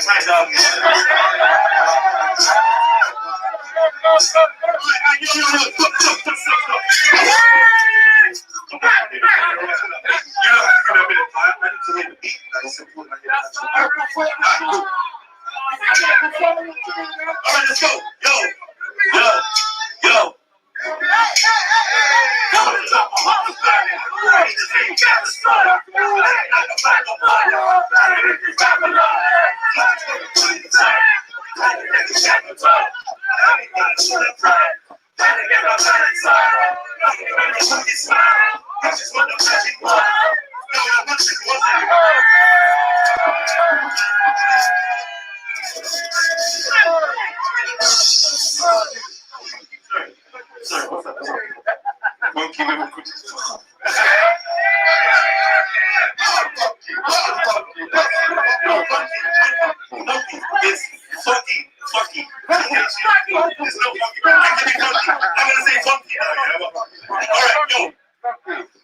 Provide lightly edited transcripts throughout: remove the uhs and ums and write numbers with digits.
let's go. Yo. Sorry, what's up? Monkey with cookies. It's funky. There's no funky. I can be funky. I'm gonna say funky now. Yeah? Alright, yo.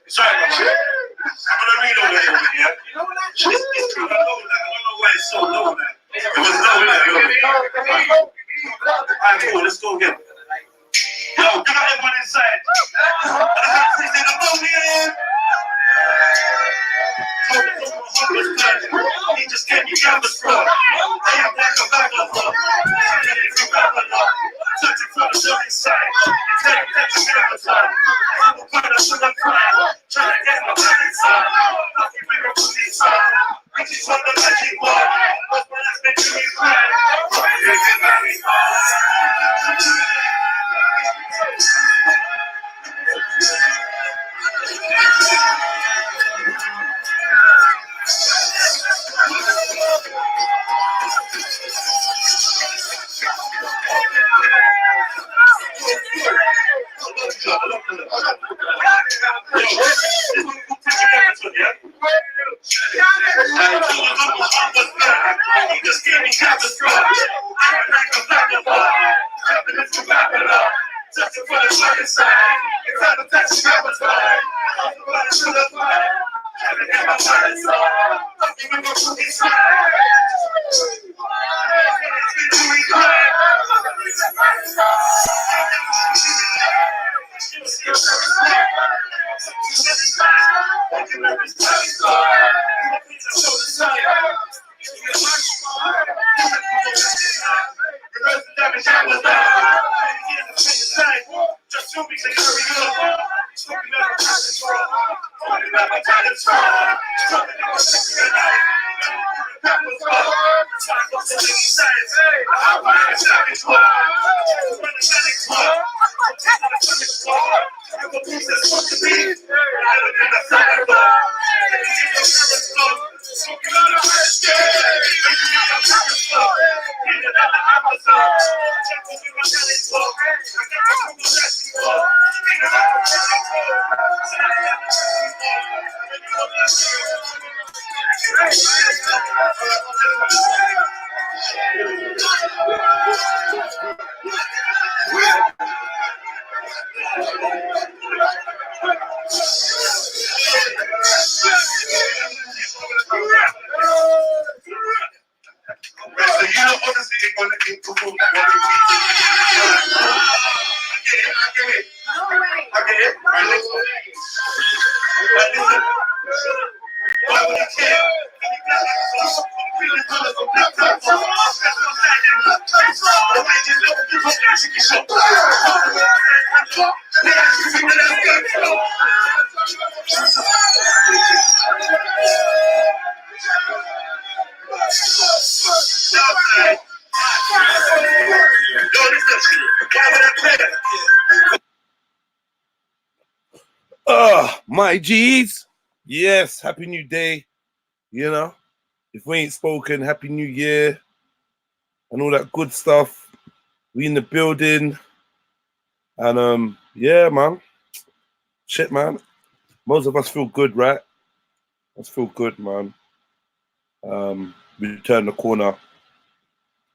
Sorry, I'm gonna read over here. It's true. I don't know why it's so low now. It was low now. Alright, cool. Let's go again. Yo, get out everyone inside. He just gave me campus bro. I am like a vagabond. Searching for the show inside. Instead of catching campus. I'm a part of sugar crime. Trying to get my back inside. Nothing bigger from the inside. Reaching for the magic wall. What's my last name to me cry? He just gave me catastrophe. I'm like a vagabond. Jumping into Babylon. Searching for the dark inside. It's time to touch the capital. I'm about to shoot a fire. Trying to get my mind inside. Nothing with my food inside. Just 2 weeks ago, My G's, yes, happy new day. You know, if we ain't spoken, happy new year and all that good stuff. We in the building, and yeah, man, shit, man. Most of us feel good, right? Let's feel good, man. We turn the corner.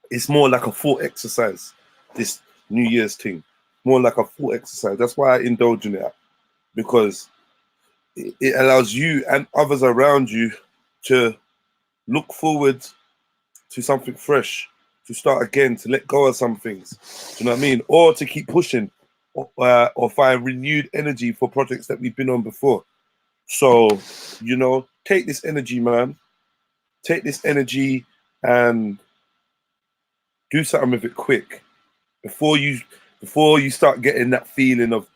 It's more like a thought exercise. This New Year's thing, more like a thought exercise. That's why I indulge in it, because it allows you and others around you to look forward to something fresh, to start again, to let go of some things. Do you know what I mean? Or to keep pushing, or find renewed energy for projects that we've been on before. So, you know, take this energy, man. Take this energy and do something with it quick before you start getting that feeling of,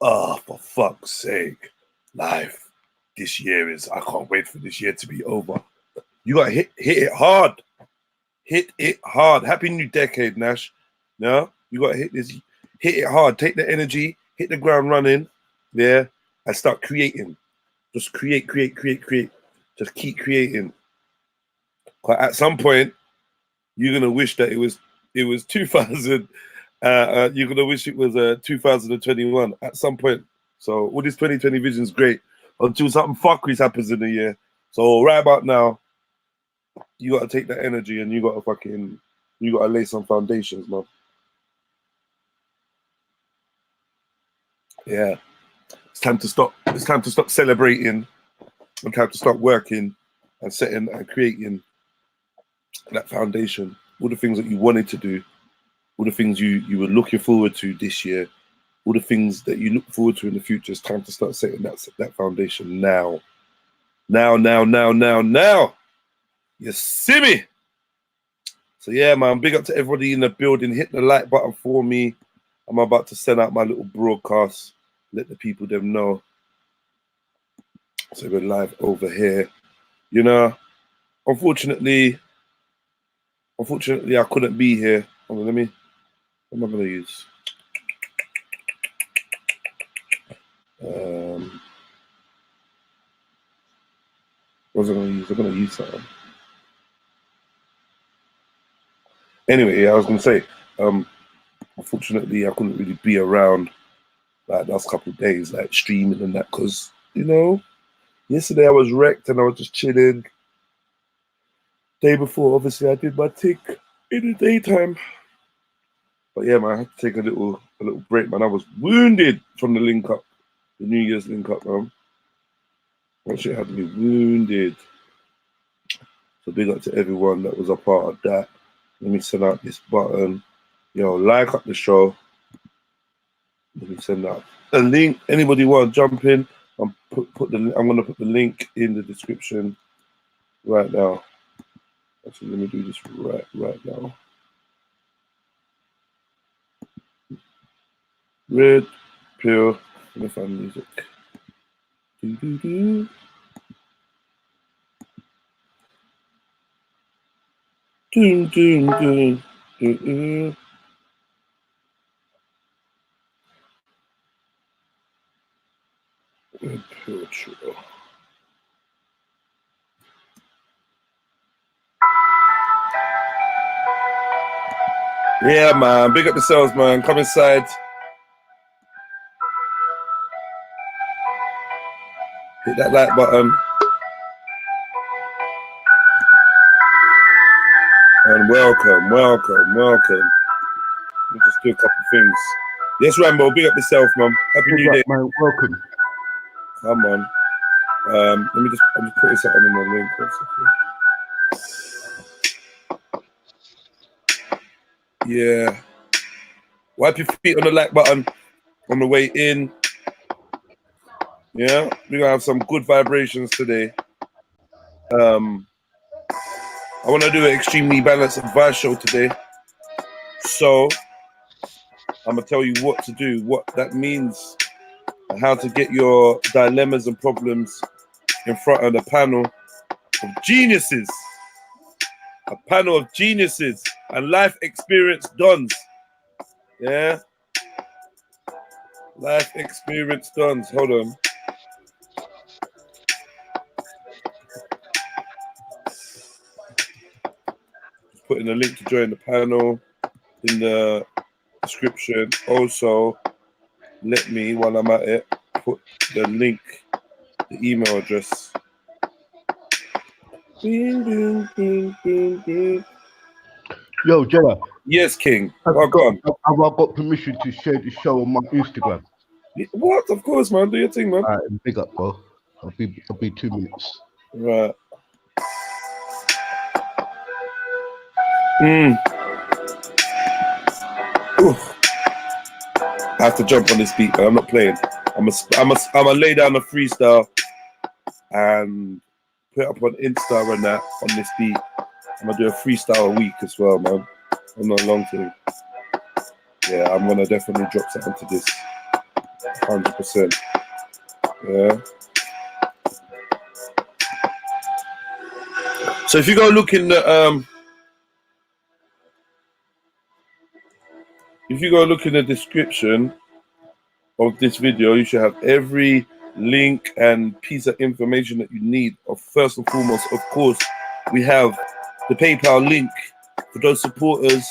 oh, for fuck's sake, life. This year I can't wait for this year to be over. You gotta hit it hard. Hit it hard. Happy new decade, Nash. No, you gotta hit it hard. Take the energy, hit the ground running, yeah, and start creating. Just create. Just keep creating. At some point, you're gonna wish that it was 2000. You're gonna wish it was 2021 at some point. So all this 2020 vision is great until something fuckery happens in the year. So right about now, you gotta take that energy and you gotta lay some foundations, man. Yeah, it's time to stop. It's time to stop celebrating. It's time to start working and setting and creating that foundation. All the things that you wanted to do, all the things you were looking forward to this year, all the things that you look forward to in the future. It's time to start setting that foundation now. Now. You see me? So yeah, man, big up to everybody in the building. Hit the like button for me. I'm about to send out my little broadcast. Let the people them know. So we're live over here. You know, unfortunately, I couldn't be here. Hold on, what am I gonna use? What was I gonna use? I'm gonna use something. Anyway, yeah, I was gonna say, unfortunately, I couldn't really be around like last couple of days, like streaming and that, because you know, yesterday I was wrecked and I was just chilling. Day before, obviously, I did my tick in the daytime. But yeah, man, I had to take a little break, man. I was wounded from the link up, the New Year's link up, man. That shit had me wounded. So big up to everyone that was a part of that. Let me send out this button. Yo, like up the show. Let me send out a link. Anybody want to jump in? I'm gonna put the link in the description right now. Actually, let me do this right now. Red pill. Let me find music. Do. Doom. Red pill trail. Yeah, man. Big up yourselves, man. Come inside. Hit that like button. And welcome. We'll just do a couple of things. Yes, Rambo, big up yourself, man. Happy New Day. Man, welcome. Come on. I'm just putting something in my link. Yeah. Wipe your feet on the like button on the way in. Yeah, we're gonna have some good vibrations today. I want to do an extremely balanced advice show today. So I'm gonna tell you what to do, what that means, and how to get your dilemmas and problems in front of the panel of geniuses. A panel of geniuses and life experience dons. Yeah. Life experience dons. Hold on. Just putting a link to join the panel in the description. Also, let me, while I'm at it, put the link, the email address. Bing. Yo, Jenna. Yes, King. Have I got permission to share the show on my Instagram? What? Of course, man. Do your thing, man. All right, big up, bro. I'll be 2 minutes. Right. Mm. Oof. I have to jump on this beat, but I'm not playing. I'm a lay down a freestyle and put it up on Insta and that on this beat. I'm gonna do a freestyle a week as well, man. I'm not long thing. Yeah, I'm gonna definitely drop something to this. 100%. Yeah. So if you go look in the description of this video, you should have every link and piece of information that you need. First and foremost, of course, we have the PayPal link for those supporters,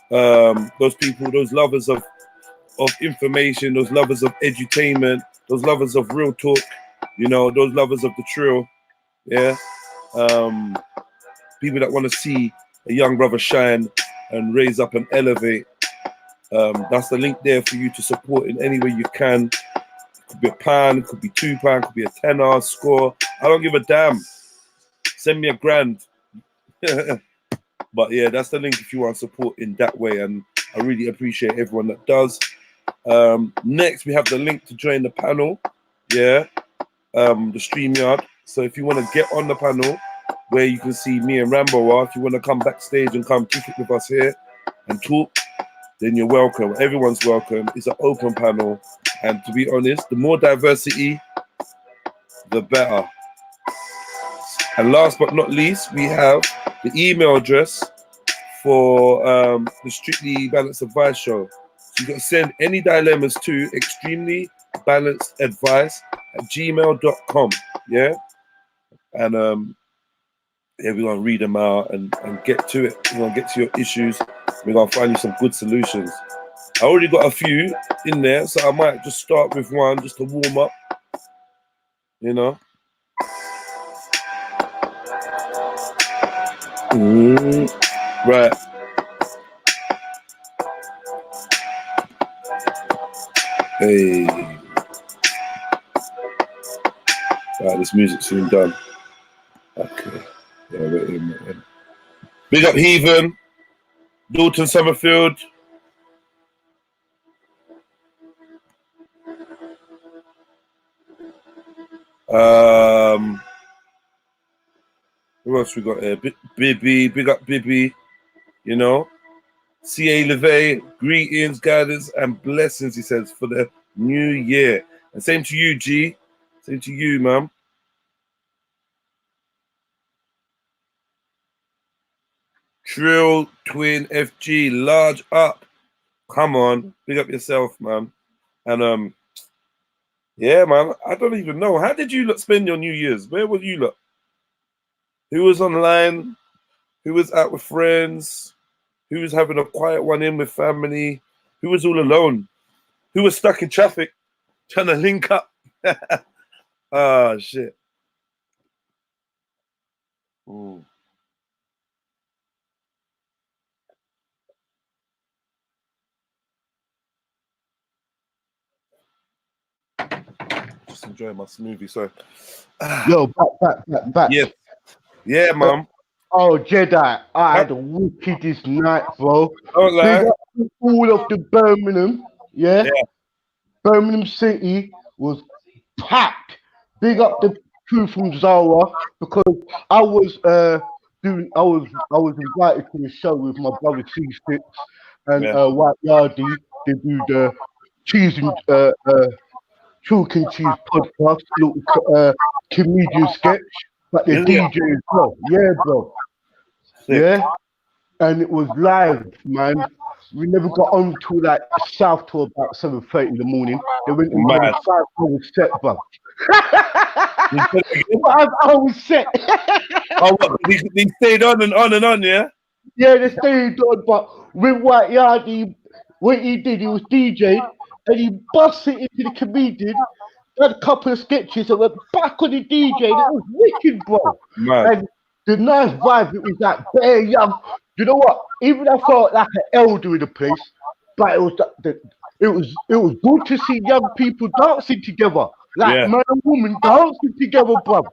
those people, those lovers of information, those lovers of edutainment, those lovers of real talk, you know, those lovers of the trill, yeah. People that want to see a young brother shine and raise up and elevate. That's the link there for you to support in any way you can. It could be £1, it could be £2, it could be a tenner, score. I don't give a damn. Send me £1,000. But yeah, that's the link if you want support in that way. And I really appreciate everyone that does. Next, we have the link to join the panel. Yeah, the StreamYard. So if you want to get on the panel, where you can see me and Rambo are, if you want to come backstage and come kick it with us here and talk, then you're welcome. Everyone's welcome. It's an open panel. And to be honest, the more diversity, the better. And last but not least, we have the email address for the Strictly Balanced Advice show. So you got to send any dilemmas to extremelybalanceadvice@gmail.com. Yeah? And yeah, we're going to read them out and get to it. We're going to get to your issues. We're going to find you some good solutions. I already got a few in there, so I might just start with one just to warm up, you know. Right. Hey. Right, this music's soon done. Okay. Yeah, wait in. Big up Heathen, Dalton Summerfield. Who else we got here? Bibby, big up Bibby, you know. C.A. LeVay, greetings, guidance, and blessings, he says, for the new year. And same to you, G. Same to you, man. Trill Twin FG, large up. Come on, big up yourself, man. And yeah, man, I don't even know. How did you spend your New Year's? Where were you lot? Who was online? Who was out with friends? Who was having a quiet one in with family? Who was all alone? Who was stuck in traffic trying to link up? Ah, shit. Ooh. Just enjoying my smoothie, sorry. Yo, back. Yeah, man. Oh, Jedi, I had the wickedest night, bro. Don't lie. Big up to all of the Birmingham, yeah? Birmingham City was packed. Big up the crew from Zara, because I was invited to the show with my brother C6 and White Yardie. They do the cheese and chalk and cheese podcast, little comedian sketch, but the DJ as well. Yeah, bro. Sick. Yeah, and it was live, man. We never got on till like south till about 7:30 in the morning. They went into a 5-hour set, bro. 5-hour set. Oh, what, they stayed on and on and on, yeah? Yeah, they stayed on, but with White Yardie, what he did, he was DJ and he busted into the comedian, had a couple of sketches and went back on the DJ. And it was wicked, bro. Man. And the nice vibe, it was like bare young. You know what? Even I felt like an elder in the place, but it was good to see young people dancing together, like man and woman dancing together, bro.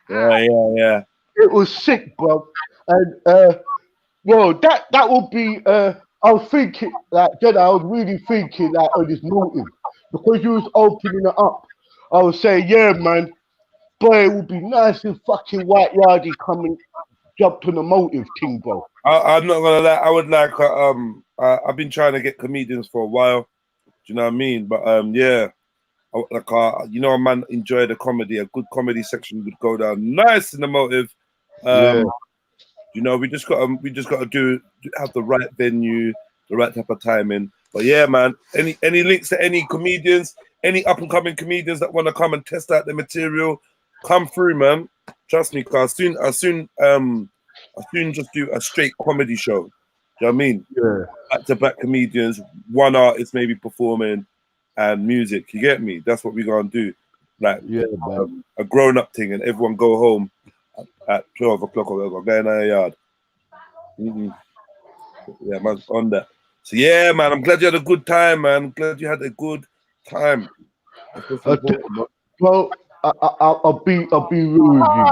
Yeah. It was sick, bro. And well, that would be. I was thinking, like, Jedi, I was really thinking, like, on this motive because you was opening it up. I was saying, yeah, man, boy, it would be nice if fucking White Yardie come and jumped on the motive thing, bro. I'm not gonna lie. I would like. I've been trying to get comedians for a while. Do you know what I mean? But yeah, you know, a man enjoy the comedy. A good comedy section would go down nice in the motive. Yeah. You know, we just gotta have the right venue, the right type of timing. But yeah, man. Any links to any comedians, any up and coming comedians that want to come and test out the material, come through, man. Trust me, cause I soon just do a straight comedy show. Do you know what I mean? Yeah. Back to back comedians, one artist maybe performing and music. You get me? That's what we're gonna do. Like, yeah, a grown up thing, and everyone go home at 12 o'clock or whatever, go in our yard. Yeah, man's on that. So yeah, man, I'm glad you had a good time, man. I'm glad you had a good time. Well, I'll be real with you.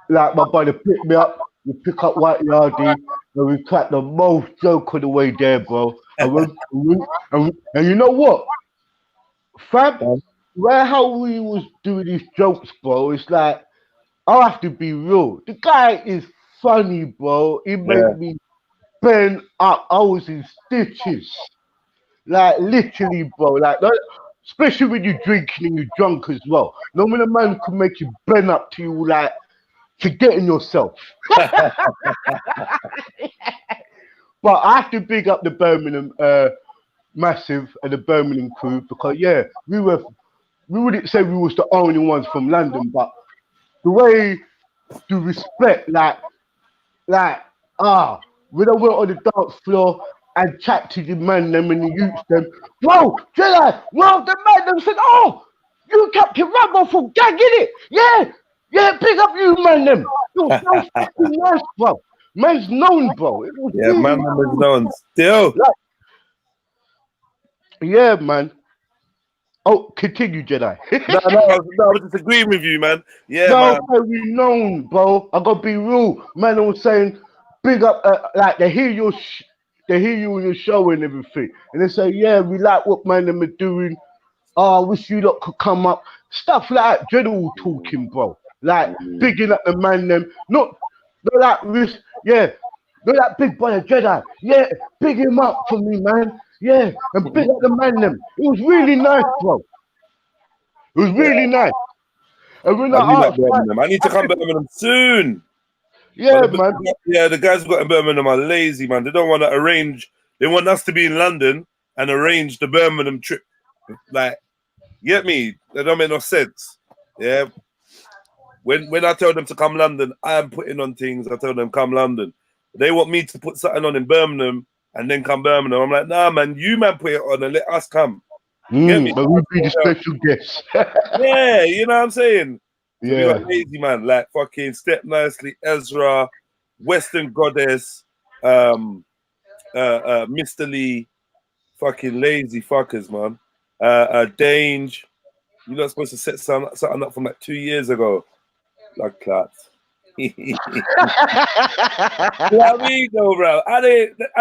Like, my buddy picked me up, we pick up White Yardie, and we cracked the most joke on the way there, bro. And you know what? Fam, how we was doing these jokes, bro, it's like, I'll have to be real. The guy is funny, bro. He made me bend up. I was in stitches. Like, literally, bro. Like, especially when you're drinking and you're drunk as well. No, when a man can make you bend up to you, like, forgetting yourself. But I have to big up the Birmingham Massive and the Birmingham crew because, yeah, we wouldn't say we was the only ones from London, but the way to respect, when I went on the dance floor and chat to the man them and the youths them, whoa, Jedi, whoa, the man them said, oh, you Captain Rambo from Gang, innit? Yeah, big up you, man them. It was so fucking nice, bro. Man's known, bro. It was really man is known still. Yeah, man. Oh, continue, Jedi. no, I was just agreeing with you, man. Yeah, man. We known, bro. I gotta be real, man. I was saying, big up, like they hear you on your show and everything, and they say, yeah, we like what man them are doing. I wish you lot could come up. Stuff like that, general talking, bro. Like bigging up the man them, not like this, yeah. Not that big brother Jedi, yeah. Big him up for me, man. Yeah, and big up the man them. It was really nice, bro. It was really nice. And when I need to come to Birmingham soon. Yeah, man. Yeah, the guys who got in Birmingham are lazy, man. They don't want to arrange. They want us to be in London and arrange the Birmingham trip. Like, you get me? That don't make no sense. Yeah. When I tell them to come London, I am putting on things. I tell them come London. They want me to put something on in Birmingham and then come Birmingham. I'm like, nah, man, you man put it on and let us come. But we'll be the special guests. Yeah, you know what I'm saying? So yeah. We got lazy, man, like fucking Step Nicely, Ezra, Western Goddess, Mr. Lee, fucking lazy fuckers, man. Dange, you're not supposed to set something up from like 2 years ago. Like that. You know what I mean, though, bro? How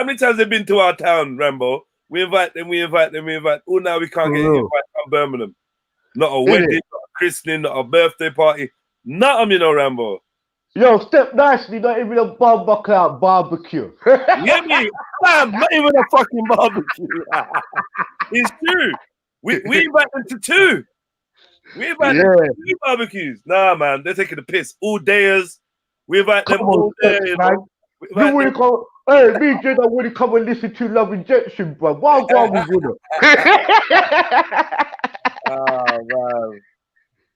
many times they've been to our town, Rambo? We invite them. Oh, now we can't get invited from Birmingham. Not a wedding, not a christening, not a birthday party. Nothing, you know, Rambo. Yo, Step Nicely, not even a barbecue. You me? Bam, not even a fucking barbecue. It's true. We invite them to 2. We invite them to 2 barbecues. Nah, man, they're taking the piss. All dayers. We invite them all day, you know. You wouldn't come. Hey, me and Jada wouldn't come and listen to Love Injection, bro. Why we wouldn't?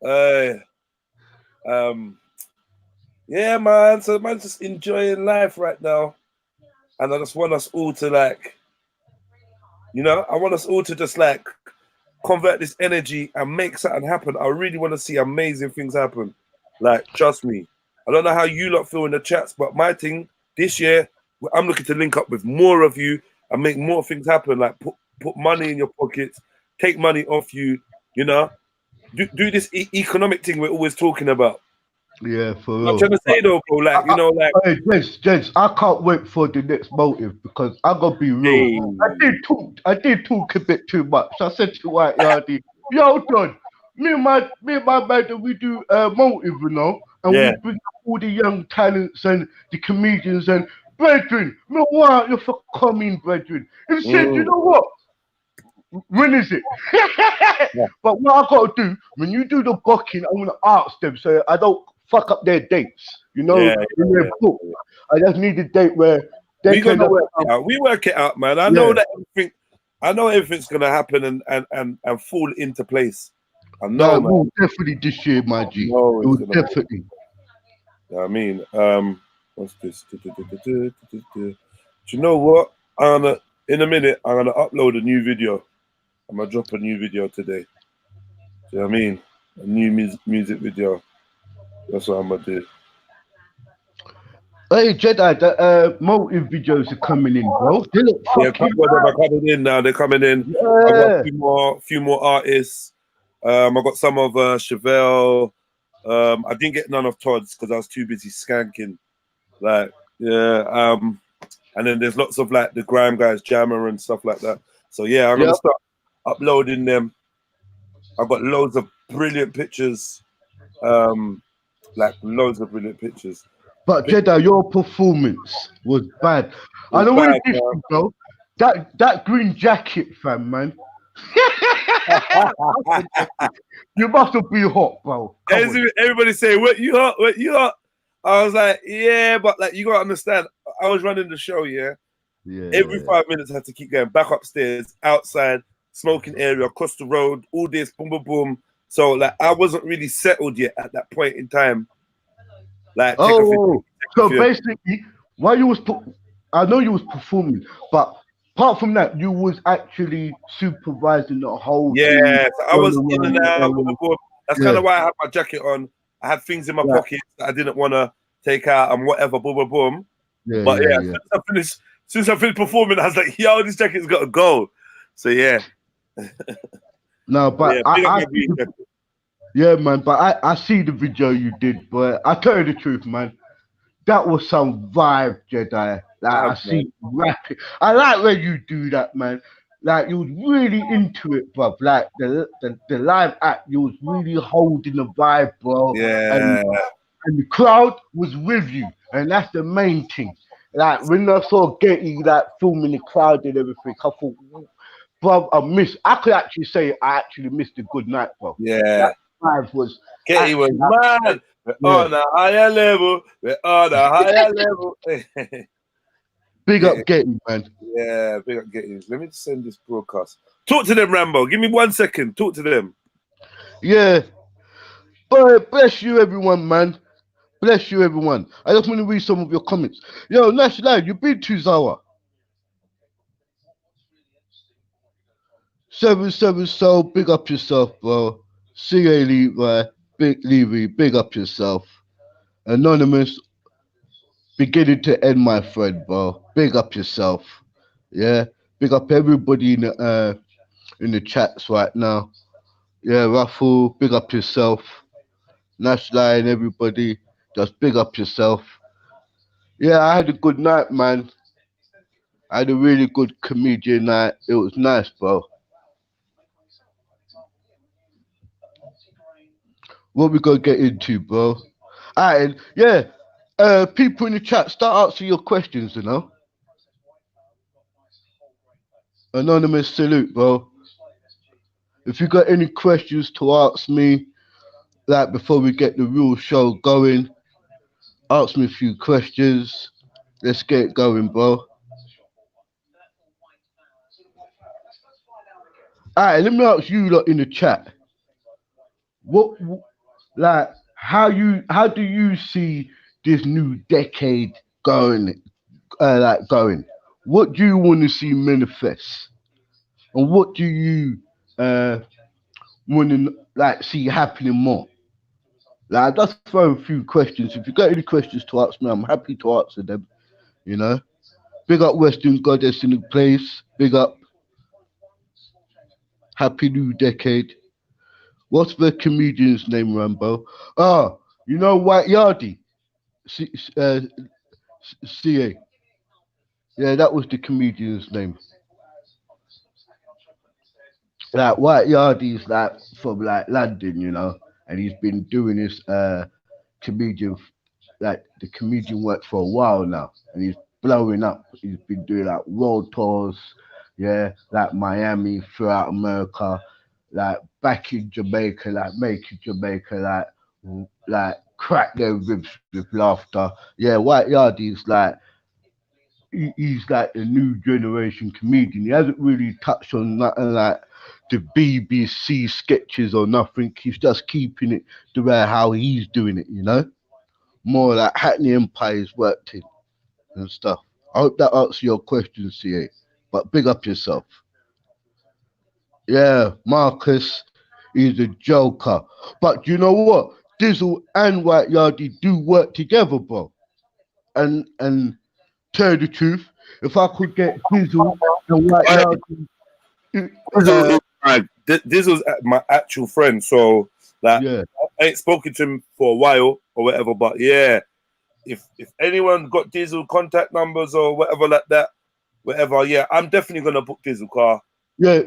Oh, man. Yeah, man. So, man, just enjoying life right now. And I just want us all to, like, you know, I want us all to just, like, convert this energy and make something happen. I really want to see amazing things happen. Like, trust me. I don't know how you lot feel in the chats, but my thing this year, I'm looking to link up with more of you and make more things happen. Like, put money in your pockets, take money off you, you know. Do this economic thing we're always talking about. Yeah, for I'm real. trying to say though, bro, like, you know, like, Hey, gents, I can't wait for the next motive because I gotta be real. hey, I did talk a bit too much. I said to White Yardie, yo, Don, me and my man, we do motive, you know, and we yeah, bring up all the young talents and the comedians and brethren. Me want you for coming, brethren. He said, you mm, know what? When is it? yeah, But what I gotta do when you do the booking, I'm gonna ask them so I don't fuck up their dates. You know, yeah, in yeah. their book. I just need a date where they We can gonna just work it out. We work it out, man. yeah. I know everything's gonna happen and fall into place. I No, know, it man. will definitely this year, my I G. know It it's will gonna. definitely. You know what I mean, what's this? Do you know what? In a minute. I'm gonna upload a new video. I'm gonna drop a new video today. Do you know what I mean? A new music video. That's what I'm gonna do. Hey Jedi, the motive videos are coming in, bro. They look Yeah, a fucking couple of them are coming in now. They're coming in. I got yeah. a few more artists. I got some of Chevelle. I didn't get none of Todd's because I was too busy skanking. Like, yeah. And then there's lots of like the grime guys, Jammer and stuff like that. So yeah, I'm Yeah. gonna start uploading them. I've got loads of brilliant pictures. Like loads of brilliant pictures. But Jedi, your performance was bad. It I was don't want bad, to diss you, bro. That green jacket, fam, man. You must have been hot, bro. Come on. Everybody say, "What you hot? What you hot?" I was like, "Yeah," but like you gotta understand, I was running the show. Yeah, every Yeah. 5 minutes I had to keep going back upstairs, outside, smoking area, across the road, all this, boom, boom, boom. So like I wasn't really settled yet at that point in time. Like take a Oh, so video. basically, while you was, I know you was performing, but apart from that, you was actually supervising the whole thing. Yeah, so I was Going in and around the out. Boom, area. boom, boom. That's kind Yeah, of why I had my jacket on. I had things in my right. pockets that I didn't want to take out and whatever. Boom, boom, boom. Yeah, But yeah, yeah, yeah. as soon as I finished performing, I was like, yo, this jacket's got to go. So yeah. No, but Yeah, big up I my see green the, jacket. yeah, man. But I see the video you did, but I tell you the truth, man. That was some vibe, Jedi. Like Ah, I man. see rapping. I like when you do that, man. Like you was really into it, bro. Like the live act, you was really holding the vibe, bro. Yeah. And the crowd was with you, and that's the main thing. Like when I saw Getty like filming the crowd and everything, I thought, bro, I could actually say I actually missed a good night, bro. Yeah. That vibe was Getty was actually, mad. We're yeah. on a higher level. We're on a higher level. Big Getty. up Getty, man. Yeah, big up Getty. Let me send this broadcast. Talk to them, Rambo. Give me 1 second. Talk to them. Yeah, but bless you, everyone, man. Bless you, everyone. I just want to read some of your comments. Yo, Nash Live, you've been to Zawa. 77 Soul, big up yourself, bro. CA Levi, Big Levy, big up yourself. Anonymous, beginning to end, my friend, bro. Big up yourself. Yeah, big up everybody in the chats right now. Yeah, Raffle, big up yourself. Nash Lion, everybody, just big up yourself. Yeah, I had a good night, man. I had a really good comedian night. It was nice, bro. What we gonna get into, bro? Alright, yeah. People in the chat, start answering your questions, you know. Anonymous salute, bro. If you got any questions to ask me, like before we get the real show going, ask me a few questions. Let's get it going, bro. Alright, let me ask you lot in the chat. What like how do you see this new decade going going? What do you want to see manifest, and what do you want to like see happening more? Like just throw a few questions. If you got any questions to ask me, I'm happy to answer them. You know, big up Western Goddess in the place. Big up Happy New Decade. What's the comedian's name, Rambo? Ah, You know White Yardie, CA. Yeah, that was the comedian's name. Like White Yardie's like from like London, you know, and he's been doing this comedian like the comedian work for a while now, and he's blowing up. He's been doing like world tours, yeah, like Miami, throughout America, like back in Jamaica, like making Jamaica like crack their ribs with laughter. Yeah, White Yardie's like he's like the new generation comedian. He hasn't really touched on nothing like the BBC sketches or nothing. He's just keeping it the way how he's doing it, you know? More like Hackney Empire's worked in and stuff. I hope that answers your question, CA. But big up yourself. Yeah, Marcus is a joker. But you know what? Dizzle and White Yardie do work together, bro. And tell you the truth, if I could get Dizzle and White Yardie, This was my actual friend, so like yeah. I ain't spoken to him for a while or whatever. But yeah, if anyone got Diesel contact numbers or whatever like that, whatever, yeah, I'm definitely gonna book Diesel car. Yeah,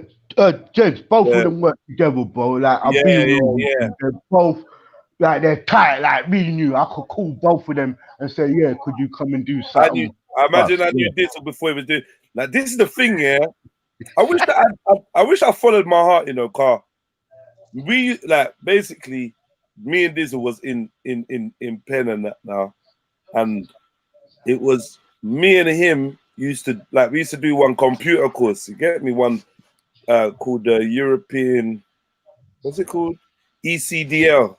gents, both of them work together, bro. Like I've been with them. They're both like they're tight, like me and you. I could call both of them and say, yeah, could you come and do something? I imagine I knew Diesel before he was doing. Like this is the thing, yeah. I wish that I wish I followed my heart, you know, car. We like basically me and Diesel was in pen and that now, and it was me and him we used to do one computer course. You get me, one called the European, what's it called? ECDL,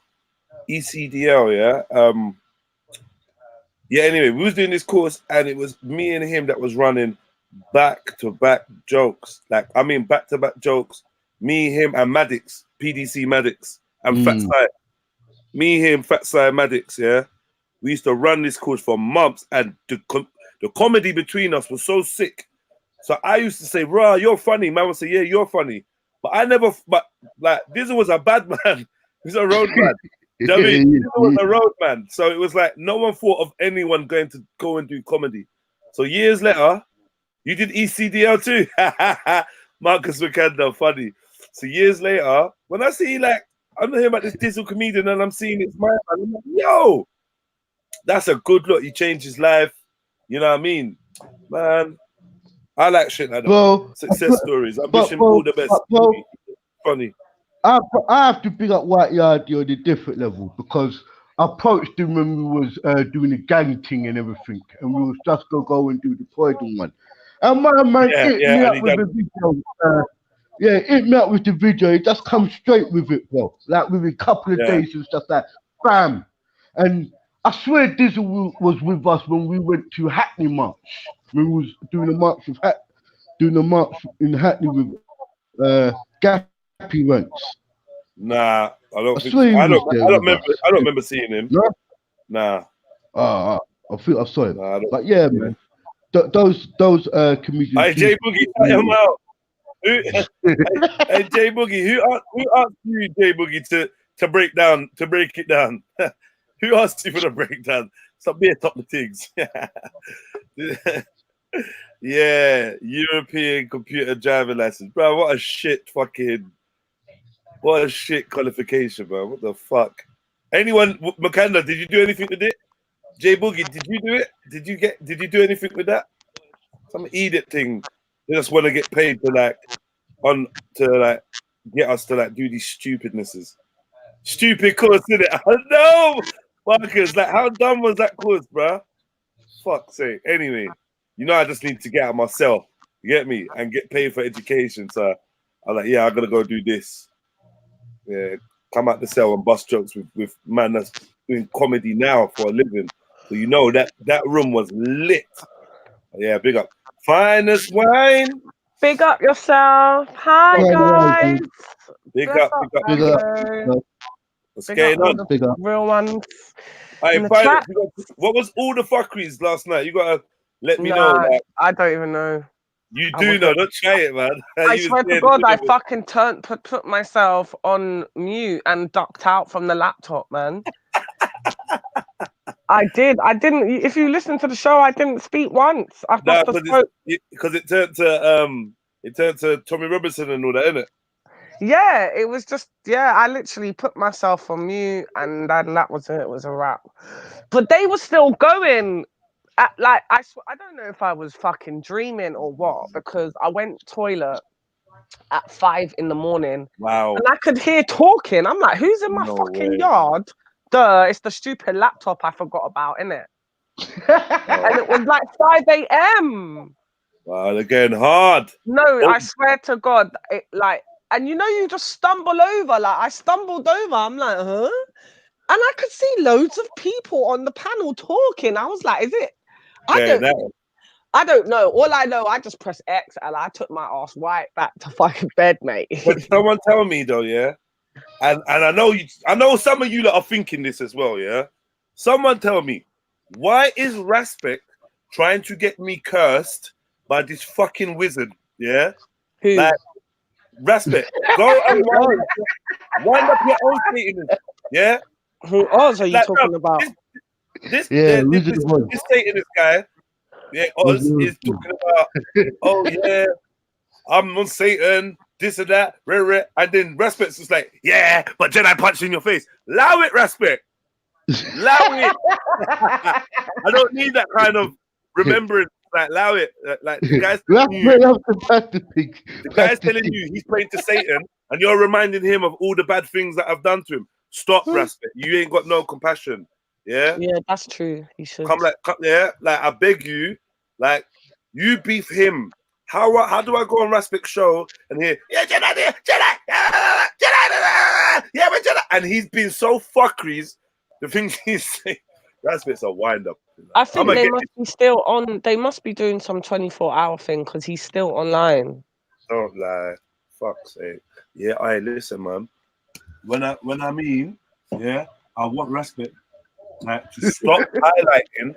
yeah. Yeah. Anyway, we was doing this course, and it was me and him that was running back-to-back jokes. Back-to-back jokes. Me, him, and Maddox, PDC Maddox, and Fat Side. Me, him, Fat Side, Maddox, yeah. We used to run this course for months, and the comedy between us was so sick. So I used to say, "Rah, you're funny." Man would say, "Yeah, you're funny." But like, this was a bad man. He's a road man. You know what I mean? This was a road man. So it was like, no one thought of anyone going to go and do comedy. So years later, you did ECDL too. Marcus McCandle, funny. So years later, when I see like, I'm hearing about this Dizzle comedian and I'm seeing it's my man, I'm like, yo, that's a good look. He changed his life. You know what I mean? Man, I like shit like that. Bro, success stories. I wish him all the best. Funny. I have to big up White Yardie on a different level because I approached him when we was doing the gang thing and everything, and we was just gonna go and do the Croydon one. And my man hit me up with the video. Hit me up with the video. He just come straight with it, bro. Like within a couple of days and stuff like bam. And I swear Dizzle was with us when we went to Hackney March. We was doing a march in Hackney with Gappy once. Nah, I don't remember seeing him. No? Nah. I think I saw it. Nah, but yeah, man. Those comedians. Hey, Jay Boogie, cut him out. Hey, Jay Boogie, who asked you, Jay Boogie, to break it down? Who asked you for the breakdown? Stop being top of things. Yeah, European computer driving license, bro. What a shit qualification, bro. What the fuck? Anyone, Makanda, did you do anything with it? Jay Boogie, did you do it? Did you do anything with that? Some idiot thing. They just want to get paid to get us to do these stupidnesses. Stupid course, isn't it? I know, Marcus. Like, how dumb was that course, bro? Fuck's sake. Anyway, you know, I just need to get out myself. You get me? And get paid for education. So I'm like, yeah, I'm gonna go do this. Yeah, come out the cell and bust jokes with man that's doing comedy now for a living. So you know that room was lit. Yeah, big up. Finest wine. Big up yourself. Hi guys. Big up. What's going on? Big up. Real ones. Hey, what was all the fuckeries last night? You gotta let me know. Like, I don't even know. You do know, don't try it, man. I swear to God, I fucking put myself on mute and ducked out from the laptop, man. I did. I didn't. If you listen to the show, I didn't speak once. I No, must have spoke. because it turned to Tommy Robinson and all that, innit? Yeah, it was just, yeah, I literally put myself on mute and then that was it. It was a wrap. But they were still going. Like, I don't know if I was fucking dreaming or what, because I went toilet at 5 in the morning Wow. and I could hear talking. I'm like, who's in my No fucking way. yard? Duh, it's the stupid laptop I forgot about, innit? And it was like 5 a.m. Wow, they're going hard. No, Oh. I swear to God, and you just stumble over. Like, I stumbled over. I'm like, huh? And I could see loads of people on the panel talking. I was like, is it? I don't know. All I know, I just pressed X and I took my ass right back to fucking bed, mate. But someone tell me though, yeah, and I know some of you lot are thinking this as well, yeah. Someone tell me, why is Raspek trying to get me cursed by this fucking wizard? Yeah, Who? like Raspek, go and wind up your own Satanist. Yeah. Who else are you Like, talking about? This Satanist guy, yeah, Oz is talking about, oh yeah, I'm on Satan, this and that, and then Raspek's just like, yeah, but Jedi punch in your face. Allow it, Raspek. Allow it. I don't need that kind of remembrance. Like, allow it. Like the guy's telling you he's praying to Satan, and you're reminding him of all the bad things that I've done to him. Stop, Raspek. You ain't got no compassion. Yeah. Yeah, that's true. He should. Come, yeah. Like, I beg you, like, you beef him. How do I go on Raspek's show and hear, yeah, Jedi, yeah, but Jedi, and he's been so fuckeries. The things he's saying, Raspek's a wind up. I think they must be still on. They must be doing some 24-hour thing because he's still online. Don't lie, fuck's sake. Yeah, listen, man. When I mean, yeah, I want Raspek like to stop highlighting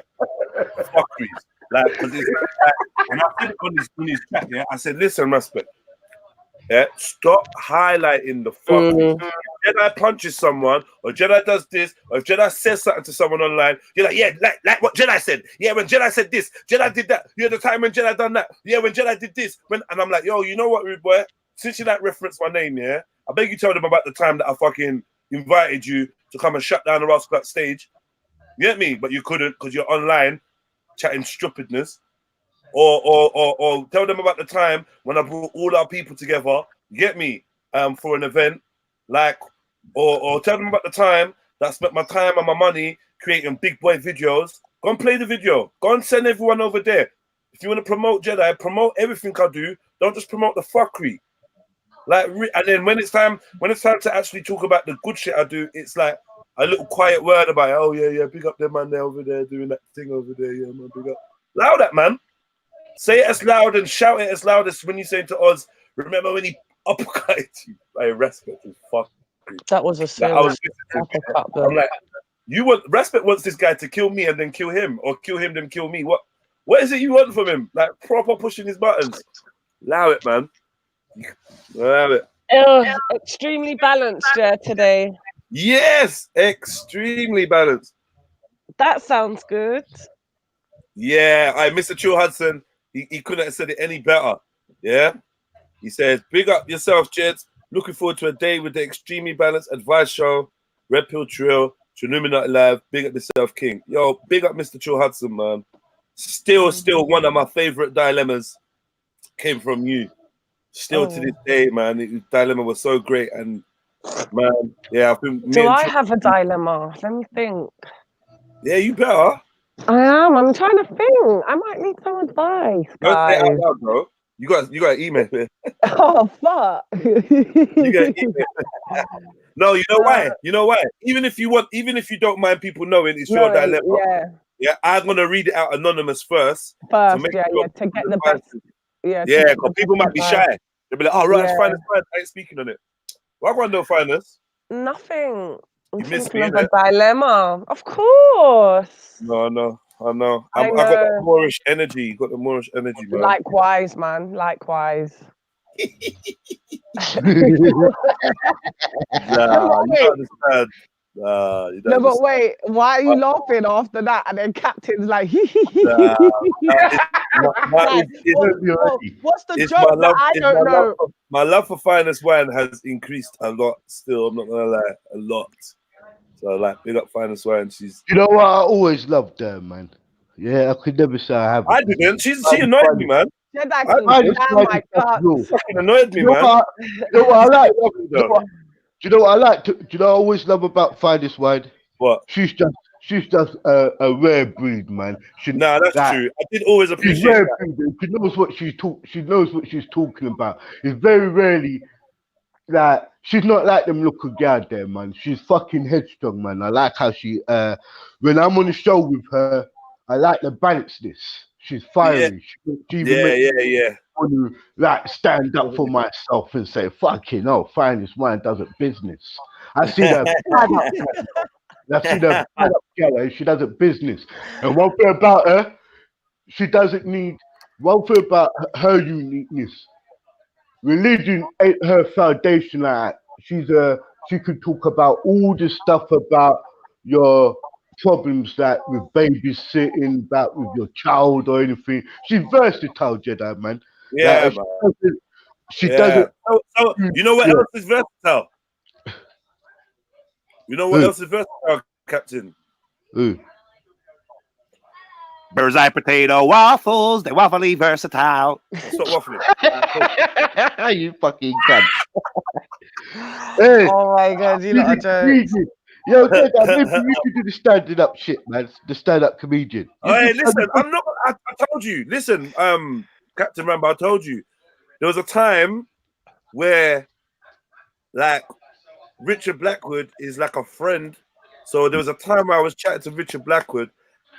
fuckeries. Like, because it's like, and I said it on his chat, yeah, I said, listen, Raspek, yeah, stop highlighting the fuckeries. If Jedi punches someone, or Jedi does this, or if Jedi says something to someone online, you're like, yeah, like what Jedi said. Yeah, when Jedi said this, Jedi did that. Yeah, the time when Jedi done that. Yeah, when Jedi did this. And I'm like, yo, you know what, rude boy? Since you like reference my name, yeah, I beg you tell them about the time that I fucking invited you to come and shut down the Rascal Cut stage. You get me? But you couldn't because you're online chatting stupidness. Or tell them about the time when I brought all our people together, you get me, for an event, like, or tell them about the time that I spent my time and my money creating big boy videos. Go and play the video. Go and send everyone over there. If you want to promote Jedi, promote everything I do. Don't just promote the fuckery. Like, and then when it's time to actually talk about the good shit I do, it's like a little quiet word about, oh yeah, big up them man there over there doing that thing over there, yeah, man, big up. Loud that, man. Say it as loud and shout it as loud as when you say to Oz, remember when he uppercutted you? Like, Respect is fuck. That was a sin. Like, I'm like, Respect wants this guy to kill me and then kill him, or kill him then kill me. What is it you want from him? Like, proper pushing his buttons. Allow it, man. Allow it. Extremely balanced today. Yes, extremely balanced. That sounds good. Yeah, Mr. Chill Hudson, he couldn't have said it any better. Yeah, he says, big up yourself, Jeds. Looking forward to a day with the Extremely Balanced Advice Show. Red Pill Trill, Illuminati Live. Big up yourself, King. Yo, big up Mr. Chill Hudson, man. Still one of my favorite dilemmas came from you. Still to this day, man. The dilemma was so great, and man, yeah, I think. Do I have a dilemma? Let me think. Yeah, you better. I am. I'm trying to think. I might need some advice. Don't say it out loud, bro. You got an email here. Oh fuck! You got an email. No, you know why? You know why? Even if you don't mind people knowing it's your dilemma. Yeah, I'm gonna read it out anonymous first. To get the best. Yeah, because people might be shy. They'll be like, "Oh, right, it's fine. I ain't speaking on it." Well, I want no finance. Nothing. You missed me, a dilemma. Of course. No, I know. I got the Moorish energy. You got the Moorish energy, man. Likewise, man. Likewise. Nah, you understand. No, but wait, why are you laughing after that? And then Captain's like, what's the joke that I don't know? My love for Finest Wine has increased a lot still. I'm not gonna lie, a lot. So like, big up Finest Wine. She's. You know what? I always loved her, man. Yeah, I could never say I haven't. I didn't. She annoyed me, man. I just like fucking annoyed me, man. You know what I like? Do you know what I like? Do you know what I always love about Finest Wine? What? She's just a rare breed, man. That's true. I did always appreciate that. She knows what she's talking about. It's very rarely that she's not like them local gal there, man. She's fucking headstrong, man. I like how she when I'm on the show with her, I like the balanceness. She's fiery. Yeah. Want to like stand up for myself and say, "Fucking no, Finest Wine doesn't business." I see that. I see that girl. She doesn't business. And one thing about her, she doesn't need. One thing about her uniqueness, religion ain't her foundation. Like she can talk about all the stuff about your problems like with babysitting, about with your child or anything. She's versatile, Jedi, man. Yeah, like, man. She doesn't. So, you know what else is versatile? You know what else is versatile, Captain? Bird's eye potato waffles, they're waffly versatile. Stop waffling. You fucking cunt. Hey, oh my god, you know what Yo, Jedi, maybe you should do the standing up shit, man. The stand-up comedian. Hey, listen, I'm not. I told you. Listen, Captain Rambo, I told you. There was a time where, like, Richard Blackwood is like a friend. So there was a time where I was chatting to Richard Blackwood,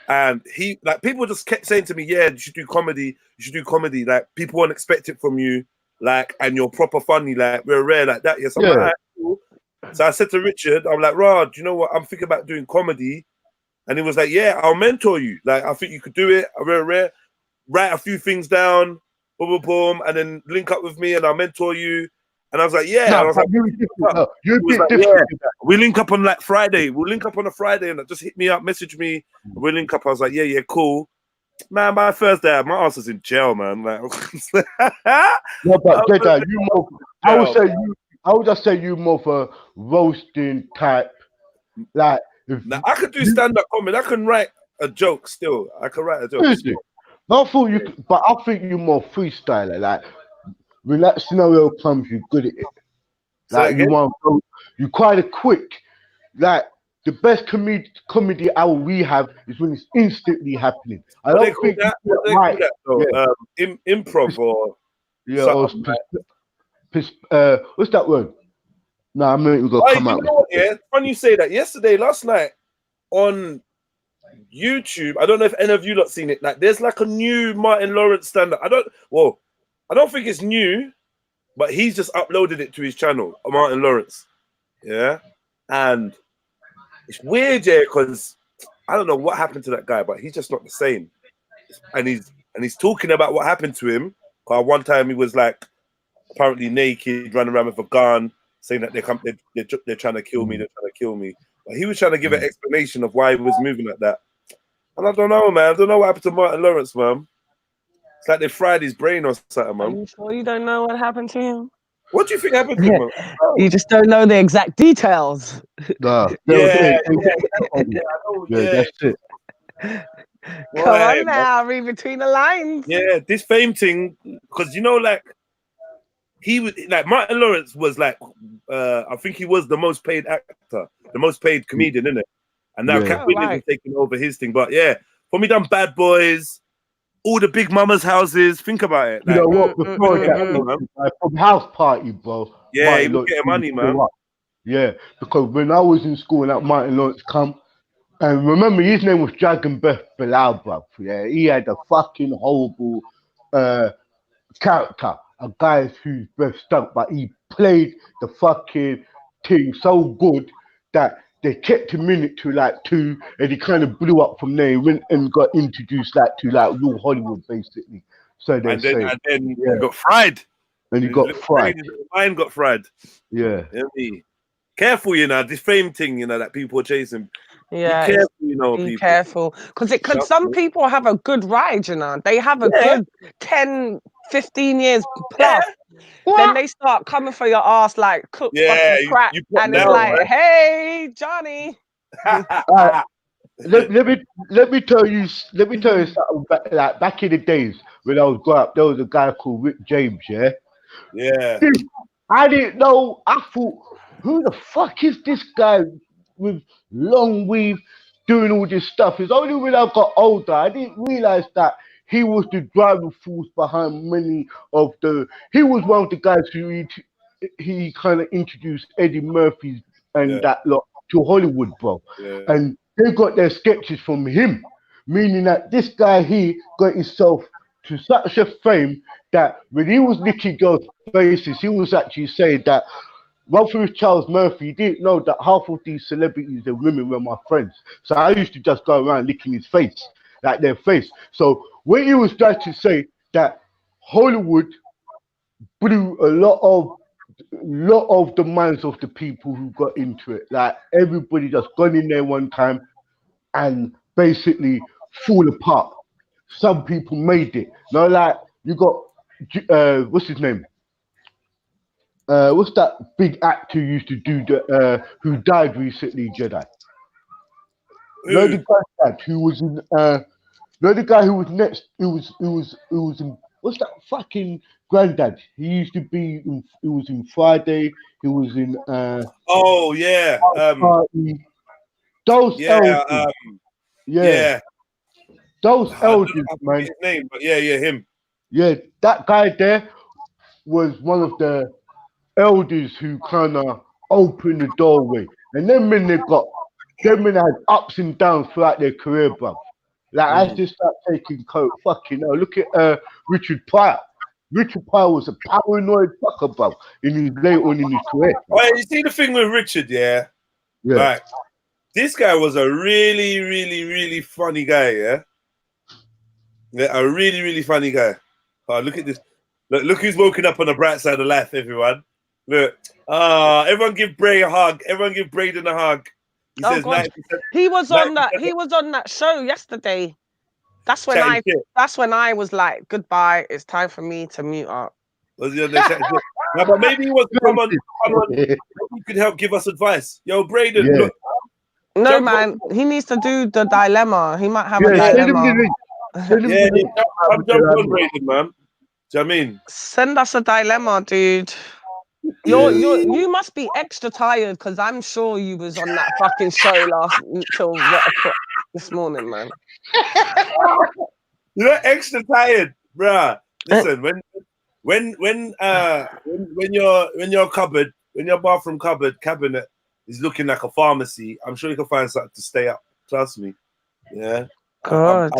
and he, like, people just kept saying to me, "Yeah, you should do comedy. You should do comedy. Like, people won't expect it from you. Like, and you're proper funny. Like, we're rare like that." Yes, I'm like, "Alright, cool." So I said to Richard, I'm like, "Rod, you know what? I'm thinking about doing comedy." And he was like, "Yeah, I'll mentor you. Like, I think you could do it. Rare. Write a few things down, boom, and then link up with me and I'll mentor you." And I was like, "Yeah." No, and I was like, you're a bit different. Yeah. We link up on like Friday. We'll link up on a Friday and just hit me up, message me. We'll link up. I was like, yeah, cool. Man, my first day, my ass was in jail, man. Like, no, but Jedi, you more. I would just say you more for roasting type. Like, I could do stand-up comedy. I can write a joke still. I can write a joke. I thought you could, but I think you're more freestyler. Like, when that scenario comes, you're good at it. Like, you're quite a quick. Like, the best comedy hour we have is when it's instantly happening. I don't think that. Improv or what's that word? No, I'm not even gonna come out. You know what, yeah, funny you say that. Last night on YouTube, I don't know if any of you lot seen it. Like, there's like a new Martin Lawrence stand-up. I don't think it's new, but he's just uploaded it to his channel, Martin Lawrence. Yeah, and it's weird, yeah, because I don't know what happened to that guy, but he's just not the same. And he's talking about what happened to him. One time he was like apparently naked, running around with a gun, saying that they're trying to kill me. They're trying to kill me. But he was trying to give an explanation of why he was moving like that. And I don't know, man. I don't know what happened to Martin Lawrence, man. It's like they fried his brain or something, man. Are you sure you don't know what happened to him? What do you think happened to him, man? You just don't know the exact details. Nah. Yeah, that's it. Come on now, read between the lines. Yeah, this fame thing, because you know, like, he was like Martin Lawrence was like, I think he was the most paid actor, the most paid comedian, isn't it? And now Cat Williams is taking over his thing. But yeah, for me, done Bad Boys, all the Big Mama's houses. Think about it. Like, you know what? Before that, from House Party, bro. Yeah, Martin he was getting money, man. Yeah, because when I was in school, and that Martin Lawrence come, and remember his name was Dragon Beth Bilal, bro. Yeah, he had a fucking horrible character. A guy whose breath stunk, but he played the fucking thing so good that they kept him in it to like 2, and he kind of blew up from there. He went and got introduced like to like real Hollywood, basically. So they say, and then he got fried. And he got fried. Mine got fried. Yeah. Careful, you know, this fame thing, you know, that people are chasing. Yeah, Be careful, you know, be people. careful. Because it could, Yep. some people have a good ride, you know. They have a Yeah. good 10, 15 years plus. Then they start coming for your ass like cook Yeah, fucking crack. you put And it's down, like, hey, Johnny. right? Let me tell you something. Like back in the days when I was growing up, there was a guy called Rick James. Yeah, Yeah. I didn't know. I thought, who the fuck is this guy with long weave doing all this stuff? It's only when I got older I didn't realize that he was the driving force behind many of the. He was one of the guys who he kind of introduced Eddie Murphy and Yeah. that lot to Hollywood, bro. Yeah. And they got their sketches from him, meaning that this guy he got himself to such a fame that when he was licking girls' faces, he was actually saying that one through Charles Murphy, he didn't know that half of these celebrities and women were my friends. So I used to just go around licking his face, like their face. So when he was trying to say that Hollywood blew a lot of the minds of the people who got into it, like everybody just gone in there one time and basically fall apart. Some people made it. No, like you got what's his name? What's that big actor who used to do the who died recently, Jedi? No, the guy who was in no, the guy who was next who was in what's that fucking granddad? He used to be in, he was in Friday, he was in Oh yeah. Party. Those Yeah. elders, Yeah. those I don't elders, know his man. name, but yeah, him. Yeah, that guy there was one of the elders who kind of opened the doorway. And then when them men had ups and downs throughout their career, bruv. Like, I just start taking coke. Fucking hell. Look at Richard Pryor. Richard Pryor was a paranoid fucker, bruv, in his late on in his career. Oh, you see the thing with Richard, yeah? Yeah. Like, this guy was a really, really, really funny guy, yeah? Yeah, a really, really funny guy. Oh, look at this. Look who's woken up on the bright side of life, everyone. Look. Everyone give Bray a hug. Everyone give Braden a hug. He says God. 90%. He was on that show yesterday. That's when I was like, goodbye, it's time for me to mute up. Was he on there chatting shit? No, but maybe he was come on. Maybe you could help give us advice. Yo, Braden, look. No, man, he needs to do the dilemma. He might have a send him dilemma. the link. Send him the link. I'm jumping on Braden, man. Do you know what I mean? Send us a dilemma, dude. You must be extra tired because I'm sure you was on that fucking show till what o'clock this morning, man. You're extra tired, bruh. Listen, when your cupboard, when your bathroom cabinet is looking like a pharmacy, I'm sure you can find something to stay up. Trust me. Yeah. God.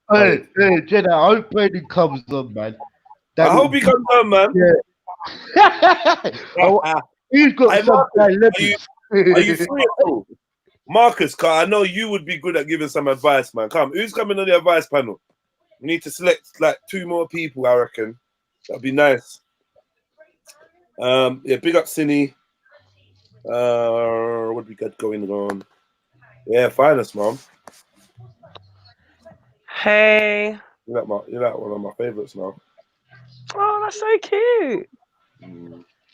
Hey, Jedi, I hope Braden comes on, man. I hope he comes on, man. Yeah. He's got some dilemmas. Are you free at all? Marcus, I know you would be good at giving some advice, man. Come, who's coming on the advice panel? We need to select like 2 more people, I reckon. That'd be nice. Yeah, big up Cine. What we got going on? Yeah, find us, mom. Hey. You're like one of my favorites now. Oh, that's so cute.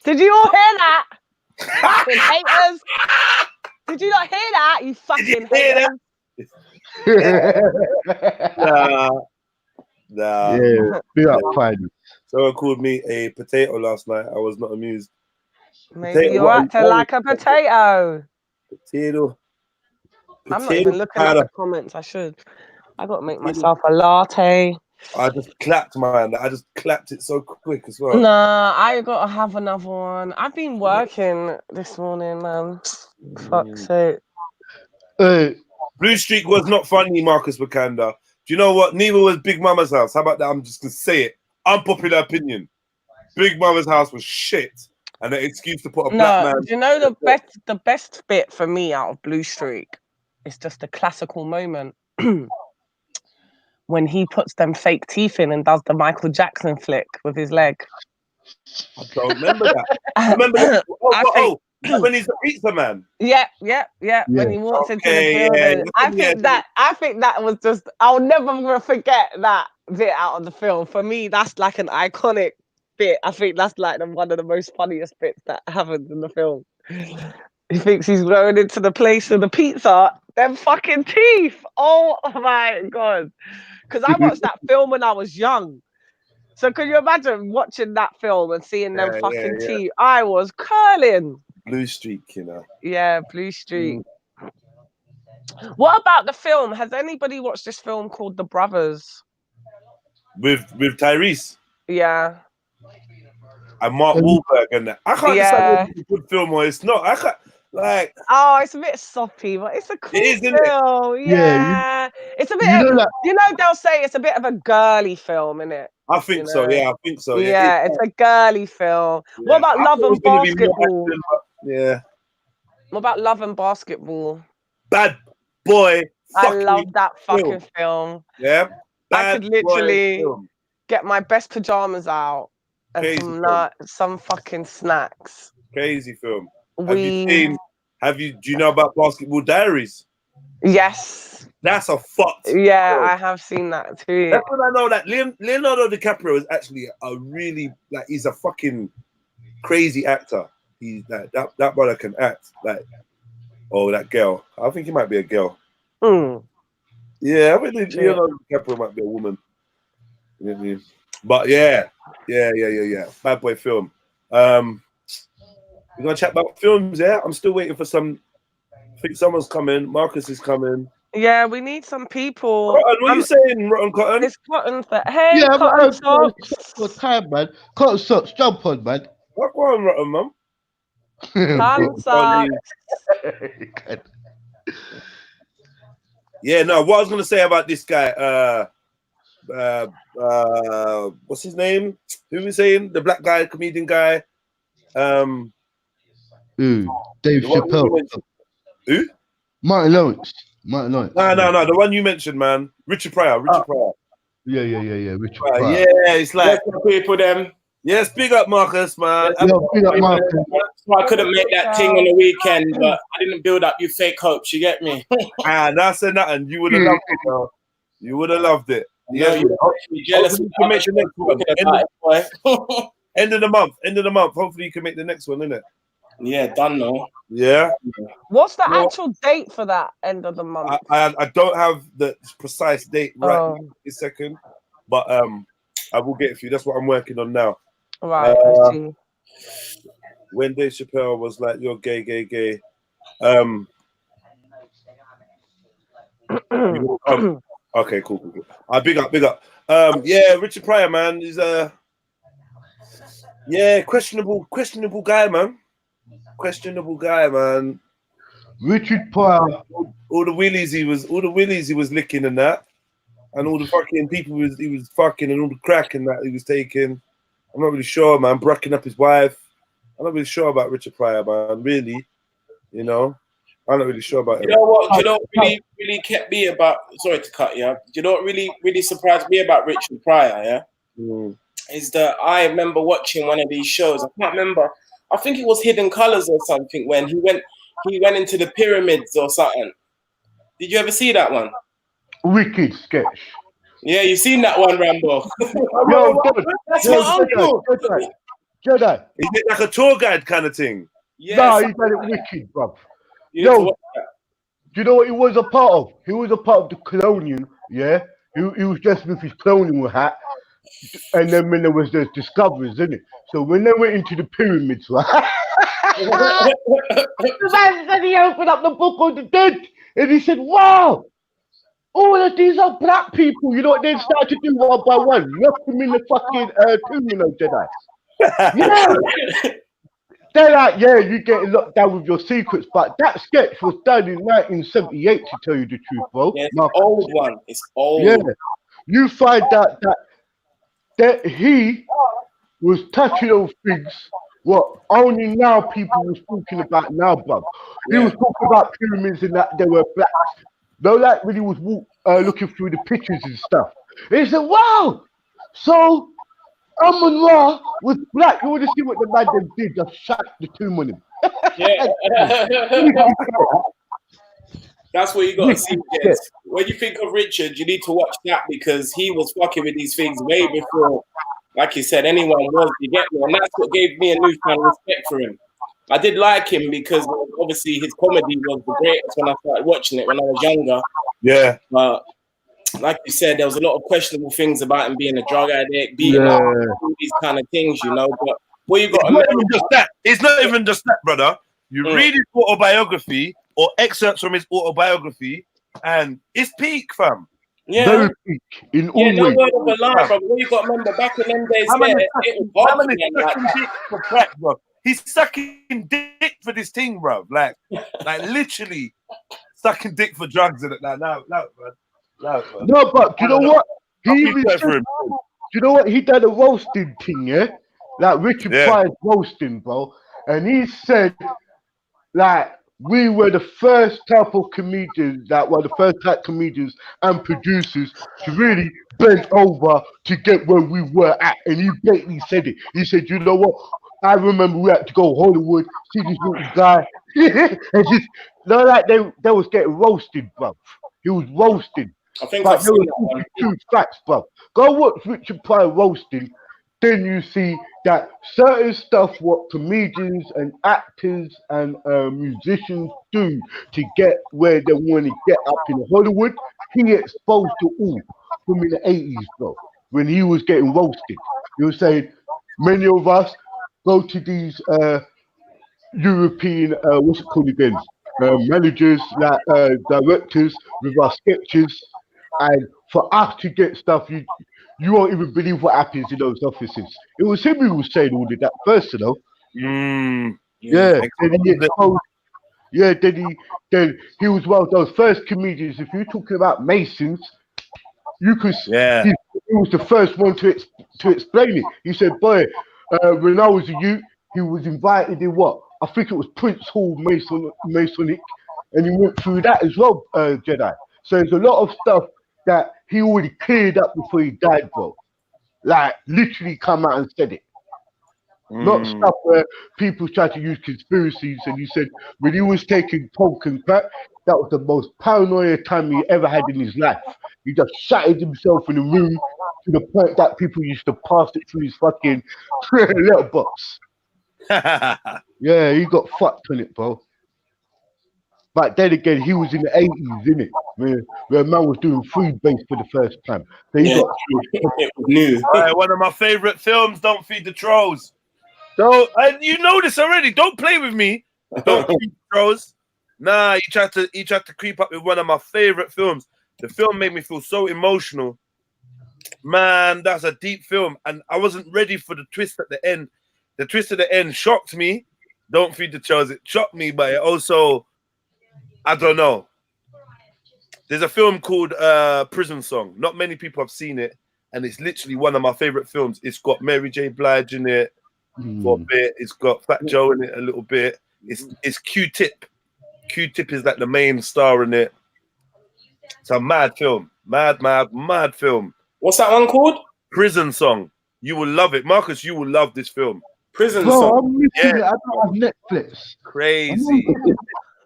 Did you all hear that? Fucking haters. Did you not hear that? You fucking haters. Nah. Yeah, be up, fine. Someone called me a potato last night. I was not amused. Maybe you're acting like a potato. Potato. I'm not even looking at the comments. I should. I got to make myself a latte. I just clapped mine. I just clapped it so quick as well. Nah, I got to have another one. I've been working this morning, man. Fuck's sake. Blue Streak was not funny, Marcus Wakanda. Do you know what? Neither was Big Mama's House. How about that? I'm just going to say it. Unpopular opinion. Big Mama's House was shit. And an excuse to put a black man. Do you know the best bit for me out of Blue Streak is just a classical moment. When he puts them fake teeth in and does the Michael Jackson flick with his leg. I don't remember that. I remember that. When he's the pizza man. Yeah. When he walks into the Okay, building, yeah. I think that was just. I'll never forget that bit out of the film. For me, that's like an iconic bit. I think that's like one of the most funniest bits that happens in the film. He thinks he's going into the place of the pizza. Them fucking teeth. Oh my god! Because I watched that film when I was young. So can you imagine watching that film and seeing them fucking teeth? I was curling. Blue streak, you know. Yeah, Blue Street. What about the film? Has anybody watched this film called The Brothers? With Tyrese Yeah. and Mark Wahlberg and that. I can't decide if it's a good film or it's not. I can't like. Oh, it's a bit soppy, but it's a cool film. Yeah. It's a bit. You know, they'll say it's a bit of a girly film, innit? I think so. Yeah, I think so. Yeah, it's a girly film. Yeah. What about Love and Basketball? Yeah. What about Love and Basketball? Bad boy. I love that fucking film. Yeah. I could literally get my best pajamas out and some fucking snacks. Crazy film. Do you know about Basketball Diaries? Yes. That's a fucked. Yeah, I have seen that too. That's when I know that Leonardo DiCaprio is actually a really he's a fucking crazy actor. He's that brother can act that girl. I think he might be a girl. Yeah, I think Leonardo DiCaprio might be a woman. But yeah. Bad boy film. We're gonna chat about films, yeah? I'm still waiting for some. I think someone's coming. Marcus is coming. Yeah, we need some people. Cotton, what are you saying, Rotten Cotton? It's Cotton. Hey, Cotton Socks. What time, man? Cotton Socks, jump on, man. What's on, Rotten, man? Cotton Socks. Yeah, no, what I was gonna say about this guy, what's his name? Who was saying? The black guy, comedian guy. Dave Chappelle. Who? Martin Lawrence. No, the one you mentioned, man. Richard Pryor. Yeah. Richard Pryor. Yeah, it's like people them. Yes, big up Marcus, man. Big up Marcus. So I couldn't make that thing on the weekend, but I didn't build up your fake hopes. You get me? That's nothing. You would have loved it, though. You would have loved it. Yeah, you're jealous. You can make the next one. End of the month. Hopefully, you can make the next one, innit? Yeah, done though. Yeah. What's the actual date for that end of the month? I don't have the precise date right this second, but I will get it for you. That's what I'm working on now. Right. When Dave Chappelle was like, "You're gay." Okay, cool. Big up. Yeah, Richard Pryor, man, is questionable guy, man. Richard Pryor. All the willies he was licking and that, and all the fucking people he was fucking, and all the crack and that he was taking. I'm not really sure, man. Bracking up his wife. I'm not really sure about Richard Pryor, man. Really, I'm not really sure about it. You know what? You know what really kept me about. Sorry to cut you. You know what really surprised me about Richard Pryor? Yeah, is that I remember watching one of these shows. I can't remember. I think it was Hidden Colors or something when he went into the pyramids or something. Did you ever see that one? Wicked sketch. Yeah, you seen that one, Rambo? Yo, that's my uncle. Jedi. Is it like a tour guide kind of thing? Yeah. No, he done it wicked, bro. Yo, do you know what he was a part of? He was a part of the colonial, yeah? He was just with his colonial hat. And then when there was the discoveries, isn't it? So when they went into the pyramids, right? The man said he opened up the book of the dead. And he said, wow, all of these are black people. You know what they started to do one by one? Lock them in the fucking tomb, Jedi. Yeah. They're like, yeah, you get locked down with your secrets, but that sketch was done in 1978, to tell you the truth, bro. Yeah, it's an old one. It's old. Yeah. You find out that he was touching those things what only now people was talking about now, bro. He was talking about pyramids and that they were black. No, like when he was looking through the pictures and stuff. He said, wow, so Amun Ra was black. You want to see what the man them did? Just shut the tomb on him. Yeah. That's what you got to see, Jess. When you think of Richard, you need to watch that because he was fucking with these things way before, like you said, anyone was. You get me? And that's what gave me a newfound respect for him. I did like him because obviously his comedy was the greatest when I started watching it when I was younger. Yeah. But like you said, there was a lot of questionable things about him being a drug addict, beating up, all these kind of things, you know. But what you got It's not even just that. It's not even just that, brother. You read his autobiography or excerpts from his autobiography, and it's peak, fam. Yeah. Very peak in all no ways. word of a lie, bro. What you got to remember, back in them days, it was hard to get like that. Dick for crack, bro. He's sucking dick for this thing, bro. Like literally sucking dick for drugs and it. No, man. No, but do you know what? He even said, do you know what? He done a roasting thing, yeah? Like Richard Pryor's roasting, bro. And he said, like, we were the first type of comedians, that were the first type comedians and producers to really bend over to get where we were at. And he blatantly said it. He said, you know what? I remember we had to go Hollywood, see this little guy. And just, like they was getting roasted, bro. He was roasting. I think but I've there seen was that two facts, bro. Go watch Richard Pryor roasting. Then you see that certain stuff what comedians and actors and musicians do to get where they want to get up in Hollywood, he exposed to all from in the 80s, bro, when he was getting roasted. He was saying, many of us go to these European, what's it called again, managers, like directors with our sketches, and for us to get stuff, you won't even believe what happens in those offices. It was him who was saying all of that first, you know. Yeah. Then he was one of those first comedians. If you're talking about Masons, you could. Yeah. He was the first one to explain it. He said, "Boy, when I was a youth, he was invited in what? I think it was Prince Hall Masonic, and he went through that as well, Jedi. So there's a lot of stuff that he already cleared up before he died, bro. Like, literally come out and said it. Not stuff where people try to use conspiracies, and he said when he was taking coke and crack, that was the most paranoia time he ever had in his life. He just shattered himself in the room to the point that people used to pass it through his fucking letterbox. Yeah, he got fucked on it, bro. But then again, he was in the 80s, innit? Where a man was doing food based for the first time. So he got new. Right, one of my favorite films, Don't Feed the Trolls. So, and you know this already. Don't play with me. Don't feed the trolls. Nah, he tried to creep up with one of my favorite films. The film made me feel so emotional. Man, that's a deep film. And I wasn't ready for the twist at the end. The twist at the end shocked me. Don't Feed the Trolls. It shocked me, but it also, I don't know. There's a film called Prison Song. Not many people have seen it. And it's literally one of my favorite films. It's got Mary J. Blige in it for a bit. It's got Fat Joe in it a little bit. It's Q-Tip. Q-Tip is like the main star in it. It's a mad film. Mad film. What's that one called? Prison Song. You will love it. Marcus, you will love this film. Prison Song. I'm missing it. I don't have Netflix. Crazy.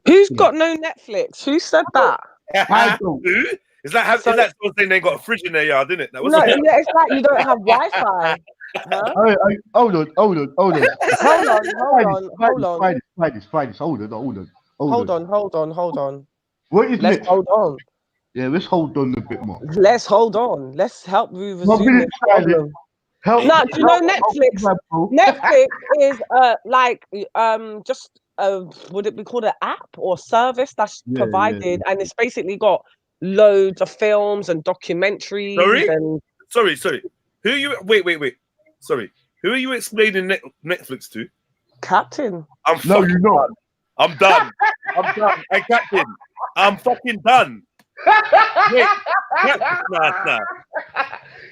Who's got no Netflix? Who said that? I don't. Who? Is that someone saying they got a fridge in their yard, isn't it? No, yeah, it's like you don't have Wi-Fi. Huh? Hold on. Hold on. What is Let's it? hold on. Yeah, let's hold on a bit more. Let's hold on. Let's help you resume the problem. No, do you know Netflix? Netflix is just would it be called an app or service that's provided, and it's basically got loads of films and documentaries. Sorry. Who you? Wait. Sorry. Who are you explaining Netflix to? Captain. You're not. I'm done. Hey, Captain, I'm fucking done. Wait, nah.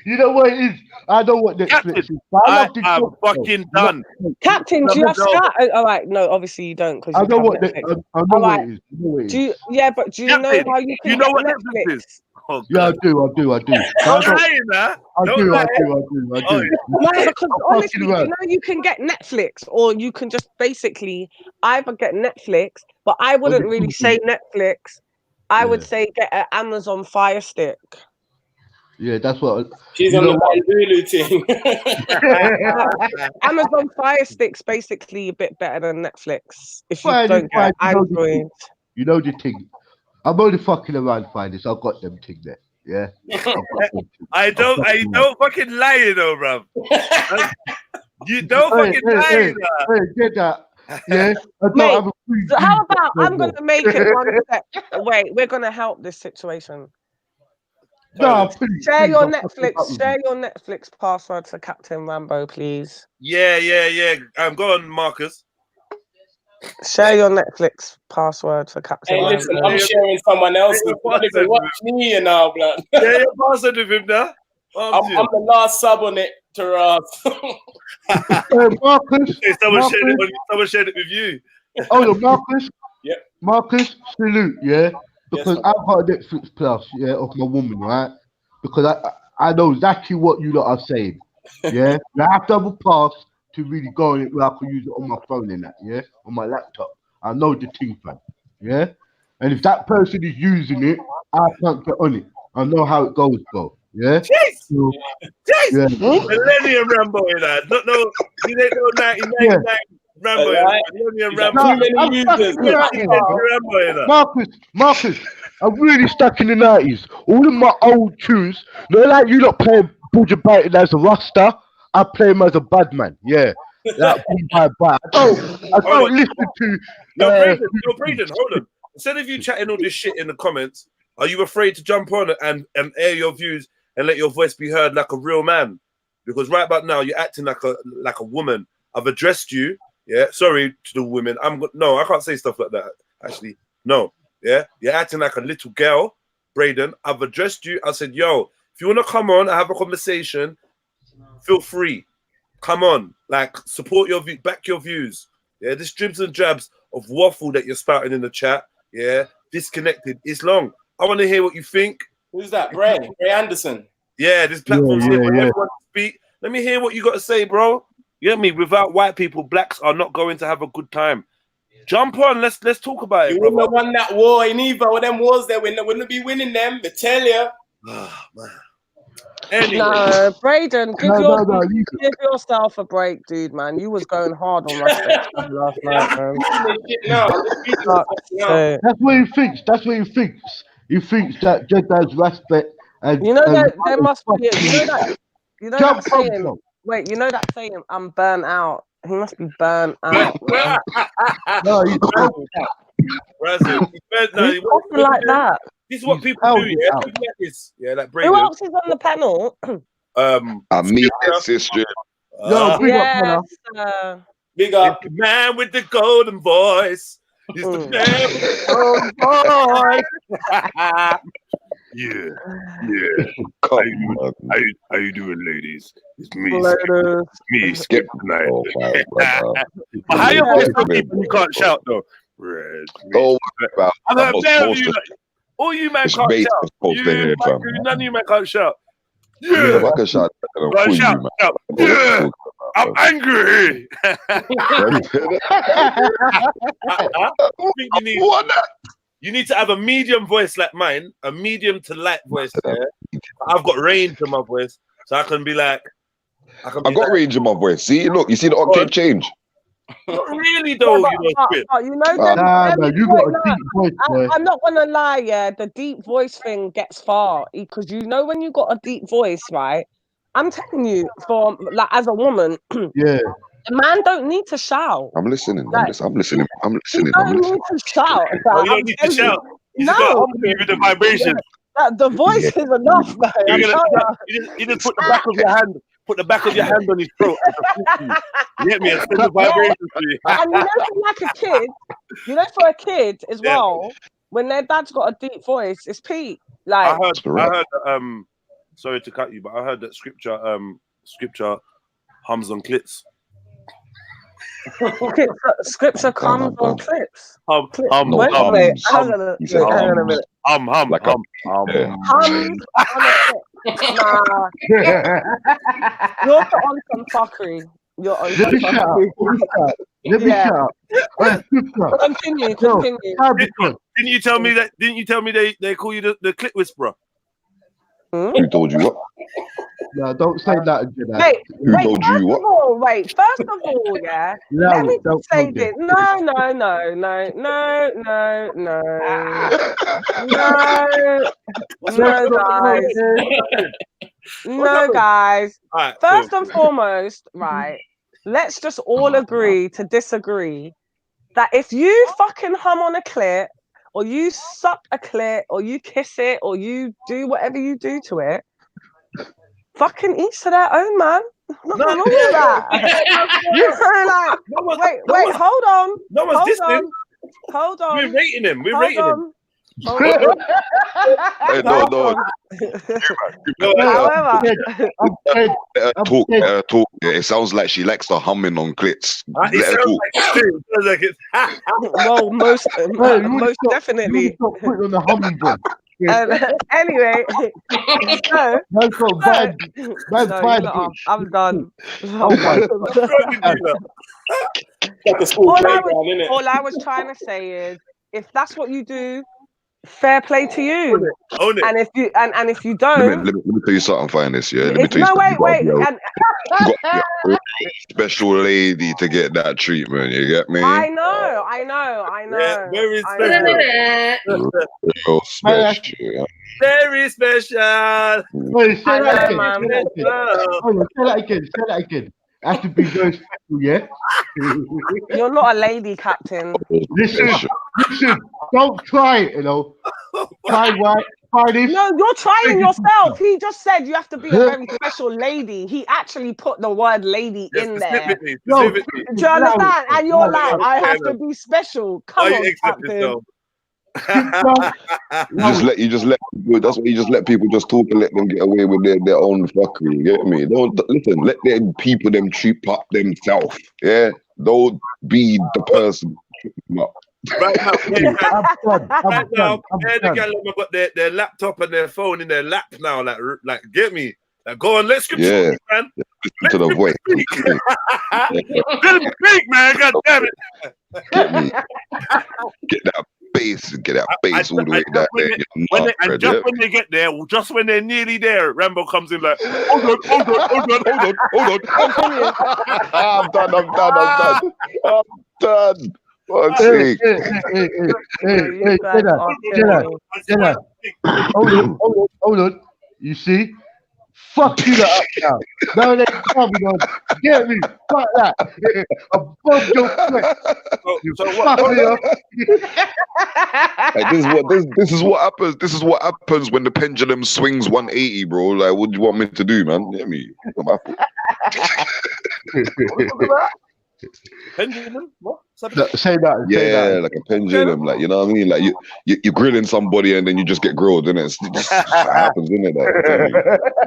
You know what it is? I know what Netflix is. But I love the I'm job, fucking though. done. Captain, do you have No. Sky? All right, no, obviously you don't because I you know have what Netflix. I know All what right. it is. I know what it is. Do you? Yeah, but do you know Captain, how you can you know get what Netflix? Netflix is? Oh, Yeah, I God. do. But Don't lie, man. I Don't do. lie. Oh, No, because I'm honestly, fucking you around. know you can get Netflix, or you can just basically either get Netflix, but I wouldn't the really TV. say Netflix. I would Yeah. say get an Amazon Fire Stick. Yeah, that's what. She's You on know the what? Bandulu thing. Amazon Fire Stick's basically a bit better than Netflix if you Fine, don't fine. get Android. You know the thing. I'm only fucking around finding this. I've got them thing there. Yeah. I've got them thing. I don't fucking lie, you know, bruv. You don't fucking lie, Hey, you know. hey, get that. Yeah. I don't Mate, have a free So how G about no I'm more. gonna make it one step. Wait, we're gonna help this situation. Nah, please. Share your I'm fucking up Netflix. with Share you. your Netflix password to Captain Rambo, please. Yeah. Go on, Marcus. Share your Netflix password for Captain Hey, Rambo. listen, I'm sharing someone else's. Yeah, Don't even watch me, you know, blood. Yeah, you're passing with him now. I'm the last sub on it to Ross. Hey, Marcus. Someone shared it with you. Oh, no, Marcus. Yep. Marcus, salute, yeah? Because Yes, I've got a Netflix Plus, yeah, of my woman, right? Because I know exactly what you lot are saying, yeah? You have to have a pass to really go on it where I can use it on my phone and that, yeah? On my laptop. I know the thing, fam, yeah? And if that person is using it, I can't get on it. I know how it goes, bro, yeah? Jeez! So, Jeez! yeah. Millennium Rambo in that. You didn't know 1999 Rambo in that. Millennium Rambo. No, Too many users. Marcus, I'm really stuck in the 90s. All of my old tunes, not like you lot playing Buja Banton as a Rasta, I play him as a bad man. Yeah. Like, bye. I don't listen to. Braden, hold on. Instead of you chatting all this shit in the comments, are you afraid to jump on and air your views and let your voice be heard like a real man? Because right about now you're acting like a woman. I've addressed you. Yeah, sorry to the women. No, I can't say stuff like that. Actually, no. Yeah, you're acting like a little girl, Braden. I've addressed you. I said, yo, if you want to come on and have a conversation, feel free. Come on, like support your view, back your views. Yeah, this dribs and jabs of waffle that you're spouting in the chat. Yeah, disconnected. It's long. I want to hear what you think. Who's that? Bray Anderson. Yeah, this platform's here for Yeah. everyone to speak. Let me hear what you got to say, bro. You get me? Without white people, blacks are not going to have a good time. Jump on, let's talk about it, You bro. wouldn't have won that war in either of them wars there. We wouldn't be winning them, I tell you. Oh, man. Anyway. No, Braden, give No, yourself a break, dude, man. You was going hard on my section last night, man. That's what he thinks. He thinks that Jedi's respect and You know that there must be you know jump that saying. Wait, you know that saying? I'm burnt out. He must be burnt out. No, he's He's talking like that. This is what people do, yeah. People like this, yeah, like Braden. Who else is on the panel? Me, sister. Big up. The man with the golden voice. He's the man with the golden voice. Yeah. How you doing, ladies? It's me, Skip tonight. How you voice when you can't shout though? All you man can't shout. None of you man can't shout. Yeah, I can shout. Shout. Yeah, I'm angry. You need to have a medium voice like mine, a medium to light voice. Yeah? I've got range in my voice, so I can be like. I've got range in my voice. See, look, you see the octave change. Not really, though. But you know, you got a deep voice, boy. I'm not gonna lie, yeah. The deep voice thing gets far because you know when you got a deep voice, right? I'm telling you, for like as a woman, yeah, the man don't need to shout. I'm listening. I'm listening. You don't need to shout. You don't need to shout. You just got to with the vibration. The voice is enough, man. You just put the back of your hand. Put the back of your hand on his throat. You get me? And send the vibration to you. And you know, for like a kid, for a kid as well, when their dad's got a deep voice, it's Pete. Like I heard sorry to cut you, but I heard that scripture hums on clits. Scripture comes on clips. Hum. Wait, hang on a minute. Hum. Like hum. Hums on a clip. Nah, you're on some fuckery. You're on Let some me shut up. fuckery. Let me Yeah. shut up. Scripture. Continue. Didn't you tell me that? Didn't you tell me they call you the clit whisperer? Who told you what? No, don't say that again. Wait, Who told you what? first of all, yeah. No, Let me don't just say say this. that. No, guys. All right, First cool. and foremost, right, let's just all agree to disagree that if you fucking hum on a clit, or you suck a clit, or you kiss it, or you do whatever you do to it, fucking each to their own, man. Nothing wrong with that. You know, like, wait, hold on. No one's dissing. Hold on. We're rating him. We're Hold rating him. on. Hold on. Hey, Hold no. on. However, Talk. It sounds like she likes the humming on clits. It Let her sounds talk. like it. Sounds like it's well, most definitely. Stop putting on the hummingbird. Anyway, so That's not bad. That's no, bad. I'm done. Oh my Like a school All playground, innit? I was trying to say is, if that's what you do, fair play to you. Own it. And if you and if you Let don't, me tell you something, Finest. Yeah, let me tell you no, something. wait. You got a special lady to get that treatment. You get me? I know. Yeah, very I special. know. Oh, special. Very special. Wait, say I that know, again. man. Say that again. Has to be very special, yeah? You're not a lady, Captain. Listen, don't try it, you know. Try this. No, you're trying yourself. He just said you have to be a very special lady. He actually put the word lady in there. Specifically. No. Do you understand? And you're like, I have to be special. Come Why on, you accept Captain. yourself? You just let people. That's why you just let people just talk and let them get away with their own fuckery. You get me? Don't listen. Let them people them treat up themselves. Yeah. Don't be the person. No. Right now, I'm done. the gal have got their laptop and their phone in their lap now. Like get me. Like, go on, let's Yeah. man. Listen to the voice. Big man, god damn it. Get me. Get that bass. Get that bass all the way down there. When they get there, just when they're nearly there, Rambo comes in like, hold on. I'm done. Fuck's sake. Hey, Jenna. Hold on. You see? Fuck you that up now. No, they can't be on. Get me. Fuck that. Above your foot. So what? Like, this is what happens. This is what happens when the pendulum swings 180, bro. Like, what do you want me to do, man? Get me. Pendulum? What? Say that. Yeah, like a pendulum. Like, you know what I mean? Like you're grilling somebody and then you just get grilled, and it just happens, isn't it? Like,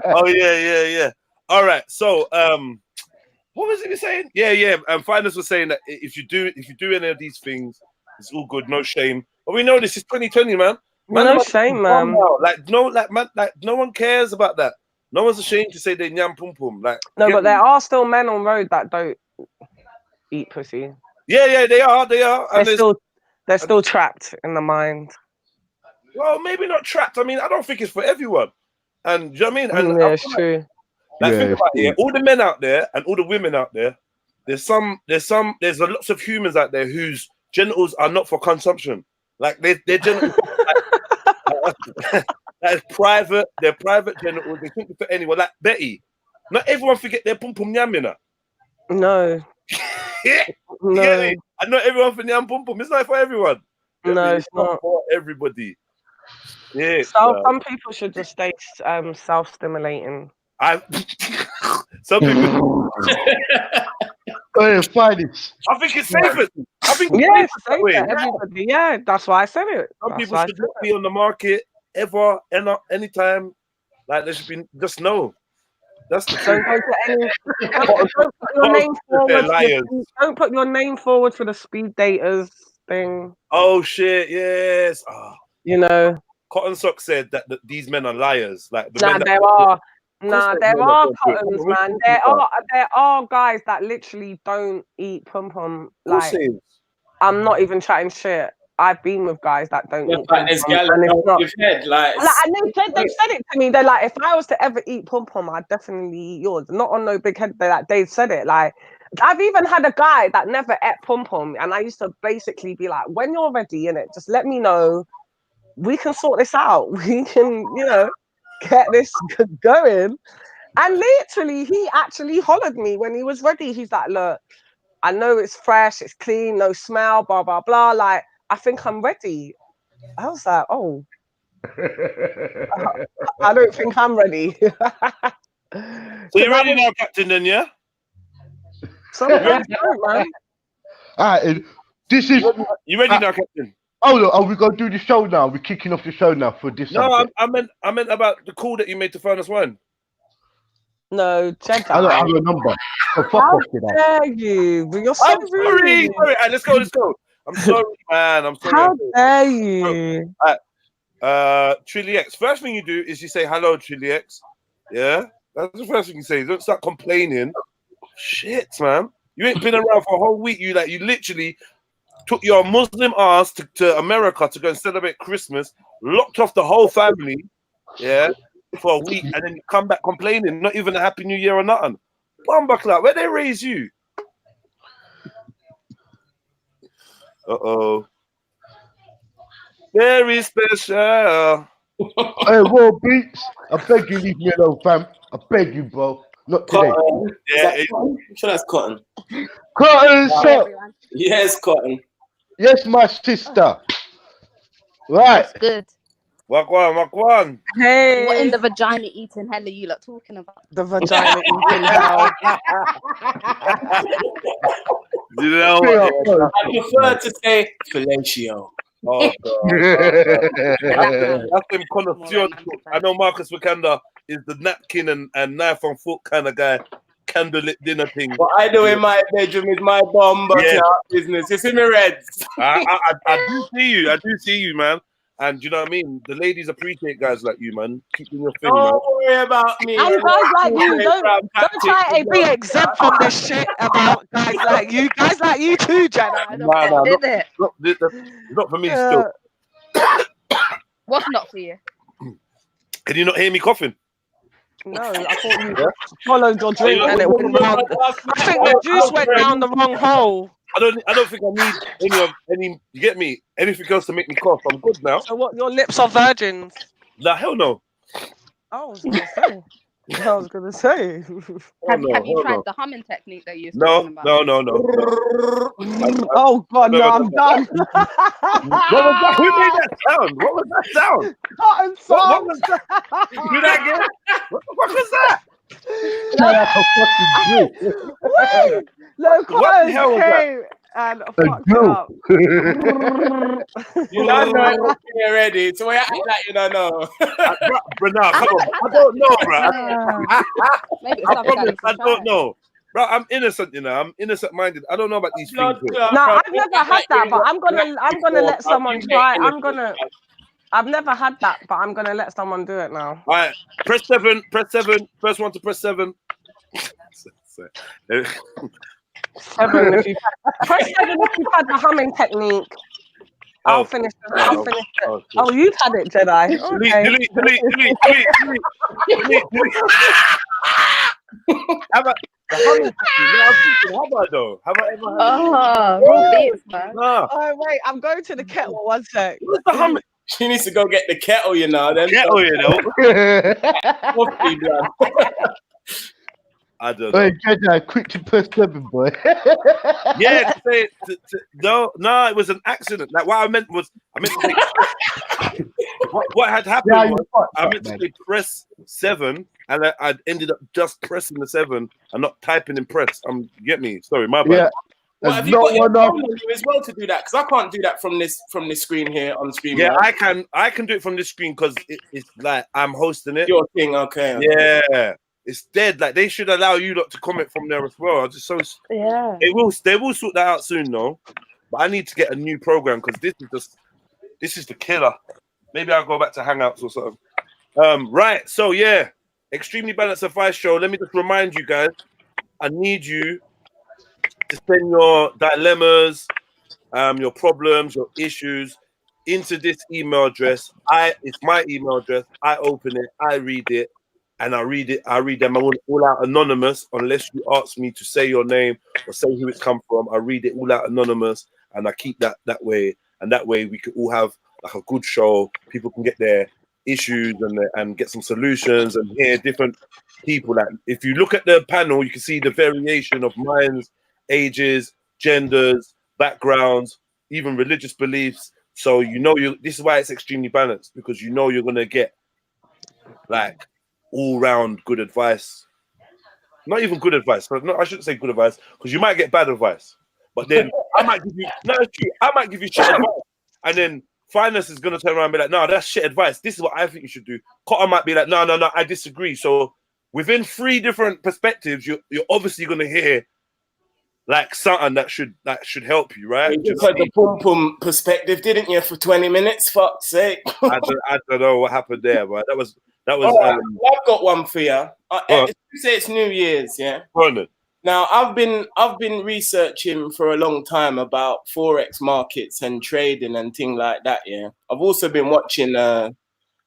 oh yeah. All right. So what was he saying? Yeah. Finance was saying that if you do any of these things, it's all good, no shame. But we know this is 2020, man. No shame, man. No one cares about that. No one's ashamed to say they nyam pum pum. Like, no, but there are still men on road that don't eat pussy. Yeah, they are. And they're still trapped in the mind. Well, maybe not trapped. I mean, I don't think it's for everyone. And do you know what I mean? And yeah, it's true. Think about it. All the men out there and all the women out there. There's lots of humans out there whose genitals are not for consumption. Like their genitals. That's private. They're private genitals. They couldn't be for anyone. Like Betty. Not everyone forget their pum pum yam, you know? No. No. And not everyone for yam pum pum. It's not for everyone. No, it's not for everybody. Yeah. Some people should just stay self-stimulating. Some people. Find it. I think it's safer. It's safer for everybody. Yeah, that's why I said it. Some people should not be on the market ever, anytime. Like there should be just no. That's the Don't truth. go to any. Don't put your name forward. They're For liars. don't put your name forward for the speed daters thing. Oh shit! Yes. Oh. You know. Cotton Sock said that these men are liars. Like the Nah, men that there are. course Nah, they there know are that they're cottons, doing it. man. There are guys that literally don't eat pum pum. Course Like, it is. I'm not even chatting shit. I've been with guys that don't Yeah, eat but pum there's pum, gal and it's not. you've heard, like, And they said it to me. They're like, if I was to ever eat pum pum, I'd definitely eat yours. Not on no big head. They've said it. Like, I've even had a guy that never ate pum pum, and I used to basically be like, when you're ready, innit, just let me know. We can sort this out. We can, get this going. And literally, he actually hollered me when he was ready. He's like, look, I know it's fresh, it's clean, no smell, blah, blah, blah. Like, I think I'm ready. I was like, oh, I don't think I'm ready. So you're ready now, Captain, then, yeah? Sometimes don't, man. All right, this is. You ready now, Captain? Oh, look, are we going to do the show now? We're kicking off the show now for this. No, subject. I meant about the call that you made to Furnace One. No, Jedi. I don't have a number. So fuck How off to that. dare you? But you're so I'm sorry. rude. Sorry. Let's go. I'm sorry, man. I'm sorry. How dare you? Trilly X. First thing you do is you say hello, Trilly X. Yeah? That's the first thing you say. Don't start complaining. Shit, man. You ain't been around for a whole week. You literally took your Muslim ass to America to go and celebrate Christmas, locked off the whole family, yeah, for a week, and then you come back complaining, not even a Happy New Year or nothing. Bumba clout, where they raise you? Uh-oh. Very special. Hey, Raw Beats, I beg you, leave me alone, fam. I beg you, bro. Not today. Cotton. Yeah, I'm sure that's Cotton. Cotton Sock. Yes, Cotton. Yes, my sister. Right. That's good. Wakwan. Hey, What in the vagina eating hell are you lot talking about? the vagina eating hell. You know what? I prefer to say fellatio. Oh, God. That's them connoisseur. I know Marcus Wakanda is the napkin and knife and fork kind of guy. Candlelit dinner thing. What I do in my bedroom is my bomb business. You see me, Reds? I do see you, man. And you know what I mean? The ladies appreciate guys like you, man. Keep doing your thing, man. Don't worry about me. And guys like you, don't try to be exempt from this shit about guys like you. Guys like you too, Jenna. Nah, Did it? not for me still. What's not for you? Can you not hear me coughing? No, I thought you followed your drink and it went wrong. I think the juice went down the wrong hole. I don't think I need any. You get me? Anything else to make me cough? I'm good now. So what? Your lips are virgins? Nah, hell no. I was gonna say. Have you tried the humming technique that you're No. talking about? Oh God, no, I'm done. What was that? Who made that sound? What was that sound? Cotton What song. was that? Do that again? What was that? No, What the hell Cotton was that? came and fucked it up. You don't know you're ready. So why you act like you don't know? Bro, nah, come on. I don't know, bro. Maybe it's I something promise, I to don't try. know. Bro, I'm innocent, you know. I'm innocent-minded. I don't know about these things. Here. No, I've never had that, but I'm gonna let someone try. I've never had that, but I'm gonna let someone do it now. All right, press 7. First one to press 7. 7 if you've press 7 if you've had the humming technique. I'll finish it. Oh, you've had it, Jedi. Okay. Delete. How about the humming technique? How about though? How about ever? Raw beats, man. Nah. Oh wait, I'm going to the kettle. 1 sec. What's the humming? She needs to go get the kettle, you know. Then Kettle, you know. I don't know. Hey, Jedi, quick to press 7, boy. Yeah, to say no, it was an accident. Like what I meant to say, what had happened was I meant to say press 7, and I ended up just pressing the 7 and not typing in press. You get me? Sorry, my bad. Yeah. What, There's have you not got your one phone of on you as well to do that? Because I can't do that from this screen here on stream. Yeah, I can do it from this screen because it's like I'm hosting it. Your thing, okay. Yeah, it's dead. Like they should allow you lot to comment from there as well. I just so Yeah. they will sort that out soon though. But I need to get a new program because this is the killer. Maybe I'll go back to Hangouts or something. Right. So yeah, Extremely Balanced Advice Show. Let me just remind you guys. I need you to send your dilemmas, your problems, your issues into this email address. It's my email address. I open it, I read it, and I read them all out anonymous, unless you ask me to say your name or say who it's come from. I read it all out anonymous, and I keep that way. And that way we could all have like a good show. People can get their issues and get some solutions and hear different people. Like if you look at the panel, you can see the variation of minds, ages, genders, backgrounds, even religious beliefs. So this is why it's extremely balanced, because you're gonna get like all round good advice. Not even good advice. No, I shouldn't say good advice, because you might get bad advice. But then I might give you I might give you shit advice, and then Finance is gonna turn around and be like, no, that's shit advice. This is what I think you should do. Cotter might be like, no, I disagree. So within 3 different perspectives, you're obviously gonna hear like something that should help you, right? You just had the pum pum perspective, didn't you, for 20 minutes? Fuck's sake. I don't know what happened there, but that was. Right, I've got one for you. You say it's New Year's, yeah. Now I've been researching for a long time about forex markets and trading and things like that. Yeah, I've also been watching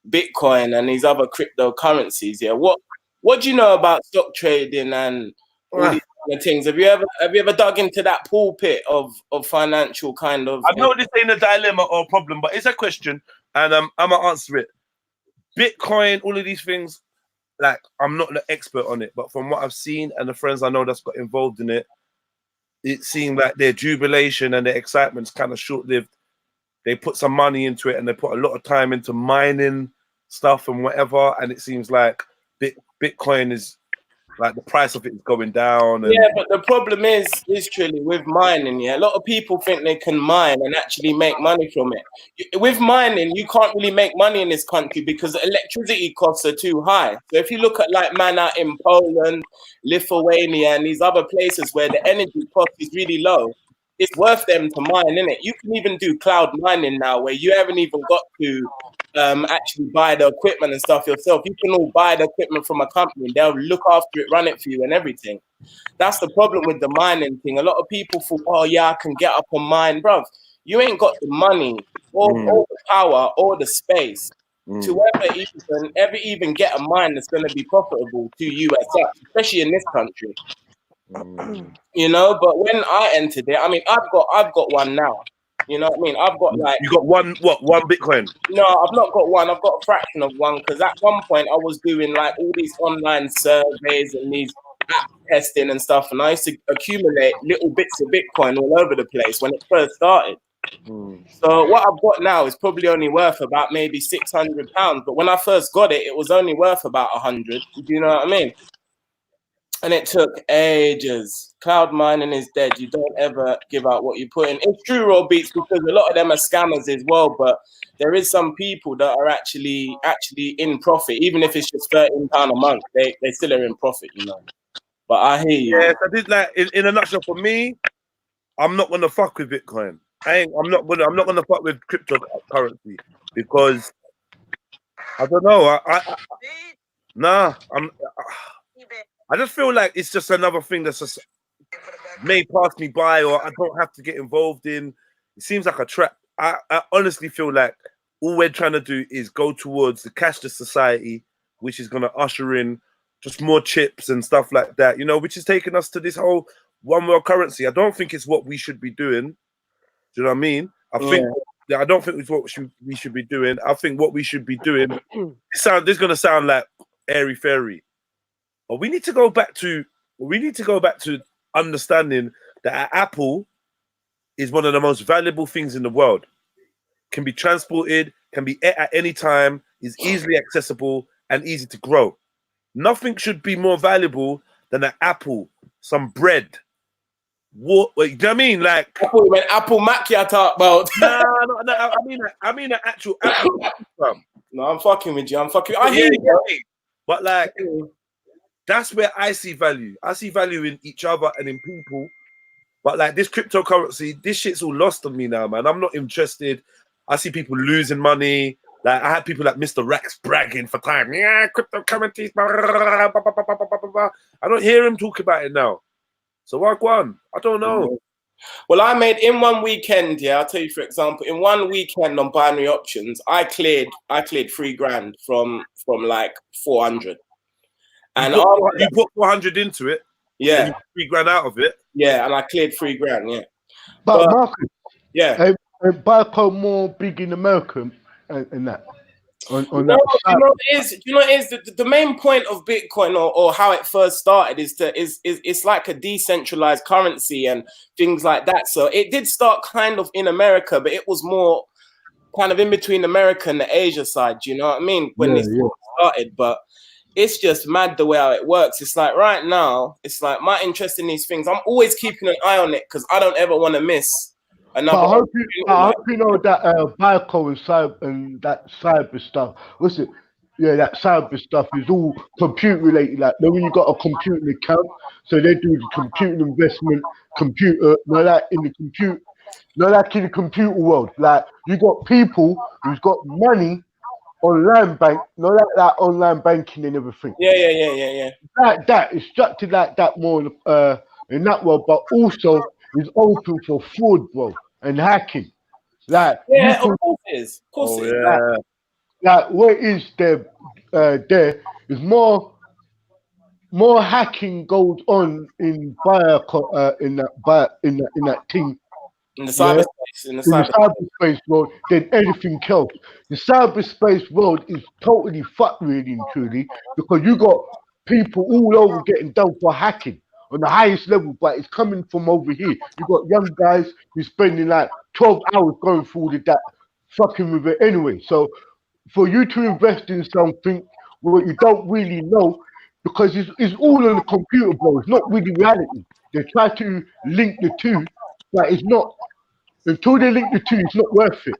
Bitcoin and these other cryptocurrencies. Yeah, what do you know about stock trading and all these kind of things? Have you ever dug into that pool pit of financial kind of? I know this ain't a dilemma or a problem, but it's a question, and I'm gonna answer it. Bitcoin, all of these things. Like, I'm not an expert on it, but from what I've seen and the friends I know that's got involved in it, it seemed like their jubilation and their excitement's kind of short-lived. They put some money into it and they put a lot of time into mining stuff and whatever, and it seems like Bitcoin is like the price of it is going down. And... Yeah, but the problem is truly with mining. Yeah, a lot of people think they can mine and actually make money from it. With mining, you can't really make money in this country because electricity costs are too high. So if you look at like Mana in Poland, Lithuania, and these other places where the energy cost is really low, it's worth them to mine, innit? You can even do cloud mining now, where you haven't even got to actually buy the equipment and stuff yourself. You can all buy the equipment from a company. They'll look after it, run it for you and everything. That's the problem with the mining thing. A lot of people thought, oh yeah, I can get up on mine. Bruv, you ain't got the money or the power or the space to ever even get a mine that's going to be profitable to you as such, especially in this country. You know, but when I entered it, I mean, I've got one now. You know what I mean? I've got like... You got one Bitcoin? No, I've not got one. I've got a fraction of one, because at one point I was doing like all these online surveys and these app testing and stuff, and I used to accumulate little bits of Bitcoin all over the place when it first started. So what I've got now is probably only worth about maybe £600, but when I first got it, it was only worth about 100. Do you know what I mean? And it took ages. Cloud mining is dead. You don't ever give out what you put in. It's true, Raw Beats, because a lot of them are scammers as well. But there is some people that are actually in profit, even if it's just £13 a month. They still are in profit, you know. But I hear you. Yes, I did. Like in a nutshell, for me, I'm not gonna fuck with Bitcoin. I'm not gonna fuck with cryptocurrency because I don't know. I just feel like it's just another thing that's just may pass me by, or I don't have to get involved in. It seems like a trap. I honestly feel like all we're trying to do is go towards the cashless society, which is going to usher in just more chips and stuff like that, you know, which is taking us to this whole one world currency. I don't think it's what we should be doing. Do you know what I mean? I don't think it's what we should be doing. I think what we should be doing, this is going to sound like airy fairy. But we need to go back to understanding that Apple is one of the most valuable things in the world. Can be transported, can be at any time, is easily accessible and easy to grow. Nothing should be more valuable than an apple, some bread, what? Wait, do you know what I mean? Like, I thought you meant Apple Mac you talk about. no, I mean an actual fam. No, I'm fucking with you. I Yeah, hear you. yeah. But like, that's where I see value. I see value in each other and in people. But like this cryptocurrency, this shit's all lost on me now, man. I'm not interested. I see people losing money. Like I had people like Mr. Rex bragging for time. Yeah, cryptocurrencies. Blah, blah, blah, blah, blah, blah, blah. I don't hear him talk about it now. So what one? I don't know. Well, I made in one weekend. Yeah, I'll tell you. For example, in one weekend on binary options, I cleared $3,000 from like 400. And you put 400 into it. Yeah, and you got $3,000 out of it. Yeah, and I cleared $3,000. Yeah, but Marcus, yeah, Barco more big in America and that. On you know what it is the main point of Bitcoin or how it first started is it's like a decentralized currency and things like that. So it did start kind of in America, but it was more kind of in between America and the Asia side. Do you know what I mean? When this started, but it's just mad the way how it works. It's like right now, it's like my interest in these things. I'm always keeping an eye on it because I don't ever want to miss. But I hope you know that Barco and that cyber stuff. What's it? Yeah, that cyber stuff is all compute related. Like when you got a computing account, so they do the computing investment, computer, not like in the computer world. Like you got people who's got money, online bank, not like that online banking and everything. Yeah. Like that, it's structured like that more in that world, but also is open for fraud, bro, and hacking. Like of course it is. Of course it is. Like what is there is more hacking goes on in that thing. In the cyberspace, in the cyberspace world than anything else. The cyberspace world is totally fucked, really and truly, because you got people all over getting done for hacking on the highest level, but it's coming from over here. You got young guys who's spending like 12 hours going through all of that fucking with it anyway. So for you to invest in something what you don't really know, because it's all on the computer, bro. It's not really reality. They try to link the two, but it's not. Until they link the two, it's not worth it.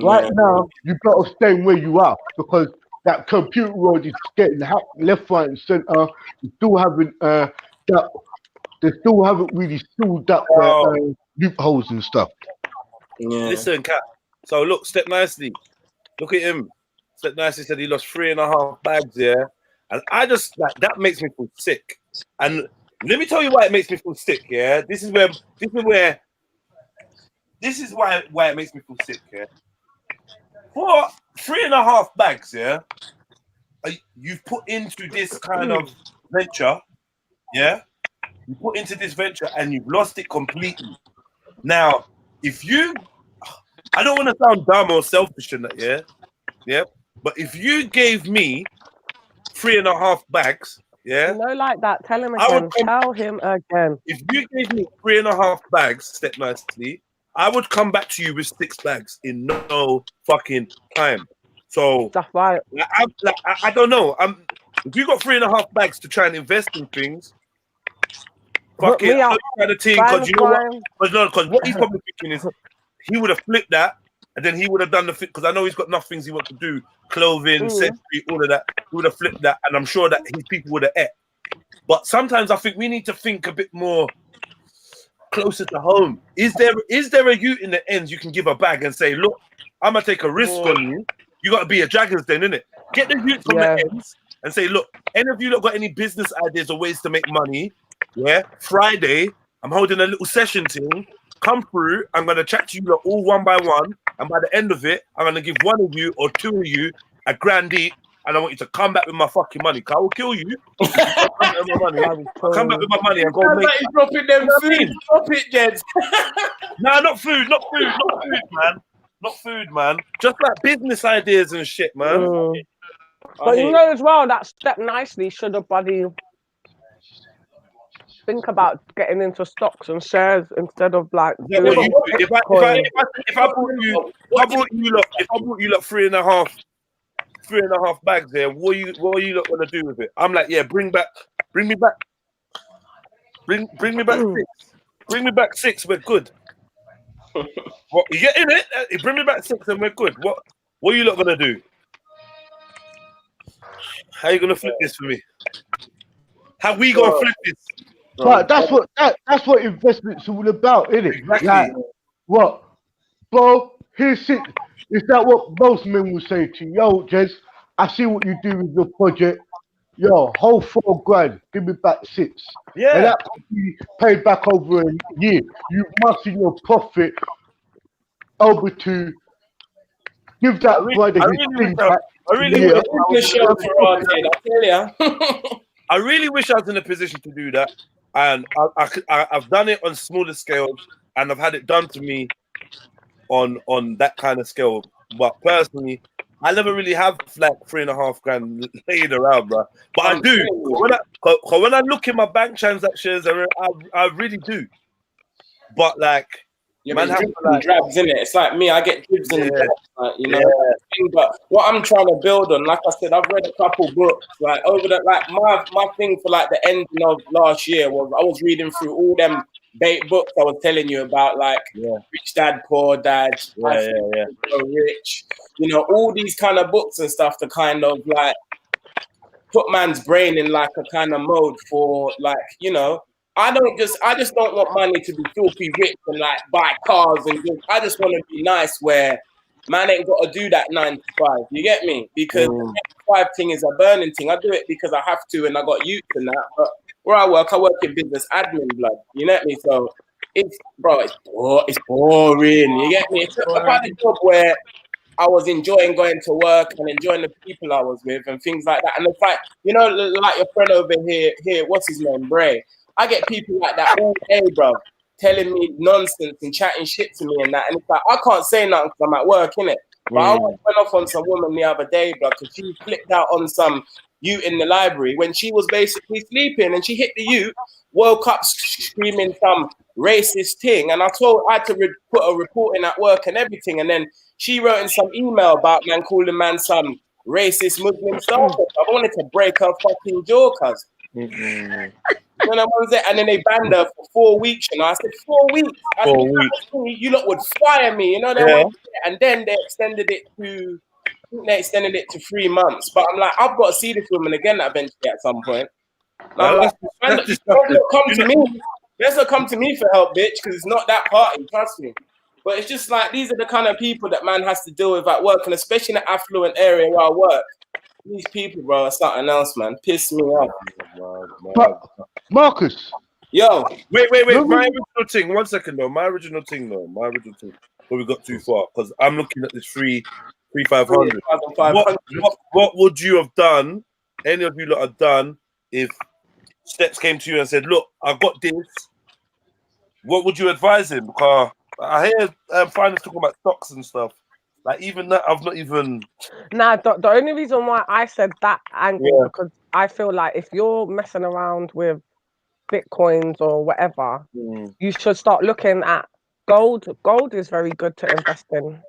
Right now, you've got to stay where you are because that computer world is getting hacked left, right, and center. They still haven't really sealed up loopholes and stuff. Yeah. Listen, Kat. So look, Step Nicely. Look at him. Step Nicely said he lost 3.5 bags. Yeah, and I just like that makes me feel sick. And let me tell you why it makes me feel sick. Yeah, this is why it makes me feel sick. Yeah, for 3.5 bags. Yeah, you've put into this kind of venture. Yeah, you put into this venture and you've lost it completely. Now, I don't want to sound dumb or selfish in that, yeah. But if you gave me 3.5 bags, yeah. No, like that. Tell him again. Tell him again. If you gave me 3.5 bags, Step Nicely, I would come back to you with 6 bags in no fucking time. So that's right. I don't know. If you got 3.5 bags to try and invest in things, fuck it. Kind of thing, because you know what? Because what he's probably thinking is he would have flipped that, and then he would have done the thing. Because I know he's got enough things he wants to do, clothing, accessory, all of that. He would have flipped that, and I'm sure that his people would have ate. But sometimes I think we need to think a bit more closer to home. Is there a youth in the ends you can give a bag and say, look, I'm gonna take a risk on you. You got to be a Dragons Den, innit? Get the youth from the ends and say, look, any of you not got any business ideas or ways to make money? Yeah, Friday, I'm holding a little session thing. Come through. I'm gonna chat to you lot all one by one, and by the end of it, I'm gonna give one of you or two of you a grand each, and I want you to come back with my fucking money. Cause I will kill you. Come back with my money and go make. Like dropping them food. Drop it, Jeds. Nah, not food, man. Not food, man. Just like business ideas and shit, man. But you know as well that Step Nicely should have buddy think about getting into stocks and shares instead of like. Yeah, if I brought you lot 3.5 bags there, what are you lot gonna do with it? I'm like, yeah, bring me back 6. Bring me back 6, we're good. What you getting it? Bring me back 6 and we're good. What are you lot gonna do? How you gonna flip this for me? How we gonna flip this? But that's what investment's all about, isn't it? Exactly. Like, what, bro? Here's it. Is that what most men will say to you? Yo, Jez, I see what you do with your project. Yo, whole 4 grand, give me back 6. Yeah. And that could be paid back over a year. You must in your profit over to give that brother his thing back. I really wish I was in a position to do that, and I've done it on smaller scales, and I've had it done to me on that kind of scale. But personally, I never really have like 3.5 grand laid around, bro. But I do when I look in my bank transactions, I really do. But like. Yeah, man, dribs and drabs, innit? It's like me, I get dribs and drabs, like, you know. But what I'm trying to build on, like I said, I've read a couple books, like over that, like my thing for like the end of last year was I was reading through all them bait books I was telling you about, like Rich Dad, Poor Dad, Rich, you know, all these kind of books and stuff to kind of like put man's brain in like a kind of mode for like, you know. I just don't want money to be filthy rich and like buy cars and just, I just want to be nice where man ain't got to do that 9 to 5. You get me? Because the 9 to 5 thing is a burning thing. I do it because I have to and I got youth and that. But where I work in business admin, blood. You get me? So it's boring. You get me? It's about a job where I was enjoying going to work and enjoying the people I was with and things like that. And the fact, you know, like your friend over here, what's his name, Bray? I get people like that all day, bro, telling me nonsense and chatting shit to me and that. And it's like, I can't say nothing because I'm at work, innit? But I went off on some woman the other day, bro, because she flipped out on some youth in the library when she was basically sleeping and she hit the youth, woke up screaming some racist thing. And I had to put a report in at work and everything. And then she wrote in some email about man calling man some racist Muslim stuff. I wanted to break her fucking jaw, cuz. And then they banned her for 4 weeks, and I said 4 weeks. You lot would fire me, you know. And then they extended it to 3 months. But I'm like, I've got to see this woman again eventually at some point. Let's not come to me for help, bitch, because it's not that party. Trust me. But it's just like these are the kind of people that man has to deal with at work, and especially in the affluent area where I work. These people, bro, are something else, man. Piss me off. But Marcus. Yo. Wait. My original thing. 1 second, though. My original thing. But we got too far. Because I'm looking at this 3,500. What would you have done, any of you lot have done, if Steps came to you and said, look, I've got this. What would you advise him? Because I hear finance talking about stocks and stuff. Like, even that, I've not even... Nah, the only reason why I said that angle, because I feel like if you're messing around with Bitcoins or whatever, you should start looking at gold. Gold is very good to invest in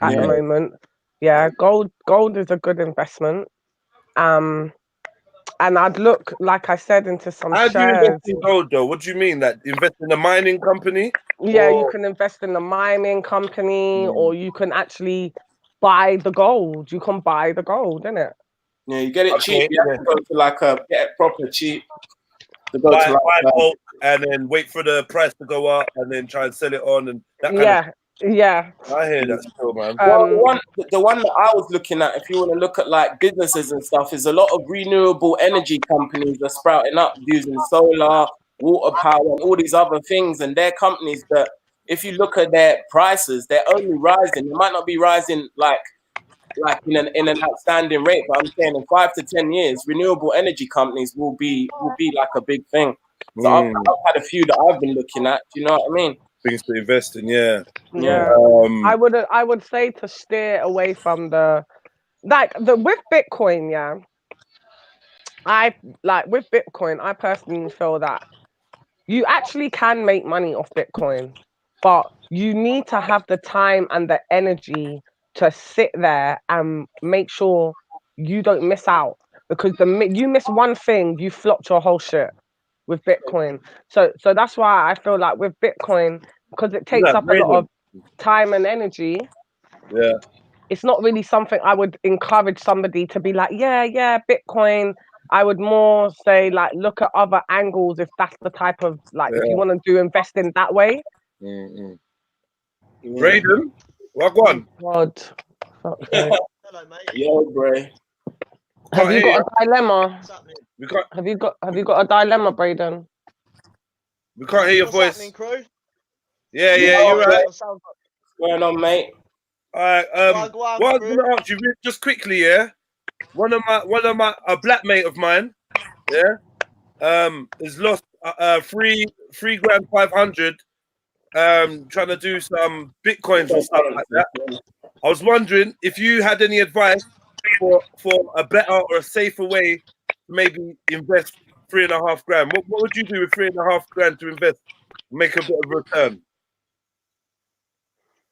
at the moment. Yeah, gold is a good investment. And I'd look, like I said, into some shares. How do you invest in gold, though? What do you mean? That invest in a mining company? Yeah, you can invest in the mining company, or you can actually buy the gold. You can buy the gold, innit? Yeah, you get it cheap. You have to go to get it proper cheap. To go buy bulk and then wait for the price to go up and then try and sell it on and that kind of. Yeah. I hear that still, man. The one that I was looking at, if you want to look at like businesses and stuff, is a lot of renewable energy companies are sprouting up using solar, water power, and all these other things. And they're companies that, if you look at their prices, they're only rising. They might not be rising like in an outstanding rate, but I'm saying in 5 to 10 years, renewable energy companies will be like a big thing. So I've had a few that I've been looking at. Do you know what I mean? Things to invest in, yeah. I would say to steer away from with Bitcoin, yeah. With Bitcoin, I personally feel that you actually can make money off Bitcoin, but you need to have the time and the energy to sit there and make sure you don't miss out, because you miss one thing, you flopped your whole shit. with Bitcoin. So that's why I feel like with Bitcoin, because it takes that, up a lot Braden? of time and energy, Yeah. it's not really something I would encourage somebody to be like, yeah, Bitcoin. I would more say like look at other angles if that's the type of like if you Yeah. want to do investing that way. Mm-mm. Braden, what Oh on? God. Fuck's sake. Hello, mate. Yo, Bray. Have you Can't hear got a dilemma? What's happening? We can't. Have you got a dilemma, Braden? We can't hear your What's voice. happening, crew? Yeah, Yo, you're right. what's going on, mate? All right. Go on, What I was crew. gonna ask you just quickly, yeah. One of my a black mate of mine, yeah, has lost 3,500 trying to do some bitcoins and stuff like that. I was wondering if you had any advice for a better or a safer way to maybe invest 3.5 grand. What would you do with 3.5 grand to invest, make a bit of return?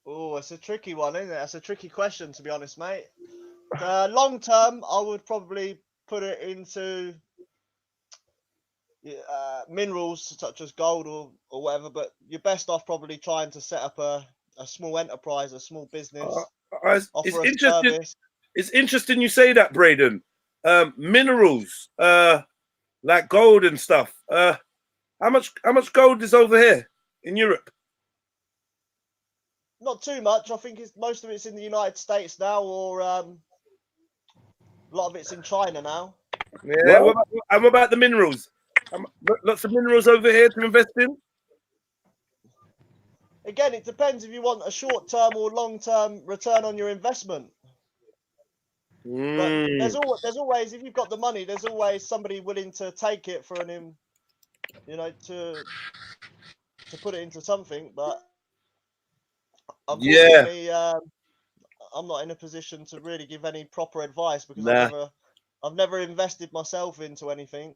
Oh, it's a tricky one, isn't it? That's a tricky question, to be honest, mate. Long term, I would probably put it into minerals such as gold or whatever. But you're best off probably trying to set up a small enterprise, a small business, It's offer a interesting. service. It's interesting you say that, Braden. Minerals, like gold and stuff. How much gold is over here in Europe? Not too much. I think most of it's in the United States now, or a lot of it's in China now. Yeah. What about the minerals? Lots of minerals over here to invest in. Again, it depends if you want a short-term or long-term return on your investment. But there's always, if you've got the money, there's always somebody willing to take it for to put it into something. But unfortunately, I'm not in a position to really give any proper advice because I've never invested myself into anything.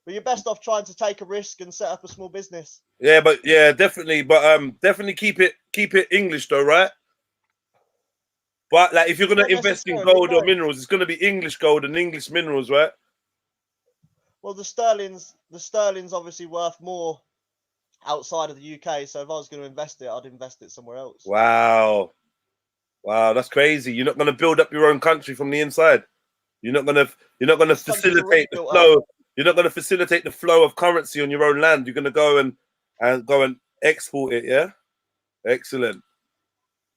But you're best off trying to take a risk and set up a small business. Yeah, definitely. But definitely keep it English though, right? But like, if you're gonna invest in gold or minerals, it's gonna be English gold and English minerals, right? Well, the sterling's obviously worth more outside of the UK. So if I was going to invest it, I'd invest it somewhere else. Wow, that's crazy. You're not gonna build up your own country from the inside. You're not gonna facilitate the flow. You're not gonna facilitate the flow of currency on your own land. You're gonna go and export it. Yeah, excellent.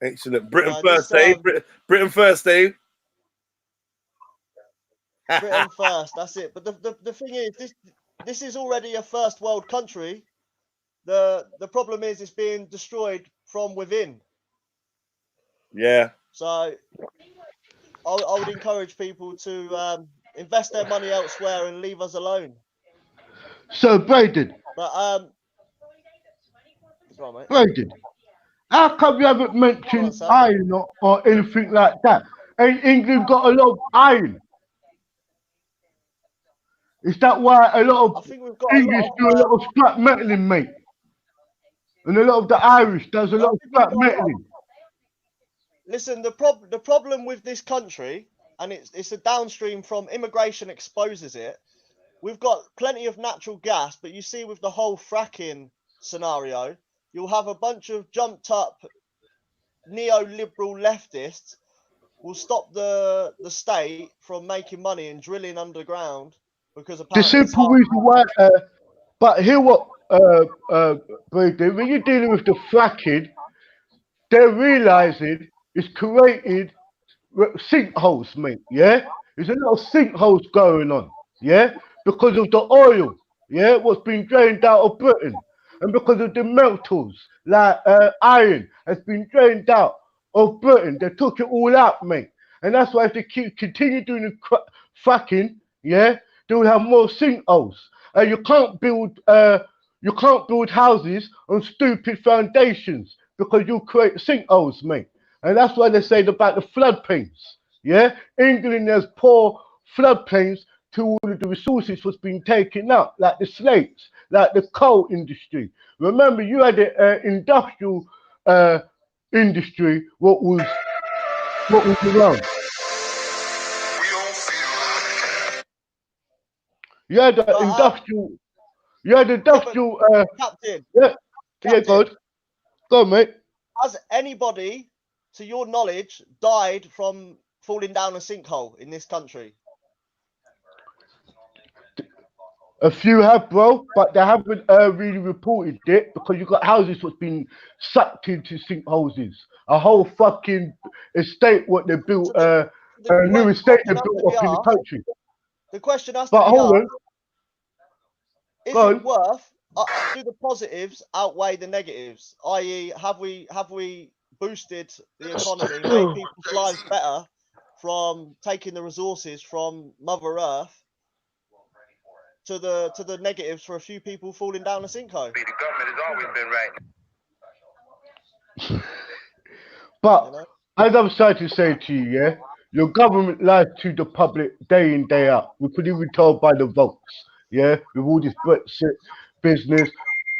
Britain first, Dave. Britain first, Dave. Britain first. That's it. But the thing is, this is already a first world country. The problem is it's being destroyed from within. Yeah. So I would encourage people to invest their money elsewhere and leave us alone. So, Braden. But Braden, how come you haven't mentioned iron or anything like that? Ain't England got a lot of iron? Is that why a lot of English do a lot of scrap metaling, mate? And a lot of the Irish does a lot of scrap metaling. Listen, the problem with this country, and it's a downstream from immigration exposes it. We've got plenty of natural gas, but you see with the whole fracking scenario, you'll have a bunch of jumped up neoliberal leftists will stop the state from making money and drilling underground because apparently the simple reason why. But hear what, Braden, when you're dealing with the fracking, they're realizing it's created sinkholes, mate. Yeah, there's a lot of sinkholes going on. Yeah, because of the oil. Yeah, what's been drained out of Britain, and because of the metals like iron has been drained out of Britain. They took it all out, mate, and that's why if they continue doing the fracking, yeah, they will have more sinkholes. You can't build houses on stupid foundations because you'll create sinkholes, mate. And that's why they say about the floodplains. Yeah, England has poor floodplains to all of the resources was being taken out, like the slates, like the coal industry. Remember, you had the industrial industry, what was around. You had the industrial You had industrial. Captain, Yeah, Captain, God. Go on, mate. has anybody, to your knowledge, died from falling down a sinkhole in this country? A few have, bro, but they haven't really reported it because you got houses what's been sucked into sinkholes. A whole fucking estate, what they built, a new estate they built up in the country. The question has But to be hold asked, on. is Go it on. worth, do the positives outweigh the negatives? I.e., have we boosted the economy, made people's lives better from taking the resources from Mother Earth to the negatives for a few people falling down a sinkhole? The government has always been right. But You know? as I'm trying to say to you, yeah, your government lies to the public day in, day out. We could even tell by the votes, yeah, with all this Brexit business.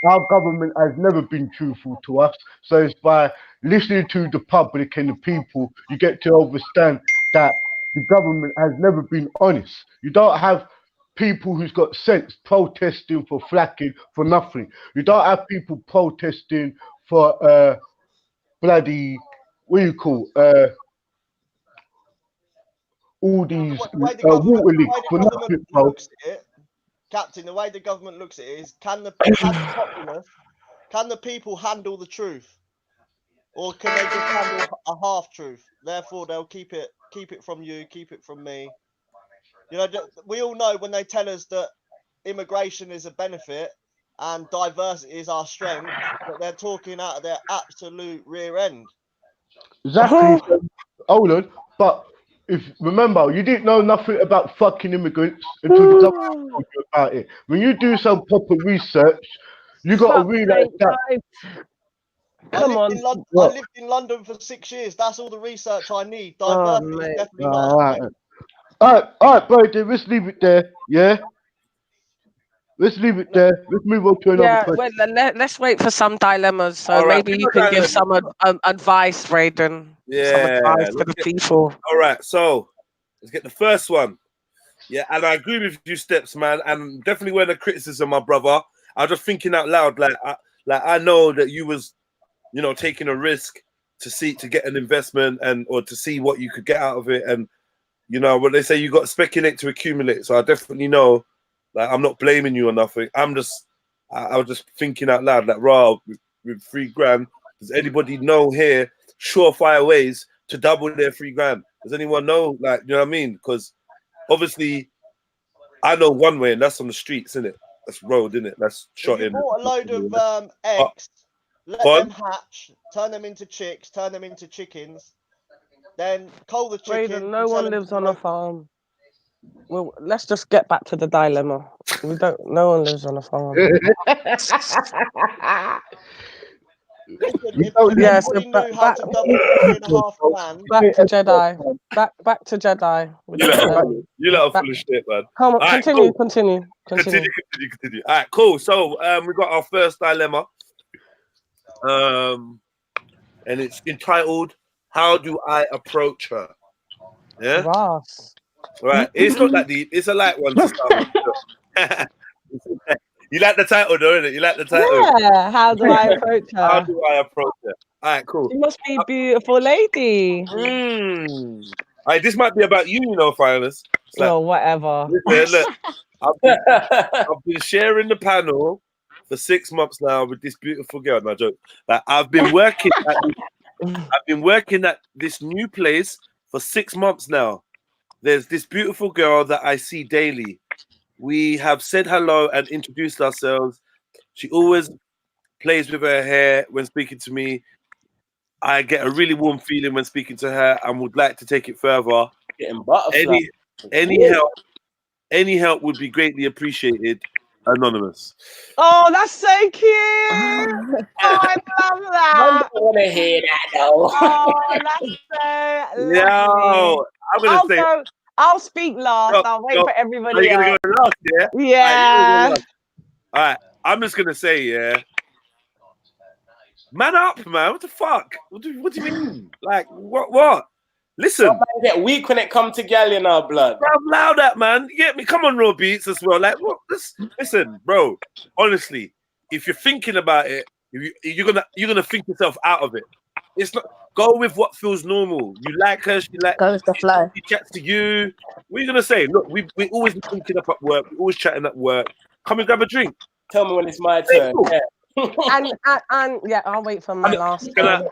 Our government has never been truthful to us. So it's by listening to the public and the people, you get to understand that the government has never been honest. You don't have people who's got sense protesting for flacking for nothing. You don't have people protesting for bloody, what do you call, all these The way the water leaks for government nothing, bro. looks at it, Captain, the way the government looks at it is, can the populace, can the people handle the truth, or can they just handle a half truth? Therefore, they'll keep it from you, keep it from me. You know, we all know when they tell us that immigration is a benefit and diversity is our strength, that they're talking out of their absolute rear end. Exactly. Hold on, but if remember, you didn't know nothing about fucking immigrants until the government told you about it. When you do some proper research, you got to realize that. I lived in London for 6 years. That's all the research I need. Diversity is definitely not a strength. All right, bro. Let's leave it there. Yeah. Let's leave it there. Let's move on to another question. Well, let's wait for some dilemmas. So All right, maybe you can give some advice, Raiden. Yeah, some advice for the people. All right, so let's get the first one. Yeah, and I agree with you, Steps, man, and definitely wearing the criticism, my brother. I was just thinking out loud, like I know that you was, you know, taking a risk to get an investment or to see what you could get out of it, and you know what they say, you got to speculate to accumulate. So I definitely know. Like, I'm not blaming you or nothing. I was just thinking out loud, like, raw, with $3,000, does anybody know here surefire ways to double their $3,000? Does anyone know, like, you know what I mean? Because obviously, I know one way, and that's on the streets, isn't it? That's road, isn't it? That's shot in. You bought a load of eggs, let them hatch, turn them into chicks, turn them into chickens, then cull the chicken. Raiden, no one lives on a farm. Well, let's just get back to the dilemma. No one lives on a farm. Yes, back to Jedi. Back to Jedi. You lot are full of shit, man. Come on, right, continue. Continue. All right, cool. So we got our first dilemma. And it's entitled, "How do I approach her?" Yeah. Ross. Right. It's not that deep. It's a light one to start with. You like the title, though, innit? You like the title? Yeah. How do I approach her? How do I approach her? All right, cool. She must be a beautiful lady. All right, this might be about you, you know, Finals. Like, no, whatever. Listen, look, I've been sharing the panel for 6 months now with this beautiful girl. No joke. Like, I've been working at this new place for 6 months now. There's this beautiful girl that I see daily. We have said hello and introduced ourselves. She always plays with her hair when speaking to me. I get a really warm feeling when speaking to her and would like to take it further. Getting butterfly. Any help would be greatly appreciated. Anonymous. Oh, that's so cute. Oh, I love that. I don't want to hear that, though. Oh, that's so lovely. Yo, I'll speak last. I'll wait for everybody you're gonna go last, yeah? Yeah. All right, I'm just gonna say, yeah. Man up, man. What the fuck? What do you mean? Like, what? Listen, Man get weak when it come to gal in our blood. bro, allow that, man. You get me? Come on, raw beats as well. Like, what? Listen, bro. Honestly, if you're thinking about it, you're gonna think yourself out of it. It's not. Go with what feels normal. You like her. She like. Go with the flow. She chats to you. What are you gonna say? Look, we always be thinking up at work. We always chatting at work. Come and grab a drink. Tell me when it's my turn. Yeah. and yeah, I'll wait for my last one.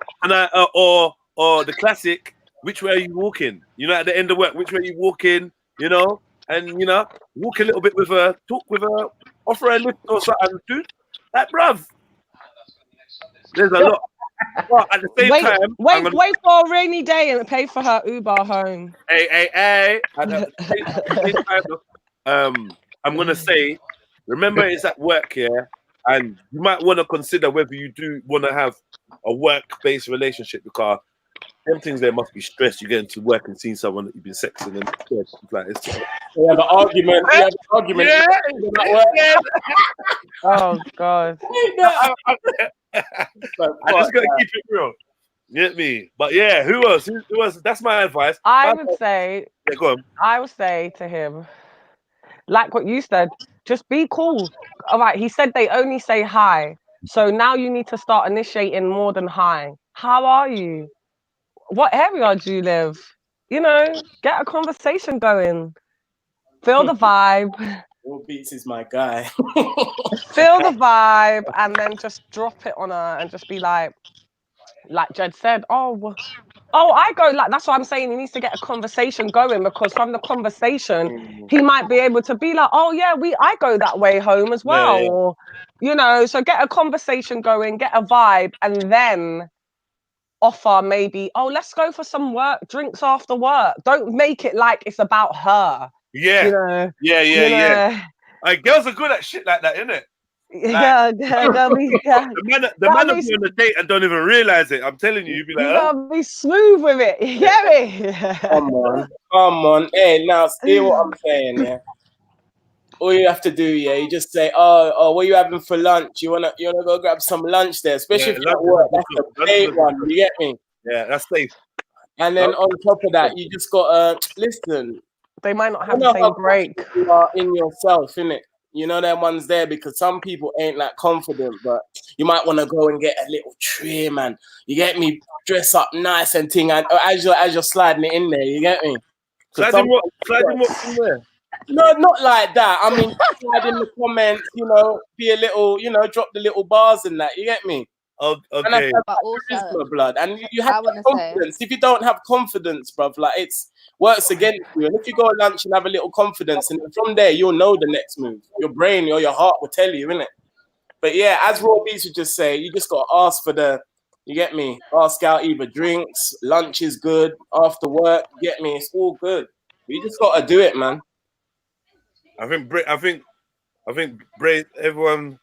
Or the classic. Which way are you walking? You know, at the end of work, which way are you walking? You know, and you know, walk a little bit with her, talk with her, offer her a lift or something, dude. Like, bruv, there's a lot. But at the same time, wait for a rainy day and pay for her Uber home. Hey. At the same time, I'm gonna say, remember it's at work here, and you might want to consider whether you do want to have a work-based relationship because them things there must be stressed. You get into work and seeing someone that you've been sexing and it's like it's we have an argument. Yeah. Oh God. I just gotta keep it real. You get me? But yeah, who else? Who else? That's my advice. I would say go on. I would say to him, like what you said, just be cool. All right, he said they only say hi. So now you need to start initiating more than hi. How are you? What area do you live? You know, get a conversation going. Feel the vibe. Will Beats is my guy. Feel the vibe and then just drop it on her and just be like Jed said, oh, I go like, that's what I'm saying. He needs to get a conversation going because from the conversation, he might be able to be like, oh yeah, I go that way home as well. Yeah. Or, you know, so get a conversation going, get a vibe and then offer maybe, oh, let's go for some drinks after work. Don't make it like it's about her. Yeah. You know, Yeah. Like, girls are good at shit like that, isn't it? Like, the man will be on the date and don't even realize it. I'm telling you, you'd be like, you gotta be smooth with it. You get me? Come on. Hey, now see what I'm saying, yeah. All you have to do, yeah, you just say, oh, what are you having for lunch? You wanna go grab some lunch there, especially if you're at work. That's the paid one. You get me? Yeah, that's safe. And then on top of that, you just got listen. They might not have the same break. You are in yourself, innit? You know them ones there because some people ain't like confident, but you might want to go and get a little trim and you get me, dress up nice and thing, and as you're sliding it in there, you get me? Sliding what in there? No, not like that. I mean, slide in the comments, you know, be a little, you know, drop the little bars in that. You get me? Oh, okay. And I have charisma, blood, and you have confidence. If you don't have confidence, bruv, like it's works against you. And if you go to lunch and have a little confidence, and from there you'll know the next move. Your brain or your heart will tell you, innit? But yeah, as Raw Beats would just say, you just got to ask for you get me? Ask out either drinks, lunch is good, after work, you get me? It's all good. You just got to do it, man. I think everyone.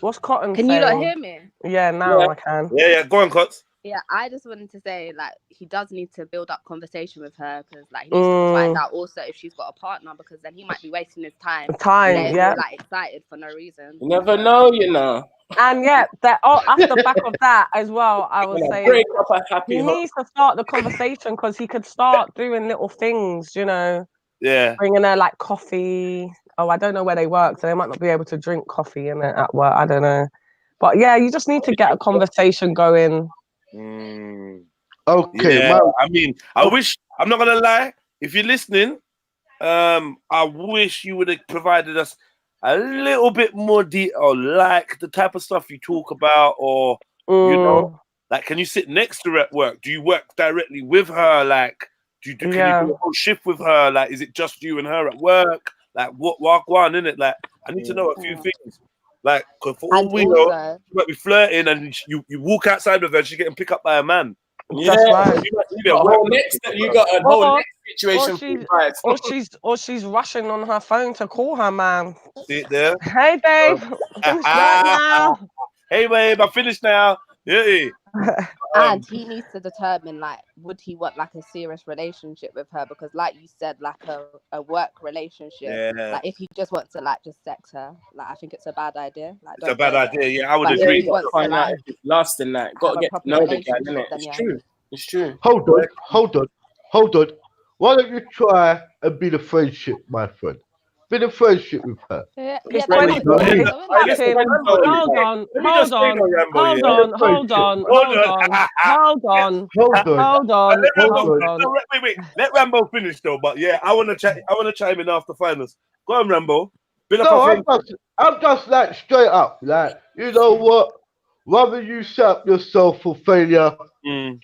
What's Cotton Can saying? you not hear me? Yeah, now I can. Yeah, go on, Cots. Yeah, I just wanted to say, like, he does need to build up conversation with her because, like, he needs to find out also if she's got a partner because then he might be wasting his time. Yeah. Like, excited for no reason. You never know, you know. And yeah, off the back of that as well, I was saying he needs to start the conversation because he could start doing little things, you know. Yeah. Bringing her like coffee. Oh, I don't know where they work, so they might not be able to drink coffee in it at work. I don't know. But yeah, you just need to get a conversation going. Okay. Yeah, I mean, I'm not gonna lie, if you're listening, I wish you would have provided us a little bit more detail, like the type of stuff you talk about, or you know, like, can you sit next to her at work? Do you work directly with her? Like, can you do a whole shift with her? Like, is it just you and her at work? Like, what walk on, innit? Like, I need to know a few things. Like, cause for all we know, you might be flirting and you walk outside with her and she's getting picked up by a man. Yeah, right. You got a whole next situation. Or she's rushing on her phone to call her man. See it there? Hey babe, finish right now. Hey babe, I finished now. Yeah. And he needs to determine, like, would he want like a serious relationship with her? Because, like you said, like a work relationship. Yeah. Like, if he just wants to like just sex her, like, I think it's a bad idea. Like, it's a bad idea. Yeah, I would like, agree. Got to find out if it's lust in that. Got to get to know the guy, innit? It's true. Hold on. hold on. Why don't you try and build a friendship, my friend? Build a friendship with her. Yeah, It's that's what 24. it is, It's though, isn't it? Listen, happening. Rambo, Hold on. let me just Hold say on. no, Rambo, Hold yeah. on. Hold on. Hold Hold on. on. Hold on. Hold on. Hold on. Let Rambo, Hold on. no, wait. Let Rambo finish though. But yeah, I want to chime in after finals. Go on, Rambo. Build up No, a friend. I'm just like straight up. Like, you know what? Rather you set up yourself for failure,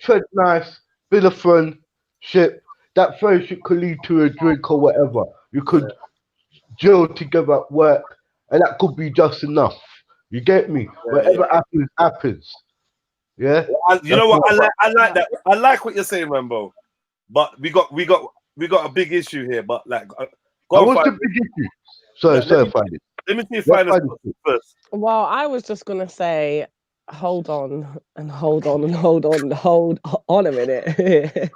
tread nice, build a friendship. That friendship could lead to a drink or whatever. You could gel together at work, and that could be just enough. You get me? Whatever happens, happens. Yeah. You know what? I like that. I like what you're saying, Rambo. But we got a big issue here. But like, go on, what's the big issue? Sorry, find it. Let me see if finals first. Well, I was just gonna say, hold on and hold on and hold on, hold on a minute.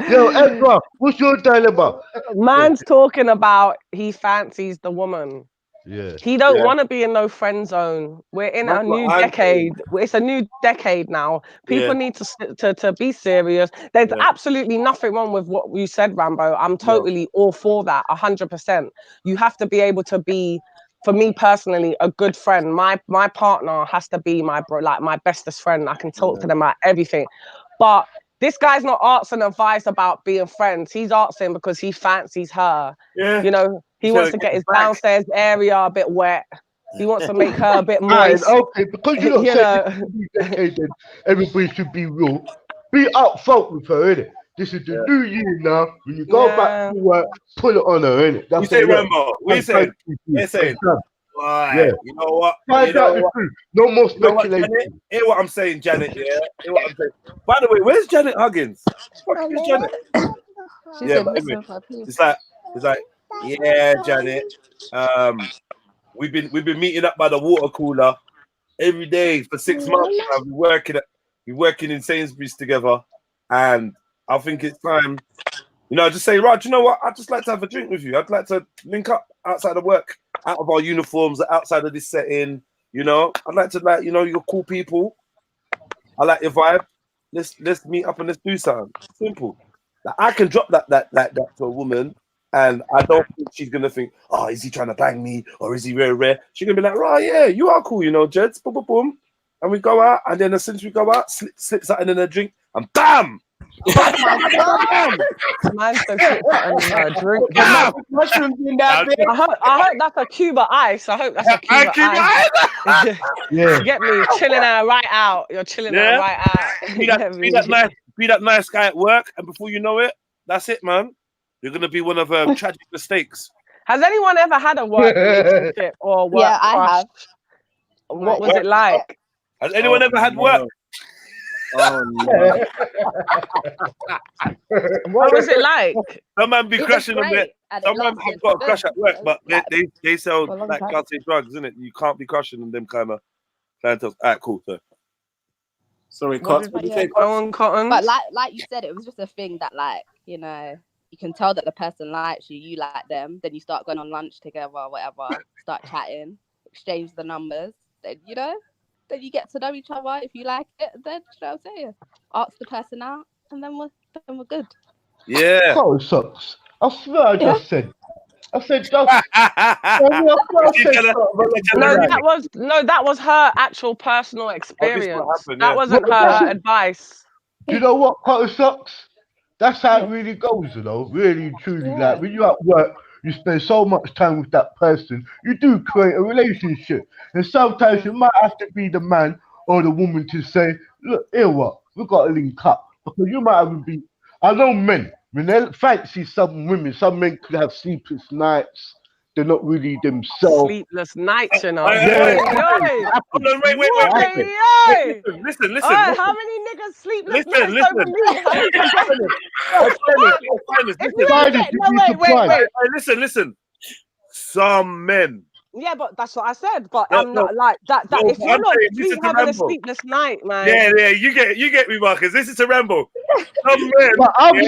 Yo, Edward, what's your dilemma? Man's talking about he fancies the woman. Yeah. He don't want to be in no friend zone. We're in a new decade. It's a new decade now. People need to be serious. There's absolutely nothing wrong with what you said, Rambo. I'm totally all for that, 100%. You have to be able to be, for me personally, a good friend. My partner has to be my bestest friend. I can talk to them about everything. But this guy's not asking advice about being friends. He's asking because he fancies her. Yeah. You know, he wants to get his downstairs area a bit wet. He wants to make her a bit moist. Okay, because you're not saying everybody should be real. Be upfront with her, innit? This is the new year now. When you go back to work, put it on her, innit? We say, Rambo. We say. Yeah. You know what? Find out the truth. No more speculation. Hear what I'm saying, Janet. Yeah. Hear what I'm saying. By the way, where's Janet Huggins? Where's Janet? It's like, yeah, Janet. We've been meeting up by the water cooler every day for 6 months. We're working in Sainsbury's together, and I think it's time. You know, I just say, Rod, you know what? I'd just like to have a drink with you. I'd like to link up outside of work, out of our uniforms, outside of this setting. You know, I'd like to, like, you know, you're cool people. I like your vibe. Let's meet up and let's do something. Simple. Like, I can drop that to a woman, and I don't think she's gonna think, oh, is he trying to bang me or is he very rare? She's gonna be like, right, yeah, you are cool, you know, Jeds, boom, boom, boom. And we go out, and then as soon as we go out, slip something in a drink, and bam! Man said drink. I hope that's a Cuba ice. I hope that's a Cuba ice. Yeah. Get me chilling her right out. You're chilling her right out. Be that nice guy at work, and before you know it, that's it, man. You're gonna be one of tragic mistakes. Has anyone ever had a work relationship or work? Yeah, I have. What was it like? Has anyone ever had work? Oh no! What was it like? Some man be crashing on there. Some man have got a crash at work, but they sell like classy drugs, isn't it? You can't be crushing on them kind of clientele. Alright, cool, sir. Sorry, Cotton. Cotton. But like you said, it was just a thing that, like, you know, you can tell that the person likes you, you like them, then you start going on lunch together, whatever, start chatting, exchange the numbers, then, you know, then you get to know each other. If you like it, then, you know what I'm saying? Ask the person out, and then we're good. Yeah. Oh, sucks. I swear I just said. I said just. That was her actual personal experience. That wasn't her advice. You know what, Cotton sucks? That's how it really goes, you know, really and truly. Like, when you're at work, you spend so much time with that person, you do create a relationship. And sometimes you might have to be the man or the woman to say, look, here what, we've got to link up. Because you might even be, I know men, when they fancy some women, some men could have sleepless nights. They're not really themselves. Sleepless nights, you know. Wait. Listen. How many niggas sleepless nights over me? Listen. Some men. Yeah, but that's what I said. But I'm not like that. If you're not having a sleepless night, man. Yeah, you get me, Marcus. This is a Rambo. Some men. But I'm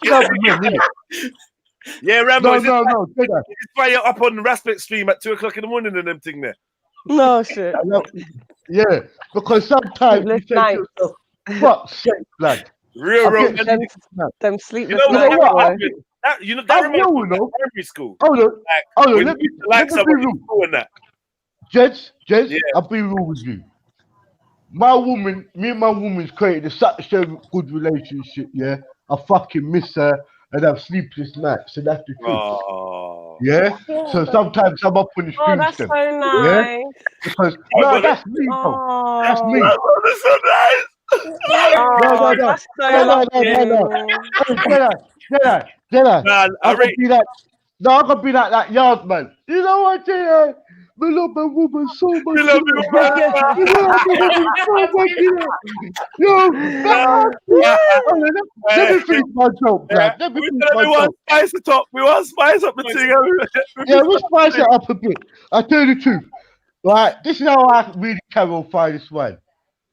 some men, yeah, Rambo. No. You just fire up on the Raspberry stream at 2 o'clock in the morning and them thing there. No shit. Yeah, because sometimes you say to yourself, fuck's sake, lad. Real I get romantic. Them, sleepless nights. them You sleepless know You know nights, what? boy. that I'm reminds me real, of primary school. Hold on, Like hold on. when Let you me used to like be someone real. in school and that. Jez, Yeah. I'll be real with you. My woman, me and my woman's created such a good relationship. Yeah, I fucking miss her and have sleepless nights, and that's the truth. Oh. Yeah. So sometimes I'm up on the Oh, stream that's them. so Yeah. nice. Because Oh, no, but that's me, bro. That's Oh, me. that's so nice. No. that's so No. lovely. Jedi. Nah, I I could rate be like, no, I could be like that yard man. You know what, Jedi? We love my woman so much. you love You me, know? We love my woman so much. You know? Yo, let me finish my joke, blood. Let me We finish my want joke. spice it up. We want spice up the thing. Yeah, we'll spice it up a bit. I tell you the truth. Right, this is how I really clarify this one.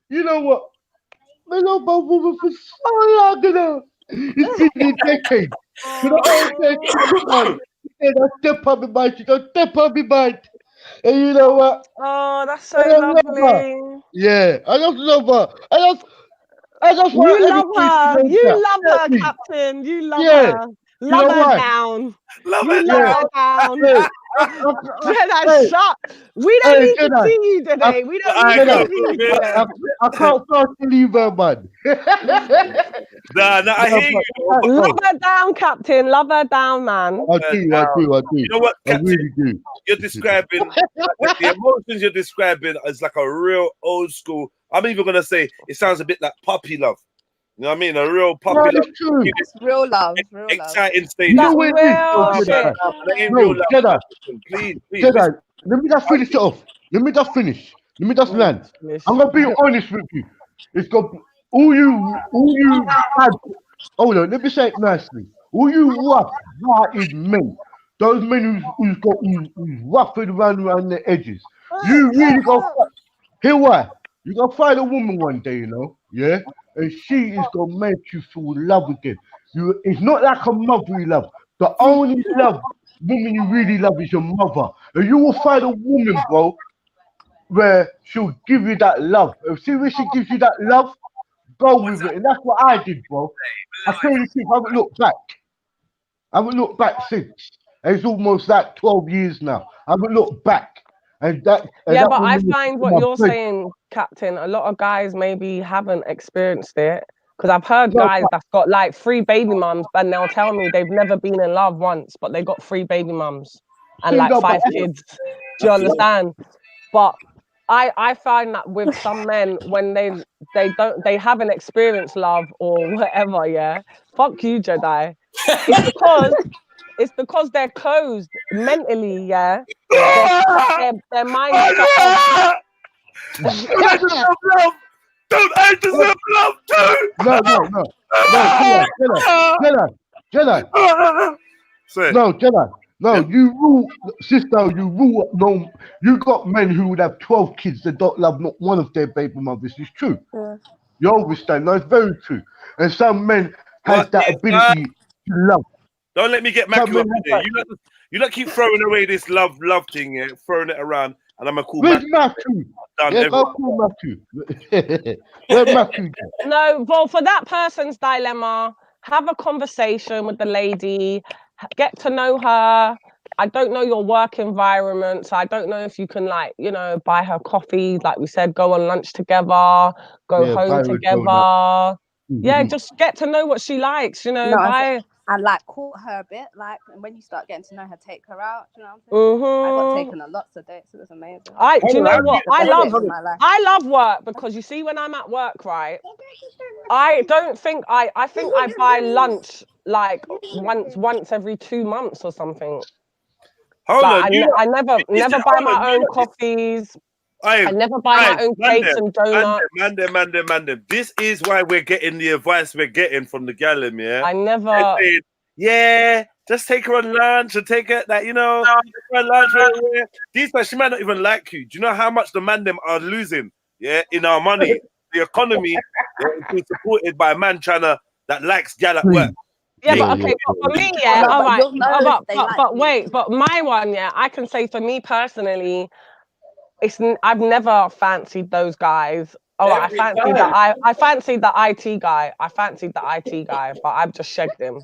You know what? I love my woman for so long now. It's been a decade. You know what I'm saying? Yeah, don't step on me, mind. She don't step on me, mind. And you know what? Oh, that's so I just love her. lovely. Yeah, I just love her. I just want You love everybody to her. know You that. love her, Get me? Captain. You love Yeah. her. You Love know her why? down. Love You it. love Yeah. her down. Hey, Jedi, shut. We don't hey, need to Jedi. see you today. We don't I need go. to see you today. I can't start to leave her, man. Nah, I No, hear you. but- Love her down, Captain. Love her down, man. I do. You know what, I Captain? really do. You're describing like, the emotions you're describing is like a real old school. I'm even gonna say it sounds a bit like puppy love. You know what I mean? A real puppy No, love. it's true. It's real love. Real love. Exciting You stages. know That what it is, though, real Jedi? shit. That ain't No, real love. Jedi. Please. Jedi, let me just finish it off. Let me just finish. Let me just land. I'm gonna be honest with you. It's got all you had. Hold on, let me say it nicely. All you rough-hearted men, those men who's roughed around the edges. You really go. Hear what? You gonna find a woman one day, you know, yeah, and she is gonna make you feel love again. It's not like a motherly love. The only woman you really love is your mother, and you will find a woman, bro, where she'll give you that love. And see where she gives you that love, go with it, and that's what I did, bro. I tell you the truth, I haven't looked back. I haven't looked back since. And it's almost like 12 years now. I haven't looked back. And that But I woman is find what my you're friend. saying, Captain, a lot of guys maybe haven't experienced it. Because I've heard No, guys that's got like 3 baby mums, and they'll tell me they've never been in love once, but they got 3 baby mums and like but 5 kids. Do you understand? But I find that with some men, when they haven't experienced love or whatever, yeah. Fuck you, Jedi. It's because they're closed mentally, yeah. Their mind's shut off. I deserve love. Don't I deserve love too? Jedi. Say, No, Jedi. No, Yeah. you rule, sister, you rule. No, you got men who would have 12 kids that don't love not one of their baby mothers. It's true. Yeah. You understand? No, it's very true. And some men has What that is ability to love. don't let me get Some Mackie men up have there. that. You not keep throwing away this love thing, yeah, throwing it around, and I'm gonna call Where's Mackie. Matthew? Done Yeah, everything. go call Matthew. Where's Matthew? No, well, for that person's dilemma, have a conversation with the lady, get to know her. I don't know your work environment, so I don't know if you can, like, buy her coffee, like we said, go on lunch together, go Yeah, home Byron together. Yeah, Mhm. just get to know what she likes, No, buy. and like court her a bit, like, and when you start getting to know her, take her out. Do you know what I'm saying? I got taken on lots of dates. It was amazing. Do you know what? I love work, because you see, when I'm at work, right? I think I buy lunch like once every 2 months or something. Hold Like, on, I never buy my own coffees. I never buy my own cakes and donuts. Man them. This is why we're getting the advice we're getting from the gallum, yeah? I never. They're saying, yeah, just take her on lunch and take her, like, take her on lunch. These guys, she might not even like you. Do you know how much the man them are losing, yeah, in our money? The economy is being supported by a man that likes gal at work. Yeah, but okay, but for me, yeah, all right. But wait, but my one, yeah, I can say for me personally, I've never fancied those guys. Oh, I Every fancied time. I fancied the IT guy. I fancied the IT guy, but I've just shagged him.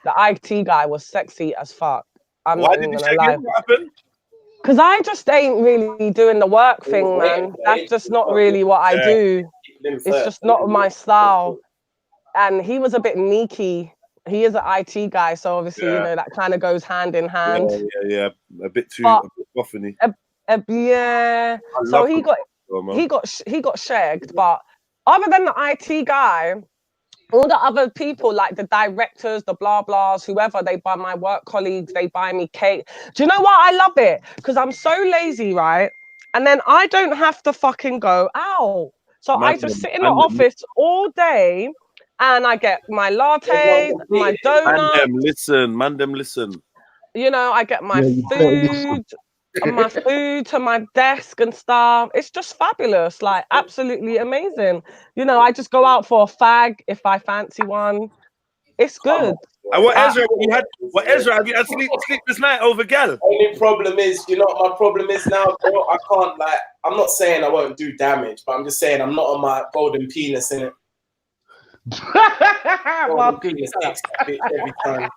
The IT guy was sexy as fuck. I'm Why not did even you gonna shake lie. him? What happened? Because I just ain't really doing the work thing, man. That's just not really what I Yeah. do. It's just not my style. And he was a bit sneaky. He is an IT guy, so obviously, you Yeah. know, that kind of goes hand in hand. Yeah. A bit But boffiny. yeah. I So love he him, got man. he got shagged. But other than the IT guy, all the other people, like the directors, the blah blahs, whoever, they buy my work colleagues, they buy me cake. Do you know what? I love it because I'm so lazy, right? And then I don't have to fucking go out. So I just sit in the office all day and I get my lattes, my donuts, Man them listen. you know, I get my Yeah, you better listen. food to my desk and stuff. It's just fabulous, like absolutely amazing. You know, I just go out for a fag if I fancy one. It's good. And what Ezra have you had sleep this night over gal? Only problem is, you know what my problem is now, bro? I can't, like, I'm not saying I won't do damage, but I'm just saying I'm not on my golden penis, innit? Golden Marcus, penis takes that bitch every time.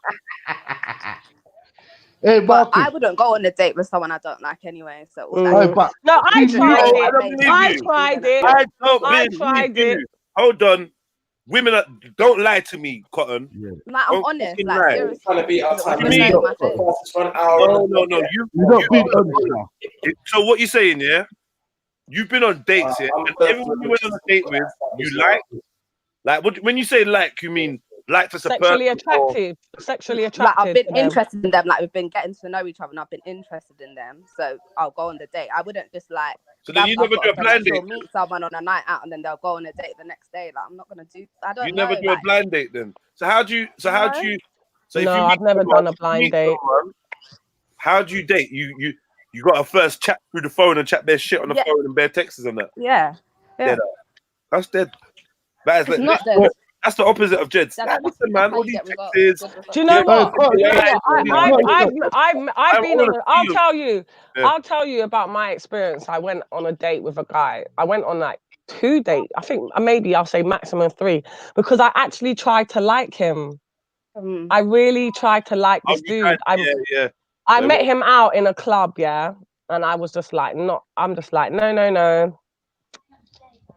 hey, But I Marcus. wouldn't go on a date with someone I don't like anyway. So all Hey, that. but No, I you tried know, I it. don't believe I you. tried it. I don't I believe tried you. it. Hold on. Women don't lie to me, Cotton. Like, I'm Don't honest, fucking like lie. seriously, Trying to beat our because it was time. You just mean- so in my face. For an hour. No. you're not being honest now. So what you saying, yeah? You've been on dates, yeah? And everyone you went on a date with, you like when you say like, you mean like as a Sexually person or- attractive. Sexually Like, attracted. I've been to them. interested in them. Like, we've been getting to know each other, and I've been interested in them. So I'll go on the date. I wouldn't just like. So then you I've never got do a friend that blind she'll date. meet someone on a night out, and then they'll go on a date the next day. Like, I'm not gonna do. I don't You know. never do a like, blind date then. So how do you so if No, you I've never done a blind date. How do you date? You got to first chat through the phone and chat their shit on the Yeah. phone and bare texts and that. Yeah. Dead. That's dead. That is It's like, not dead. that's the opposite of Jeds. That's Nah, listen, man, how all you these get results. texts. Good results. Do you know what? Cotton, You know what? I've been on. I'll tell you. Yeah. I'll tell you about my experience. I went on a date with a guy. I went on like 2 dates. I think maybe I'll say maximum 3 because I actually tried to like him. I really tried to like this dude. I met him out in a club, yeah, and I was just like, I'm just like, no.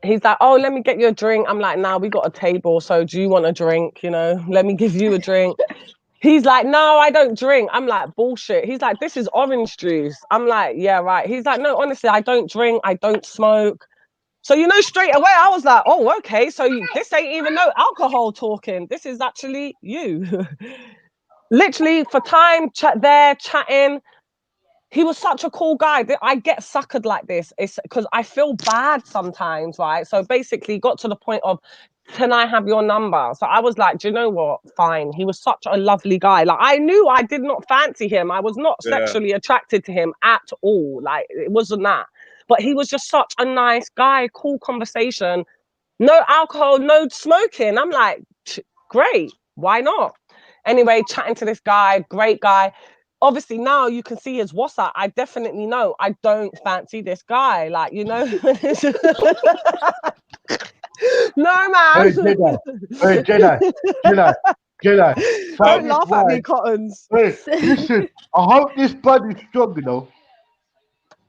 He's like, oh, let me get you a drink. I'm like, nah, we got a table, so do you want a drink? You know, let me give you a drink. He's like, no, I don't drink. I'm like, bullshit. He's like, this is orange juice. I'm like, yeah, right. He's like, no, honestly, I don't drink. I don't smoke. So, you know, straight away, I was like, oh, okay. So this ain't even no alcohol talking. This is actually you. Literally for time, chatting. He was such a cool guy. I get suckered like this. It's because I feel bad sometimes, right? So basically got to the point of, can I have your number? So I was like, do you know what? Fine. He was such a lovely guy. Like, I knew I did not fancy him. I was not sexually attracted to him at all. Like, it wasn't that. But he was just such a nice guy, cool conversation. No alcohol, no smoking. I'm like, great. Why not? Anyway, chatting to this guy, great guy. Obviously now you can see his WhatsApp. I definitely know I don't fancy this guy. Like, you know. No, man. Hey, Jedi. Don't laugh at me, Cottons. Hey, listen, I hope this body's strong, you know.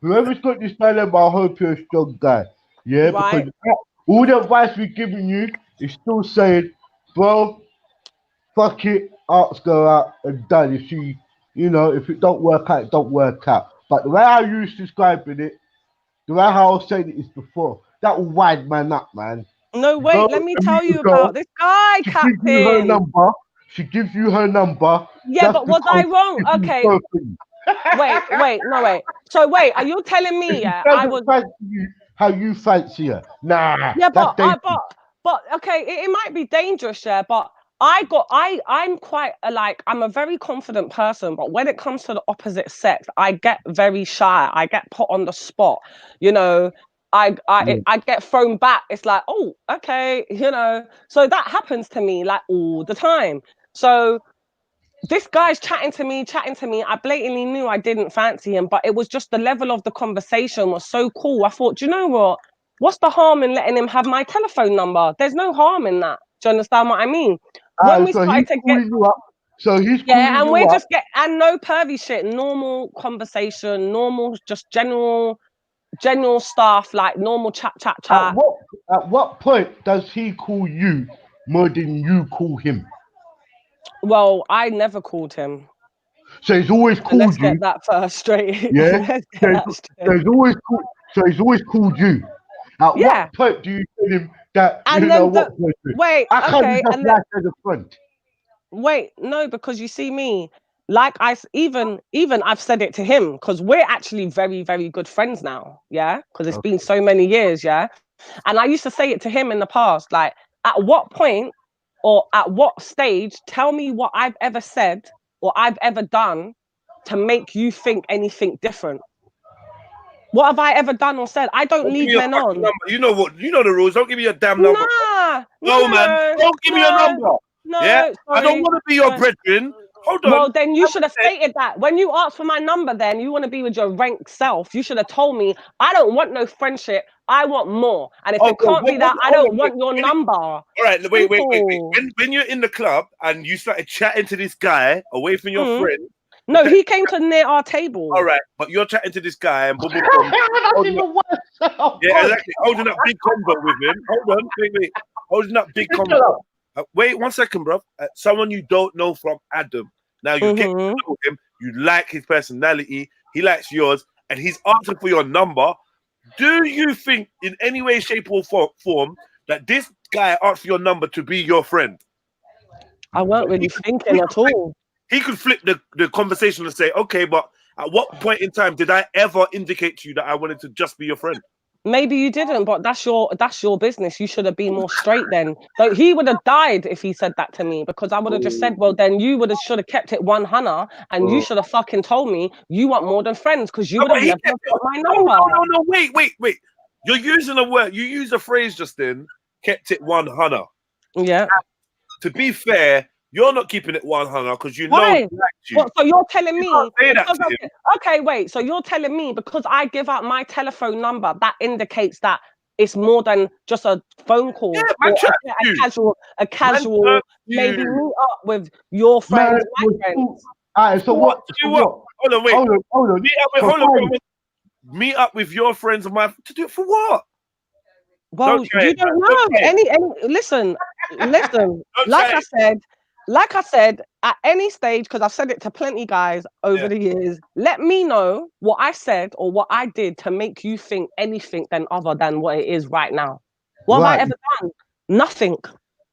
Whoever's got this dilemma, I hope you're a strong guy. Yeah, Right. because all the advice we're giving you is still saying, bro, fuck it, arts go out and done. If it don't work out, it don't work out. But the way how you was describing it, the way how I was saying it is before, that will wind man up, man. No, wait, Go let me and tell meet you a girl, about this guy, she gives you her Captain. number. She gives you her number. Yeah, That's but was I because wrong? she Okay. was perfect. Wait. So wait, are you telling me? If Yeah, she I doesn't was. fancy you how you fancy her, nah, Yeah, that's dangerous. but okay, it might be dangerous, yeah. But I'm quite I'm a very confident person, but when it comes to the opposite sex, I get very shy. I get put on the spot, you know. I get thrown back. It's like, oh, okay, you know. So that happens to me like all the time. So this guy's chatting to me. I blatantly knew I didn't fancy him, but it was just the level of the conversation was so cool. I thought, do you know what? what's the harm in letting him have my telephone number? There's no harm in that. Do you understand what I mean? When we So started he's to get, calling you up. So he's calling yeah, and you we're up. just and no pervy shit, normal conversation, normal, just general stuff, like normal chat. At what point does he call you more than you call him? Well, I never called him. So he's always So called let's you. get that first straight. Yeah. Let's get that straight. So he's always called you. At Yeah. what point do you tell him that And you then know what? wait, I can't okay, just and like as a friend. wait, no, because you see me, like even I've said it to him, because we're actually very, very good friends now, yeah, because it's been so many years, yeah. And I used to say it to him in the past, like, at what point or at what stage, tell me what I've ever said or I've ever done to make you think anything different. What have I ever done or said? I don't lead men on. Number. You know what? You know the rules. Don't give me your damn number. No, man. Don't give me your number. No, yeah, sorry, I don't want to be your brethren. Hold on. Well, then you should have stated that. When you asked for my number, then you want to be with your rank self. You should have told me, I don't want no friendship. I want more. And if it can't be that, I don't want your number. All right, wait. When you're in the club and you started chatting to this guy away from your friend. No, he came to near our table. All right, but you're chatting to this guy and boom, boom, boom. Yeah, exactly. Holding up big combo with him. Hold on, wait. Holding up big combo. Wait 1 second, bro. Someone you don't know from Adam. Now you get to know him. You like his personality. He likes yours, and he's asking for your number. Do you think, in any way, shape, or form, that this guy asked for your number to be your friend? I weren't really thinking at all. He could flip the conversation and say, "Okay, but at what point in time did I ever indicate to you that I wanted to just be your friend?" Maybe you didn't, but that's your business. You should have been more straight then. Like, he would have died if he said that to me, because I would have just said, well, then you should have kept it 100, and you should have fucking told me you want more than friends, because you would have never got my number. No, wait. You're using a word. You used a phrase just then. Kept it 100. Yeah. To be fair, you're not keeping it 100 because you know. Why? What, so you're telling me? Say that to him. Okay, wait. So you're telling me because I give out my telephone number, that indicates that it's more than just a phone call, yeah, or a casual, maybe meet up with your friends, my friends. Alright, so what? Hold on, wait. Hold on. Meet up with your friends of mine to do it for what? Well, you don't know. Listen. Like I said, at any stage, because I've said it to plenty guys over the years, let me know what I said or what I did to make you think anything other than what it is right now. What have I ever done? Nothing.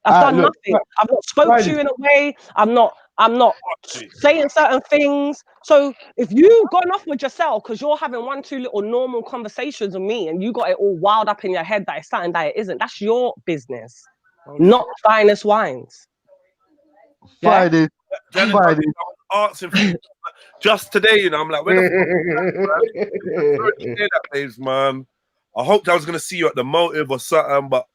I've done nothing. I've not spoke to you in a way. I'm not saying certain things. So if you've gone off with yourself because you're having 1-2 little normal conversations with me and you got it all wild up in your head that it's something that it isn't, that's your business, not Finest Wines. Friday. Just today, you know, I'm like, where the fuck, babes, man. I hoped I was gonna see you at the Motive or something, but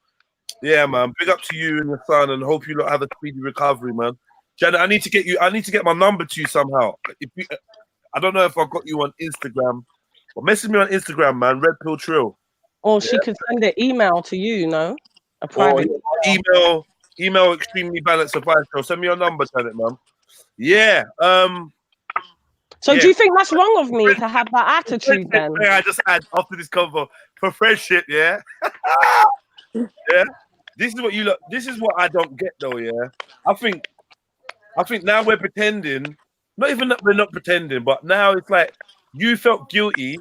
yeah, man. Big up to you and your son, and hope you lot have a speedy recovery, man. Janet, I need to get my number to you somehow. I don't know if I got you on Instagram, but message me on Instagram, man. Red Pill Trill. Or she could send an email to you, you know, a private email EXTREMELYBALANCEDADVICE. Send me your number, Janet, man. Yeah. So do you think that's wrong of me to have that attitude then? I just had after this convo for friendship, yeah. Yeah. This is what I don't get though, yeah. I think now we're pretending, not even that we're not pretending, but now it's like you felt guilty.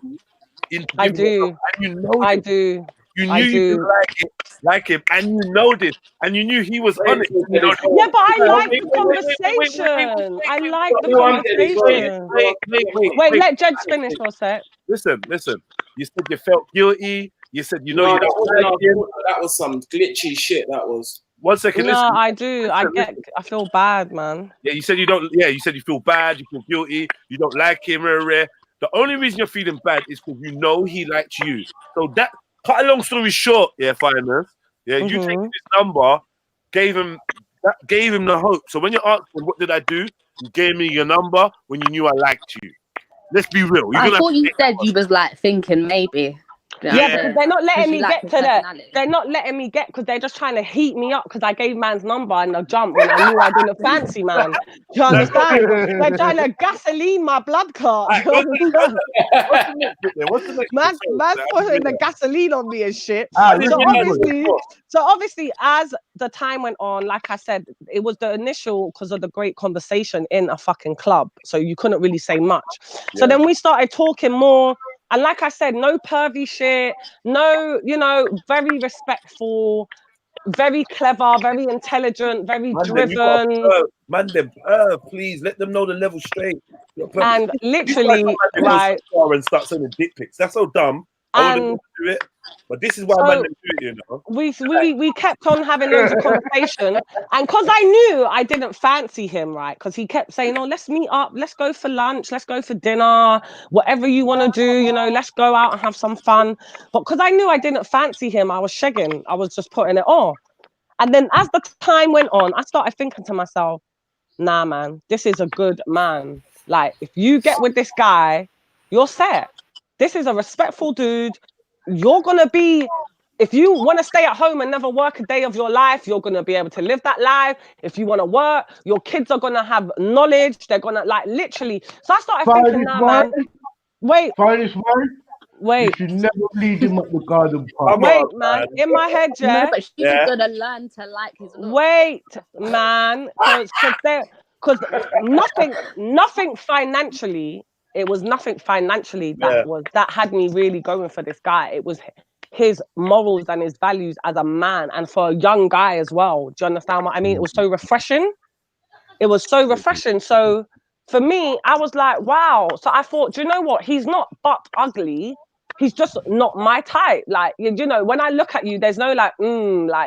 I do. And you know I do. You knew you didn't like him, and you know this, and you knew he was on it. Yeah, but I like the conversation. I like the conversation. Wait, let Jed finish for a sec. Listen. You said you felt guilty. You said you don't like him. That was some glitchy shit. That was. 1 second. No, listen. I do. I feel bad, man. Yeah, you said you don't. Yeah, you said you feel bad. You feel guilty. You don't like him. The only reason you're feeling bad is because you know he liked you. So that. Cut a long story short, Finance. Yeah, you taking his number, gave him the hope. So when you asked him, what did I do? You gave me your number when you knew I liked you. Let's be real. I thought you said you was like thinking maybe. Yeah, because they're not letting you me like get his to the. personality. They're not letting me get because they're just trying to heat me up because I gave man's number and a jump when I knew I didn't fancy man. Do you understand? They're trying to gasoline my blood clot. Do you understand? What's the next bit there? What's the next bit? Man's Sorry, putting the gasoline on me and shit. I didn't So realise that. obviously, as the time went on, like I said, it was the initial because of the great conversation in a fucking club. So you couldn't really say much. So then we started talking more. And like I said, no pervy shit, no, very respectful, very clever, very intelligent, very driven. Please let them know the level straight. And literally, right. And start sending dick pics. That's so dumb. I wouldn't do it. But this is why man didn't do it, We kept on having loads of conversation, and because I knew I didn't fancy him, right? Because he kept saying, "Oh, let's meet up, let's go for lunch, let's go for dinner, whatever you want to do, let's go out and have some fun." But because I knew I didn't fancy him, I was shagging. I was just putting it off. And then as the time went on, I started thinking to myself, "Nah, man, this is a good man. Like, if you get with this guy, you're set. This is a respectful dude. You're gonna be, if you want to stay at home and never work a day of your life, you're gonna be able to live that life. If you want to work, your kids are gonna have knowledge. They're gonna literally." So I started thinking, nah, man. Wait. Wait. You should never lead him up the garden path. Wait, man. In my head, No, but she's gonna learn to like his look. Wait, man. Because nothing financially. It was nothing financially that had me really going for this guy. It was his morals and his values as a man, and for a young guy as well. Do you understand what I mean? It was so refreshing. It was so refreshing. So for me, I was like, wow. So I thought, do you know what? He's not butt ugly. He's just not my type. Like, when I look at you, there's no like,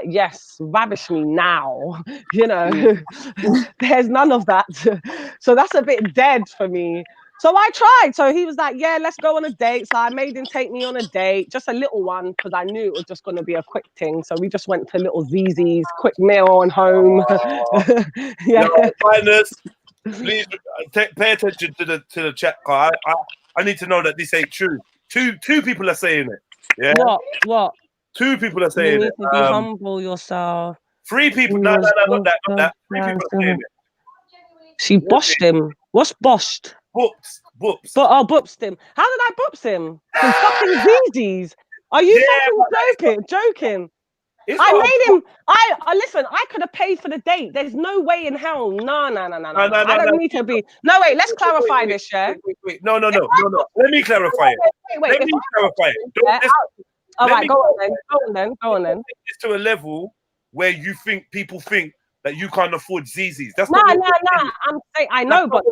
yes, ravish me now. There's none of that. So that's a bit dead for me. So I tried. So he was like, yeah, let's go on a date. So I made him take me on a date, just a little one, because I knew it was just going to be a quick thing. So we just went to little ZZ's, quick meal and home. Please pay attention to the chat card. I need to know that this ain't true. Two people are saying it. Yeah. What? 2 people are saying you it. need to be humble yourself. 3 people. No, not that. 3 people are saying it. She boshed him. What's boshed? Boops. Boopsed him. How did I boops him? Some fucking ZZs. Are you fucking joking? I made him. Listen. I could have paid for the date. There's no way in hell. No. I don't need to be. No, wait. Let's clarify this, yeah. Wait. No. Let me clarify it. Wait. Let me clarify it. All right. Go on then. It's to a level where you think people think that you can't afford ZZs. That's no. I'm saying I know, but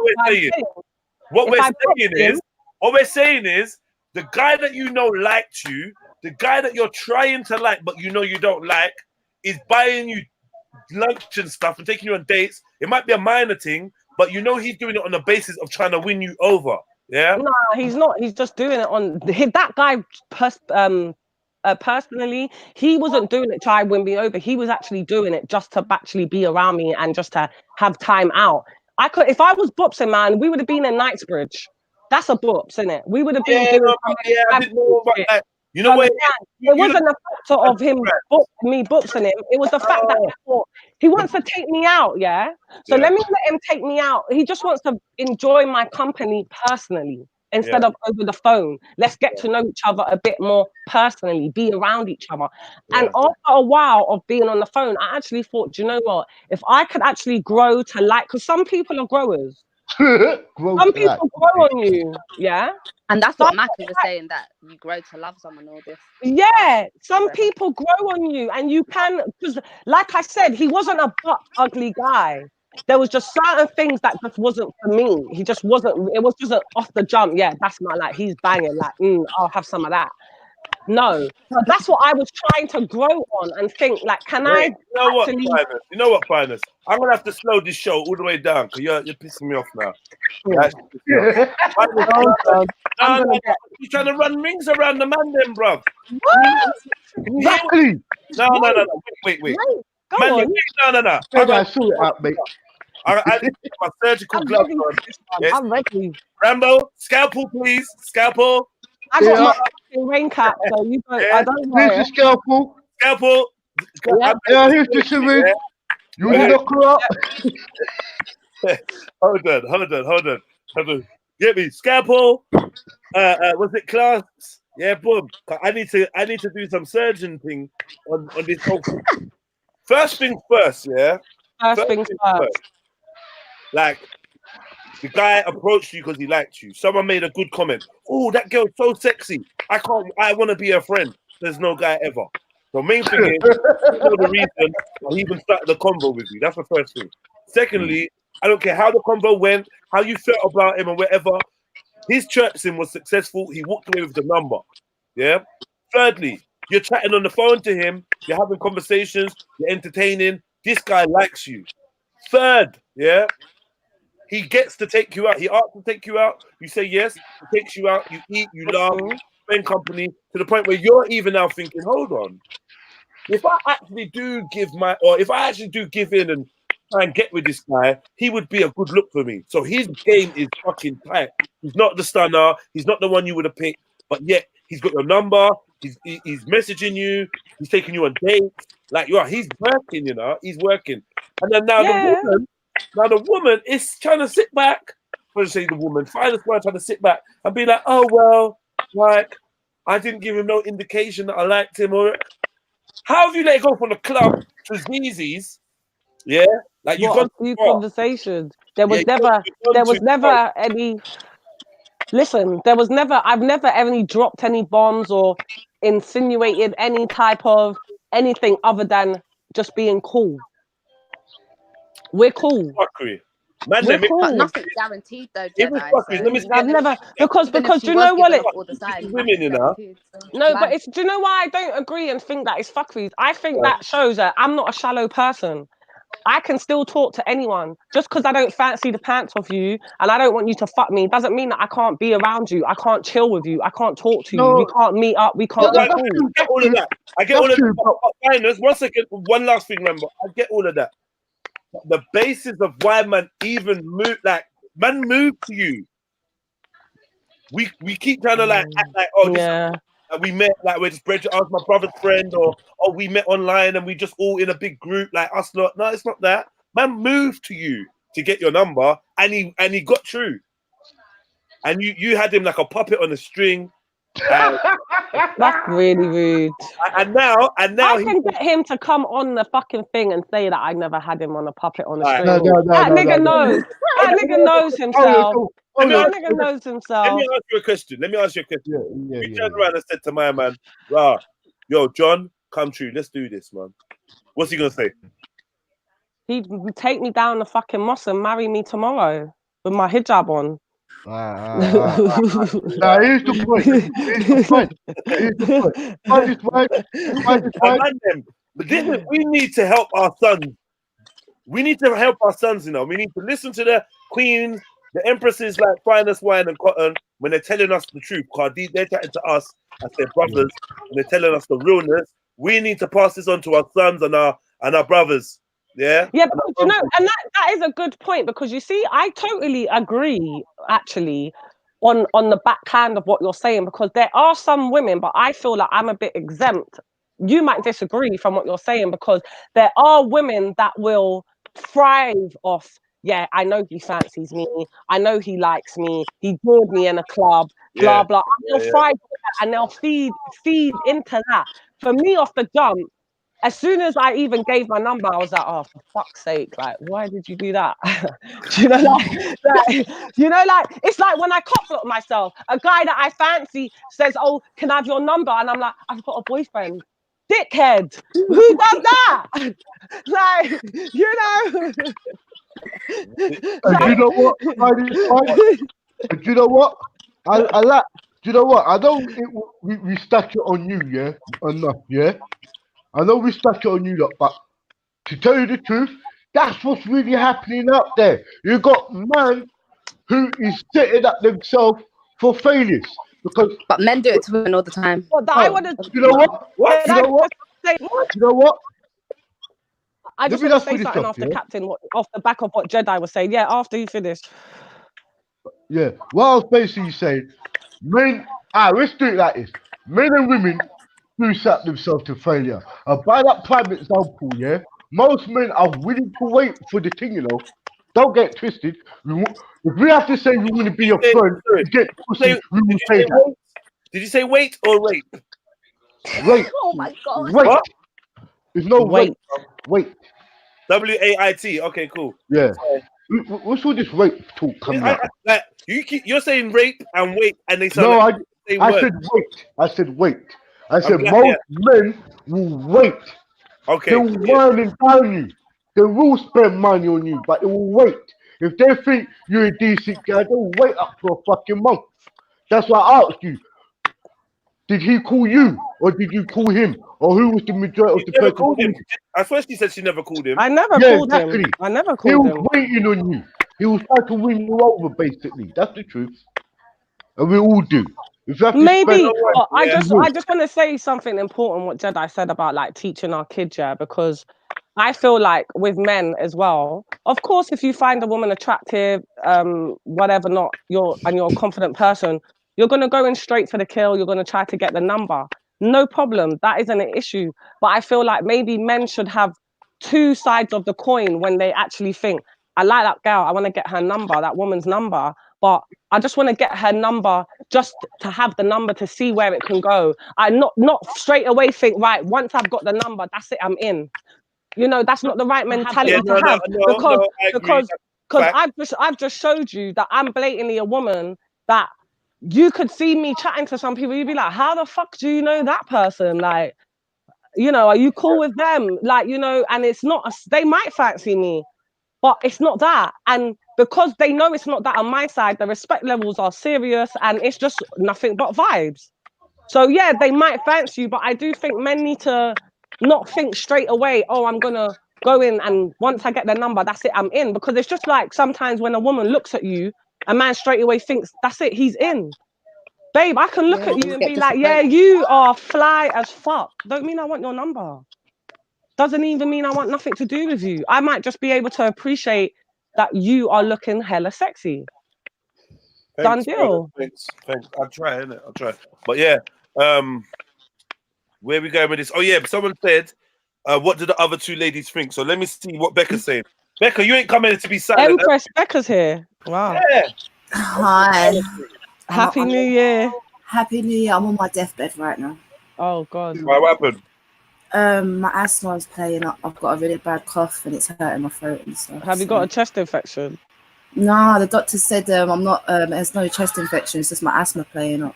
what we're saying is the guy that liked you, the guy that you're trying to like, but you don't like, is buying you lunch and stuff and taking you on dates. It might be a minor thing, but he's doing it on the basis of trying to win you over. Yeah. No, he's not. He's just doing it on that guy. Personally, he wasn't doing it to try win me over. He was actually doing it just to actually be around me and just to have time out. If I was boopsing, man, we would have been in Knightsbridge. That's a boops, isn't it? We would have been doing I didn't know about that. You know what? It wasn't the factor of him me boopsing him. It was the fact that I thought he wants to take me out, yeah? So let me let him take me out. He just wants to enjoy my company personally instead of over the phone. Let's get to know each other a bit more personally, be around each other. And after a while of being on the phone, I actually thought, do you know what? If I could actually grow to like, because some people are growers. Some people grow on you, yeah? And that's what Mackie was saying, that you grow to love someone or this. Yeah, some people grow on you, and you can, because like I said, he wasn't a butt ugly guy. There was just certain things that just wasn't for me. He just wasn't, it was just off the jump. Yeah, that's my, he's banging, I'll have some of that. No, that's what I was trying to grow on and think, can I? You know what, Finest? I'm gonna have to slow this show all the way down because you're pissing me off now. You're trying to run rings around the man, then, bro. Exactly. No. Wait. Go on. No. I saw it out, mate. I need my surgical gloves on. Yes. I'm ready. Rambo, scalpel, please. Scalpel. I got Yeah. my fucking rain cap, so you don't. I don't Here's wear the it. scalpel. Scalpel. Yeah. Yeah, here's the syringe. You want to knock her up? Hold on. Get me scalpel. Was it class? Yeah, boom. I need to do some surgeon thing on this whole thing. First things first, yeah. First things first. Like the guy approached you because he liked you. Someone made a good comment. Oh, that girl's so sexy. I want to be her friend. There's no guy ever. The main thing is, you know the reason why he even started the convo with you. That's the first thing. Secondly, I don't care how the convo went, how you felt about him or whatever. His chirping was successful. He walked away with the number. Yeah. Thirdly, you're chatting on the phone to him. You're having conversations. You're entertaining. This guy likes you. Third, yeah. He gets to take you out. He asks to take you out. You say yes. He takes you out. You eat. You laugh. Spend company to the point where you're even now thinking, hold on. If I actually do give in and try and get with this guy, he would be a good look for me. So his game is fucking tight. He's not the stunner. He's not the one you would have picked. But yet he's got your number. He's messaging you. He's taking you on dates. Like he's working. He's working. And then now the woman is trying to sit back. I'm say the woman, finest one trying to sit back and be like, oh well, like I didn't give him no indication that I liked him or. How have you let it go from the club to Zeezy's? Yeah, like you've gone a few conversations. There was never any. Listen, I've never any dropped any bombs or insinuated any type of anything other than just being cool. We're cool. Man, we're cool. But nothing's guaranteed though, Jedi. I've never because do you know what all the time, women, No, but do you know why I don't agree and think that it's fuckeries? I think that shows that I'm not a shallow person. I can still talk to anyone. Just because I don't fancy the pants of you and I don't want you to fuck me doesn't mean that I can't be around you. I can't chill with you. I can't talk to you. We can't meet up. We can't be cool. I get all of that. I get all of that. One second. One last thing, remember. I get all of that. The basis of why man even moved, like man moved to you. We keep trying to act like we met like we're just I was my brother's friend or we met online and we just all in a big group like us lot. No, it's not that. Man moved to you to get your number and he got through. And you had him like a puppet on a string. That's really rude. And now I can get him to come on the fucking thing and say that I never had him on a puppet on a string. That nigga knows. That nigga knows himself. That nigga knows himself. Let me ask you a question. You turned around and said to my man, yo, John, come true. Let's do this, man. What's he gonna say? He'd take me down the fucking mosque and marry me tomorrow with my hijab on. Now here's the point. We need to help our sons. We need to help our sons, We need to listen to the queens, the empresses like Finest Wine and Cotton when they're telling us the truth. Because they're chatting to us as their brothers and they're telling us the realness. We need to pass this on to our sons and our brothers. Yeah, but and that is a good point because you see, I totally agree actually on the backhand of what you're saying because there are some women, but I feel like I'm a bit exempt. You might disagree from what you're saying because there are women that will thrive off. Yeah, I know he fancies me. I know he likes me. He bored me in a club. Blah blah. They'll thrive and they'll feed into that. For me, off the jump. As soon as I even gave my number, I was like, "Oh, for fuck's sake! Like, why did you do that?" Do you know, like it's like when I cockblock myself. A guy that I fancy says, "Oh, can I have your number?" And I'm like, "I've got a boyfriend." Dickhead, who does that? Like, And you know what? And you know what? I like. Do you know what? I don't think we stack it on you, enough, I know we stuck it on you lot, but to tell you the truth, that's what's really happening out there. You got man who is setting up themselves for failures but men do it to women all the time. Well, I want to. You know what? You know what? I just want to say something after Captain, off the back of what Jedi was saying. Yeah, after you finish. Yeah, what I was basically saying, men Let's do it like this. Men and women do set themselves to failure. And by that prime example, yeah, most men are willing to wait for the thing, you know. Don't get twisted. If we have to say we want to be your friend to get pussy, we will say that. Wait? Did you say wait or rape? Wait. Oh my god. Wait. What? There's no Wait. Wait. WAIT. Okay, cool. Yeah. What's all this rape talk coming out? Like you're saying rape and wait, and they sound No, like the same I word. said wait. I said wait. I said glad- most men will wait. Okay. They'll wine and dine you. They will spend money on you, but they will wait. If they think you're a decent guy, they'll wait up for a fucking month. That's why I asked you. Did he call you, or did you call him, or who was the majority of She the never person? called him. At first, she said she never called him. I never Yeah, called exactly. him. I never He called was him. waiting on you. He was trying to win you over, basically. That's the truth. And we all do. If you have to Maybe, spend- but I Yeah. just want to say something important. What Jedi said about like teaching our kids, yeah, because I feel like with men as well. Of course, if you find a woman attractive, whatever, not you're a confident person, you're gonna go in straight for the kill. You're gonna try to get the number. No problem. That isn't an issue. But I feel like maybe men should have two sides of the coin when they actually think, I like that girl. I want to get her number, that woman's number, but I just want to get her number just to have the number to see where it can go. I not straight away think, right, once I've got the number, that's it, I'm in. You know, that's not the right mentality to have because I've just showed you that I'm blatantly a woman that you could see me chatting to some people. You'd be like, how the fuck do you know that person? Like, you know, are you cool with them? Like, you know, and it's not, they might fancy me, but it's not that. And because they know it's not that on my side, the respect levels are serious and it's just nothing but vibes. So yeah, they might fancy you, but I do think men need to not think straight away, oh, I'm gonna go in and once I get the number, that's it, I'm in. Because it's just like sometimes when a woman looks at you, a man straight away thinks, that's it, he's in. Babe, I can look at you and be like, yeah, you are fly as fuck. Don't mean I want your number. Doesn't even mean I want nothing to do with you. I might just be able to appreciate that you are looking hella sexy. Thanks, Done deal. Thanks. I'll try, innit? I'll try. But yeah, where we going with this? Oh yeah, someone said, what did the other two ladies think? So let me see what Becca's saying. Becca, you ain't coming to be silent. Empress Becca's here. Wow. Yeah. Hi. Happy New Year. Happy New Year. I'm on my deathbed right now. Oh God. What happened? My asthma's playing up. I've got a really bad cough and it's hurting my throat and stuff. Have you got a chest infection? No, the doctor said I'm not. There's no chest infection. It's just my asthma playing up.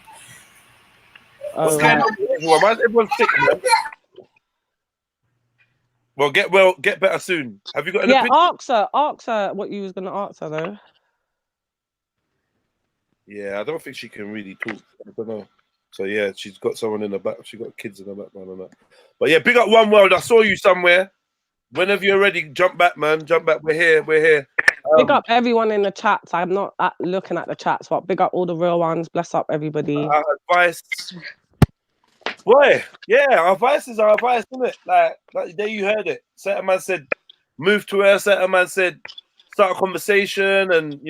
What's going on with everyone? Why is everyone sick, man? Well, get better soon. Have you got any ask her what you was gonna ask her though. Yeah, I don't think she can really talk. I don't know. So yeah, she's got someone in the back. She got kids in the background and that. But yeah, big up One World. I saw you somewhere. Whenever you're ready, jump back, man. Jump back. We're here. Big up everyone in the chats. I'm not looking at the chats, but big up all the real ones. Bless up everybody. Our advice, boy. Yeah, our advice is our advice, isn't it? Like there you heard it. Certain man said, move to her. Certain man said, start a conversation and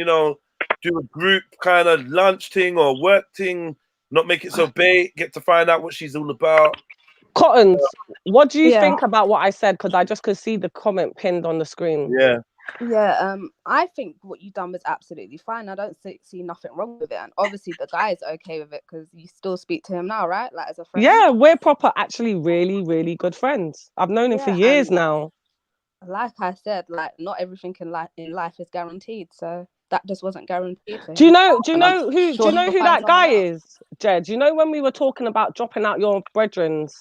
do a group kind of lunch thing or work thing. Not make it so bait. Get to find out what she's all about. Cottons, what do you think about what I said? Because I just could see the comment pinned on the screen. Yeah. Yeah, I think what you done was absolutely fine. I don't see nothing wrong with it, and obviously the guy is okay with it because you still speak to him now, right? Like as a friend. Yeah, we're proper, actually, really, really good friends. I've known him for years now. Like I said, like not everything in life is guaranteed, so that just wasn't guaranteed. Do you know who that guy is, Jed? Do you know when we were talking about dropping out your brethrens?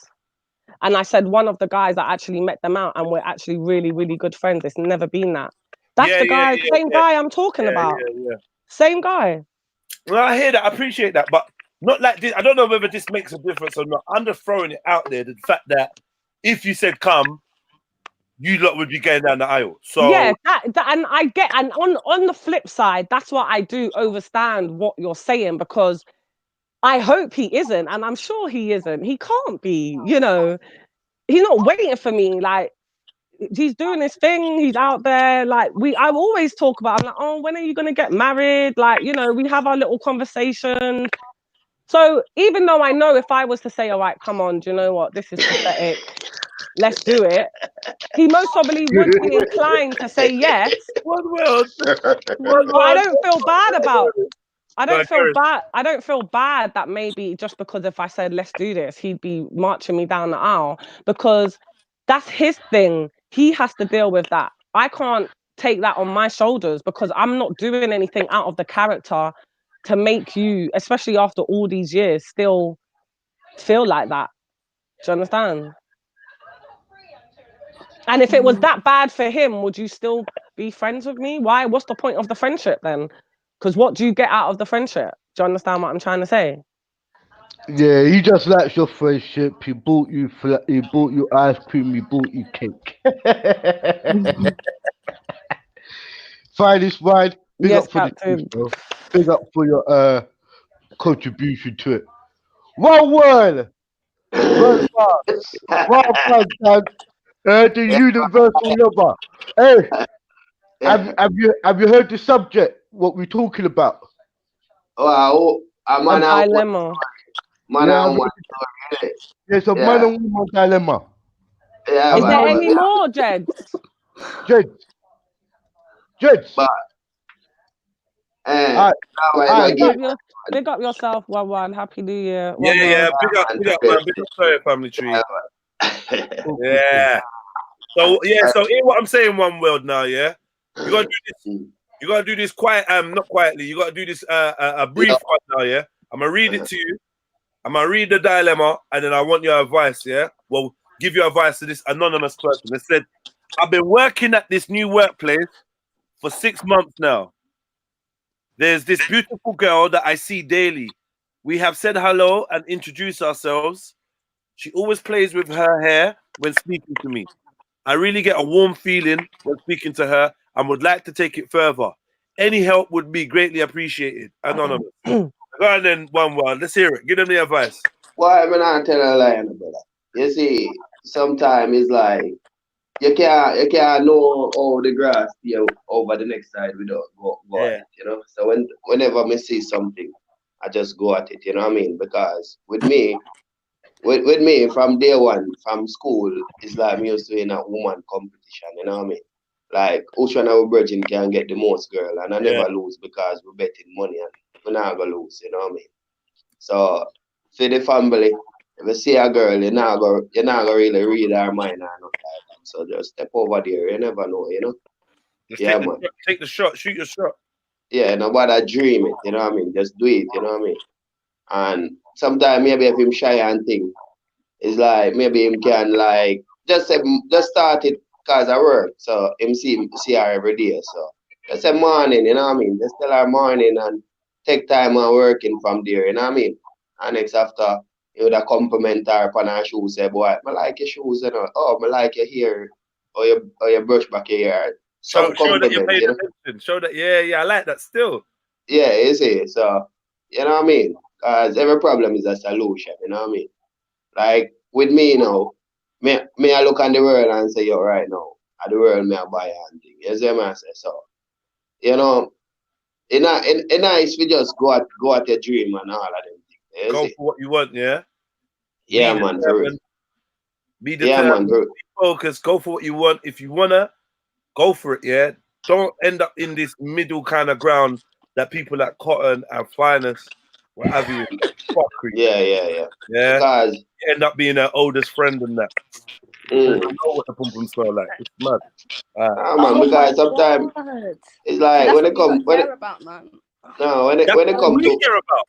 And I said one of the guys that actually met them out and we're actually really, really good friends. It's never been that. That's the guy, same guy I'm talking about. Yeah. Same guy. Well, I hear that. I appreciate that. But not like this. I don't know whether this makes a difference or not. I'm just throwing it out there. The fact that if you said come, you lot would be going down the aisle. So yeah, and I get, and on the flip side, that's why I do understand what you're saying, because I hope he isn't, and I'm sure he isn't. He can't be, he's not waiting for me. Like, he's doing his thing, he's out there. Like, I always talk about, I'm like, oh, when are you gonna get married? Like, we have our little conversations. So even though I know if I was to say, all right, come on, do you know what? This is pathetic. Let's do it. He most probably would be inclined to say yes. One world. But I don't feel bad about. I don't feel Gareth. bad. I don't feel bad that maybe just because if I said let's do this, he'd be marching me down the aisle, because that's his thing. He has to deal with that. I can't take that on my shoulders because I'm not doing anything out of the character to make you, especially after all these years, still feel like that. Do you understand? And if it was that bad for him, would you still be friends with me? Why? What's the point of the friendship then? Because what do you get out of the friendship? Do you understand what I'm trying to say? Yeah, he just likes your friendship. He bought you ice cream. He bought you cake. Finest wine. Big Yes, up for Captain. the bro. Big up for your contribution to it. One word. One man, the universal lover. Hey, have you heard the subject? What we're talking about? Oh, a A man and dilemma. man Yeah, and woman. there's a man and woman dilemma. Yeah, Is And there man, any more, Jed? Jed. But Alright, Big up yourself, One. Happy New Year. Yeah, big up, man. Big up, sorry, family tree. Yeah. So hear what I'm saying, One World now, yeah? You gotta do this. You gotta do this quiet, not quietly. You gotta do this a brief one now, yeah? I'm gonna read it to you. I'm gonna read the dilemma, and then I want your advice, yeah? Well, give your advice to this anonymous person. They said, I've been working at this new workplace for 6 months now. There's this beautiful girl that I see daily. We have said hello and introduced ourselves. She always plays with her hair when speaking to me. I really get a warm feeling when speaking to her and would like to take it further. Any help would be greatly appreciated. Anonymous. Go on then, One World. Let's hear it. Give them the advice. Why am I not telling a lie, brother? You see, sometimes it's like you can't know all the grass here over the next side without go at it, you know. So whenever I see something, I just go at it, you know what I mean? Because with me from day one, from school, it's like me used to in a woman competition, you know what I mean? Like which one of our virgin can get the most girl, and I never lose because we're betting money and we're not gonna lose, you know what I mean? So for the family, if you see a girl, you're not gonna really read her mind or nothing like that. So just step over there. You never know, you know. Just man. Take the shot. Shoot your shot. Yeah, nobody dream it. You know what I mean. Just do it. You know what I mean. And sometimes maybe if him shy and think, it's like maybe him can like just start it cause I work. So him see her every day. So just say morning. You know what I mean. Just tell her morning and take time and working from there. You know what I mean. And next after, you would have compliment her upon her shoes, say, boy, I like your shoes, you know. Oh, I like your hair, or your brush back your hair. Show Some that you paid you know? attention. Show that, yeah, I like that still. Yeah, you see, so, you know what I mean? Because every problem is a solution, you know what I mean? Like, with me now, me I look on the world and say, yo, right now, at the world, me I buy and thing. You see what I say? So, you know, it's nice we just go at your dream and all of them things. Go for what you want, yeah? Yeah, man, for real. Be determined, be focused, go for what you want. If you wanna, go for it, yeah? Don't end up in this middle kind of ground that people like Cotton and Finest, what have you. Yeah. Because you end up being her oldest friend and that. You know what the pum pum smell like. It's mad. Man, because sometimes it's like when it comes when it about, man. No, when it comes to care about.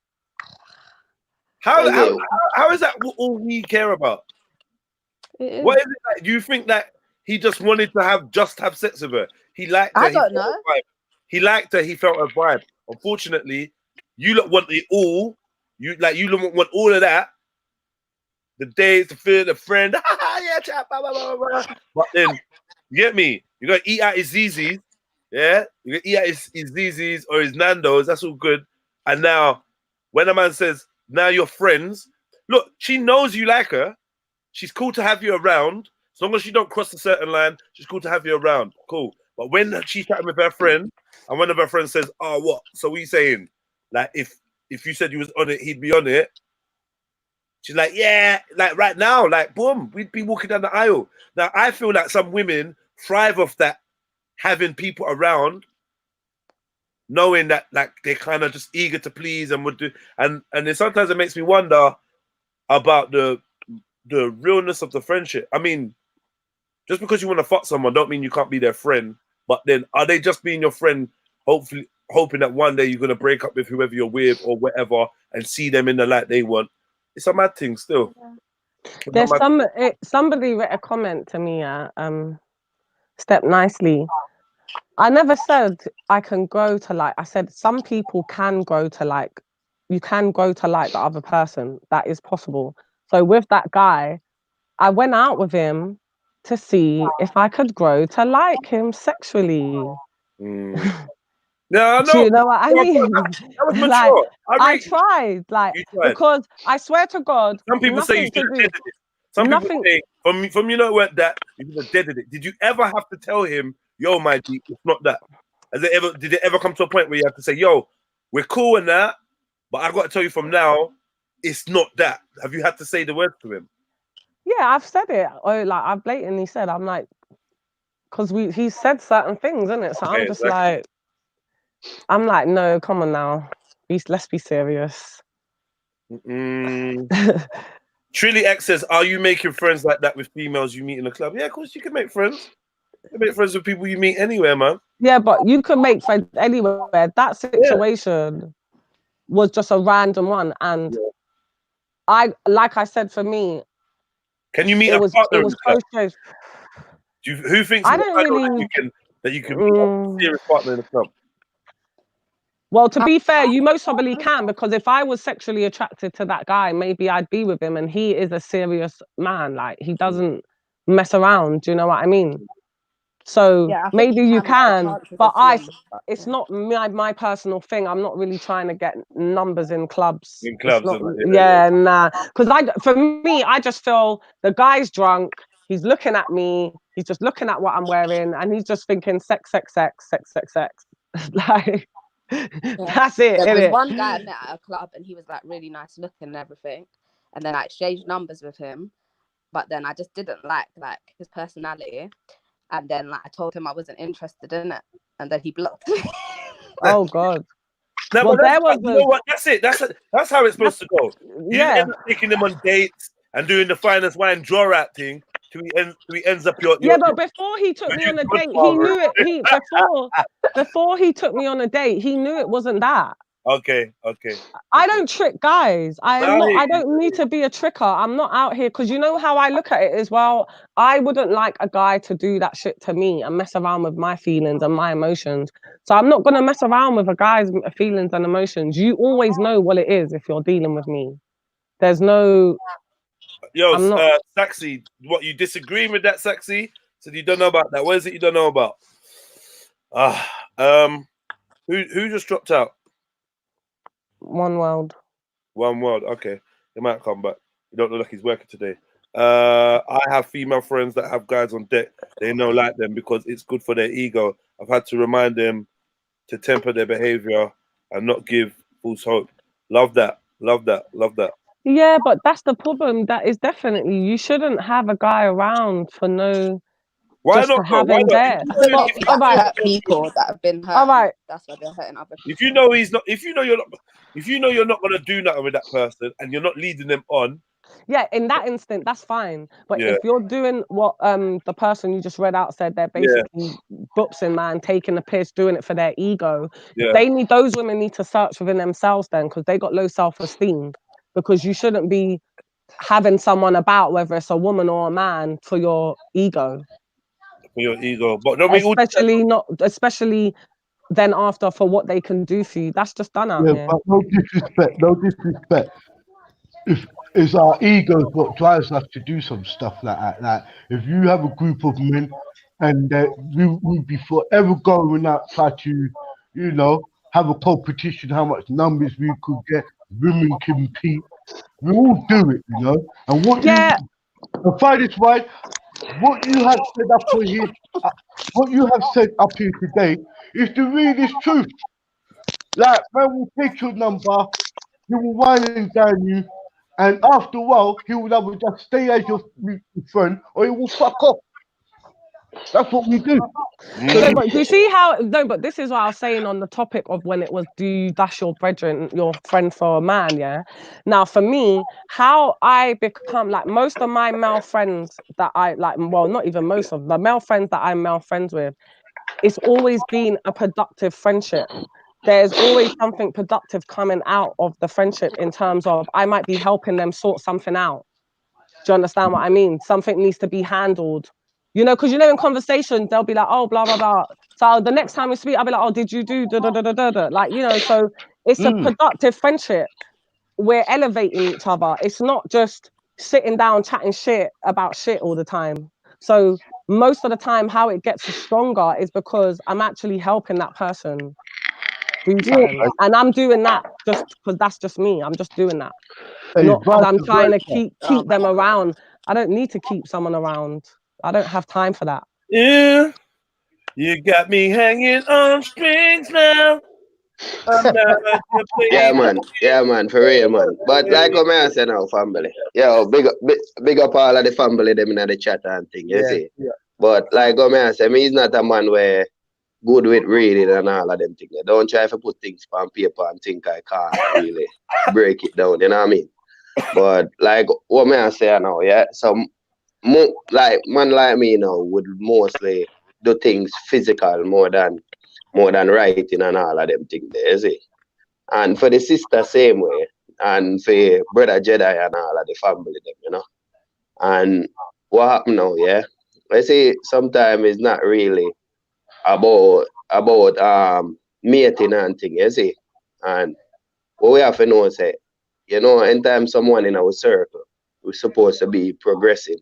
How is that all we care about? What is it like? Do you think that he just wanted to have sex with her? He liked her. I don't know. He liked her. He felt her vibe. Unfortunately, you lot want it all. You want all of that. The days, the feel, the friend. Yeah, chat, blah, blah, blah, blah. But then, you get me? You gotta eat out his ZZs. Yeah? You gotta eat out his ZZs or his Nando's. That's all good. And now, when a man says, now you're friends, look, she knows you like her. She's cool to have you around. As long as you don't cross a certain line, she's cool to have you around. Cool. But when she's chatting with her friend, and one of her friends says, oh, what? So what are you saying? Like, if if you said you was on it, he'd be on it. She's like, yeah, like right now, like boom, we'd be walking down the aisle. Now I feel like some women thrive off that, having people around, knowing that like they're kind of just eager to please and would do, and then sometimes it makes me wonder about the realness of the friendship. I mean, just because you want to fuck someone don't mean you can't be their friend. But then are they just being your friend, hopefully hoping that one day you're gonna break up with whoever you're with or whatever and see them in the light they want? It's a mad thing still. There's somebody wrote a comment to me, Step Nicely. I never said I can grow to like, I said some people can grow to like, you can grow to like the other person. That is possible. So with that guy, I went out with him to see if I could grow to like him sexually. No, Do you know what I mean? That was mature. Like, I tried, because I swear to God, some people say you should have deaded it. Some people say from you know what that you should have deaded it. Did you ever have to tell him, yo, my G, it's not that? Did it ever come to a point where you have to say, yo, we're cool and that, but I got to tell you from now, it's not that? Have you had to say the word to him? Yeah, I've said it. Or like I've blatantly said, I'm like, because he said certain things, isn't it? So I'm just like, I'm like, no, come on now, let's be serious. Trilly X says, are you making friends like that with females you meet in the club? Yeah, of course you can make friends. You can make friends with people you meet anywhere, man. Yeah, but you can make friends anywhere. That situation was just a random one, and like I said, for me, can you meet a partner? It was so strange. Who thinks I don't really that you can meet a serious partner in the club? Well, to be fair, you most probably can, because if I was sexually attracted to that guy, maybe I'd be with him, and he is a serious man. Like, he doesn't mess around. Do you know what I mean? So maybe you can, but it's not my personal thing. I'm not really trying to get numbers in clubs. In clubs, nah. Because for me, I just feel the guy's drunk. He's looking at me. He's just looking at what I'm wearing, and he's just thinking sex, sex, sex, sex, sex, sex. Like. That's it. There was one guy I met at a club, and he was like really nice looking and everything, and then I exchanged numbers with him, but then I just didn't like his personality, and then like I told him I wasn't interested in it, and then he blocked me. Oh God. No, well, you know what? That's it. That's how it's supposed to go. You end up taking them on dates and doing the finest wine draw out thing. He ends up your but before he took me on a date, he knew it. Before he took me on a date, he knew it wasn't that. Okay. I don't trick guys. I don't need to be a tricker. I'm not out here, because you know how I look at it as well. I wouldn't like a guy to do that shit to me and mess around with my feelings and my emotions. So I'm not gonna mess around with a guy's feelings and emotions. You always know what it is if you're dealing with me. There's no. Yo, Saxy, what, you disagree with that, Saxy? So you don't know about that. What is it you don't know about? Who just dropped out? One World. Okay, he might come back. You don't look like he's working today. I have female friends that have guys on deck. They know like them because it's good for their ego. I've had to remind them to temper their behavior and not give false hope. Love that. Yeah, but that's the problem. That is definitely, you shouldn't have a guy around for no. Why just not? To have him there. People that have been hurt. All right. That's why they're hurting other people. If you know he's not, if you know you're not gonna do nothing with that person and you're not leading them on. Yeah, in that instant, that's fine. But if you're doing what the person you just read out said, they're basically boopsing, man, taking the piss, doing it for their ego. Those women need to search within themselves then, because they got low self-esteem. Because you shouldn't be having someone about, whether it's a woman or a man, for your ego. For your ego, but especially then after for what they can do for you. That's just done out here. But no disrespect. It's our egos what drives us to do some stuff like that. Like if you have a group of men and we be forever going out try to, have a competition, how much numbers we could get, women compete. We all do it, And what you find is right. What you have said up here today is the realest truth. Like, man will take your number he will wine and dine you, and after a while, he will either just stay as your friend or he will fuck off. That's what we do. No, but do you see how? No, but this is what I was saying on the topic of when it was, do you dash your brethren, your friend for a man? Yeah. Now, for me, how I become like most of my male friends that I like, well, not even most of the male friends that I'm male friends with, it's always been a productive friendship. There's always something productive coming out of the friendship in terms of I might be helping them sort something out. Do you understand what I mean? Something needs to be handled. You know, because you know, in conversations, they'll be like, oh, blah, blah, blah. So the next time we speak, I'll be like, oh, did you do da da da da da da? Like, you know, so it's a productive friendship. We're elevating each other. It's not just sitting down chatting shit about shit all the time. So most of the time, how it gets stronger is because I'm actually helping that person do something. And I'm doing that just because that's just me. I'm just doing that. Not because I'm trying to keep them around. I don't need to keep someone around. I don't have time for that. Yeah, you got me hanging on strings now. Yeah, man, for real, man. But like what I say now, family. Yo, big up all of the family them in the chat and thing, you see. Yeah. But like what I say, me is not a man where good with reading and all of them things. Don't try to put things on paper and think I can't really break it down, you know what I mean? But like what I say now, yeah. So like man like me now would mostly do things physical more than writing and all of them things there, you see. And for the sister same way, and for brother Jedi and all of the family them, you know. And what happened now, yeah? I say sometimes it's not really about mating and thing, you see. And what we have to know is, you know, anytime someone in our circle, we're supposed to be progressing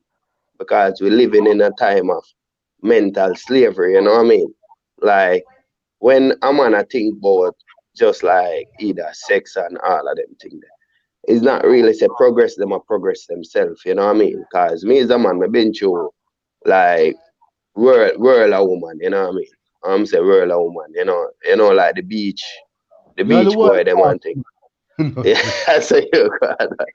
because we're living in a time of mental slavery, you know what I mean? Like when a man I think about just like either sex and all of them things, it's not really say progress them or progress themselves, you know what I mean? Because me as a man, I've been through like world a woman, you know what I mean? I'm say world a woman, you know, like the beach boy them and thing. Yeah, so you got that.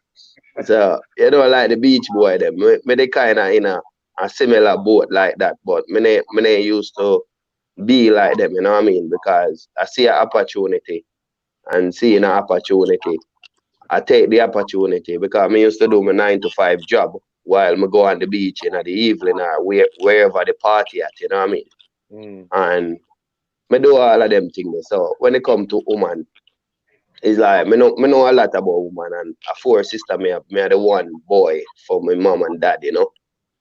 So you know, like the beach boy them, me they kind of in a similar boat like that, but me used to be like them, you know what I mean? Because I see an opportunity, and seeing an opportunity, I take the opportunity because me used to do my 9 to 5 job while me go on the beach in the evening or wherever the party at, you know what I mean? And me do all of them things. So when it come to woman, it's like me know a lot about woman, and a 4 sister me are the one boy for my mom and dad, you know.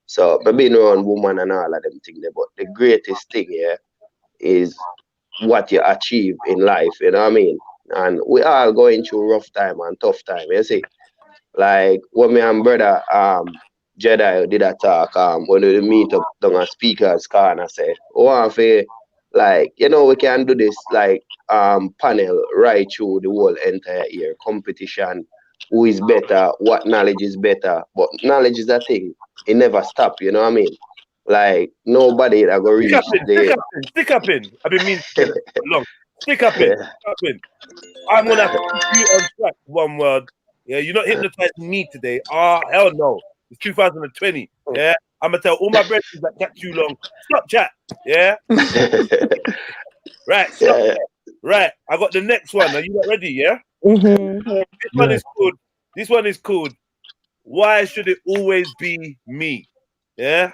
So I been around woman and all of them things. But the greatest thing here is what you achieve in life, you know what I mean? And we all going through rough time and tough time, you see. Like when me and brother Jedi did a talk when we meet up down a speaker's car, and I say, like, you know, we can do this like panel right through the whole entire year. Competition, who is better, what knowledge is better. But knowledge is a thing. It never stop, you know what I mean? Like nobody that go reach stick up in. I've been meaning to say that for long. Stick up in. I'm gonna have to put you on track. One word. Yeah, you're not hypnotizing me today. Hell no. It's 2020. Yeah. I'm gonna tell all my brothers that chat too long. Stop chat. Yeah. Right. Stop. Yeah. Right. I got the next one. Are you not ready? Yeah. This one is good. This one is called "Why Should It Always Be Me?" Yeah.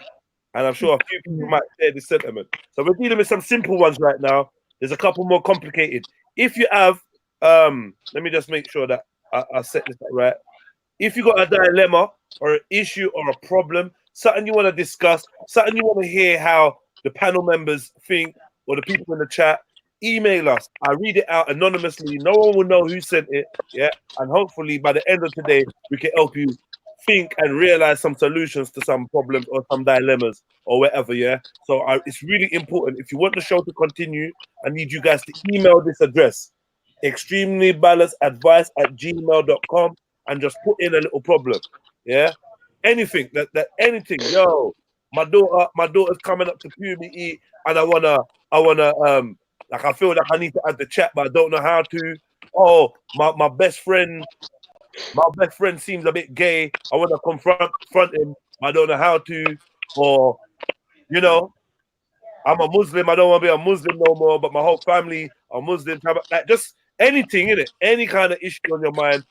And I'm sure a few people might share this sentiment. So we're dealing with some simple ones right now. There's a couple more complicated. If you have, let me just make sure that I set this up right. If you got a dilemma or an issue or a problem, something you want to discuss, something you want to hear how the panel members think or the people in the chat, email us. I read it out anonymously. No one will know who sent it. Yeah. And hopefully by the end of today, we can help you think and realize some solutions to some problems or some dilemmas or whatever. Yeah. So it's really important. If you want the show to continue, I need you guys to email this address, extremelybalanceadvice@gmail.com, and just put in a little problem. Yeah. Anything that anything. Yo, my daughter's coming up to puberty, and I wanna like I feel like I need to add the chat, but I don't know how to. oh, my best friend seems a bit gay. I want to confront him. I don't know how to, or you know, I'm a Muslim. I don't want to be a Muslim no more, but my whole family are Muslim. Like just anything in it, any kind of issue on your mind,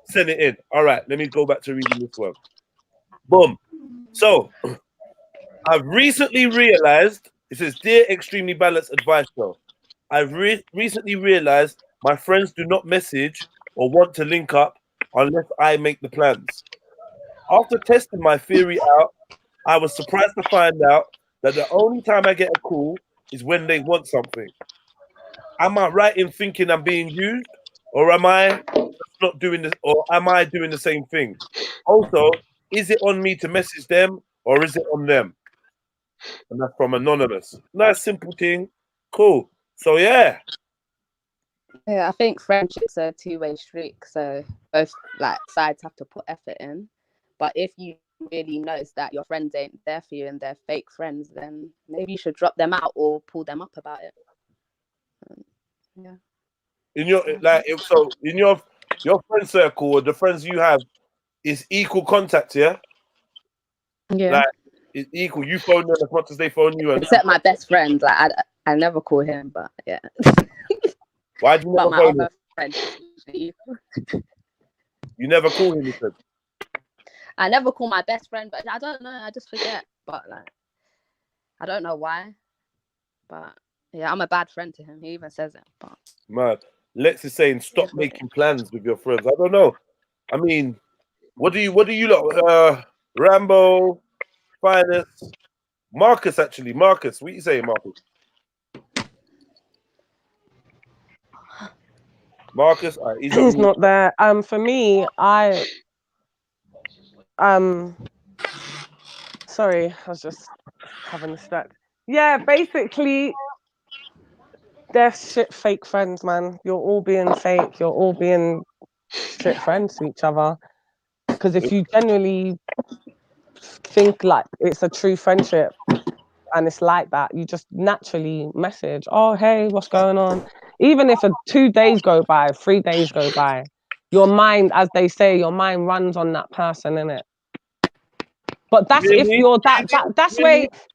send it in. All right, let me go back to reading this one. Boom. So I've recently realized, it says, Dear Extremely Balanced Advice Show, I've recently realized my friends do not message or want to link up unless I make the plans. After testing my theory out, I was surprised to find out that the only time I get a call is when they want something. Am I right in thinking I'm being used, or am I not doing this, or am I doing the same thing? Also, is it on me to message them, or is it on them? And that's from Anonymous. Nice, simple thing. Cool. So yeah. Yeah, I think friendship's a two-way street, so both like sides have to put effort in. But if you really notice that your friends ain't there for you and they're fake friends, then maybe you should drop them out or pull them up about it. Yeah. In your in your friend circle, or the friends you have, is equal contact, yeah? Yeah. Like it's equal. You phone them as much as they phone you. And except my best friend, like I never call him, but yeah. Why do you never but my phone other him? friend, You never call him, you said. I never call my best friend, but I don't know. I just forget. But like, I don't know why. But yeah, I'm a bad friend to him. He even says it. But Man, Lex is saying stop making plans with your friends. I don't know. I mean, what do you lot? Rambo, Finest, Marcus. Actually, Marcus. What you saying, Marcus? Marcus, he's not there. For me, sorry, I was just having a stack. Yeah, basically, they're shit fake friends, man. You're all being fake. You're all being shit friends to each other. Because if you genuinely think like it's a true friendship and it's like that, you just naturally message, oh, hey, what's going on? Even if 2 days go by, 3 days go by, your mind, as they say, your mind runs on that person, innit? But that's if you're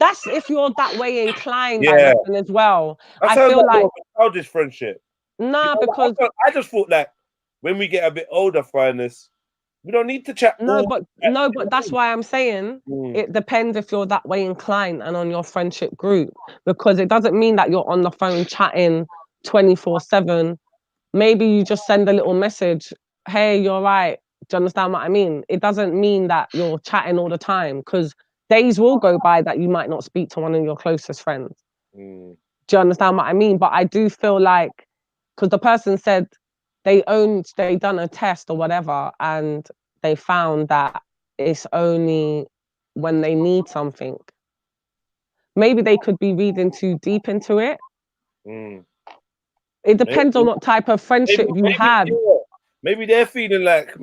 that's if you're that way inclined, I reckon, as well. That I feel like childish friendship. Nah, because I just thought that when we get a bit older, Finest, we don't need to chat. No, but that's why I'm saying it depends if you're that way inclined and on your friendship group, because it doesn't mean that you're on the phone chatting 24/7. Maybe you just send a little message, hey, you're right. Do you understand what I mean? It doesn't mean that you're chatting all the time, because days will go by that you might not speak to one of your closest friends. Do you understand what I mean? But I do feel like, because the person said they done a test or whatever, and they found that it's only when they need something. Maybe they could be reading too deep into it. It depends on what type of friendship you had. Maybe they're feeling like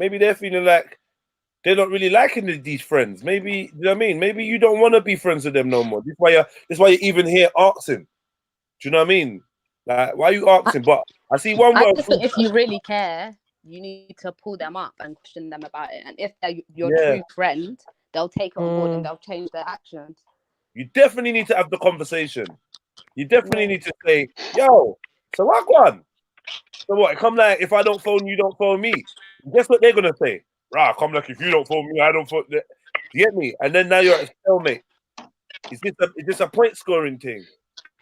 they're not really liking these friends. Maybe, you know what I mean? Maybe you don't want to be friends with them no more. This is why you're even here asking. Do you know what I mean? Like, why are you asking? But I see one word. I just think if you really care, you need to pull them up and question them about it. And if they're your true friend, they'll take it on board and they'll change their actions. You definitely need to have the conversation. You definitely need to say, yo, so what one? So what? Come like, if I don't phone you, don't phone me. Guess what they're gonna say? Rah, come like, if you don't phone me, I don't phone. You get me? And then now you're at a stalemate. Is this a point scoring thing?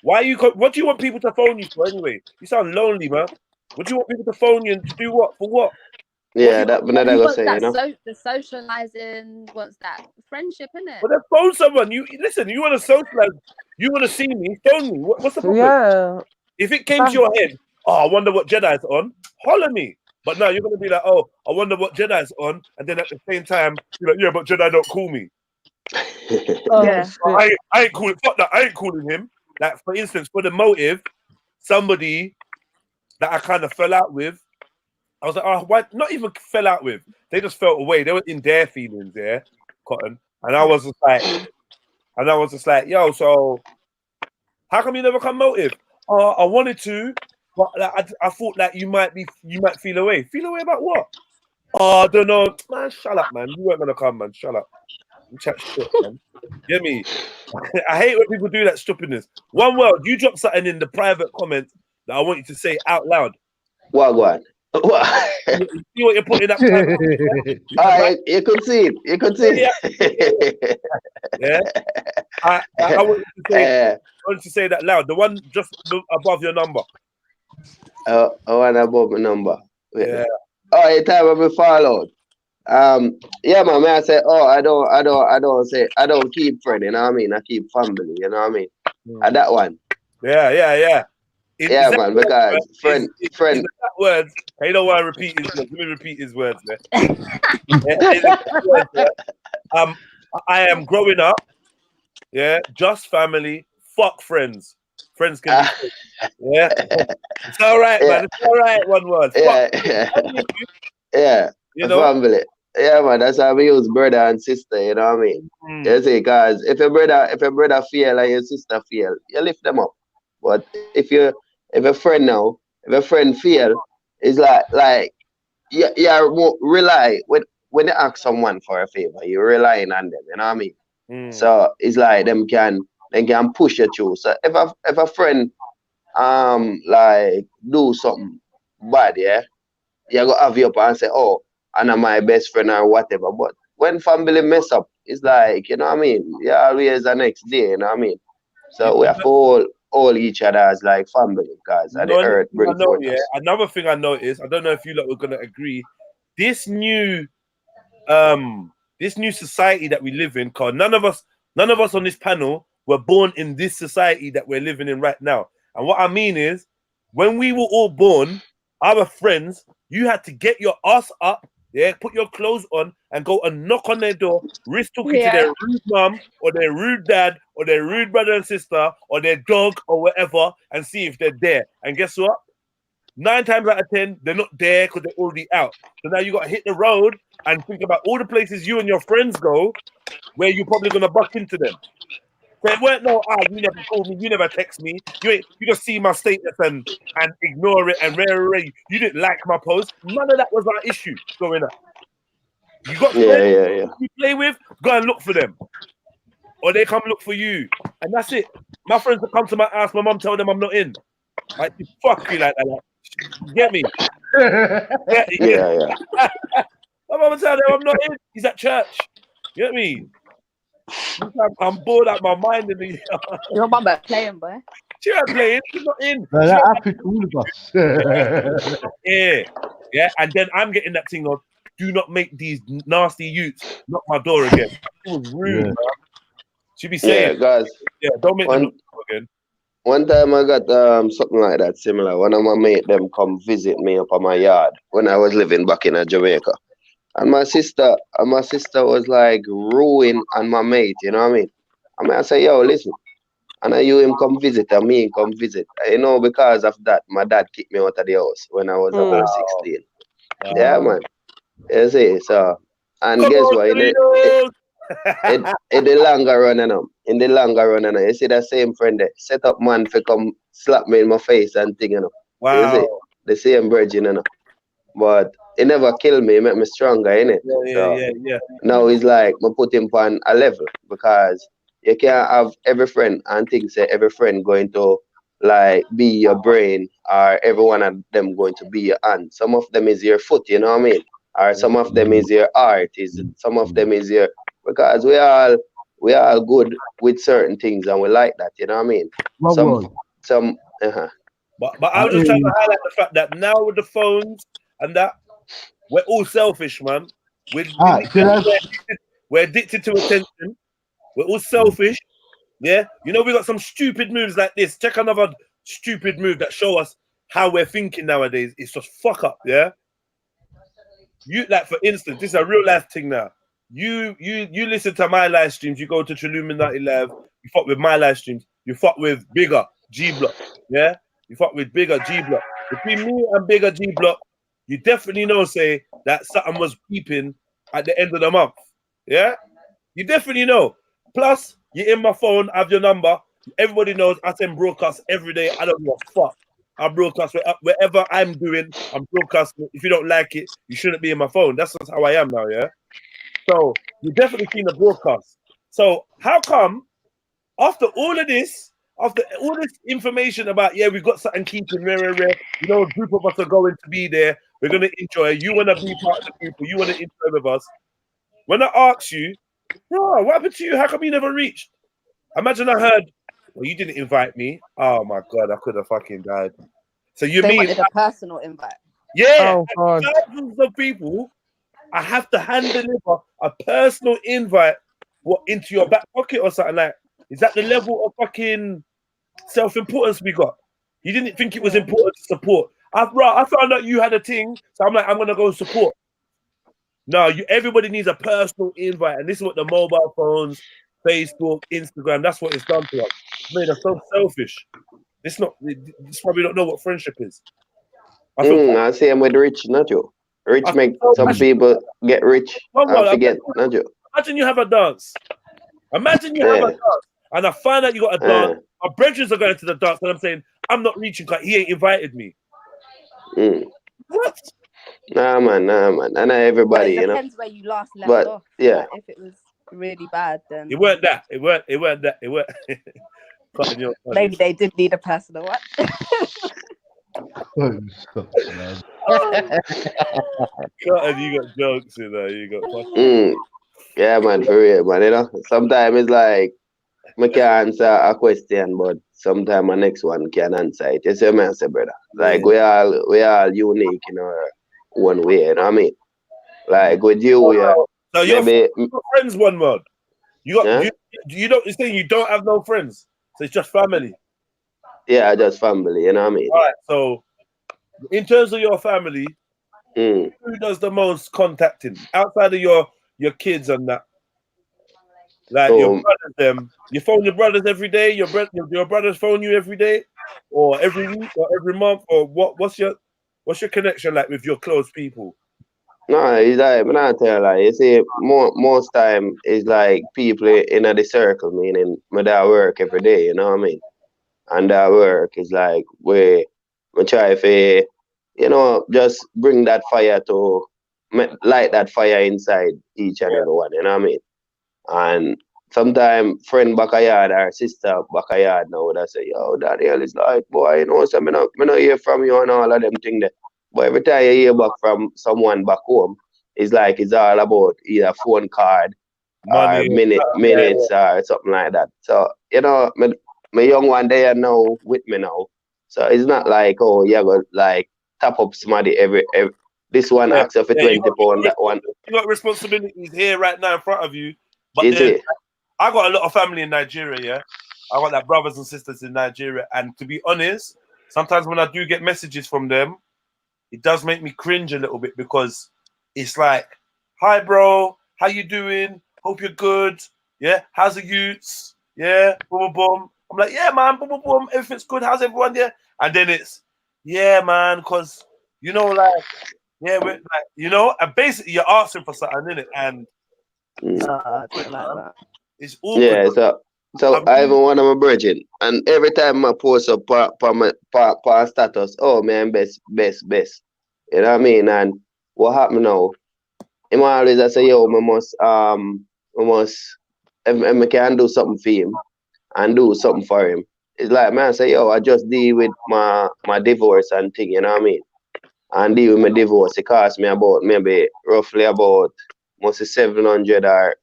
Why you? What do you want people to phone you for anyway? You sound lonely, man. What do you want people to phone you and to do what? For what? Yeah, that but then I gotta say, that, you know. the socializing, what's that? Friendship, innit? But then phone someone. You listen. You want to socialize? You want to see me? Phone me. What's the problem? Yeah. If it came to your head, oh, I wonder what Jedi's on. Holler me. But now you're gonna be like, oh, I wonder what Jedi's on, and then at the same time, you're like, yeah, but Jedi don't call me. I ain't calling. Fuck that. I ain't calling him. Like, for instance, for the motive, somebody that I kind of fell out with, I was like, oh, why? Not even fell out with. They just felt away. They were in their feelings, yeah, Cotton. And I was just like, yo, so how come you never come motive? I wanted to, But like, I thought that you might feel away. Feel away about what? Oh, I don't know, man. Shut up, man. You weren't gonna come, man. Shut up. You chat shit, man. Get me? I hate when people do that stupidness. One word, you drop something in the private comments that I want you to say out loud. What? What? You see what you're putting up? You could see it. You could see it. Yeah. I want to say that loud. The one just above your number. One above my number. Yeah. Oh, the time when we fall out. Yeah, man. I say, I don't keep friend. You know what I mean? I keep family. You know what I mean? And that one. Yeah. Yeah, man. Because friend. That words. He don't want to repeat his words. Let me repeat his words, man. I am growing up. Yeah, just family. Fuck friends. Friends can be. Yeah, it's all right, man. It's all right. One word. Yeah. You know, family. Yeah, man. That's how we use brother and sister. You know what I mean? You see, because if your brother fail and your sister fail, you lift them up. But if a friend fail, it's like you rely when you ask someone for a favor, you're relying on them. You know what I mean? So it's like they can push you through. So if a friend like do something bad, yeah, you go have you up and say, oh, and I'm my best friend or whatever. But when family mess up, it's like, you know what I mean? You always the next day, you know what I mean? So we have to all each other as like family, guys. And the earth brings forth us. Another thing I noticed, I don't know if you lot were gonna agree, this new society that we live in, cause none of us on this panel were born in this society that we're living in right now. And what I mean is, when we were all born, our friends, you had to get your ass up, yeah, put your clothes on and go and knock on their door, risk talking to their rude mum or their rude dad or their rude brother and sister or their dog or whatever and see if they're there. And guess what? 9 times out of 10, they're not there because they're already out. So now you got to hit the road and think about all the places you and your friends go where you're probably going to buck into them. So it weren't you never called me, you never text me, you just see my status and ignore it and you didn't like my post. None of that was our issue going up. You got friends you play with, go and look for them. Or they come look for you. And that's it. My friends that come to my house, my mum tell them I'm not in. Like, fuck you like that. Like, you get me? Yeah. My mum tell them I'm not in. He's at church. You get me? I'm bored out my mind in the Your mum ain't playing, boy. She ain't playing. She's not in. No, that happens to all of us. Yeah. And then I'm getting that thing of, do not make these nasty youths knock my door again. It was rude, man. She be saying, guys. Yeah, don't make them knock again. One time I got something like that similar. One of my mate them come visit me up on my yard when I was living back in Jamaica. And my sister was like ruined on my mate, you know what I mean? I say, yo, listen. And you him come visit and me him come visit. You know, because of that, my dad kicked me out of the house when I was about 16. Yeah, man. You see, so and guess what? In the longer run, you see that same friend there, set up man for come slap me in my face and thing, you know. Wow. You see, the same virgin, you know. But it never killed me, it made me stronger, innit? Yeah. Now it's like I put him on a level because you can't have every friend and think say every friend going to like be your brain or every one of them going to be your hand. Some of them is your foot, you know what I mean? Or some of them is your art, some of them is your because we all good with certain things and we like that, you know what I mean? But I was just trying to highlight the fact that now with the phones and that, we're all selfish, man. We're addicted to attention. We're all selfish. Yeah, you know, we got some stupid moves like this. Check another stupid move that show us how we're thinking nowadays. It's just fuck up. Yeah. You like, for instance, this is a real life thing now. You listen to my live streams. You go to Illuminati Live. You fuck with my live streams. You fuck with bigger G Block. Yeah, you fuck with bigger G Block. Between me and bigger G Block, you definitely know, say that something was peeping at the end of the month. Yeah, you definitely know. Plus, you're in my phone. I have your number. Everybody knows I send broadcasts every day. I don't give a fuck. I broadcast wherever I'm doing. I'm broadcasting. If you don't like it, you shouldn't be in my phone. That's just how I am now, yeah. So you've definitely seen the broadcast. So how come after all of this, after all this information about we've got something keeping rare, you know, a group of us are going to be there. We're gonna enjoy. You want to be part of the group, or you want to enjoy with us. When I ask you, bro, what happened to you? How come you never reached? Imagine I heard, well, you didn't invite me. Oh my God, I could have fucking died. So you They mean wanted a personal invite. yeah, Oh God. thousands of people, I have to hand deliver a personal invite into your back pocket or something like. Is that the level of fucking self-importance we got? You didn't think it was important to support. I found out you had a thing, so I'm like, I'm gonna go support. No, everybody needs a personal invite, and this is what the mobile phones, Facebook, Instagram, that's what it's done to us. Made us so selfish. This probably don't know what friendship is. I see him with rich, not you. Rich make some people get rich and forget, not you. Imagine you have a dance. Imagine you have a dance, and I find out you got a dance. My brethren are going to the dance, and I'm saying, I'm not reaching because he ain't invited me. What? Nah, man. And not everybody, But it depends where you last left off. Yeah. Like, if it was really bad, then It weren't that. It weren't that. It weren't. maybe they did need a personal one. Cotton, you got jokes, you know. You got fucking. Yeah, man, for real, man. You know, sometimes it's like I can't answer a question, but sometimes my next one can answer it. You see what I say, brother? Like we all unique in our one way. You know what I mean? Like with you, so you're friends, one word. You got you don't. You're saying you don't have no friends, so it's just family. Yeah, just family. You know what I mean? All right. So, in terms of your family, who does the most contacting outside of your kids and that? Like your brothers, them. You phone your brothers every day. Your brothers phone you every day, or every week, or every month, or what? What's your connection like with your close people? No, it's like I'm not tell like you see most time it's like people in the circle, meaning my dad work every day, you know what I mean? And that work is like where we try to, you know, just bring that fire to light that fire inside each and every one, you know what I mean? And sometimes friend back a yard or sister back a yard now would say, yo, Daniel is like, boy, you know, so me not hear from you and all of them things there. But every time you hear back from someone back home, it's like it's all about either phone card or minutes or something like that. So, you know, my young one there now with me now. So it's not like, oh, yeah, but like tap up somebody every this one asks you for 20 pounds, that one. You got responsibilities here right now in front of you. But I got a lot of family in Nigeria, yeah. I got like brothers and sisters in Nigeria, and to be honest, sometimes when I do get messages from them, it does make me cringe a little bit because it's like, "Hi, bro, how you doing? Hope you're good. Yeah, how's the youths? Yeah, boom, boom, boom." I'm like, "Yeah, man, boom, boom, boom. Everything's good. How's everyone? Yeah." And then it's, "Yeah, man, because you know, like, yeah, we're like, you know," and basically you're asking for something, innit? And it's awkward. Yeah, so I even one of my brethren, and every time I post up pa status, oh man, best. You know what I mean? And what happened now? Him always I say, yo, I can do something for him and do something for him. It's like, man, I say, yo, I just deal with my divorce and thing, you know what I mean? And deal with my divorce, it cost me about roughly about must 700 or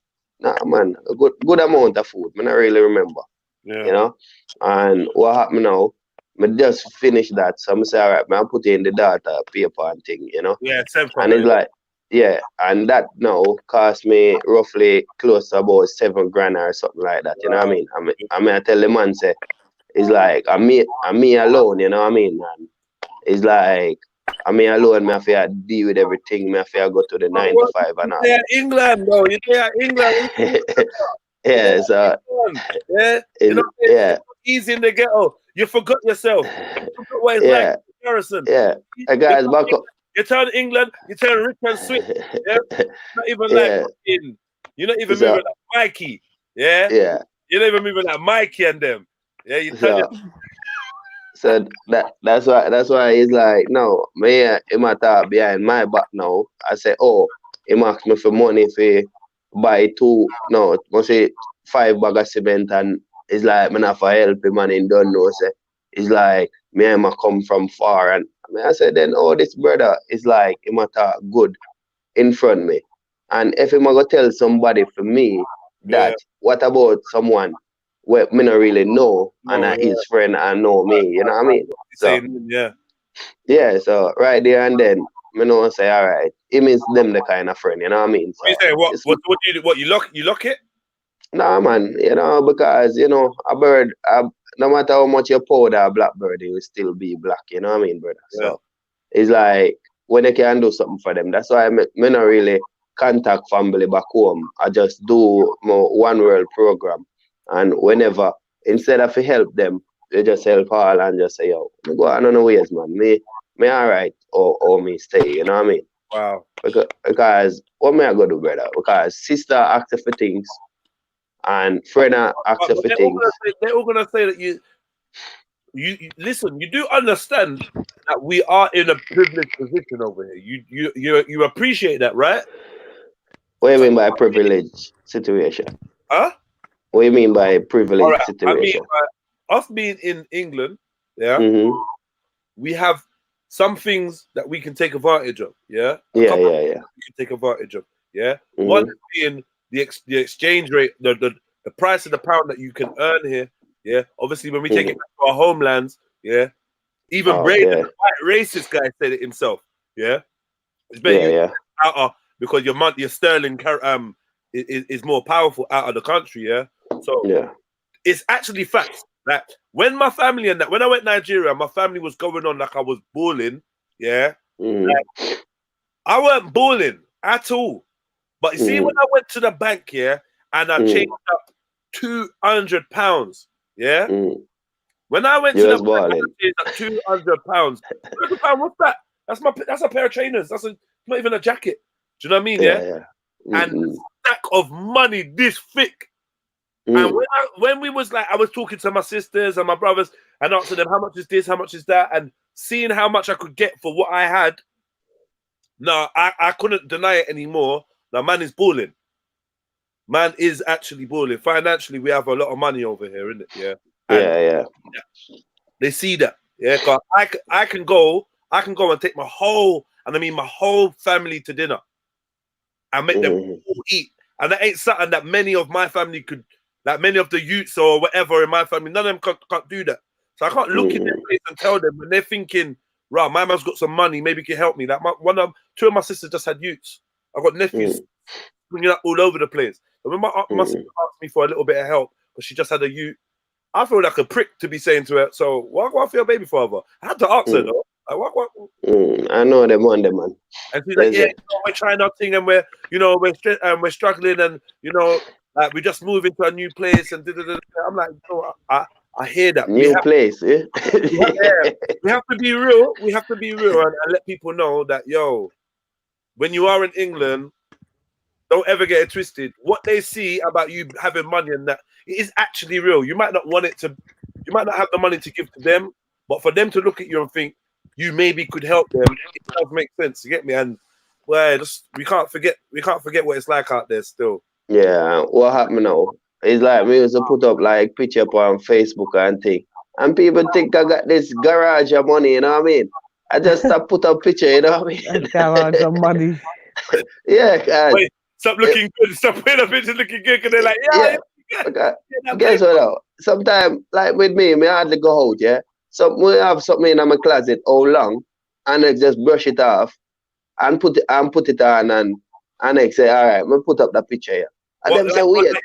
man, a good amount of food. I don't really remember. Yeah. You know? And what happened now? I just finished that. So I'm say, all right, man, I put in the data paper and thing, you know? Yeah, and it's like, yeah, and that now cost me roughly close to about $7,000 or something like that. You know what I mean? I mean, I tell the man, say, it's like, I'm me alone, you know what I mean? And it's like, me alone, I have to deal with everything. I have to go to the 9 to 5 and all. Yeah, England, bro. You're England. Yeah, so yeah, you know, it's easy in the ghetto. You forgot yourself. You forgot what it's like in comparison. Yeah, guys, back up. You turn England, you turn rich and sweet. Yeah, not even like fucking, you're not even moving like Mikey. Yeah, yeah. You're not even moving like Mikey and them. Yeah, you turn So that's why he's like, no, me him a talk behind my back now. I say, oh, him ask me for money for buy must say 5 bag of cement, and it's like me not for help him, and he don't know. Say it's like me and him a come from far, and I said then, oh, this brother is like him a talk good in front of me, and if him a go tell somebody for me that what about someone where me not really know and his friend and know me, you know what I mean? So so right there and then me know say all right, him is them the kind of friend, you know what I mean? So What you say? What do you do? What you lock it? nah, man, because a bird, no matter how much you powder a blackbird, it will still be black, you know what I mean, brother? So it's like when you can do something for them. That's why me not really contact family back home. I just do my one world program, and whenever instead of help them, they just help all and just say, yo, me go on the ways, man. Me all right, or me stay, you know what I mean? Wow. Because what me I go do, brother? Because sister asked for things, and friend asked for things. They're all gonna say that you listen. You do understand that we are in a privileged position over here. You appreciate that, right? What do you mean by privileged situation? Huh? What do you mean by privileged situation? I mean, us being in England, we have some things that we can take advantage of. We can take advantage of. One being the exchange rate, the price of the pound that you can earn here. Obviously, when we take it back to our homelands, even Braden, the white racist guy, said it himself. It's better because your sterling is more powerful out of the country. So it's actually facts that when my family when I went to Nigeria, my family was going on like I was balling. Like, I weren't balling at all. But you see, when I went to the bank, and I changed up £200, when I went to the bank, I changed up £200. £200, what's that? That's a pair of trainers. That's not even a jacket. Do you know what I mean? And a stack of money this thick. And when we was like, I was talking to my sisters and my brothers and asking them how much is this, how much is that, and seeing how much I could get for what I had. No, I couldn't deny it anymore. Now, man is balling. Man is actually balling. Financially, we have a lot of money over here, isn't it? They see that. Because I can go and take my whole family to dinner and make them all eat. And that ain't something that many of my family could, like many of the youths or whatever in my family, none of them can't do that. So I can't look in their face and tell them when they're thinking, right, my man's got some money, maybe he can help me. Like two of my sisters just had youths. I've got nephews bringing up all over the place. And when my sister asked me for a little bit of help because she just had a youth, I feel like a prick to be saying to her, so what for your baby father? I had to ask her though. Like, what? I know them on them, man. And she's like, we're trying our thing and we're struggling and like we just moved into a new place and I'm like, I hear that. New place, we have to be real. We have to be real and let people know that, when you are in England, don't ever get it twisted. What they see about you having money and that, it is actually real. You might not you might not have the money to give to them, but for them to look at you and think you maybe could help them, it does make sense. You get me? And we can't forget what it's like out there still. Yeah, what happened now? It's like me used to put up like picture up on Facebook and thing. And people think I got this garage of money, you know what I mean? I just put up picture, you know what I mean? Garage of money. Wait, stop looking good. Stop putting up pictures looking good because they're like, guess what now? Sometimes, like with me I hardly go out, So we have something in my closet all long and I just brush it off and put it on and I say, all right, I'm put up that picture here. And them say weird.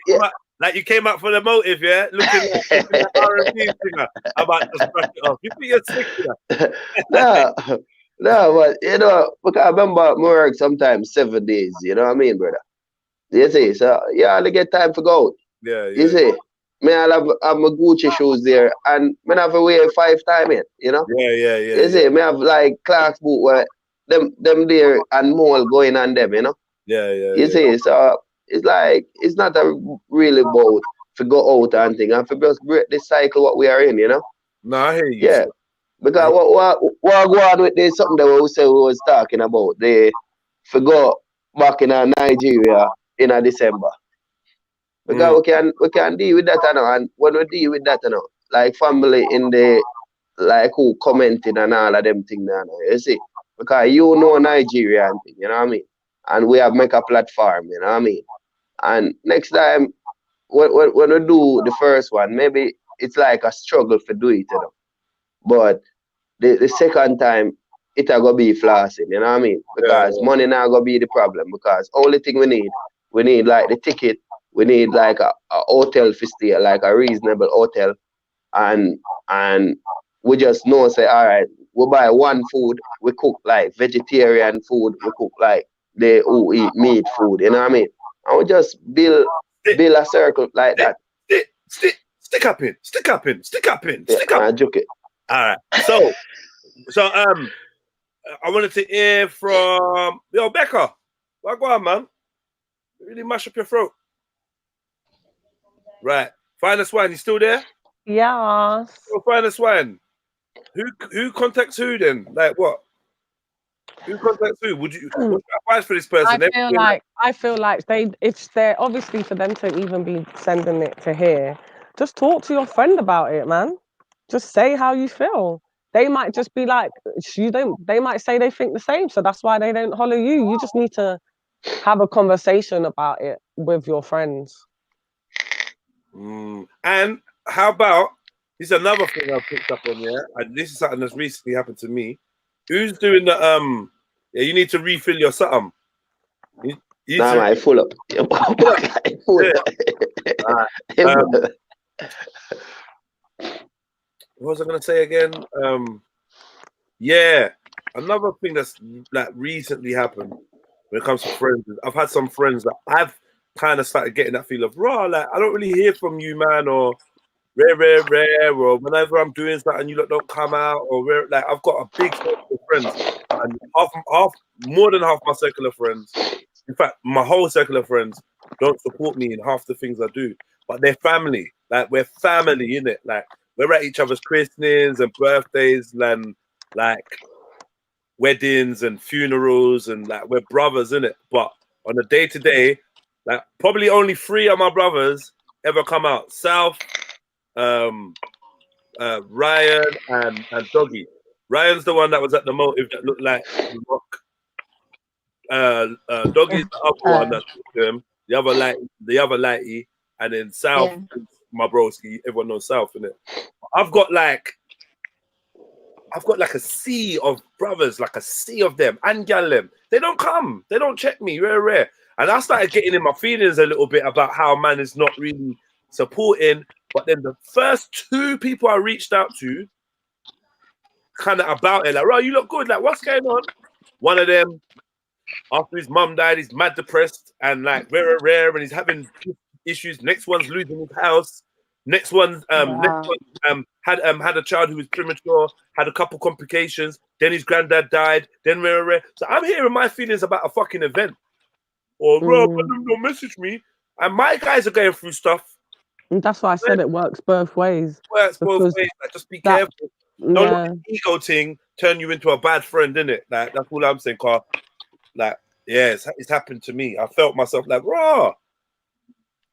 Like you came out for the motive, looking like R&B singer. About to brush it off. You think you're sick to that? No, but because I remember I work sometimes 7 days, you know what I mean, brother? You see, so I only get time to go out. You see, I'll have my Gucci shoes there and I have to wear 5 times yet, You see, I have like Clark's boot where them there and more going on them, You see, so it's like, it's not really about to go out and thing and to just break this cycle what we are in, No, I hear you. Because what go on with this something that we say we was talking about. They forgot back in Nigeria in December. Because we can deal with that now, and when we deal with that now, like family in the like who commenting and all of them things now, you see. Because you know Nigerian thing, you know what I mean? And we have make a platform, you know what I mean? And next time when we do the first one, maybe it's like a struggle for do it, you know. But the second time it a go be flossing, you know what I mean? Because money now gonna be the problem. Because only thing we need like the ticket, we need like a hotel for stay, like a reasonable hotel, and we just know say all right, we buy one food, we cook like vegetarian food, we cook like they who eat meat food, you know what I mean? And we just build a circle like that. Stick up in. I joke it. All right. So I wanted to hear from Becca. What go on, man? You really mash up your throat. Right. Finest Wine, you still there? Yeah. Finest Wine. Who contacts who then? Like what? Who contacts who? What's your advice for this person? I feel like if they're obviously for them to even be sending it to here, just talk to your friend about it, man. Just say how you feel. They might just be like, they might say they think the same, so that's why they don't holler you. You just need to have a conversation about it with your friends. And how about, this is another thing I've picked up on here, and this is something that's recently happened to me. Who's doing the you need to refill your something. I full up. What was I gonna say again? Yeah, another thing that's like recently happened when it comes to friends. I've had some friends that I've kind of started getting that feel of like I don't really hear from you, man, or rare, or whenever I'm doing something you lot don't come out, or like I've got a big circle of friends, and more than half my circle of friends, in fact, my whole circle of friends don't support me in half the things I do, but they're family. Like we're family, innit? Like we're at each other's christenings and birthdays and like weddings and funerals, and like we're brothers, innit? But on a day-to-day, like probably only 3 of my brothers ever come out. South, Ryan and Doggy. Ryan's the one that was at the motive that looked like the Rock. Doggy's the other one that took him. The other lighty, and then South, my broski. Everyone knows South, innit? I've got like a sea of brothers, like a sea of them, and gal them. They don't come. They don't check me. Rare. And I started getting in my feelings a little bit about how man is not really supporting. But then the first 2 people I reached out to, kind of about it, like, "Bro, you look good. Like, what's going on?" One of them, after his mum died, he's mad depressed and like rare, and he's having issues. Next one's losing his house. Next one had a child who was premature, had a couple complications. Then his granddad died. Then rare. So I'm hearing my feelings about a fucking event. Or bro, don't message me. And my guys are going through stuff. And that's why I said it works both ways. It works both ways. Like, just be careful. Don't let the ego thing turn you into a bad friend, innit? Like that's all I'm saying, Carl. Like, yeah, it's happened to me. I felt myself like, raw.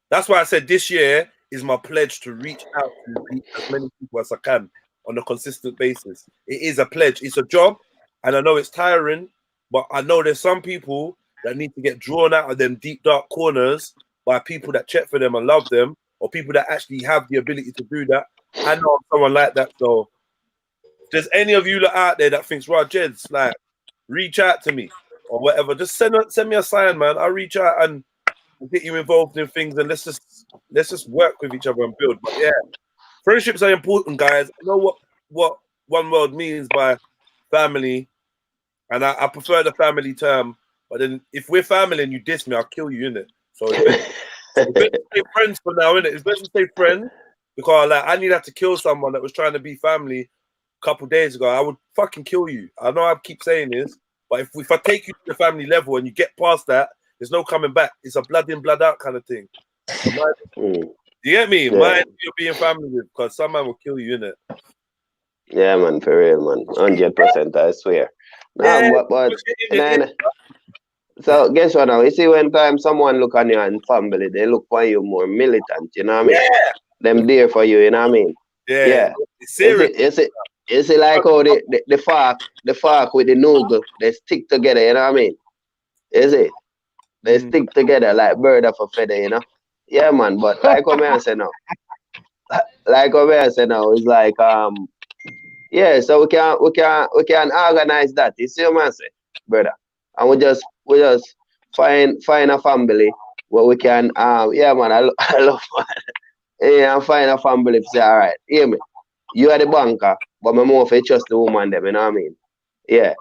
That's why I said this year is my pledge to reach out to as many people as I can on a consistent basis. It is a pledge. It's a job, and I know it's tiring, but I know there's some people that need to get drawn out of them deep, dark corners by people that check for them and love them, or people that actually have the ability to do that. I know I'm someone like that, so if there's any of you out there that thinks, "Rod Jeds, like, reach out to me," or whatever, just send me a sign, man. I'll reach out and get you involved in things, and let's just work with each other and build. But yeah, friendships are important, guys. I know what one world means by family, and I prefer the family term. But then if we're family and you diss me, I'll kill you, innit? So it's better to stay friends for now, innit? It's better to stay friends, because like I need to kill someone that was trying to be family a couple days ago. I would fucking kill you. I know I keep saying this, but if I take you to the family level and you get past that, there's no coming back. It's a blood in, blood out kind of thing. You get me? Mind you're being family with, because some man will kill you, innit? Yeah, man, for real, man. 100%, I swear. Yeah, No, but so guess what now? You see, when time someone look on you and family, they look for you more militant, you know what I mean? Yeah. Them there for you, you know what I mean? Yeah. It's You serious. see like how the fork with the noodle, they stick together, you know what I mean? You see? They stick together like bird of a feather, you know? Yeah, man, but like what I say now. Like what I say now, it's like yeah, so we can organize that. You see what I say, brother? And we just find a family where we can yeah, man, I love man. Yeah, and find a family to say, all right, hear me. You are the banker, but my more for trust the woman them, you know what I mean? Yeah.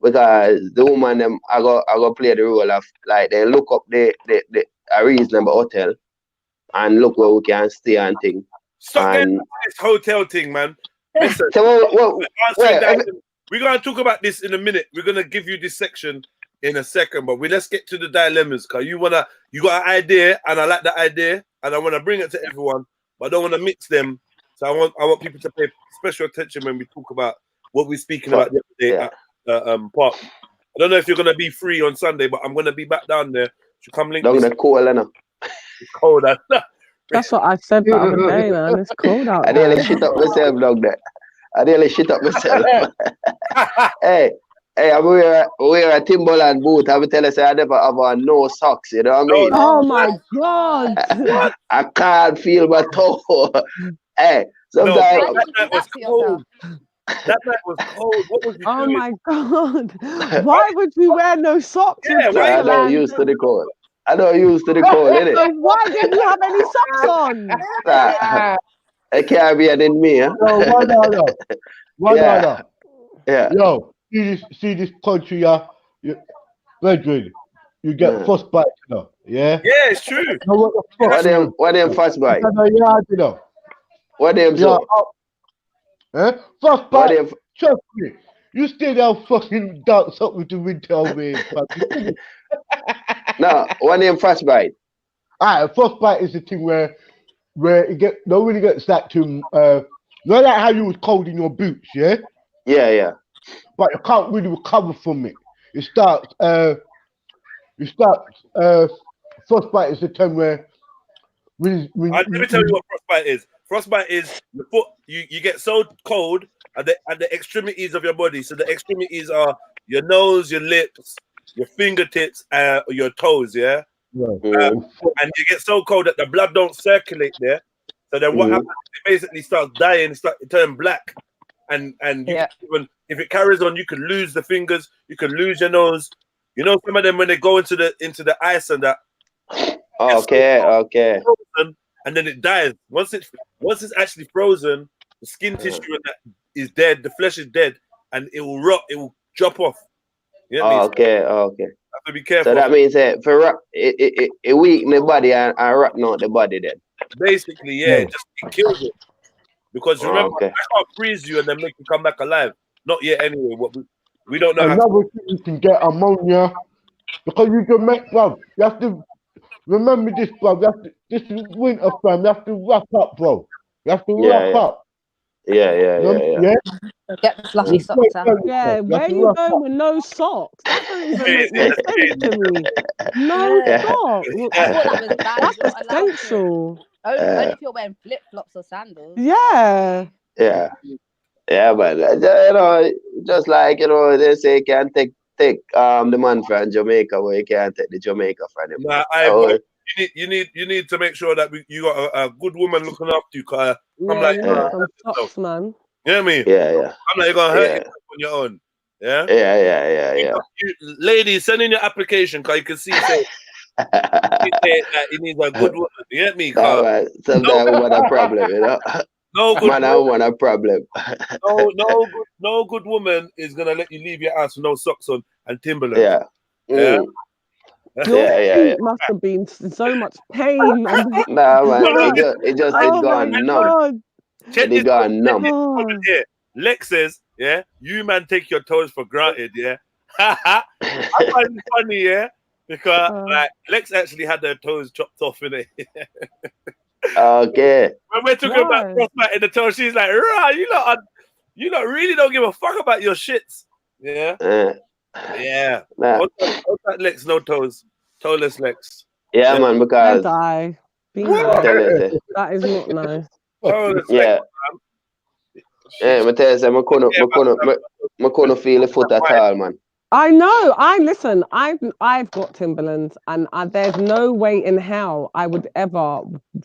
Because the woman them I go play the role of like they look up the a reasonable hotel and look where we can stay and thing. Stop getting this hotel thing, man. Listen, so, we're gonna talk about this in a minute. We're gonna give you this section in a second, but let's get to the dilemmas, because you got an idea, and I like the idea, and I wanna bring it to everyone, but I don't wanna mix them. So I want people to pay special attention when we talk about what we're speaking about the other day at Park. I don't know if you're gonna be free on Sunday, but I'm gonna be back down there. You come link. Down the cold, it's cold. That's what I said the other day, man. It's cold out I there. nearly shit up myself down there. I nearly shit up myself. hey, I wear a Timberland boot. I will tell you, say I never have on no socks. You know what I mean? Oh my God! I can't feel my toe. Hey, sometimes that night was cold. That night was cold. What was you Oh doing? my God! Why would you wear no socks? Yeah, I don't used to the cold. I don't used to the cold, innit? So why didn't you have any socks on? Nah, I Caribbean in me, huh? Yeah. Yo, see this country, brethren, you get first bite, you know? Yeah. Yeah, it's true. You know what the fuck? What them first bite? Yard, you know? What them so? First bite. Trust me. You stay there fucking dark something to winter way. No, what them first bite? Alright, first bite is the thing where it don't really get that to not like how you was cold in your boots, yeah? Yeah. But you can't really recover from it. It starts first bite is the time where let me tell you what frostbite is. Frostbite is the foot. You get so cold at the extremities of your body. So the extremities are your nose, your lips, your fingertips, your toes. Yeah. And you get so cold that the blood don't circulate there. So then what happens? It basically starts dying, it turns black, and if it carries on, you can lose the fingers, you can lose your nose. You know, some of them when they go into the ice and that. Okay. Frozen, and then it dies. Once it's actually frozen, the skin tissue and that is dead, the flesh is dead, and it will rot. It will drop off. You know what I mean? Okay. Have to be careful. So that means it weaken the body and rot not the body then. Basically, yeah, it kills it. Because remember, I can't freeze you and then make you come back alive. Not yet, anyway. We don't know. Another thing, you can get ammonia because you can make, bro. You have to remember this, bro. This is winter, fam. You have to wrap up, bro. You have to wrap up. Yeah. Get the fluffy socks out. Yeah, where you going with no socks? That doesn't even make no sense to me. No socks. I thought that was bad. That's essential. Only if you're wearing flip flops or sandals. Yeah. Yeah, but you know, just like they say you can't take the man from Jamaica, where you can't take the Jamaica from him. Nah, you need to make sure that you got a good woman looking after you. Cause I'm like, some socks, man. You know what I mean? Yeah. I'm like, you're gonna hurt yourself on your own. Yeah. Yeah. Ladies, send in your application, cause you can see it needs a good woman. You get me? Right. Sometimes we want a problem, you know. No good man, I want a problem. no good woman is gonna let you leave your house with no socks on and Timberlands. Yeah. Your feet must have been in so much pain. Nah, man, it just gone numb. It gone numb. Lex says, yeah, you man take your toes for granted, yeah. I find it funny, yeah, because like Lex actually had her toes chopped off in it. Okay. When we're talking about frostbite in the toe, she's like, "Rah, you lot You lot really don't give a fuck about your shits. Yeah. Yeah. Nah. What's that Lex? No toes. Toeless Lex. Yeah, man, I because die. Be What? nice. That is not nice. Toeless yeah. Lex. Yeah, I tell you, I couldn't feel the foot at all, man. I know. Listen. I've got Timberlands, and there's no way in hell I would ever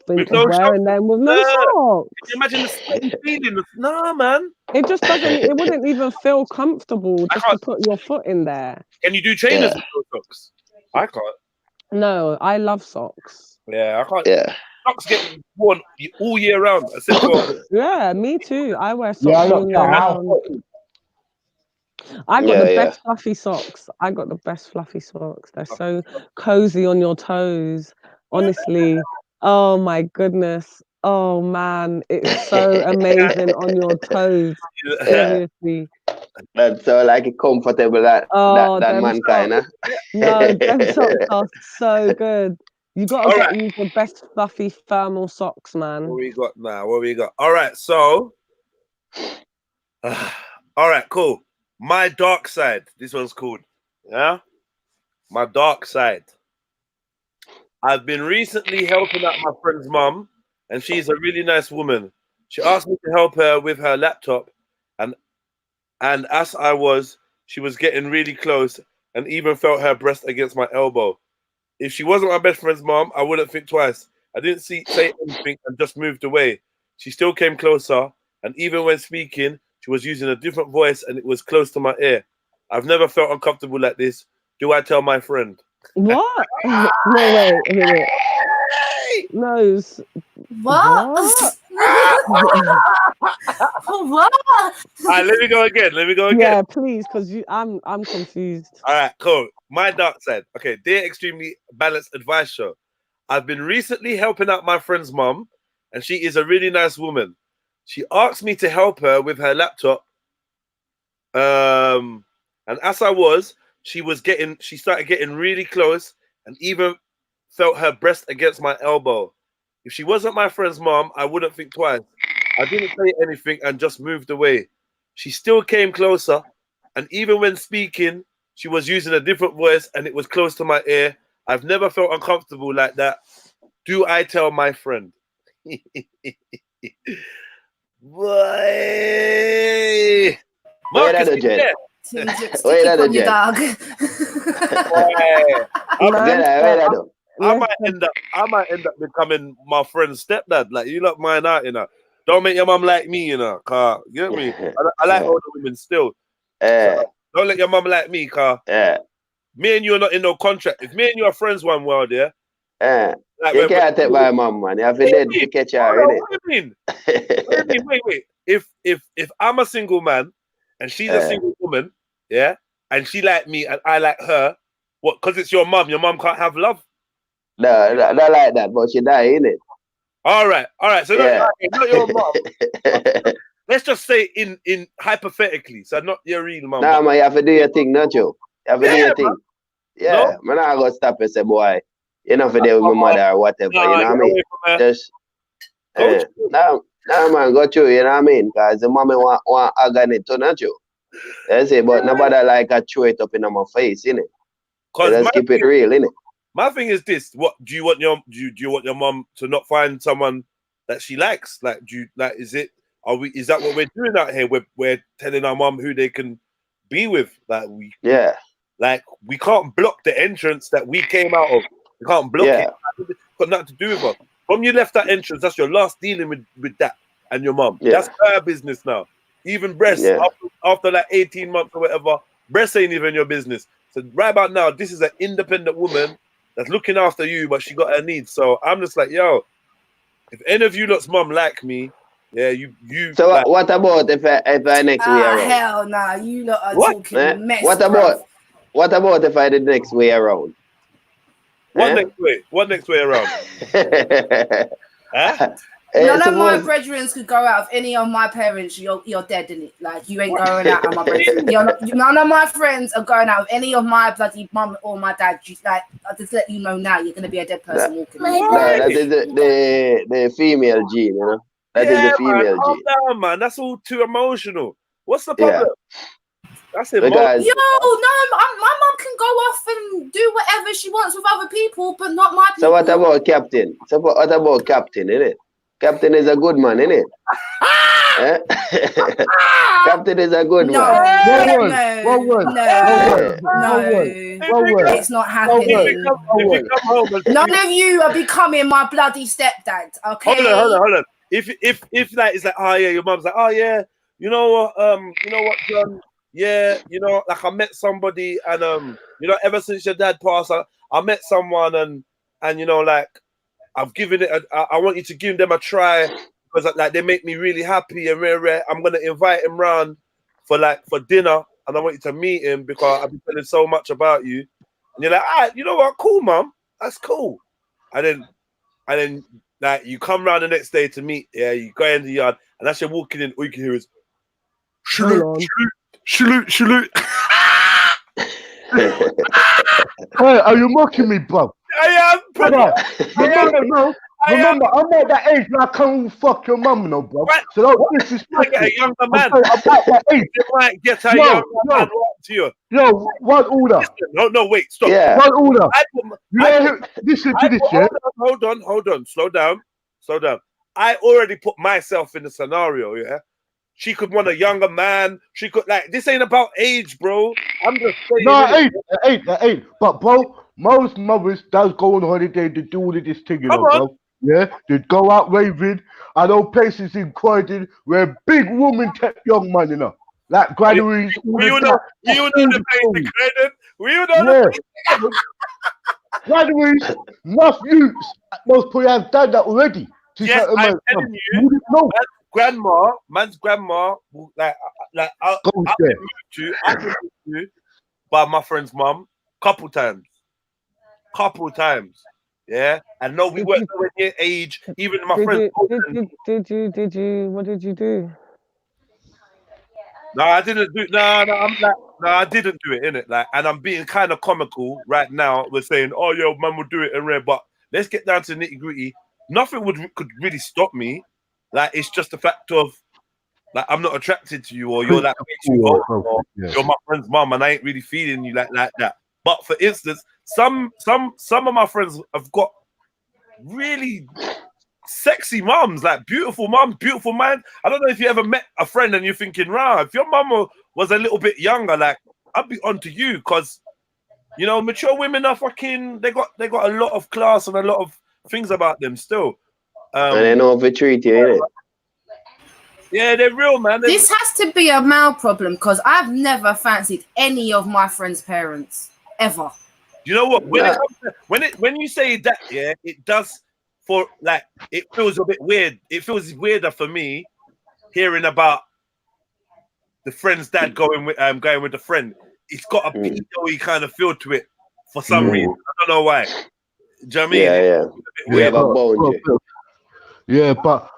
think no of wearing socks? them with no socks. Can you imagine the sweaty feeling? Nah, man. It just doesn't. It wouldn't even feel comfortable just to put your foot in there. Can you do trainers with no socks? I can't. No, I love socks. Yeah, I can't. Yeah. Socks get worn all year round. Except for Yeah, me too. I wear socks Yeah, I all got year round. I got the best fluffy socks. I got the best fluffy socks. They're so cozy on your toes. Honestly. Oh my goodness. Oh man, it's so amazing on your toes. Seriously. That's so like comfortable that them mankind, huh? No, them socks are so good. You gotta get you the best fluffy thermal socks, man. What we got now? What we got? All right, so all right, cool. My dark side. This one's called. Yeah? My dark side. I've been recently helping out my friend's mum, and she's a really nice woman. She asked me to help her with her laptop, and as she was getting really close and even felt her breast against my elbow. If she wasn't my best friend's mom, I wouldn't think twice. I didn't say anything and just moved away. She still came closer, and even when speaking, she was using a different voice and it was close to my ear. I've never felt uncomfortable like this. Do I tell my friend? What? No, wait. No. What? What? All right, let me go again. Yeah, please, because I'm confused. All right, cool. My dark side. Okay, dear Extremely Balanced Advice Show. I've been recently helping out my friend's mom, and she is a really nice woman. She asked me to help her with her laptop. And as she started getting really close and even felt her breast against my elbow. If she wasn't my friend's mom, I wouldn't think twice. I didn't say anything and just moved away. She still came closer, and even when speaking, she was using a different voice and it was close to my ear. I've never felt uncomfortable like that. Do I tell my friend? Boy. Marcus, Wait on your dog. I might end up becoming my friend's stepdad. Like, you look mine out, you know. Don't make your mum like me, you know. Car, you get me? I like older women still. So don't let your mum like me, car. Me and you are not in no contract. If me and you are friends one world, yeah. Like, you can't take my mum, man. You have to catch her, innit? What do you mean? Wait. If I'm a single man and she's a single woman, yeah, and she like me and I like her, what? Because it's your mum can't have love. No, not like that, but she die, innit? All right. So not your mum. Let's just say in hypothetically, so not your real mum. Nah, man, you have to do your thing, not you. You have to do your thing. Man. Yeah, man, I go stop and say, boy, you're not for there with my mother or whatever, you know what I mean? Just, nah, man, go through, you know what I mean? Because the mommy want agony too, not you. That's it, but nobody like I throw it up in my face, innit? So let's keep it real, innit? My thing is this: what do you want your mom to not find someone that she likes? Like, is that what we're doing out here? We're telling our mom who they can be with. Like we can't block the entrance that we came out of. We can't block it. It's got nothing to do with us. From you left that entrance, that's your last dealing with that and your mom. That's her business now. Even breasts after like 18 months or whatever, breasts ain't even your business. So right about now, this is an independent woman that's looking after you, but she got her needs. So I'm just like, yo, if any of you lot's mum like me, yeah, you. So like, what about if I next way around? Hell nah, you lot are talking mess. What about if I did next way around? What next way around? Huh? None of my brethren could go out. If any of my parents, you're dead in it. Like, you ain't going out of my brethren. None of my friends are going out with any of my bloody mum or my dad. Like, I'll just let you know now, you're gonna be a dead person walking. That is the female gene, you know. That is the man. female Calm gene. down, man. That's all too emotional. What's the Yeah. problem? That's emotional. Because Yo, no, my mum can go off and do whatever she wants with other people, but not my people. so what about Captain? So what about Captain, innit? Captain is a good man, innit? Eh? Captain is a good No, one. It's not happening. None of you are becoming my bloody stepdad, okay? Hold on. If that is like, oh yeah, your mum's like, oh yeah, you know what, John? Yeah, like I met somebody and ever since your dad passed, I met someone and like I've given it. I want you to give them a try because like they make me really happy and rare. I'm gonna invite him round for dinner and I want you to meet him because I've been telling so much about you. And you're like, you know what? Cool, mum. That's cool. And then like you come round the next day to meet. Yeah, you go in the yard and as you're walking in, all you can hear is salute. Hey, are you mocking me, bro? I am. Remember, I'm at that age where I can't fuck your mum, no, bro. So don't disrespect get a younger man. I'm at that age. They might get a younger man to you. Yo, one order. Listen, no, wait, stop. Yeah. One order. Listen to this, yeah? Hold on. Slow down. I already put myself in the scenario, yeah? She could want a younger man. She could, this ain't about age, bro. I'm just saying. No, it ain't. But, bro, most mothers does go on holiday to do all of this thing, bro. Yeah? They go out raving. I know places in Croydon where big women take young man, like granaries. You know the place in Croydon. Yeah. Granaries, enough youths. Most people have done that already. Yes, I'm telling you. Man's grandma, I've been moved to by my friend's mum couple times. Yeah, and no, we weren't nowhere near age. Even my friend. Did you? What did you do? No, I didn't do. No, I didn't do it, innit? And I'm being kind of comical right now. We're saying, oh, yo, man, will do it in rare, but let's get down to the nitty gritty. Nothing could really stop me. It's just the fact of I'm not attracted to you, or you're way too old, or you're my friend's mum, and I ain't really feeling you like that. But for instance, some of my friends have got really sexy mums, beautiful mums, beautiful man. I don't know if you ever met a friend and you're thinking, if your mum was a little bit younger, I'd be onto you because mature women are fucking. They got a lot of class and a lot of things about them still. And they know if it treat you, innit? Yeah, they're real, man. This has to be a male problem because I've never fancied any of my friends' parents ever. You know what? When you say that, yeah, it does it feels a bit weird. It feels weirder for me hearing about the friend's dad going with the friend. It's got a pedo-y kind of feel to it for some reason. I don't know why. Do you know what I mean? Yeah. We have a boundary. Yeah, but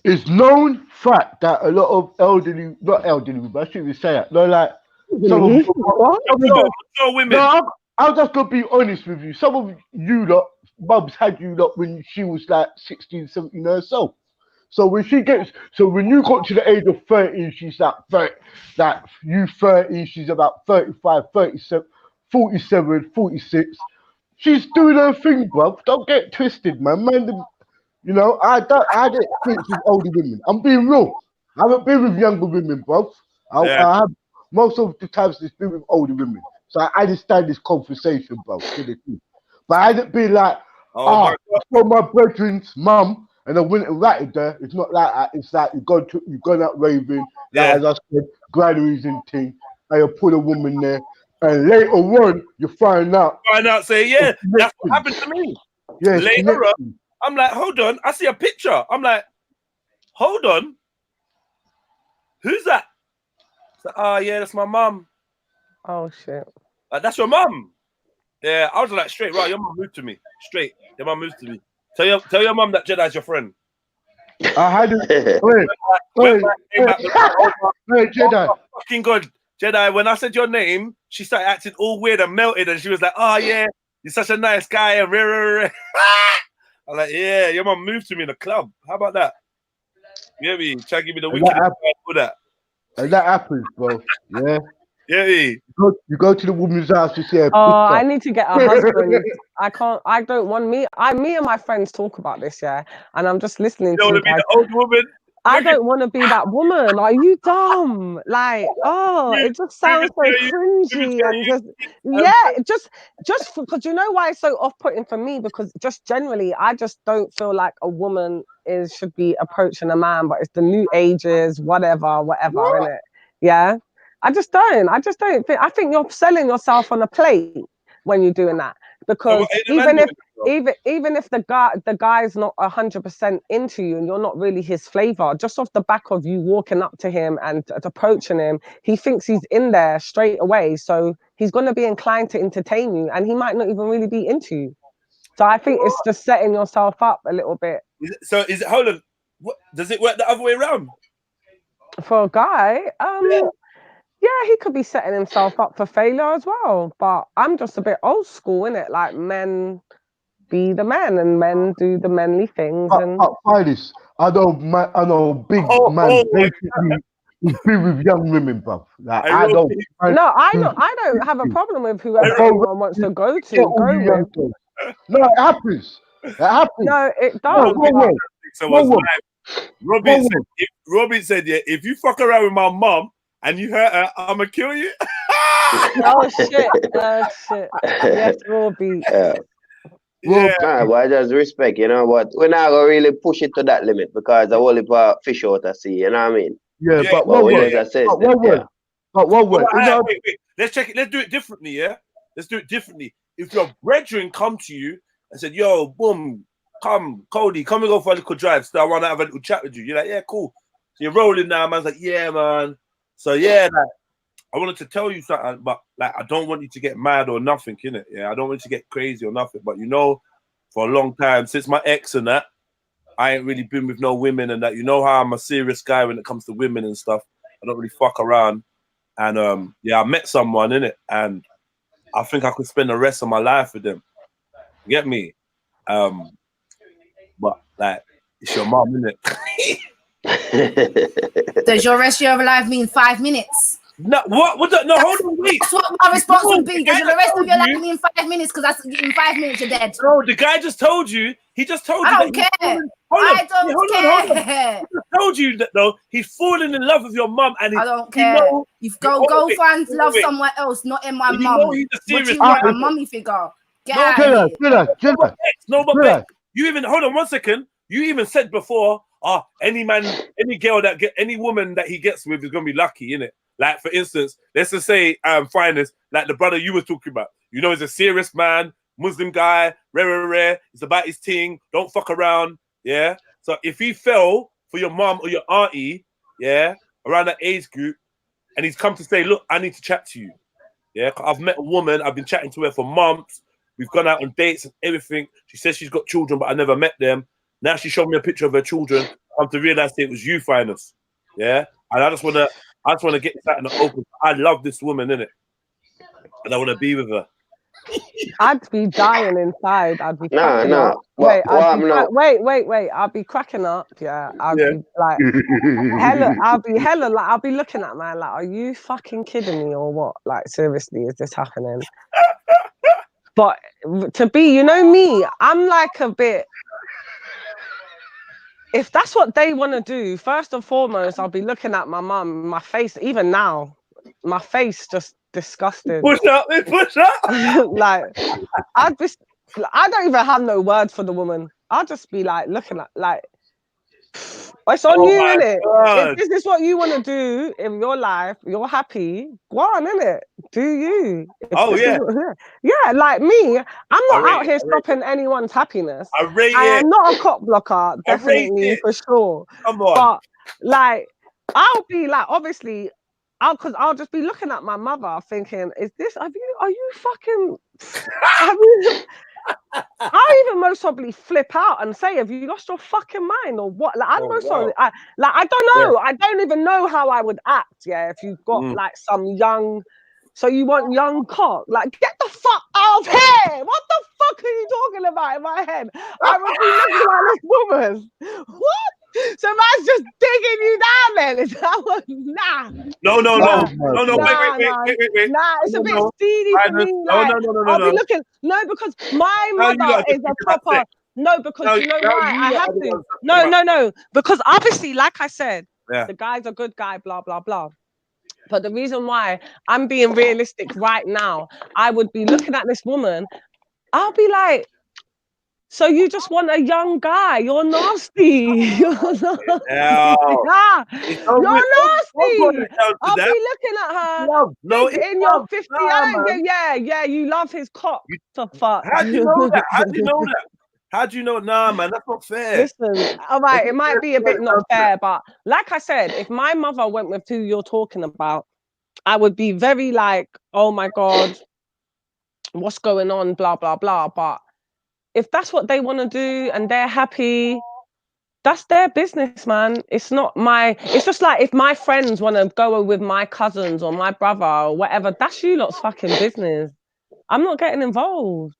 it's known fact that a lot of not elderly, but I shouldn't even say that. No, some of women. No, I'm just gonna be honest with you. Some of you lot, mums had you lot when she was 16, 17 years old. So when you got to the age of 30, she's 30, you 30, she's about 35, 37, 47, 46. She's doing her thing, bruv. Don't get twisted, man. I had experience with older women. I'm being real. I haven't been with younger women, bruv. I have most of the times it's been with older women. So I understand this conversation, bruv. But I hadn't been for my brethren's mum, and I went and ratted her. It's not like that. It's you've gone out raving, as I said, granaries and things, and you put a woman there, and later on you find out. Say, yeah, that's what happened to me. Yeah, later on, I'm like, hold on, I see a picture. I'm like, hold on, who's that? So, yeah, that's my mum. Oh shit. That's your mum. Yeah, I was like, straight, right, your mum moved to me. Straight, your mum moved to me. Tell your mum that Jedi's your friend. I had it. Wait, Jedi. Fucking good. Jedi, when I said your name, she started acting all weird and melted, and she was like, oh, yeah, you're such a nice guy. And I'm like, yeah, your mum moved to me in a club. How about that? Yeah, me. Try to give me the And wicked. that happens, bro. Yeah. Yeah, me. You go to the woman's house to see a Oh, I picture. need to get a husband. I don't want me and my friends talk about this, yeah. And I'm just listening You to don't you want to be guys. the old woman. I don't want to be that woman. Are you dumb? Like, oh, it just sounds so cringy and just just because you know why it's so off-putting for me, because just generally I just don't feel like a woman should be approaching a man, but it's the new ages, whatever, innit? Yeah. I just don't think. I think you're selling yourself on a plate when you're doing that, because even if the guy's not 100% into you and you're not really his flavor, just off the back of you walking up to him and approaching him, he thinks he's in there straight away. So he's going to be inclined to entertain you, and he might not even really be into you. So I think it's just setting yourself up a little bit. Is it? Hold on. Does it work the other way around? For a guy, yeah, he could be setting himself up for failure as well. But I'm just a bit old school, innit? Like, men be the men and men do the manly things. But Finest, I know big man basically is big with young women, bruv. Like, I don't have a problem with whoever anyone wants to go with. No, it happens. No, it does. Robin said, yeah, if you fuck around with my mum and you hurt her, I'ma kill you. Oh shit. Yes, Robbie. Yeah. Nah, but I just respect, you know what? We're not gonna really push it to that limit because I only put fish out at sea, you know what I mean? Yeah, but wait. Let's check it. Let's do it differently, yeah? Let's do it differently. If your brethren come to you and said, yo, boom, come, Cody, come and go for a little drive. So I want to have a little chat with you. You're like, yeah, cool. So you're rolling now, man's like, yeah, man. So yeah, like, I wanted to tell you something, but like, I don't want you to get mad or nothing, innit? Yeah, I don't want you to get crazy or nothing. But you know, for a long time, since my ex and that, I ain't really been with no women and that. You know how I'm a serious guy when it comes to women and stuff. I don't really fuck around. And yeah, I met someone, innit? And I think I could spend the rest of my life with them. You get me? But like, it's your mom, innit? Does your rest of your life mean 5 minutes? No, what? No, hold on, wait. That's what my response would be. Does the rest of your life mean 5 minutes? Because that's in 5 minutes you're dead. No, the guy just told you. He just told you. I don't care. I don't care. He just told you that though he's falling in love with your mum, and I don't care. You go find love somewhere else, not in my mum. What you want, a mummy figure? Get out of here. No, but you even hold on 1 second. You even said before, any man, any girl that get any woman that he gets with is gonna be lucky, innit? Like for instance, let's just say finest, like the brother you were talking about. You know, he's a serious man, Muslim guy, rare. It's about his thing. Don't fuck around. Yeah. So if he fell for your mom or your auntie, yeah, around that age group, and he's come to say, look, I need to chat to you. Yeah, I've met a woman, I've been chatting to her for months. We've gone out on dates and everything. She says she's got children, but I never met them. Now she showed me a picture of her children. I'm to realize that it was you, Finest. Yeah. And I just wanna get that in the open. I love this woman, innit? And I want to be with her. I'd be dying inside. I'd be No. Wait, I'll be cracking up. Yeah, I'll be like I'll be looking at man like, are you fucking kidding me or what? Like, seriously, is this happening? But to be, you know me, I'm like a bit. If that's what they want to do, first and foremost, I'll be looking at my mum, my face, even now, my face just disgusted. Push up. Like, I don't even have no words for the woman. I'll just be like looking at like, it's on you, innit? If this is what you want to do in your life, you're happy, go on, innit? Do you? Yeah, like me, I'm not out here stopping anyone's happiness. I am not a cop blocker, definitely, for sure. Come on. But like, I'll be like, obviously, I'll just be looking at my mother thinking, are you fucking, I even most probably flip out and say, have you lost your fucking mind or what? Like, I don't know. I don't even know how I would act, yeah, if you've got like some young, so you want young cock, like, get the fuck out of here. What the fuck are you talking about in my head? I would be looking at this woman. What? So man's just digging you down then. Is that what? Nah. No, no, Nah. no, no, wait. Nah, it's a No, bit no. steely for me. No, Like, no, I'll be no. looking. No, because my Now you mother lot are is just a thinking about proper. sex. No, because Now, you know now why? you I lot have are the to. ones talking about- No. Because obviously, like I said, Yeah. the guy's a good guy, blah, blah, blah. But the reason why I'm being realistic right now, I would be looking at this woman, I'll be like, so you just want a young guy? You're nasty. You're nasty. Yeah. Yeah. It's You're don't boil nasty. it down to I'll that. be looking at her. Love. No, Big it's in your love. 50. Nah, man. Yeah, you love his cock. The fuck. How do you know that? How do you know that? How do you know? Nah, man, that's not fair. Listen, all right, it might be a bit not fair, but like I said, if my mother went with who you're talking about, I would be very like, oh my God, what's going on, blah, blah, blah. But if that's what they want to do and they're happy, that's their business, man. It's not my, it's just like if my friends want to go with my cousins or my brother or whatever, that's you lot's fucking business. I'm not getting involved.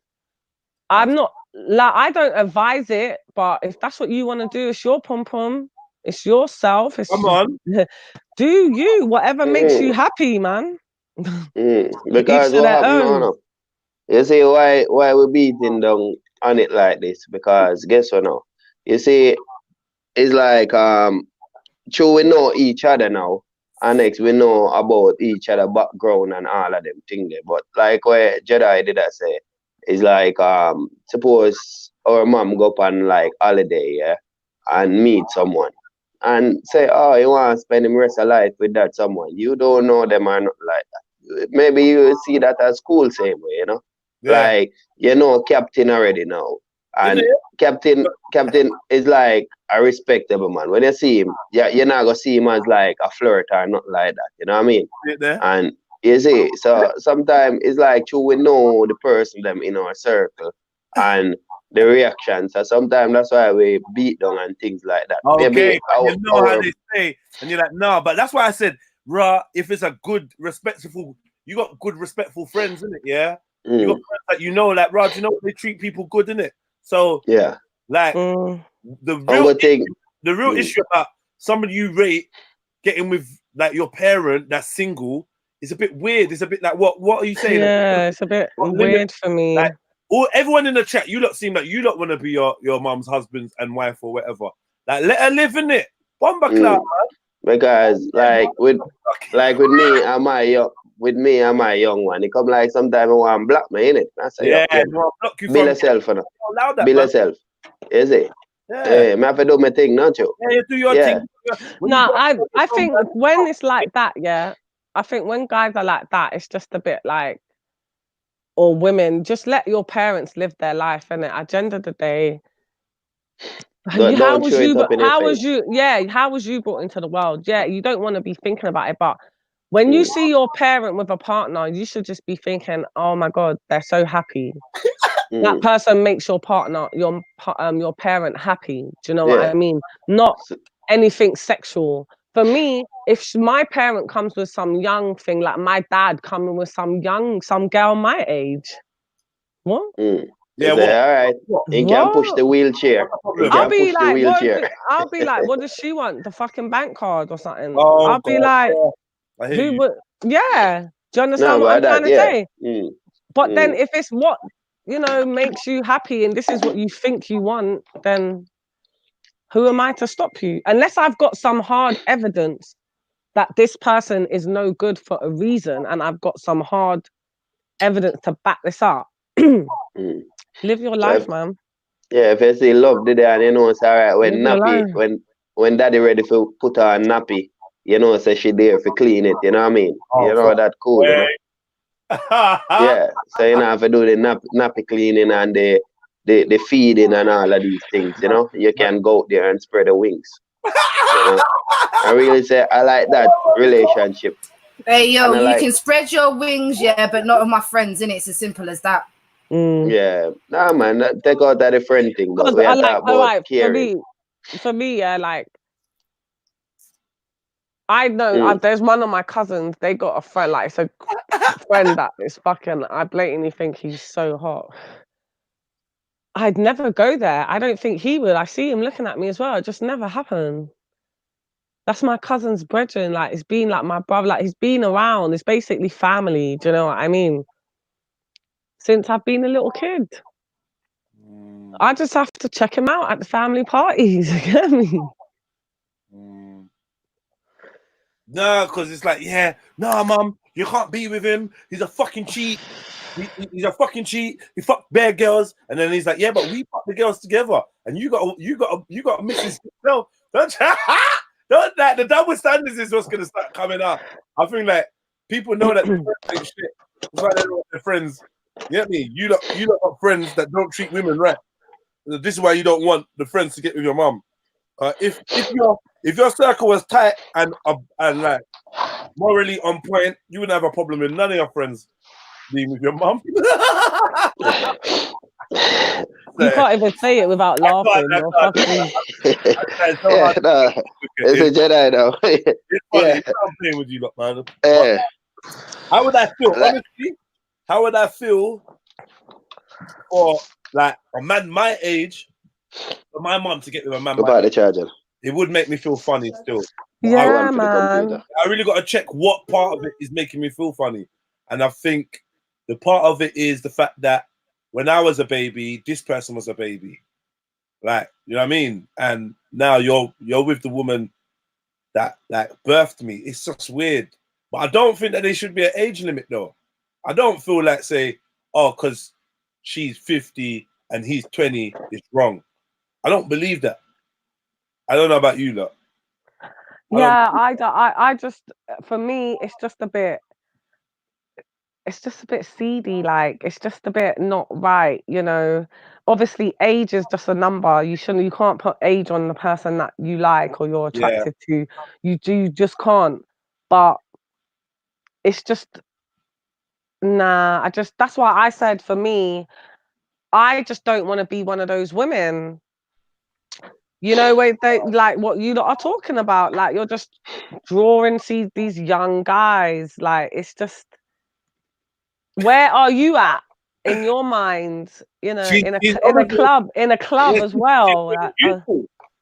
I'm not, like, I don't advise it, but if that's what you want to do, it's your pom-pom, it's yourself. It's Come on. do you, whatever makes you happy, man. Because Each to what their happened, own. no. You see why we beating down on it like this? Because guess what now? You see, it's like true we know each other now, and next we know about each other background and all of them things there. But like where Jedi did I say, it's like suppose our mom go up on like holiday, yeah, and meet someone. And say, oh, you want to spend the rest of life with that someone. You don't know them or not like that. Maybe you see that at school same way, you know? Yeah. Like, you know Captain already now. And Captain is like a respectable man. When you see him, you're not gonna see him as like a flirt or nothing like that. You know what I mean? And you see, so sometimes it's like true we know the person them in our circle and the reactions. So sometimes that's why we beat down and things like that. Okay, Maybe you know how they say, and you're like, no, but that's why I said, bruh, if it's a good, respectful, you got good, respectful friends, innit? Yeah. You got friends that you know, like, Raj, you know, they treat people good, innit? So yeah, like the real Mm. issue about somebody you rate getting with like your parent that's single is a bit weird. It's a bit like what are you saying? Yeah, it's a bit weird for me. Like, everyone in the chat, you lot seem like you lot want to be your mum's husband and wife or whatever. Like, let her live in it. Bomba cloud, man. Because like with me and my young one, it come like sometimes I want to block me, innit? I say, Yeah, yo, well, block you be from yourself, you know. allow that, Be man. yourself. Is it? Yeah. Hey, me have to do my thing, not you. Yeah, you do your thing. When No, you got- I think when it's like that, yeah, I think when guys are like that, it's just a bit like, or women, just let your parents live their life, innit? At the end of the day, how was you brought into the world? Yeah, you don't want to be thinking about it, but when you see your parent with a partner, you should just be thinking, oh my God, they're so happy. That person makes your partner, your parent happy. Do you know what I mean? Not anything sexual. For me, if my parent comes with some young thing, like my dad coming with some girl my age, what? Yeah, all right. He can push the wheelchair. I'll be like, what does she want? The fucking bank card or something? Oh, I'll be God, like, I hear you. yeah. Do you understand what I'm trying to say? But then if it's what, makes you happy and this is what you think you want, then who am I to stop you? Unless I've got some hard evidence that this person is no good for a reason and I've got some hard evidence to back this up. Live your life, man. Yeah, if you see love today and you know it's alright when Live your nappy, when daddy ready for put her on nappy, you know, say she there for clean it, you know what I mean? You know that cool, you know? Yeah. So you know have to do the nappy cleaning and the feeding and all of these things, you know. You can go out there and spread the wings. You know? I really say I like that relationship. Hey yo, you like, can spread your wings, yeah, but not with my friends, innit? It's as simple as that. Yeah, nah, man, take out that friend thing, but we I are like, talking about caring. For me, yeah, like I know there's one of my cousins. They got a friend, like it's a friend that is fucking. I blatantly think he's so hot. I'd never go there. I don't think he would. I see him looking at me as well. It just never happened. That's my cousin's brethren. Like, it's been like my brother. Like, he's been around. It's basically family. Do you know what I mean? Since I've been a little kid. I just have to check him out at the family parties. You get me? No, because it's like, yeah, no, mum, you can't be with him. He's a fucking cheat. He's a fucking cheat. He fucked bare girls, and then he's like, yeah, but we fucked the girls together, and you got a Mrs. No, don't like the double standards is what's gonna start coming up. I think like people know that they're shit. That's why they don't want their friends. You get me? You lot got friends that don't treat women right. This is why you don't want the friends to get with your mum. If your circle was tight and like morally on point, you wouldn't have a problem with none of your friends being with your mum. You can't even say it without laughing. Yeah, no, it's a Jedi though. It's funny. Yeah. I'm playing with you, lot, man. Yeah. How would I feel? Honestly, how would I feel for like a man my age, for my mum to get with a man? About the charger. It would make me feel funny still. Yeah, man. I really got to check what part of it is making me feel funny, and I think the part of it is the fact that when I was a baby, this person was a baby, like, you know what I mean. And now you're with the woman that birthed me. It's just weird, but I don't think that there should be an age limit though. I don't feel like say, oh, because she's 50 and he's 20, it's wrong. I don't believe that. I don't know about you lot. Yeah, I just, for me, it's just a bit seedy. Like, it's just a bit not right, you know. Obviously, age is just a number. You can't put age on the person that you like or you're attracted to. You just can't. But it's just, nah. That's why I said, for me, I just don't want to be one of those women. You know, where they like what you lot are talking about. Like, you're just drawing these young guys. Like, it's just, where are you at in your mind? You know, in a club as well.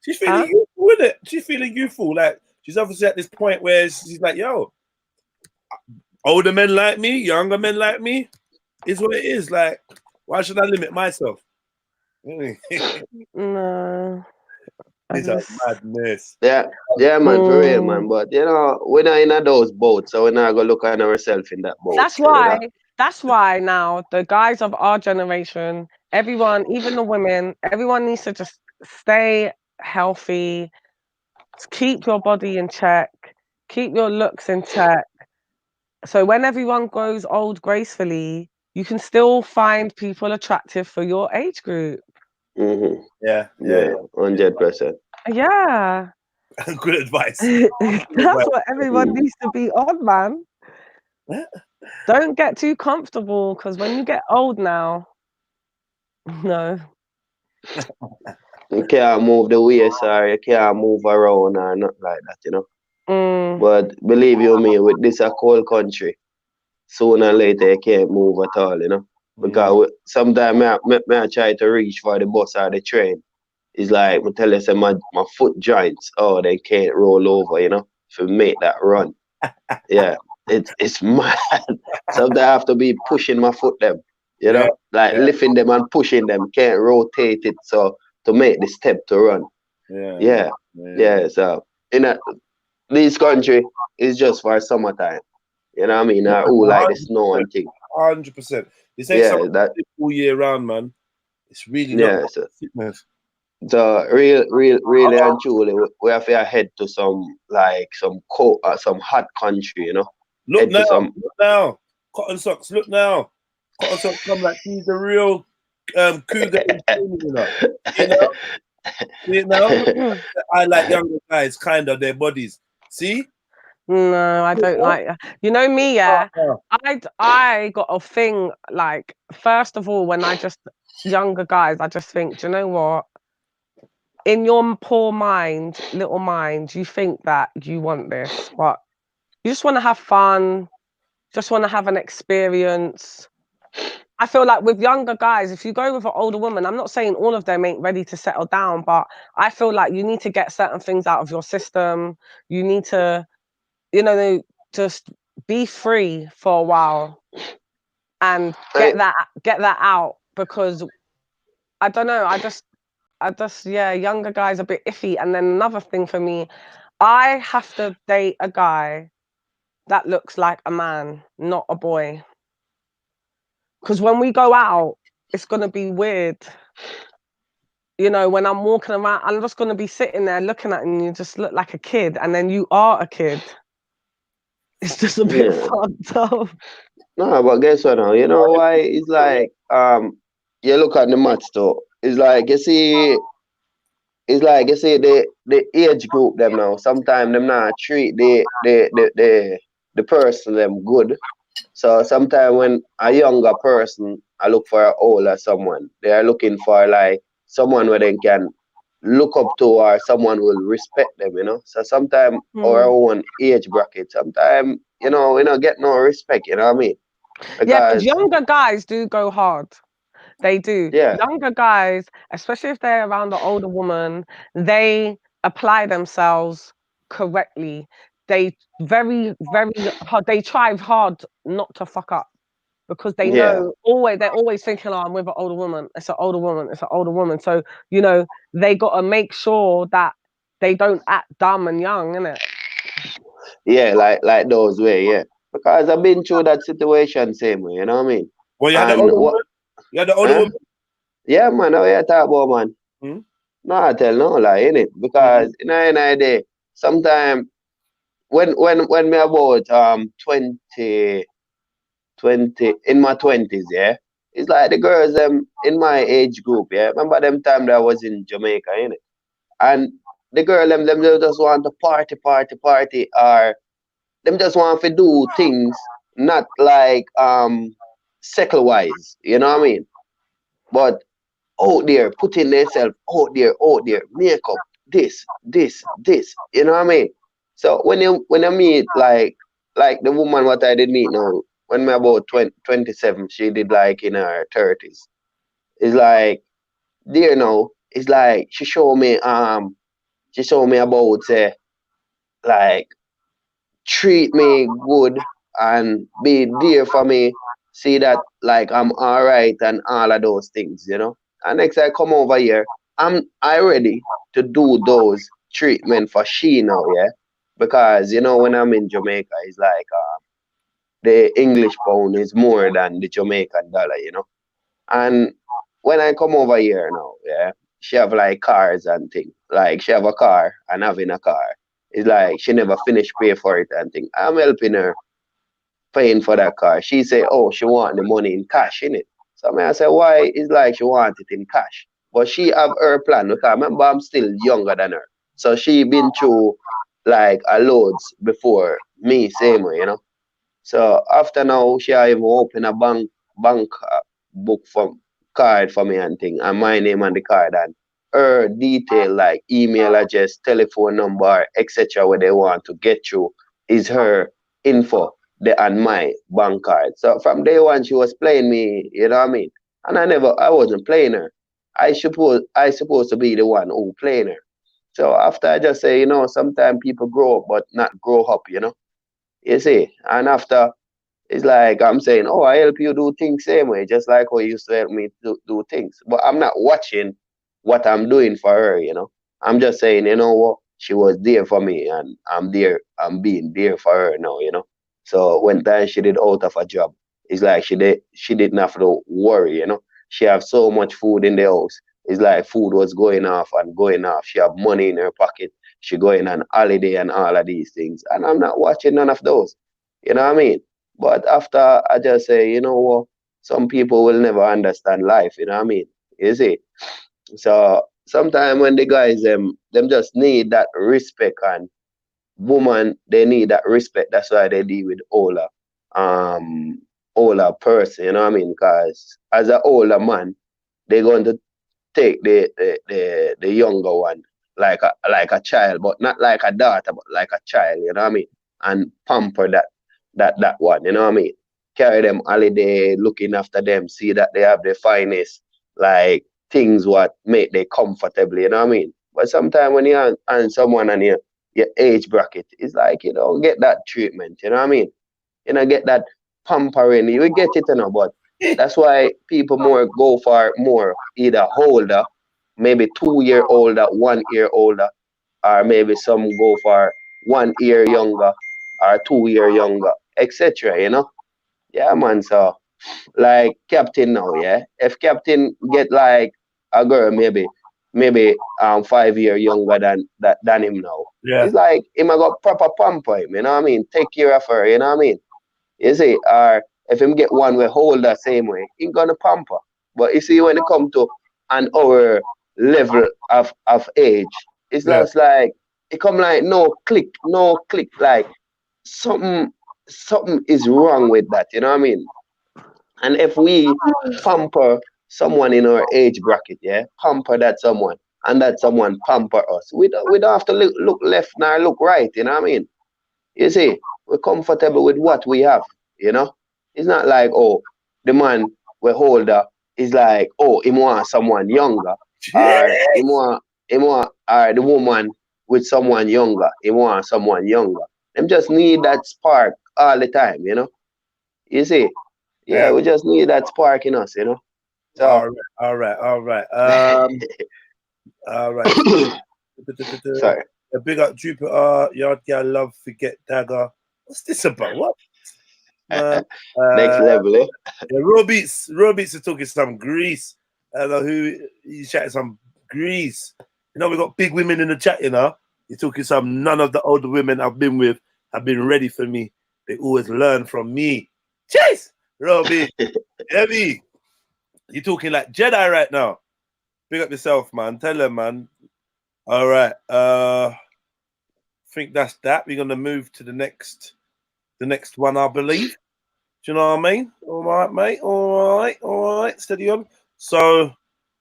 She's feeling youthful with it. She's feeling youthful. Like, she's obviously at this point where she's like, yo, older men like me, younger men like me, is what it is. Like, why should I limit myself? No. It's a madness. Yeah, man, for real, man. But you know, we're not in those boats, so we're not gonna look at ourselves in that boat. That's why now the guys of our generation, everyone, even the women, everyone needs to just stay healthy, keep your body in check, keep your looks in check. So when everyone grows old gracefully, you can still find people attractive for your age group. Mm-hmm. Yeah, 100%. Yeah. Good advice. That's what everyone needs to be on, man. Don't get too comfortable, because when you get old now, no. You can't move the waist or you can't move around or nothing like that, you know. But believe you me, with this a cold country, sooner or later you can't move at all, you know. Because sometimes I try to reach for the bus or the train. It's like, I tell you, say my foot joints, they can't roll over, you know, to make that run. Yeah, it's mad. Sometimes I have to be pushing my foot them, you know, lifting them and pushing them, can't rotate it so to make the step to run. Yeah. So in this country is just for summertime. You know what I mean? Who like the snow and thing. 100%. This ain't something that all year round, man. It's really not fitness. So really and truly, we have to head to some hot country, you know. Look now, Cotton Socks. Look now, Cotton Socks come like he's the real cougar. You know, I like younger guys, kind of their bodies. See? No, I don't like that. You know me, yeah. I got a thing, like, first of all, when younger guys, I just think, do you know what? In your poor mind, little mind, you think that you want this, but you just want to have fun, just want to have an experience. I feel like with younger guys, if you go with an older woman, I'm not saying all of them ain't ready to settle down, but I feel like you need to get certain things out of your system. You need to, you know, just be free for a while and get that out, because I don't know, I just yeah, younger guys a bit iffy. And then another thing for me, I have to date a guy that looks like a man, not a boy. Because when we go out, it's gonna be weird. You know, when I'm walking around, I'm just gonna be sitting there looking at you and you just look like a kid, and then you are a kid. It's just a bit fucked up. No, but guess what now? You know why? It's like you look at the maths though. It's like you see the age group them now. Sometimes them not treat the person them good. So sometimes when a younger person I look for an older someone, they are looking for like someone where they can look up to or someone will respect them, you know. So sometimes our own age bracket, sometimes, you know, we don't get no respect, you know what I mean? Yeah, because Because younger guys do go hard. They do. yeah, Younger guys, especially if they're around the older woman, they apply themselves correctly. They very, very hard. They try hard not to fuck up, because they yeah. know they're always thinking, oh, I'm with an older woman. It's an older woman. It's an older woman. So, you know, they got to make sure that they don't act dumb and young, innit? Yeah, like those way, yeah. Because I've been through that situation same way, you know what I mean? Well, you had the And older what woman. You had the older woman. yeah, man, how you talk about, man? Hmm? No, I tell no lie, innit? Because in a day, sometimes when me about 20 in my 20s, yeah, it's like the girls in my age group, yeah. Remember them time that I was in Jamaica, innit? And the girl them they just want to party, or them just want to do things not like secular wise, you know what I mean? But out there, putting themselves out there, makeup, this, you know what I mean? So when you meet like the woman what I did meet now, when me about 27, she did like in her 30s. It's like there now, it's like she showed me about say like treat me good and be there for me, see that like I'm all right and all of those things, you know. And next I come over here, I ready to do those treatment for she now, yeah. Because you know when I'm in Jamaica, it's like the English pound is more than the Jamaican dollar, you know. And when I come over here now, yeah, she have like cars and things. Like she have a car and having a car. It's like she never finished pay for it and thing. I'm helping her paying for that car. She say, oh, she want the money in cash, in it. So I say, why? It's like she want it in cash. But she have her plan because remember I'm still younger than her. So she been through like a loads before me, same way, you know. So after now, she even open a bank book for card for me and thing, and my name on the card and her detail like email address, telephone number, etc. Where they want to get you is her info and my bank card. So from day one, she was playing me, you know what I mean? And I wasn't playing her. I supposed to be the one who playing her. So after I just say, you know, sometimes people grow up but not grow up, you know. You see, and after it's like I'm saying, oh, I help you do things same way, just like how you used to help me do things. But I'm not watching what I'm doing for her, you know. I'm just saying, you know what, she was there for me and I'm there, I'm being there for her now, you know. So when time she did out of a job, it's like she didn't have to worry, you know. She have so much food in the house. It's like food was going off and going off. She have money in her pocket. She going on holiday and all of these things. And I'm not watching none of those. You know what I mean? But after I just say, you know what, some people will never understand life, you know what I mean? You see? So sometimes when the guys them just need that respect and woman they need that respect. That's why they deal with um older person, you know what I mean? Because as an older man, they're going to take the younger one like a child, but not like a daughter, but like a child, you know what I mean? And pamper that one, you know what I mean? carry them holiday, looking after them, see that they have the finest, like things what make they comfortable, you know what I mean? But sometimes when you're on someone and your age bracket, it's like you don't get that treatment, you know what I mean? You know, get that pampering, you will get it, you know, but that's why people more go for more either older, maybe 2 year older, 1 year older, or maybe some go for 1 year younger or 2 year younger, etc. You know? Yeah, man. So like Captain now, yeah. If Captain get like a girl maybe 5 year younger than him now, Yeah. it's like him a got proper pamper him, you know what I mean? Take care of her, you know what I mean? You see, or if him get one way hold the same way, he gonna pamper. But you see, when it come to an our level of age, it's Yeah. just like it come like no click, like something is wrong with that, you know what I mean? And if we pamper someone in our age bracket, yeah, pamper that someone, and that someone pamper us, we don't have to look left nor look right, you know what I mean? You see, we're comfortable with what we have, you know? It's not like, oh, the man we're older is like, oh, he want someone younger, or or the woman with someone younger, he want someone younger. Them just need that spark all the time, you know? You see? Yeah, Yeah. we just need that spark in us, you know? So, All right. All right. sorry. A big up Jupiter, Yard Gal Love, Forget Dagger. What's this about? What? Man. Next level, eh? Yeah, Raw Beats is talking some grease. I don't know who he's chatting some grease. You know, we got big women in the chat, you know. He's talking some none of the older women I've been with have been ready for me. They always learn from me. Chase! Robbie, heavy. You're talking like Jedi right now. Big up yourself, man. Tell them, man. All right. Think that's that. We're gonna move to the next one, I believe. Do you know what I mean? All right, mate. All right. Steady on. So,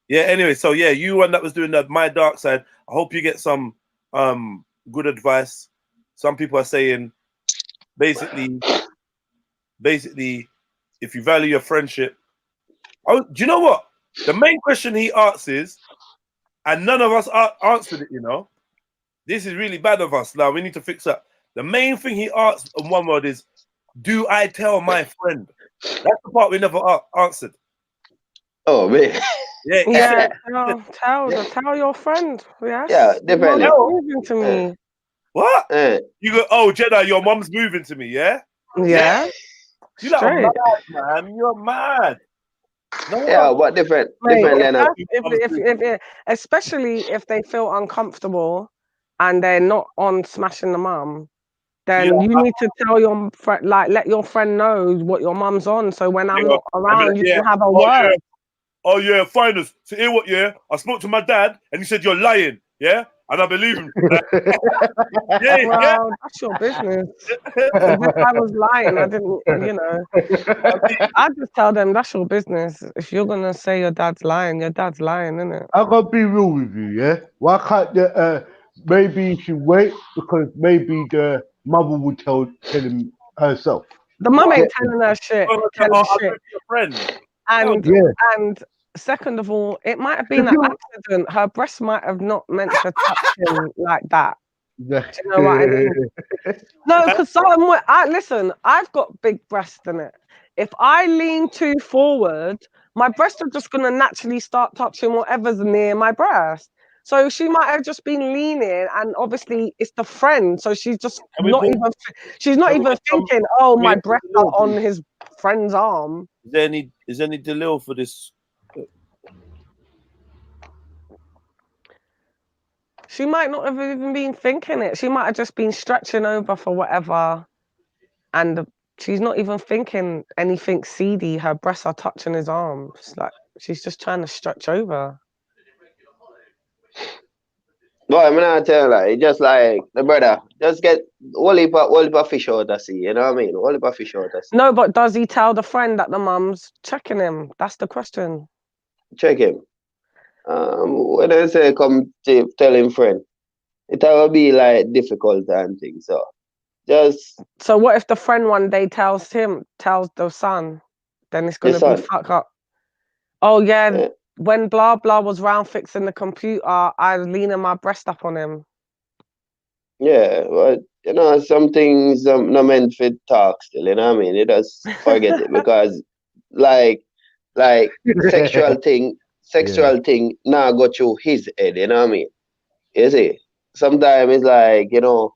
yeah. Anyway, so yeah, you one that was doing the My Dark Side. I hope you get some good advice. Some people are saying, basically, if you value your friendship. Oh, do you know what? The main question he asks is, and none of us answered it. You know, this is really bad of us. Now we need to fix that. The main thing he asks in one word is, do I tell my friend? That's the part we never answered. Oh man. Yeah, tell your friend. Yes. Yeah, definitely. Moving to me. What? You go, oh Jedi, your mom's moving to me, yeah? Yeah. You like mad, man. You're mad. No, yeah, but different Leonard. Especially if they feel uncomfortable and they're not on smashing the mum, then you need to tell your friend, like, let your friend know what your mum's on. So when I'm not around, you can have a word. Yeah. Oh yeah, finals. So hear what? Yeah, I spoke to my dad and he said you're lying. Yeah, and I believe him. Well, that's your business. If I was lying, I didn't, you know. I just tell them that's your business. If you're gonna say your dad's lying, isn't it? I gotta be real with you, yeah. Why can't the maybe you should wait because maybe the mother would tell him herself. The mum ain't telling her shit. And second of all, it might have been an accident. Her breast might have not meant to touch him like that. Do you know what I mean? No, because listen, I've got big breasts in it. If I lean too forward, my breasts are just gonna naturally start touching whatever's near my breast. So she might have just been leaning, and obviously it's the friend. So she's just not even thinking, oh, my breasts are on his friend's arm. Is there any Dalil for this? She might not have even been thinking it. She might have just been stretching over for whatever, and she's not even thinking anything seedy. Her breasts are touching his arms. Like she's just trying to stretch over. Boy, I'm not telling you, it's just like the brother, just get all heap of fish out of sea, you know what I mean? All heap of fish out of sea. No, but does he tell the friend that the mum's checking him? That's the question. Check him. When I say come tell him friend, it will be like difficult and things. So Just So what if the friend one day tells the son, then it's the gonna be son. fuck up. Oh yeah, Yeah, when blah blah was round fixing the computer, I was leaning my breast up on him. yeah, but you know, some things not meant for talk still, you know what I mean? You just forget it because like sexual thing Yeah. now go through his head, you know what I mean? You see? Sometimes it's like, you know,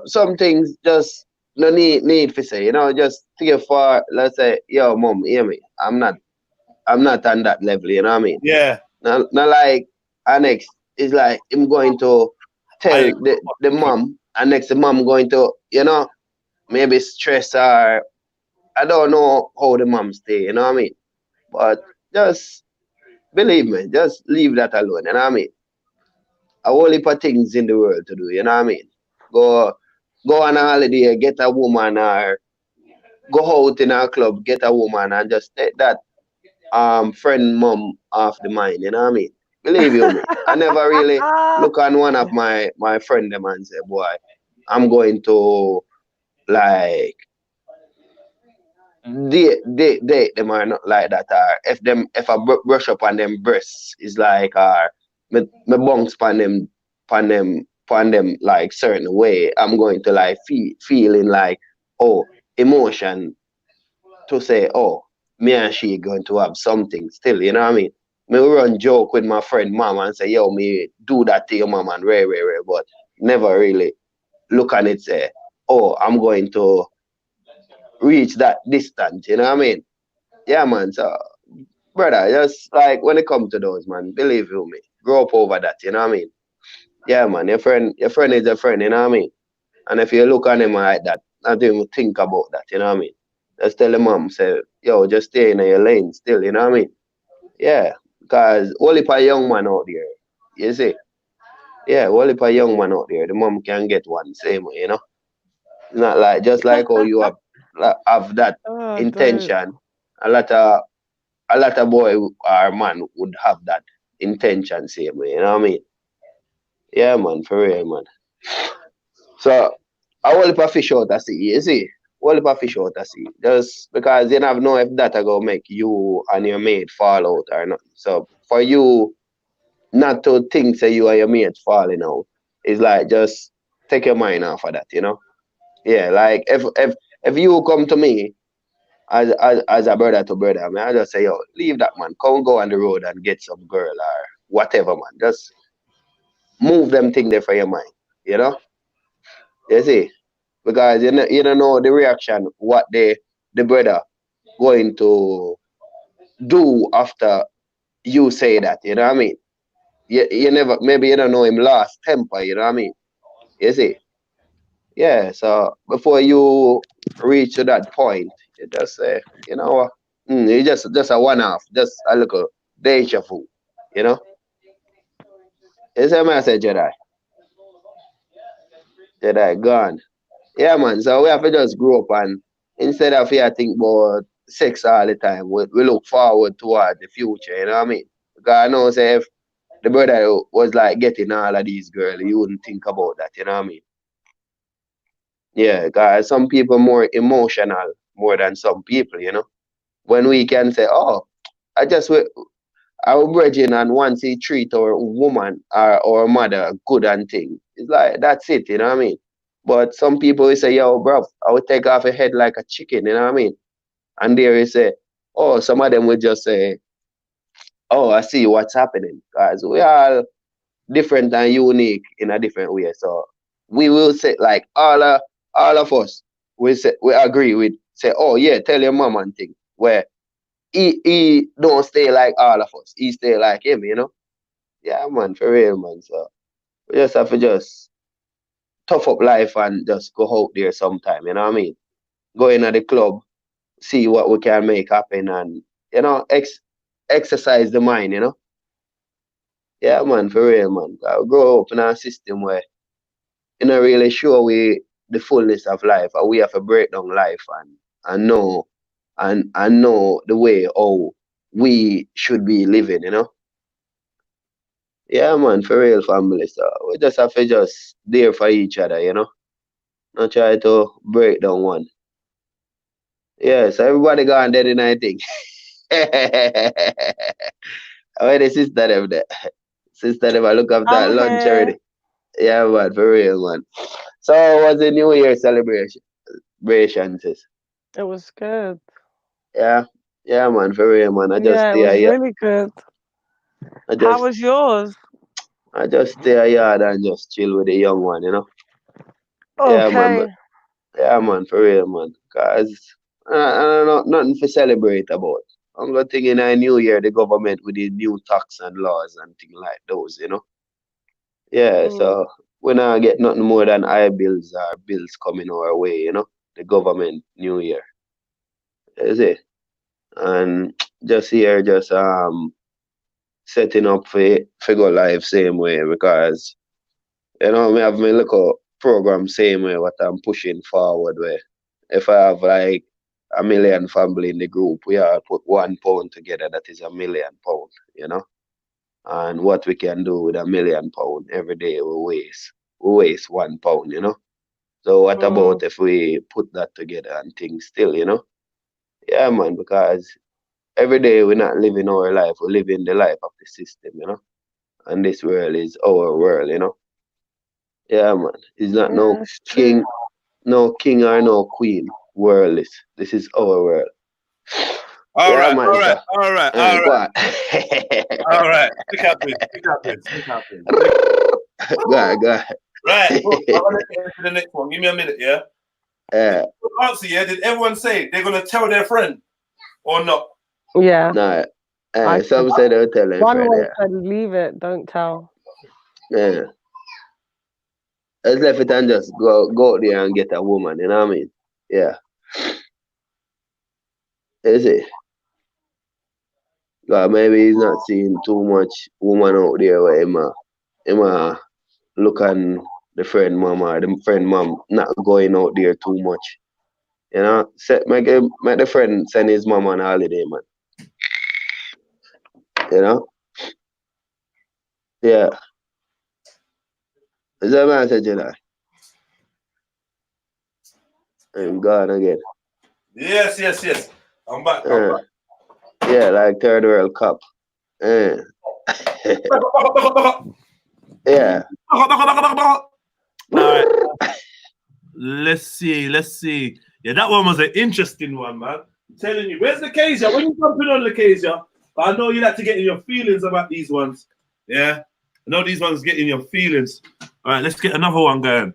some things just no need for say, you know, just take for let's say, yo mom, hear me. I'm not on that level, you know what I mean? Yeah. Not like annex is like him going to tell the mom, and next the mom going to, you know, maybe stress or I don't know how the mom stay, you know what I mean? But just believe me, just leave that alone, you know what I mean? A whole heap of things in the world to do, you know what I mean? Go go on a holiday, get a woman, or go out in a club, get a woman, and just take that friend mom off the mind, you know what I mean? Believe you me. I never really look on one of my friend them and say, boy, I'm going to like date them or not like that, or if I brush up on them breasts is like, or me bounce pan them like certain way, I'm going to like feeling like, oh, emotion to say, oh, me and she going to have something still, you know what I mean? Me run joke with my friend mom and say, yo, me do that to your mom and rare, but never really look on it say, oh, I'm going to reach that distance, you know what I mean? Yeah, man. So, brother, just like when it comes to those, man, believe you me, grow up over that, you know what I mean? Yeah, man, your friend is a friend, you know what I mean? And if you look on him like that, not even think about that, you know what I mean? Just tell the mom, say, yo, just stay in your lane still, you know what I mean? Yeah, because only for a young man out there, you see? Yeah, only for a young man out there, the mom can get one same way, you know? Not like, just like how you have that Oh, dude. intention, a lot of boy or man would have that intention same way, you know what I mean? Yeah, man, for real, man. So I will if a fish out to sea, you see? All if a fish out to sea. Just because you never know if that are gonna make you and your mate fall out or not. So for you not to think say you and your mate falling out, it's like just take your mind off of that, you know? Yeah, like if you come to me as a brother to brother, I mean, I just say, yo, leave that man. Come go on the road and get some girl or whatever, man. Just move them thing there for your mind. You know? You see? Because you don't know the reaction, what the brother going to do after you say that, you know what I mean? You never maybe you don't know him lost temper, you know what I mean? You see? Yeah, so before you reach to that point, you just say, you know what? You just a one off, just a little deja vu, you know? You see my say Jedi? Jedi gone. Yeah, man. So we have to just grow up and instead of here think about sex all the time, we look forward toward the future, you know what I mean? Because I know say if the brother was like getting all of these girls, you wouldn't think about that, you know what I mean? Yeah, guys, some people more emotional more than some people, you know. When we can say, oh, I just our brethren and once he treat our woman or mother good and thing. It's like that's it, you know what I mean? But some people will say, yo, bro, I would take off a head like a chicken, you know what I mean? And there you say, oh, some of them would just say, oh, I see what's happening. Guys, we are different and unique in a different way. So we will say like all of us we agree with say, oh yeah, tell your mom and thing. Where he don't stay like all of us. He stay like him, you know? Yeah, man, for real, man. So we just have to just tough up life and just go out there sometime, you know what I mean? Go in at the club, see what we can make happen and you know, exercise the mind, you know? Yeah, man, for real, man. Grow up in a system where you're not really sure we the fullness of life and we have to break down life and know and know the way how we should be living, you know? Yeah, man, for real family. So we just have to just there for each other, you know. Not try to break down one. Yeah, so everybody go on there tonight, I think. Where the sister them there? Sister them, I look after that I'm lunch here. already. Yeah, man, for real, man. So how was the New Year celebration? Sis? It was good. Yeah, yeah, man, for real, man. Yeah, it was really good. I How just was yours? I just stay a yard and just chill with the young one, you know. Yeah, man, Okay. yeah, man, for real, man. Cause I don't know nothing to celebrate about. I'm gonna think in a new year the government with the new tax and laws and things like those, you know. Yeah, Mm. so we not get nothing more than high bills or bills coming our way, you know. The government new year. Is it? And just here just setting up for go live same way because you know me have my little program same way what I'm pushing forward where if I have like a million family in the group, we all put £1 together, that is £1,000,000, you know. And what we can do with £1,000,000 every day we waste £1, you know. So what Mm. about if we put that together and things still, you know? Yeah, man, because every day we're not living our life, we're living the life of the system, you know. And this world is our world, you know. Yeah, man. It's not Yeah, it's king, true. no king or no queen world. This is our world. All Yeah, right, man. all right, So, all right, all go right, on. all right. Pick happens, pick happens, pick happens. Go on, go on. Right, well, I'm gonna get into the next one. Give me a minute, yeah. Yeah. Answer, yeah. Did everyone say they're gonna tell their friend or not? Yeah. No. I Some say they'll tell their one friend, way yeah. said leave it, don't tell. Yeah. Let's left it and just go out there and get a woman, you know what I mean? Yeah. Is it? Because maybe he's not seeing too much woman out there where him look on the friend mom or the friend mom not going out there too much. You know? Make the friend send his mom on holiday, man. You know? Yeah. Is that message, you know? I'm gone again. Yes, yes, yes. I'm back. I'm back. Yeah, like third World Cup. Yeah. All right. Let's see. Let's see. Yeah, that one was an interesting one, man. I'm telling you, where's Lakezia? When you jumping on Lakezia? I know you like to get in your feelings about these ones. Yeah, I know these ones get in your feelings. All right, let's get another one going.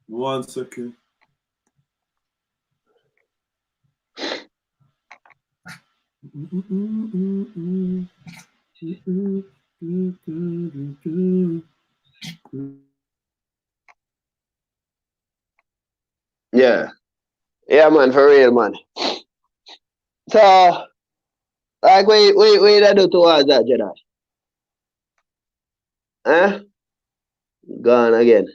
1 second. Yeah. Yeah, man, for real, man. So, like, what you do towards that, Jedi? Huh? Gone again.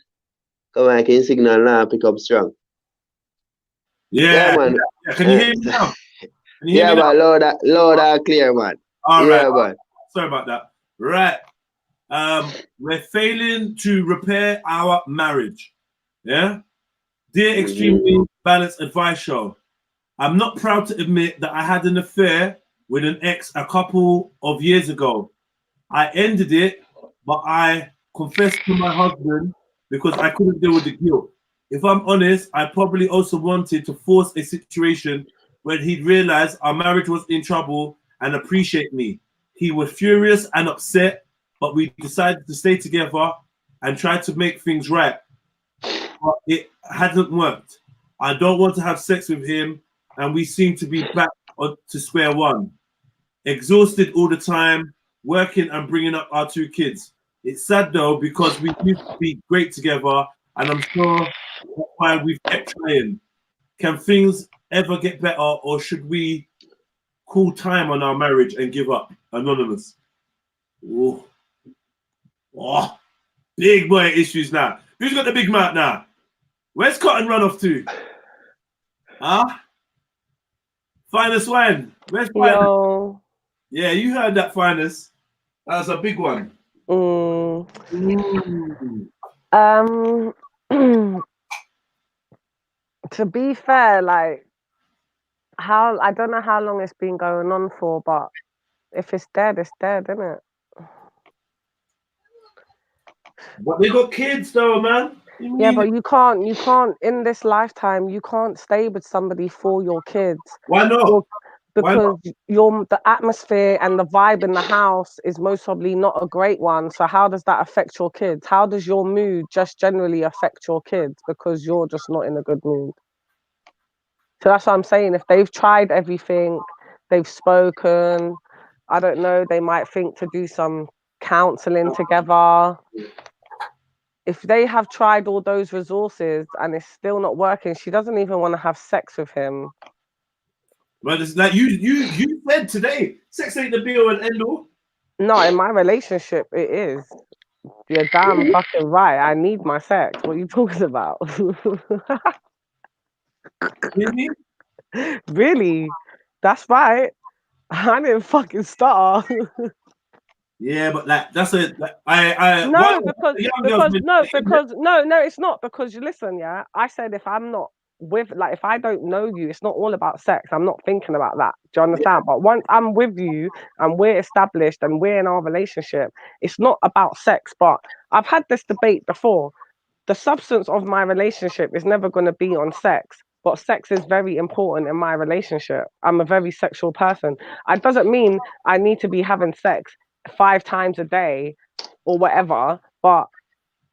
Come on, can you signal now pick up strong? Yeah, Yeah, man. yeah. Can you hear me now? Can you hear Yeah, me now? man, loud and clear, man. All right. Yeah, man. Sorry about that. Right. We're failing to repair our marriage. Yeah. Dear Extremely Balanced Advice Show, I'm not proud to admit that I had an affair with an ex a couple of years ago. I ended it, but I confessed to my husband because I couldn't deal with the guilt. If I'm honest, I probably also wanted to force a situation where he'd realize our marriage was in trouble and appreciate me. He was furious and upset, but we decided to stay together and try to make things right. But it hasn't worked. I don't want to have sex with him, and we seem to be back to square one. Exhausted all the time, working and bringing up our 2 kids. It's sad though because we used to be great together, and I'm sure that's why we've kept trying. Can things ever get better, or should we call time on our marriage and give up? Anonymous. Ooh. Oh, big boy issues now. Who's got the big mouth now? Where's Cotton run off to? Huh? Finest wine. Where's Finest? Yo. Yeah, you heard that, Finest. That's a big one. To be fair, like I don't know how long it's been going on for, but if it's dead, isn't it? But they got kids though, man. Yeah, but you can't in this lifetime, you can't stay with somebody for your kids. Why not? Because the atmosphere and the vibe in the house is most probably not a great one. So how does that affect your kids? How does your mood just generally affect your kids because you're just not in a good mood? So that's what I'm saying. If they've tried everything, they've spoken, I don't know, they might think to do some counseling together. If they have tried all those resources and it's still not working, she doesn't even want to have sex with him. But it's like you said today, sex ain't the be all and end all. No, in my relationship, it is. You're damn fucking right. I need my sex. What are you talking about? Really? That's right. I didn't fucking start. Yeah, but like that's a I No, because it's not because you listen, yeah. I said if I'm not with if I don't know you, it's not all about sex. I'm not thinking about that. Do you understand? But once I'm with you and we're established and we're in our relationship, it's not about sex. But I've had this debate before. The substance of my relationship is never going to be on sex, but sex is very important in my relationship. I'm a very sexual person. It doesn't mean I need to be having sex 5 times a day or whatever, but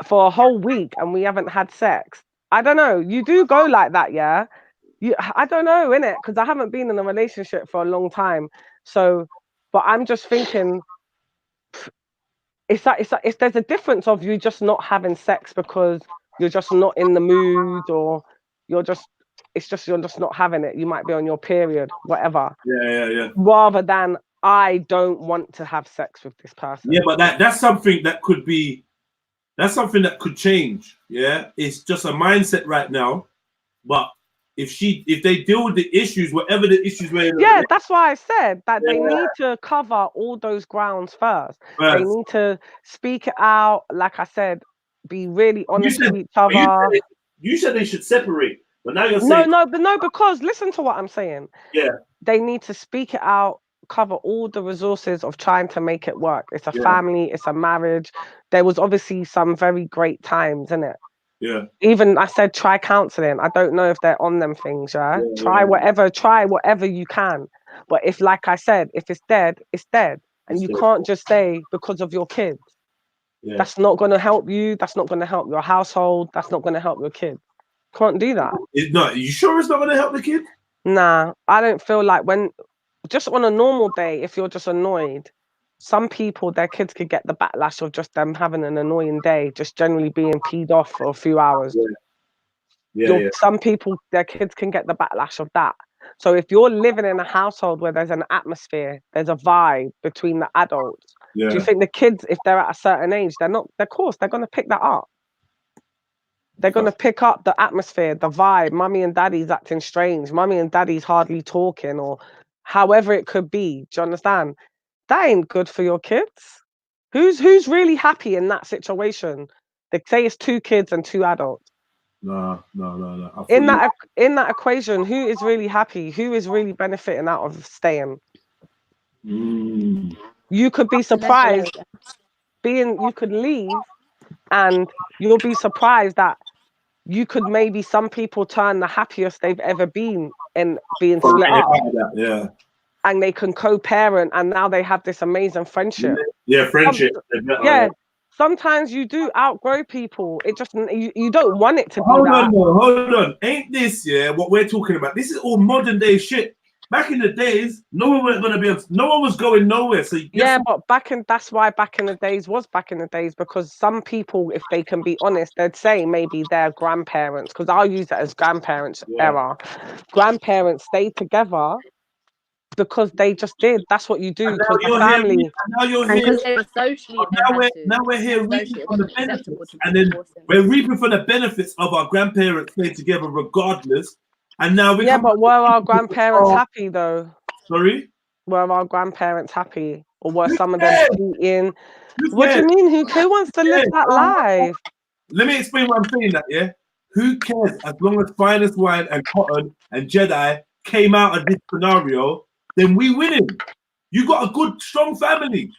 for a whole week and we haven't had sex. I don't know. You do go like that, yeah? I don't know, innit? Because I haven't been in a relationship for a long time. So, but I'm just thinking, it's like if there's a difference of you just not having sex because you're just not in the mood or you're just not having it. You might be on your period, whatever. Yeah. Rather than I don't want to have sex with this person. Yeah, but that's something that could be, that's something that could change. Yeah, it's just a mindset right now. But if they deal with the issues, whatever the issues were, yeah, that's why I said that they need to cover all those grounds first. They need to speak it out. Like I said, be really honest with each other. You said they should separate, but now you're saying no, because listen to what I'm saying. Yeah, they need to speak it out, cover all the resources of trying to make it work. It's a family, it's a marriage. There was obviously some very great times in it. Yeah. Even I said try counseling. I don't know if they're on them things, try whatever you can. But if, like I said, if it's dead, it's dead. And you can't just say because of your kids. Yeah. That's not going to help you. That's not going to help your household. That's not going to help your kids. Can't do that. You sure it's not going to help the kid? Nah, I don't feel like just on a normal day, if you're just annoyed, some people, their kids could get the backlash of just them having an annoying day, just generally being peed off for a few hours. Yeah. Some people, their kids can get the backlash of that. So if you're living in a household where there's an atmosphere, there's a vibe between the adults, do you think the kids, if they're at a certain age, they're going to pick that up? They're going to pick up the atmosphere, the vibe. Mummy and daddy's acting strange. Mummy and daddy's hardly talking, or however it could be. Do you understand? That ain't good for your kids. Who's really happy in that situation? They say it's 2 kids and 2 adults. No. In that equation, who is really happy? Who is really benefiting out of staying? You could be surprised. You could leave, and you'll be surprised that you could maybe some people turn the happiest they've ever been in being split up. Yeah. And they can co-parent, and now they have this amazing friendship. Yeah, friendship. Yeah. Sometimes you do outgrow people. It just you don't want it to be Hold that. Hold on. Ain't this what we're talking about? This is all modern day shit. Back in the days, no one was going nowhere. So but that's why back in the days was back in the days, because some people, if they can be honest, they'd say maybe their grandparents, because I'll use it as grandparents era. Grandparents stayed together because they just did. That's what you do, because the family. Now you're here. Now we're here reaping from the benefits, and then we're reaping from the benefits of our grandparents staying together regardless. And now but were our grandparents happy though? Sorry? Were our grandparents happy, or were some of them cheating? Who What do you cares? mean? Who wants to live that life? Let me explain why I'm saying that, yeah? Who cares as long as Finest Wine and Cotton and Jedi came out of this scenario, then we winning. You got a good, strong family.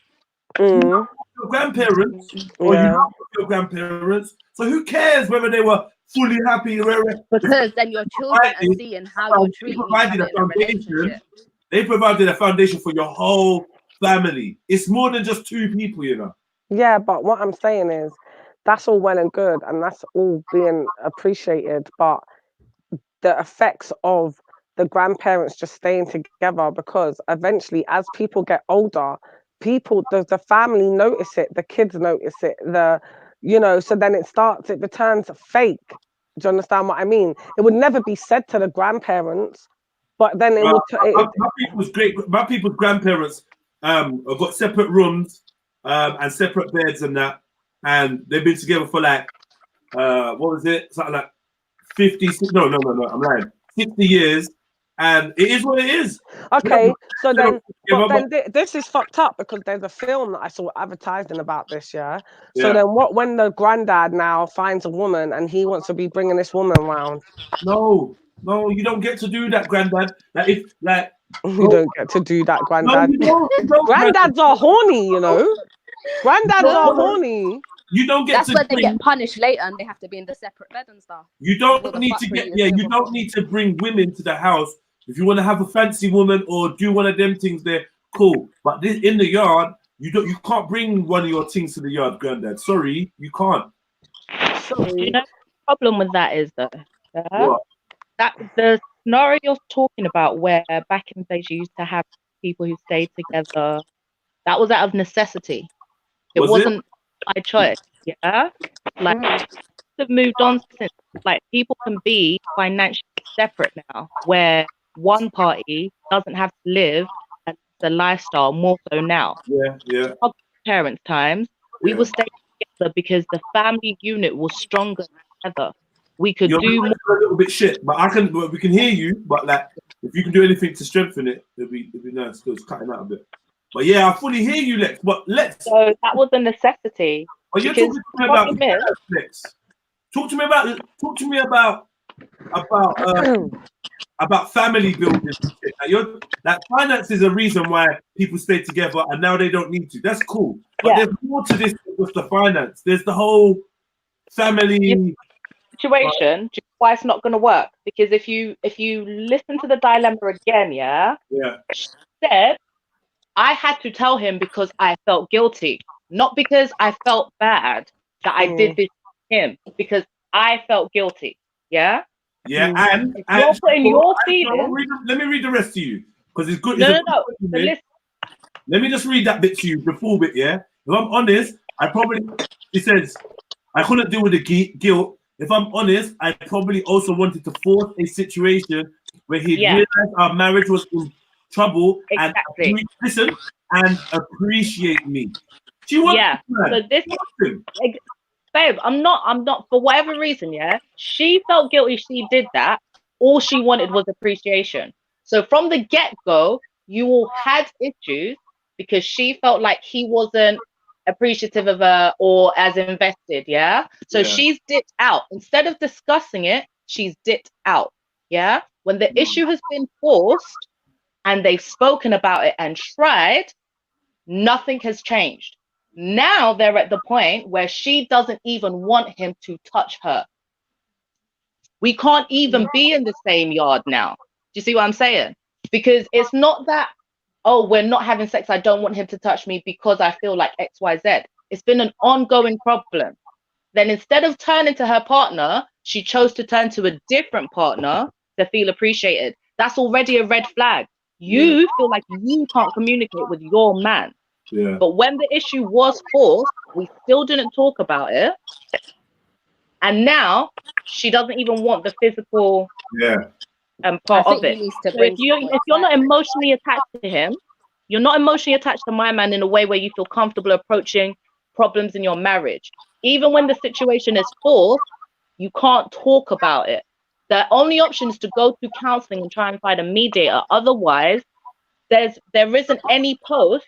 You love your grandparents or you love your grandparents. So who cares whether they were fully happy? Because then your children are seeing how you're treating each other in a relationship. They provided a foundation for your whole family. It's more than just two people, you know. Yeah, but what I'm saying is that's all well and good and that's all being appreciated, but the effects of the grandparents just staying together, because eventually as people get older, the family notice it, the kids notice it, so then it returns fake. Do you understand what I mean? It would never be said to the grandparents, but then it would my people's grandparents have got separate rooms and separate beds and that, and they've been together for like what was it, something like 50, no, I'm lying, 60 years, and it is what it is. Okay, so then, this is fucked up because there's a film that I saw advertising about this, yeah? So then when the granddad now finds a woman and he wants to be bringing this woman around? No, you don't get to do that, granddad. You don't get to do that, granddad. No, you don't, granddads are horny, you know? Granddads are horny. You don't get That's when they get punished later and they have to be in the separate bed and stuff. You don't need to you don't need to bring women to the house. If you want to have a fancy woman or do one of them things there, cool. But in the yard, you can't bring one of your things to the yard, granddad. Sorry, you can't. You know, the problem with that is though, that the scenario you're talking about where back in the days you used to have people who stayed together, that was out of necessity. It wasn't by choice, yeah? Like, have moved on since, like, people can be financially separate now, where one party doesn't have to live the lifestyle more so now. Yeah. Our parents' times, we would stay together because the family unit was stronger together. We could do more. A little bit shit, but we can hear you. But like, if you can do anything to strengthen it, it'd be nice. Because it's cutting out a bit. But yeah, I fully hear you, Lex. But Lex. So that was a necessity. But you're talking to me about Lex. Talk to me about family building. Like finance is a reason why people stay together, and now they don't need to. That's cool. But there's more to this than just the finance. There's the whole family situation. Why it's not going to work? Because if you listen to the dilemma again, she said, I had to tell him because I felt guilty, not because I felt bad that I did this to him, because I felt guilty. Yeah. Yeah, and you're putting your feelings. Let me read the rest to you because it's good. No. Let me just read that bit to you, the full bit. Yeah. If I'm honest, it says, I couldn't deal with the guilt. If I'm honest, I probably also wanted to force a situation where he realized our marriage was in trouble and appreciate me. She wants so this babe, I'm not for whatever reason, she felt guilty she did that. All she wanted was appreciation. So from the get-go, you all had issues because she felt like he wasn't appreciative of her or as invested, so she's dipped out. Instead of discussing it, she's dipped out. When the issue has been forced and they've spoken about it and tried, nothing has changed. Now they're at the point where she doesn't even want him to touch her. We can't even be in the same yard now. Do you see what I'm saying? Because it's not that, oh, we're not having sex, I don't want him to touch me because I feel like XYZ. It's been an ongoing problem. Then instead of turning to her partner, she chose to turn to a different partner to feel appreciated. That's already a red flag. You feel like you can't communicate with your man. But when the issue was forced, we still didn't talk about it. And now she doesn't even want the physical part of it. So if you're not emotionally attached to him, you're not emotionally attached to my man in a way where you feel comfortable approaching problems in your marriage. Even when the situation is forced, you can't talk about it. The only option is to go to counseling and try and find a mediator. Otherwise, there isn't any post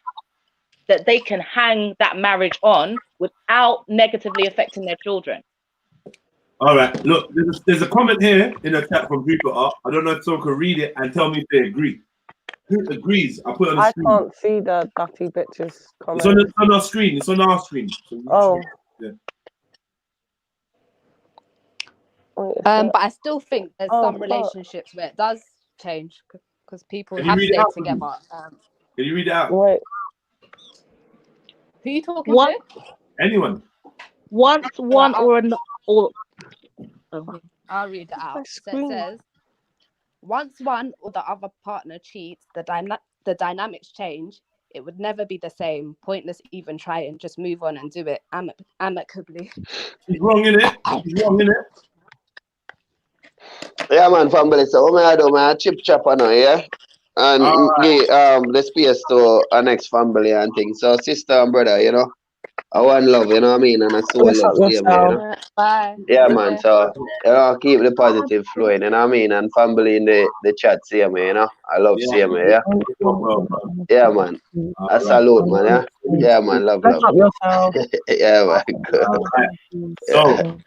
that they can hang that marriage on without negatively affecting their children. All right, look, there's a comment here in the chat from Rupert Art. I don't know if someone can read it and tell me if they agree. Who agrees? I put it on the I screen. can't see the Duffy bitches comment. It's on our screen. It's on our screen. So Oh. Yeah. But I still think there's some relationships where it does change because people Can you have read it stayed out for me? together. Can you read it out? Wait. Who are you talking One, to? Anyone? Once one or another, or I'll read it out. So it says, once one or the other partner cheats, the dynamics change. It would never be the same. Pointless even trying. Just move on and do it amicably. She's wrong in it. She's wrong in it. Yeah, man, family. So what I do, man, chip chop on her, yeah? And give the space to our next family and things. So sister and brother, you know, I want love, you know what I mean? And I soul love same, you know? Bye. Yeah, man. So, you know, keep the positive flowing, you know what I mean? And family in the chat, see me, you know? I love seeing me, yeah? Yeah, man. I salute, man, yeah? Yeah, man. Love. Yeah, man. Good. So,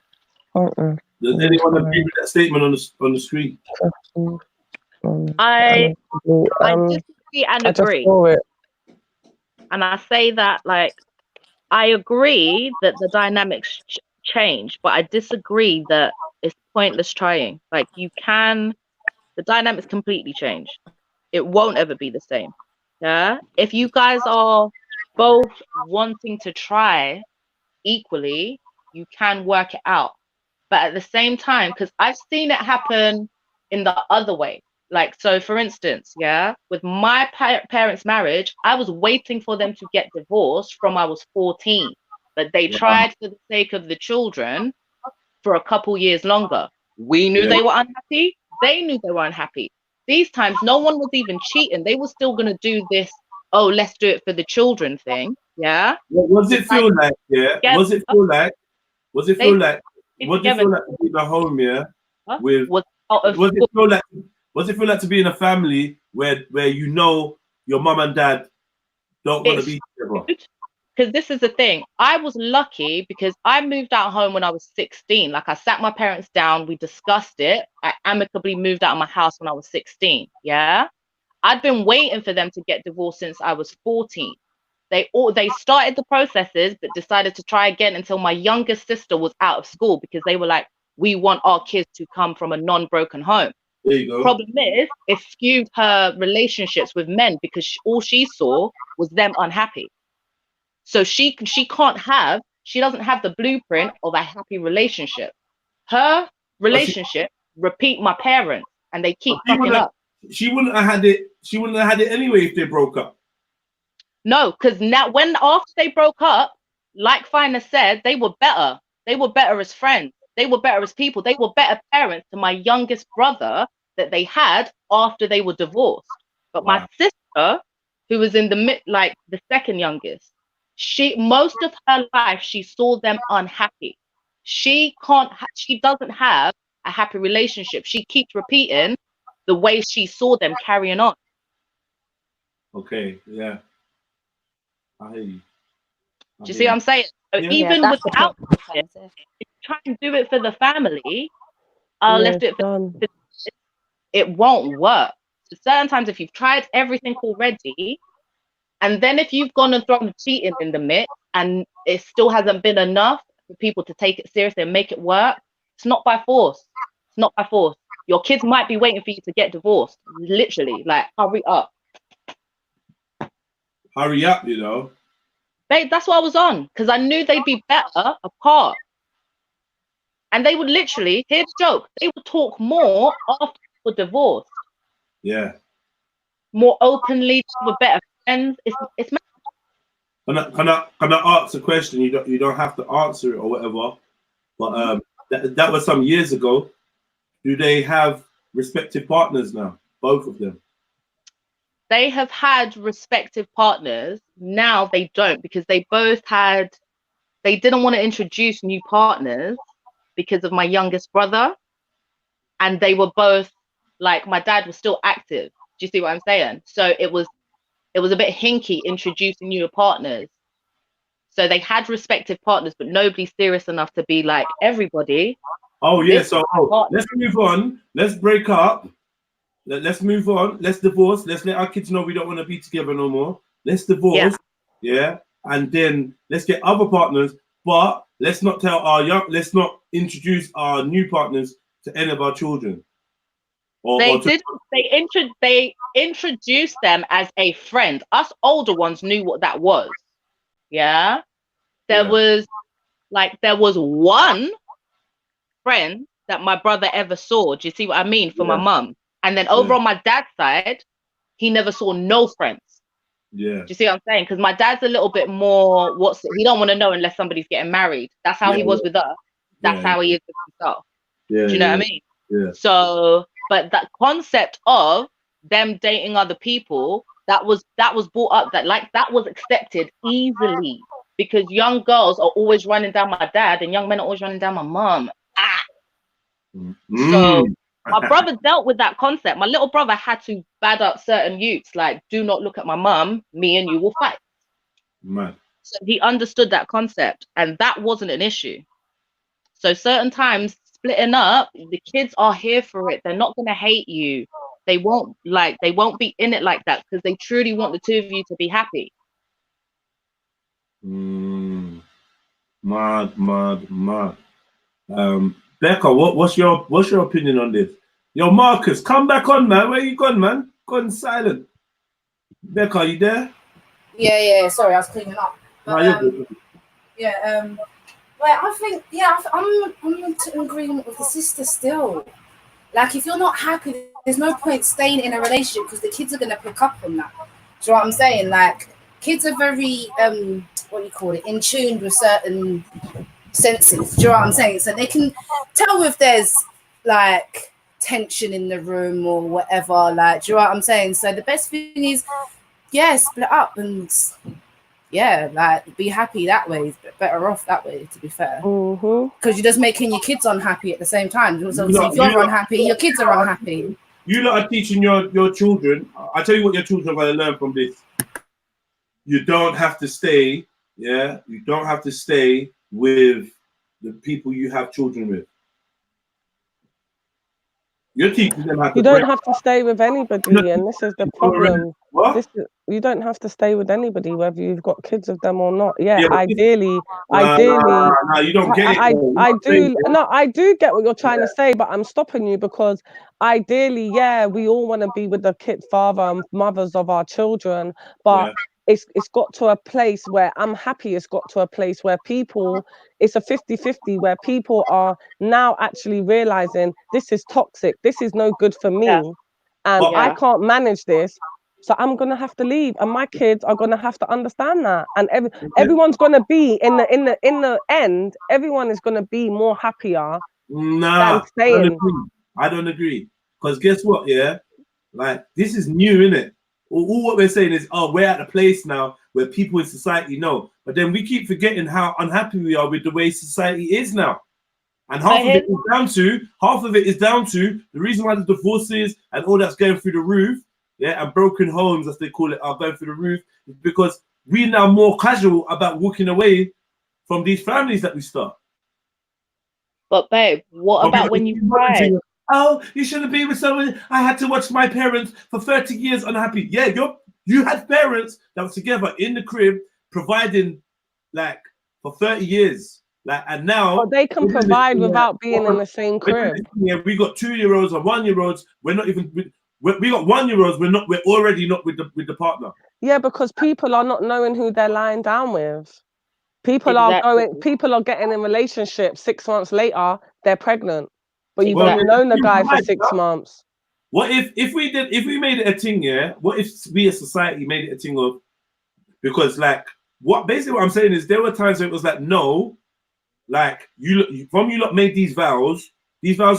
does anyone agree with that statement on the screen? I disagree and agree. And I say that, like, I agree that the dynamics change, but I disagree that it's pointless trying. Like, the dynamics completely change. It won't ever be the same. Yeah. If you guys are both wanting to try equally, you can work it out. But at the same time, because I've seen it happen in the other way. Like, so for instance, yeah, with my parents' marriage, I was waiting for them to get divorced from I was 14. But they tried for the sake of the children for a couple years longer. We knew they were unhappy. They knew they were unhappy. These times, no one was even cheating. They were still going to do this, oh, let's do it for the children thing. Yeah. What does it feel like? Yeah. What does it feel like to be in a home? Yeah. With what does it feel like? What's it feel like to be in a family where you know your mum and dad don't want to be together? Because this is the thing. I was lucky because I moved out home when I was 16. Like, I sat my parents down, we discussed it. I amicably moved out of my house when I was 16. Yeah. I'd been waiting for them to get divorced since I was 14. They started the processes, but decided to try again until my youngest sister was out of school because they were like, we want our kids to come from a non-broken home. There you go. Problem is, it skewed her relationships with men because all she saw was them unhappy. So she doesn't have the blueprint of a happy relationship. Her relationship repeat my parents, and they keep fucking up. She wouldn't have had it. She wouldn't have had it anyway if they broke up. No, because now after they broke up, like Fina said, they were better. They were better as friends. They were better as people. They were better parents to my youngest brother that they had after they were divorced. But my sister, who was in the second youngest, most of her life she saw them unhappy. She doesn't have a happy relationship. She keeps repeating the way she saw them carrying on. Okay, yeah. I hear you. Do you see what I'm saying? So even without it, if you try and do it for the family, let's do it for it won't work. So certain times if you've tried everything already, and then if you've gone and thrown cheating in the mix and it still hasn't been enough for people to take it seriously and make it work, it's not by force. It's not by force. Your kids might be waiting for you to get divorced. Literally, like, hurry up. Hurry up, you know. Babe, that's what I was on, because I knew they'd be better apart. And they would literally, here's the joke, they would talk more after they were divorced. Yeah. More openly, they were better friends. It's Can I ask a question? You don't have to answer it or whatever. But that was some years ago. Do they have respective partners now? Both of them. They have had respective partners. Now they don't, because they didn't want to introduce new partners because of my youngest brother. And they were both, like, my dad was still active. Do you see what I'm saying? So it was it was a bit hinky introducing new partners. So they had respective partners, but nobody's serious enough to be like everybody. Oh yeah, This so is my partner. let's move on. Let's break up. Let's move on. Let's divorce. Let's let our kids know we don't want to be together no more. Let's divorce. Yeah. And then let's get other partners, but let's not tell let's not introduce our new partners to any of our children. They introduced them as a friend. Us older ones knew what that was. Yeah. There was one friend that my brother ever saw. Do you see what I mean? For my mum. And then over on my dad's side, he never saw no friends. Yeah. Do you see what I'm saying? Because my dad's a little bit more, he don't want to know unless somebody's getting married. That's how he was with us. That's how he is with himself. Yeah. Do you know what I mean? Yeah. So, but that concept of them dating other people, that was brought up, that was accepted easily, because young girls are always running down my dad and young men are always running down my mum. So my brother dealt with that concept. My little brother had to bad up certain youths, like, do not look at my mum, me and you will fight. Man. So he understood that concept, and that wasn't an issue. So certain times splitting up, the kids are here for it. They're not going to hate you. They won't be in it like that, because they truly want the two of you to be happy. Mad. Becca, what's your opinion on this? Yo, Marcus, come back on, man. Where you gone, man? Gone silent. Becca, are you there? Yeah. Sorry, I was cleaning up. But, you're good. Well, I think, I'm in agreement with the sister still. Like, if you're not happy, there's no point staying in a relationship, because the kids are going to pick up on that. Do you know what I'm saying? Like, kids are very, in tune with certain senses. Do you know what I'm saying? So they can tell if there's, like, tension in the room or whatever. Like, do you know what I'm saying? So the best thing is, split up and... be happy that way. Is better off that way, to be fair. Because you're just making your kids unhappy at the same time. So if you're unhappy, your kids are unhappy. You lot are teaching your children. I tell you what your children are going to learn from this. You don't have to stay. Yeah, you don't have to stay with the people you have children with. You're teaching them how to. You don't have to stay with anybody, and this is the problem. What? You don't have to stay with anybody, whether you've got kids with them or not. Yeah, Yeah, ideally. No, you don't get it. I do get what you're trying to say, but I'm stopping you, because ideally, we all want to be with the father and mothers of our children, but it's got to a place where I'm happy. It's got to a place where it's a 50-50, where people are now actually realizing this is toxic. This is no good for me. And I can't manage this. So I'm going to have to leave. And my kids are going to have to understand that. And everyone's going to be, in the end, everyone is going to be more happier than staying. I don't agree. Because guess what, like, this is new, innit? All what we're saying is, we're at a place now where people in society know. But then we keep forgetting how unhappy we are with the way society is now. And half of it is down to the reason why the divorces and all that's going through the roof, and broken homes, as they call it, are going through the roof, is because we're now more casual about walking away from these families that we start. But babe, what about when you cried? Oh, you shouldn't be with someone. I had to watch my parents for 30 years unhappy. Yeah, you had parents that were together in the crib, providing, like, for 30 years. Like, and now they can provide without being in the same crib. Yeah, we got 2-year-olds and 1-year-olds. We're not even. We got 1-year-olds. We're already not with the partner. Yeah, because people are not knowing who they're lying down with. People are getting in relationships 6 months later, they're pregnant. But you've only known the guy for 6 months. What if we made it a thing, what if we as society made it a thing of, because like what I'm saying is there were times where it was like, no, like you lot made these vows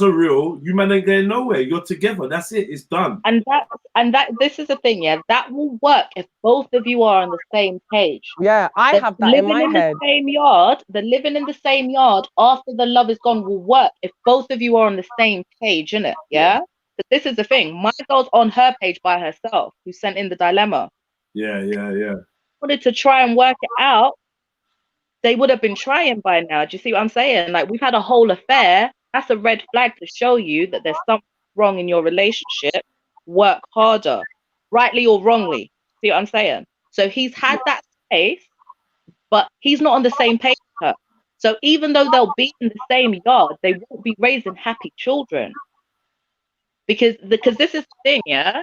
are real, you man ain't going nowhere, you're together, that's it, it's done. And that this is the thing, that will work if both of you are on the same page. Yeah, I have that in my head. The living in the same yard after the love is gone will work if both of you are on the same page, innit? Yeah? But this is the thing, my girl's on her page by herself, who sent in the dilemma. Yeah. Wanted to try and work it out, they would have been trying by now. Do you see what I'm saying? Like, we've had a whole affair. That's a red flag to show you that there's something wrong in your relationship. Work harder, rightly or wrongly. See what I'm saying? So he's had that space, but he's not on the same page with her. So even though they'll be in the same yard, they won't be raising happy children. Because this is the thing, yeah?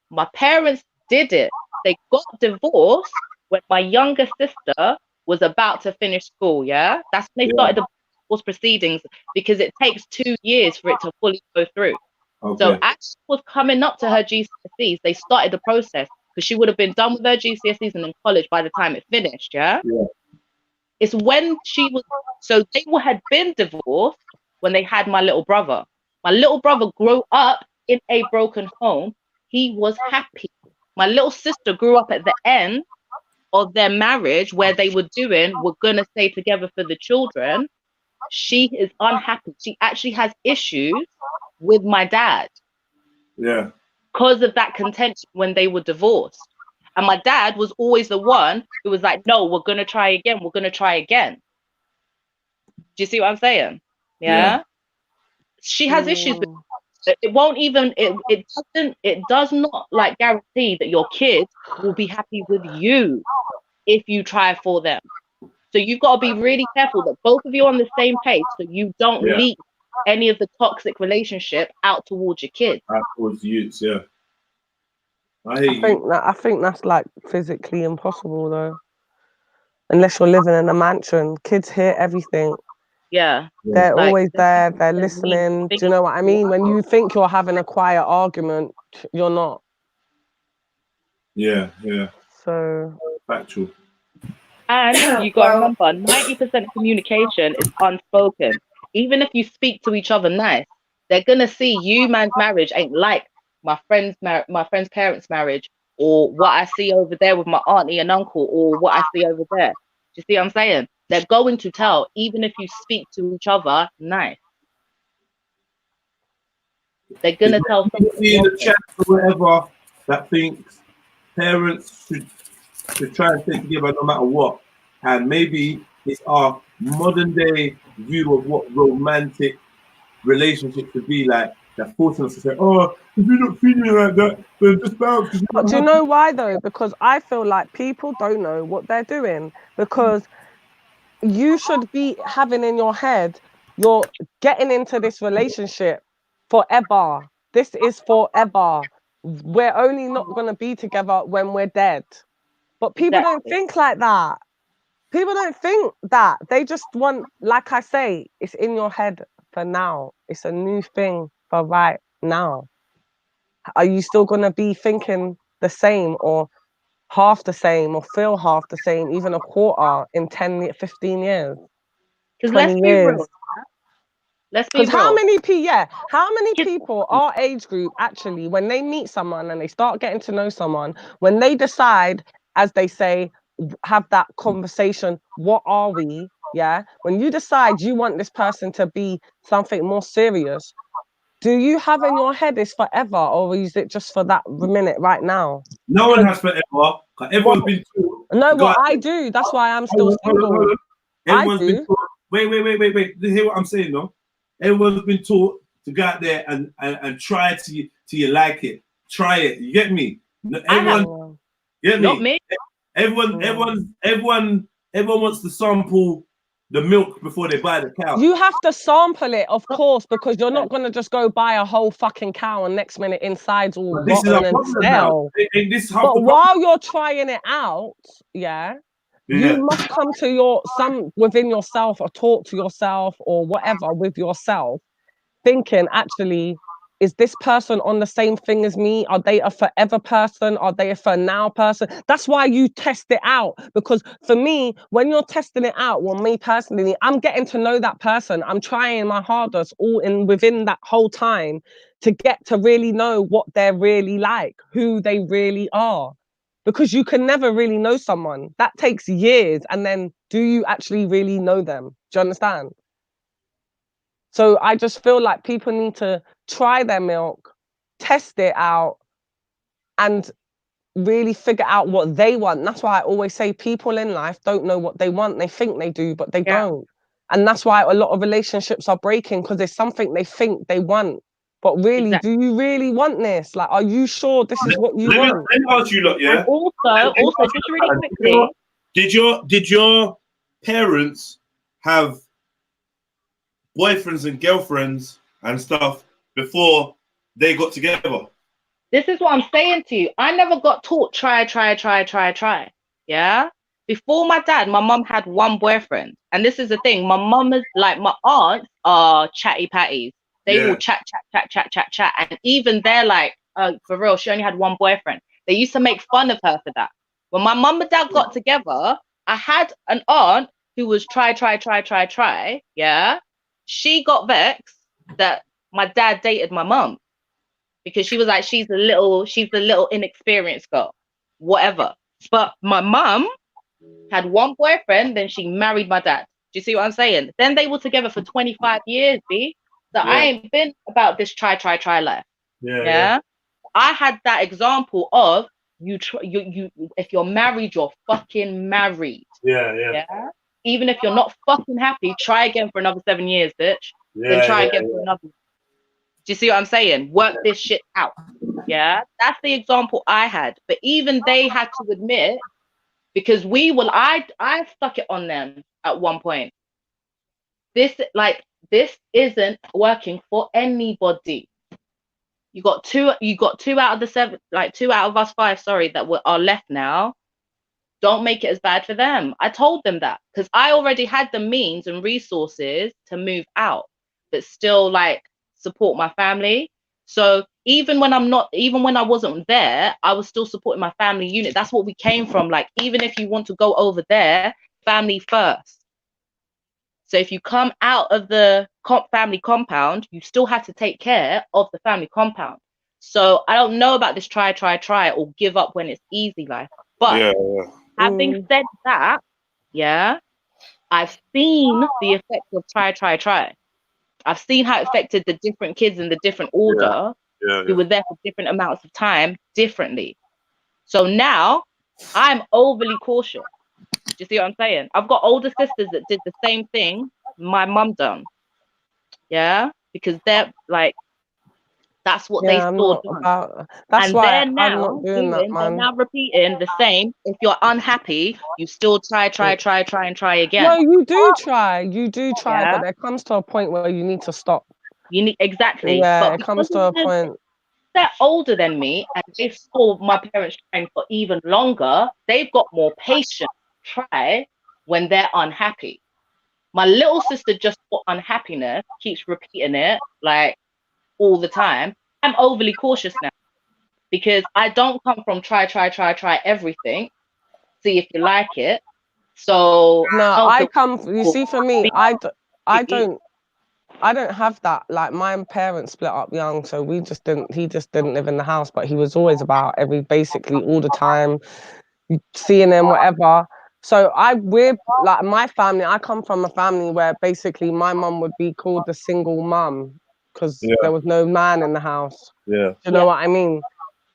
My parents did it. They got divorced when my younger sister was about to finish school, yeah? That's when they started the divorce proceedings, because it takes 2 years for it to fully go through. So as she was coming up to her GCSEs, they started the process, because she would have been done with her GCSEs and in college by the time it finished, yeah? It's when she was, so they had been divorced when they had my little brother. My little brother grew up in a broken home. He was happy. My little sister grew up at the end of their marriage, where they were doing, we're going to stay together for the children. She is unhappy. She actually has issues with my dad. Yeah. Because of that contention when they were divorced. And my dad was always the one who was like, no, we're going to try again. We're going to try again. Do you see what I'm saying? Yeah. She has issues with it. Won't even, it does not like guarantee that your kids will be happy with you if you try for them. So you've got to be really careful that both of you are on the same page, so you don't leak any of the toxic relationship out towards your kids. Out towards youths, yeah. I think that's like physically impossible though. Unless you're living in a mansion, kids hear everything. Yeah. They're always there, they're listening. Do you know what I mean? When you think you're having a quiet argument, you're not. Yeah. So factual. And you got to remember, 90% of communication is unspoken. Even if you speak to each other nice, they're gonna see you man's marriage ain't like my friend's parents' marriage, or what I see over there with my auntie and uncle, or what I see over there. Do you see what I'm saying? They're going to tell, even if you speak to each other nice. They're gonna tell something. See in the chat or whatever that thinks parents should try and stay together no matter what, and maybe it's our modern day view of what romantic relationships should be like that's forcing us to say, oh, if you're not feeling like that, then just bounce. But do you know why though? Because I feel like people don't know what they're doing, because you should be having in your head, you're getting into this relationship forever. This is forever. We're only not going to be together when we're dead. But people don't think like that. People don't think that. They just want, like I say, it's in your head for now. It's a new thing for right now. Are you still going to be thinking the same, or half the same, or feel half the same, even a quarter in 10, 15 years? Because let's be real. Let's be real. How many people our age group actually, when they meet someone and they start getting to know someone, when they decide, as they say, have that conversation, what are we? Yeah. When you decide you want this person to be something more serious, do you have in your head it's forever, or is it just for that minute right now? No one has forever. Everyone's been taught. No, what I do. That's why I'm still single. Hold on. Everyone's been taught. Wait. Hear what I'm saying, though? Everyone's been taught to go out there and try till you like it. Try it. You get me? Everyone. Get me? Not me. Everyone wants to sample the milk before they buy the cow. You have to sample it, of course, because you're not going to just go buy a whole fucking cow and next minute inside's all rotten and stale. But while you're trying it out, you must come to within yourself, or talk to yourself, or whatever with yourself, thinking, actually, is this person on the same thing as me? Are they a forever person? Are they a for now person? That's why you test it out. Because for me, when you're testing it out, well, me personally, I'm getting to know that person. I'm trying my hardest within that whole time to get to really know what they're really like, who they really are. Because you can never really know someone. That takes years. And then do you actually really know them? Do you understand? So I just feel like people need to try their milk, test it out, and really figure out what they want. That's why I always say people in life don't know what they want. They think they do, but they don't. And that's why a lot of relationships are breaking, because there's something they think they want. But really, do you really want this? Like, are you sure this is what you want? Let me ask you, look, yeah. And also, just really quickly, did your parents have boyfriends and girlfriends and stuff before they got together? this is what I'm saying to you. I never got taught try. Yeah. Before my dad, my mum had one boyfriend. And this is the thing. My mum is like, my aunts are chatty patties. They will chat. And even they're like, for real, she only had one boyfriend. They used to make fun of her for that. When my mum and dad got together, I had an aunt who was try. Yeah. She got vexed that my dad dated my mum, because she was like, she's the little inexperienced girl, whatever. But my mum had one boyfriend, then she married my dad. Do you see what I'm saying? Then they were together for 25 years, B. So I ain't been about this try life. Yeah. I had that example of you if you're married, you're fucking married. Yeah. Even if you're not fucking happy, try again for another 7 years, bitch. Then try again for another. Do you see what I'm saying? Work this shit out. Yeah. That's the example I had. But even they had to admit, because I stuck it on them at one point. This isn't working for anybody. You got two out of the seven, like 2 out of us 5, sorry, that are left now. Don't make it as bad for them. I told them that, because I already had the means and resources to move out, but still like support my family. So even when I wasn't there, I was still supporting my family unit. That's what we came from. Like, even if you want to go over there, family first. So if you come out of the family compound, you still have to take care of the family compound. So I don't know about this try or give up when it's easy life. But having said that, yeah, I've seen the effect of try. I've seen how it affected the different kids in the different order who were there for different amounts of time differently. So now I'm overly cautious. Do you see what I'm saying? I've got older sisters that did the same thing my mum done. Yeah, because they're like, that's what they saw done. That's why they're now I'm not doing that, man. They're now repeating the same. If you're unhappy, you still try again. No, you do try, but there comes to a point where you need to stop. You need, exactly. Yeah, but it comes to a point. They're older than me, and they saw my parents trying for even longer. They've got more patience to try when they're unhappy. My little sister just got unhappiness, keeps repeating it like all the time. I'm overly cautious now, because I don't come from try everything, see if you like it. So no, you see, for me, I don't have that. Like, my parents split up young, so he just didn't live in the house, but he was always about basically all the time, seeing him, whatever. So we're like, my family, I come from a family where basically my mum would be called the single mum, because there was no man in the house. Yeah. You know what I mean?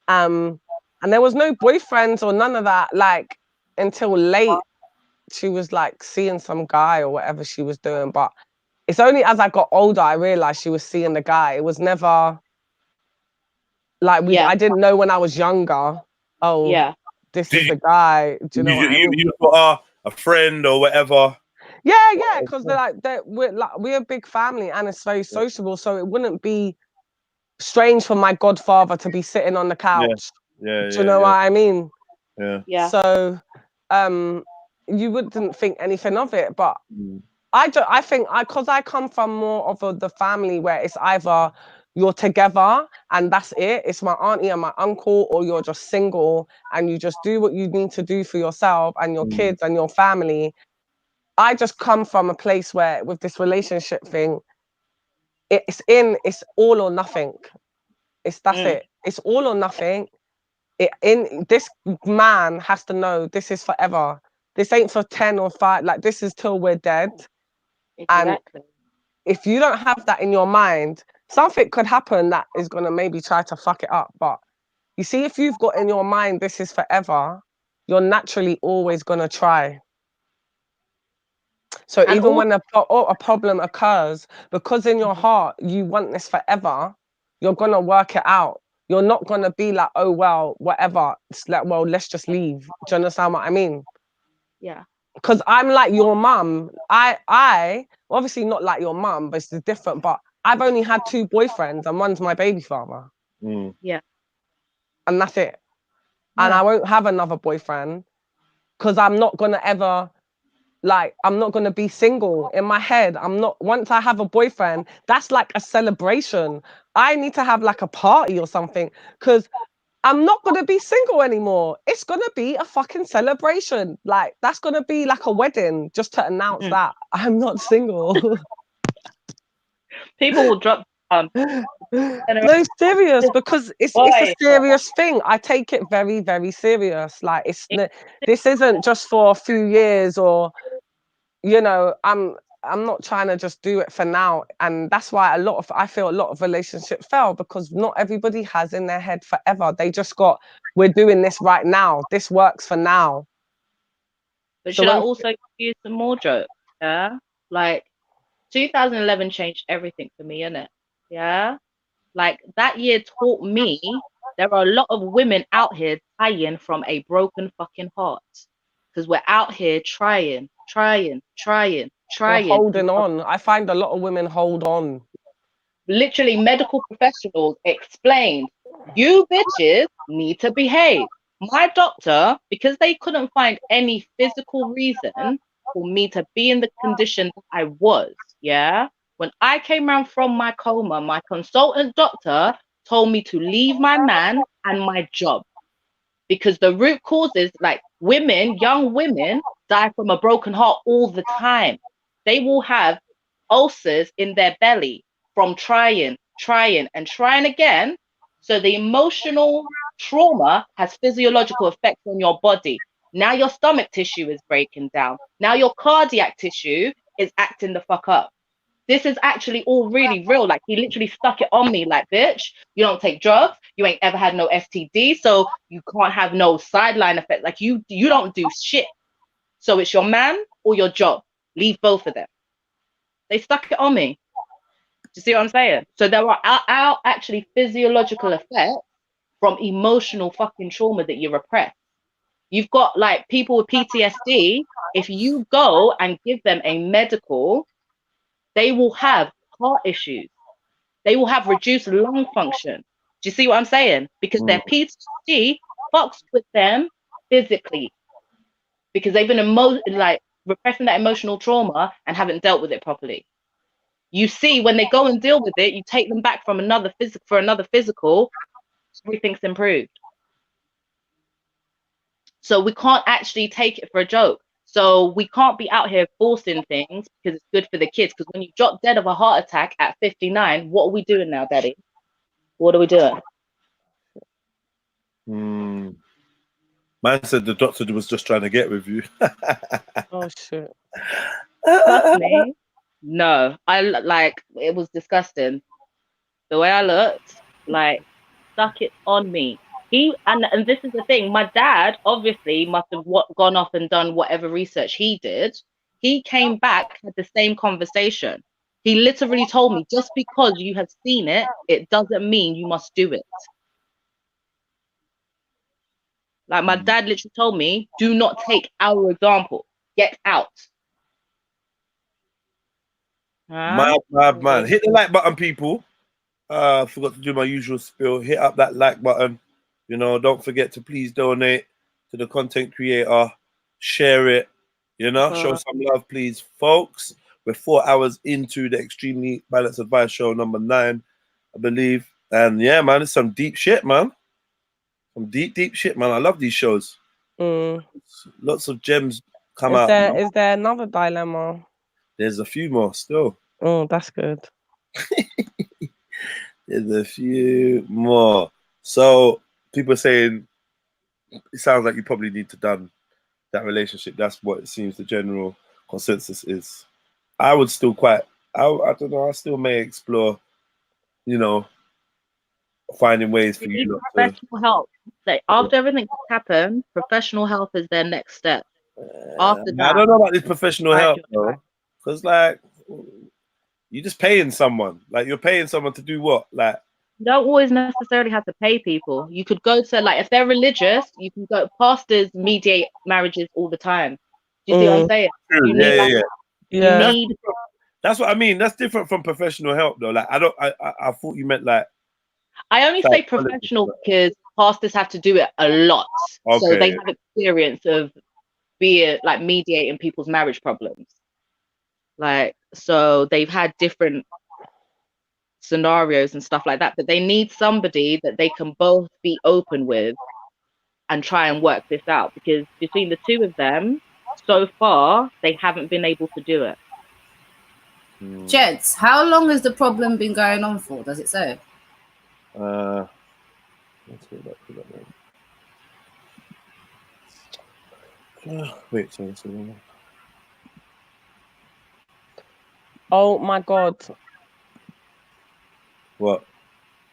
And there was no boyfriends or none of that, like, until late. She was like seeing some guy or whatever she was doing, but it's only as I got older I realized she was seeing the guy. It was never like I didn't know when I was younger. This is the guy. Do you know what I mean? You got a friend or whatever. Yeah, because we're a big family and it's very sociable, so it wouldn't be strange for my godfather to be sitting on the couch. Do you know what I mean? Yeah. So you wouldn't think anything of it, but I think because I come from more of the family where it's either you're together and that's it, it's my auntie and my uncle, or you're just single and you just do what you need to do for yourself and your kids and your family. I just come from a place where with this relationship thing, it's all or nothing. That's it. It's all or nothing. This man has to know this is forever. This ain't for 10 or 5. Like, this is till we're dead. Exactly. And if you don't have that in your mind, something could happen that is gonna maybe try to fuck it up. But You see, if you've got in your mind this is forever, you're naturally always gonna try. So And even all when a problem occurs, because in your heart you want this forever, you're gonna work it out. You're not gonna be like, oh well, whatever. It's like, well, let's just leave. Do you understand what I mean? yeah. Because I'm like your mum. I obviously not like your mum, but it's different. But I've only had 2 boyfriends, and one's my baby father, Yeah. and that's it. And Yeah. I won't have another boyfriend because I'm not gonna ever. Like, I'm not going to be single in my head. I'm not, once I have a boyfriend, that's like a celebration. I need to have like a party or something because I'm not going to be single anymore. It's going to be a fucking celebration. Like, that's going to be like a wedding just to announce that I'm not single. People will drop No, serious, because it's a Boy, serious thing. I take it very, very serious. Like, this isn't just for a few years or, you know, I'm not trying to just do it for now. And that's why I feel a lot of relationships fail, because not everybody has in their head forever. They just got, we're doing this right now. This works for now. But So should I when, also give you some more jokes? Yeah. Like 2011 changed everything for me, innit? Yeah. Like that year taught me there are a lot of women out here dying from a broken fucking heart. Because we're out here trying. we're holding on. I find a lot of women hold on. Literally, medical professionals explained, you bitches need to behave. My doctor, because they couldn't find any physical reason for me to be in the condition that I was, yeah? When I came around from my coma, my consultant doctor told me to leave my man and my job, because the root causes, like women, young women, die from a broken heart all the time. They will have ulcers in their belly from trying again. So the emotional trauma has physiological effects on your body. Now your stomach tissue is breaking down. Now your cardiac tissue is acting the fuck up. This is actually all really real. Like, he literally stuck it on me like, bitch, you don't take drugs, you ain't ever had no STD, so you can't have no sideline effect. Like, you don't do shit. So it's your man or your job. Leave both of them. They stuck it on me. Do you see what I'm saying? So there are actually physiological effects from emotional fucking trauma that you repress. You've got like people with PTSD. If you go and give them a medical, they will have heart issues. They will have reduced lung function. Do you see what I'm saying? Because their PTSD fucks with them physically, because they've been like repressing that emotional trauma and haven't dealt with it properly. You see, when they go and deal with it, you take them back from another physical, everything's improved. So we can't actually take it for a joke. So we can't be out here forcing things because it's good for the kids. Because when you drop dead of a heart attack at 59, what are we doing now, Daddy? What are we doing? Man said the doctor was just trying to get with you. Oh shit. Trust me. No, it was disgusting. The way I looked, like, stuck it on me. And this is the thing, my dad obviously must have gone off and done whatever research he did. He came back, had the same conversation. He literally told me, just because you have seen it, it doesn't mean you must do it. Like, my dad literally told me, do not take our example. Get out. Mad. Hit the like button, people. Forgot to do my usual spiel. Hit up that like button. You know, don't forget to please donate to the content creator. Share it. You know, show some love, please, folks. We're 4 hours into the Extremely Balanced Advice show number 9, I believe. And yeah, man, it's some deep shit, man. Some deep shit, man. I love these shows. Lots of gems come out. Is there another dilemma? There's a few more still. Oh, that's good. There's a few more. So people are saying it sounds like you probably need to done that relationship. That's what it seems the general consensus is. I would still I don't know, I still may explore, you know, finding ways for They you need not to. professional help. Like after everything that's happened, professional help is their next step. After I that, don't know about this professional find help your though, tribe. because like you're just paying someone. Like you're paying someone to do what? Like You don't always necessarily have to pay people. You could go to, like, if they're religious, you can go. Pastors mediate marriages all the time. Do you see what I'm saying? true. You Yeah, need yeah, like yeah. you Yeah. need That's what I mean. That's different from professional help though. Like I thought you meant like I only say psychologist, professional but- because pastors have to do it a lot. So they Okay. have experience of being like mediating people's marriage problems. Like, so they've had different scenarios and stuff like that, but they need somebody that they can both be open with and try and work this out, because between the two of them, so far, they haven't been able to do it. Jeds, how long has the problem been going on for? Does it say? Let's go back to that one. Wait, sorry. Oh my God. What?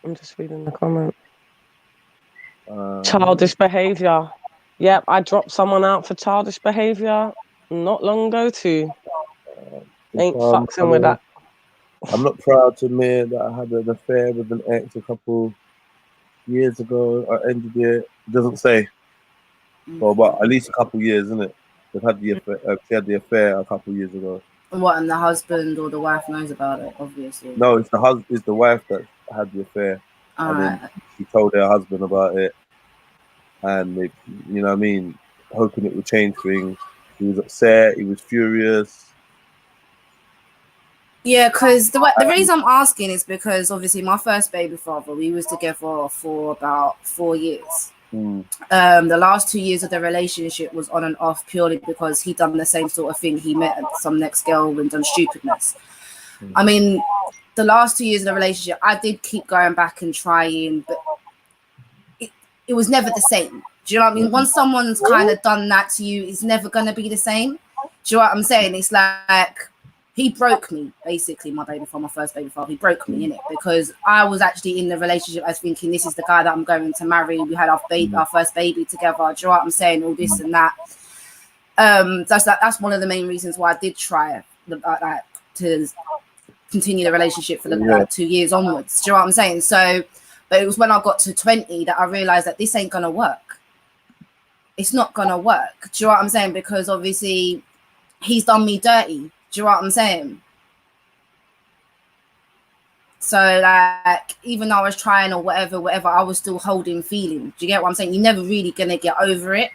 I'm just reading the comment. Childish behaviour. Yep, I dropped someone out for childish behaviour not long ago too. Ain't fucking with that. I'm not proud to admit that I had an affair with an ex a couple years ago. I ended it. It doesn't say. Well, but at least a couple years, isn't it? They've had the affair. She had the affair a couple years ago. What, and the husband or the wife knows about it, obviously. No, it's the wife that had the affair, and then she told her husband about it, and they, you know what I mean, hoping it would change things. He was upset. He was furious. Yeah, because the reason I'm asking is because obviously my first baby father, we was together for about 4 years. The last 2 years of the relationship was on and off purely because he done the same sort of thing. He met some next girl and done stupidness. I mean, the last 2 years of the relationship, I did keep going back and trying, but it was never the same. Do you know what I mean? Once someone's kind of done that to you, it's never going to be the same. Do you know what I'm saying? It's like he broke me, basically, my first baby father. He broke me in it because I was actually in the relationship. I was thinking, this is the guy that I'm going to marry. We had our first baby together. Do you know what I'm saying? All this and that. That's one of the main reasons why I did try to continue the relationship for the 2 years onwards. Do you know what I'm saying? So, but it was when I got to 20 that I realized that this ain't gonna work. It's not gonna work. Do you know what I'm saying? Because obviously he's done me dirty. Do you know what I'm saying? So like, even though I was trying or whatever, I was still holding feelings. Do you get what I'm saying? You're never really gonna get over it.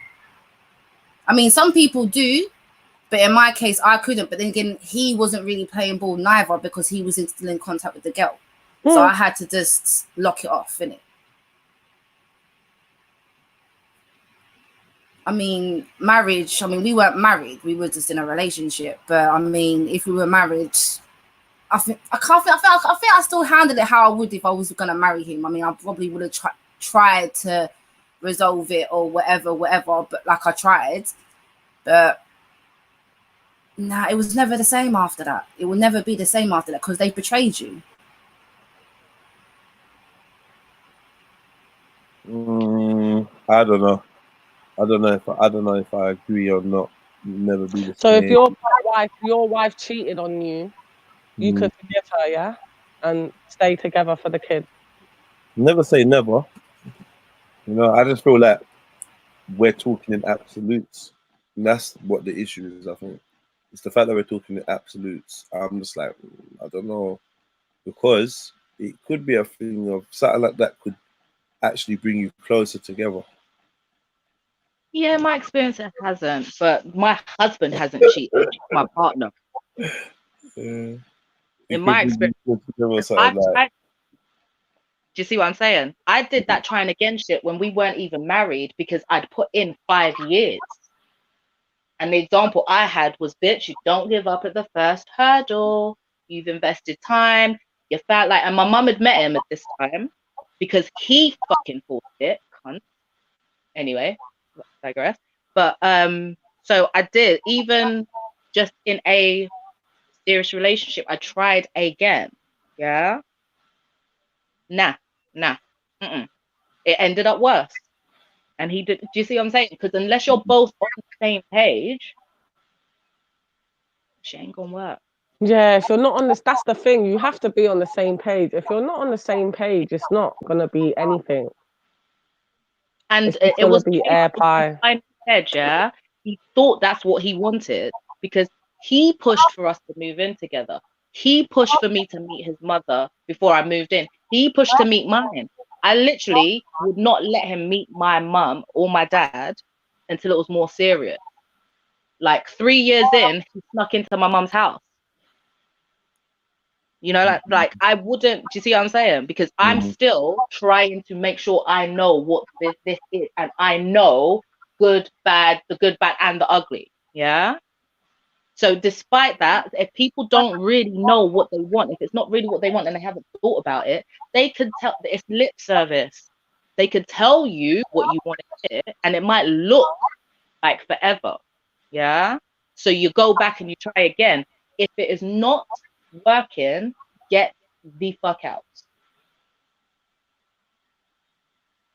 I mean, some people do, but in my case, I couldn't. But then again, he wasn't really playing ball neither because he was still in contact with the girl. So I had to just lock it off, innit? I mean, marriage, we weren't married. We were just in a relationship. But I mean, if we were married, I think I still handled it how I would if I was going to marry him. I mean, I probably would have tried to resolve it or whatever, but like I tried. But nah, it was never the same after that. It will never be the same after that because they betrayed you. I don't know. I don't know if I agree or not. Never be the So same. if your wife cheated on you, you could forgive her, yeah, and stay together for the kid. Never say never. You know, I just feel like we're talking in absolutes, and that's what the issue is. I think it's the fact that we're talking in absolutes. I'm just like, I don't know, because it could be a thing of something like that could actually bring you closer together. Yeah, my experience it hasn't, but my husband hasn't cheated. My partner. In my experience, do you see what I'm saying? I did that trying again shit when we weren't even married because I'd put in 5 years. And the example I had was, bitch, you don't give up at the first hurdle. You've invested time. You felt like, and my mum had met him at this time because he fucking forced it, cunt. Anyway, digress. But so I did, even just in a serious relationship, I tried again. Yeah. Nah. Mm-mm. It ended up worse. And he did. Do you see what I'm saying? Because unless you're both on the same page, she ain't gonna work. Yeah, if you're not on this, that's the thing. You have to be on the same page. If you're not on the same page, it's not gonna be anything. And It's just it was gonna be air pie. in his head, yeah. He thought that's what he wanted because he pushed for us to move in together. He pushed for me to meet his mother before I moved in. He pushed to meet mine. I literally would not let him meet my mum or my dad until it was more serious. Like 3 years in, he snuck into my mum's house. You know, like I wouldn't. Do you see what I'm saying? Because I'm still trying to make sure I know what this is, and I know good, bad, the good, bad, and the ugly. Yeah. So despite that, if people don't really know what they want, if it's not really what they want and they haven't thought about it, they could tell it's lip service. They could tell you what you want to hear, and it might look like forever. Yeah. So you go back and you try again. If it is not working, get the fuck out.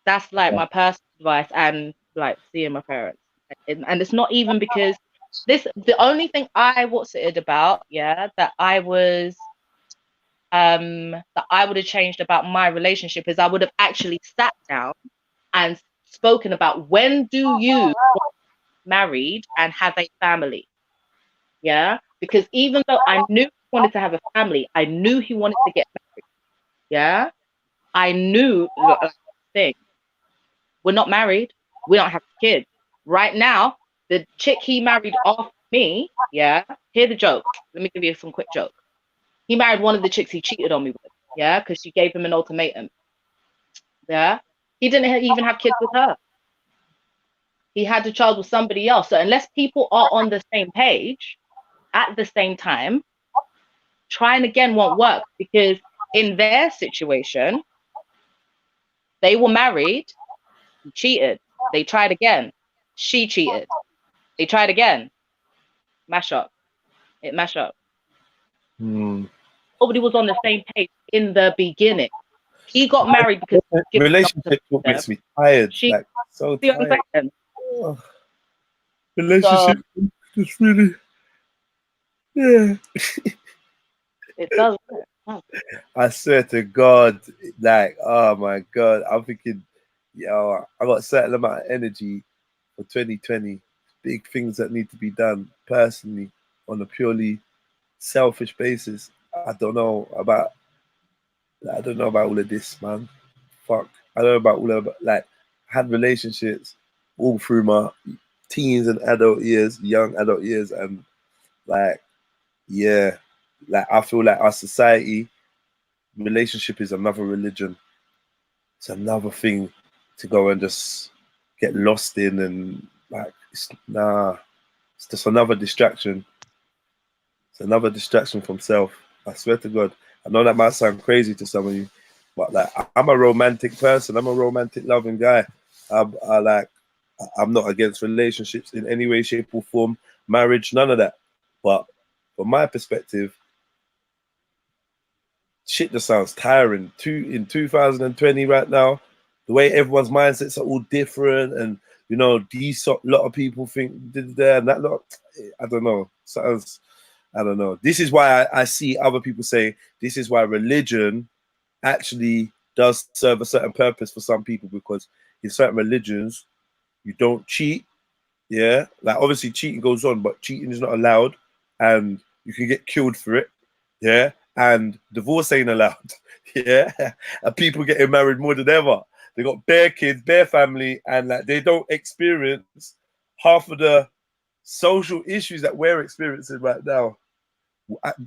That's like my personal advice, and like seeing my parents. And it's not even because the only thing I was it about, yeah, that I would have changed about my relationship is I would have actually sat down and spoken about when do you get married and have a family. Yeah, because even though I knew he wanted to have a family, I knew he wanted to get married. Yeah, I knew like, thing. We're not married. We don't have kids. Right now, the chick he married after me, yeah, hear the joke. Let me give you some quick joke. He married one of the chicks he cheated on me with, yeah, because she gave him an ultimatum. Yeah, he didn't even have kids with her. He had a child with somebody else. So unless people are on the same page at the same time, trying again won't work, because in their situation, they were married, he cheated, they tried again, she cheated, they tried again, mash up. Nobody was on the same page in the beginning. He got married because relationship makes me tired, like so tired. Relationship just really, yeah. It does. I swear to God, like, oh my God, I'm thinking, yo, I got a certain amount of energy for 2020, big things that need to be done personally on a purely selfish basis. I don't know about all of this, man. Fuck, I don't know about all of like, I had relationships all through my teens and young adult years, and like, yeah, like I feel like our society, relationship is another religion. It's another thing to go and just get lost in, and like, it's just another distraction. It's another distraction from self. I swear to God. I know that might sound crazy to some of you, but like, I'm a romantic person. I'm a romantic loving guy. I'm not against relationships in any way, shape, or form, marriage, none of that. But from my perspective, shit just sounds tiring. In 2020 right now, the way everyone's mindsets are all different, and you know, lot of people think and that lot. I don't know. Sounds. I don't know. This is why I see other people say this is why religion actually does serve a certain purpose for some people, because in certain religions you don't cheat. Yeah, like obviously cheating goes on, but cheating is not allowed, and you can get killed for it. Yeah, and divorce ain't allowed. Yeah, and people getting married more than ever. They got bare kids, bare family, and like they don't experience half of the social issues that we're experiencing right now,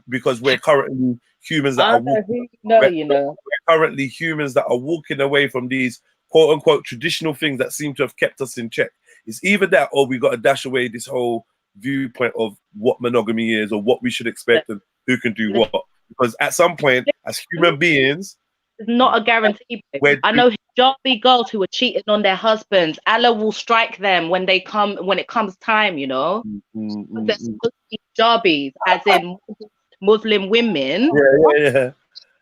because we're currently humans that are walking. We're currently humans that are walking away from these quote unquote traditional things that seem to have kept us in check. It's either that, or we got to dash away this whole viewpoint of what monogamy is, or what we should expect, and who can do what. Because at some point, as human beings, it's not a guarantee. I know hijabi girls who are cheating on their husbands. Allah will strike them when it comes time, you know. They're supposed to be hijabis, as in Muslim women.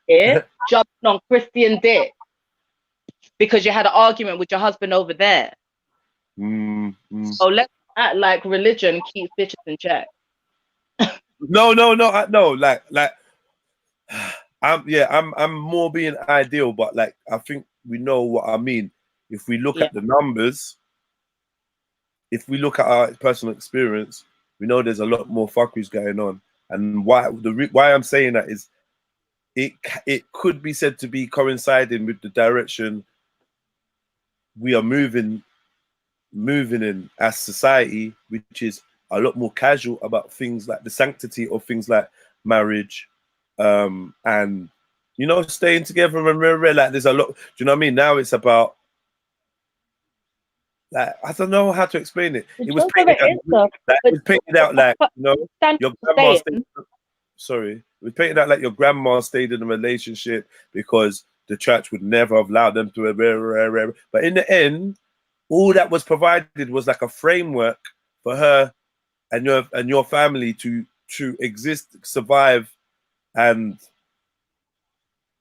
Yeah. Jumping on Christian dick. because you had an argument with your husband over there. So let's act like religion keeps bitches in check. No. Like, I'm more being ideal, but like, I think we know what I mean. If we look at the numbers, if we look at our personal experience, we know there's a lot more fuckeries going on. And why I'm saying that is, it could be said to be coinciding with the direction we are moving in as society, which is a lot more casual about things like the sanctity of things like marriage, and you know, staying together. And like, there's a lot. Do you know what I mean? Now it's about, like, I don't know how to explain it. It was painted out like, you know, your grandma stayed, sorry, it was painted out like your grandma stayed in a relationship because the church would never have allowed them to. But in the end, all that was provided was like a framework for her and your family to exist, survive, and,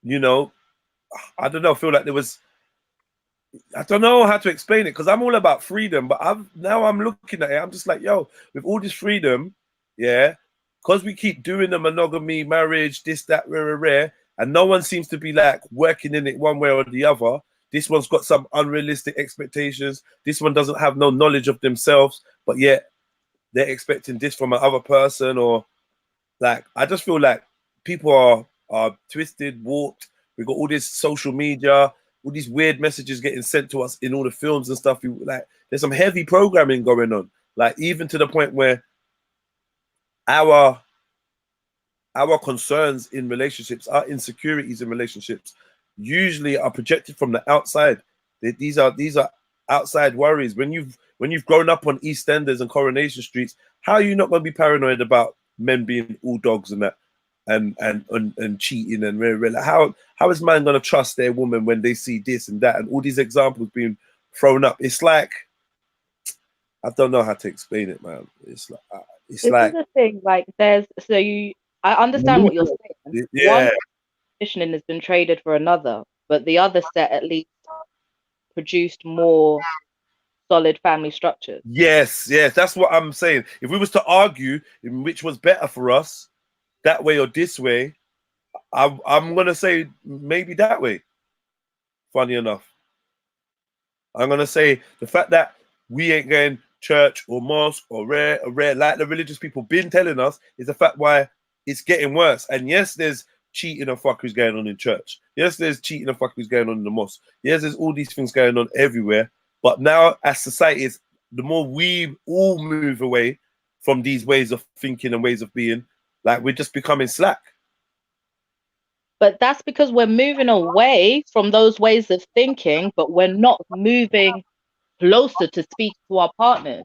you know, I don't know, I feel like there was, I don't know how to explain it, because I'm all about freedom, but now I'm looking at it, I'm just like, yo, with all this freedom, yeah, because we keep doing the monogamy, marriage, this, that, rare, and no one seems to be like working in it one way or the other. This one's got some unrealistic expectations. This one doesn't have no knowledge of themselves, but yet they're expecting this from another person. Or like, I just feel like people are twisted, warped. We've got all this social media, all these weird messages getting sent to us in all the films and stuff. Like, there's some heavy programming going on. Like, even to the point where our concerns in relationships, our insecurities in relationships, usually are projected from the outside. These are outside worries. When you've grown up on EastEnders and Coronation Streets, how are you not going to be paranoid about men being all dogs and that, and cheating and like, how is man going to trust their woman when they see this and that and all these examples being thrown up? It's like, I don't know how to explain it, man. It's like, This is the thing. Like, I understand what you're saying. Yeah. One conditioning has been traded for another, but the other set at least produced more solid family structures. Yes, that's what I'm saying. If we was to argue in which was better for us, that way or this way, I'm gonna say maybe that way. Funny enough, I'm gonna say the fact that we ain't going church or mosque or rare like the religious people been telling us is the fact why it's getting worse. And yes, there's cheating and fuckeries going on in church. Yes, there's cheating and fuckeries going on in the mosque. Yes, there's all these things going on everywhere. But now, as society is, the more we all move away from these ways of thinking and ways of being, like, we're just becoming slack. But that's because we're moving away from those ways of thinking, but we're not moving closer to speak to our partners.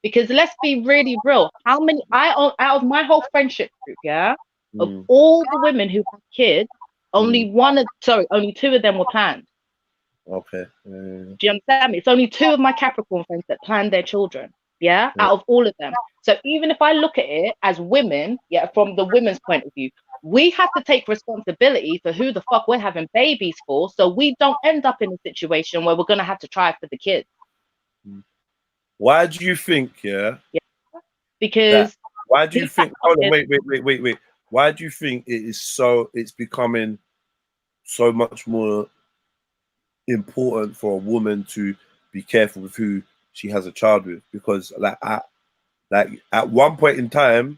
Because let's be really real, how many out of my whole friendship group, of all the women who have kids, only two of them were planned. Okay. Do you understand me? It's only two of my Capricorn friends that planned their children, out of all of them. So even if I look at it as women, from the women's point of view, we have to take responsibility for who the fuck we're having babies for, so we don't end up in a situation where we're going to have to try for the kids. Why do you think, because why do you think, hold on, wait. Why do you think it's becoming so much more important for a woman to be careful with who she has a child with? Because at one point in time,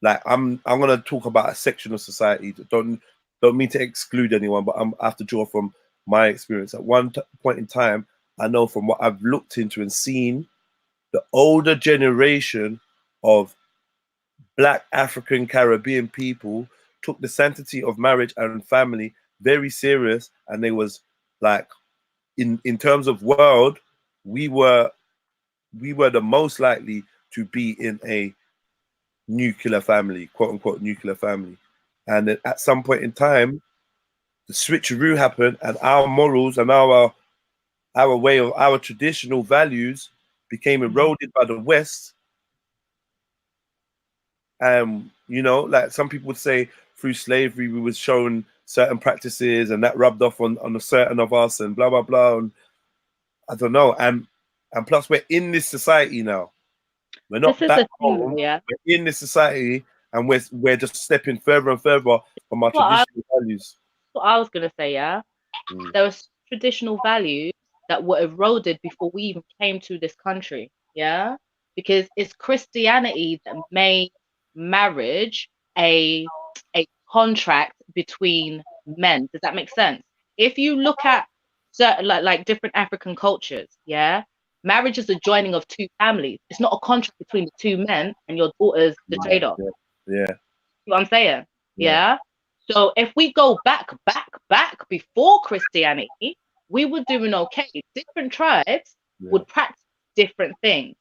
like, I'm gonna talk about a section of society that don't mean to exclude anyone, but I have to draw from my experience. At one point in time, I know from what I've looked into and seen, the older generation of Black, African, Caribbean people took the sanctity of marriage and family very serious, and they was like, in terms of world, we were the most likely to be in a nuclear family, quote unquote nuclear family. And then at some point in time, the switcheroo happened, and our morals and our way of our traditional values became eroded by the West. And, you know, like some people would say, through slavery, we was shown certain practices, and that rubbed off on a certain of us, and blah blah blah. And I don't know. And plus, we're in this society now. We're not This is back the thing, home. yeah. We're in this society, and we're just stepping further and further from our Well, traditional values. what I was gonna say, yeah. There were traditional values that were eroded before we even came to this country, yeah, because it's Christianity that made marriage a contract between men. Does that make sense? If you look at certain like different African cultures, yeah, marriage is the joining of two families. It's not a contract between the two men and your daughter's the trader. Yeah. You know what I'm saying? Yeah. So if we go back before Christianity, we were doing okay. Different tribes would practice different things,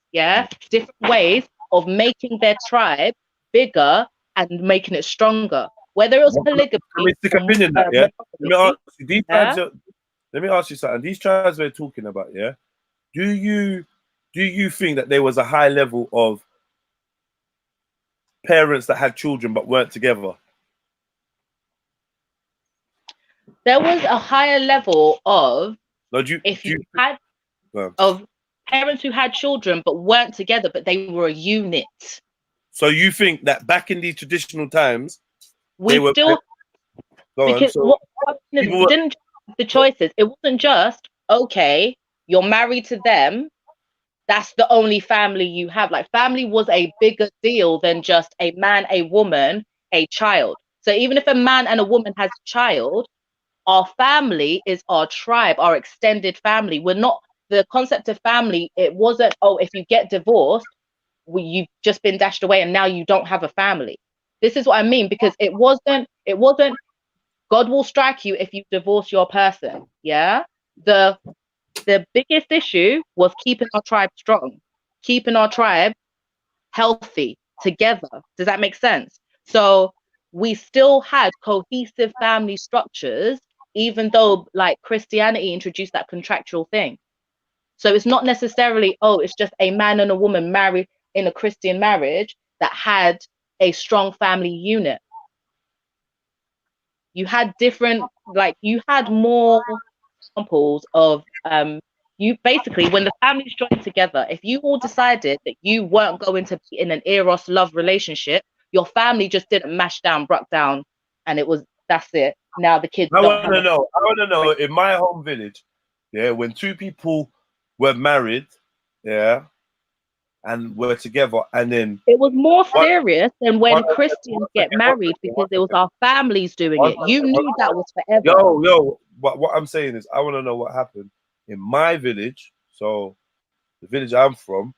different ways of making their tribe bigger and making it stronger. Whether it was polygamy, Let me stick a pin in that, yeah. Let me ask you something. These tribes we're talking about, yeah. Do you think that there was a high level of parents that had children but weren't together? There was a higher level of of parents who had children but weren't together, but they were a unit. So you think that back in these traditional times, we still because what happened is we didn't have the choices. It wasn't just okay, you're married to them. That's the only family you have. Like, family was a bigger deal than just a man, a woman, a child. So even if a man and a woman has a child, our family is our tribe, our extended family. We're not, the concept of family, it wasn't, oh, if you get divorced, you've just been dashed away and now you don't have a family. This is what I mean, because it wasn't God will strike you if you divorce your person. Yeah. The biggest issue was keeping our tribe strong, keeping our tribe healthy together. Does that make sense? So we still had cohesive family structures, even though like Christianity introduced that contractual thing. So it's not necessarily, oh, it's just a man and a woman married in a Christian marriage that had a strong family unit. You had different, like you had more examples of you basically, when the families joined together, if you all decided that you weren't going to be in an eros love relationship, your family just didn't mash down, broke down, and that's it. Now the kids I want to know in my home village, yeah, when two people were married, yeah, and were together, and then it was more serious than when Christians get married, because it was our families doing it. You knew that was forever. Yo, what I'm saying is, I want to know what happened in my village. So the village I'm from,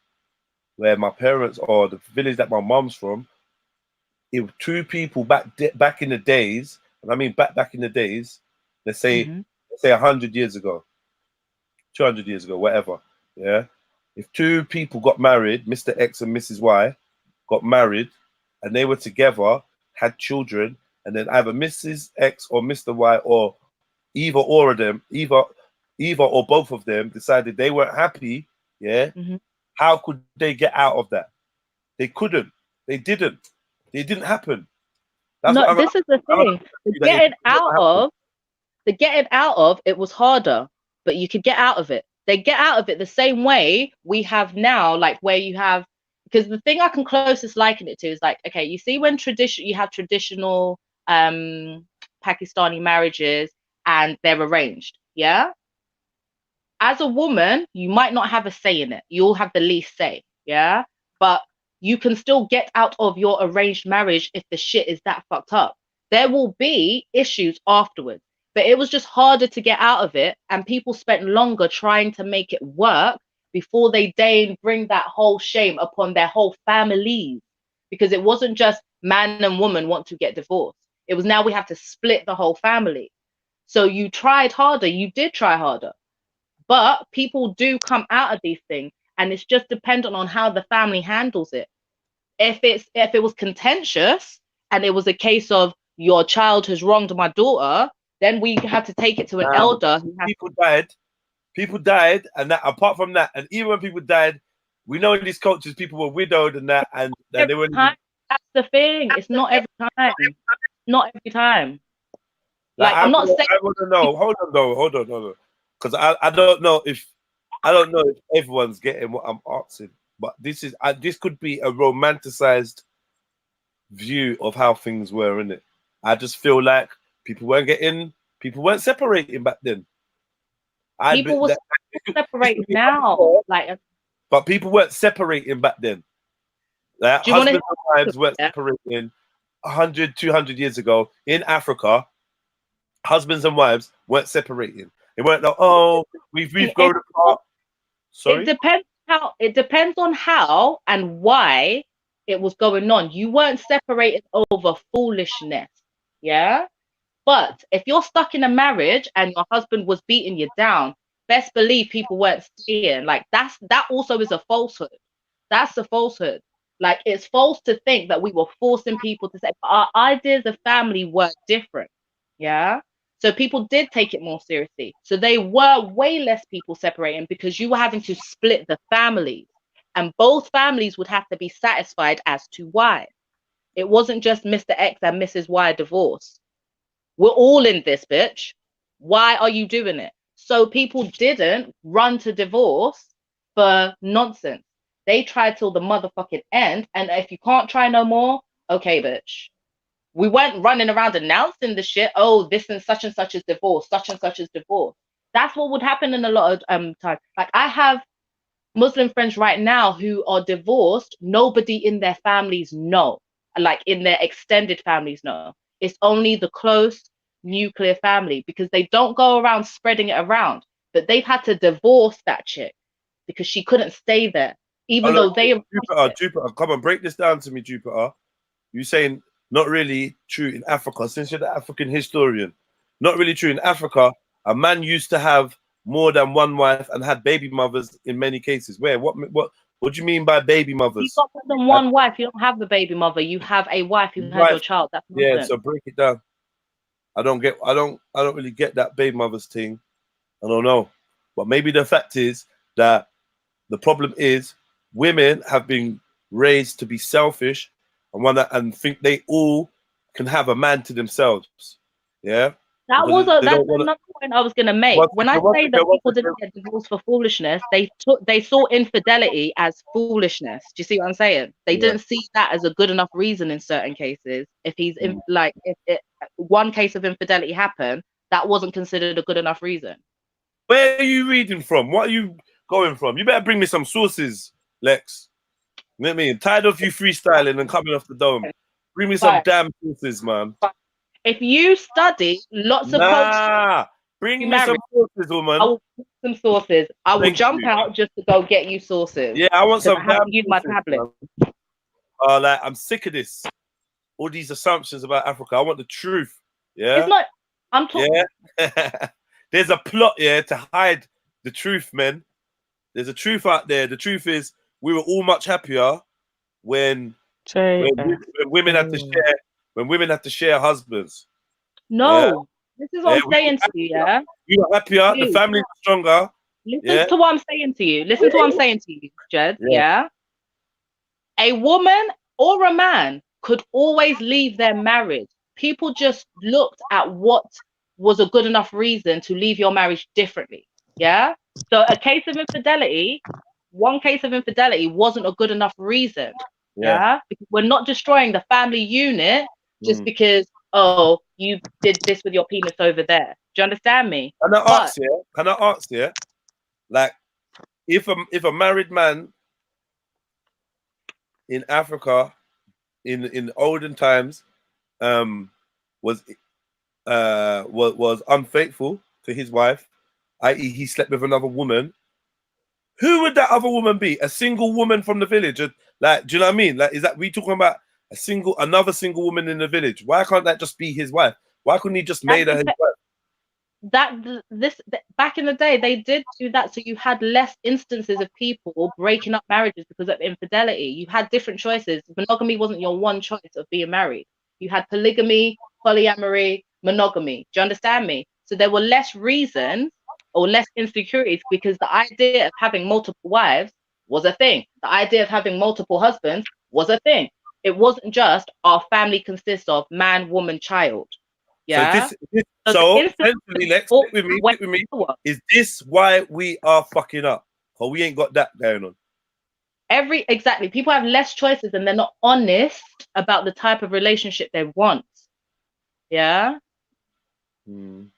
where my parents, or the village that my mom's from, it was two people back in the days, and I mean back in the days, let's say 100 years ago, 200 years ago, whatever, yeah. If two people got married, Mr. X and Mrs. Y got married, and they were together, had children, and then either Mrs. X or Mr. Y, or either or of them, either or both of them decided they weren't happy, yeah, how could they get out of that? They couldn't. They didn't. It didn't happen. This is the thing. The getting out of it was harder, but you could get out of it. They get out of it the same way we have now, like where you have, because the thing I can closest liken it to is like, okay, you see when you have traditional Pakistani marriages and they're arranged, yeah? As a woman, you might not have a say in it. You'll have the least say, yeah? But you can still get out of your arranged marriage if the shit is that fucked up. There will be issues afterwards, but it was just harder to get out of it, and people spent longer trying to make it work before they deigned bring that whole shame upon their whole families, because it wasn't just man and woman want to get divorced. It was now we have to split the whole family. So you tried harder, you did try harder, but people do come out of these things, and it's just dependent on how the family handles it. If it was contentious and it was a case of your child has wronged my daughter, then we have to take it to an elder. People died, and that, apart from that, and even when people died, we know in these cultures people were widowed and that, and they were. That's the thing. It's not every time. Not every time. Like, I'm not saying. I want to know. Hold on. Because I don't know if everyone's getting what I'm asking. But this could be a romanticized view of how things were, innit? I just feel like people weren't separating back then. People were separated now, like. But people weren't separating back then. Like, husbands and wives weren't separating 100, 200 years ago in Africa. Husbands and wives weren't separating. They weren't like, oh, we've grown apart. Sorry? It depends on how and why it was going on. You weren't separated over foolishness, yeah? But if you're stuck in a marriage and your husband was beating you down, best believe people weren't staying. Like that also is a falsehood. That's a falsehood. Like, it's false to think that we were forcing people to say, our ideas of family were different, yeah? So people did take it more seriously. So they were way less people separating because you were having to split the families, and both families would have to be satisfied as to why. It wasn't just Mr. X and Mrs. Y divorce. We're all in this, bitch. Why are you doing it? So people didn't run to divorce for nonsense. They tried till the motherfucking end, and if you can't try no more, okay, bitch. We weren't running around announcing the shit. Oh, this and such is divorce. Such and such is divorce. That's what would happen in a lot of time. Like, I have Muslim friends right now who are divorced. Nobody in their families know. Like, in their extended families know. It's only the close nuclear family, because they don't go around spreading it around. But they've had to divorce that chick because she couldn't stay there, even though they. Jupiter, come on, break this down to me, Jupiter. You saying not really true in Africa, since you're the African historian. Not really true in Africa. A man used to have more than one wife and had baby mothers in many cases. Where? What do you mean by baby mothers? You've got more than one wife. You don't have the baby mother. You have a wife who had your child. That's nonsense. Yeah, so break it down. I don't really get that baby mothers thing. I don't know. But maybe the fact is that the problem is women have been raised to be selfish and think they all can have a man to themselves. Yeah. That's another point I was gonna make. When I say that people didn't get divorced for foolishness, they saw infidelity as foolishness. Do you see what I'm saying? They didn't see that as a good enough reason in certain cases. If one case of infidelity happened, that wasn't considered a good enough reason. Where are you reading from? What are you going from? You better bring me some sources, Lex. You know what I mean? Tired of you freestyling and coming off the dome. Bring me some damn sources, man. If you study lots of bring me some sources, woman. I will put some sources. I will jump out just to go get you sources. Yeah, I want some. I have to use my tablet. Like, I'm sick of this. All these assumptions about Africa. I want the truth. Yeah. It's not. I'm talking. Yeah. There's a plot here to hide the truth, man. There's a truth out there. The truth is, we were all much happier when women had to share. When women have to share husbands. No, this is what I'm saying to you, yeah? You are happier, the family's stronger. Listen to what I'm saying to you. Listen to what I'm saying to you, Jed, yeah? A woman or a man could always leave their marriage. People just looked at what was a good enough reason to leave your marriage differently, yeah? So one case of infidelity wasn't a good enough reason, yeah? Because we're not destroying the family unit just because, oh, you did this with your penis over there. Do you understand me? Can I ask you? Like, if a married man in Africa in olden times was unfaithful to his wife, i.e. he slept with another woman, who would that other woman be? A single woman from the village? Like, do you know what I mean? Like, is that we talking about another single woman in the village? Why can't that just be his wife? Why couldn't he just made her his wife? Back in the day, they did do that, so you had less instances of people breaking up marriages because of infidelity. You had different choices. Monogamy wasn't your one choice of being married. You had polygamy, polyamory, monogamy. Do you understand me? So there were less reasons or less insecurities because the idea of having multiple wives was a thing. The idea of having multiple husbands was a thing. It wasn't just our family consists of man, woman, child. Do you understand me? So there were less reasons or less insecurities because the idea of having multiple wives was a thing. The idea of having multiple husbands was a thing. It wasn't just our family consists of man, woman, child. Do you understand me? So there were less reasons or less insecurities because the idea of having multiple wives was a thing. It wasn't just our family consists of man, woman, child. Yeah. So essentially, let's stick with me. Is this why we are fucking up? Or we ain't got that going on? Exactly. People have less choices and they're not honest about the type of relationship they want. Yeah. Do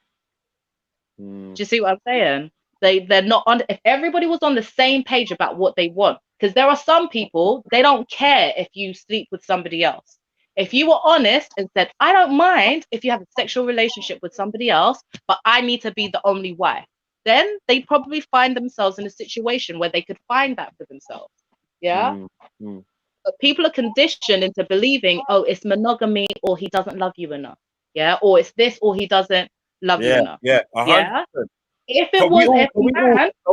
you see what I'm saying? They're not on. If everybody was on the same page about what they want, because there are some people, they don't care if you sleep with somebody else. If you were honest and said, I don't mind if you have a sexual relationship with somebody else, but I need to be the only wife, then they probably find themselves in a situation where they could find that for themselves. Yeah. But people are conditioned into believing, oh, it's monogamy or he doesn't love you enough. Yeah. Or it's this or he doesn't love you enough. Yeah. Yeah. If it was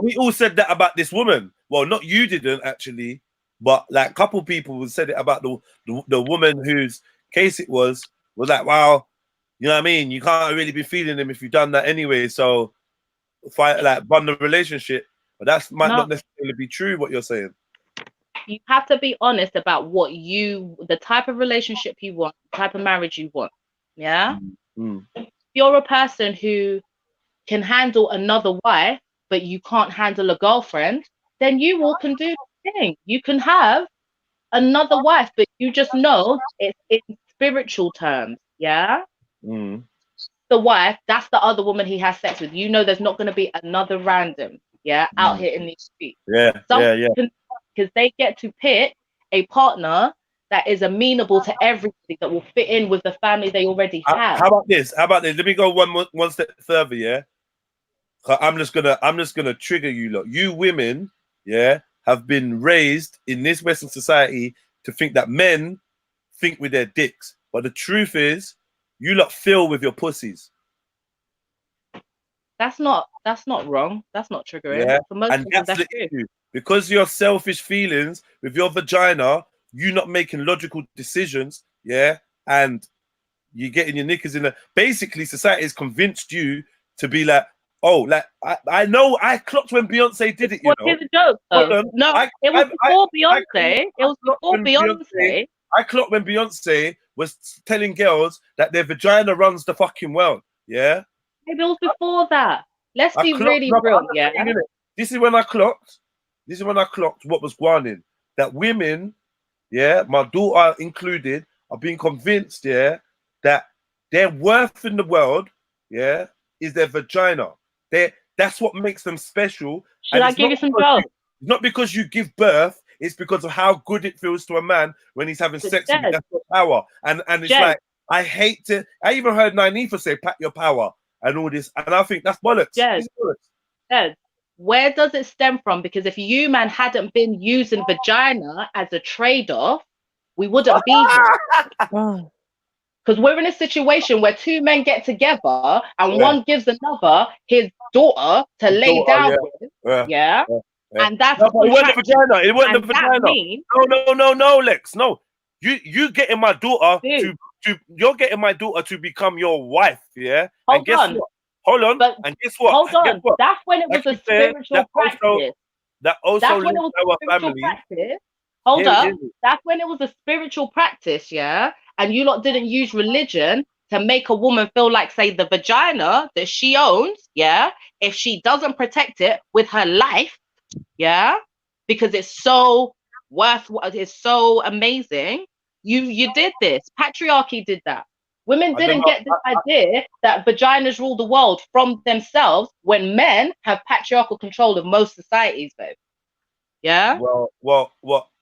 we all said that about this woman. Well, not you didn't actually, but like a couple people said it about the woman whose case it was like, wow, you know what I mean? You can't really be feeling him if you've done that anyway. So bond the relationship. But that might not necessarily be true what you're saying. You have to be honest about the type of relationship you want, the type of marriage you want. Yeah. If you're a person who can handle another wife, but you can't handle a girlfriend, then you can do the thing. You can have another wife, but you just know it's in spiritual terms. Yeah. The wife, that's the other woman he has sex with. You know, there's not going to be another random, out here in these streets. Because they get to pick a partner that is amenable to everybody, that will fit in with the family they already have. How about this? Let me go one step further. Yeah. I'm just gonna trigger you lot. You women, have been raised in this Western society to think that men think with their dicks, but the truth is, you lot feel with your pussies. That's not wrong. That's not triggering. Yeah, for most and people, that's the true. issue. Because your selfish feelings with your vagina, you not making logical decisions, and you getting your knickers in there. Basically, society has convinced you to be like, oh, like I know I clocked when Beyonce did it. You know, here's a joke. No, it was before Beyonce. It was before Beyonce. I clocked when Beyonce was telling girls that their vagina runs the fucking world. Yeah, maybe it was before that. Let's be really real. Yeah, this is when I clocked. This is when I clocked what was going on. That women, my daughter included, are being convinced, that their worth in the world, is their vagina. That's what makes them special. Should I give you some jokes? It's not because you give birth, it's because of how good it feels to a man when he's having sex with you. That's your power. And it's like, I even heard Nynefa say, pat your power and all this. And I think that's bollocks. Where does it stem from? Because if you, man, hadn't been using vagina as a trade-off, we wouldn't be here. Because we're in a situation where two men get together and one gives another his daughter to lay down with. And that's it wasn't the vagina. It wasn't the vagina. No, Lex. No. You getting my daughter you're getting my daughter to become your wife, Hold on. Hold on. And guess what? Hold on. That's when it was a spiritual practice. That's when it was a spiritual practice. Hold up. That's when it was a spiritual practice, and you lot didn't use religion to make a woman feel like, say, the vagina that she owns, if she doesn't protect it with her life, because it's so it's so amazing, you did this. Patriarchy did that. Women didn't get this idea that vaginas rule the world from themselves when men have patriarchal control of most societies, babe. Yeah. Well.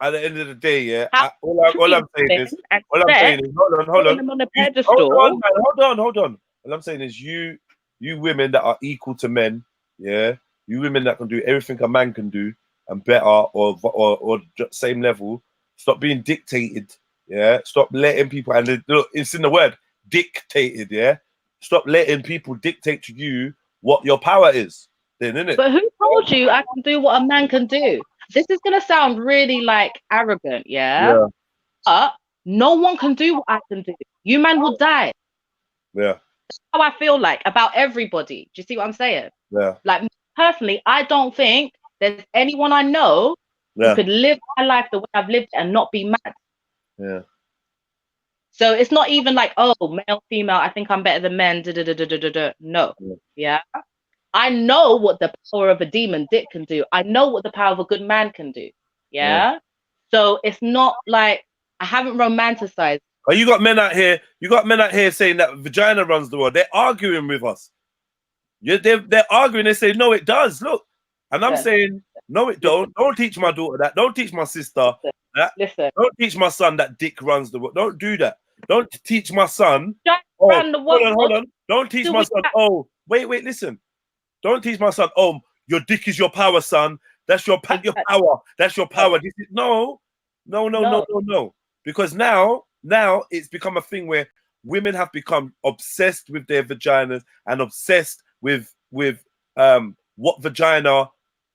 At the end of the day, all I'm saying is, hold on. All I'm saying is, you women that are equal to men, you women that can do everything a man can do and better or same level, stop being dictated. Stop letting people, and look, it's in the word, dictated. Stop letting people dictate to you what your power is. Then, innit? But who told you I can do what a man can do? This is gonna sound really like arrogant, but no one can do what I can do. You man will die. That's how I feel like about everybody. Do you see what I'm saying? Like, personally, I don't think there's anyone I know who could live my life the way I've lived it and not be mad. So it's not even like, oh, male, female, I think I'm better than men. No. Yeah. I know what the power of a demon dick can do. I know what the power of a good man can do. Yeah. So it's not like I haven't romanticized. Oh, you got men out here. You got men out here saying that vagina runs the world. They're arguing with us. Yeah, they're arguing. They say no, it does. Look, and I'm saying no, it don't. Don't teach my daughter that. Don't teach my sister that. Listen. Don't teach my son that dick runs the world. Don't do that. Don't teach my son. Hold on. Don't teach my son. Oh, wait. Listen. Don't teach my son. Oh, your dick is your power, son. That's your power. That's your power. This is no. Because now it's become a thing where women have become obsessed with their vaginas and obsessed with what vagina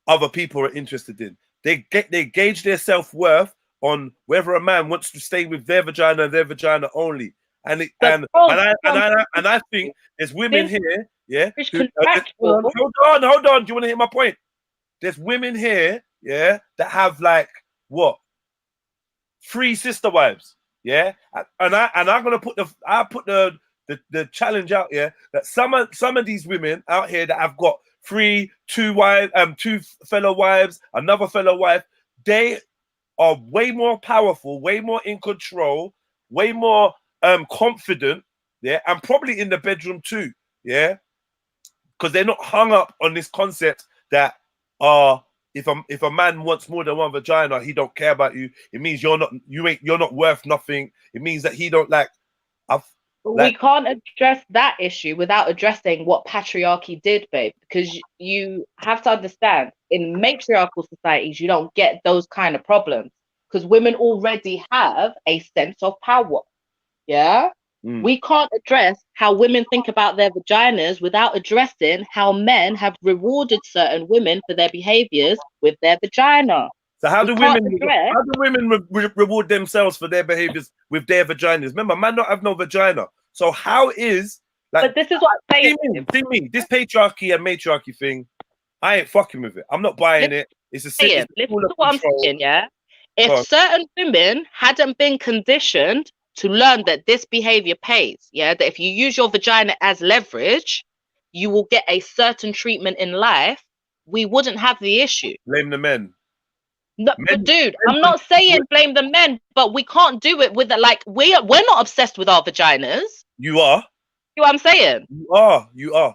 other people are interested in. They gauge their self-worth on whether a man wants to stay with their vagina only. And I think there's women here, yeah. Hold on. Do you want to hear my point? There's women here, yeah, that have like what? 3 sister wives, yeah. And I'm gonna put the challenge out here that some of these women out here that have got 2 fellow wives, another fellow wife, they are way more powerful, way more in control, way more confident, yeah, and probably in the bedroom too, yeah, because they're not hung up on this concept that if a man wants more than one vagina, he don't care about you. It means you're not worth nothing. It means that he don't like. We can't address that issue without addressing what patriarchy did, babe, because you have to understand in matriarchal societies, you don't get those kind of problems because women already have a sense of power. Yeah. We can't address how women think about their vaginas without addressing how men have rewarded certain women for their behaviors with their vagina. So how do women reward themselves for their behaviors with their vaginas? Remember, man don't have no vagina. So how is like? But this is what I'm saying. See me, this patriarchy and matriarchy thing, I ain't fucking with it. I'm not buying it. It's a listen to what I'm saying, yeah. If certain women hadn't been conditioned to learn that this behavior pays, yeah, that if you use your vagina as leverage, you will get a certain treatment in life, we wouldn't have the issue. Blame the men. No, but dude, I'm not saying blame the men, but we can't do it with it. Like we're not obsessed with our vaginas. You are. You know what I'm saying? You are.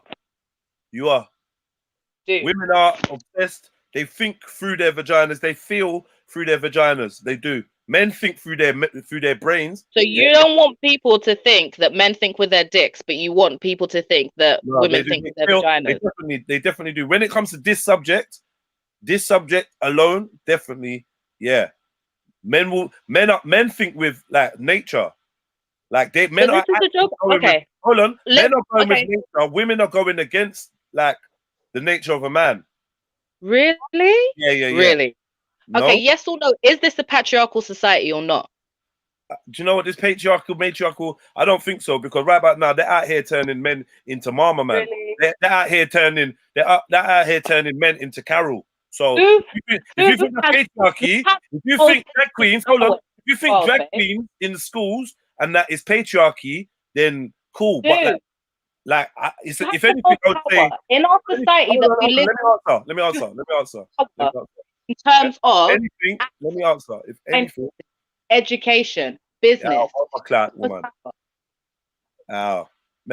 Dude. Women are obsessed. They think through their vaginas. They feel through their vaginas. They do. Men think through their brains. So you don't want people to think that men think with their dicks, but you want people to think that women think with their vaginas. They definitely do. When it comes to this subject alone, definitely, yeah. Men think with like nature. Like men are okay. Hold on. Men are going with nature. Women are going against like the nature of a man. Really? Yeah. Really? No? Okay, yes or no? Is this a patriarchal society or not? Do you know what this matriarchal? I don't think so, because right about now they're out here turning men into mama man. Really? They're out here turning men into Carol. So if you think that's patriarchy, if you think drag queens, if you think drag queens in the schools and that is patriarchy, then cool. But if anything, I would say in our society that we live. Let me answer. In terms of anything, let me answer. If anything, education, business. Let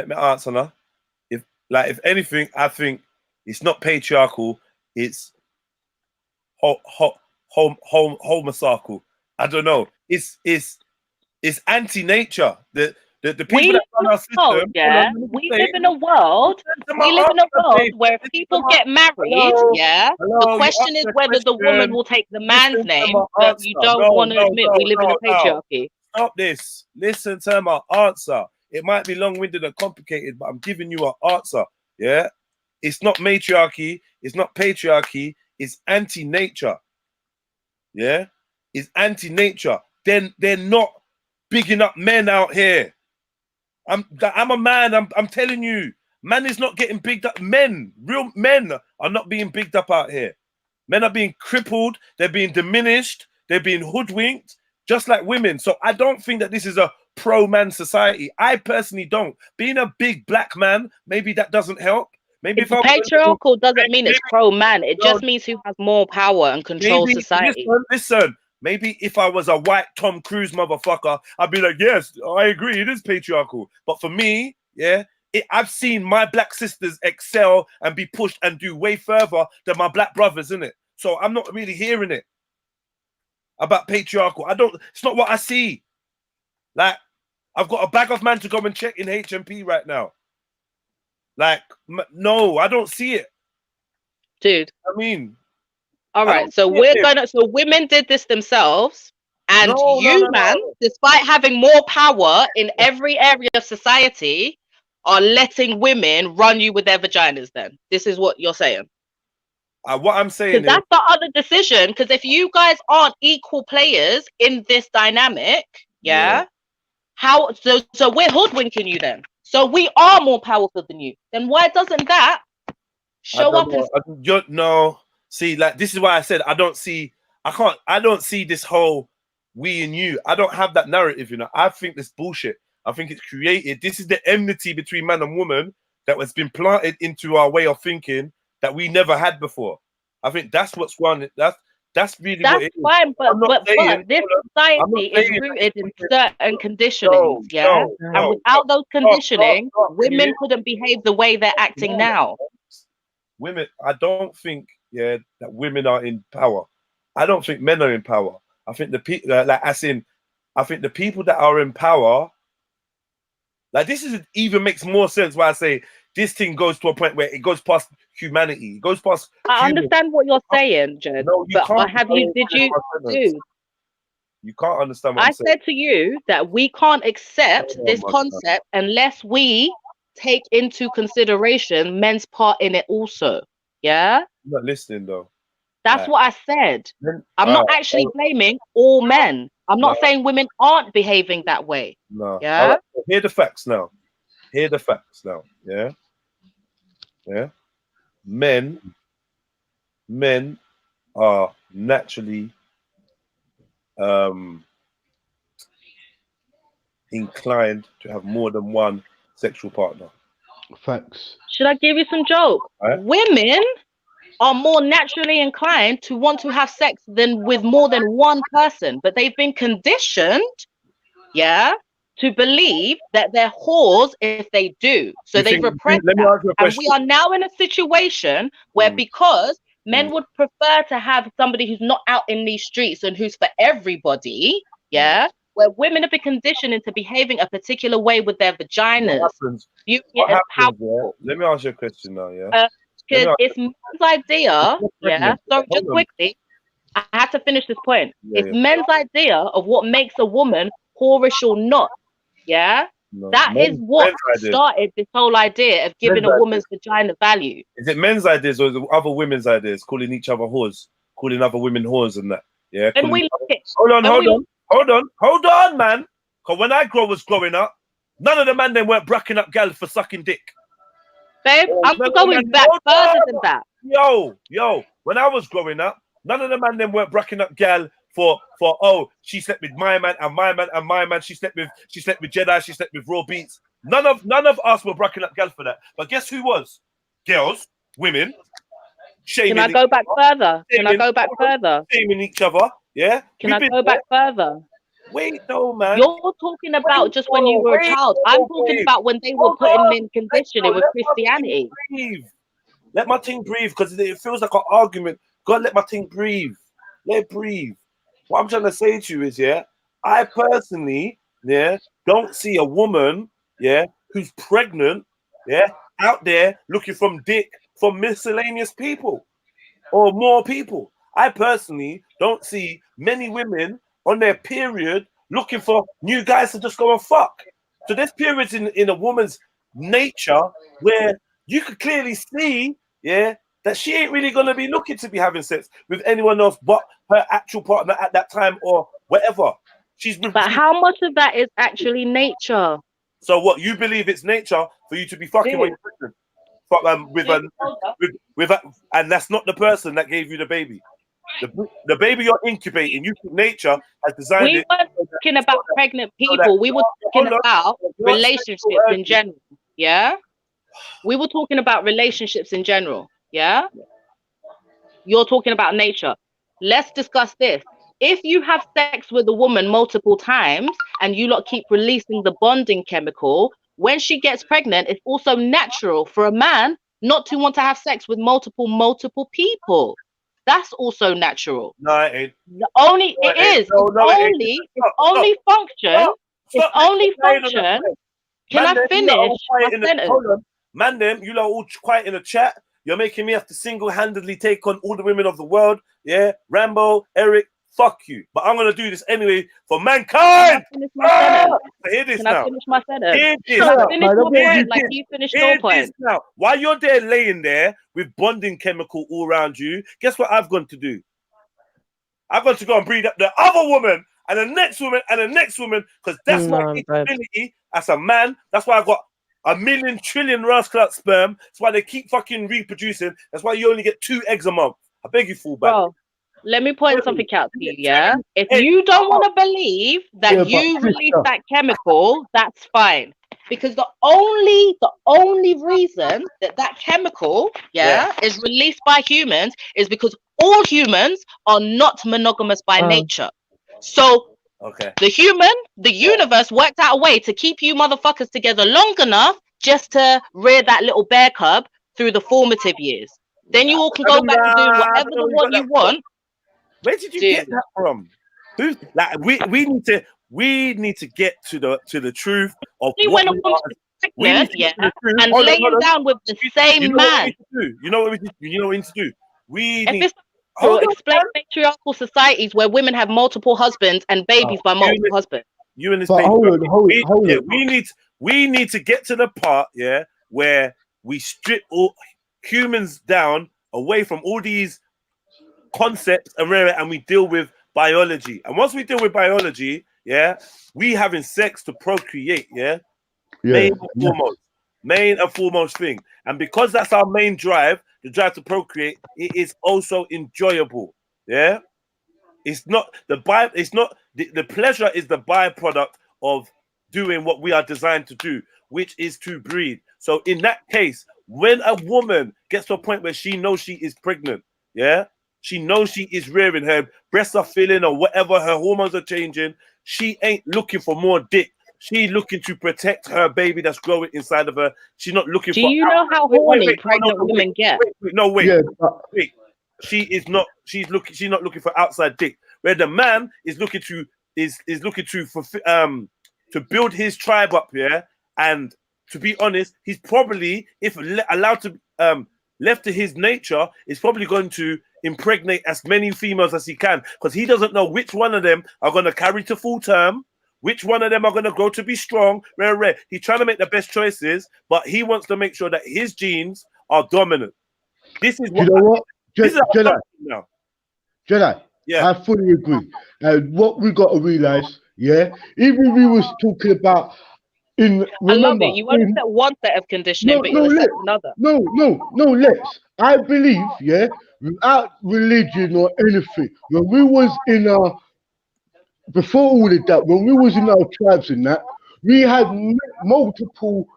me answer now. If anything, I think it's not patriarchal. It's homicidal. I don't know. It's anti-nature. The people that run our system. Yeah, we live in a world. We live in a world where people get married. Yeah. The question is whether the woman will take the man's name, but you don't want to admit we live in a patriarchy. Stop this. Listen to my answer. It might be long-winded and complicated, but I'm giving you an answer. Yeah. It's not matriarchy. It's not patriarchy. It's anti-nature. Yeah. It's anti-nature. Then they're not bigging up men out here. I'm a man. I'm telling you, man is not getting bigged up. Real men are not being bigged up out here. Men are being crippled. They're being diminished. They're being hoodwinked, just like women. So I don't think that this is a pro-man society. I personally don't. Being a big black man, maybe that doesn't help. Maybe if I was Patriarchal doesn't mean it's pro-man. It No. just means who has more power and controls maybe society. listen. Maybe if I was a white Tom Cruise motherfucker, I'd be like, yes, I agree, it is patriarchal. But for me, yeah, I've seen my black sisters excel and be pushed and do way further than my black brothers, innit? So I'm not really hearing it about patriarchal. It's not what I see. Like, I've got a bag of man to go and check in HMP right now. Like, no, I don't see it. Dude. I mean, all right, so women did this themselves, and man, despite having more power in every area of society, are letting women run you with their vaginas. Then this is what you're saying. What I'm saying is that's the other decision. Because if you guys aren't equal players in this dynamic, how? So we're hoodwinking you then. So we are more powerful than you. Then why doesn't that show up? No. See, like, this is why I said I don't see this whole we and you. I don't have that narrative, you know. I think this bullshit. I think it's created. This is the enmity between man and woman that has been planted into our way of thinking that we never had before. I think that's what's wrong. That's really what it is. Fine, but this society is rooted in certain conditioning, and without those conditioning, women couldn't behave the way they're acting now. Women, I don't think that women are in power. I don't think men are in power. I think the people, I think the people that are in power, like, this even makes more sense why I say this thing goes to a point where it goes past humanity. It goes past. I understand what you're saying, Jed. No, you can't. You can't understand what I'm saying. I said to you that we can't accept this concept unless we take into consideration men's part in it also. Yeah? I'm not listening though. That's what I said. I'm not actually blaming all men. I'm not saying women aren't behaving that way. No. Yeah? Right. Hear the facts now. Yeah? Yeah? Men are naturally inclined to have more than one sexual partner. Facts. Should I give you some joke? Right. Women are more naturally inclined to want to have sex than with more than one person, but they've been conditioned, to believe that they're whores if they do. So they repress that. And we are now in a situation where because men would prefer to have somebody who's not out in these streets and who's for everybody, where women have been conditioned into behaving a particular way with their vaginas. What happens, Let me ask you a question now, because it's men's idea, so just quickly, I have to finish this point. It's men's idea of what makes a woman whorish or not, that is what started this whole idea of giving a woman's vagina value. Is it men's ideas or is it other women's ideas, calling each other whores, calling other women whores and that? Yeah. And we Hold on, man. Because when I was growing up, none of the men then weren't bracking up gal for sucking dick. Babe, I'm going back further than that. Yo, when I was growing up, none of the men then weren't bracking up gal for she slept with my man and my man and my man. She slept with Jedi. She slept with Raw Beats. None of us were bracking up gal for that. But guess who was? Girls, women. Can I go back further? Shaming each other. Yeah. Can I go back further? Wait, no, man. You're talking about just when you were a child. I'm talking about when they were putting in conditioning with Christianity. Let my thing breathe, because it feels like an argument. God, let my thing breathe. Let it breathe. What I'm trying to say to you is, I personally, don't see a woman, who's pregnant, out there looking from dick from miscellaneous people or more people. I personally don't see many women on their period looking for new guys to just go and fuck. So there's periods in a woman's nature where you could clearly see, that she ain't really gonna be looking to be having sex with anyone else but her actual partner at that time or whatever. But how much of that is actually nature? So what, you believe it's nature for you to be fucking when you're pregnant? And that's not the person that gave you the baby. The baby you're incubating, you think nature has designed We it. weren't talking about pregnant people. We were talking about relationships in general. Yeah. We were talking about relationships in general. Yeah. You're talking about nature. Let's discuss this. If you have sex with a woman multiple times and you lot keep releasing the bonding chemical, when she gets pregnant, it's also natural for a man not to want to have sex with multiple people. That's also natural. No, it ain't. It's only function. Can I finish my sentence? Hold on. Man, them, you lot all quiet in the chat. You're making me have to single-handedly take on all the women of the world. Yeah, Rambo, Eric, fuck you. But I'm gonna do this anyway for mankind. Can I finish my sentence? Hear this Can now. I finish my sentence? Hear this. Can I finish my point like you finished your point? Now, while you're there laying there with bonding chemical all around you, guess what I've gone to do? I've got to go and breed up the other woman and the next woman and the next woman, because that's my capability as a man. That's why I've got 1,000,000,000,000,000,000 rascal sperm. That's why they keep fucking reproducing. That's why you only get 2 eggs a month. I beg you, fall back. Bro, let me point something out to you, yeah? If you don't want to believe that you release that chemical, that's fine. Because the only reason that chemical, is released by humans is because all humans are not monogamous by nature. So the universe worked out a way to keep you motherfuckers together long enough just to rear that little bear cub through the formative years. Then you all can go back to doing whatever the one you want. Where did you get that from? Who's like we need to get to the truth of what we are. Pregnant, and laying down with the same man. You know what we need to do? We if need it's explain matriarchal societies where women have multiple husbands and babies by multiple husbands. You and this But hold on. We need to get to the part, where we strip all humans down away from all these concepts and we deal with biology. And once we deal with biology, we having sex to procreate, main and foremost thing. And because that's our main drive, the drive to procreate, it is also enjoyable. It's not the pleasure is the byproduct of doing what we are designed to do, which is to breed. So in that case, when a woman gets to a point where she knows she is pregnant, she knows she is rearing, her breasts are filling or whatever, her hormones are changing, she ain't looking for more dick. She's looking to protect her baby that's growing inside of her. She's not looking for. Do you know how horny pregnant women get? Wait. She is not. She's not looking for outside dick. Where the man is looking to to build his tribe up, and to be honest, he's probably, if allowed to, left to his nature, is probably going to impregnate as many females as he can, because he doesn't know which one of them are going to carry to full term, which one of them are going to grow to be strong. Rare. He's trying to make the best choices, but he wants to make sure that his genes are dominant. This is what. You know what, Jedi? Jedi. I fully agree. And what we got to realize, even we was talking about. I love it. You only set one set of conditioning, but you set another. No, let's. I believe, without religion or anything, when we was in our, before all of that, when we was in our tribes and that, we had multiple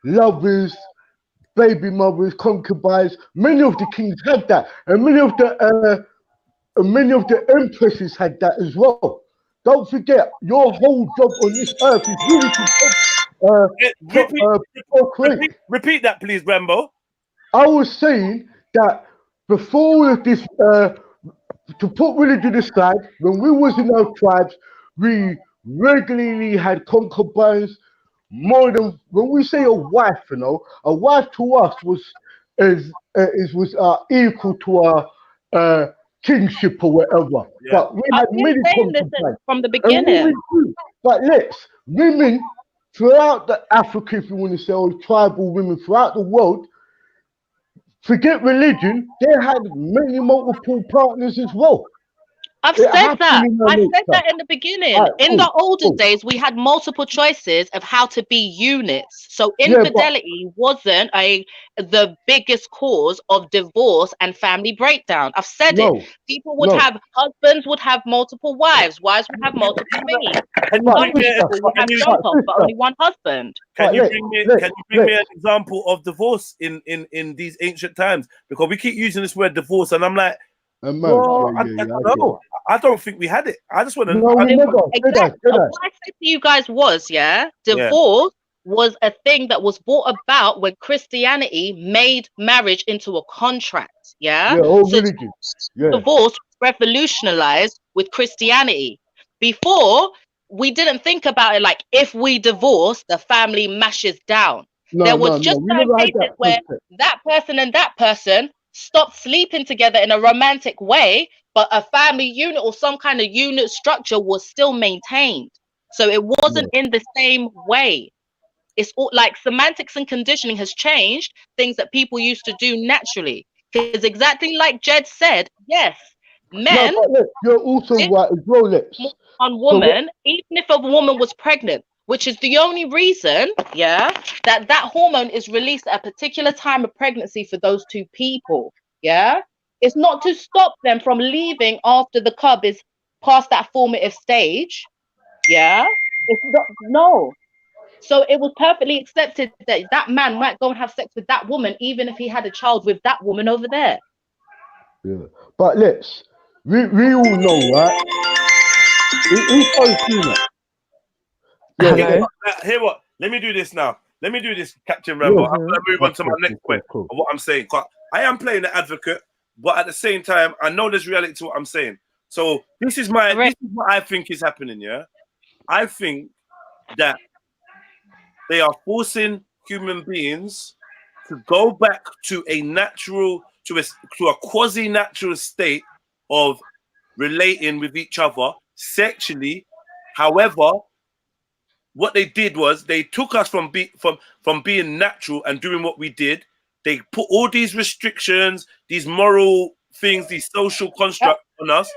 lovers, baby mothers, concubines. Many of the kings had that, and many of the empresses had that as well. Don't forget, your whole job on this earth is really to repeat that, please, Rambo. I was saying that before all of this, to put religion aside, when we was in our tribes, we regularly had concubines. More than, when we say a wife, a wife to us was equal to our kingship or whatever. But we had many concubines from the beginning. But women throughout the Africa, if you want to say, or tribal women throughout the world, forget religion, they had many multiple partners as well. I've It said happened that. in our I said nature. that in the beginning. Alright, In cool, the olden cool. days, we had multiple choices of how to be units. So Yeah, but infidelity wasn't the biggest cause of divorce and family breakdown. I've said it. no, People would no. have husbands would have multiple wives. Wives would have multiple thingies. Can you But bring me? sister, Some people would have Can you? but jumpers, but sister, only one husband. Can but you let, bring me? let, Can you bring me let. an example of divorce in these ancient times? Because we keep using this word divorce, and I'm like, A man, well, yeah, I I don't get it. know. I don't think we had it. I just want to. No, we never. Exactly. Did I? What I said to you guys was, Yeah. divorce was a thing that was brought about when Christianity made marriage into a contract. Yeah, all So religion. Yeah. divorce revolutionized with Christianity. Before, we didn't think about it like if we divorce, the family mashes down. There was just We certain never had cases that where concept. that person and that person stopped sleeping together in a romantic way, but a family unit or some kind of unit structure was still maintained. So it wasn't in the same way. It's all like semantics and conditioning has changed things that people used to do naturally. Because exactly like Jed said, yes, No, men but look, you're also did right as well, Lex. more on So what? woman, even if a woman was pregnant, which is the only reason, that hormone is released at a particular time of pregnancy for those two people. It's not to stop them from leaving after the cub is past that formative stage. It's not, no. So it was perfectly accepted that that man might go and have sex with that woman, even if he had a child with that woman over there. Yeah. But Lex, we all know, right? Who's first doing that? Yeah, Hello. Hear what? Let me do this now. Let me do this, Captain yeah. Rambo. I'm gonna move on to my next point Cool. of what I'm saying. 'Cause I am playing the advocate, but at the same time, I know there's reality to what I'm saying. So this is what I think is happening. Yeah, I think that they are forcing human beings to go back to a natural, to a quasi-natural state of relating with each other sexually. However, what they did was they took us from being natural and doing what we did. They put all these restrictions, these moral things, these social constructs on us,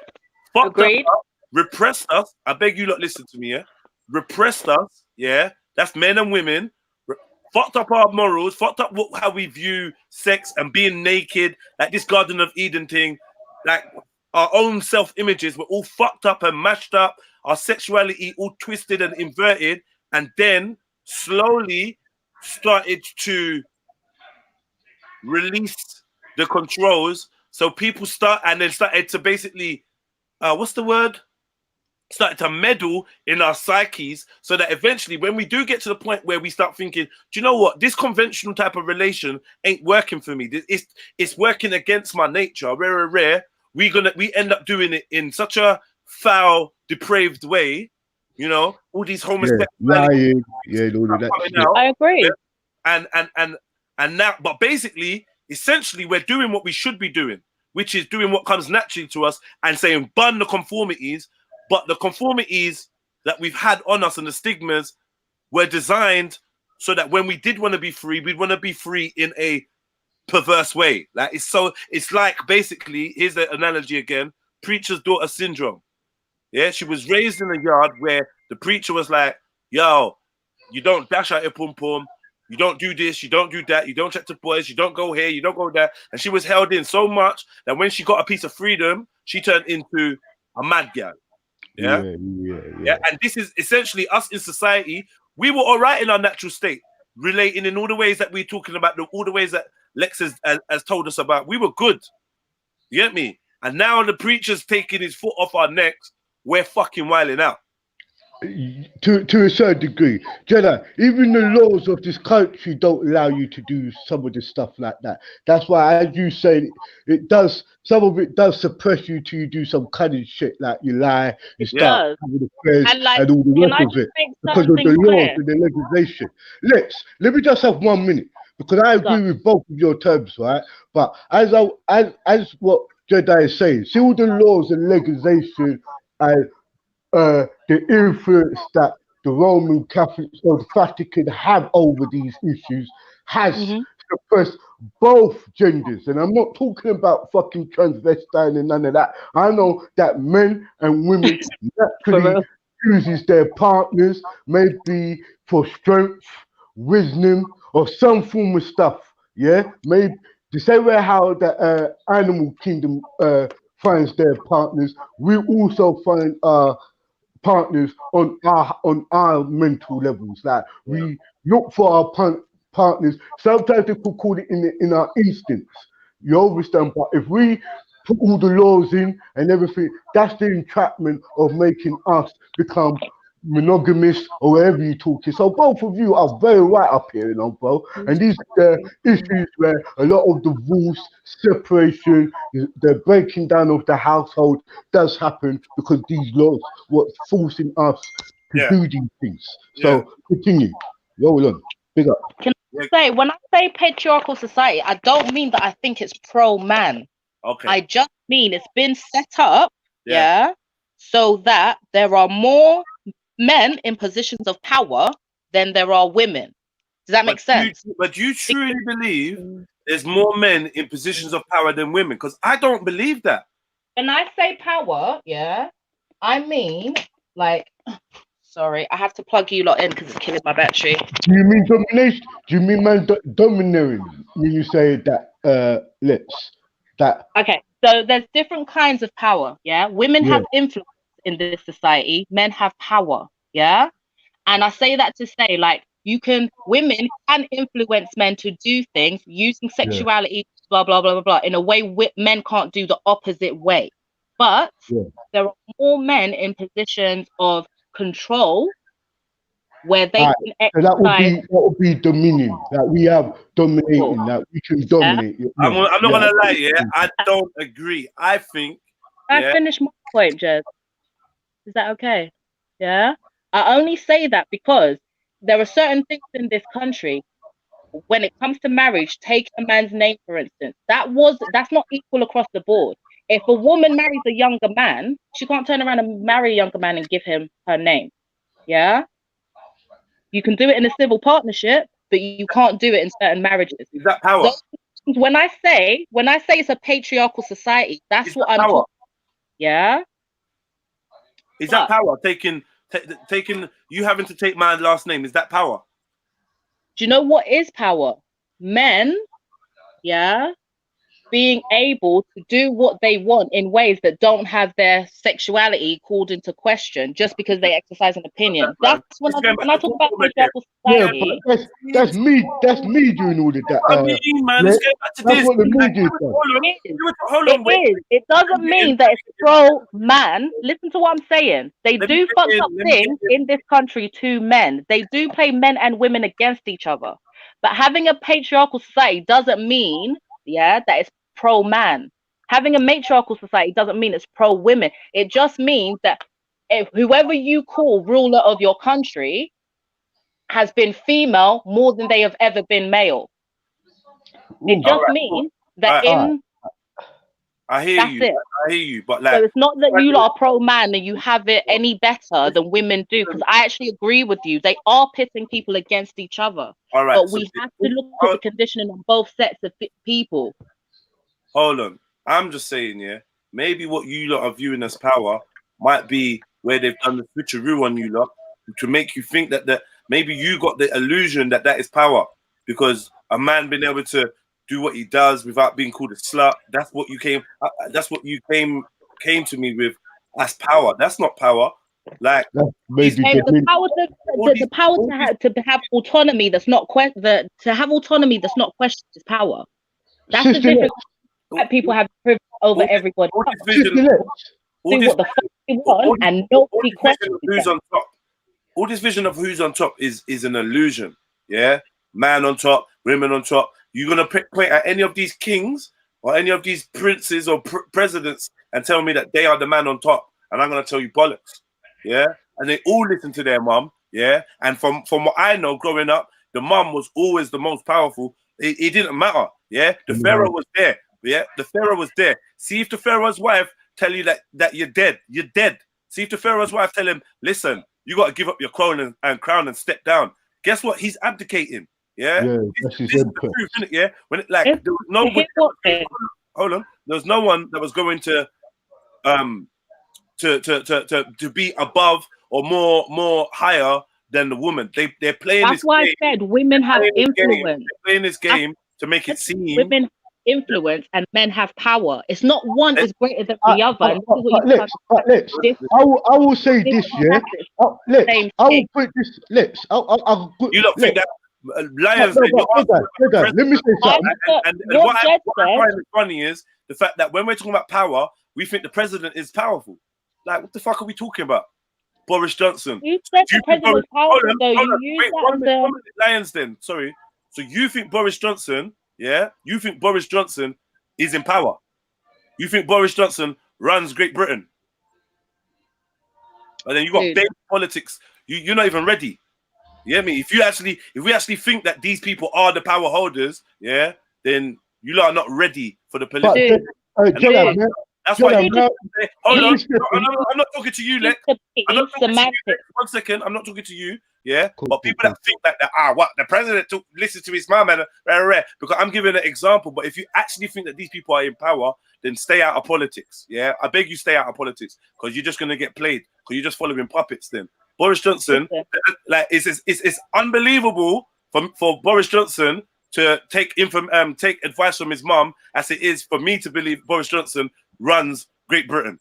fucked us up, repressed us. I beg you lot, listen to me, yeah? Repressed us, yeah? That's men and women. Fucked up our morals, fucked up how we view sex and being naked, like this Garden of Eden thing, like our own self-images were all fucked up and mashed up, our sexuality all twisted and inverted, and then slowly started to release the controls. So people started to basically, what's the word? Started to meddle in our psyches, so that eventually when we do get to the point where we start thinking, do you know what, this conventional type of relation ain't working for me, it's working against my nature, we end up doing it in such a foul, depraved way, all these homosexual lying, all of that shit. I agree. And now, but basically, essentially, we're doing what we should be doing, which is doing what comes naturally to us and saying, bun the conformities. But the conformities that we've had on us and the stigmas were designed so that when we did want to be free, we'd want to be free in a perverse way. Like it's like basically, here's the analogy again: preacher's daughter syndrome. Yeah, she was raised in a yard where the preacher was like, "Yo, you don't dash out your pum pum, you don't do this, you don't do that, you don't chat to boys, you don't go here, you don't go there." And she was held in so much that when she got a piece of freedom, she turned into a mad girl. Yeah. And this is essentially us in society. We were all right in our natural state, relating in all the ways that we're talking about, all the ways that Lex has told us about. We were good. You get me? And now the preacher's taking his foot off our necks. We're fucking wilding out. To a certain degree, Jenna, even the laws of this country don't allow you to do some of the stuff like that. That's why, as you say, some of it does suppress you till you do some cunning shit, like you lie, you start having affairs and all the rest of it, because of the laws and the legislation. Let me just have 1 minute, because I agree with both of your terms, right? But as what Jedi is saying, see all the laws and legislation and the influence that the Roman Catholics or the Vatican have over these issues has suppress both genders, and I'm not talking about fucking transvestite and none of that. I know that men and women naturally chooses their partners, maybe for strength, wisdom, or some form of stuff. Yeah, maybe the same way how the animal kingdom finds their partners, we also find partners on our mental levels. Like we look for our partners. Sometimes they could call it in our instincts. You understand? But if we put all the laws in and everything, that's the entrapment of making us become monogamous or whatever you talking. So both of you are very right up here, you know, bro. And these issues where a lot of divorce, separation, the breaking down of the household does happen because these laws were forcing us to do these things. So continue. Roll on. Big up. Can I say, when I say patriarchal society, I don't mean that I think it's pro-man. Okay. I just mean it's been set up, so that there are more men in positions of power than there are women. Does that make sense? But you truly believe there's more men in positions of power than women? Because I don't believe that. When I say power, I mean like, sorry, I have to plug you lot in because it's killing my battery. Do you mean domination? Do you mean man domineering when you say that? Okay, so there's different kinds of power. Women have influence in this society. Men have power. And I say that to say, like, women can influence men to do things using sexuality, blah blah blah blah blah, in a way men can't do the opposite way. But there are more men in positions of control where they can exercise. So that would be dominion. That we have dominating. That we can dominate. I'm not gonna lie. I don't agree. I think. I finished my point, Jez. Is that okay? I only say that because there are certain things in this country. When it comes to marriage, take a man's name, for instance. That's not equal across the board. If a woman marries a younger man, she can't turn around and marry a younger man and give him her name. You can do it in a civil partnership, but you can't do it in certain marriages. Is that power? When I say it's a patriarchal society, that's what I'm talking about. Is that power? Taking you having to take my last name, is that power? Do you know what is power? Men, being able to do what they want in ways that don't have their sexuality called into question just because they exercise an opinion. That's when I talk about patriarchal society. But that's me doing all of that. That's what the media does. It doesn't mean that it's pro-man. Listen to what I'm saying. They do fucked up things in this country to men. They do play men and women against each other. But having a patriarchal society doesn't mean, that it's pro-man. Having a matriarchal society doesn't mean it's pro-women. It just means that if whoever you call ruler of your country has been female more than they have ever been male. It just means that I hear you, but like, so it's not that you are pro-man and you have it any better than women do, because I actually agree with you. They are pitting people against each other. All right, but we have to look at the conditioning on both sets of people. Hold on. I'm just saying, maybe what you lot are viewing as power might be where they've done the switcheroo on you lot to make you think that maybe you got the illusion that is power, because a man being able to do what he does without being called a slut. That's what you came. That's what you came to me with as power. That's not power. Like the power to have autonomy that's not to have autonomy that's not questioned is power. That's the difference. That people have privilege over everybody. All this vision of who's on top. All this vision of who's on top is an illusion. Man on top, women on top. You're gonna point at any of these kings or any of these princes or presidents and tell me that they are the man on top, and I'm gonna tell you bollocks. And they all listen to their mum. And from what I know, growing up, the mum was always the most powerful. It didn't matter. The pharaoh was there. The pharaoh was there. See if the pharaoh's wife tell you that you're dead. You're dead. See if the pharaoh's wife tell him, listen, you got to give up your crown and step down. Guess what? He's abdicating. Yeah, Yeah, that's his this is the input. truth, isn't it? Yeah, when it, like If- there was no if it was- hold on, there was no one that was going to be above or more higher than the woman. They're playing That's this why game. I said women have They're influence. playing this game to make it seem Women have influence and men have power. It's not one is greater than the other. And this is what you Lex, I will say this, yeah. Lex, I will put this. Lex, I'll put. you don't think that Lions. Let me say something. And what I find funny is the fact that when we're talking about power, we think the president is powerful. Like, what the fuck are we talking about? Boris Johnson. You said the president was powerful, though. You use that one minute, Lions then. Sorry. So you think Boris Johnson, yeah? You think Boris Johnson is in power? You think Boris Johnson runs Great Britain? And then you got big politics. You're not even ready. You hear me? If we actually think that these people are the power holders, yeah, then you lot are not ready for the politics. That's why you say, hold on. I'm not talking to you, Lex. One second, I'm not talking to you. Yeah, but people that think that what the president listen to his mum and because I'm giving an example. But if you actually think that these people are in power, then stay out of politics. Yeah, I beg you, stay out of politics because you're just gonna get played because you're just following puppets. Then Boris Johnson, like it's unbelievable for Boris Johnson to take advice from his mum as it is for me to believe Boris Johnson runs Great Britain.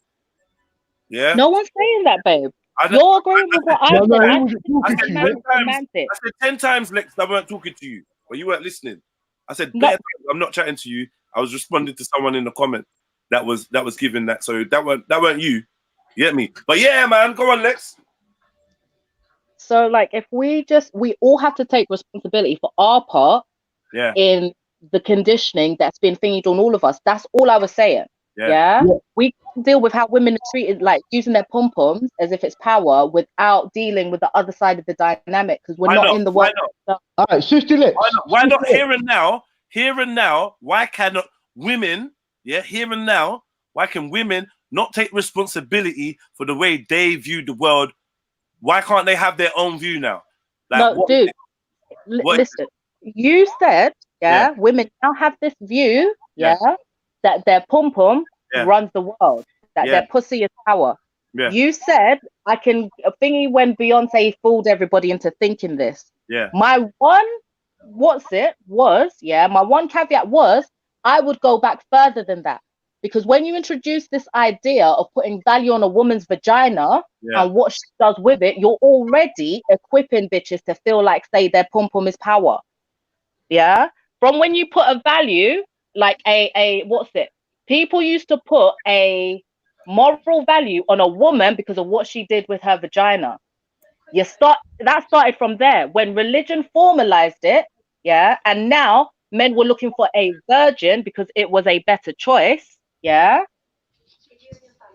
Yeah. No one's saying that, babe. You're agreeing with what I said. I said 10 times, Lex, I weren't talking to you, but you weren't listening. I said, I'm not chatting to you. I was responding to someone in the comment that was giving that. So that weren't you. You get me? But yeah, man, go on, Lex. So like, if we all have to take responsibility for our part in the conditioning that's been thingied on all of us. That's all I was saying. Yeah. We can deal with how women are treated, like using their pom-poms as if it's power without dealing with the other side of the dynamic because we're not in the world. All right, sister Lex. Why not here and now? Why cannot women, here and now, why can women not take responsibility for the way they view the world? Why can't they have their own view now? Like, no, dude, listen. You said, women now have this view, that their pom-pom runs the world, that their pussy is power. Yeah. You said I can thingy when Beyonce fooled everybody into thinking this. Yeah. My one caveat was I would go back further than that. Because when you introduce this idea of putting value on a woman's vagina and what she does with it, you're already equipping bitches to feel like, say, their pom-pom is power. Yeah? From when you put a value, like people used to put a moral value on a woman because of what she did with her vagina. That started from there. When religion formalized it, and now men were looking for a virgin because it was a better choice. Yeah,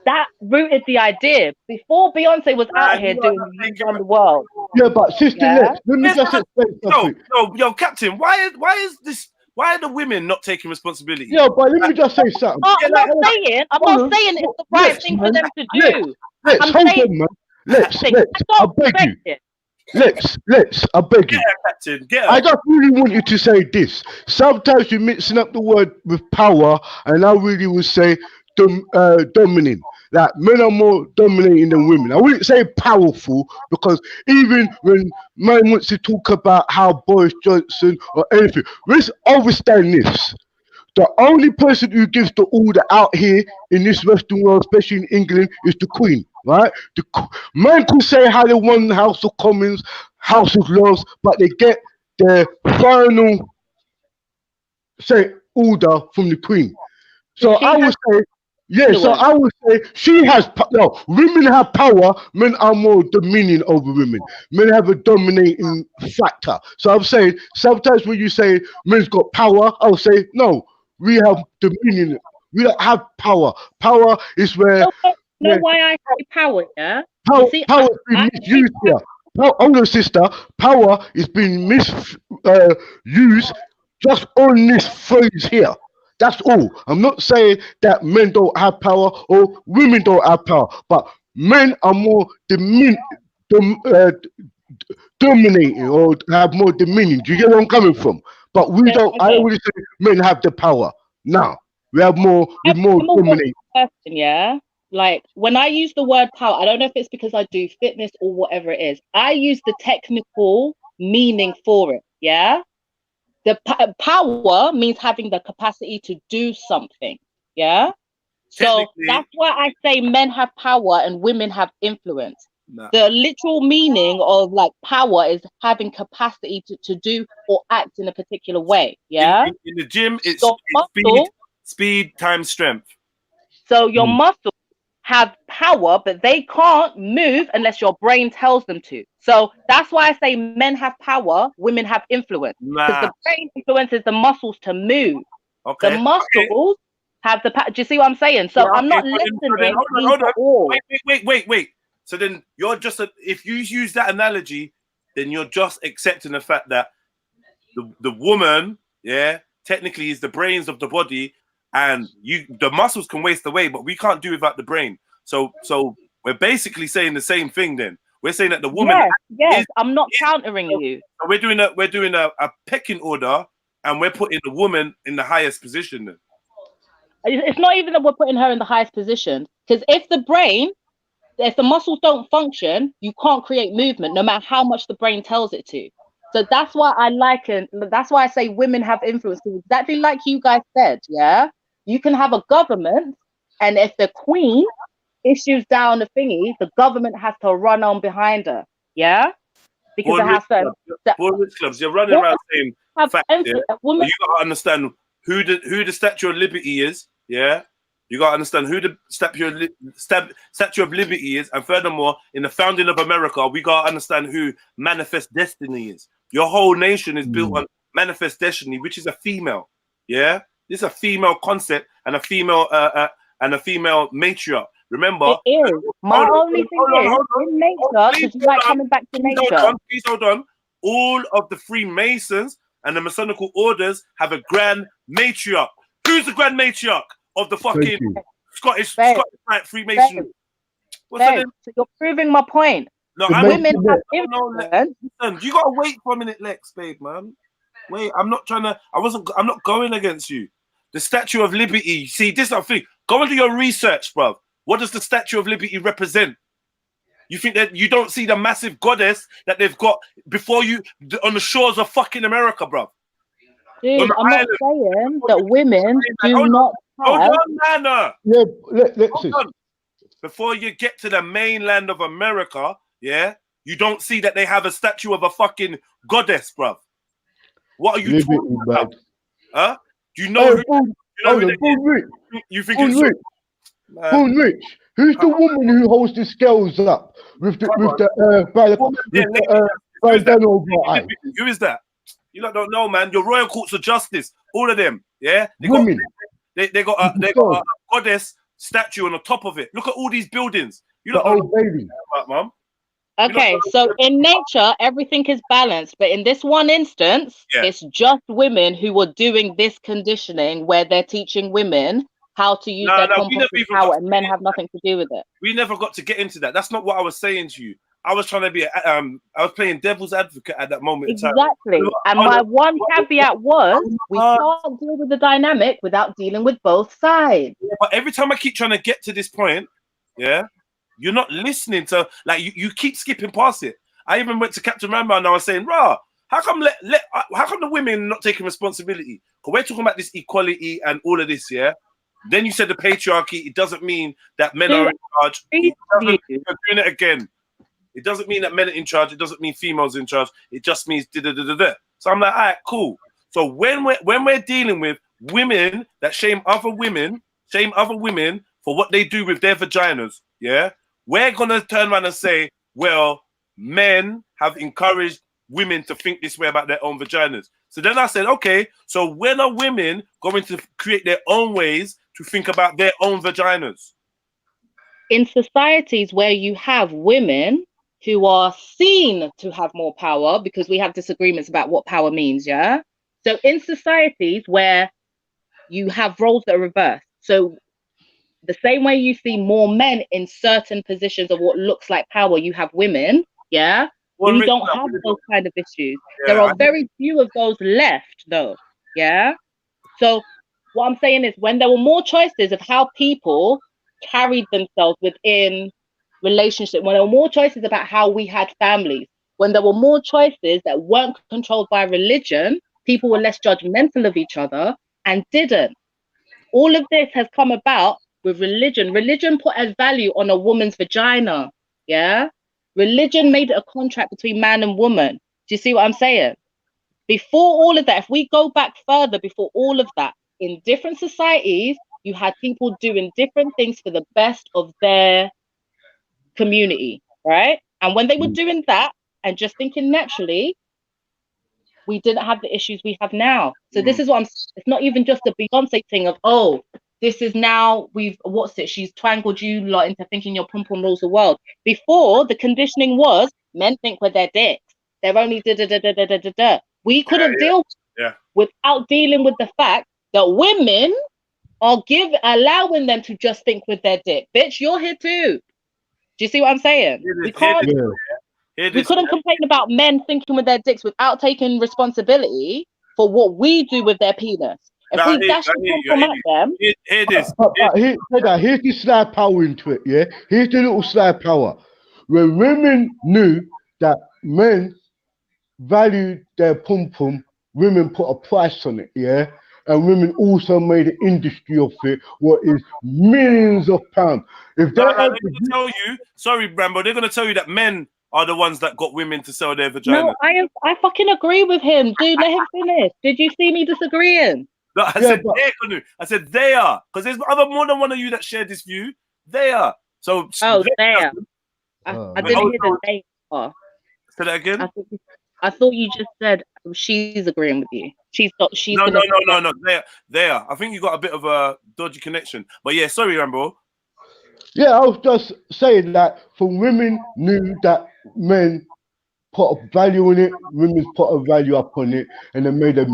that rooted the idea before Beyonce was out here doing around the world. Yeah, but sister, let me just explain something. Yo, Captain, why is this? Why are the women not taking responsibility? Yeah, but let me just say something. I'm not saying it's the right thing for them to do. I beg you. Lex, I beg you. Captain, I just really want you to say this. Sometimes you're mixing up the word with power, and I really would say dominant. Like men are more dominating than women. I wouldn't say powerful because even when man wants to talk about how Boris Johnson or anything, let's understand this. The only person who gives the order out here in this Western world, especially in England, is the Queen, right? The man could say how they won the House of Commons, House of Lords, but they get their final order from the Queen. So I would say. Yeah, so I would say she has women have power, men are more dominion over women. Men have a dominating factor. So I'm saying sometimes when you say men's got power, I'll say no, we have dominion. We don't have power. Power is where why I say power, Power has been misused here. Hold on, sister. Power is being misused just on this phrase here. That's all. I'm not saying that men don't have power or women don't have power, but men are more dominating or have more dominion. Do you get where I'm coming from? But we don't. I Okay. always say men have the power. Now we have more. We I'm more a woman dominate. person, yeah. Like when I use the word power, I don't know if it's because I do fitness or whatever it is. I use the technical meaning for it, yeah. The power means having the capacity to do something, yeah. So Technically, that's why I say men have power and women have influence. nah. The literal meaning of like power is having capacity to do or act in a particular way, yeah. In the gym, it's Your muscle, speed times strength. so your muscles have power, but they can't move unless your brain tells them to. So that's why I say men have power, women have influence. Because Nah. the brain influences the muscles to move. Okay. The muscles have the power. Do you see what I'm saying? So Yeah, I'm not so then, listening hold on. either or. Wait. So then you're just if you use that analogy, then you're just accepting the fact that the woman, yeah, technically is the brains of the body, and the muscles can waste away, but we can't do without the brain. So we're basically saying the same thing. Then we're saying that the woman. Yes, I'm not countering you. So we're doing a pecking order, and we're putting the woman in the highest position. Then It's not even that we're putting her in the highest position, because if the muscles don't function, you can't create movement, no matter how much the brain tells it to. So that's why that's why I say women have influence, because exactly like you guys said, yeah, you can have a government, and if the queen issues down the thingy, the government has to run on behind her, yeah, because it has to. Rich clubs, you're running around saying facts. Yeah? You gotta understand who the Statue of Liberty is. Yeah, you gotta understand who the Statue of Liberty is, and furthermore, in the founding of America, we gotta understand who Manifest Destiny is. Your whole nation is built on Manifest Destiny, which is a female. Yeah, this is a female concept and a female matriarch. Remember, it is. My only thing is in nature, because you like coming back to nature. Please hold on. All of the Freemasons and the Masonical orders have a grand matriarch. Who's the grand matriarch of the fucking Scottish Freemason? What's her name? So you're proving my point. No, women have influence. Listen, you gotta wait for a minute, Lex, babe, man. Wait, I'm not going against you. The Statue of Liberty. See, this is the thing. Go and do your research, bruv. What does the Statue of Liberty represent? You think that you don't see the massive goddess that they've got before you on the shores of fucking America, bruv? Dude, I'm not saying that women do not have... Hold on, Nana. Yeah, hold on. Before you get to the mainland of America, yeah, you don't see that they have a statue of a fucking goddess, bruv. What are you talking about? Huh? Do you know You think it's Rich? Who's the woman who holds the scales up with the Who is that? You don't know, man. Your royal courts of justice, all of them, yeah. They got a goddess statue on the top of it. Look at all these buildings. You don't know baby, mom. Okay, so in nature, everything is balanced, but in this one instance, it's just women who are doing this conditioning where they're teaching women how to use their compulsive power, and men have nothing to do with it. We never got to get into that. That's not what I was saying to you. I was trying to be, I was playing devil's advocate at that moment in time. Exactly. And my one caveat was, we can't deal with the dynamic without dealing with both sides. Yeah, but every time I keep trying to get to this point, yeah, you're not listening to, like, you keep skipping past it. I even went to Captain Rambo and I was saying, how come how come the women not taking responsibility? Because we're talking about this equality and all of this, yeah? Then you said the patriarchy, it doesn't mean that men are in charge. You're doing it again. It doesn't mean that men are in charge. It doesn't mean females in charge. It just means da-da-da-da-da. So I'm like, all right, cool. So when we're dealing with women that shame other women for what they do with their vaginas, yeah, we're gonna turn around and say, well, men have encouraged women to think this way about their own vaginas. So then I said, okay, so when are women going to create their own ways to think about their own vaginas? In societies where you have women who are seen to have more power, because we have disagreements about what power means, yeah? So in societies where you have roles that are reversed, so the same way you see more men in certain positions of what looks like power, you have women, yeah? One We rich don't man, have those kind of issues. yeah, There are very few of those left, though. Yeah. So what I'm saying is, when there were more choices of how people carried themselves within relationship, when there were more choices about how we had families, when there were more choices that weren't controlled by religion, people were less judgmental of each other and didn't. All of this has come about with religion. Religion put a value on a woman's vagina. Yeah. Religion made it a contract between man and woman. Do you see what I'm saying? Before all of that, if we go back further, before all of that, in different societies, you had people doing different things for the best of their community, right? And when they were doing that and just thinking naturally, we didn't have the issues we have now. So this is what it's not even just a Beyonce thing of, oh, this is now she's twangled you lot into thinking your pom pom rules the world. Before, the conditioning was men think with their dicks. They're only da da da da da da da da. We couldn't deal without dealing with the fact that women are allowing them to just think with their dick. Bitch, you're here too. Do you see what I'm saying? We can't. We couldn't complain about men thinking with their dicks without taking responsibility for what we do with their penis. If we dash the pom at them, here's the slide power into it. Yeah, here's the little slide power. When women knew that men valued their pom pom, women put a price on it. Yeah. And women also made an industry of it, what is millions of pounds. If they're going to tell you, sorry, Rambo, they're going to tell you that men are the ones that got women to sell their vagina. No, I fucking agree with him, dude. Let him finish. Did you see me disagreeing? No, I said they're going to. I said they are, because there's more than one of you that share this view. They are. So they are. I didn't hear the they are. Say that again. I thought you just said she's agreeing with you. She's no. They are. I think you got a bit of a dodgy connection. But yeah, sorry, Rambo. Yeah, I was just saying that for women knew that men put a value on it, women put a value up on it, and they made a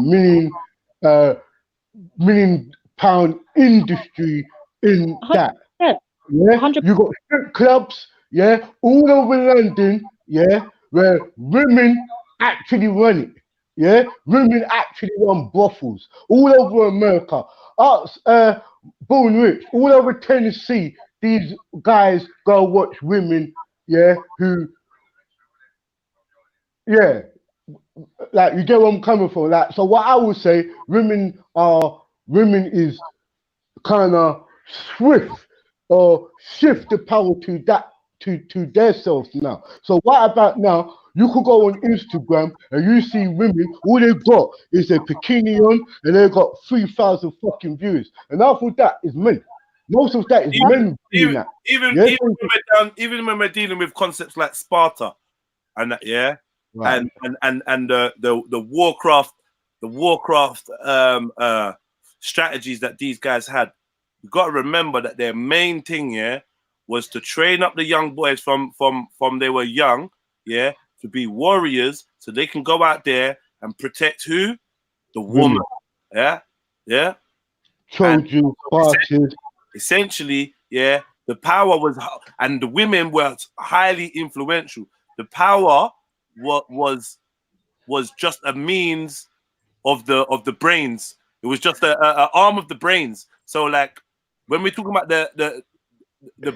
million pound industry in that. Yeah, you got strip clubs, yeah, all over London, yeah, where women actually run it. Yeah, women actually run brothels all over America. Born Rich, all over Tennessee. These guys go watch women, yeah, like you get where I'm coming from. Like, so what I would say, women is kind of swift or shift the power to that to their selves now. So what about now? You could go on Instagram and you see women, all they've got is a bikini on and they've got 3,000 fucking views. And half of that is men. Most of that is men doing that. Even when we're dealing with concepts like Sparta and that, yeah, right. and the Warcraft strategies that these guys had, you got to remember that their main thing, yeah, was to train up the young boys from they were young, yeah, to be warriors, so they can go out there and protect who? The woman. Yeah. Trojan, essentially, yeah, the power was, and the women were highly influential. The power was just a means of the brains. It was just a arm of the brains. So like when we're talking about the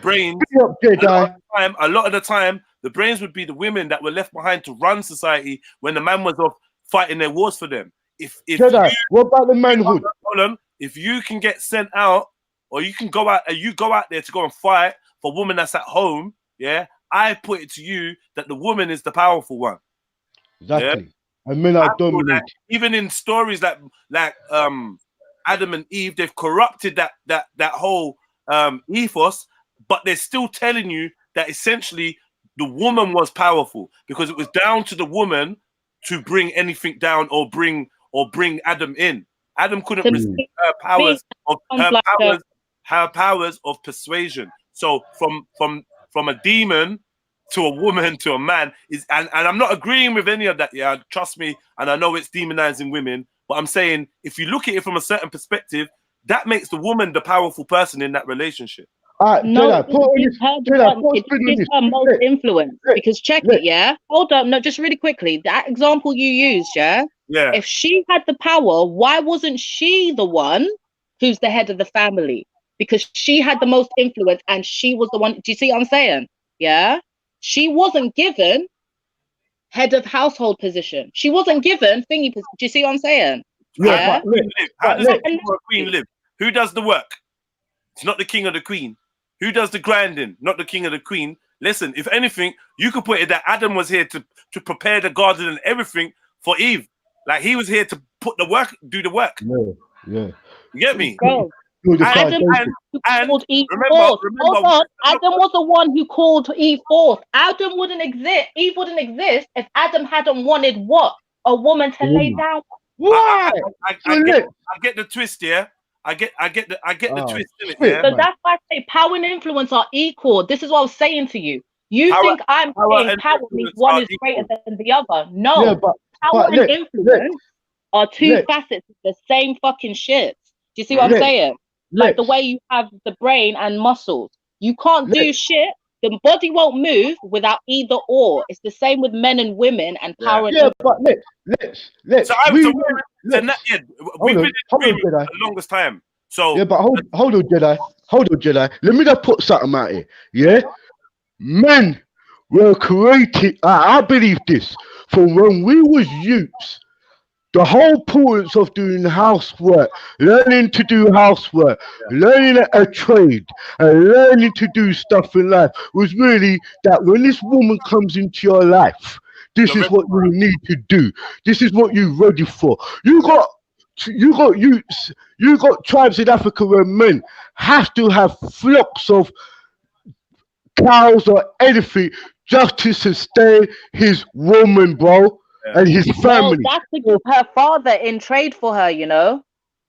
brains, a lot of the time, the brains would be the women that were left behind to run society when the man was off fighting their wars for them. What about the manhood? Hold on. If you can get sent out, or you can go out and you go out there to go and fight for a woman that's at home, yeah, I put it to you that the woman is the powerful one. Exactly. Yeah? And men are dominating. Even in stories like Adam and Eve, they've corrupted that whole ethos, but they're still telling you that essentially the woman was powerful because it was down to the woman to bring anything down or bring Adam in. Adam couldn't receive her powers of persuasion. So from a demon to a woman to a man is, and I'm not agreeing with any of that. Yeah, trust me, and I know it's demonizing women, but I'm saying if you look at it from a certain perspective, that makes the woman the powerful person in that relationship. No, Jedi, put on it this. gives her the Jedi, one, put a it spin on gives this. her most influence. Because check it, yeah? Hold up, no, just really quickly. That example you used, yeah? Yeah. If she had the power, why wasn't she the one who's the head of the family? Because she had the most influence and she was the one. Do you see what I'm saying? Yeah? She wasn't given head of household position. She wasn't given thingy position. Do you see what I'm saying? How Yeah? does the queen live? How does the king or queen live? Who does the work? It's not the king or the queen. Who does the grinding? Not the king or the queen. Listen, if anything, you could put it that Adam was here to prepare the garden and everything for Eve. Like he was here to put the work, do the work. Yeah. You get me? Bro, Adam called Eve forth. Hold on. Adam was the one who called Eve forth. Adam wouldn't exist. Eve wouldn't exist if Adam hadn't wanted what? A woman to lay down. I get the twist, yeah. I get the twist in it, yeah. So that's why I say power and influence are equal. This is what I was saying to you. You think I'm saying power means one is greater than the other. No. Yeah, power and influence are two facets of the same fucking shit. Do you see what I'm saying? Like the way you have the brain and muscles. You can't do shit. The body won't move without either or. It's the same with men and women and power and influence. But let's. We've been in agreement for the longest time. So yeah, but hold on, Jedi. Let me just put something out here. Yeah, men were created. I believe this from when we was youths. The whole importance of doing housework, learning to do housework, learning a trade, and learning to do stuff in life was really that when this woman comes into your life, this is what you need to do. This is what you're ready for. You got tribes in Africa where men have to have flocks of cows or anything just to sustain his woman, bro. And his family. No, that's to give her father in trade for her, you know.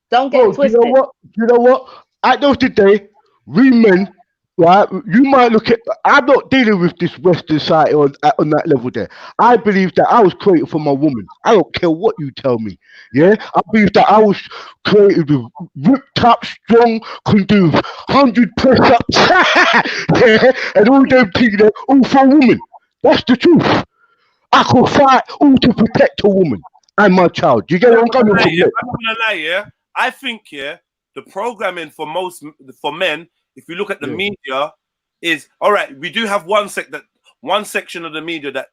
Don't get twisted. You know what? At the end of the day, we men, right? You might look at. I'm not dealing with this Western side on that level. There, I believe that I was created for my woman. I don't care what you tell me. Yeah, I believe that I was created with ripped up, strong, can do 100 press-ups, yeah, and all them things. There, all for a woman. That's the truth. I could fight all to protect a woman and my child. Do you get what I'm coming from? I'm not gonna lie, yeah. I think, yeah, the programming for men, if you look at the media, is all right. We do have one section of the media that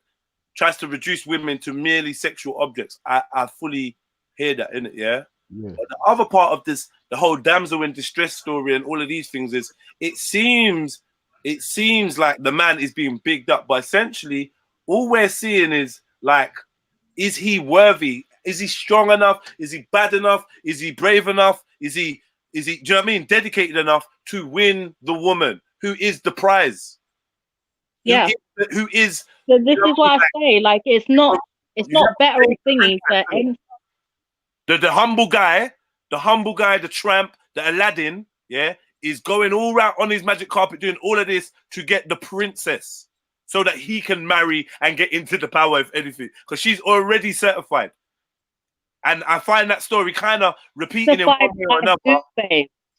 tries to reduce women to merely sexual objects. I fully hear that, innit, yeah. But the other part of this, the whole damsel in distress story and all of these things is, it seems like the man is being bigged up, but essentially, all we're seeing is like, is he worthy? Is he strong enough? Is he bad enough? Is he brave enough? Is he, do you know what I mean? Dedicated enough to win the woman who is the prize. Yeah. Who is. So this is what I say. Like, it's not better or thingy for any. The humble guy, the tramp, the Aladdin, yeah, is going all around on his magic carpet doing all of this to get the princess, so that he can marry and get into the power, if anything, because she's already certified. And I find that story kind of repeating in one way or another.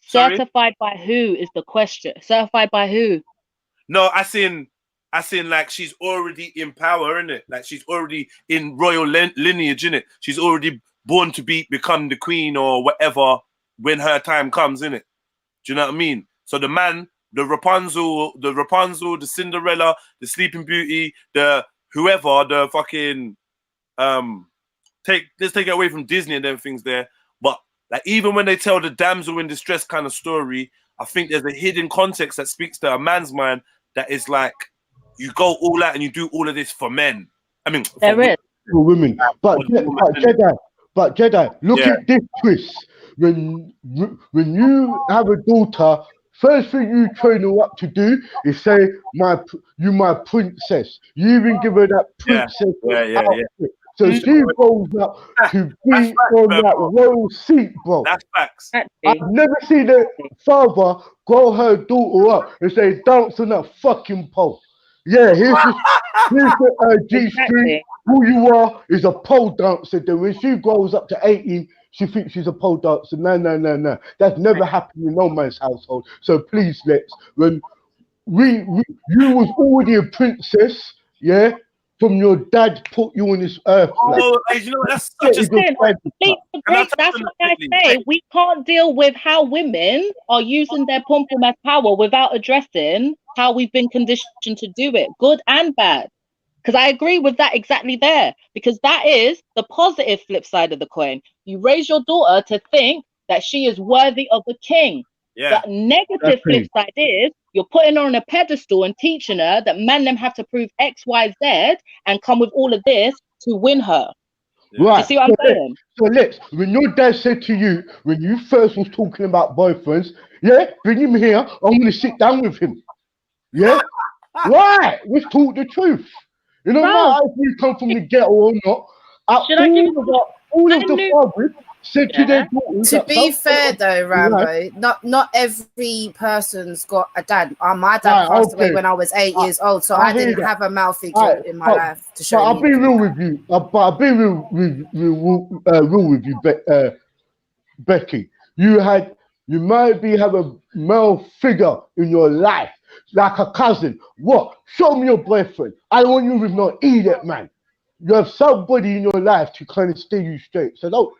Certified by who is the question? Certified by who? No, I seen like she's already in power, innit? Like she's already in royal lineage, innit? She's already born to become the queen or whatever when her time comes, innit? Do you know what I mean? So the man, the Rapunzel, the Cinderella, the Sleeping Beauty, the whoever, the fucking let's take it away from Disney and them things there. But like even when they tell the damsel in distress kind of story, I think there's a hidden context that speaks to a man's mind that is like, you go all out and you do all of this for men. I mean, for women. But Jedi, look at this twist. When you have a daughter, first thing you train her up to do is say, you my princess. You even give her that princess outfit. So she goes up to be on that royal seat, bro. That's facts. I've never seen a father grow her daughter up and say, dance on that fucking pole. Yeah, here's the G-string. Who you are is a pole dancer. Then when she grows up to 18, she thinks she's a pole dancer. No. That's never happened in no man's household. So please, let's when you was already a princess, yeah. From your dad put you on this earth. Oh, you know what? That's such a Listen, I completely agree. That's why I say we can't deal with how women are using their pom pom as power without addressing how we've been conditioned to do it, good and bad. Because I agree with that exactly there. Because that is the positive flip side of the coin. You raise your daughter to think that she is worthy of a king. Yeah. The negative flip side is you're putting her on a pedestal and teaching her that men them have to prove X, Y, Z and come with all of this to win her. Right. Do you see what I'm saying? So let's, when your dad said to you, when you first was talking about boyfriends, yeah, bring him here, I'm going to sit down with him. Yeah? Right. Let's talk the truth. You know, matter if you come from the ghetto or not, all of the fathers said to their daughters. To be fair though, Rambo, not every person's got a dad. My dad passed away when I was 8 years old, so I didn't have a male figure in my life to show me. I'll be real with you. I'll be real with you, Becky. You might have a male figure in your life, like a cousin. What? Show me your boyfriend. I don't want you with no idiot man. You have somebody in your life to kind of steer you straight. So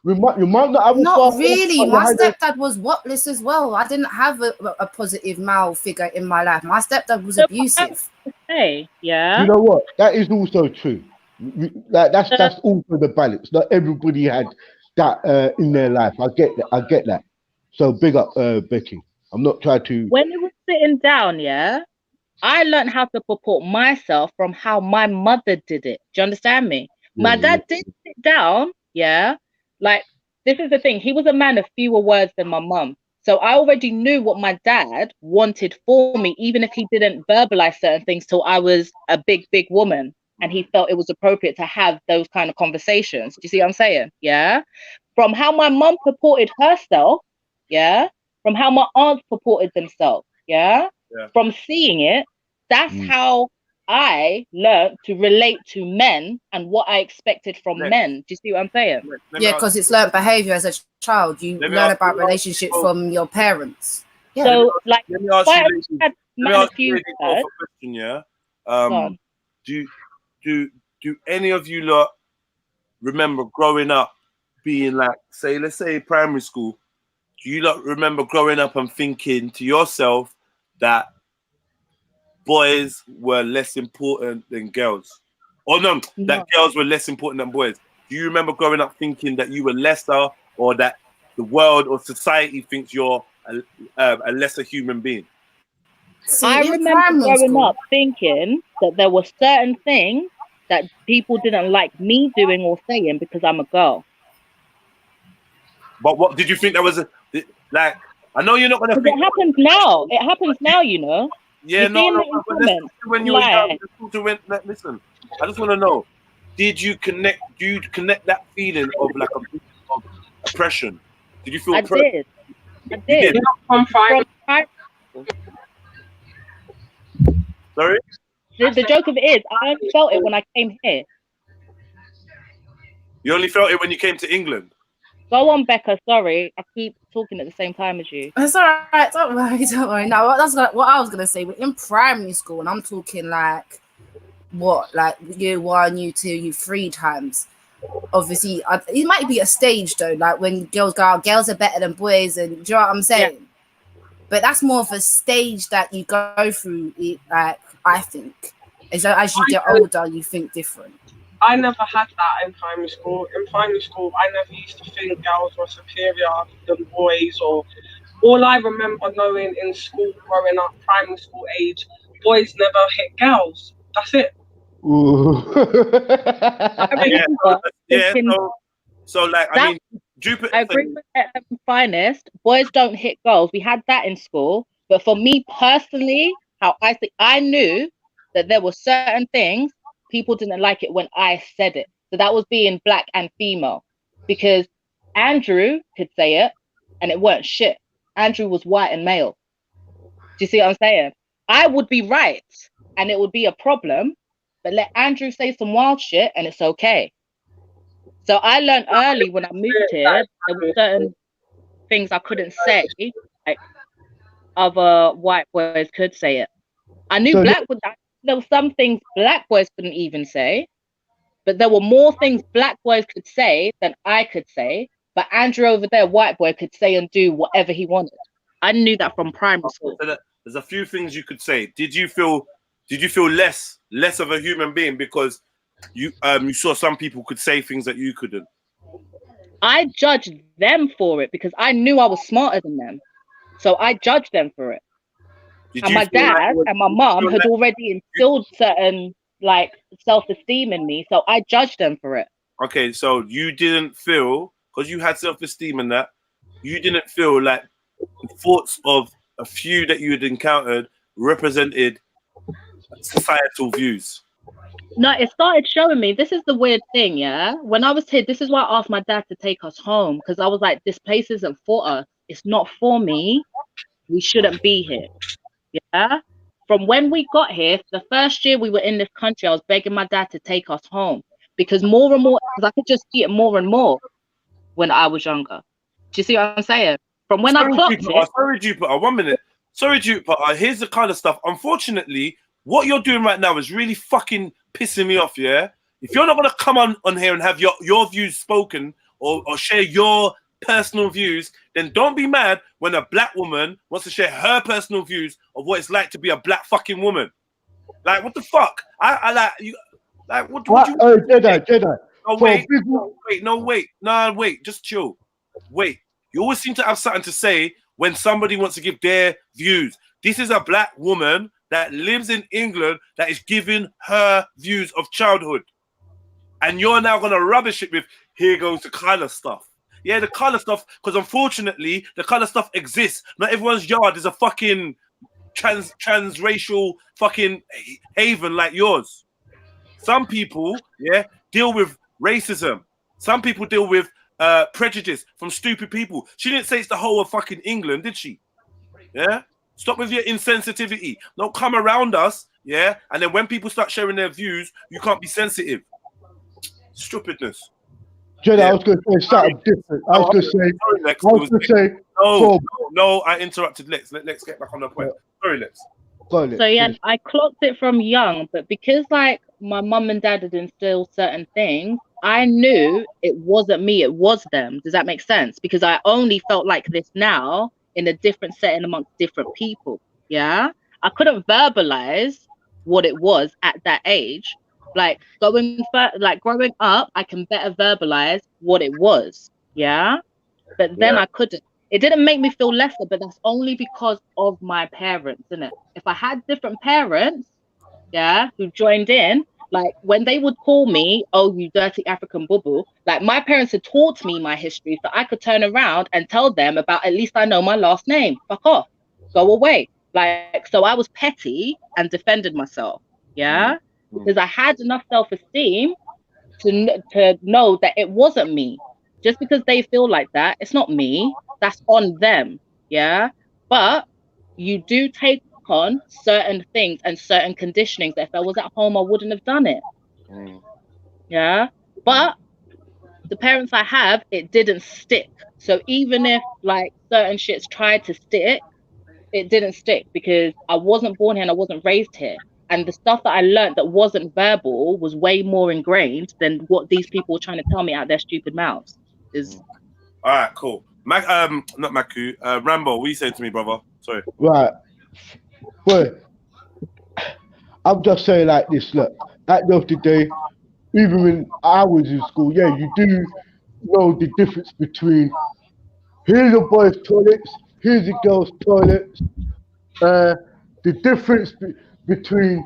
you might not have a Not father, really. but you My had stepdad was whatless as well. I didn't have a positive male figure in my life. My stepdad was abusive. Hey, yeah. You know what? That is also true. That's also the balance. Not everybody had that in their life. I get that. So big up, Becky. I'm not trying to. When it was sitting down, yeah, I learned how to purport myself from how my mother did it. Do you understand me? My dad did sit down, yeah. Like, this is the thing. He was a man of fewer words than my mum. So I already knew what my dad wanted for me, even if he didn't verbalize certain things till I was a big woman and he felt it was appropriate to have those kind of conversations. Do you see what I'm saying? Yeah. From how my mum purported herself, yeah. From how my aunts purported themselves, yeah. From seeing it, that's how I learned to relate to men and what I expected from men. Do you see what I'm saying? Yeah, because it's learned behavior as a child. You learn about relationship from your parents. Yeah. So, like, let me ask you ladies both a question, yeah? Do any of you lot remember growing up being like, let's say primary school? Do you lot remember growing up and thinking to yourself that boys were less important than girls? Or no, that girls were less important than boys? Do you remember growing up thinking that you were lesser, or that the world or society thinks you're a lesser human being? I remember growing up thinking that there were certain things that people didn't like me doing or saying because I'm a girl. But what did you think that was like? I know you're not gonna think it happens now. It happens now, you know. Yeah, when you were young, listen, I just want to know, did you connect that feeling of like of oppression? Did you feel I did. Sorry? The joke of it is, I only felt it when I came here. You only felt it when you came to England? Go on, Becca. Sorry, I keep talking at the same time as you. It's all right. Don't worry. No, that's what I was gonna say. In primary school, and I'm talking like year 1, year 2, year 3 times. Obviously, it might be a stage though. Like when girls go out, girls are better than boys, and do you know what I'm saying? Yeah. But that's more of a stage that you go through. Like I think, as you get older, you think different. I never had that in primary school. In primary school, I never used to think girls were superior than boys. Or all I remember knowing in school, growing up, primary school age, boys never hit girls. That's it. So like, I mean, Jupiter. I agree with that finest. Boys don't hit girls. We had that in school, but for me personally, how I knew that there were certain things. People didn't like it when I said it. So that was being black and female, because Andrew could say it and it weren't shit. Andrew was white and male. Do you see what I'm saying? I would be right and it would be a problem, but let Andrew say some wild shit and it's okay. So I learned early when I moved here, there were certain things I couldn't say, like other white boys could say it. I knew So there were some things black boys couldn't even say, but there were more things black boys could say than I could say. But Andrew over there, white boy, could say and do whatever he wanted. I knew that from primary school. So there's a few things you could say. Did you feel less of a human being because you saw some people could say things that you couldn't? I judged them for it because I knew I was smarter than them. So I judged them for it. And my dad and my mom had already instilled certain like self-esteem in me. So I judged them for it. Okay, so you didn't feel, because you had self-esteem and that, you didn't feel like the thoughts of a few that you had encountered represented societal views? No, it started showing me. This is the weird thing, yeah? When I was here, this is why I asked my dad to take us home, because I was like, this place isn't for us. It's not for me. We shouldn't be here. Yeah? From when we got here, the first year we were in this country, I was begging my dad to take us home because more and more, because I could just see it more and more when I was younger. Do you see what I'm saying? From when I clocked it. Sorry, Jupiter, 1 minute. Sorry, Jupiter, here's the kind of stuff. Unfortunately, what you're doing right now is really fucking pissing me off, yeah? If you're not going to come on here and have your views spoken or share your personal views, then don't be mad when a black woman wants to share her personal views of what it's like to be a black fucking woman. Like, what the fuck? I like you. Like, what you? Jedi. Wait. Just chill. Wait. You always seem to have something to say when somebody wants to give their views. This is a black woman that lives in England that is giving her views of childhood. And you're now going to rubbish it with, here goes the colour stuff. Yeah, the colour stuff, because unfortunately, the colour stuff exists. Not everyone's yard is a fucking transracial fucking haven like yours. Some people, yeah, deal with racism. Some people deal with prejudice from stupid people. She didn't say it's the whole of fucking England, did she? Yeah? Stop with your insensitivity. Don't come around us, yeah? And then when people start sharing their views, you can't be sensitive. Stupidness. Jedi, I was going to say something different. I was going to say, No, I interrupted Lex. Let's get back on the point. Sorry, Lex. So yeah, I clocked it from young, but because like my mum and dad had instilled certain things, I knew it wasn't me, it was them. Does that make sense? Because I only felt like this now in a different setting amongst different people. Yeah, I couldn't verbalize what it was at that age. Like growing up, I can better verbalize what it was. Yeah, but then I couldn't. It didn't make me feel lesser, but that's only because of my parents, isn't it? If I had different parents, yeah, who joined in, like when they would call me, oh, you dirty African boo-boo, like my parents had taught me my history, so I could turn around and tell them about, at least I know my last name. Fuck off, go away. Like, so I was petty and defended myself, yeah, because I had enough self-esteem to know that it wasn't me. Just because they feel like that, it's not me. That's on them, yeah? But you do take on certain things and certain conditionings that if I was at home, I wouldn't have done it. Yeah? But the parents I have, it didn't stick. So even if like certain shits tried to stick, it didn't stick because I wasn't born here and I wasn't raised here. And the stuff that I learned that wasn't verbal was way more ingrained than what these people were trying to tell me out their stupid mouths. All right, cool. Not Maku. Rambo, what are you saying to me, brother? Sorry. Right. Well, I'm just saying like this, look, at the end of the day, even when I was in school, yeah, you do know the difference between here's the boys' toilets, here's the girls' toilets. The difference between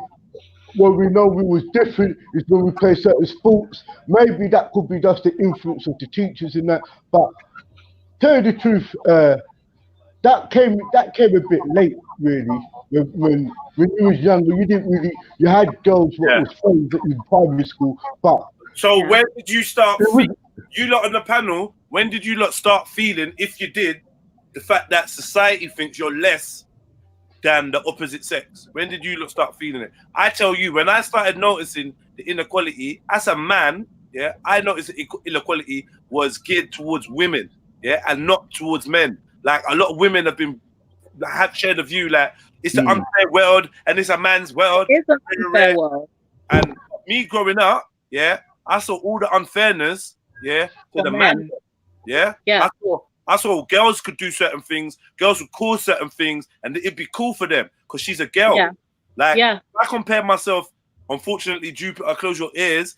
when we know we was different is when we play certain sports. Maybe that could be just the influence of the teachers in that, but tell you the truth, that came a bit late, really. When you was younger, you had girls what was friends in primary school, but so when did you start? You lot on the panel. When did you lot start feeling, if you did, the fact that society thinks you're less than the opposite sex? When did you lot start feeling it? I tell you, when I started noticing the inequality as a man, yeah, I noticed that inequality was geared towards women, yeah, and not towards men. Like a lot of women have shared a view like it's an unfair world and it's a man's world. It's an unfair world. And me growing up, yeah, I saw all the unfairness, yeah, to the man. Yeah. I saw girls could do certain things, girls would cause certain things, and it'd be cool for them because she's a girl. Yeah. Like if I compare myself, unfortunately, Jupiter, close your ears.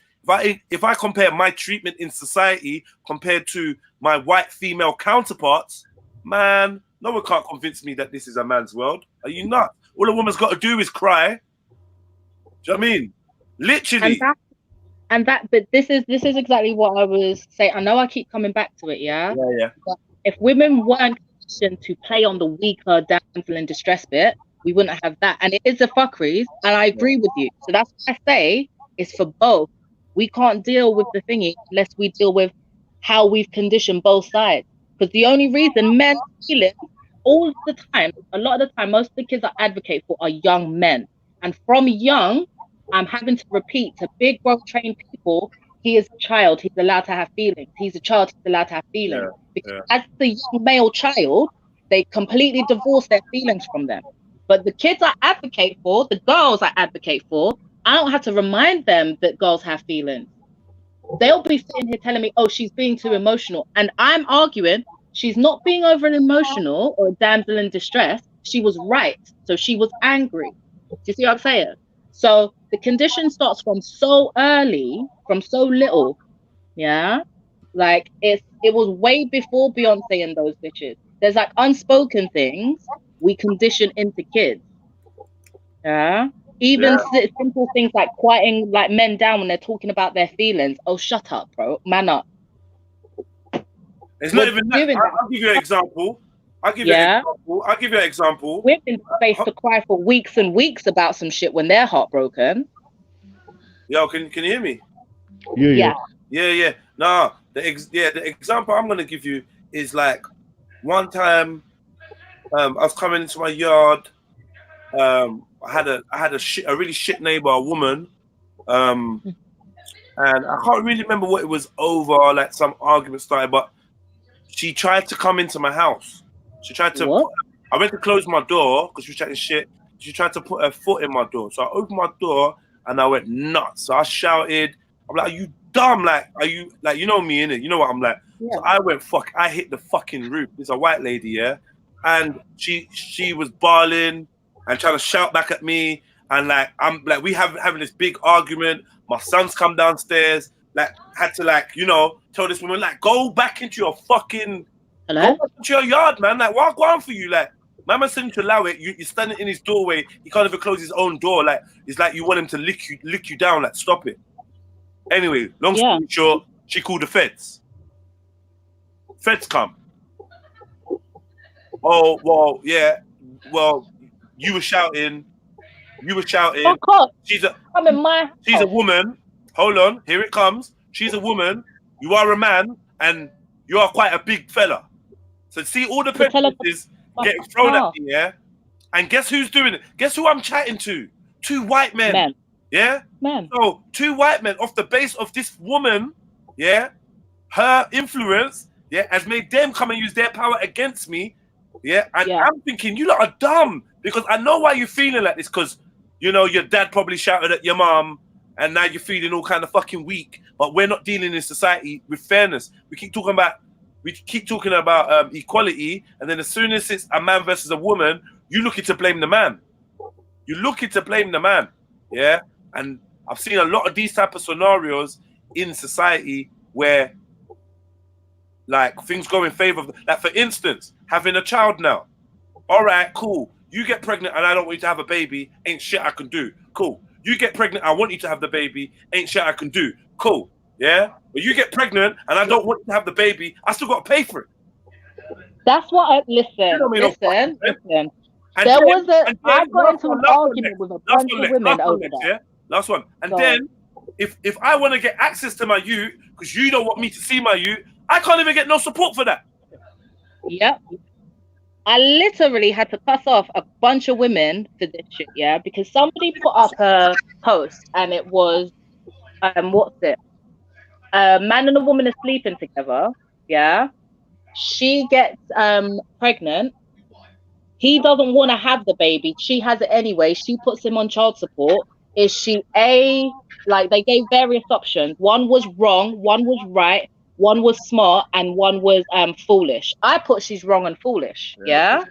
If I compare my treatment in society compared to my white female counterparts, man, no one can't convince me that this is a man's world. Are you nuts? All a woman's got to do is cry. Do you know what I mean? Literally. But this is exactly what I was saying. I know I keep coming back to it, yeah. But if women weren't conditioned to play on the weaker damsel in distress bit, we wouldn't have that. And it is a fuckeries, and I agree with you. So that's what I say is for both. We can't deal with the thingy unless we deal with how we've conditioned both sides. Because the only reason men feel it all the time, a lot of the time, most of the kids I advocate for are young men. And from young, I'm having to repeat to big, well-trained people, he is a child, he's allowed to have feelings. He's a child, he's allowed to have feelings. Because as the young male child, they completely divorce their feelings from them. But the kids I advocate for, the girls I advocate for, I don't have to remind them that girls have feelings. They'll be sitting here telling me, oh, she's being too emotional. And I'm arguing, she's not being over emotional or a damsel in distress. She was right. So she was angry. Do you see what I'm saying? So the condition starts from so early, from so little. Yeah. Like it was way before Beyonce and those bitches. There's like unspoken things we condition into kids. Yeah. Even simple things like quieting like men down when they're talking about their feelings. Oh, shut up, bro. Man up. It's not even that. I'll give you an example. I'll give you an example. Women face to cry for weeks and weeks about some shit when they're heartbroken. Yo, can you hear me? Yeah. No, the example I'm gonna give you is like one time I was coming into my yard. I had a really shit neighbor, a woman, and I can't really remember what it was over. Like some argument started, but she tried to come into my house. She tried to. I went to close my door because she was chatting shit. She tried to put her foot in my door, so I opened my door and I went nuts. So I shouted, "I'm like, are you dumb? Like, are you like, you know me, innit? You know what I'm like?" So I went I hit the fucking roof. It's a white lady, yeah, and she was bawling and trying to shout back at me, and like I'm like we having this big argument. My son's come downstairs, like had to like tell this woman like go back into your fucking go back into your yard, man. Like what going on for you? Like my man said to allow it. You're standing in his doorway. He can't even close his own door. Like it's like you want him to lick you down. Like stop it. Anyway, long story short, she called the feds. Feds come. Oh well, yeah. Well, you were shouting. Of course. She's a woman. Hold on, here it comes. She's a woman. You are a man, and you are quite a big fella. So see all the prejudices getting thrown at me, yeah. And guess who's doing it? Guess who I'm chatting to? 2 white men. Yeah. So 2 white men off the base of this woman, yeah. Her influence, yeah, has made them come and use their power against me. Yeah, and I'm thinking you lot are dumb because I know why you're feeling like this because your dad probably shouted at your mom and now you're feeling all kind of fucking weak. But we're not dealing in society with fairness. We keep talking about equality, and then as soon as it's a man versus a woman, you're looking to blame the man. Yeah, and I've seen a lot of these type of scenarios in society where like things go in favor of, like for instance, having a child now. All right, cool. You get pregnant and I don't want you to have a baby. Ain't shit I can do. Cool. You get pregnant, I want you to have the baby. Ain't shit I can do. Cool. Yeah. But you get pregnant and I don't want you to have the baby. I still got to pay for it. That's what I listen. I got into an argument with a bunch of women over that. Yeah? Last one. And then if I want to get access to my youth because you don't want me to see my youth, I can't even get no support for that. Yep. I literally had to cuss off a bunch of women for this shit, yeah, because somebody put up a post and it was, what's it? a man and a woman are sleeping together, yeah, she gets pregnant. He doesn't want to have the baby. She has it anyway. She puts him on child support. Is she like they gave various options. One was wrong, one was right, one was smart, and one was foolish. I put she's wrong and foolish. Yeah.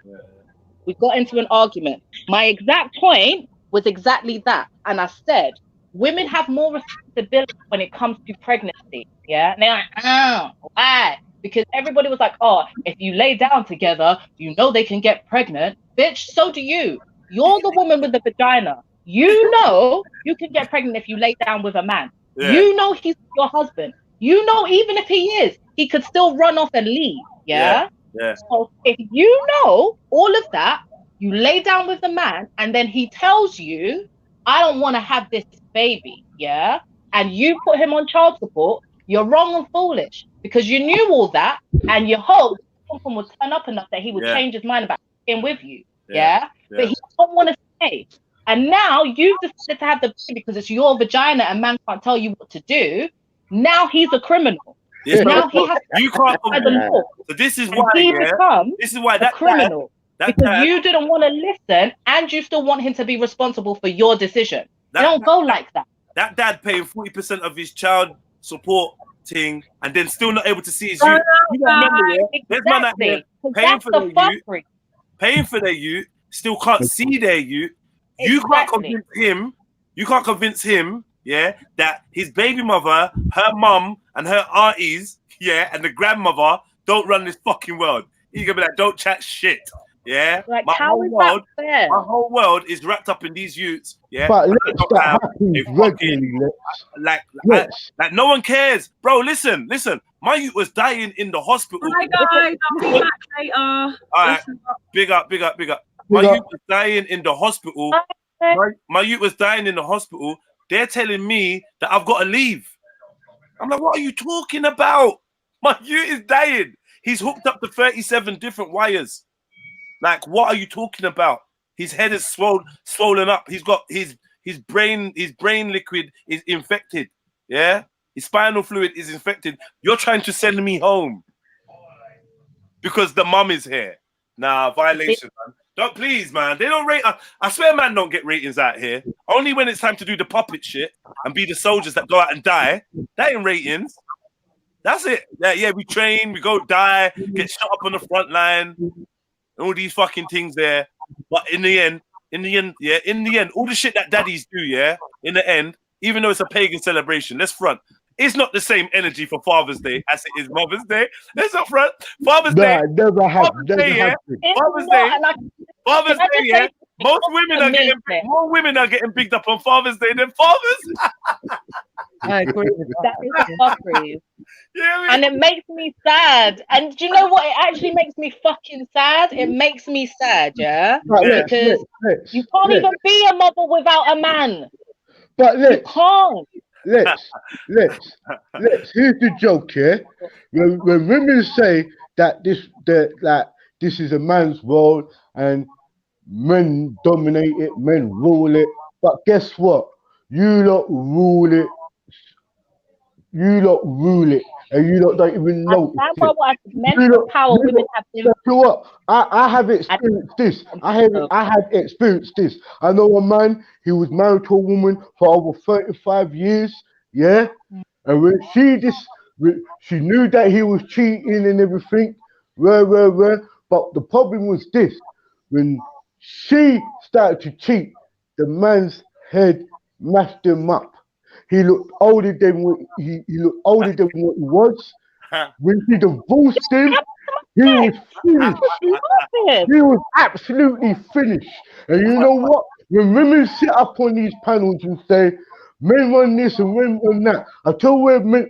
We got into an argument. My exact point was exactly that. And I said, women have more responsibility when it comes to pregnancy. Yeah. And they're like, oh, why? Because everybody was like, oh, if you lay down together, you know they can get pregnant. Bitch, so do you. You're the woman with the vagina. You know you can get pregnant if you lay down with a man. Yeah. You know he's your husband. You know even if he is, he could still run off and leave. Yeah? Yeah. So if you know all of that, you lay down with the man, and then he tells you, I don't want to have this baby, yeah? And you put him on child support, you're wrong and foolish because you knew all that and you hoped someone would turn up enough that he would change his mind about being with you, yeah? But he don't want to stay. And now you've decided to have the baby because it's your vagina and man can't tell you what to do. Now he's a criminal. Yes, now he has to you can't. the law. So this is And why. he Yeah, becomes this is why a that criminal. That Because you didn't want to listen and you still want him to be responsible for your decision. They don't go like that. That dad paying 40% of his child support thing and then still not able to see his youth. You don't remember, yeah? There's man out there paying for their youth, paying for their youth, still can't see their youth. You can't convince him. You can't convince him, yeah, that his baby mother, her mum, and her aunties, yeah, and the grandmother don't run this fucking world. He's gonna be like, don't chat shit. Yeah, like how is that fair? My whole world is wrapped up in these youths. Yeah, but that happens regularly. Like no one cares, bro. Listen. My youth was dying in the hospital. Hi guys, I'll be back later. All right, big up. My youth was dying in the hospital. My youth was dying in the hospital. They're telling me that I've got to leave. I'm like, what are you talking about? My youth is dying. He's hooked up to 37 different wires. Like, what are you talking about? His head is swollen up. He's got his brain liquid is infected. Yeah, his spinal fluid is infected. You're trying to send me home because the mum is here. Nah, violation, man. Don't please, man. They don't rate. I swear, man, don't get ratings out here. Only when it's time to do the puppet shit and be the soldiers that go out and die. That ain't ratings. That's it. Yeah, we train, we go die, get shot up on the front line. All these fucking things there, but in the end, all the shit that daddies do, yeah, in the end, even though it's a pagan celebration, let's front. It's not the same energy for Father's Day as it is Mother's Day. Let's not front. Father's Day, never Father's Day, yeah. Father's Day, yeah. Most women are getting picked up on Father's Day than fathers. I agree. That is fuckery. Yeah, and it makes me sad. And do you know what? It actually makes me fucking sad. It makes me sad, yeah? Because you can't even be a mother without a man. But you can't. Let's. Here's the joke, yeah? When women say that this is a man's world and men dominate it, men rule it. But guess what? You lot rule it. And you lot don't even know. Men have power, women have influence. You know what? I have experienced this. I have experienced this. I know a man, he was married to a woman for over 35 years, yeah? And when she knew that he was cheating and everything, but the problem was this. When she started to cheat, the man's head mashed him up. He looked older than what he was. When she divorced him, he was finished. He was absolutely finished. And you know what? When women sit up on these panels and say, men run this and men run that,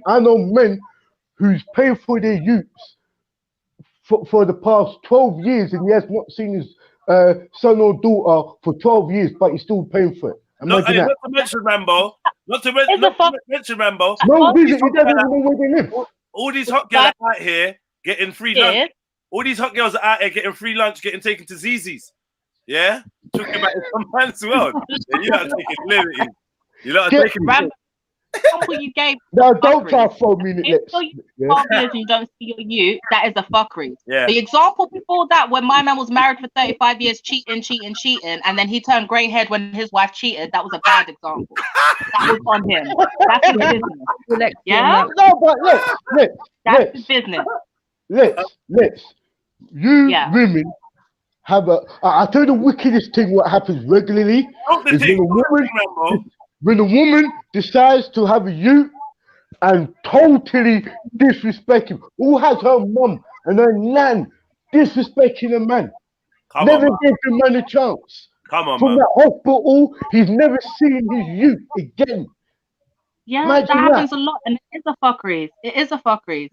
I know men who's paid for their youths for the past 12 years and he has not seen his son or daughter for 12 years, but he's still paying for it. Not to mention Rambo. Not to mention Rambo. No, he doesn't even know where they live. All these hot girls are out here getting free lunch. All these hot girls are out here getting free lunch, getting taken to ZZ's. Yeah? Talking about some man's world. Yeah, you lot are taking liberties. You lot are taking example you gave. No, don't try 4 minute If lips. you're 12 years and you don't see your youth, that is a fuckery. Yeah. The example before that, when my man was married for 35 years, cheating, and then he turned grey haired when his wife cheated, that was a bad example. That was on him. That's his business. Yeah? No, but let's That's his business. Let's. You women have I tell you the wickedest thing what happens regularly is when a woman decides to have a youth and totally disrespect him. Who has her mum and her nan disrespecting a man? Never give the man a chance. Come on, From man. that hospital, he's never seen his youth again. Yeah, Imagine that happens a lot, and it is a fuckery. It is a fuckery.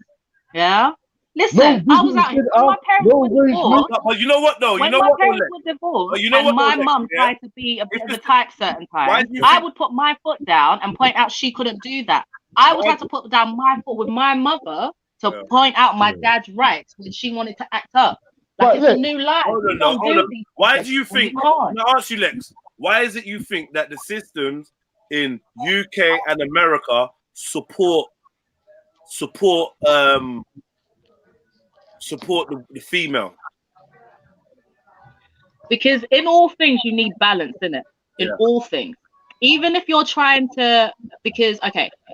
Yeah. Listen, I was out here when my parents were divorced. But you know what though? When You know my what? parents were divorced, and my mum tried to be a bit of a type certain times, I would put my foot down and point out she couldn't do that. I would have to put down my foot with my mother to point out my dad's rights when she wanted to act up. Like it's a new life. Hold on. Why do you think? I'm gonna ask you, Lex. Why is it you think that the systems in UK and America support the female? Because in all things you need balance, innit? In all things. Even if you're trying to, because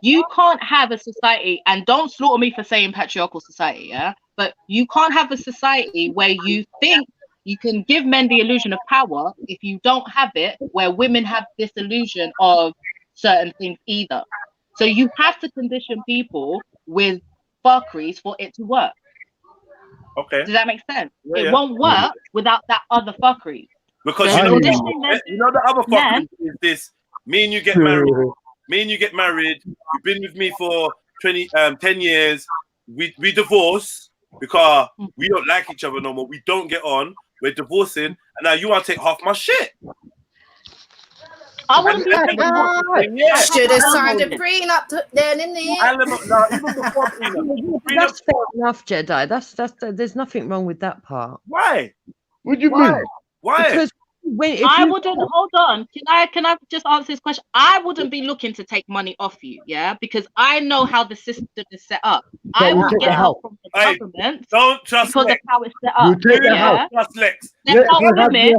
you can't have a society, and don't slaughter me for saying patriarchal society, yeah? But you can't have a society where you think you can give men the illusion of power if you don't have it, where women have this illusion of certain things either. So you have to condition people with fuckeries for it to work. Okay. Does that make sense? It won't work without that other fuckery. Because you know the other fuckery is this. Me and you get married. You've been with me for 10 years. We divorce because we don't like each other no more. We don't get on. We're divorcing, and now you want to take half my shit. I wouldn't be should have signed a prenup then, in the That's fair enough, Jedi. That's there's nothing wrong with that part. Why? What do you mean? Why? Because I wouldn't hold on. Can I just answer this question? I wouldn't be looking to take money off you, because I know how the system is set up. I would get help from the government. Don't trust because Lex. of how it's set up. Don't trust Lex. That's not women.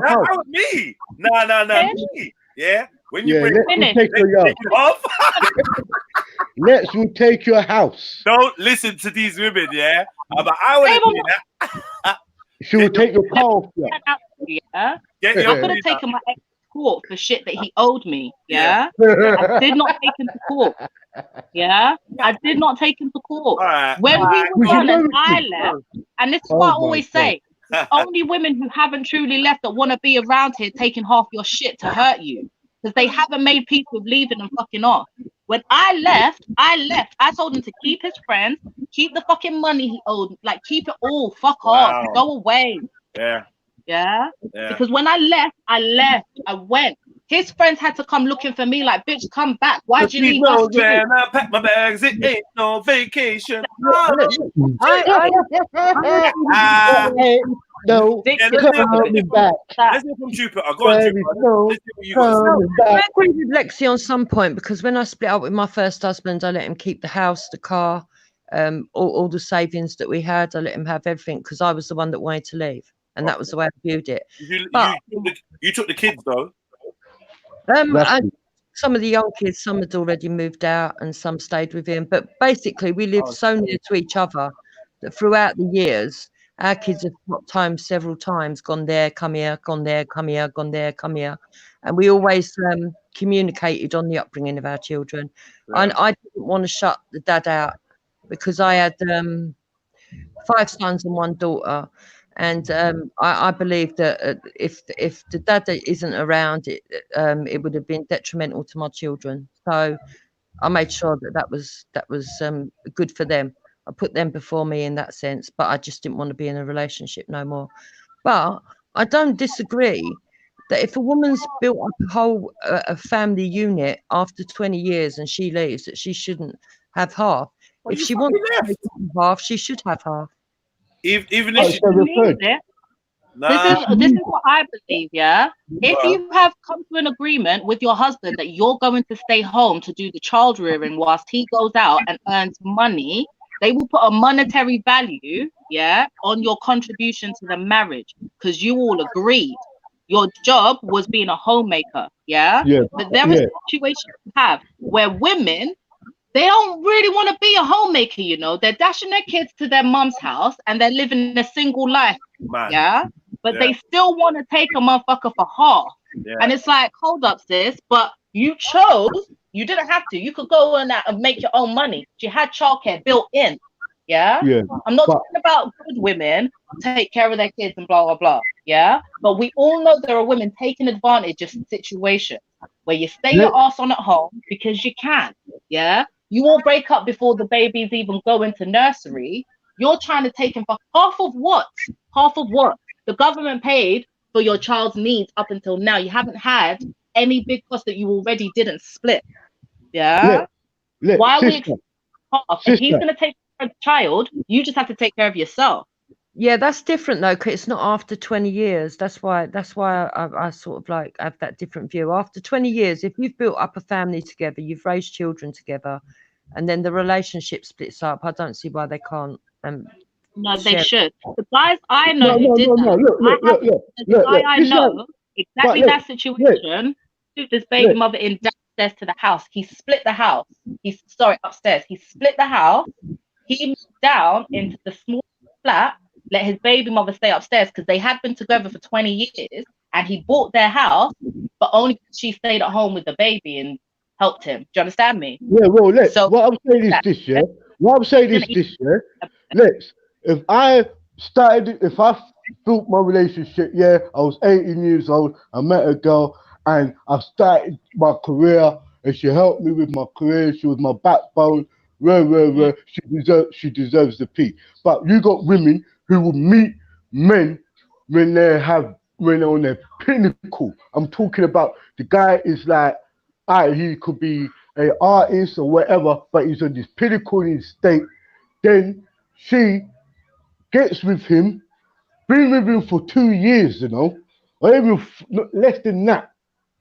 Me. No, me. Yeah. When you bring take your off, Lex will take your house. Don't listen to these women, yeah. But I would do that. She will take your car off. I could have taken my ex to court for shit that he owed me. I did not take him to court. I did not take him to court. When we were done and I left, and this is what I always say, it's only women who haven't truly left that want to be around here taking half your shit to hurt you. Because they haven't made peace with leaving and fucking off. When I left. I told him to keep his friends, keep the fucking money he owed, like keep it all, fuck off, go away. Yeah. Because when I left, I went. His friends had to come looking for me, like, bitch, come back. Why'd you leave us? I pack my bags, it ain't no vacation. No, coming back. Let's go from Jupiter. Go on, Jupiter. I agree with Lexi on some point, because when I split up with my first husband, I let him keep the house, the car, all the savings that we had. I let him have everything because I was the one that wanted to leave, and that was the way I viewed it. You took the kids though. And some of the young kids, some had already moved out, and some stayed with him. But basically, we lived so near to each other that throughout the years, our kids have swapped home several times, gone there, come here, gone there, come here, gone there, come here. And we always communicated on the upbringing of our children. And I didn't want to shut the dad out because I had 5 sons and 1 daughter. And I believe that if the dad isn't around, it would have been detrimental to my children. So I made sure that was good for them. I put them before me in that sense, but I just didn't want to be in a relationship no more. But I don't disagree that if a woman's built up a whole a family unit after 20 years and she leaves, that she shouldn't have half. If she wants to have half, she should have half. Even if she needs it. This is what I believe, yeah. If you have come to an agreement with your husband that you're going to stay home to do the child rearing whilst he goes out and earns money, they will put a monetary value, yeah, on your contribution to the marriage because you all agreed. Your job was being a homemaker, yeah. But there is situations you have where women, they don't really want to be a homemaker, you know. They're dashing their kids to their mum's house and they're living a single life, yeah. But they still want to take a motherfucker for half. And it's like, hold up, sis, but you chose, you didn't have to. You could go in and make your own money. You had childcare built in, yeah. I'm not talking about good women take care of their kids and blah, blah, blah, yeah. But we all know there are women taking advantage of situations where you stay your ass on at home because you can, yeah. You all break up before the babies even go into nursery. You're trying to take him for half of what? Half of what? The government paid for your child's needs up until now. You haven't had any big costs that you already didn't split. Yeah? Why are we half? If he's going to take care of the child, you just have to take care of yourself. Yeah, that's different though, because it's not after 20 years. That's why I sort of like have that different view. After 20 years, if you've built up a family together, you've raised children together, and then the relationship splits up, I don't see why they can't. No, they should. The guys I know who did that. The guy I know, exactly that situation, took this baby mother in downstairs to the house. He split the house. Upstairs. He split the house. He moved down into the small flat, let his baby mother stay upstairs because they had been together for 20 years and he bought their house, but only because she stayed at home with the baby and helped him. Do you understand me? Yeah, well, what I'm saying is this, yeah? What I'm saying is this, yeah? If I built my relationship, yeah, I was 18 years old, I met a girl and I started my career and she helped me with my career, she was my backbone, she deserves the P. But you got women who will meet men when they're on their pinnacle. I'm talking about the guy is like, he could be an artist or whatever, but he's on this pinnacle in his state. Then she gets with him, been with him for 2 years, you know, or even less than that.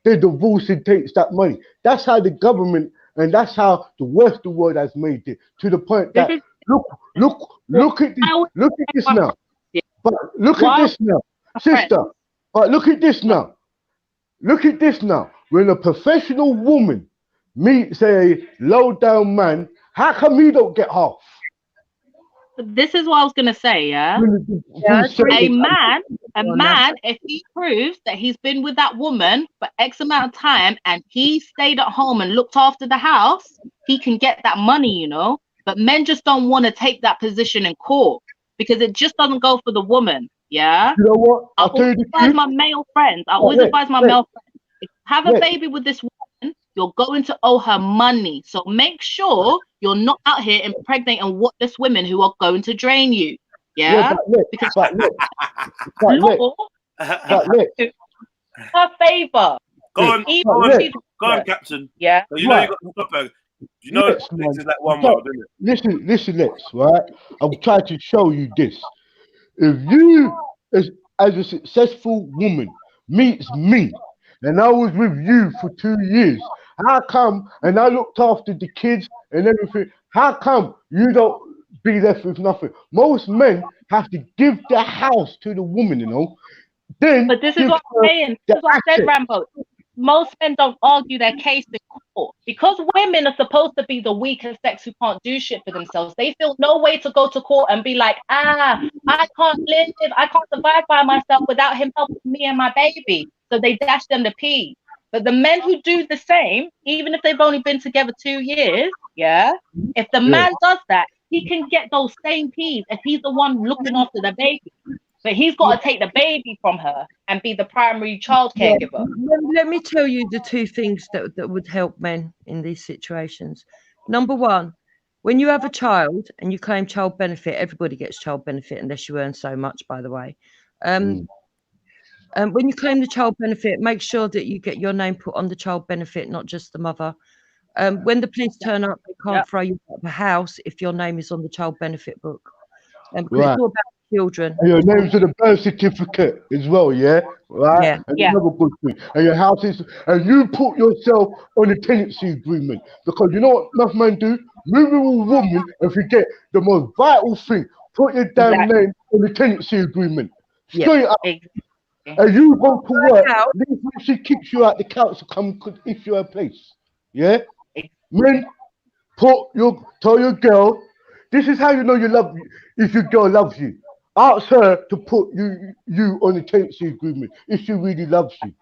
They divorce and takes that money. That's how the government and that's how the Western world has made it, to the point that look at this now. But look at this now, sister. But look at this now. Look at this now. When a professional woman meets a low down man, how come he don't get half? This is what I was gonna say, yeah. A man, if he proves that he's been with that woman for X amount of time and he stayed at home and looked after the house, he can get that money, you know. But men just don't want to take that position in court because it just doesn't go for the woman, yeah. You know what? I always advise my male friends. If you have a baby with this woman, you're going to owe her money. So make sure you're not out here impregnating worthless women who are going to drain you. Yeah? Because her favor. Go on, Captain. Yeah. So you know you got to stop her. You know this is like one world, isn't it? Listen, Lex, right? I'm trying to show you this. If you, as a successful woman, meets me, and I was with you for 2 years, how come, and I looked after the kids and everything, how come you don't be left with nothing? Most men have to give the house to the woman, you know. But this is what I'm saying. This is what I said, Rambo. Most men don't argue their case in court because women are supposed to be the weaker sex who can't do shit for themselves. They feel no way to go to court and be like, I can't live, I can't survive by myself without him helping me and my baby. So they dash them the P. But the men who do the same, even if they've only been together 2 years, yeah, if the man does that, he can get those same P's if he's the one looking after the baby. But he's got to take the baby from her and be the primary child caregiver. Let me tell you the two things that would help men in these situations. Number one, when you have a child and you claim child benefit, everybody gets child benefit unless you earn so much, by the way. When you claim the child benefit, make sure that you get your name put on the child benefit, not just the mother. When the police turn up, they can't throw you out of the house if your name is on the child benefit book. Because it's all about children. And your name's on the birth certificate as well, yeah? Right? Yeah. And Yeah. another good thing. And your house is, and you put yourself on a tenancy agreement. Because you know what enough men do? Move with a woman and forget the most vital thing. Put your damn Exactly. name on the tenancy agreement. Yeah. Straight up. Exactly. And you go to work, out. leave when she kicks you out the couch to come issue her place. Yeah? Men, tell your girl, this is how you know you love if your girl loves you. Ask her to put you on the tenancy agreement if she really loves you.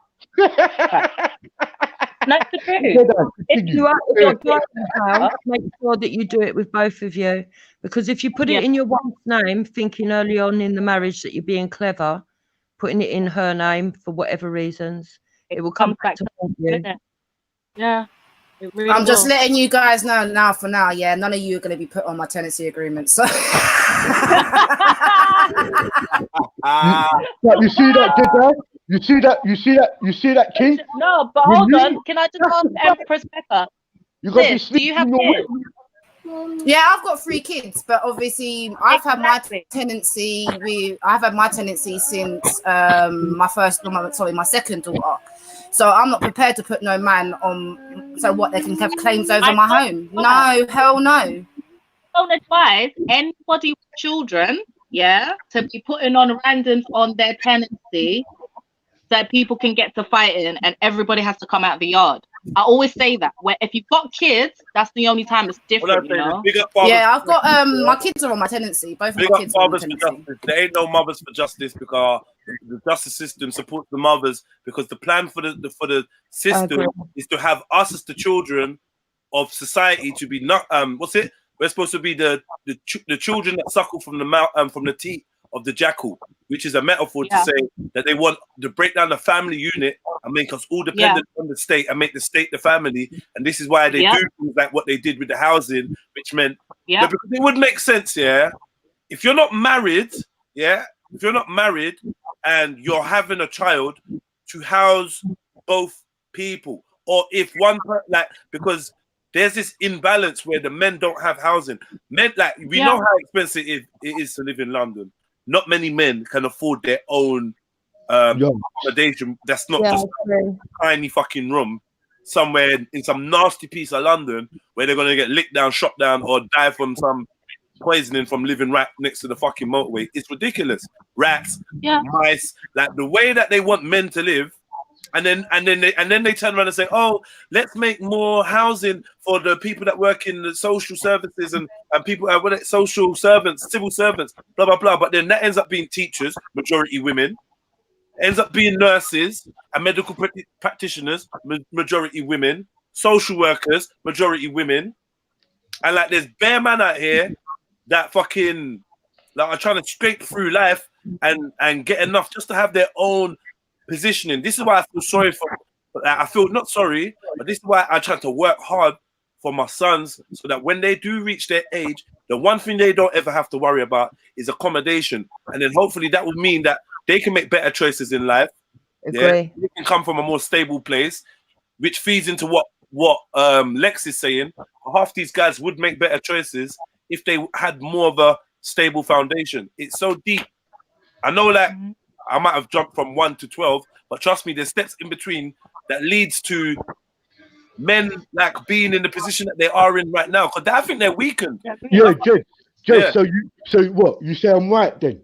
That's the truth. If you're buying a house, make sure that you do it with both of you. Because if you put it in your wife's name, thinking early on in the marriage that you're being clever, putting it in her name for whatever reasons, it will come back to haunt you. Yeah. Really I'm just will. letting you guys know now for now, yeah, none of you are going to be put on my tenancy agreement. So You see that, Jedi? You see that, King? No, but hold on. Can I just ask Empress Becca? You got to be Sis, do you have sleeping kids? yeah, I've got 3 kids, but obviously I've had my tenancy since my second daughter. So I'm not prepared to put no man on. So what, they can have claims over my home? No, hell no. Don't advise anybody with children, to be putting on randoms on their tenancy so that people can get to fighting and everybody has to come out of the yard. I always say that. Where if you've got kids, that's the only time it's different, you know? Yeah, I've got my kids are on my tenancy. Both of my kids are on my tenancy. There ain't no mothers for justice because the justice system supports the mothers, because the plan for the system is to have us as the children of society to be not we're supposed to be the children that suckle from the mouth from the teeth of the jackal, which is a metaphor to say that they want to break down the family unit and make us all dependent on the state and make the state the family. And this is why they do things like what they did with the housing, which meant because it would make sense, if you're not married, if you're not married and you're having a child, to house both people, or if one because there's this imbalance where the men don't have housing. Men, we know how expensive it is to live in London. Not many men can afford their own accommodation. That's not just a tiny fucking room somewhere in some nasty piece of London where they're gonna get licked down, shot down, or die from some poisoning from living right next to the fucking motorway. It's ridiculous. Rats, mice, the way that they want men to live. And then they turn around and say, "Oh, let's make more housing for the people that work in the social services and people social servants, civil servants, blah blah blah." But then that ends up being teachers, majority women, ends up being nurses and medical practitioners, majority women, social workers, majority women, and there's bare man out here that fucking are trying to scrape through life and get enough just to have their own positioning. This is why I feel sorry for. I feel not sorry, but this is why I try to work hard for my sons, so that when they do reach their age, the one thing they don't ever have to worry about is accommodation, and then hopefully that will mean that they can make better choices in life. They can come from a more stable place, which feeds into what Lex is saying. Half these guys would make better choices if they had more of a stable foundation. It's so deep. I know I might have jumped from 1 to 12, but trust me, there's steps in between that leads to men being in the position that they are in right now. Because I think they're weakened. Yeah, Jed. So what? You say I'm right then?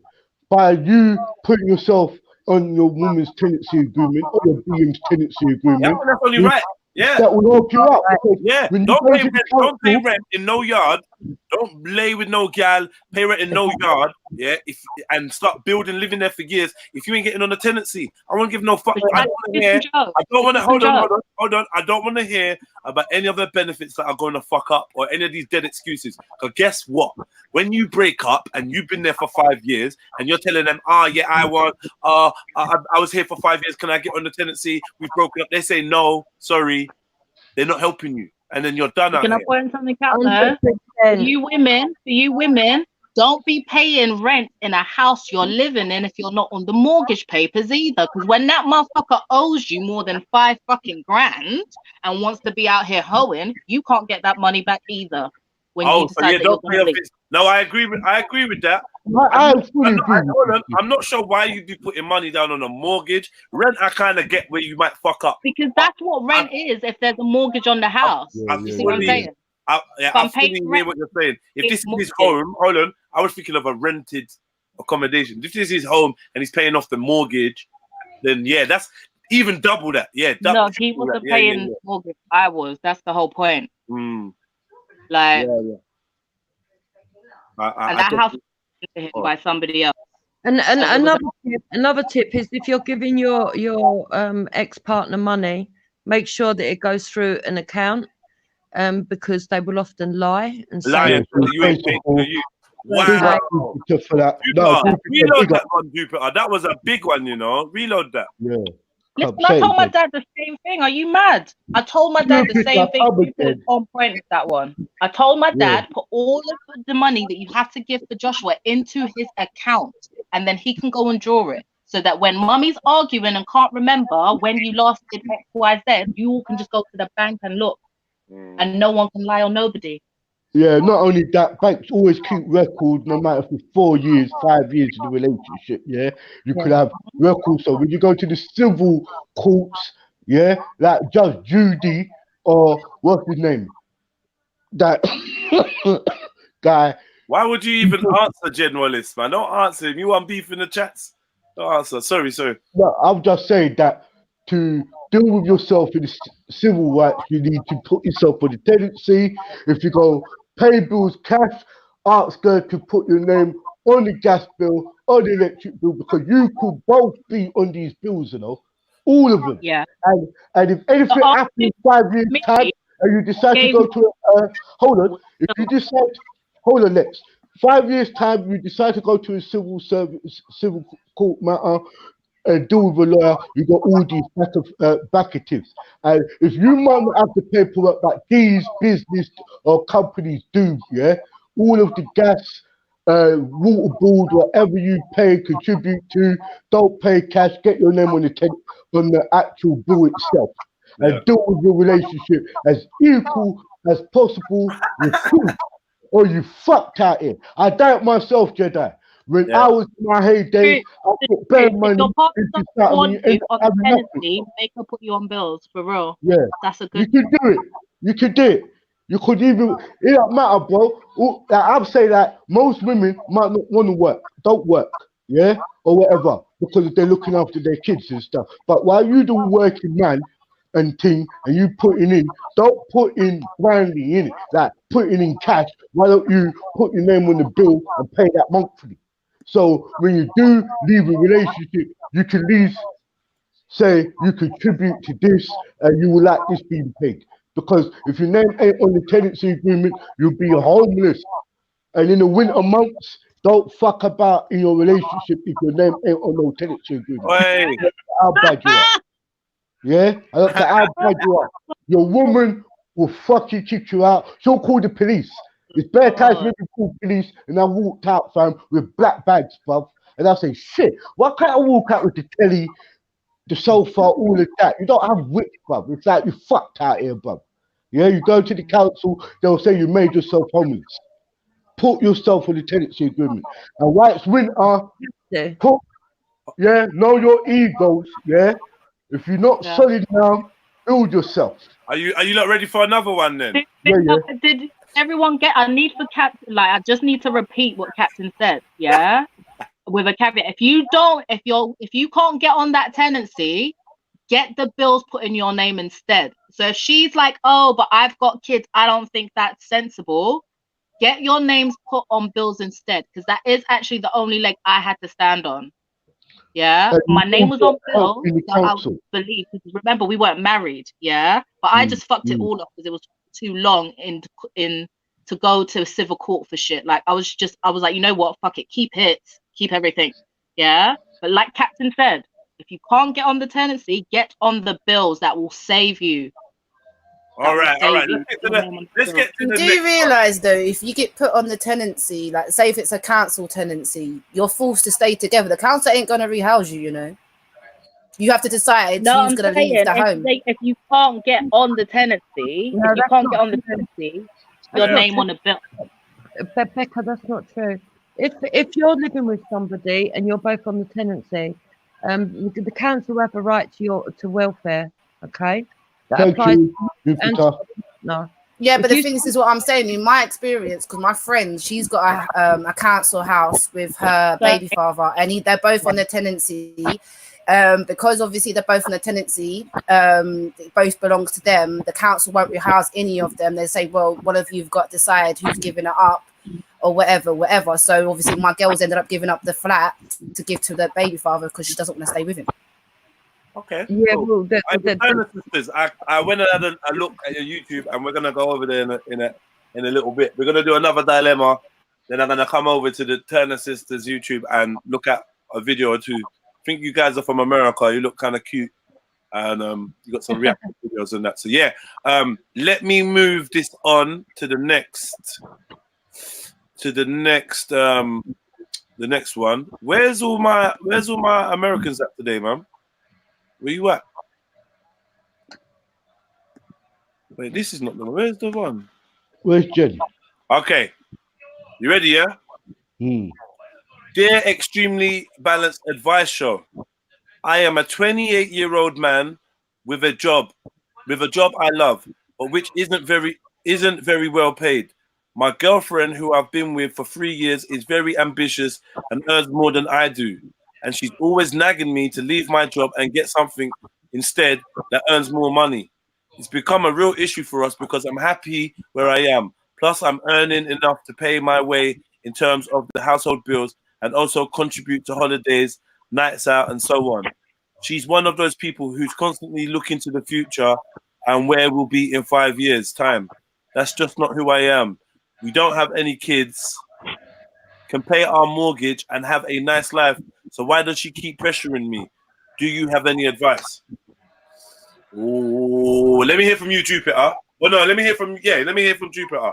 By you putting yourself on your woman's tenancy agreement or your being's tenancy agreement. Yeah, that's only right. Yeah, that will help you out. Yeah, don't pay rent in no yard. Don't lay with no gal. Pay rent in no yard. Yeah, and start building, living there for years. If you ain't getting on a tenancy, I won't give no fuck. I don't want to hold on. I don't want to hear about any of the benefits that are going to fuck up or any of these dead excuses. Because guess what? When you break up and you've been there for 5 years and you're telling them, I was here for 5 years. Can I get on the tenancy? We've broken up. They say no, sorry. They're not helping you. And then you're done. Can I point something out there? For you women, don't be paying rent in a house you're living in if you're not on the mortgage papers either. Because when that motherfucker owes you more than $5 fucking grand and wants to be out here hoeing, you can't get that money back either. when you So decide yeah, that you're don't pay going off to leave. his. No, I agree with that. I fully agree. Hold on, I'm not sure why you'd be putting money down on a mortgage. Rent, I kind of get where you might fuck up. Because that's what rent is if there's a mortgage on the house. You see what I'm saying? I If I'm paying fully hear rent, what you're saying. If this it's is his mortgage. home, hold on, I was thinking of a rented accommodation. If this is his home and he's paying off the mortgage, then yeah, that's even double that. Yeah, No, he wasn't paying mortgage. I was. That's the whole point. Like, and that house was given to him by somebody else. And So it was another tip is if you're giving your ex-partner money, make sure that it goes through an account, because they will often lie and say you ain't paying for you. Wow. For that. Reload that one, Jupiter. That was a big one, you know. Reload that. Yeah. Listen, I told my dad the same thing. Are you mad? I told my dad the same thing. Jupiter's on point with that one. I told my dad, put all of the money that you have to give for Joshua into his account, and then he can go and draw it. So that when mummy's arguing and can't remember when you last did X, Y, Z, you all can just go to the bank and look. And no one can lie on nobody. Yeah, not only that, banks always keep records no matter for 4 years, 5 years in the relationship, yeah? You could have records. So when you go to the civil courts, yeah, like Judge Judy or what's his name? That guy. Why would you even answer Generalist, man? Don't answer him. You want beef in the chats? Don't answer. Sorry. No, I'm just saying that to deal with yourself in the civil rights, you need to put yourself on the tenancy. If you go pay bills cash, ask her to put your name on the gas bill, on the electric bill, because you could both be on these bills, you know, all of them. Yeah. And if anything happens in 5 years' time, and you decide to go to next 5 years' time, you decide to go to a civil court matter and deal with a lawyer, you got all these backatives. And if you might not have the paperwork that these business or companies do, yeah, all of the gas, water bills, whatever you pay, contribute to, don't pay cash, get your name on the actual bill itself. And deal with your relationship as equal as possible with truth, or you fucked out here. I doubt myself, Jedi. When I was in my heyday, I put bare money into something and ended up having nothing. Make her put you on bills, for real. Yeah. That's a good. You could do it. You could do it. You could even, it don't matter, bro. I'm saying that most women might not want to work, don't work, yeah, or whatever, because they're looking after their kids and stuff. But while you the working man and thing, and you putting in, don't put in blindly in it, like putting in cash. Why don't you put your name on the bill and pay that monthly? So when you do leave a relationship, you can at least say you contribute to this and you will like this being paid. Because if your name ain't on the tenancy agreement, you'll be homeless. And in the winter months, don't fuck about in your relationship if your name ain't on no tenancy agreement. Hey. How bad you are. Yeah? I don't care how bad you are. Your woman will fucking kick you out. She'll call the police. It's bare times when we call police and I walked out, fam, with black bags, bruv. And I say, shit, why can't I walk out with the telly, the sofa, all of that? You don't have wit, bruv. It's like you fucked out here, bruv. Yeah, you go to the council, they'll say you made yourself homeless. Put yourself on the tenancy agreement. And while it's winter, know your egos, yeah? If you're not solid now, build yourself. Are you not ready for another one then? Did everyone get? I need for Captain. Like, I just need to repeat what Captain said. Yeah, with a caveat. If you can't get on that tenancy, get the bills put in your name instead. So if she's like, oh, but I've got kids, I don't think that's sensible. Get your names put on bills instead, because that is actually the only leg I had to stand on. Yeah, my name was on bill, so I would believe, because remember, we weren't married. Yeah, but I just fucked it all up because it was too long in to go to civil court for shit. Like I was like, you know what, fuck it, keep hits, keep everything. Yeah, but like Captain said, if you can't get on the tenancy, get on the bills. That will save you. All right. Let's get to the Do you realise though, if you get put on the tenancy, like say if it's a council tenancy, you're forced to stay together. The council ain't gonna rehouse you, you know. You have to decide who's gonna leave the home. If you can't get on the tenancy, your That's not name true. on a bill. But Becca, that's not true. If you're living with somebody and you're both on the tenancy, the council have a right to welfare. Okay, that Thank applies. you, And Jupiter. no, Yeah, if but the you thing is what I'm saying in my experience, because my friend, she's got a council house with her baby father, and they're both on their tenancy. Because obviously they're both on the tenancy, it both belongs to them. The council won't rehouse any of them. They say, well, one of you've got to decide who's giving it up or whatever. So obviously my girls ended up giving up the flat to give to the baby father because she doesn't want to stay with him. Okay. Yeah, Cool. well, Sisters, I went and had a look at your YouTube, and we're gonna go over there in a little bit. We're gonna do another dilemma. Then I'm gonna come over to the Turner Sisters YouTube and look at a video or two. I think you guys are from America. You look kind of cute, and you got some reaction videos and that. So yeah, let me move this on to the next one. Where's all my Americans at today, man? Where you at? Wait, this is not the one. Where's the one? Where's Jen? Okay. You ready, yeah? Dear Extremely Balanced Advice Show, I am a 28-year-old man with a job I love, but which isn't very well paid. My girlfriend, who I've been with for 3 years, is very ambitious and earns more than I do. And she's always nagging me to leave my job and get something instead that earns more money. It's become a real issue for us because I'm happy where I am. Plus, I'm earning enough to pay my way in terms of the household bills and also contribute to holidays, nights out, and so on. She's one of those people who's constantly looking to the future and where we'll be in 5 years' time. That's just not who I am. We don't have any kids, can pay our mortgage, and have a nice life. So why does she keep pressuring me? Do you have any advice? Oh, let me hear from you, Jupiter. Well, no, let me hear from Jupiter.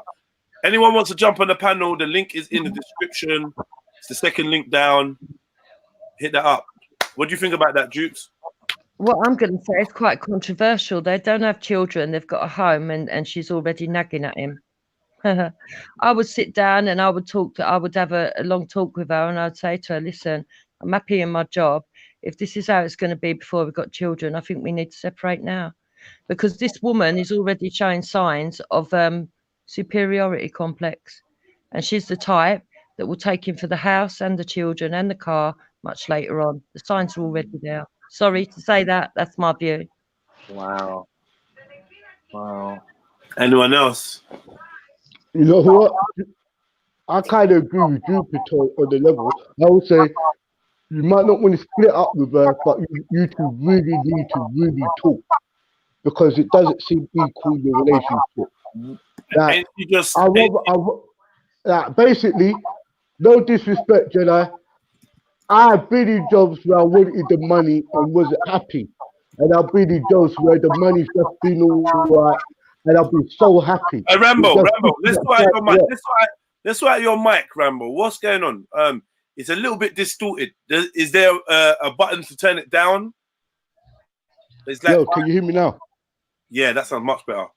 Anyone wants to jump on the panel? The link is in the description. It's the second link down. Hit that up. What do you think about that, Jupes? what I'm going to say is quite controversial. They don't have children. They've got a home, and she's already nagging at him. I would sit down and I would have a long talk with her, and I'd say to her, listen, I'm happy in my job. If this is how it's going to be before we've got children, I think we need to separate now, because this woman is already showing signs of superiority complex, and she's the type that will take him for the house and the children and the car much later on. The signs are already there. Sorry to say that. That's my view. Wow. Anyone else? You know what? I kind of agree with Jupiter on the level. I would say you might not want to split up with her, but you two really need to really talk, because it doesn't seem equal in your relationship. Like, basically, no disrespect, Jedi. I've been in jobs where I wanted the money and wasn't happy, and I've been in jobs where the money's just been all right, and I've been so happy. Rambo, let's sort out your mic. Let's sort out your mic, Rambo. What's going on? It's a little bit distorted. Is there a button to turn it down? Yo, can you hear me now? Yeah, that sounds much better.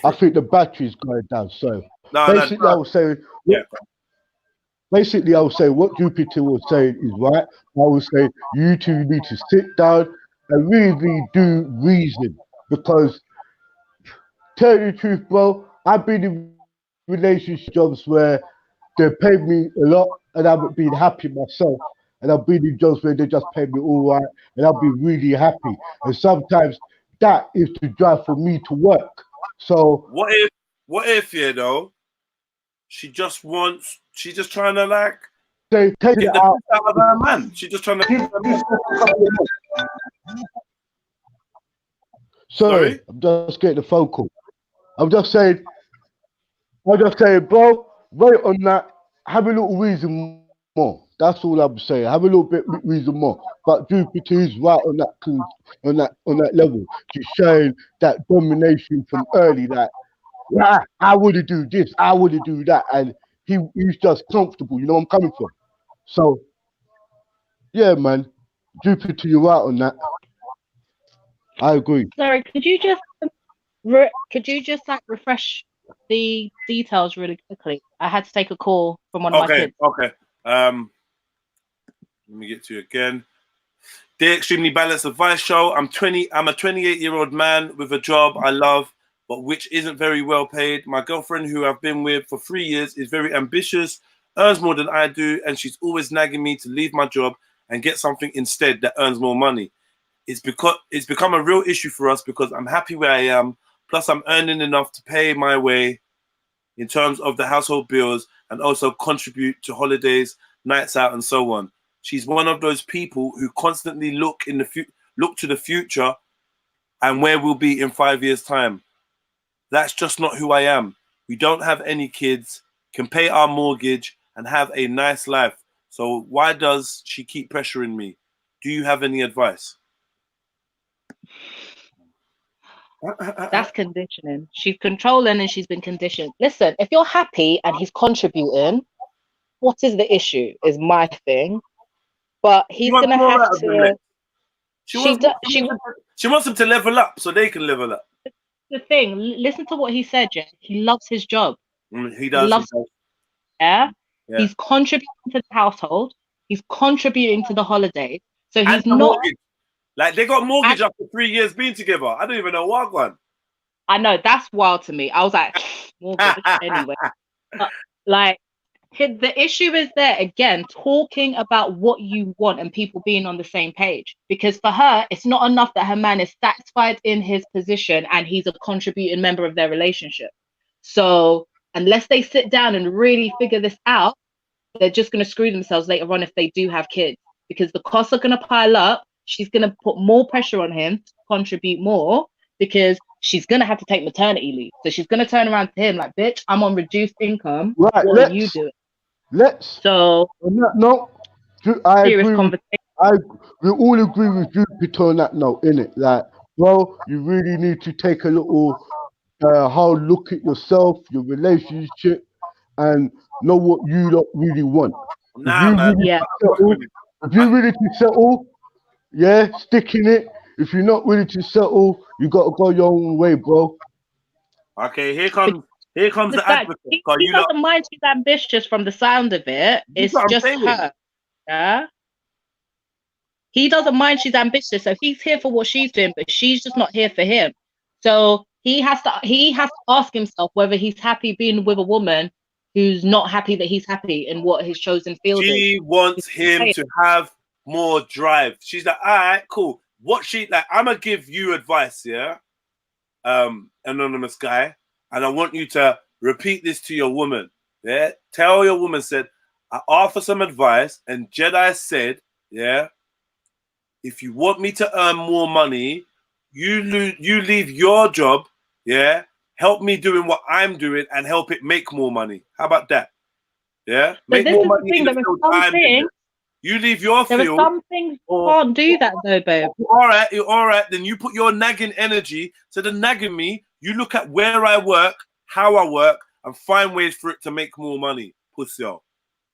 I think the battery's going down. So basically, I was saying, basically, I would say what Jupiter was saying is right. I would say you two need to sit down and really do reason, because tell you the truth, bro, I've been in relationship jobs where they paid me a lot and I haven't been happy myself. And I've been in jobs where they just pay me all right and I'll be really happy. And sometimes that is the drive for me to work. So what if you know, she's just trying to like take get it the out of her man. She's just trying to Sorry, I'm just getting a phone call. I'm just saying, bro, wait on that. Have a little reason more. That's all I'm saying. Have a little bit reason more. But Jupiter is right on that level. She's showing that domination from early. That I want to do this, I want to do that, and he's just comfortable. You know where I'm coming from. So yeah, man, Jupiter, you're right on that. I agree. Sorry, could you just like refresh the details really quickly. I had to take a call from one of my kids. Okay. Let me get to you again. Dear Extremely Balanced Advice Show, I'm a 28-year-old man with a job I love, but which isn't very well paid. My girlfriend, who I've been with for 3 years, is very ambitious, earns more than I do, and she's always nagging me to leave my job and get something instead that earns more money. It's become a real issue for us because I'm happy where I am, plus I'm earning enough to pay my way in terms of the household bills and also contribute to holidays, nights out, and so on. She's one of those people who constantly look to the future and where we'll be in 5 years' time. That's just not who I am. We don't have any kids, can pay our mortgage, and have a nice life. So why does she keep pressuring me? Do you have any advice? That's conditioning. She's controlling and she's been conditioned. Listen, if you're happy and he's contributing, what is the issue? Is my thing. But he's gonna have to. She wants him to level up so they can level up. The thing, listen to what he said, Jay. He loves his job. He does. Yeah. He's contributing to the household. He's contributing to the holidays. So he's and not mortgage. Like they got mortgage after 3 years being together. I don't even know what one. I know, that's wild to me. I was like, mortgage anyway. But, like, the issue is there again, talking about what you want and people being on the same page. Because for her, it's not enough that her man is satisfied in his position and he's a contributing member of their relationship. So unless they sit down and really figure this out, they're just going to screw themselves later on if they do have kids, because the costs are going to pile up. She's going to put more pressure on him to contribute more because she's going to have to take maternity leave. So she's going to turn around to him like, bitch, I'm on reduced income. Right, what are you doing? So on that note, I agree. We all agree with Jupiter on that note, innit? Like, bro, you really need to take a little hard look at yourself, your relationship, and know what you don't really want. If you're ready to settle, stick in it. If you're not ready to settle, you gotta go your own way, bro. Okay, here comes the advocate. He doesn't mind she's ambitious from the sound of it. It's just her. Yeah. He doesn't mind she's ambitious, so he's here for what she's doing, but she's just not here for him. So he has to ask himself whether he's happy being with a woman who's not happy that he's happy in what his chosen field is. She wants him to have more drive. She's like, all right, cool. I'm gonna give you advice, yeah, anonymous guy, and I want you to repeat this to your woman. Yeah, tell your woman, said, I offer some advice, and Jedi said, yeah, if you want me to earn more money, you leave your job, yeah, help me doing what I'm doing and help it make more money. How about that? Yeah, make more money in the field I'm doing. You leave your field. There are some things you can't do that though, babe. All right. Then you put your nagging energy to the nagging me. You look at where I work, how I work, and find ways for it to make more money. Pussy. How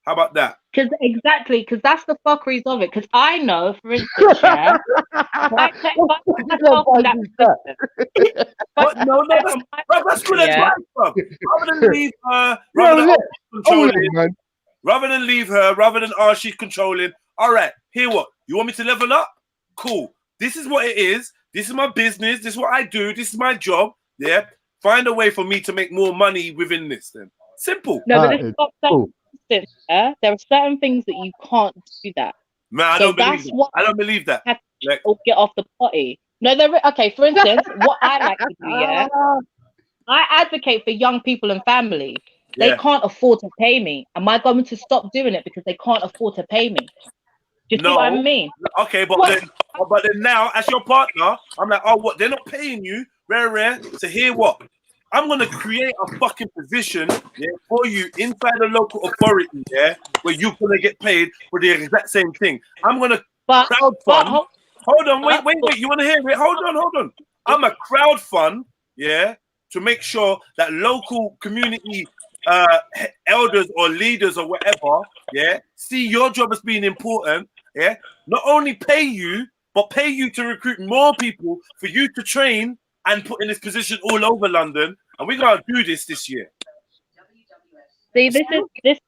about that? Because that's the fuckeries of it. Because I know, for instance, yeah, that's good advice, bro. Rather than leave her, rather than she's controlling. All right, here what? You want me to level up? Cool. This is what it is. This is my business. This is what I do. This is my job. Yeah. Find a way for me to make more money within this. Then simple. No, but this cool. Yeah, there are certain things that you can't do that. Man, I don't believe that. Or get off the potty. No, okay. For instance, what I like to do, yeah, I advocate for young people and family. They can't afford to pay me. Am I going to stop doing it because they can't afford to pay me? Do you see what I mean? Okay, but then now, as your partner, I'm like, oh, what? They're not paying you. Rare. So here, what? I'm gonna create a fucking position for you inside the local authority, where you're gonna get paid for the exact same thing. I'm gonna crowdfund. Hold on, wait. You wanna hear it? Hold on. I'm a crowdfund, to make sure that local community elders or leaders or whatever, see your job as being important, not only pay you, but pay you to recruit more people for you to train and put in this position all over London. and we're gonna do this year. See, this is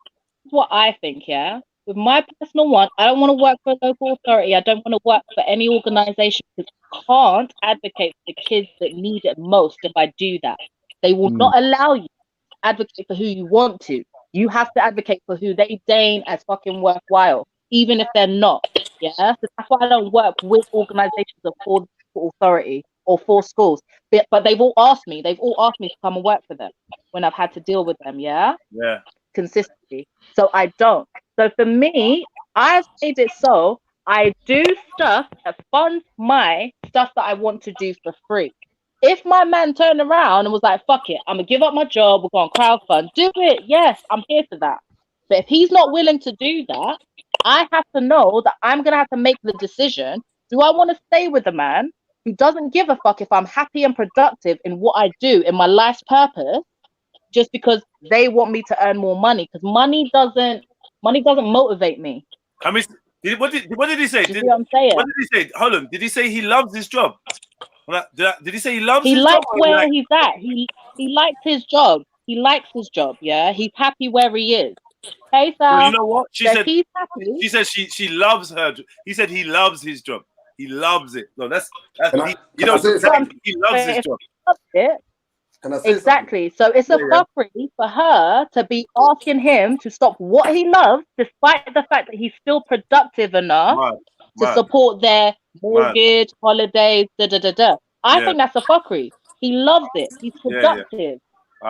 what I think. Yeah, with my personal one, I don't want to work for a local authority. I don't want to work for any organisation because I can't advocate for the kids that need it most. If I do that, they will not allow you to advocate for who you want to. You have to advocate for who they deign as fucking worthwhile, even if they're not. Yeah, so that's why I don't work with organisations or for the authority or for schools. But they've all asked me. They've all asked me to come and work for them when I've had to deal with them. Yeah. Consistently. So I don't. So for me, I've made it so I do stuff that funds my stuff that I want to do for free. If my man turned around and was like, fuck it, I'm gonna give up my job, we're going crowdfund, do it. Yes, I'm here for that. But if he's not willing to do that, I have to know that I'm gonna have to make the decision. Do I want to stay with a man who doesn't give a fuck if I'm happy and productive in what I do in my life's purpose, just because they want me to earn more money? Because money doesn't motivate me. I mean, what did he say? You see what I'm saying? What did he say? Hold on. Did he say he loves his job? Did he say he loves his job? He likes where he's at. He likes his job. He likes his job. Yeah, he's happy where he is. Okay, so well, you know what she said? He's happy. She said she loves her. He said he loves his job. He loves it. No, that's he loves his job. Exactly. So it's a fuckery for her to be asking him to stop what he loves, despite the fact that he's still productive enough to support their mortgage, holidays, I think that's a fuckery. He loves it. He's productive.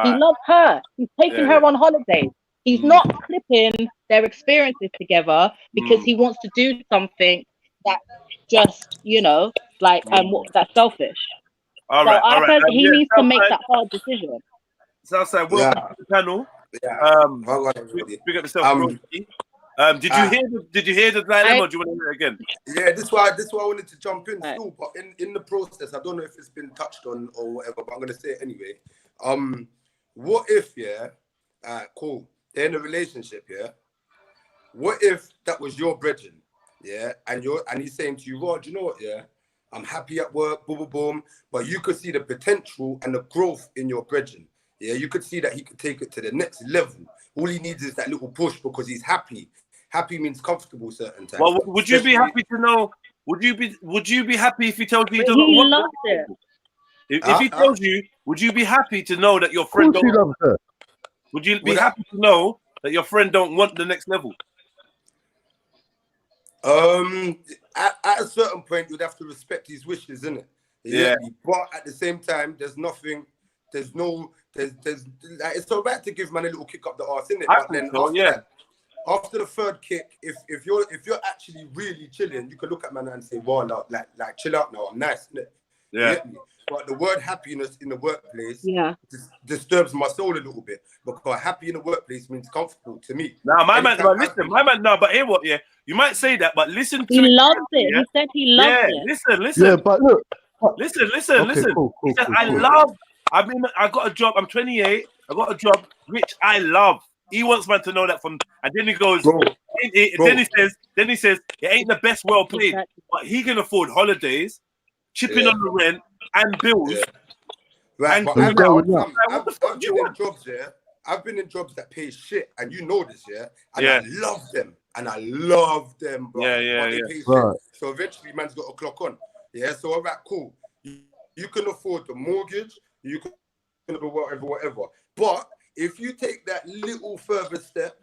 He loves her. He's taking her on holidays. He's not clipping their experiences together because he wants to do something that just, that's selfish. All right. I think he needs to make that hard decision. Southside, welcome to the panel. Big up yourself, did you hear the dilemma? Or do you want to hear it again? Yeah, this is why I wanted to jump in still, but in the process, I don't know if it's been touched on or whatever, but I'm gonna say it anyway. What if, cool, they're in a relationship, what if that was your brethren, and he's saying to you, Rod, you know what, I'm happy at work, boom, boom, boom, but you could see the potential and the growth in your brethren. Yeah, you could see that he could take it to the next level. All he needs is that little push because he's happy. Happy means comfortable certain times. Well, would you be happy to know? Would you be happy if he told you he doesn't want it? If he tells you, would you be happy to know that your friend don't? Would you be happy to know that your friend don't want the next level? At a certain point, you'd have to respect his wishes, isn't it? Yeah. But at the same time, it's all right to give man a little kick up the arse, isn't it? But then after the third kick, if you're actually really chilling, you can look at man and say, "Wow, no, like chill out now, I'm nice," isn't it? Yeah. But the word happiness in the workplace disturbs my soul a little bit because happy in the workplace means comfortable to me. Now, but hear what? Yeah, you might say that, but listen to he loves it. Yeah? He said he loves it. Listen. Yeah, but look. Listen. Cool, he said, I got a job. I'm 28. I got a job which I love. He wants man to know that from, and then he goes. Then he says, it ain't the best well played, but he can afford holidays, chipping on the rent and bills. Yeah. Right, but I've been in jobs that pay shit, and you know this, and I love them, bro. They pay shit. So eventually, man's got a clock on. Yeah, so all right, cool. You can afford the mortgage, you can whatever. But if you take that little further step,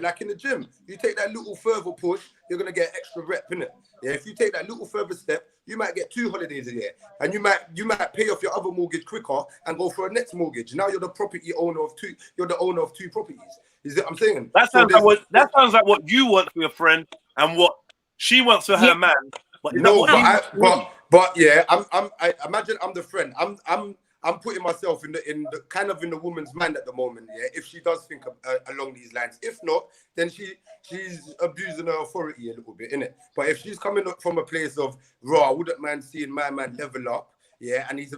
like in the gym, you take that little further push, you're gonna get extra rep, innit? Yeah, if you take that little further step, you might get 2 holidays a year, and you might pay off your other mortgage quicker and go for a next mortgage. Now you're the property owner of two. You're the owner of 2 properties. Is it? I'm saying that sounds like what you want for your friend and what she wants for her man. But I imagine I'm the friend. I'm putting myself in the kind of in the woman's mind at the moment. Yeah, if she does think along these lines. If not, then she's abusing her authority a little bit, innit? But if she's coming up from a place of raw, I wouldn't mind seeing my man level up. Yeah, and he's a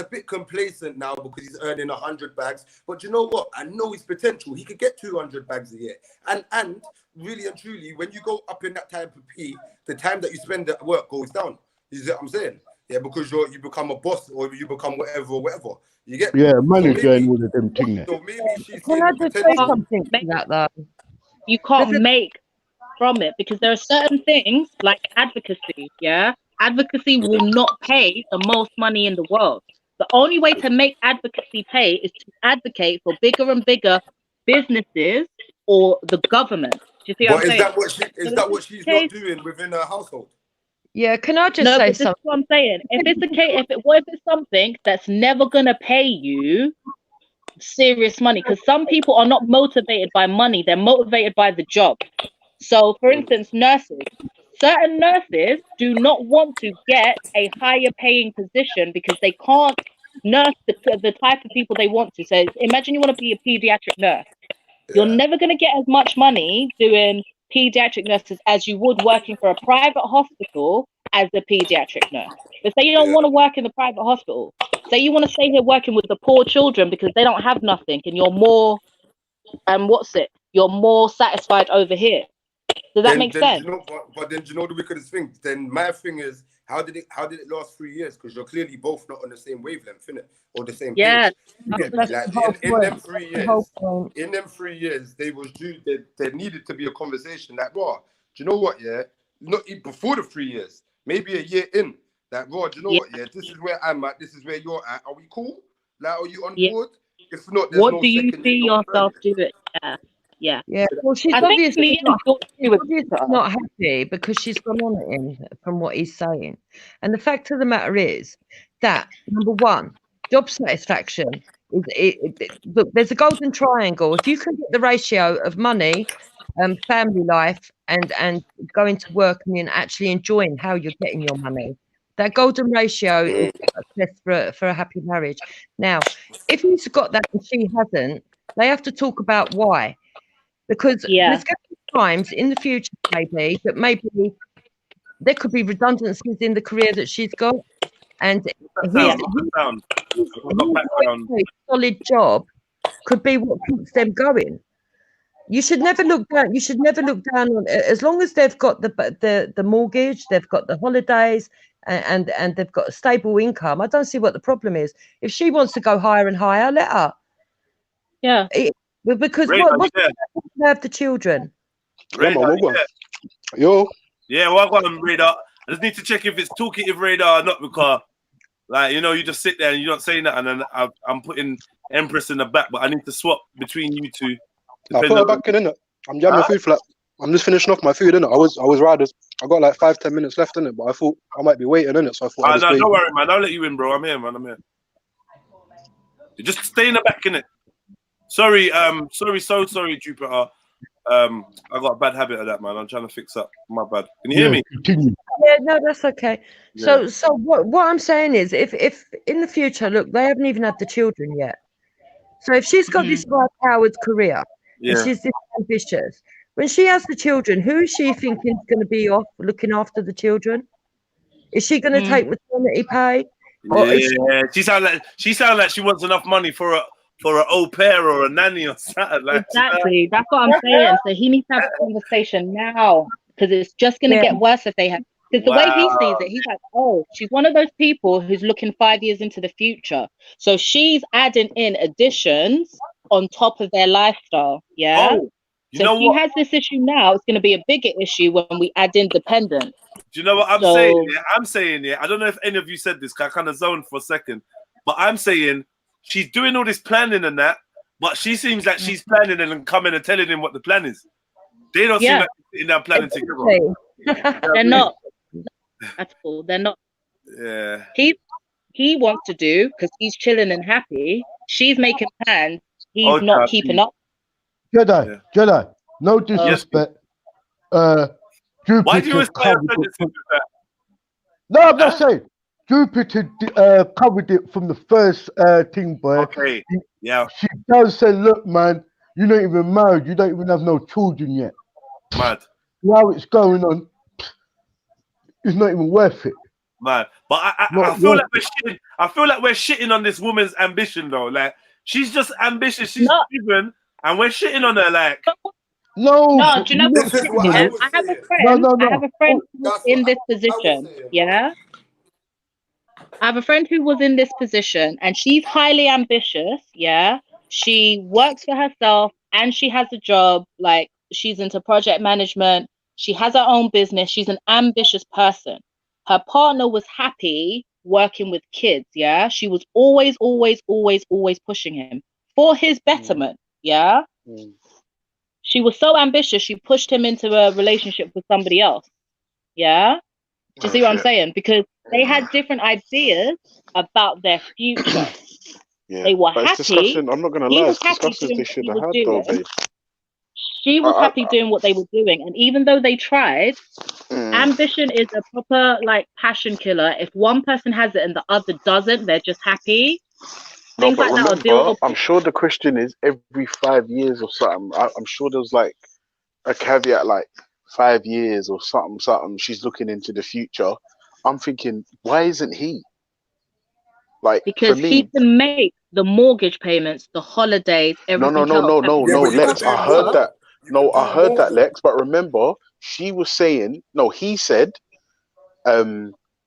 bit complacent now because he's earning 100 bags. But you know what? I know his potential. He could get 200 bags a year. And really and truly, when you go up in that type of P, the time that you spend at work goes down. You see what I'm saying? yeah, because you become a boss or you become whatever. You get Yeah, so manager maybe, and all of them things. so maybe she's Can seeing I the just say potential. something to that though? You can't make from it because there are certain things like advocacy. Yeah, advocacy will not pay the most money in the world. The only way to make advocacy pay is to advocate for bigger and bigger businesses or the government. Do you see what But I'm saying? is that what she's not doing within her household? Yeah, can I just No, say but this is something? what I'm saying. If it's a case, what if it's something that's never gonna pay you serious money? Because some people are not motivated by money; they're motivated by the job. So, for instance, nurses. Certain nurses do not want to get a higher paying position because they can't nurse the type of people they want to. So, imagine you want to be a pediatric nurse. You're never going to get as much money doing pediatric nurses as you would working for a private hospital as a pediatric nurse. But say you don't want to work in the private hospital. Say you want to stay here working with the poor children because they don't have nothing, and you're more, you're more satisfied over here. Does that make sense? But then do you know the wickedest thing? Then my thing is, how did it last 3 years? Because you're clearly both not on the same wavelength, innit? Or the same page. Yeah, like in them 3 years, there needed to be a conversation like, bro, do you know what? Yeah, not even before the 3 years, maybe a year in. Like, bro, do you know what? Yeah, this is where I'm at. This is where you're at. Are we cool? Like, are you on board? If not, there's what no do you second. see yourself doing? Yeah. Yeah, well, she's I think obviously me not, and she's obviously not happy because she's gone on at him from what he's saying. And the fact of the matter is that, number one, job satisfaction, look, there's a golden triangle. If you can get the ratio of money, family life, and going to work and then actually enjoying how you're getting your money, that golden ratio is success for a happy marriage. Now, if he's got that and she hasn't, they have to talk about why. Because there's going to be times in the future, maybe, that maybe there could be redundancies in the career that she's got. And his solid job could be what keeps them going. You should never look down. You should never look down on it. As long as they've got the mortgage, they've got the holidays, and they've got a stable income. I don't see what the problem is. If she wants to go higher and higher, let her. Yeah. Because Radar, what's the to have the children? Radar, Yo. Yeah, well, I got them, Radar. I just need to check if it's talkative Radar or not, because, like, you know, you just sit there and you're not saying that, and then I'm putting Empress in the back, but I need to swap between you two. I put her back in, innit? I'm jamming food for like, I'm just finishing off my food, innit? I was riders. I got like 5-10 minutes left, innit? But I thought I might be waiting, innit? So I thought I'd just wait. Don't worry, man. I'll let you in, bro. I'm here, man. I'm here. You just stay in the back, innit? Sorry, sorry, Jupiter. I got a bad habit of that, man. I'm trying to fix up. My bad. Can you hear me? Continue. Yeah, no, that's okay. Yeah. So what I'm saying is, if in the future, look, they haven't even had the children yet. So if she's got this high-powered career, and she's this ambitious, when she has the children, who is she thinking is going to be off looking after the children? Is she going to take maternity pay? Yeah, she sound like she wants enough money for an au pair or a nanny or something. Like, exactly, that's what I'm saying. So he needs to have a conversation now, because it's just going to get worse if they have. Because the way he sees it, he's like, oh, she's one of those people who's looking 5 years into the future. So she's adding in additions on top of their lifestyle. Yeah. Oh, so if he has this issue now, it's going to be a bigger issue when we add in dependence. Do you know what I'm saying? Yeah? I'm saying, I don't know if any of you said this, because I kind of zoned for a second, but I'm saying she's doing all this planning and that, but she seems like she's planning and coming and telling him what the plan is. They don't seem like they're sitting down planning together. They're not. That's all. They're not. Yeah. He wants to do because he's chilling and happy. She's making plans. He's not keeping up. Jedi, no disrespect. Jupiter. Why do you respect that? No, I'm not saying. Jupiter covered it from the first thing, boy. Okay. Yeah. She does say, look, man, you're not even married. You don't even have no children yet. Mad. How it's going on, it's not even worth it. Man, but I feel like we're shitting. I feel like we're shitting on this woman's ambition, though. Like, she's just ambitious. She's driven, and we're shitting on her. Like, no. Do you know what? I have a friend. I have a friend in this position. Yeah. I have a friend who was in this position, and she's highly ambitious. Yeah, she works for herself, and she has a job. Like, she's into project management. She has her own business. She's an ambitious person. Her partner was happy working with kids. Yeah, she was always, always, always, always pushing him for his betterment. Yeah, she was so ambitious. She pushed him into a relationship with somebody else. Yeah. Do you see what I'm saying? Because they had different ideas about their future. Yeah, They were but it's happy. discussion. I'm not gonna He lie, was it's happy discussions doing they what should he have was had though, doing. babe. She was happy doing what they were doing. And even though they tried, ambition is a proper like passion killer. If one person has it and the other doesn't, they're just happy. No, Things but like that are remember, deal. I'm sure the question is every 5 years or something. I'm sure there's like a caveat, like 5 years or something. She's looking into the future. I'm thinking, why isn't he? Like, for Because he me, can make the mortgage payments, the holidays, everything else. no, Lex. I heard that. No, I heard that, Lex. But remember, she was saying, no, he said,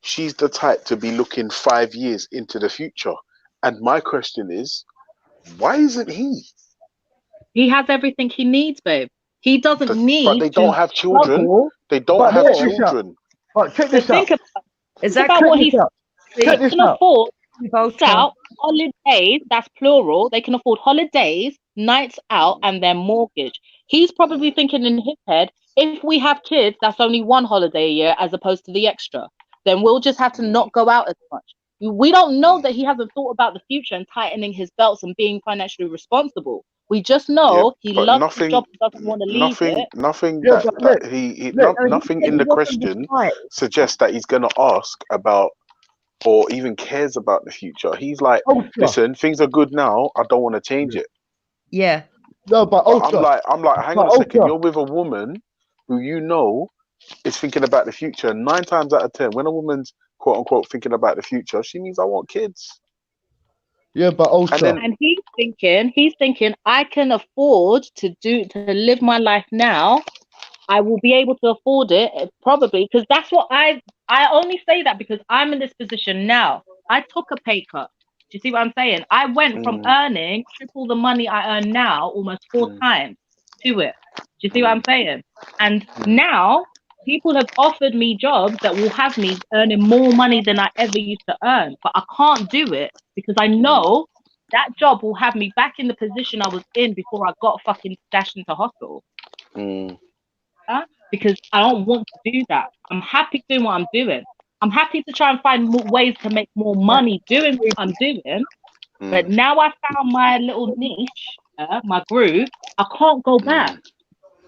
she's the type to be looking 5 years into the future. And my question is, why isn't he? He has everything he needs, babe. He doesn't need But they don't have children. They don't have children. But check So this out. Think about what he can afford. Out holidays, that's plural. They can afford holidays, nights out, and their mortgage. He's probably thinking in his head, if we have kids, that's only one holiday a year as opposed to the extra. Then we'll just have to not go out as much. We don't know that he hasn't thought about the future and tightening his belts and being financially responsible. We just know he but loves his job and doesn't want to leave it. Nothing Yeah, that, but nothing in the question suggests that he's gonna ask about or even cares about the future. He's like, listen, things are good now. I don't want to change it. Yeah. No, but I'm like, hang on a second. You're with a woman who you know is thinking about the future. And 9 times out of 10, when a woman's quote unquote thinking about the future, she means I want kids. Yeah, but also, and he's thinking, I can afford to live my life now. I will be able to afford it probably because that's what I only say that because I'm in this position now. I took a pay cut. Do you see what I'm saying? I went from earning triple the money I earn now almost 4 times to it. Do you see what I'm saying? And now people have offered me jobs that will have me earning more money than I ever used to earn, but I can't do it because I know that job will have me back in the position I was in before I got fucking dashed into hospital. Because I don't want to do that. I'm happy doing what I'm doing. I'm happy to try and find more ways to make more money doing what I'm doing. But now I found my little niche, my groove. I can't go back.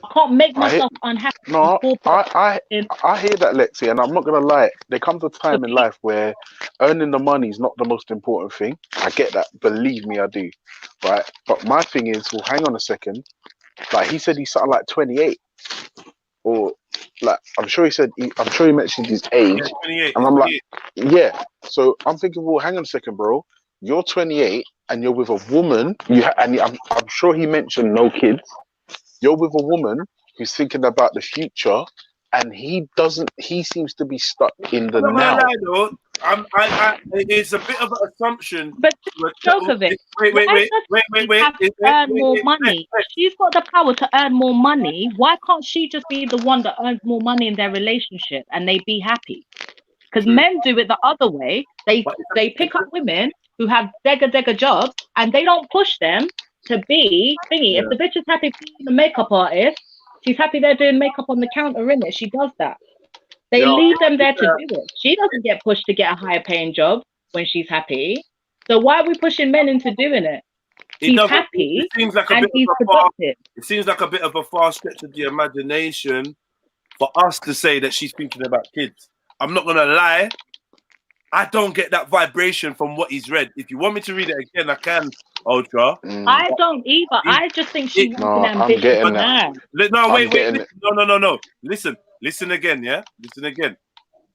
I can't make myself unhappy. No, I hear that, Lexi, and I'm not gonna lie. There comes a time in life where earning the money is not the most important thing. I get that. Believe me, I do. Right? But my thing is, well, hang on a second. Like he said, he's something like 28, or like I'm sure he mentioned his age, Yeah, 28, and I'm like, yeah. So I'm thinking, well, hang on a second, bro. You're 28 and you're with a woman. I'm sure he mentioned no kids. You're with a woman who's thinking about the future, and he doesn't. He seems to be stuck in the I'm not now. gonna lie though. It's a bit of an assumption. But joke of it. Wait. Earn more money. She's got the power to earn more money. Why can't she just be the one that earns more money in their relationship and they be happy? Because men do it the other way. They pick up women who have degger jobs and they don't push them to be thingy. If the bitch is happy being a makeup artist, she's happy they're doing makeup on the counter, innit? She does that. They leave them there to do it. She doesn't get pushed to get a higher paying job when she's happy. So why are we pushing men into doing it? He's happy and he's productive. It seems like a bit of a far stretch of the imagination for us to say that she's thinking about kids. I'm not gonna lie. I don't get that vibration from what he's read. If you want me to read it again, I can, Ultra. I don't either. I just think she wants an ambitious man. No, wait. No. Listen again, yeah? Listen again.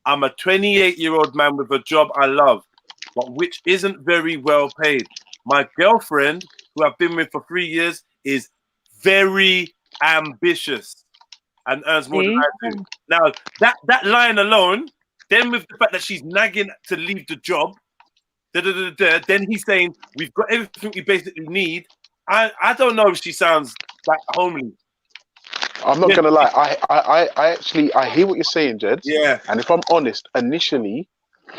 I'm a 28-year-old man with a job I love, but which isn't very well paid. My girlfriend, who I've been with for 3 years, is very ambitious and earns more than I do. Now, that line alone Then with the fact that she's nagging to leave the job, then he's saying we've got everything we basically need. I don't know if she sounds that homely. I'm not gonna lie. I actually hear what you're saying, Jed. Yeah. And if I'm honest, initially,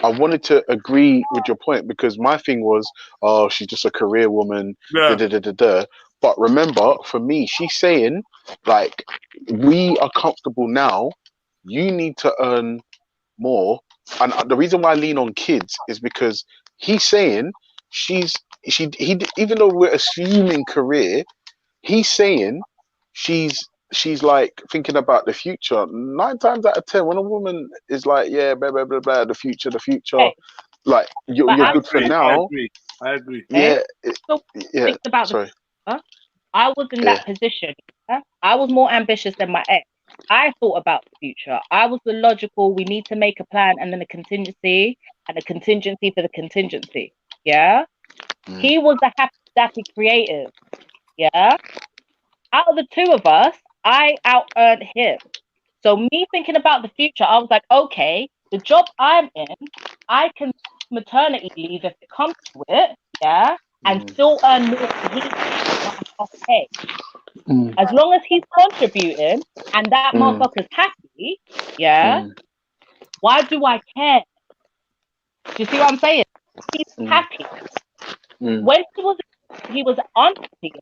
I wanted to agree with your point because my thing was, oh, she's just a career woman. Yeah. But remember, for me, she's saying like, we are comfortable now. You need to earn more. And the reason why I lean on kids is because he's saying he even though we're assuming career, he's saying she's like thinking about the future. 9 times out of 10, when a woman is like, yeah, blah blah blah blah, the future, Hey, like you're but good for now. I agree. Yeah, So yeah. think about Sorry. I was in that position. Yeah? I was more ambitious than my ex. I thought about the future. I was the logical, we need to make a plan and then a contingency and a contingency for the contingency. Yeah. He was the happy creative. Yeah. Out of the two of us, I out-earned him. So me thinking about the future, I was like, okay, the job I'm in, I can maternity leave if it comes to it, yeah, and still earn more than he okay. As long as he's contributing and that motherfucker's happy, yeah, why do I care? Do you see what I'm saying? He's happy. When he was unhappy,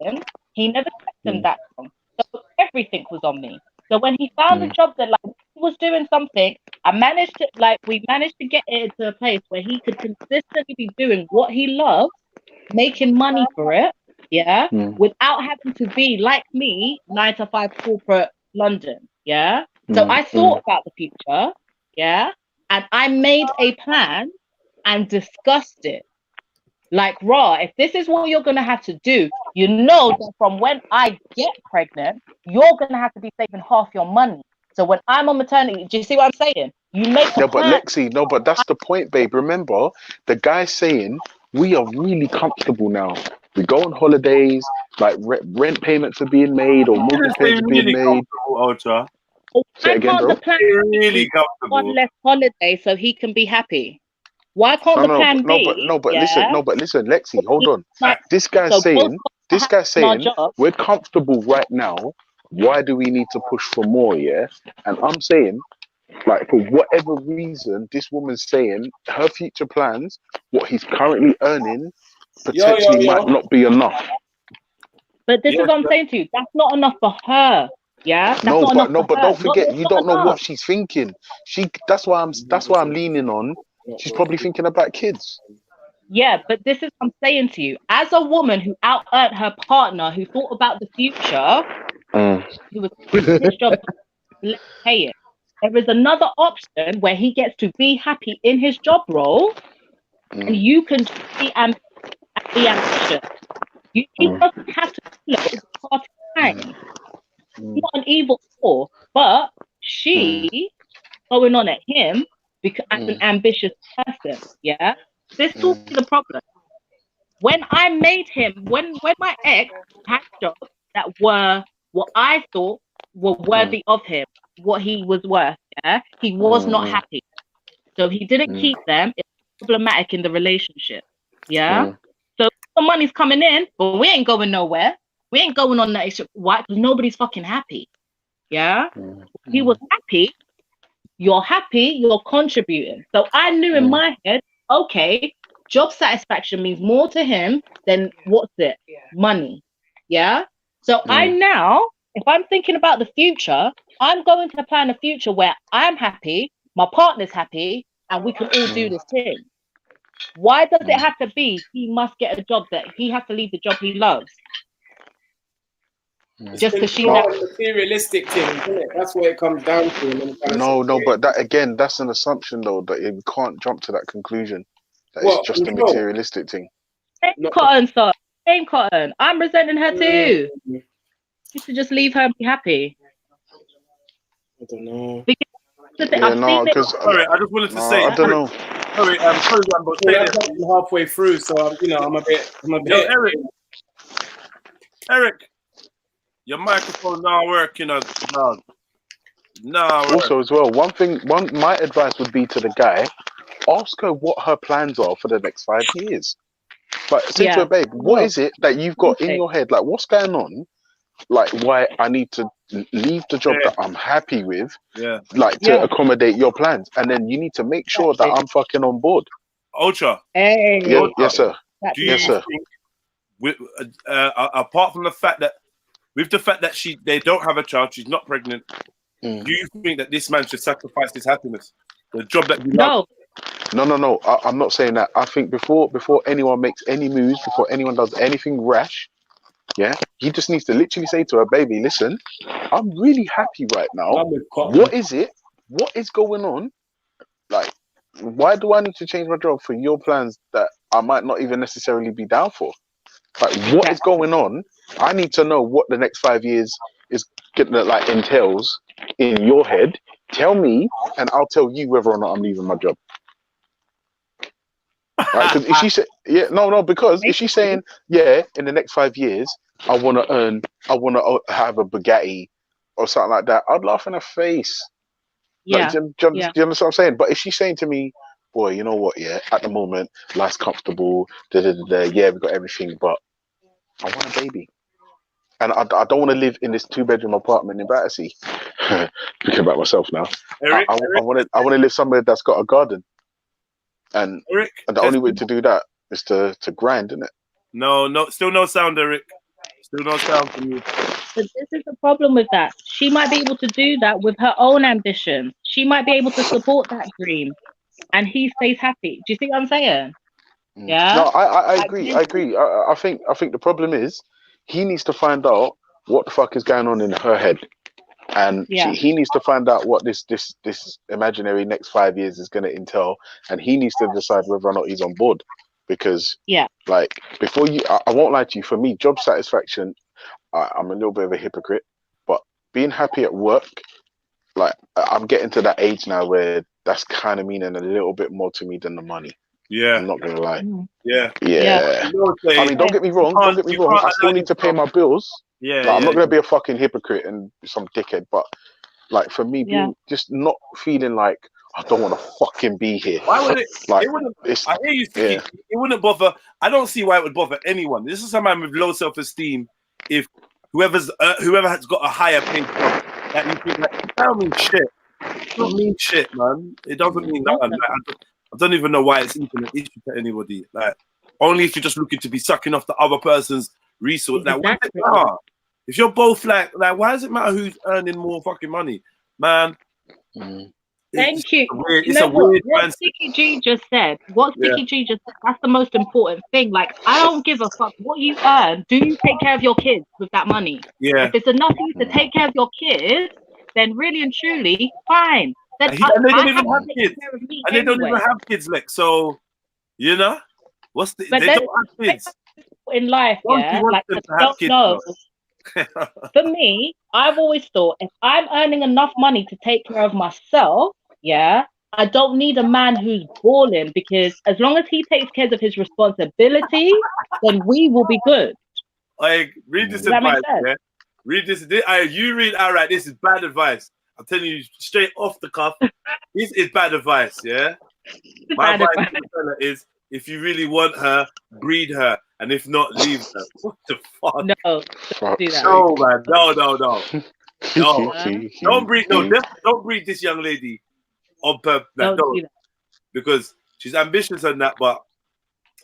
he never kept him that long. So everything was on me. So when he found a job that like he was doing something, we managed to get it into a place where he could consistently be doing what he loves, making money for it, yeah, without having to be like me, 9 to 5 corporate London, yeah. So I thought about the future, yeah, and I made a plan and discussed it. Like, raw, if this is what you're gonna have to do, you know that from when I get pregnant, you're gonna have to be saving half your money. So when I'm on maternity, do you see what I'm saying? You make a No, but plan. Lexi, no, but that's the point, babe. Remember, the guy's saying we are really comfortable now. We go on holidays, like rent payments are being made or mortgage payments are being made. Ultra. Say it again, bro. The plan really comfortable. One less holiday so he can be happy. Why can't the plan be? Listen, Lexi, hold on. Like, This guy's so saying our job. we're comfortable right now. Why do we need to push for more? Yeah, and I'm saying, like, for whatever reason, this woman's saying her future plans, what he's currently earning, potentially might not be enough. But this is what I'm saying to you. That's not enough for her. Yeah. That's But don't forget, you don't know what she's thinking. That's why I'm leaning on. She's probably thinking about kids. Yeah, but this is what I'm saying to you. As a woman who out-earned her partner, who thought about the future, who was his job, let's pay it. There is another option where he gets to be happy in his job role, and you can be ambitious. He doesn't have to part-time. It's not an evil war, but she going on at him because as an ambitious person, yeah. This will be the problem. When I made him, when my ex had jobs that were what I thought were worthy of him, what he was worth, yeah, he was not happy. So he didn't keep them. It's problematic in the relationship, yeah. So the money's coming in, but we ain't going nowhere. We ain't going on that extra. Why? Because nobody's fucking happy, yeah. He was happy. You're happy. You're contributing. So I knew in my head, okay, job satisfaction means more to him than money, yeah. So I now, if I'm thinking about the future, I'm going to plan a future where I'm happy, my partner's happy, and we can all do this thing. Why does it have to be he must get a job that he has to leave the job he loves? Just because she's not a materialistic thing, isn't it? That's what it comes down to. No, but that again, that's an assumption though, that you can't jump to that conclusion. That it's just a materialistic thing. Same cotton. I'm resenting her too. You should just leave her and be happy. I don't know. Because sorry, I just wanted to say. I don't know. Sorry, I'm halfway through, so I'm a bit. Yo, Eric, your microphone not working, dog. No. Also, as well, my advice would be to the guy: ask her what her plans are for the next 5 years. Like, say to her, babe, what is it that you've got in your head? Like, what's going on? Like, why I need to leave the job that I'm happy with, like, to accommodate your plans, and then you need to make sure that I'm fucking on board. Ultra. Hey. Yeah, yes, sir. Do you Yes, sir. think, apart from the fact that, with the fact that they don't have a child, she's not pregnant, do you think that this man should sacrifice his happiness, the job that you love? No. I'm not saying that. I think before anyone makes any moves, before anyone does anything rash, he just needs to literally say to her, baby, listen, I'm really happy right now. What is it? What is going on? Like, why do I need to change my job for your plans that I might not even necessarily be down for? Like, what is going on? I need to know what the next 5 years is gonna like entails in your head. Tell me, and I'll tell you whether or not I'm leaving my job. Right? Because if she said, because if she's saying, in the next 5 years, I want to have a Bugatti or something like that, I'd laugh in her face. Like, do you understand what I'm saying? But if she's saying to me, boy, you know what? Yeah, at the moment, life's comfortable. Yeah, we've got everything, but I want a baby, and I don't want to live in this 2-bedroom apartment in Battersea. Thinking about myself now. Eric, I want to live somewhere that's got a garden, and the only way to do that is to grind, isn't it? No, still no sound, Eric. Still no sound from you. But this is the problem with that. She might be able to do that with her own ambition. She might be able to support that dream, and he stays happy. Do you see what I'm saying? Yeah. No, I agree. I think the problem is he needs to find out what the fuck is going on in her head, and he needs to find out what this imaginary next 5 years is going to entail, and he needs to decide whether or not he's on board. Because like, before you, I won't lie to you. For me, job satisfaction, I'm a little bit of a hypocrite, but being happy at work, like, I'm getting to that age now where that's kind of meaning a little bit more to me than the money. Yeah, I'm not gonna lie. Yeah. I mean, don't get me wrong. I still need to pay my bills. I'm not gonna be a fucking hypocrite and some dickhead. But like, for me, being just not feeling like I don't want to fucking be here. Why would it? Like, it wouldn't. I hear you. It wouldn't bother. I don't see why it would bother anyone. This is a man with low self-esteem. If whoever has got a higher pay job, that you think like, it don't mean shit. It don't mean shit, man. It doesn't mean nothing. Like, I don't even know why it's even an issue to anybody. Like, only if you're just looking to be sucking off the other person's resource. Like, why does it matter? If you're both like, why does it matter who's earning more fucking money, man? Thank you. It's a weird what Sticky G just said. That's the most important thing. Like, I don't give a fuck what you earn. Do you take care of your kids with that money? Yeah. If it's enough for you to take care of your kids, then really and truly, fine. Then And they don't even have kids. And they don't even have kids, like, so, you know? They don't have kids. In life, like, don't know. For me, I've always thought, if I'm earning enough money to take care of myself, I don't need a man who's balling, because as long as he takes care of his responsibility, then we will be good. Like, read this advice, read this. You read, all right, this is bad advice. I'm telling you straight off the cuff, this is bad advice, My advice to the fella is, if you really want her, breed her. And if not, leave her. What the fuck? No, don't do that. No, man. No. Don't breed. No, don't breed this young lady on purpose. Don't do that. Because she's ambitious and that, but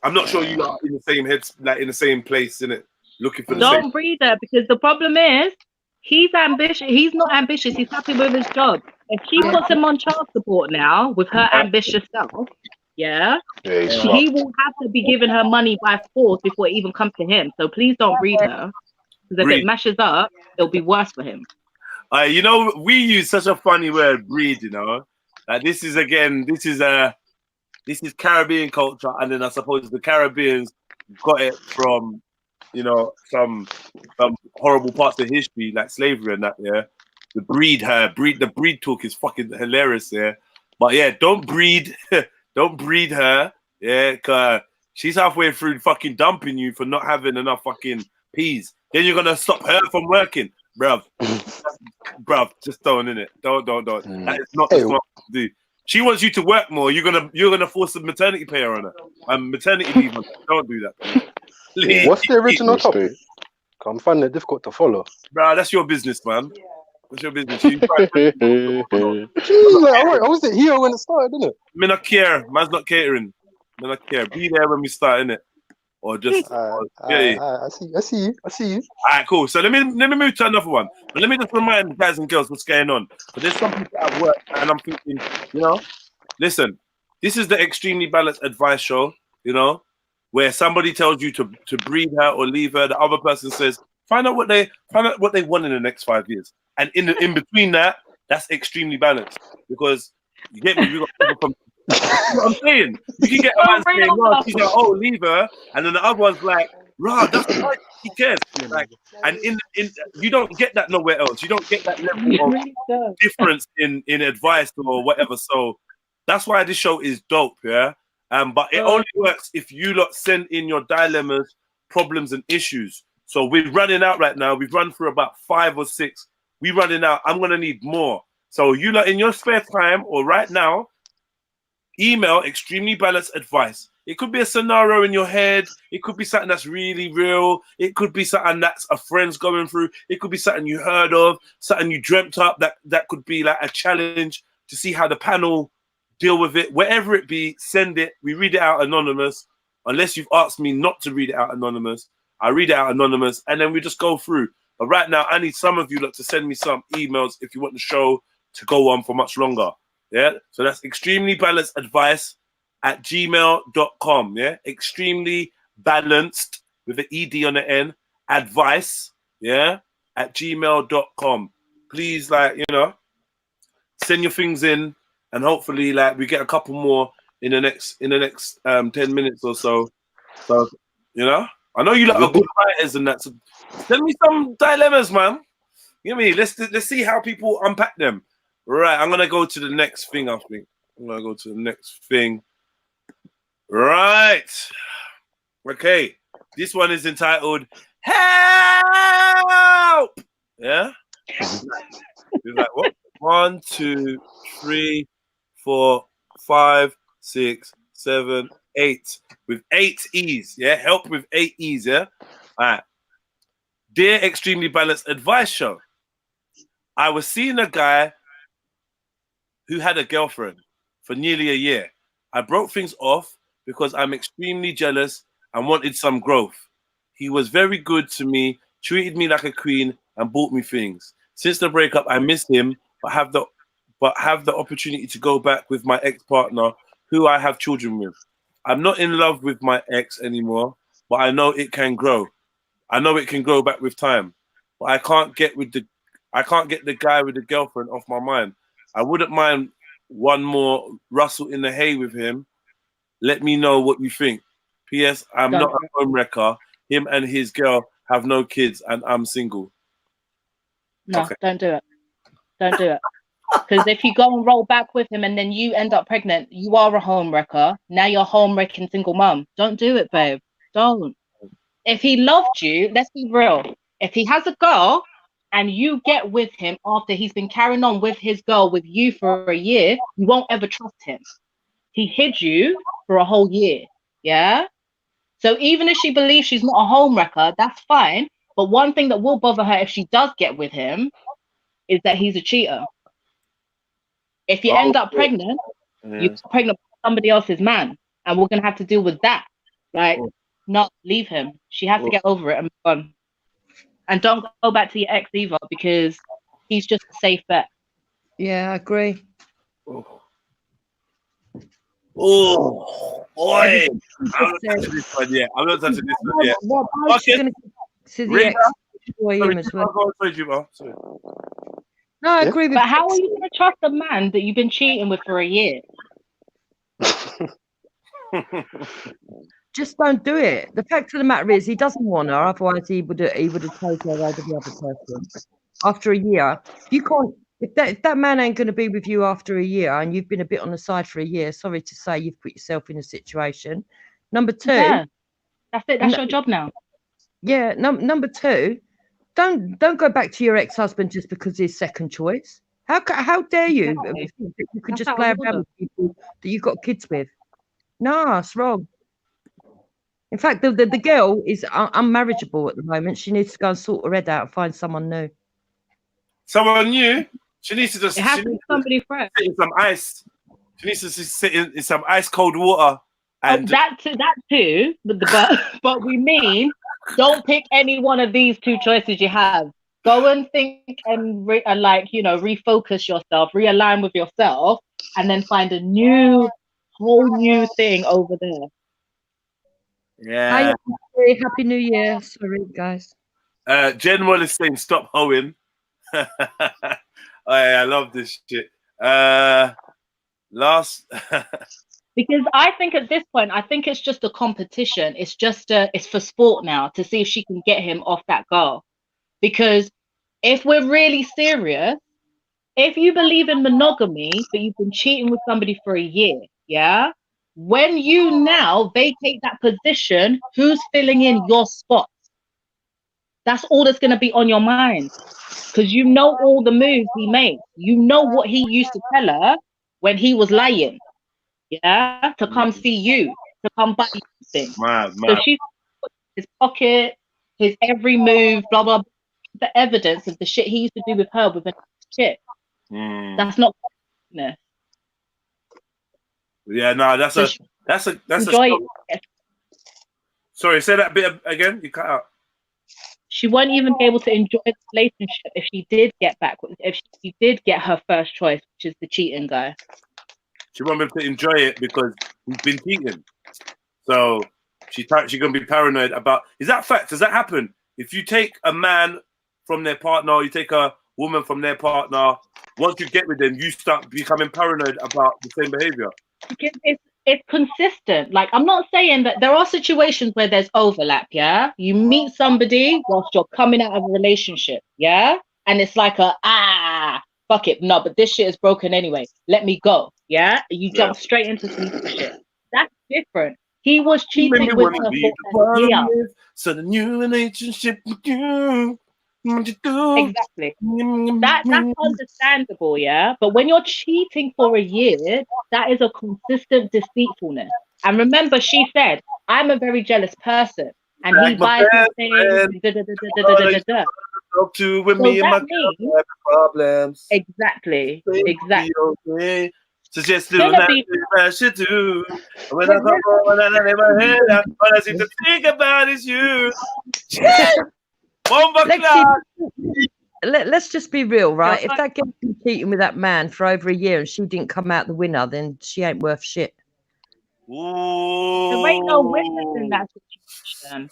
I'm not sure you are in the same head, like in the same place, innit? Looking for the same. Don't breed her, because the problem is he's ambitious. He's not ambitious. He's happy with his job. If she puts him on child support now with her ambitious self, he will have to be giving her money by force before it even comes to him. So please don't breed her, because if it mashes up, it'll be worse for him. You know, we use such a funny word, breed. You know, like this is Caribbean culture, and then I suppose the Caribbeans got it from, you know, some horrible parts of history like slavery and that. The breed talk is fucking hilarious. But don't breed. Don't breed her, cause she's halfway through fucking dumping you for not having enough fucking peas. Then you're gonna stop her from working. bruv, just don't, innit? Don't. That is not the smart thing to do. She wants you to work more. You're gonna force some maternity pay on her. Maternity leave on her. Don't do that, please. What's the original topic? I'm finding it difficult to follow. Bro, that's your business, man. That's your business. I was it here when it started, didn't it? Me not care. Man's not catering. Me not care. Be there when we start, innit? Or just I see you. All right, cool. So let me move to another one. But let me just remind guys and girls what's going on. But there's some people at work, and I'm thinking, listen, this is the Extremely Balanced Advice show, where somebody tells you to breed her or leave her. The other person says, find out what they want in the next 5 years. And in between that, that's extremely balanced. Because you get me, we got people from what I'm saying. You can get a man saying, "No, she's like, oh, leave her," and then the other one's like, "Rah, that's right, he cares." Like, and in you don't get that nowhere else. You don't get that level of difference in advice or whatever. So that's why this show is dope, yeah. But it only works if you lot send in your dilemmas, problems, and issues. So we're running out right now. We've run through about 5 or 6. We're running out. I'm gonna need more. So you lot in your spare time or right now, email Extremely Balanced Advice. It could be a scenario in your head. It could be something that's really real. It could be something that's a friend's going through. It could be something you heard of, something you dreamt up that could be like a challenge to see how the panel deal with it. Wherever it be, send it. We read it out anonymous. Unless you've asked me not to read it out anonymous, I read it out anonymous, and then we just go through. But right now, I need some of you lot to send me some emails if you want the show to go on for much longer. Yeah, so that's Extremely Balanced Advice at gmail.com. Yeah, Extremely Balanced with an ED on the end, advice, yeah, at gmail.com. Please, send your things in, and hopefully, we get a couple more in the next 10 minutes or so. So, I know you lot are good writers and that. So send me some dilemmas, man. You know me? Let's see how people unpack them. Right, I'm gonna go to the next thing. I think I'm gonna go to the next thing. Right. Okay. This one is entitled "Help." Yeah. It's like what? 1, 2, 3, 4, 5, 6, 7, 8. With 8 E's. Yeah. Help with 8 E's. Yeah. All right. Dear Extremely Balanced Advice Show, I was seeing a guy who had a girlfriend for nearly a year. I broke things off because I'm extremely jealous and wanted some growth. He was very good to me, treated me like a queen, and bought me things. Since the breakup, I miss him, but have the opportunity to go back with my ex-partner, who I have children with. I'm not in love with my ex anymore, but I know it can grow. I know it can grow back with time, but I can't get the guy with the girlfriend off my mind. I wouldn't mind one more rustle in the hay with him. Let me know what you think. P.S. I'm not a home wrecker. Him and his girl have no kids, and I'm single. No, okay. Don't do it. Don't do it. Because if you go and roll back with him and then you end up pregnant, you are a home wrecker. Now you're a home wrecking single mum. Don't do it, babe. Don't. If he loved you, let's be real. If he has a girl and you get with him after he's been carrying on with his girl with you for a year, you won't ever trust him. He hid you for a whole year. Yeah? So even if she believes she's not a home wrecker, that's fine. But one thing that will bother her if she does get with him is that he's a cheater. If you end up pregnant, you're pregnant with somebody else's man. And we're going to have to deal with that. Like, not leave him. She has to get over it and move on. And don't go back to your ex either, because he's just a safe bet. Yeah, I agree. Oh, boy. I'm not touching this one yet. No, I agree with But how are you going to trust a man that you've been cheating with for a year? Just don't do it. The fact of the matter is, he doesn't want her. Otherwise, he would have taken her over the other person. After a year, you can't. If that man ain't going to be with you after a year, and you've been a bit on the side for a year, sorry to say, you've put yourself in a situation. Number two, that's it. That's your job now. Yeah. Number two, don't go back to your ex-husband just because he's second choice. How dare you Exactly. think that you could That's just how play I around was. with people that you've got kids with? No, it's wrong. In fact, the girl is unmarriageable at the moment. She needs to go and sort her head out and find someone new. Someone new? She needs to just It has to be somebody fresh. sit in some ice. She needs to just sit in some ice cold water. And that too, but we mean don't pick any one of these two choices you have. Go and think and refocus yourself, realign with yourself, and then find a whole new thing over there. yeah. Hi, Happy New Year. Sorry, guys. General is saying stop hoeing. Oh, yeah, I love this shit. Last Because I think at this point, I think it's just a competition. It's just it's for sport now to see if she can get him off that girl. Because if we're really serious, if you believe in monogamy, but you've been cheating with somebody for a year, yeah? When you now vacate that position, who's filling in your spot? That's all that's going to be on your mind. Because you know all the moves he made. You know what he used to tell her when he was lying. Yeah, to come see you, to come buy you things. So she's his pocket, his every move, blah blah. The evidence of the shit he used to do with her with a chick. That's not business. Yeah, no, that's a enjoy it. Sorry, say that bit again. You cut out. She won't even be able to enjoy the relationship if she did get her first choice, which is the cheating guy. She won't be able to enjoy it because he's been cheating. So she's gonna be paranoid about. Is that fact? Does that happen? If you take a man from their partner, or you take a woman from their partner, once you get with them, you start becoming paranoid about the same behavior. Because it's consistent. Like, I'm not saying that there are situations where there's overlap. Yeah, you meet somebody whilst you're coming out of a relationship. Yeah, and it's like fuck it, no, but this shit is broken anyway. Let me go. Yeah, you jump straight into some shit. That's different. He was cheating with her for a year. So the new relationship with you. Exactly. That's understandable, yeah. But when you're cheating for a year, that is a consistent deceitfulness. And remember, she said, "I'm a very jealous person," and he buys things. Talk to with me and my problems. Exactly. Okay. Suggest little nothing I should do. When I come home and I never head out, all I seem to think about is you. Let's just be real, right? If that girl's been cheating with that man for over a year and she didn't come out the winner, then she ain't worth shit. There ain't no witness in that situation.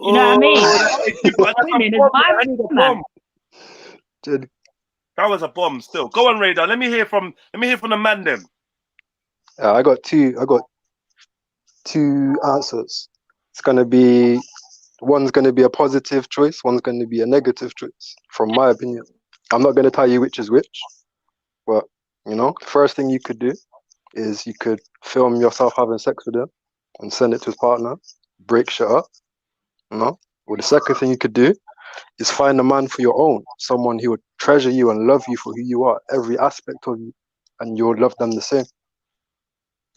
You know what I mean? That was a bomb. Still, go on, Radar. Let me hear from the man. Them. I got two answers. It's gonna be one's gonna be a positive choice. One's gonna be a negative choice. From my opinion, I'm not gonna tell you which is which, but the first thing you could do is you could film yourself having sex with him and send it to his partner, break shit up. Or the second thing you could do is find a man for your own, someone who would treasure you and love you for who you are, every aspect of you, and you would love them the same.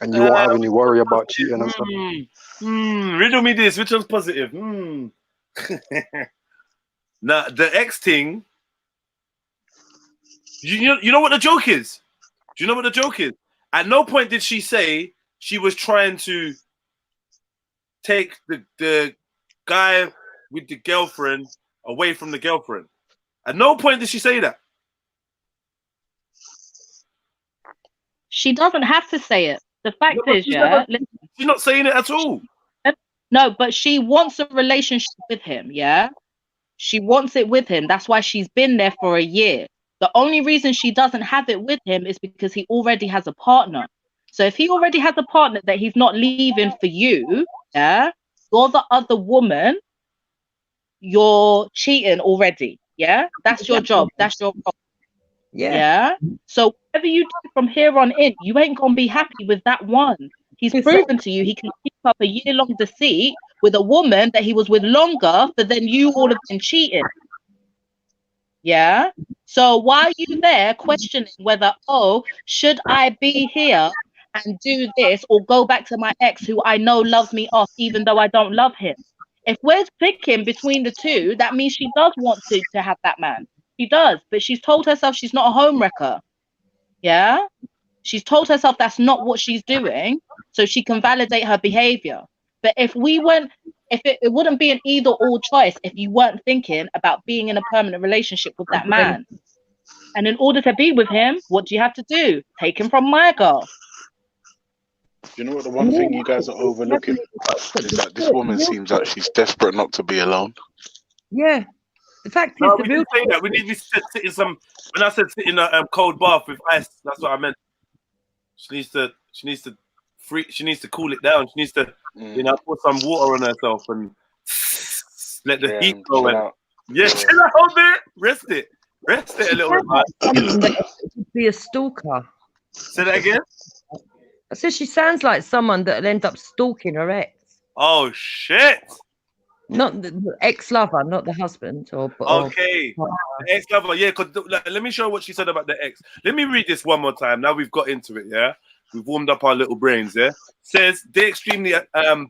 And you won't have any worry about cheating and stuff. Riddle me this. Which one's positive? Now, the X thing, you know what the joke is? Do you know what the joke is? At no point did she say she was trying to take the guy with the girlfriend away from the girlfriend. At no point did she say that. She doesn't have to say it. The fact is, she's not saying it at all. No, but she wants a relationship with him, yeah? She wants it with him. That's why she's been there for a year. The only reason she doesn't have it with him is because he already has a partner. So if he already has a partner that he's not leaving for you, yeah, you're the other woman, you're cheating already, yeah? That's your job. That's your problem. Yeah. So whatever you do from here on in, you ain't gonna be happy with that one. He's proven to you he can keep up a year-long deceit with a woman that he was with longer, but then you all have been cheating. Yeah. So why are you there questioning whether, oh, should I be here and do this or go back to my ex who I know loves me off even though I don't love him? If we're picking between the two, that means she does want to have that man. She does, but she's told herself she's not a home wrecker. Yeah. She's told herself that's not what she's doing, so she can validate her behavior. But if we weren't, if it wouldn't be an either or choice if you weren't thinking about being in a permanent relationship with that man. And in order to be with him, what do you have to do? Take him from my girl. You know what? The one thing you guys are overlooking is that this woman seems like she's desperate not to be alone. Yeah. The fact No, is, the we real didn't say that. We need to sit in some. When I said sit in a cold bath with ice, that's what I meant. She needs to cool it down. She needs to, put some water on herself and let the heat go in. Yeah, chill out a bit. Rest it a little bit, man. She'd be a stalker. Say that again. I said she sounds like someone that'll end up stalking her ex. Oh shit! Not the ex-lover, not the husband. Okay, the ex-lover. Yeah, because let me show what she said about the ex. Let me read this one more time. Now we've got into it. Yeah, we've warmed up our little brains. Yeah, says the extremely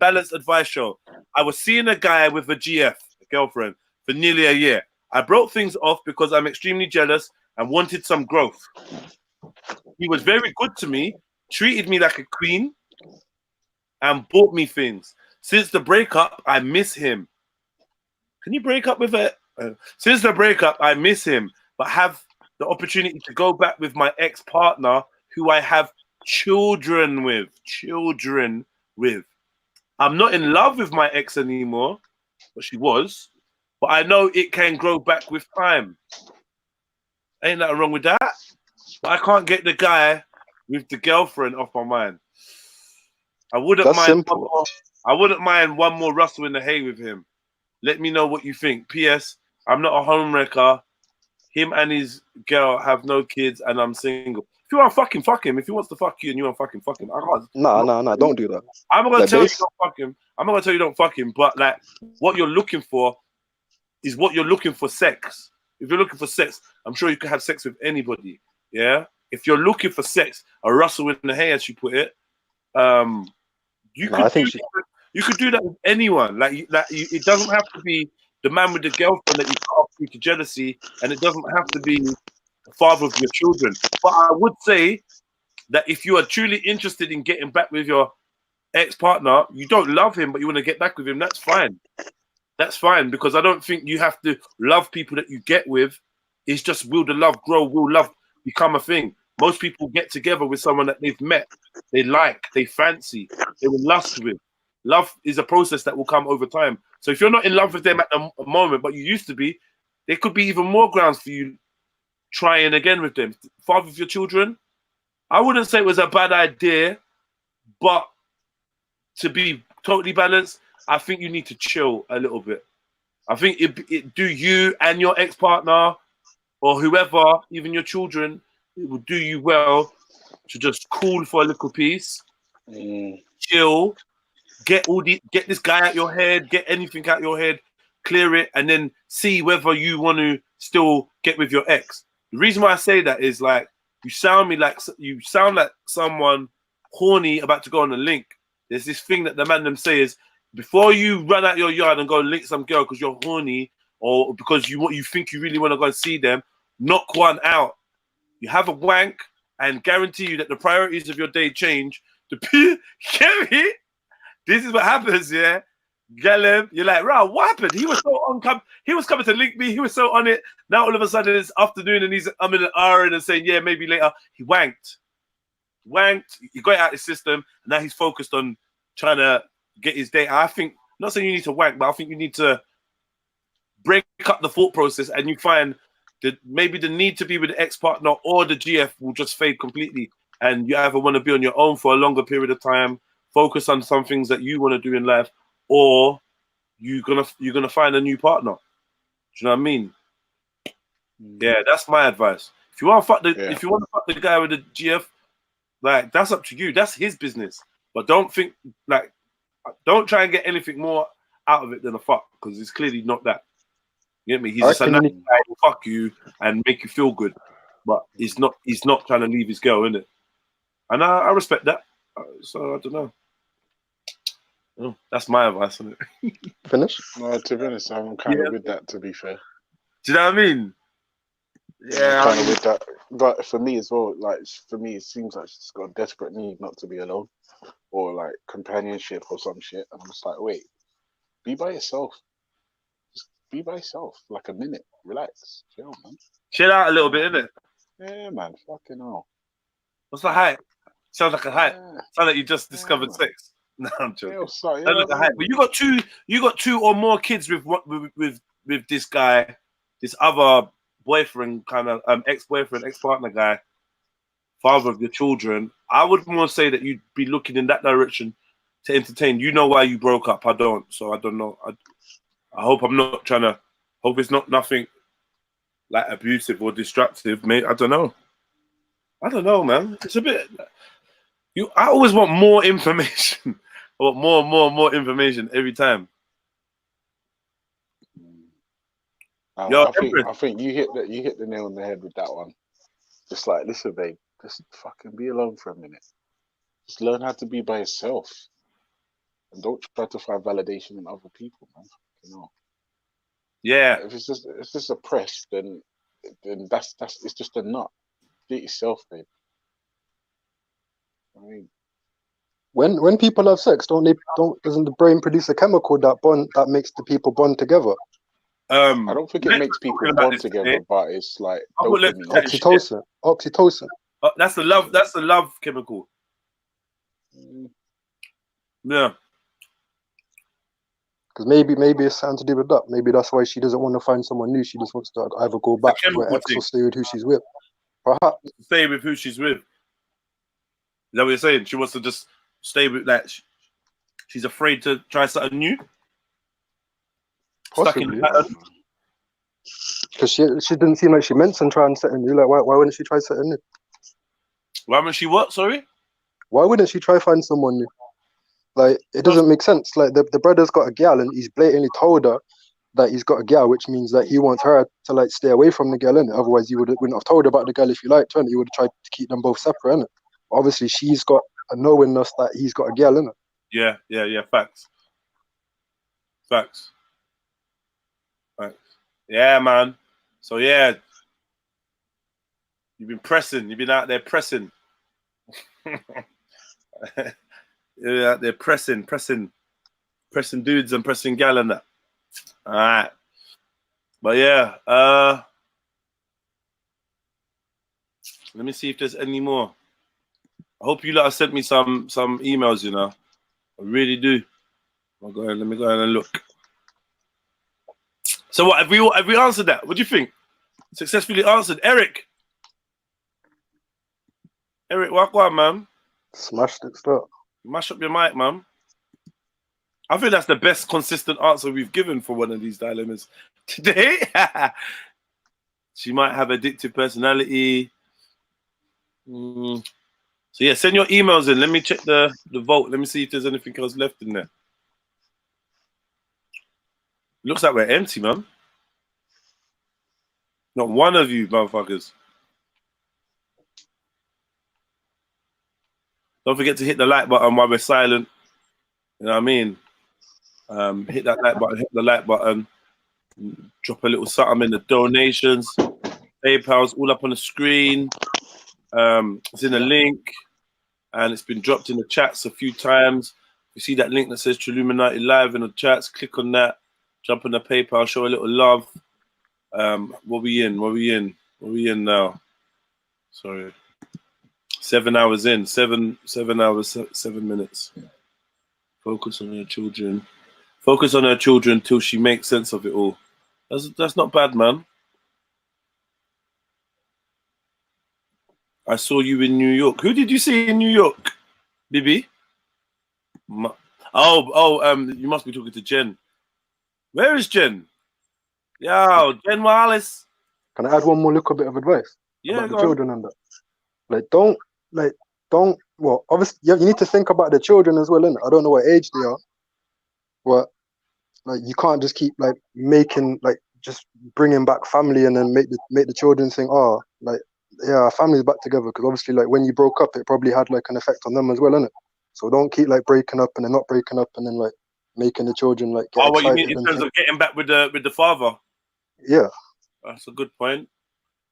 balanced advice show. I was seeing a guy with a GF, a girlfriend, for nearly a year. I broke things off because I'm extremely jealous and wanted some growth. He was very good to me, treated me like a queen, and bought me things. Since the breakup, I miss him. Can you break up with her? Since the breakup, I miss him, but have the opportunity to go back with my ex-partner who I have children with. I'm not in love with my ex anymore, but she was. But I know it can grow back with time. Ain't nothing wrong with that. But I can't get the guy with the girlfriend off my mind. I wouldn't mind one more rustle in the hay with him. Let me know what you think. P.S. I'm not a home wrecker. Him and his girl have no kids and I'm single. If you want to fuck him. If he wants to fuck you and you want to fuck him. Nah, don't do that. I'm not going to tell you don't fuck him. I'm not going to tell you don't fuck him. But like, what you're looking for is what you're looking for sex. If you're looking for sex, I'm sure you can have sex with anybody. Yeah? If you're looking for sex, a rustle in the hay, as you put it, you could do that with anyone. It doesn't have to be the man with the girlfriend that you cut off due to jealousy, and it doesn't have to be the father of your children. But I would say that if you are truly interested in getting back with your ex-partner, you don't love him, but you want to get back with him, that's fine. That's fine, because I don't think you have to love people that you get with. It's just, will the love grow? Will love become a thing? Most people get together with someone that they've met, they like, they fancy, they will lust with. Love is a process that will come over time. So if you're not in love with them at the moment, but you used to be, there could be even more grounds for you trying again with them. Father of your children, I wouldn't say it was a bad idea, but to be totally balanced, I think you need to chill a little bit. I think it do you and your ex-partner or whoever, even your children, it would do you well to just cool for a little piece, chill, get this guy out your head, get anything out your head, clear it, and then see whether you want to still get with your ex. The reason why I say that is like you sound like someone horny about to go on a link. There's this thing that the man them say is, before you run out your yard and go link some girl because you're horny or because you think you really want to go and see them, knock one out. You have a wank and guarantee you that the priorities of your day change. Get me? This is what happens, yeah. Get him. You're like, right, what happened? He was so on he was coming to link me. He was so on it. Now all of a sudden it's afternoon and I'm in an hour and saying, yeah, maybe later. He wanked. He got it out of his system. And now he's focused on trying to get his day. I think, not saying you need to wank, but I think you need to break up the thought process and you find that maybe the need to be with the ex-partner or the GF will just fade completely. And you either want to be on your own for a longer period of time, focus on some things that you want to do in life, or you're gonna find a new partner. Do you know what I mean? Yeah, that's my advice. If you want to fuck the guy with the GF, like that's up to you. That's his business. But don't try and get anything more out of it than a fuck, because he's clearly not that. You get me? He's I just a reckon nice you guy who will fuck you and make you feel good, but he's not trying to leave his girl, innit? And I respect that. So I don't know. Oh, that's my advice on it. finish. No, to be honest, I'm kind of with that. To be fair, Do you know what I mean? yeah, I'm kind of with that. But for me as well, like for me, it seems like she's got a desperate need not to be alone, or like companionship or some shit. And I'm just like, wait, be by yourself. Just be by yourself, like a minute. Relax, chill, man. Chill out a little bit, innit? Yeah, man. Fucking hell. What's the hype? Sounds like a hype. Yeah. Sounds like you just discovered sex. No, I'm joking. Yeah, so, Sounds like a hype. But you got two or more kids with this guy, this other boyfriend, kind of ex-boyfriend, ex-partner guy, father of your children. I would more say that you'd be looking in that direction to entertain. You know why you broke up. I don't. So I don't know. I hope I'm not trying to. Hope it's not nothing like abusive or destructive, mate. I don't know. I don't know, man. It's a bit. I always want more information. I want more information every time. I think you hit the nail on the head with that one. Just like, listen, babe, just fucking be alone for a minute. Just learn how to be by yourself, and don't try to find validation in other people, man. You know. Yeah. If it's just a press, then that's it's just a nut. Do it yourself, babe. I mean, When people have sex, doesn't the brain produce a chemical that makes the people bond together? I don't think it makes people bond together, but it's like dopamine. Oxytocin. That's the love. That's the love chemical. Yeah. Because maybe it's something to do with that. Maybe that's why she doesn't want to find someone new. She just wants to either go back to her ex or stay with who she's with. Perhaps. Stay with who she's with. Is that what you're saying? She wants to just stay with that. She's afraid to try something new. Possibly. Because she didn't seem like she meant to try and something new. Like, why wouldn't she try something new? Why wouldn't she what? Sorry? Why wouldn't she try find someone new? Like, it doesn't make sense. Like, the brother's got a gal and he's blatantly told her that he's got a gal, which means that he wants her to, like, stay away from the gal, innit? Otherwise, you wouldn't have told her about the gal if you liked her, and you would have tried to keep them both separate, innit? Obviously, she's got a knowingness that he's got a gal, innit? Yeah. Facts. Yeah, man. So, yeah. You've been pressing. You've been out there pressing. You're out there pressing dudes and pressing gal and that. All right. But yeah, let me see if there's any more. I hope you lot have sent me some emails, you know. I really do. Let me go ahead and look. So what, have we answered that? What do you think? Successfully answered. Eric, walk on, man. Smashed it, stop. Mash up your mic, man. I think that's the best consistent answer we've given for one of these dilemmas today. She might have addictive personality. So yeah, send your emails in. Let me check the vote. Let me see if there's anything else left in there. Looks like we're empty, man. Not one of you motherfuckers. Don't forget to hit the like button while we're silent. You know what I mean? Hit that like button, hit the like button. Drop a little something in the donations. PayPal's all up on the screen. It's in the link. And it's been dropped in the chats a few times. You see that link that says Triluminati Live in the chats. Click on that. Jump on the PayPal. Show a little love. What we in now? Sorry. 7 hours in. 7 hours, 7 minutes. Focus on her children. Focus on her children till she makes sense of it all. That's not bad, man. I saw you in New York. Who did you see in New York, Bibi? You must be talking to Jen. Where is Jen? Yo, Jen Wallace. Can I add one more little bit of advice? Yeah, about the children and that? Don't. Well, obviously, you need to think about the children as well, innit? I don't know what age they are, but Like you can't just keep like making like just bringing back family and then make the children think, oh, like yeah, our family's back together, because obviously like when you broke up, it probably had like an effect on them as well, innit? So don't keep like breaking up and then not breaking up and then like making the children like get Oh, what you excited mean in and terms think, of getting back with the father? yeah. That's a good point.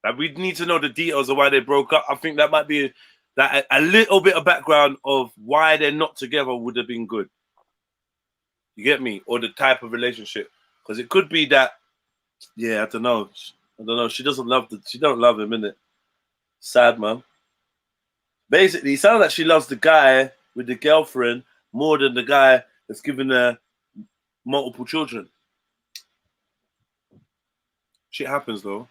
Like we need to know the details of why they broke up. I think that might be that a little bit of background of why they're not together would have been good. You get me? Or the type of relationship, because it could be that. Yeah, I don't know. She doesn't love she don't love him, innit? Sad, man. Basically, it sounds like she loves the guy with the girlfriend more than the guy that's given her multiple children. Shit happens though.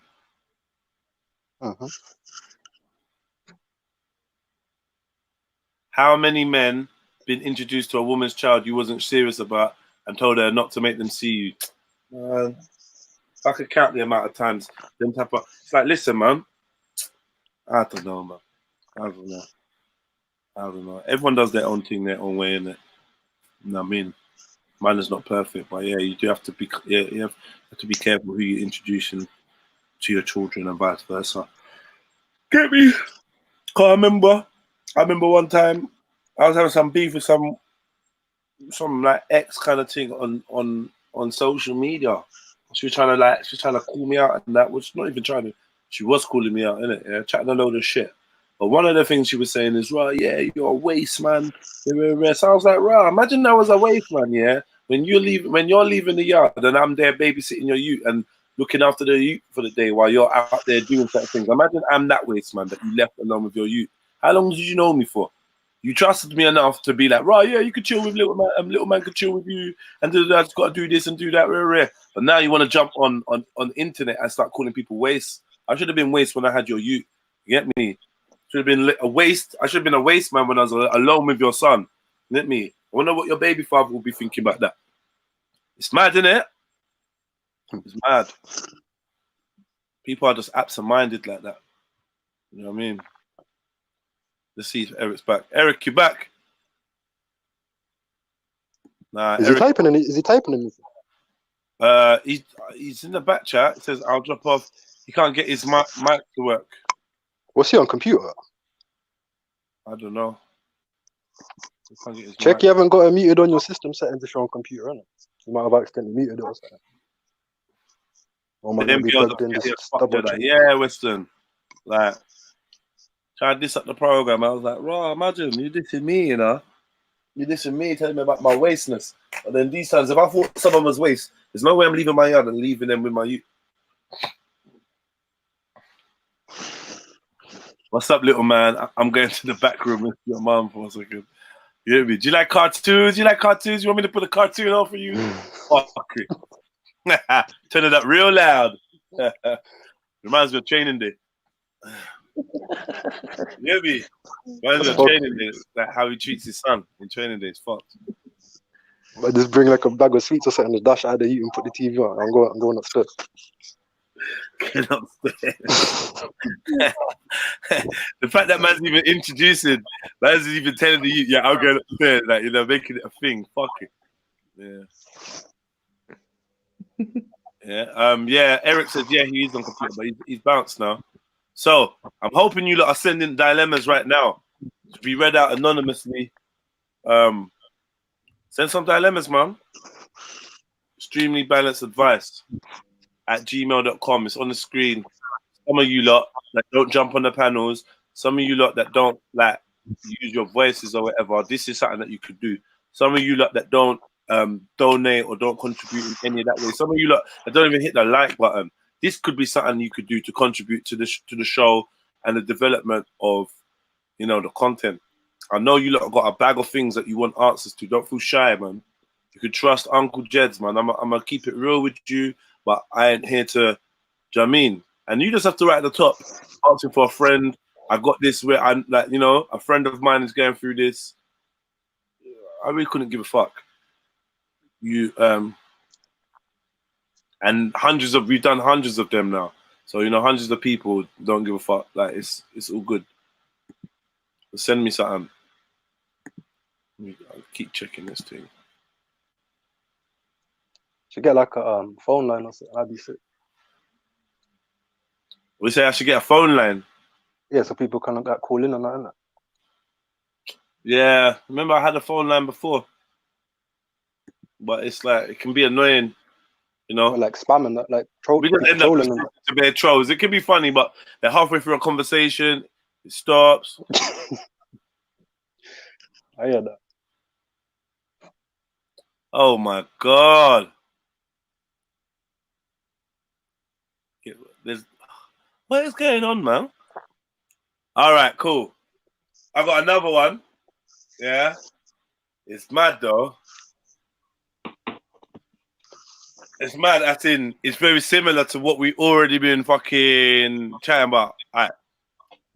How many men been introduced to a woman's child you wasn't serious about and told her not to make them see you? Man, I could count the amount of times them type of. It's like, listen, man. I don't know, man. I don't know. Everyone does their own thing, their own way, innit? You know what I mean? Mine is not perfect, but yeah, you do have to be. Yeah, you have to be careful who you're introducing to your children and vice versa. Get me? Cause I remember one time I was having some beef with some like ex kind of thing on social media. She was trying to call me out, and that was not even trying to. She was calling me out, innit? Yeah, chatting a load of shit. But one of the things she was saying is, right, yeah, you're a waste man. So I was like, right, imagine I was a waste man, yeah. When you're leaving the yard, and I'm there babysitting your youth and looking after the youth for the day while you're out there doing certain things. Imagine I'm that waste man that you left alone with your youth. How long did you know me for? You trusted me enough to be like, right, yeah, you could chill with little man. Little man could chill with you, and that's got to do this and do that. Rare, rare. But now you want to jump on the internet and start calling people waste. I should have been waste when I had your youth. You get me? Should have been a waste. I should have been a waste man when I was alone with your son. You get me? I wonder what your baby father will be thinking about that. It's mad, isn't it? It's mad. People are just absent-minded like that. You know what I mean? Let's see if Eric's back. Eric, you back? Nah, Is he typing anything? He's in the back chat. It says, I'll drop off. He can't get his mic to work. What's he on computer? I don't know. He can't get his Check mic. you haven't got it muted on your system settings if you're on computer, innit? You might have accidentally muted it or something. Or might not be plugged in. Just double check. Yeah, Weston. Like, tried this up the program. I was like, raw, imagine you dissing me, you know? You dissing me, telling me about my wasteness. And then these times, if I thought someone was waste, there's no way I'm leaving my yard and leaving them with my youth. What's up, little man? I'm going to the back room with your mom for a second. You hear me? Do you like cartoons? You want me to put a cartoon on for you? Fuck it. Turn it up real loud. Reminds me of training day. You hear me? Reminds me of training day. Like how he treats his son in training day. It's fucked. But just bring like a bag of sweets or something, just dash out of you and put the TV on. I'm going upstairs. Get upstairs. The fact that man's even introducing, man's even telling the youth, yeah, I'll go upstairs, like, you know, making it a thing. Fuck it. Yeah. Yeah, Eric says, yeah, he is on computer, but he's bounced now. So I'm hoping you lot are sending dilemmas right now to be read out anonymously. Send some dilemmas, man. Extremely balanced advice at gmail.com. It's on the screen. Some of you lot that don't jump on the panels, some of you lot that don't like use your voices or whatever, this is something that you could do. Some of you lot that don't donate or don't contribute in any of that way. Some of you lot that don't even hit the like button. This could be something you could do to contribute to the show and the development of, you know, the content. I know you lot got a bag of things that you want answers to. Don't feel shy, man. You could trust Uncle Jed's, man. I'm gonna keep it real with you, but I ain't here to. Do you know what I mean? And you just have to write at the top, asking for a friend. I got this where I'm like, you know, a friend of mine is going through this. I really couldn't give a fuck. And we've done hundreds of them now. So, you know, hundreds of people don't give a fuck. Like, it's all good. But send me something. I'll keep checking this thing. Should get like a phone line or something. That'd be sick. We say I should get a phone line. Yeah, so people can like call in and that, innit? Yeah, remember I had a phone line before, but it's like it can be annoying, you know. Or like spamming that, like We just end up listening to their trolls. It can be funny, but they're halfway through a conversation, it stops. I hear that. Oh my god! What is going on, man? All right, cool. I got another one. Yeah, it's mad though. It's mad. As in, it's very similar to what we already been fucking chatting about. All right.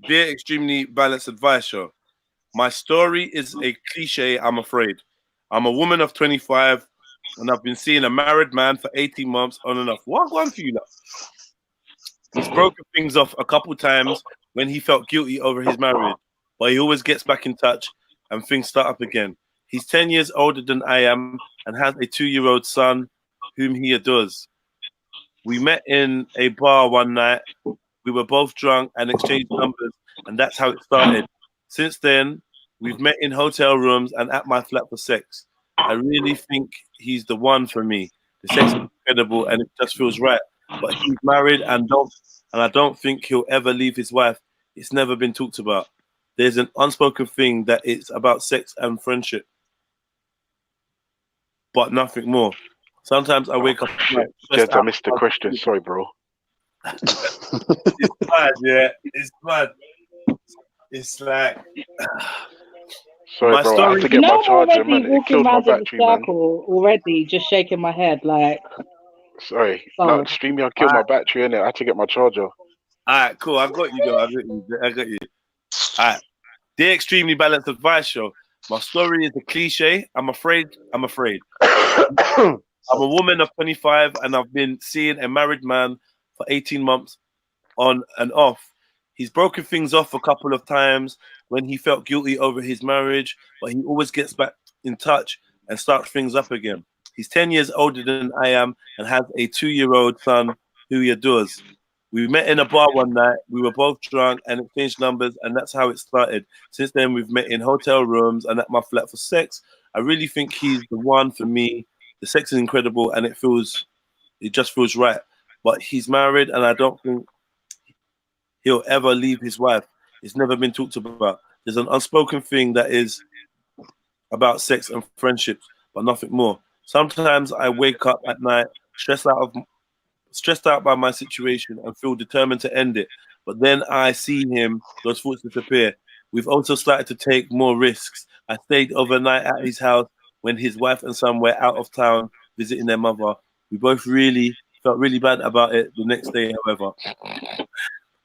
Dear Extremely Balanced Advice Show, my story is a cliche, I'm afraid. I'm a woman of 25, and I've been seeing a married man for 18 months on and off. What one for you now? He's broken things off a couple times when he felt guilty over his marriage, but he always gets back in touch and things start up again. He's 10 years older than I am and has a 2-year-old son whom he adores. We met in a bar one night. We were both drunk and exchanged numbers, and that's how it started. Since then, we've met in hotel rooms and at my flat for sex. I really think he's the one for me. The sex is incredible and it just feels right. But he's married and I don't think he'll ever leave his wife. It's never been talked about. There's an unspoken thing that it's about sex and friendship, but nothing more. Sometimes I wake up. Jed, I missed the question. Sorry, bro. It's mad, yeah. It's mad. It's like. Sorry, bro. I have to get my charger, man. It Walking killed my around in a battery, man. circle already, just shaking my head like. Sorry. No, StreamYard killed my battery, innit? I had to get my charger. All right, cool. I got you, though. I got you. All right. Dear Extremely Balanced Advice Show, my story is a cliche. I'm afraid. I'm a woman of 25 and I've been seeing a married man for 18 months on and off. He's broken things off a couple of times when he felt guilty over his marriage, but he always gets back in touch and starts things up again. He's 10 years older than I am and has a 2-year-old son who he adores. We met in a bar one night. We were both drunk and exchanged numbers, and that's how it started. Since then, we've met in hotel rooms and at my flat for sex. I really think he's the one for me. The sex is incredible, and it just feels right. But he's married, and I don't think he'll ever leave his wife. It's never been talked about. There's an unspoken thing that is about sex and friendships, but nothing more. Sometimes I wake up at night stressed out by my situation and feel determined to end it. But then I see him, those thoughts disappear. We've also started to take more risks. I stayed overnight at his house when his wife and son were out of town visiting their mother. We both felt really bad about it the next day, however.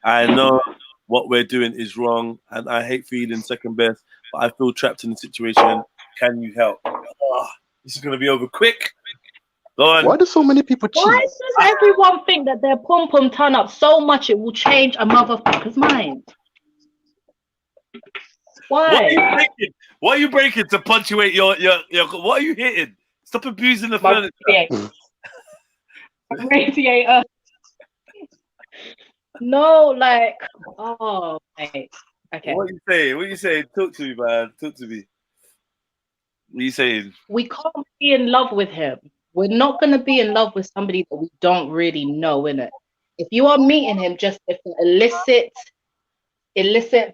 I know what we're doing is wrong and I hate feeling second best, but I feel trapped in the situation. Can you help? Oh, this is going to be over quick. Go on. Why do so many people cheat? Why does everyone think that their pom pom turn up so much it will change a motherfucker's mind? Why? What are you breaking to punctuate your what are you hitting? Stop abusing the furniture. Radiator. No, like, oh, mate. Okay. What are you saying? What are you saying? Talk to me, man. Talk to me. What are you saying? We can't be in love with him. We're not going to be in love with somebody that we don't really know, innit? If you are meeting him just for illicit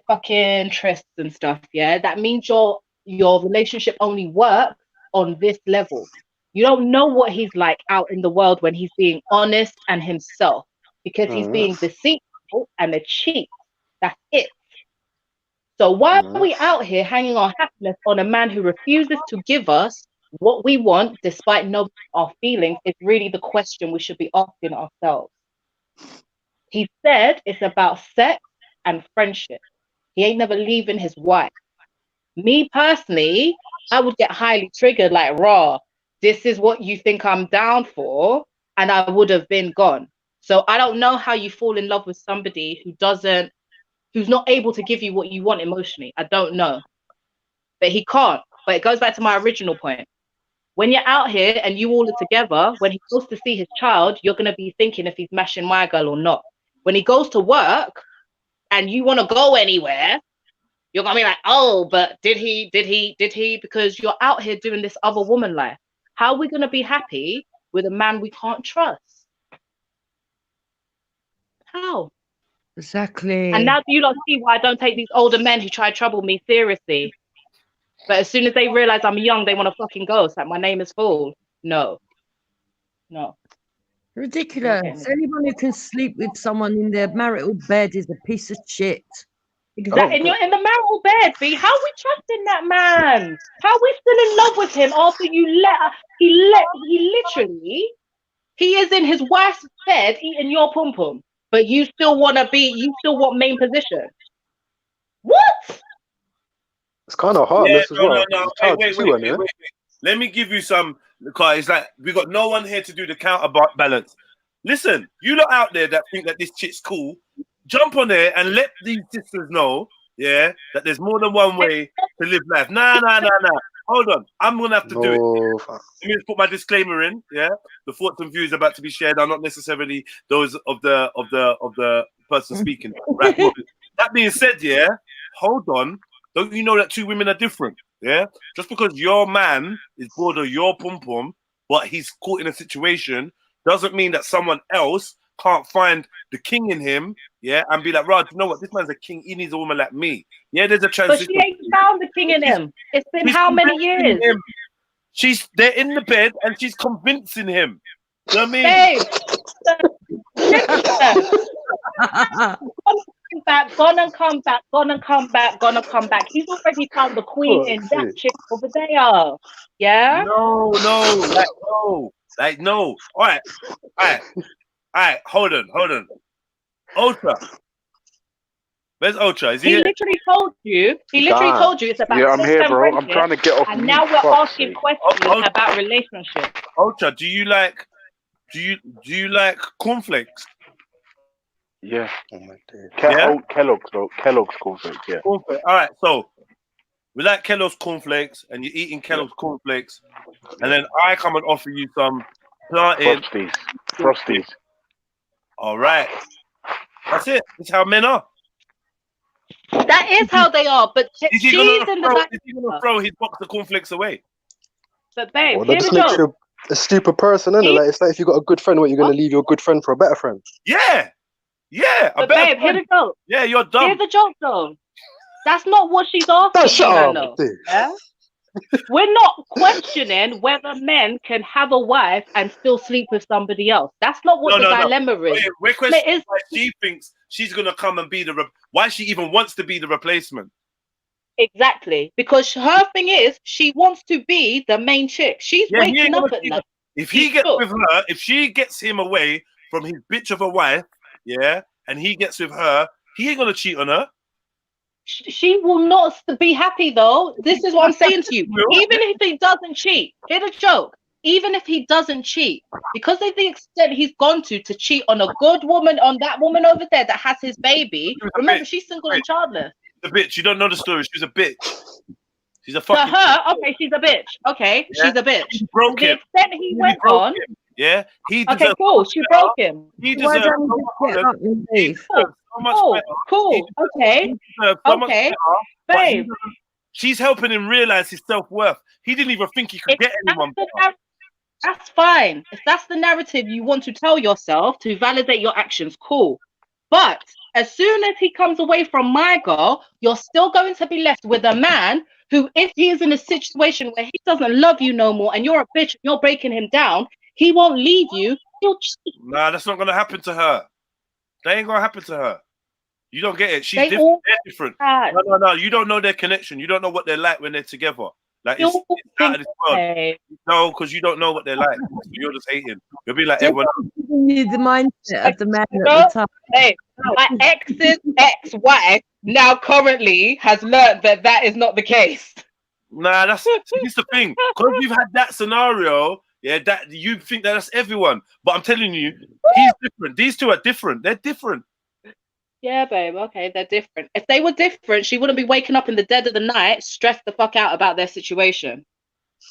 fucking trysts and stuff, yeah, that means your relationship only works on this level. You don't know what he's like out in the world when he's being honest and himself, because he's being deceitful and a cheat. That's it. So why are we out here hanging our happiness on a man who refuses to give us what we want despite knowing our feelings is really the question we should be asking ourselves. He said it's about sex and friendship. He ain't never leaving his wife. Me personally, I would get highly triggered like, raw, this is what you think I'm down for, and I would have been gone. So I don't know how you fall in love with somebody who's not able to give you what you want emotionally. I don't know. But he can't. But it goes back to my original point. When you're out here and you all are together, when he goes to see his child, you're going to be thinking if he's mashing my girl or not. When he goes to work and you want to go anywhere, you're going to be like, oh, but did he? Because you're out here doing this other woman life. How are we going to be happy with a man we can't trust? How? Exactly. And now do you lot see why I don't take these older men who try to trouble me seriously? But as soon as they realize I'm young, they want to fucking go. It's like, my name is Fool. No. Ridiculous. Anyone who can sleep with someone in their marital bed is a piece of shit. Exactly. And you're in the marital bed, B. How are we trusting that man? How are we still in love with him after he is in his wife's bed eating your pum pum, but you still want main position? What? It's kind of heartless as well. No. Wait. Let me give you some, because it's like we got no one here to do the counterbalance. Listen, you lot out there that think that this chick's cool, jump on there and let these sisters know, that there's more than one way to live life. Nah. Hold on, I'm gonna have to do it. Let me just put my disclaimer in. The thoughts and views about to be shared are not necessarily those of the person speaking. Right. Well, that being said, hold on. Don't you know that two women are different? Just because your man is bored of your pum pum, but he's caught in a situation, doesn't mean that someone else can't find the king in him, and be like, Rod, you know what? This man's a king. He needs a woman like me. There's a transition. But she ain't found the king in him. It's been how many years? They're in the bed and she's convincing him. You know what I mean? Gonna come back. He's already found the queen in that chick over there. Yeah? No. All right. Hold on. Ultra. Where's Ultra? Is he here? Literally told you it's about I'm here, bro. I'm trying to get off. And now we're asking questions about relationship. Ultra, do you like cornflakes? Yeah. Oh my God. Kellogg's cornflakes, Cornflakes. All right, so we like Kellogg's cornflakes, and you're eating Kellogg's cornflakes, and then I come and offer you some planted Frosties. All right. That's it. That's how men are. That is how they are, but Is he gonna throw his box of cornflakes away? But babe, that just makes you a stupid person, isn't it? Like, it's like if you got a good friend, you're gonna leave your good friend for a better friend. Yeah. But babe, hear the joke. Yeah, you're dumb. Hear the joke though. That's not what she's asking. We're not questioning whether men can have a wife and still sleep with somebody else. That's not what the dilemma is. We're questioning why she thinks she's gonna come and be why she even wants to be the replacement. Exactly, because her thing is she wants to be the main chick. She's waking up at night. If he gets with her, if she gets him away from his bitch of a wife, and he gets with her, he ain't gonna cheat on her. She will not be happy though. This is what I'm saying to you. Even if he doesn't cheat, hear the joke. Even if he doesn't cheat, because of the extent he's gone to cheat on a good woman, on that woman over there that has his baby. Remember, she's single and childless. The bitch. You don't know the story. She's a bitch. She's a fucking. To her, okay, she's a bitch. Okay, she's a bitch. She broke him. The extent he went on. Yeah, he. Okay, cool. She broke him. He deserves so much better. Cool. Okay. Okay. Babe. She's helping him realize his self-worth. He didn't even think he could get anyone better. That's fine. If that's the narrative you want to tell yourself to validate your actions, cool. But as soon as he comes away from my girl, you're still going to be left with a man who, if he is in a situation where he doesn't love you no more and you're a bitch, you're breaking him down, he won't leave you. He'll cheat. Nah, that's not going to happen to her. That ain't going to happen to her. You don't get it. She's different. They're different. No. You don't know their connection. You don't know what they're like when they're together. Like, it's out of this world. No, because you don't know what they're like. You're just hating. You'll be like everyone else. You the mindset of the man at the time. Hey, my ex's ex-wife now currently has learned that is not the case. Nah, that's the thing. Because you've had that scenario, that you think that's everyone. But I'm telling you, he's different. These two are different. They're different. Yeah, babe. Okay, they're different. If they were different, she wouldn't be waking up in the dead of the night, stressed the fuck out about their situation.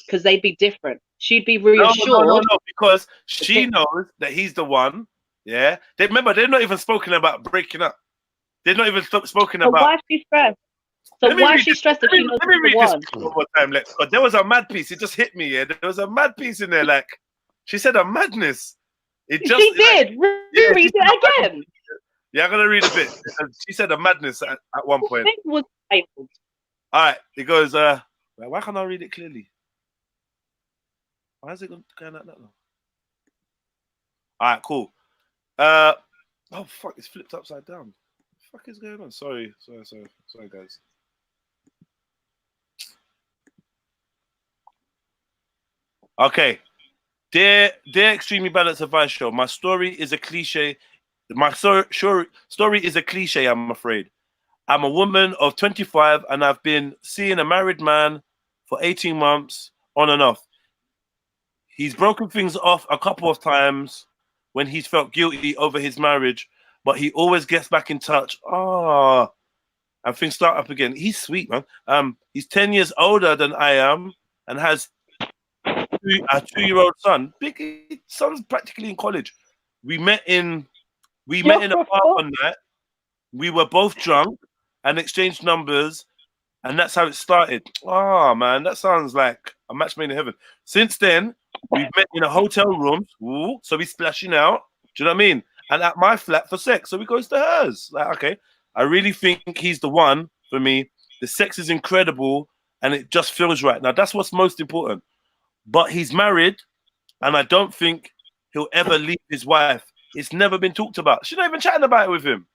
because they'd be different. She'd be No, reassured. because she knows that he's the one. Yeah. Remember, they're not even spoken about breaking up. They're not even spoken So about. why is she stressed? So why is she stressed if she knows Let me he's read the this one? one more time, Lex. But there was a mad piece. It just hit me. Yeah, there was a mad piece in there. Like she said, a madness. It just She did. Yeah, Read it again. Yeah, I'm gonna read a bit. She said a madness at one point. It was titled. All right, it goes. Why can't I read it clearly? Why is it going like that now? All right, cool. Oh fuck! It's flipped upside down. What the fuck is going on? Sorry, guys. Okay, dear Extremely Balanced Advice Show. My story is a cliche. My story is a cliche. I'm afraid. I'm a woman of 25, and I've been seeing a married man for 18 months on and off. He's broken things off a couple of times when he's felt guilty over his marriage, but he always gets back in touch. And things start up again. He's sweet, man. He's 10 years older than I am and has a 2-year-old son. Big son's practically in college. We met in a bar one night. We were both drunk and exchanged numbers, and that's how it started. Oh man, that sounds like a match made in heaven. Since then, we've met in a hotel room, so we're splashing out. Do you know what I mean? And at my flat for sex, so we goes to hers. Like, okay, I really think he's the one for me. The sex is incredible, and it just feels right. Now that's what's most important. But he's married, and I don't think he'll ever leave his wife. It's never been talked about. She's not even chatting about it with him.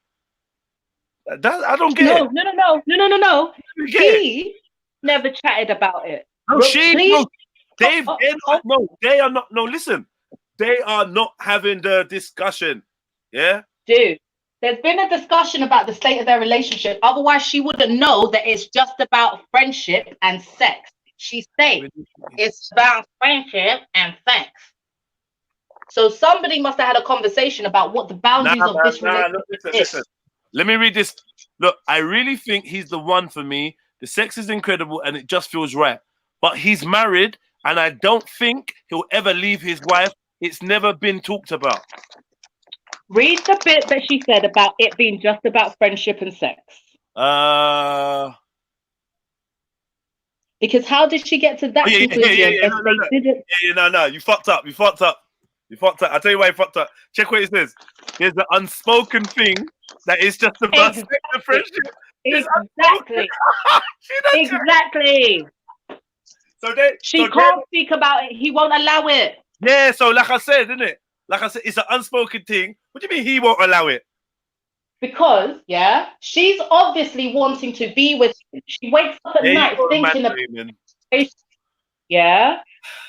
I don't get it. No. He never chatted about it. No, they are not. No, listen. They are not having the discussion. Yeah? Dude, there's been a discussion about the state of their relationship. Otherwise, she wouldn't know that it's just about friendship and sex. She said it's about friendship and sex. So somebody must have had a conversation about what the boundaries of this relationship is. Listen. Let me read this. Look, I really think he's the one for me. The sex is incredible and it just feels right. But he's married and I don't think he'll ever leave his wife. It's never been talked about. Read the bit that she said about it being just about friendship and sex. Because how did she get to that conclusion? No. You fucked up. I'll tell you why you fucked up. Check what it says. There's an unspoken thing that is just about sex and friendship. Exactly. Exactly. She can't speak about it. He won't allow it. Yeah, so like I said, isn't it? Like I said, it's an unspoken thing. What do you mean he won't allow it? Because, she's obviously wanting to be with him. She wakes up at night thinking about it. Yeah.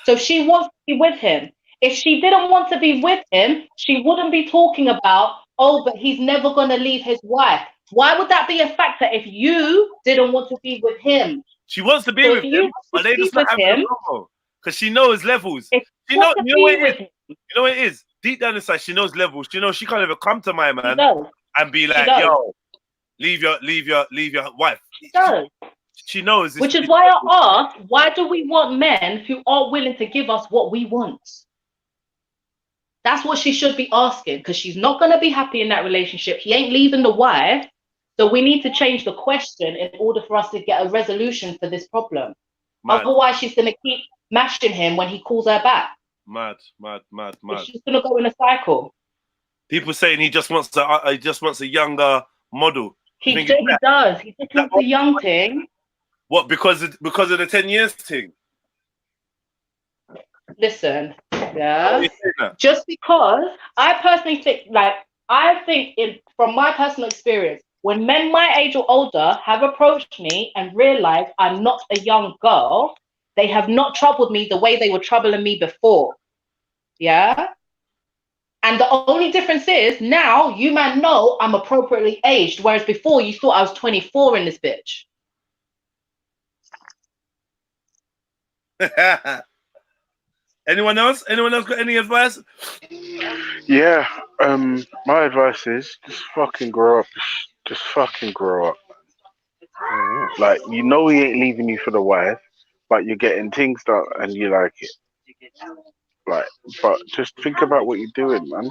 So she wants to be with him. If she didn't want to be with him, she wouldn't be talking about, but he's never going to leave his wife. Why would that be a factor if you didn't want to be with him? She wants to be with him, but they just not having a combo. Because she knows levels. You know what it is? Deep down inside, she knows levels. She knows she can't even come to my man and be like, yo, leave your wife. She knows. Which is why I asked, why do we want men who aren't willing to give us what we want? That's what she should be asking, because she's not going to be happy in that relationship. He ain't leaving the wife. So we need to change the question in order for us to get a resolution for this problem. Mad. Otherwise, she's going to keep mashing him when he calls her back. Mad. She's going to go in a cycle. People saying he just wants a younger model. He does. He just wants a young thing. What? Because of the 10 years thing? Listen, just because I personally think, from my personal experience, when men my age or older have approached me and realized I'm not a young girl, they have not troubled me the way they were troubling me before. Yeah? And the only difference is now you man know I'm appropriately aged, whereas before you thought I was 24 in this bitch. Anyone else got any advice? Yeah, my advice is just fucking grow up. Just fucking grow up. Like, you know he ain't leaving you for the wife. but you're getting things that and you like it. Like, but just think about what you're doing, man.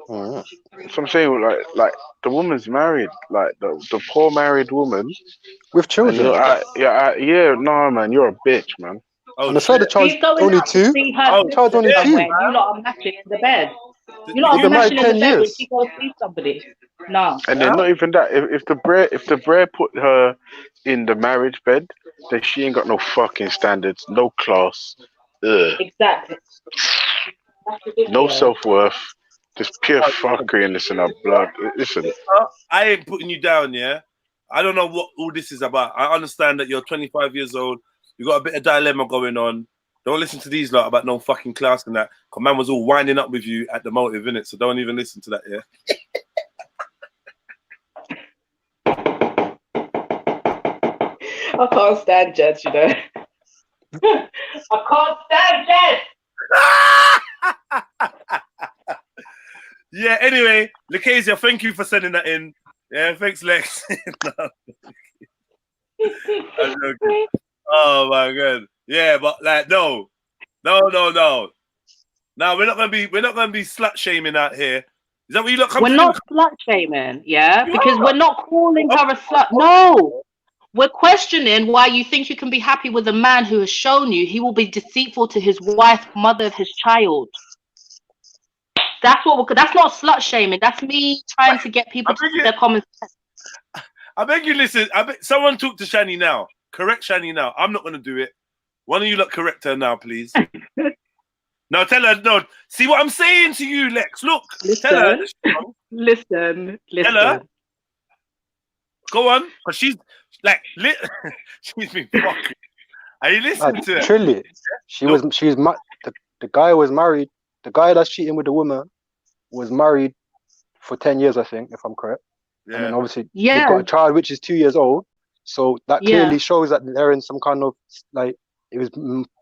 Alright. So I'm saying, like the woman's married, like the poor married woman With and children. yeah, no, man, you're a bitch, man. Oh And the fact the shit. child's He's going only out to 2. see her Oh Child's sister only shit. 2. somewhere. You lot are matching in the bed. You lot They've are been married matching in the 10 bed when years. she goes see somebody. No. And then not even that. If the Brer put her in the marriage bed, then she ain't got no fucking standards, no class, Exactly. That's no ridiculous. self-worth, just pure fuckery in this in her blood. Listen, I ain't putting you down, yeah. I don't know what all this is about. I understand that you're 25 years old. You got a bit of dilemma going on. Don't listen to these lot about no fucking class and that. Cause man was all winding up with you at the motive, innit? So don't even listen to that, yeah. I can't stand Jed, you know. I can't stand Jed. Yeah, anyway, Lakezia, thank you for sending that in. Yeah, thanks, Lex. No. I'm joking. Oh my god. Yeah, but like no. Now we're not gonna be slut shaming out here. Is that what you look? We're not slut shaming, yeah? Because we're not calling her a slut. No. We're questioning why you think you can be happy with a man who has shown you he will be deceitful to his wife, mother of his child. That's not slut shaming. That's me trying to get people to their common sense. I beg you, listen. Someone talk to Shani now. Correct Shani now. I'm not gonna do it. One of you look correct her now, please. No, tell her. No, see what I'm saying to you, Lex. Look, tell her. Listen. Tell her. Go on, because she's like, she's been fucking. Are you listening to her? Truly, the guy was married. The guy that's cheating with the woman was married for 10 years, I think, if I'm correct. Yeah. And then obviously they've got a child which is 2 years old. So that clearly shows that they're in some kind of like it was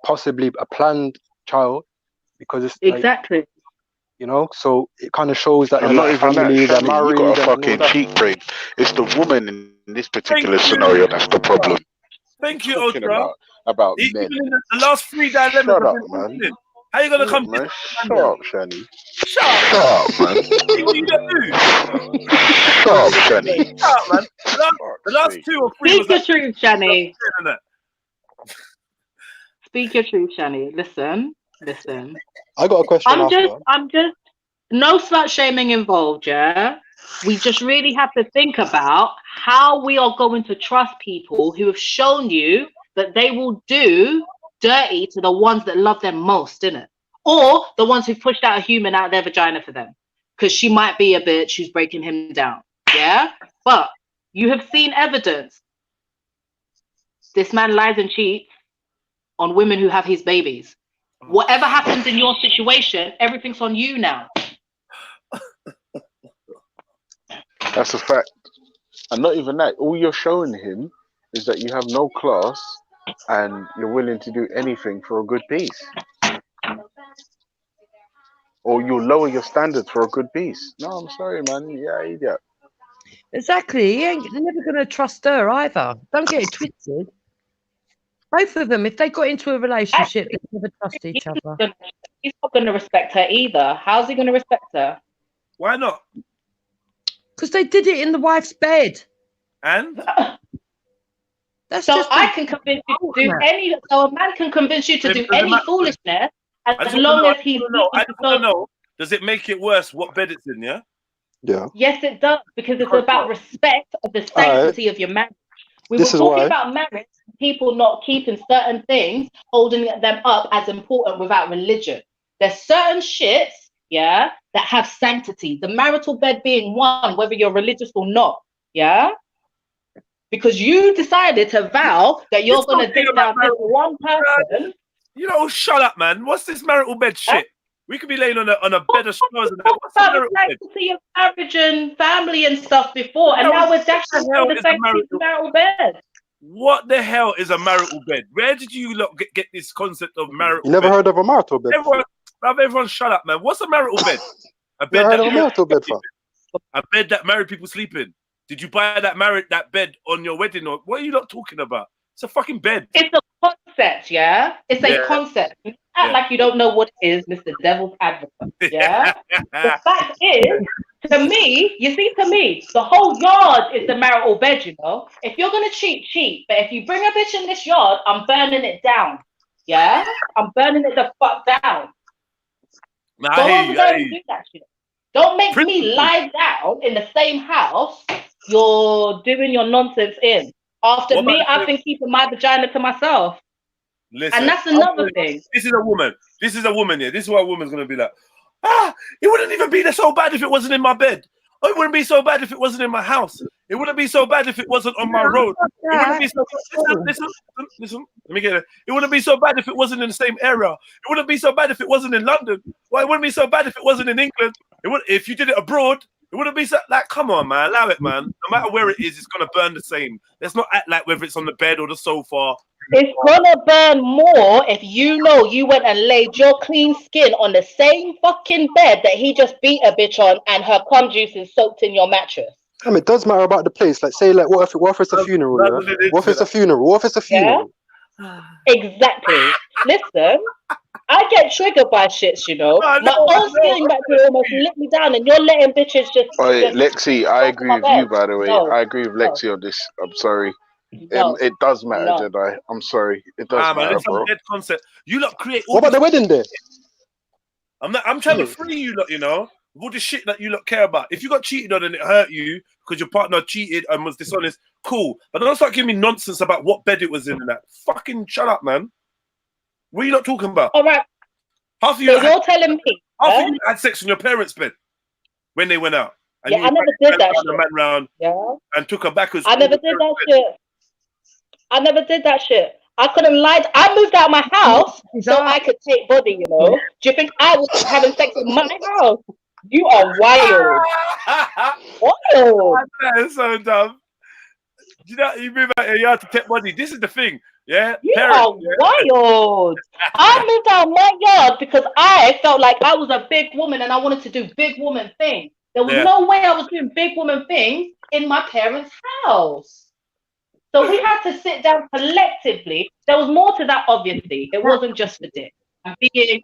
possibly a planned child because it's exactly. Like, you know, so it kind of shows that I'm not even family, that. they're married. You got a fucking cheat brain. It's the woman in this particular scenario that's the problem. Thank you, Talking Ultra. about men. Even in the last 3 dilemmas. Shut up, man. How you gonna come? Man, shut up, Shani. Shut up, man. What you gonna do? Shut up, Shani. Shut up, man. The last 2 or 3. Speak your truth, Shani. Speak your truth, Shani. Listen. I got a question. I'm just no slut shaming involved, yeah? We just really have to think about how we are going to trust people who have shown you that they will do dirty to the ones that love them most, innit? Or the ones who pushed out a human out of their vagina for them. Because she might be a bitch who's breaking him down, yeah? But you have seen evidence. This man lies and cheats on women who have his babies. Whatever happens in your situation, everything's on you now. That's a fact. And not even that. All you're showing him is that you have no class and you're willing to do anything for a good piece. Or you'll lower your standards for a good piece. No, I'm sorry, man. Yeah, idiot. Exactly. He ain't never going to trust her either. Don't get it twisted. Both of them, if they got into a relationship, they never trust each other. He's not going to respect her either. How's he going to respect her? Why not? Because they did it in the wife's bed. And? That's so just I can convince you to do any. So a man can convince you to do any foolishness as long as he's. I just want to know. Does it make it worse what bed it's in? Yeah. Yeah. Yes, it does, because it's about respect of the sanctity of your marriage. We were talking about marriage, people not keeping certain things, holding them up as important without religion. There's certain shits, yeah, that have sanctity. The marital bed being one, whether you're religious or not, yeah. Because you decided to vow that you're going to dig down this one person. You know, shut up, man. What's this marital bed shit? We could be laying on a bed of stars and that. What's about the sanctity of marriage and family and stuff before, and now we're dashing on the sanctity of marital bed. What the hell is a marital bed? Where did you get this concept of marital? You never heard of a marital bed? Everyone, shut up, man. What's a marital bed? A bed that married people sleep in. Did you buy that bed on your wedding, or what are you not talking about? It's a fucking bed. It's a concept, yeah? It's a concept. You act like you don't know what it is, Mr. Devil's Advocate, yeah? The fact is, to me, you see, to me, the whole yard is the marital bed, you know? If you're going to cheat, cheat. But if you bring a bitch in this yard, I'm burning it down, yeah? I'm burning it the fuck down. Go over there and do that shit. Don't make me lie down in the same house you're doing your nonsense in. After me, I've been keeping my vagina to myself. Listen, and that's another thing. This is a woman. This is a woman here. This is what a woman's going to be like. It wouldn't even be so bad if it wasn't in my bed. Oh, it wouldn't be so bad if it wasn't in my house. It wouldn't be so bad if it wasn't on my road. It wouldn't be so listen. Let me get it. It wouldn't be so bad if it wasn't in the same area. It wouldn't be so bad if it wasn't in London. Well, it wouldn't be so bad if it wasn't in England. It would if you did it abroad. It wouldn't be so like, come on, man, allow it, man. No matter where it is, it's gonna burn the same. Let's not act like whether it's on the bed or the sofa. It's gonna burn more if you know you went and laid your clean skin on the same fucking bed that he just beat a bitch on and her cum juice is soaked in your mattress. I mean, it does matter about the place. Like, say, like, what if it's a funeral? Yeah? What if it's a funeral? What if it's a funeral? Yeah? Exactly. Listen, I get triggered by shits, you know. My own skin bacteria almost lit me down, and you're letting bitches just. Lexi, I agree with you, by the way. No. I agree with Lexi on this. I'm sorry. No. It does matter, Jedi. I'm sorry. It does matter, bro. Dead concept. You lot create. What about the wedding day? I'm trying to free you lot, you know, with all the shit that you lot care about. If you got cheated on and it hurt you because your partner cheated and was dishonest, cool. But don't start giving me nonsense about what bed it was in and that. Fucking shut up, man. What are you not talking about? All right. Half of you so you're telling me. Half of you had sex in your parents' bed when they went out. And yeah, I never did that shit. Man round and took her backwards. I never did that shit. I never did that shit. I couldn't lie. I moved out of my house so I could take body, you know. Do you think I was having sex in my house? You are wild. Wild. That is so dumb. You know, you move out here, you have to take body. This is the thing. Yeah, you are wild. I moved out of my yard because I felt like I was a big woman and I wanted to do big woman things. There was no way I was doing big woman things in my parents' house. So we had to sit down collectively. There was more to that, obviously. It wasn't just for dick. I'm being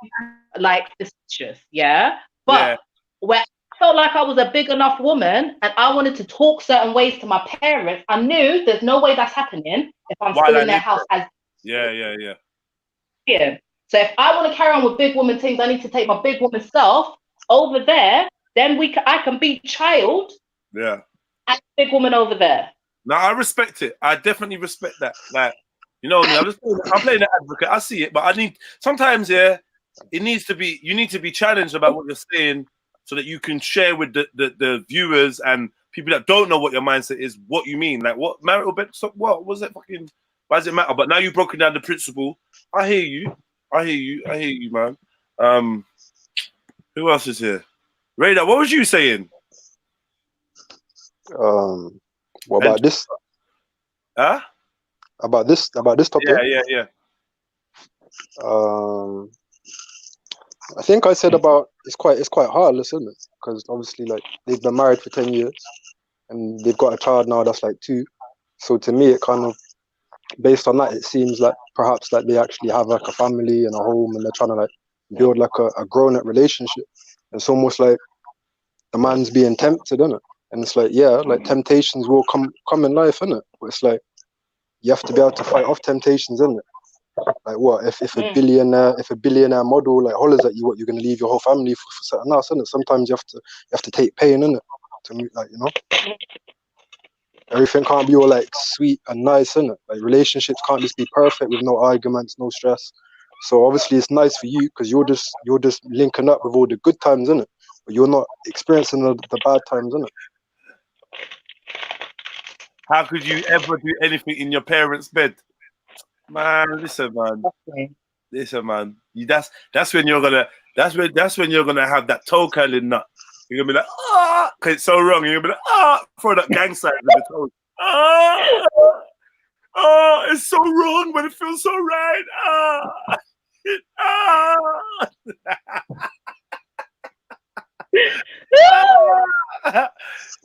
like suspicious, yeah? But where I felt like I was a big enough woman and I wanted to talk certain ways to my parents, I knew there's no way that's happening if I'm still in their house as Yeah. So if I want to carry on with big woman things, I need to take my big woman self over there. Then I can be child. Yeah. And big woman over there. No, I respect it. I definitely respect that. Like, you know, I'm playing the advocate. I see it, but I need sometimes, it needs to be. You need to be challenged about what you're saying, so that you can share with the viewers and people that don't know what your mindset is. What you mean, like what marital bed? So what was it? Fucking. Why does it matter? But now you've broken down the principle. I hear you, man. Who else is here? Radar, what was you saying? What about this? Huh? About this topic? Yeah. I think I said about it's quite heartless, isn't it? Because obviously, like, they've been married for 10 years and they've got a child now that's like 2. So to me, it kind of, based on that, it seems like perhaps like they actually have like a family and a home and they're trying to like build like a grown-up relationship. It's almost like the man's being tempted, isn't it? And it's like, like temptations will come in life, innit? But it's like you have to be able to fight off temptations, isn't it? Like what if a billionaire model like hollers at you, what, you're gonna leave your whole family for something else, isn't it? Sometimes you have to take pain, innit? To meet, like, you know, everything can't be all like sweet and nice, innit? Like relationships can't just be perfect with no arguments, no stress. So obviously it's nice for you because you're just linking up with all the good times, innit? But you're not experiencing the bad times, innit? How could you ever do anything in your parents' bed? Man, listen, man. That's when you're gonna have that toe curling nut. You're gonna be like, because it's so wrong. You're gonna be like, throw that gang sign with the toe. It's so wrong, but it feels so right.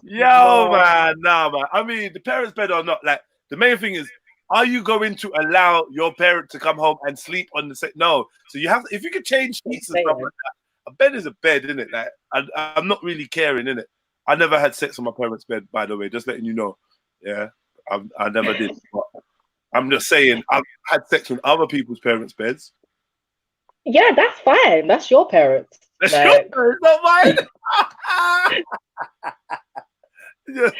Yo, man, nah, man. I mean, the parents' bed or not, like, the main thing is, are you going to allow your parent to come home and sleep on the set? No. So you have, if you could change sheets and stuff like that, a bed is a bed, isn't it? Like, I'm not really caring, innit? I never had sex on my parents' bed, by the way, just letting you know. Yeah, I never did. But I'm just saying, I've had sex on other people's parents' beds. Yeah, that's fine. That's your parents. That's your parents, not mine.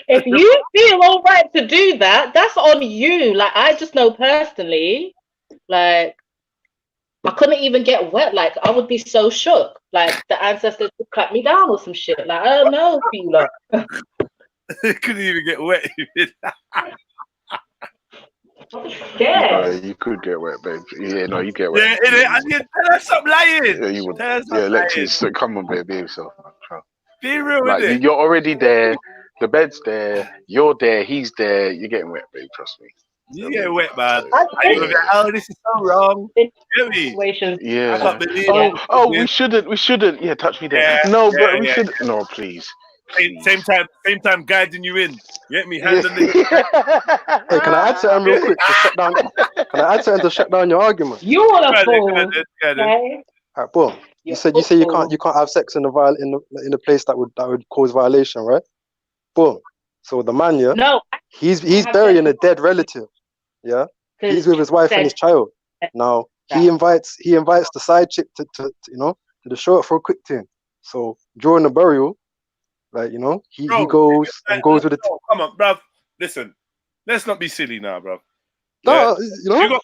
If you feel all right to do that, that's on you. Like, I just know personally, like, I couldn't even get wet. Like, I would be so shook. Like, the ancestors would cut me down or some shit. Like, I don't know, Fila. Couldn't even get wet. Yeah. You could get wet, babe. Yeah, no, you get wet. Yeah, tell us stop lying. Yeah, you would. Tell us stop Yeah, lying. Lexi, so come on, babe, be yourself, man. Be real Like, with it. you're already there. The bed's there. You're there. He's there. You're getting wet, babe. Trust me. You get wet, man. Yeah. Oh, this is so wrong. Get me? Yeah. I can't believe it. Oh, we shouldn't. Yeah, touch me there. No, but we should. No, please. Same time, guiding you in. Get me? Hand on the. Hey, can I add something real quick to shut down? Can I add something to shut down your argument? You want a fool? Okay. Alright, boom. You said you can't have sex in a place that would cause violation, right? Boom. So the man, yeah, no, he's burying a dead relative, yeah. He's with his wife and his child. Now he invites the side chick to the show up for a quick thing. So during the burial, like he goes with the. Come on, bruv. Listen, let's not be silly now, bruv. No, you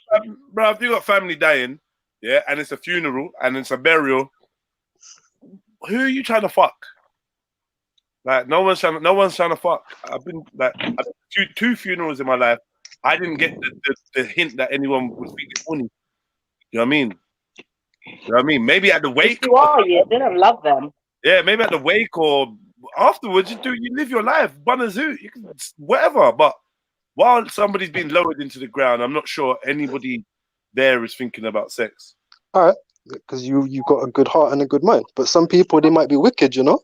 got family dying, yeah, and it's a funeral and it's a burial. Who are you trying to fuck? Like no one's trying to fuck. I've been like two funerals in my life. I didn't get the hint that anyone was feeling funny. You know what I mean? Maybe at the wake. You didn't love them. Yeah, maybe at the wake or afterwards. You live your life. Bonazoo, you can whatever. But while somebody's being lowered into the ground, I'm not sure anybody there is thinking about sex. All right, because you got a good heart and a good mind. But some people, they might be wicked, No,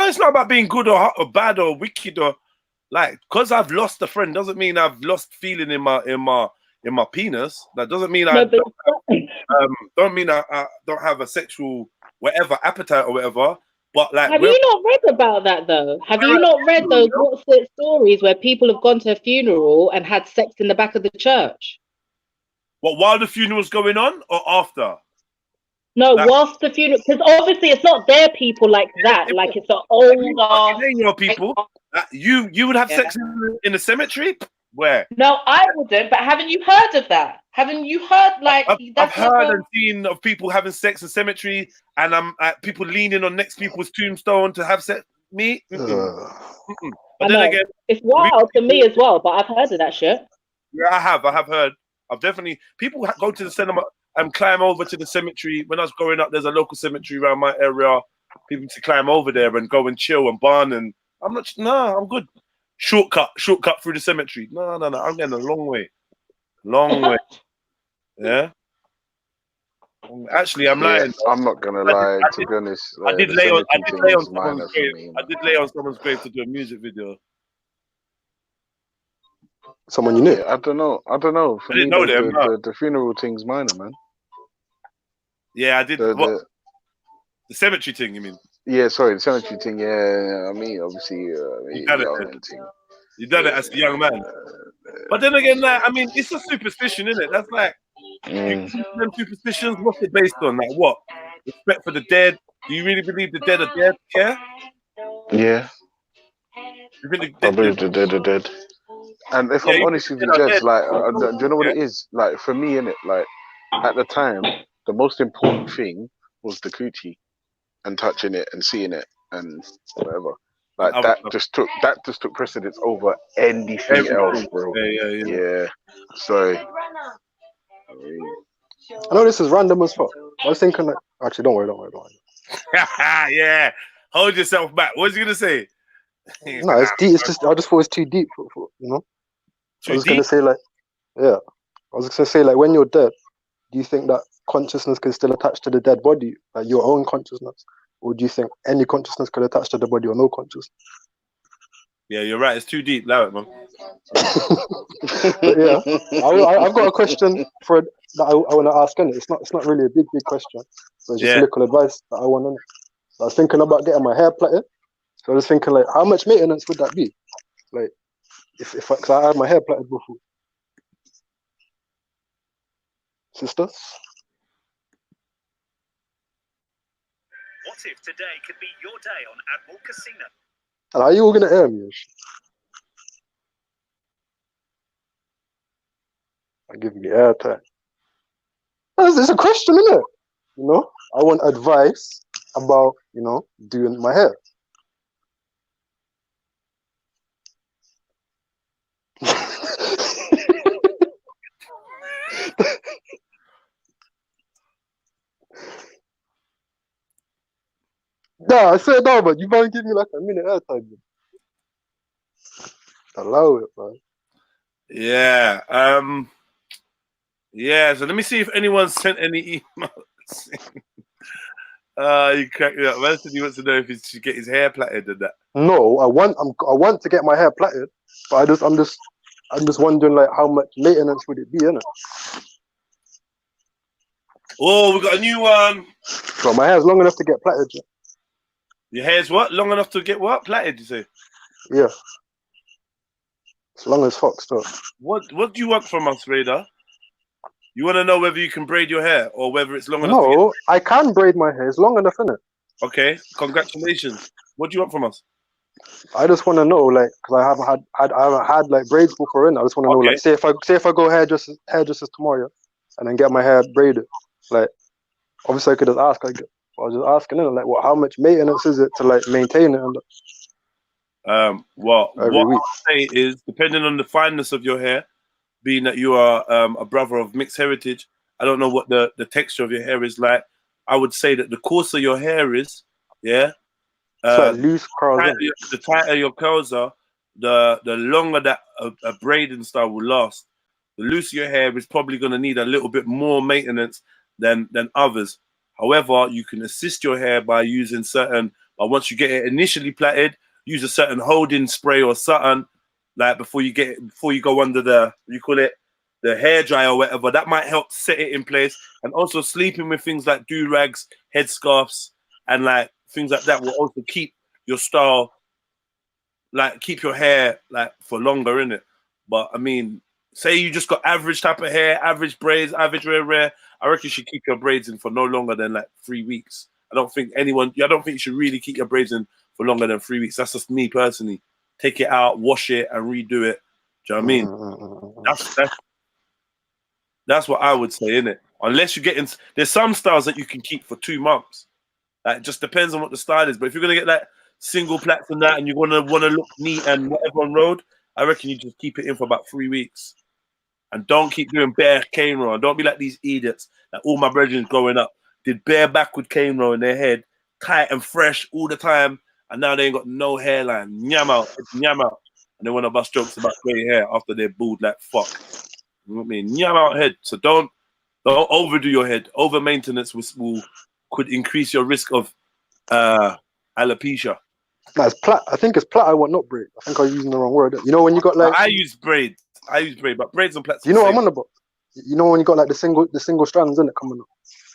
it's not about being good or bad or wicked or like. Because I've lost a friend doesn't mean I've lost feeling in my penis. That doesn't mean I don't have a sexual whatever appetite or whatever. But like, have you not read about that though? Have you not read those what's it stories where people have gone to a funeral and had sex in the back of the church? What, while the funeral's going on or after? No, whilst the funeral, because obviously it's not their people like that. Like it's an older. Your people. You would have sex in a cemetery? Where? No, I wouldn't. But haven't you heard of that? Haven't you heard like? I've heard and seen of people having sex in cemetery, and I'm people leaning on next people's tombstone to have sex. Me? But then again, it's wild to me as well. But I've heard of that shit. Yeah, I have heard. I've definitely people go to the cinema and climb over to the cemetery. When I was growing up, there's a local cemetery around my area. People to climb over there and go and chill and barn. And I'm not. No, I'm good. Shortcut through the cemetery. No. I'm getting a long way. Yeah. Actually, I'm lying. I'm not gonna lie. To be honest, I did lay on someone's grave. I did lay on someone's grave to do a music video. Someone you knew? I don't know. For I didn't know them. The funeral thing's minor, man. Yeah, I did. The cemetery thing, you mean? Yeah, sorry, the cemetery thing. Yeah, I mean, obviously, you done it as a young man. But then again, like, I mean, it's a superstition, isn't it? That's like them superstitions. What's it based on? Like what? Respect for the dead. Do you really believe the dead are dead? Yeah. Yeah. You really I believe the dead are dead. And if I'm honest with you, Jeds, like, do you know what it is? Like, for me, innit, like, at the time, the most important thing was the coochie and touching it and seeing it and whatever. Like, that just took precedence over anything else, bro. Yeah. Sorry. I know this is random as fuck. I was thinking, like, actually, don't worry. Yeah. Hold yourself back. What was you gonna say? No, it's deep. It's just I just thought it's too deep for I was gonna say like when you're dead, do you think that consciousness can still attach to the dead body, like your own consciousness, or do you think any consciousness could attach to the body or no consciousness? Yeah, you're right. It's too deep. Allow it, man. But yeah, I've got a question that I want to ask, and it's not really a big question, but it's just a little advice that I want. I was thinking about getting my hair plaited, so I was thinking like, how much maintenance would that be? Like, because I had my hair plaited before. Sisters? What if today could be your day on Admiral Casino? And are you all gonna air me? I give you airtime. It's a question, isn't it? You know, I want advice about, you know, doing my hair. Nah, I said no, but you better give me like a minute airtime. Allow it, man. Yeah. Yeah. So let me see if anyone sent any emails. You cracked me up. Man said he wants to know if he should get his hair plaited and that. No, I want to get my hair plaited, but I'm just wondering like how much maintenance would it be, innit? Oh, we got a new one. So my hair's long enough to get plaited. Yeah? Your hair's what? Long enough to get what? Plaited, you say? Yeah. It's long as fuck still. What do you want from us, Raider? You want to know whether you can braid your hair or whether it's long enough? No, I can braid my hair. It's long enough, innit? Okay, congratulations. What do you want from us? I just want to know, like, because I haven't had like braids before, innit? I just want to know, like, say if I go hairdressers tomorrow, and then get my hair braided, like, obviously I could just ask. I was just asking, innit? Like, how much maintenance is it to like maintain it? And what I say is, depending on the fineness of your hair, being that you are a brother of mixed heritage, I don't know what the texture of your hair is like. I would say that the coarser your hair is, loose curls. The tighter your curls are, the longer that a braiding style will last. The looser your hair is probably going to need a little bit more maintenance than others. However, you can assist your hair by using once you get it initially plaited, use a certain holding spray or something, like before you go under the, the hair dryer or whatever. That might help set it in place. And also sleeping with things like do-rags, headscarves, and like things like that will also keep your style, like keep your hair like for longer, innit? But I mean, say you just got average type of hair, average braids, average rare, I reckon you should keep your braids in for no longer than like 3 weeks. I don't think you should really keep your braids in for longer than 3 weeks. That's just me personally. Take it out, wash it, and redo it. Do you know what I mean? That's what I would say, innit? Unless you get in, there's some styles that you can keep for 2 months. Like, it just depends on what the style is. But if you're gonna get like single plaits and that, and you wanna look neat and whatever on road, I reckon you just keep it in for about 3 weeks. And don't keep doing bare cane roll. Don't be like these idiots. Like all my brethren growing up did bare backward cane roll in their head, tight and fresh all the time, and now they ain't got no hairline. Nyam out. And they want to bust jokes about grey hair after they're bald like fuck. You know what I mean? Nyam out head. So don't overdo your head. Over maintenance could increase your risk of alopecia. No, it's plait. I think it's plait. I want not braid. I think I was using the wrong word. You know when you got like I use braid, but braids and plaits. You know what I'm on about? You know when you got like the single strands in it coming up.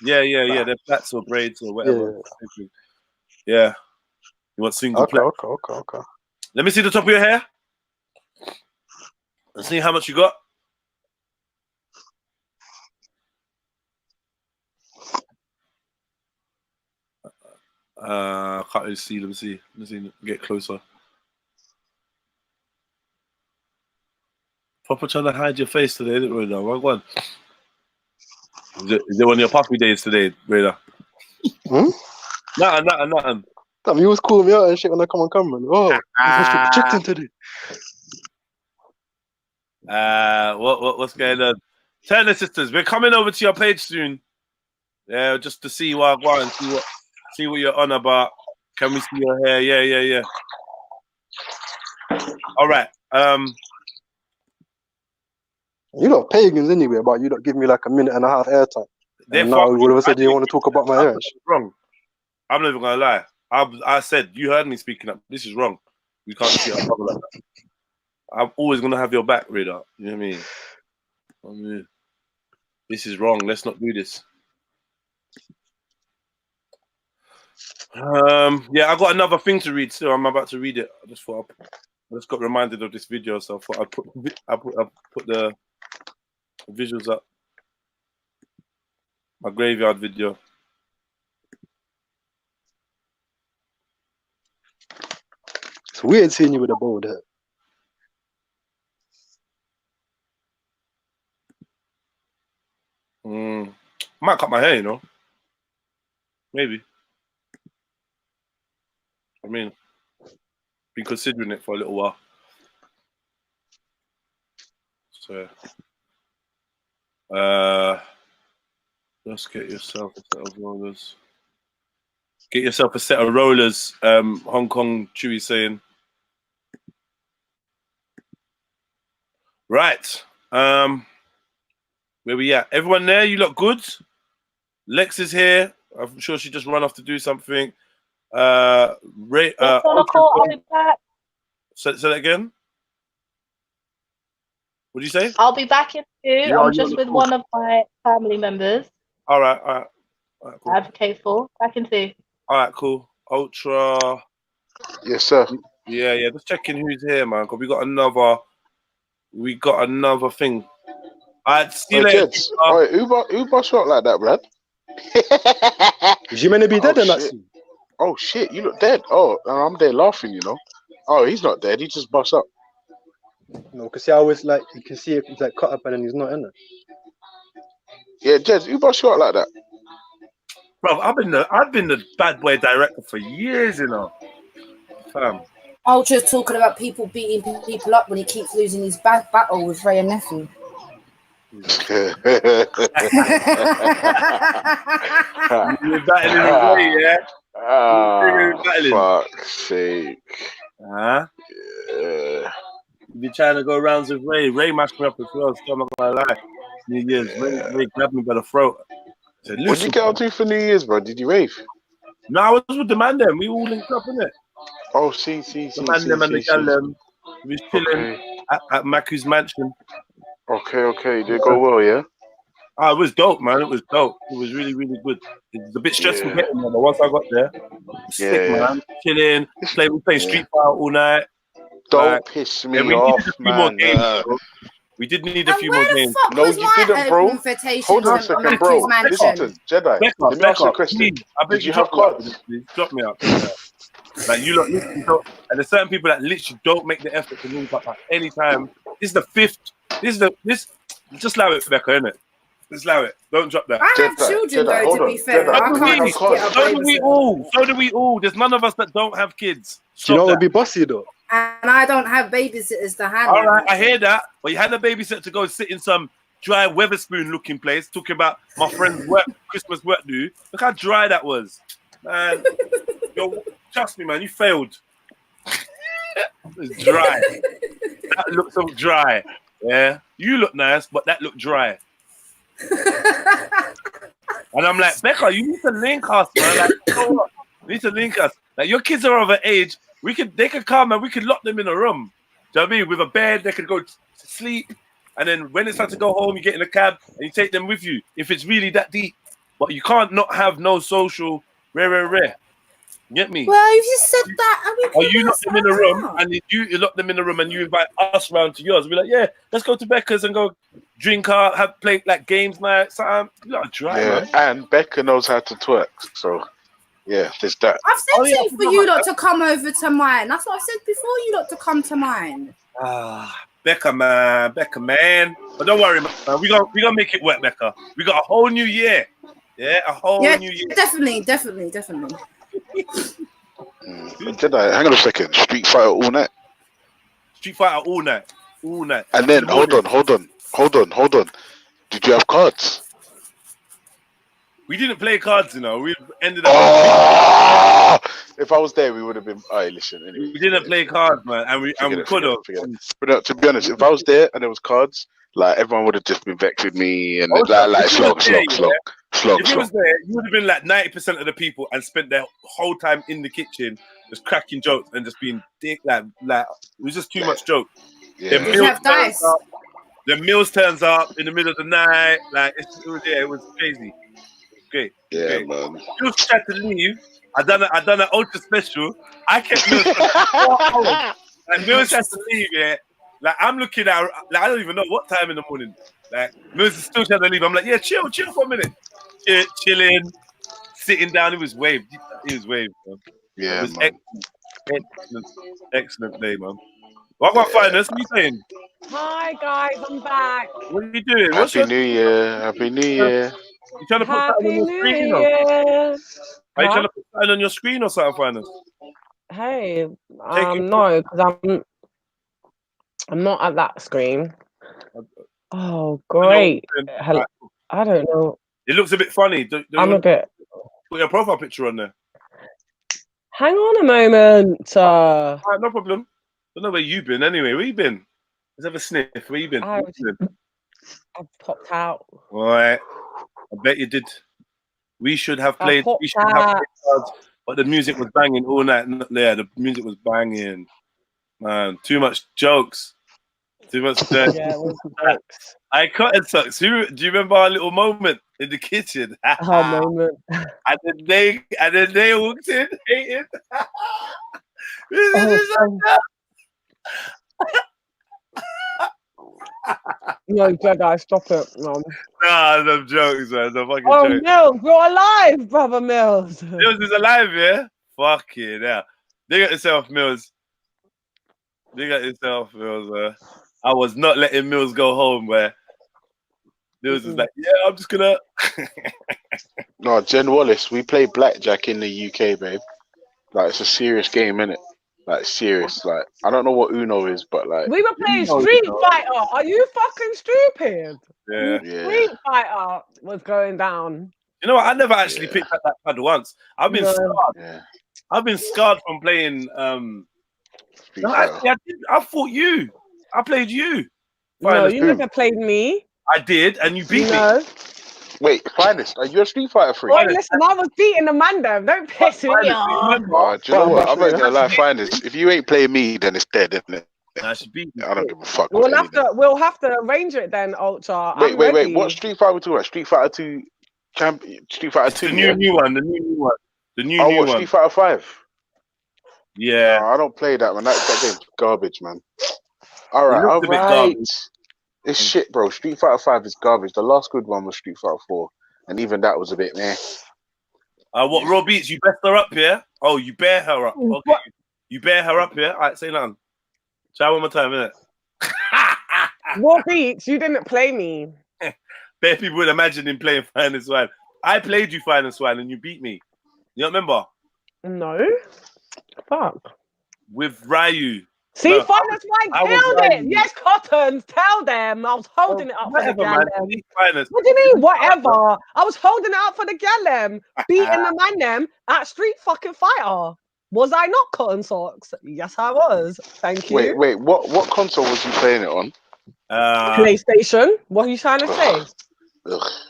Yeah. They're plaits or braids or whatever. Yeah. You want single plait? Okay. Let me see the top of your hair. Let's see how much you got. Can't really see. Let me see. Get closer. Proper trying to hide your face today, isn't it, Raider? What one? Is it one of your puppy days today, Raider? Nothing. Damn, you was calling me out and shit when I come on camera. Oh, you're chicken today. What's going on? Turner sisters, we're coming over to your page soon. Yeah, just to see what I want and see what you're on about. Can we see your hair? Yeah. All right. You lot pagans anyway, but you don't give me like a minute and a half airtime. And now all of a sudden you want to talk about my hair. Wrong. I'm not even gonna lie. I said you heard me speaking up. This is wrong. We can't see our brother like that. I'm always gonna have your back, Rida. You know what I mean? This is wrong. Let's not do this. Yeah, I got another thing to read still. I'm about to read it. I just got reminded of this video, so I thought I'd put the visuals up. My graveyard video. It's weird seeing you with a bald head. Might cut my hair, you know. Maybe. I mean, been considering it for a little while. So, just get yourself a set of rollers. Get yourself a set of rollers. Hong Kong Chewy saying. Right. Where we at? Everyone there? You look good? Lex is here. I'm sure she just run off to do something. Ray, on a call, I'll be back. Say that again. What do you say? I'll be back in 2. Yeah, I'm just with one of my family members. All right, cool. Advocate for. Back in 2. All right, cool. Ultra. Yes, sir. Yeah. Just checking who's here, man. Cause we got another thing. Alright, see you later. Wait, who bust you up like that, Brad? Is you meant to be dead in that scene? Oh shit, you look dead. Oh, and I'm there laughing, you know. Oh, he's not dead. He just bust up. No, because see, I always like you can see it, he's like cut up and then he's not in it. Yeah, Jez, who bust you up like that? Bro, I've been the bad boy director for years, you know. Fam. Ultra's talking about people beating people up when he keeps losing his battle with Ray and Nephew. You were battling away, yeah? Fuck's sake. Huh? Yeah. You be trying to go rounds with Ray. Ray mashed me up as well, so I'm not gonna lie. New Year's, Ray grabbed me by the throat. Said, what did you get on to for New Year's, bro? Did you rave? No, I was with the man them. We all linked up, innit? Oh, see. The man them and the gal them. We was chilling at Maku's mansion. Okay. Did it go well, yeah? Oh, it was dope, man. It was dope. It was really, really good. It was a bit stressful getting there, but once I got there, sick, man. Chilling, playing Street Fighter all night. Don't piss me off, man. We did need a few more games. No, you didn't, bro. Hold on a second, bro. Listen to Jedi. Let me ask you a question. Did you have cards? Drop me out. Like you lot literally don't, and there's certain people that literally don't make the effort to link up at any time. This is the 5th. Just allow it, Becca, innit? Just allow it. Don't drop that. I have children though, to be fair. I can't So do we all. There's none of us that don't have kids. Do you know what would be bossy though? And I don't have babysitters to handle. All right, I hear that. But you had a babysitter to go sit in some dry Weatherspoon looking place, talking about my friend's work, Christmas work do. Look how dry that was. Man, trust me, man, you failed. It's dry. That looks so dry. Yeah. You look nice, but that looked dry. And I'm like, Becca, you need to link us, man. Like, you need to link us. Like, your kids are of an age. They could come and we could lock them in a room. Do you know what I mean? With a bed, they could go to sleep. And then when it's time to go home, you get in a cab and you take them with you. If it's really that deep. But you can't not have no social rare. You get me? Well, you just said that. Or you lock them in a room and you lock them in a room and you invite us round to yours. We're like, yeah, let's go to Becca's and go drink, play like games night. Something. You gotta try, man. And Becca knows how to twerk. So yeah, there's that. I've said for you lot to come over to mine. That's what I said before, you lot to come to mine. Becca, man. But don't worry, man. We gonna make it work, Becca. We got a whole new year. Yeah, a whole new year. Definitely. Jedi, hang on a second. Street Fighter all night. All night. And then hold on. Did you have cards? We didn't play cards, you know. We ended up. If I was there, we would have been. Alright, listen. Anyway. We didn't play cards, man, and we could have. But to be honest, if I was there and there was cards, like everyone would have just been vexed with me and slog. If you was there, you would have been like 90% of the people and spent their whole time in the kitchen just cracking jokes and just being dick like it was just too much joke. Yeah. Did you have dice? The Mills turns up in the middle of the night, like it was crazy. Great. Yeah, great. man. Mills tried to leave. I done an ultra special. I kept Mills for 4 hours. Like Mills had to leave, yeah. Like I'm looking at, like I don't even know what time in the morning. Like Mills is still trying to leave. I'm like, yeah, chill for a minute. Chilling, sitting down. It was waved. Man. Yeah, It was man. excellent day, man. What about finance? What are you saying? Hi guys, I'm back. What are you doing? Happy New Year. Happy New Year. You trying to put something on Happy your New screen? Or? Year. Are you trying to put something on your screen or something, finance? Hey, no, because I'm not at that screen. Oh, great. I don't know. It looks a bit funny. I'm a bit. Put your profile picture on there. Hang on a moment. All right, no problem. Don't know where you've been anyway. Where you been? Let's have a sniff. Where you been? I've popped out. All right. I bet you did. We should have played. But the music was banging all night. Yeah, the music was banging. Man, too much jokes. Too much jokes. Yeah, it was jokes. I cut and sucks. Do you remember our little moment in the kitchen? Our moment. And then they walked in, hating. No, Jedi, stop it, man. Nah, them jokes, man. The fucking jokes. Mills, you're alive, brother Mills. Mills is alive, yeah? Fucking yeah. Dig at yourself, Mills. Dig at yourself, Mills. I was not letting Mills go home where Mills was like, yeah, I'm just gonna. No, Jen Wallace, we play blackjack in the UK, babe. Like, it's a serious game, innit? Like, serious. Like, I don't know what Uno is, but like. We were playing Street Fighter. Are you fucking stupid? Yeah. Street Fighter was going down. You know what? I never actually picked up that pad once. I've been scarred. Yeah. I've been scarred from playing. No, actually, I fought you. I played you. No, you never played me. I did, and you beat me. Wait, Finest, are you a Street Fighter freak? Boy, listen, I was beating the man there. Don't piss me off. Do you know what? I'm not gonna lie, Finest. If you ain't playing me, then it's dead, isn't it? Nah, she beat me. I don't give a fuck. We'll have to arrange it then, Ultra. Wait. What Street Fighter we talking about? Street Fighter 2 Street Fighter 2. The new one. The new one. The new one. Street Fighter 5? Yeah. No, I don't play that, man. That game's garbage, man. Alright. It's shit, bro. Street Fighter 5 is garbage. The last good one was Street Fighter 4. And even that was a bit meh. What, Raw Beats, you best her up, yeah? Oh, you bear her up. Okay. You bear her up, yeah? All right, say nothing. Try one more time, innit? Raw Beats, you didn't play me. Bare people would imagine him playing Finest One. I played you Finest One and you beat me. You don't remember? No. Fuck. With Ryu. See, no, Finest One killed it. Yes, Cottons, tell them. I was holding it up for the gallem. What do you mean, whatever? I was holding it up for the gallem, beating the man them at Street fucking Fighter. Was I not, Cotton Socks? Yes, I was. Thank you. Wait. What console was you playing it on? PlayStation. What are you trying to say?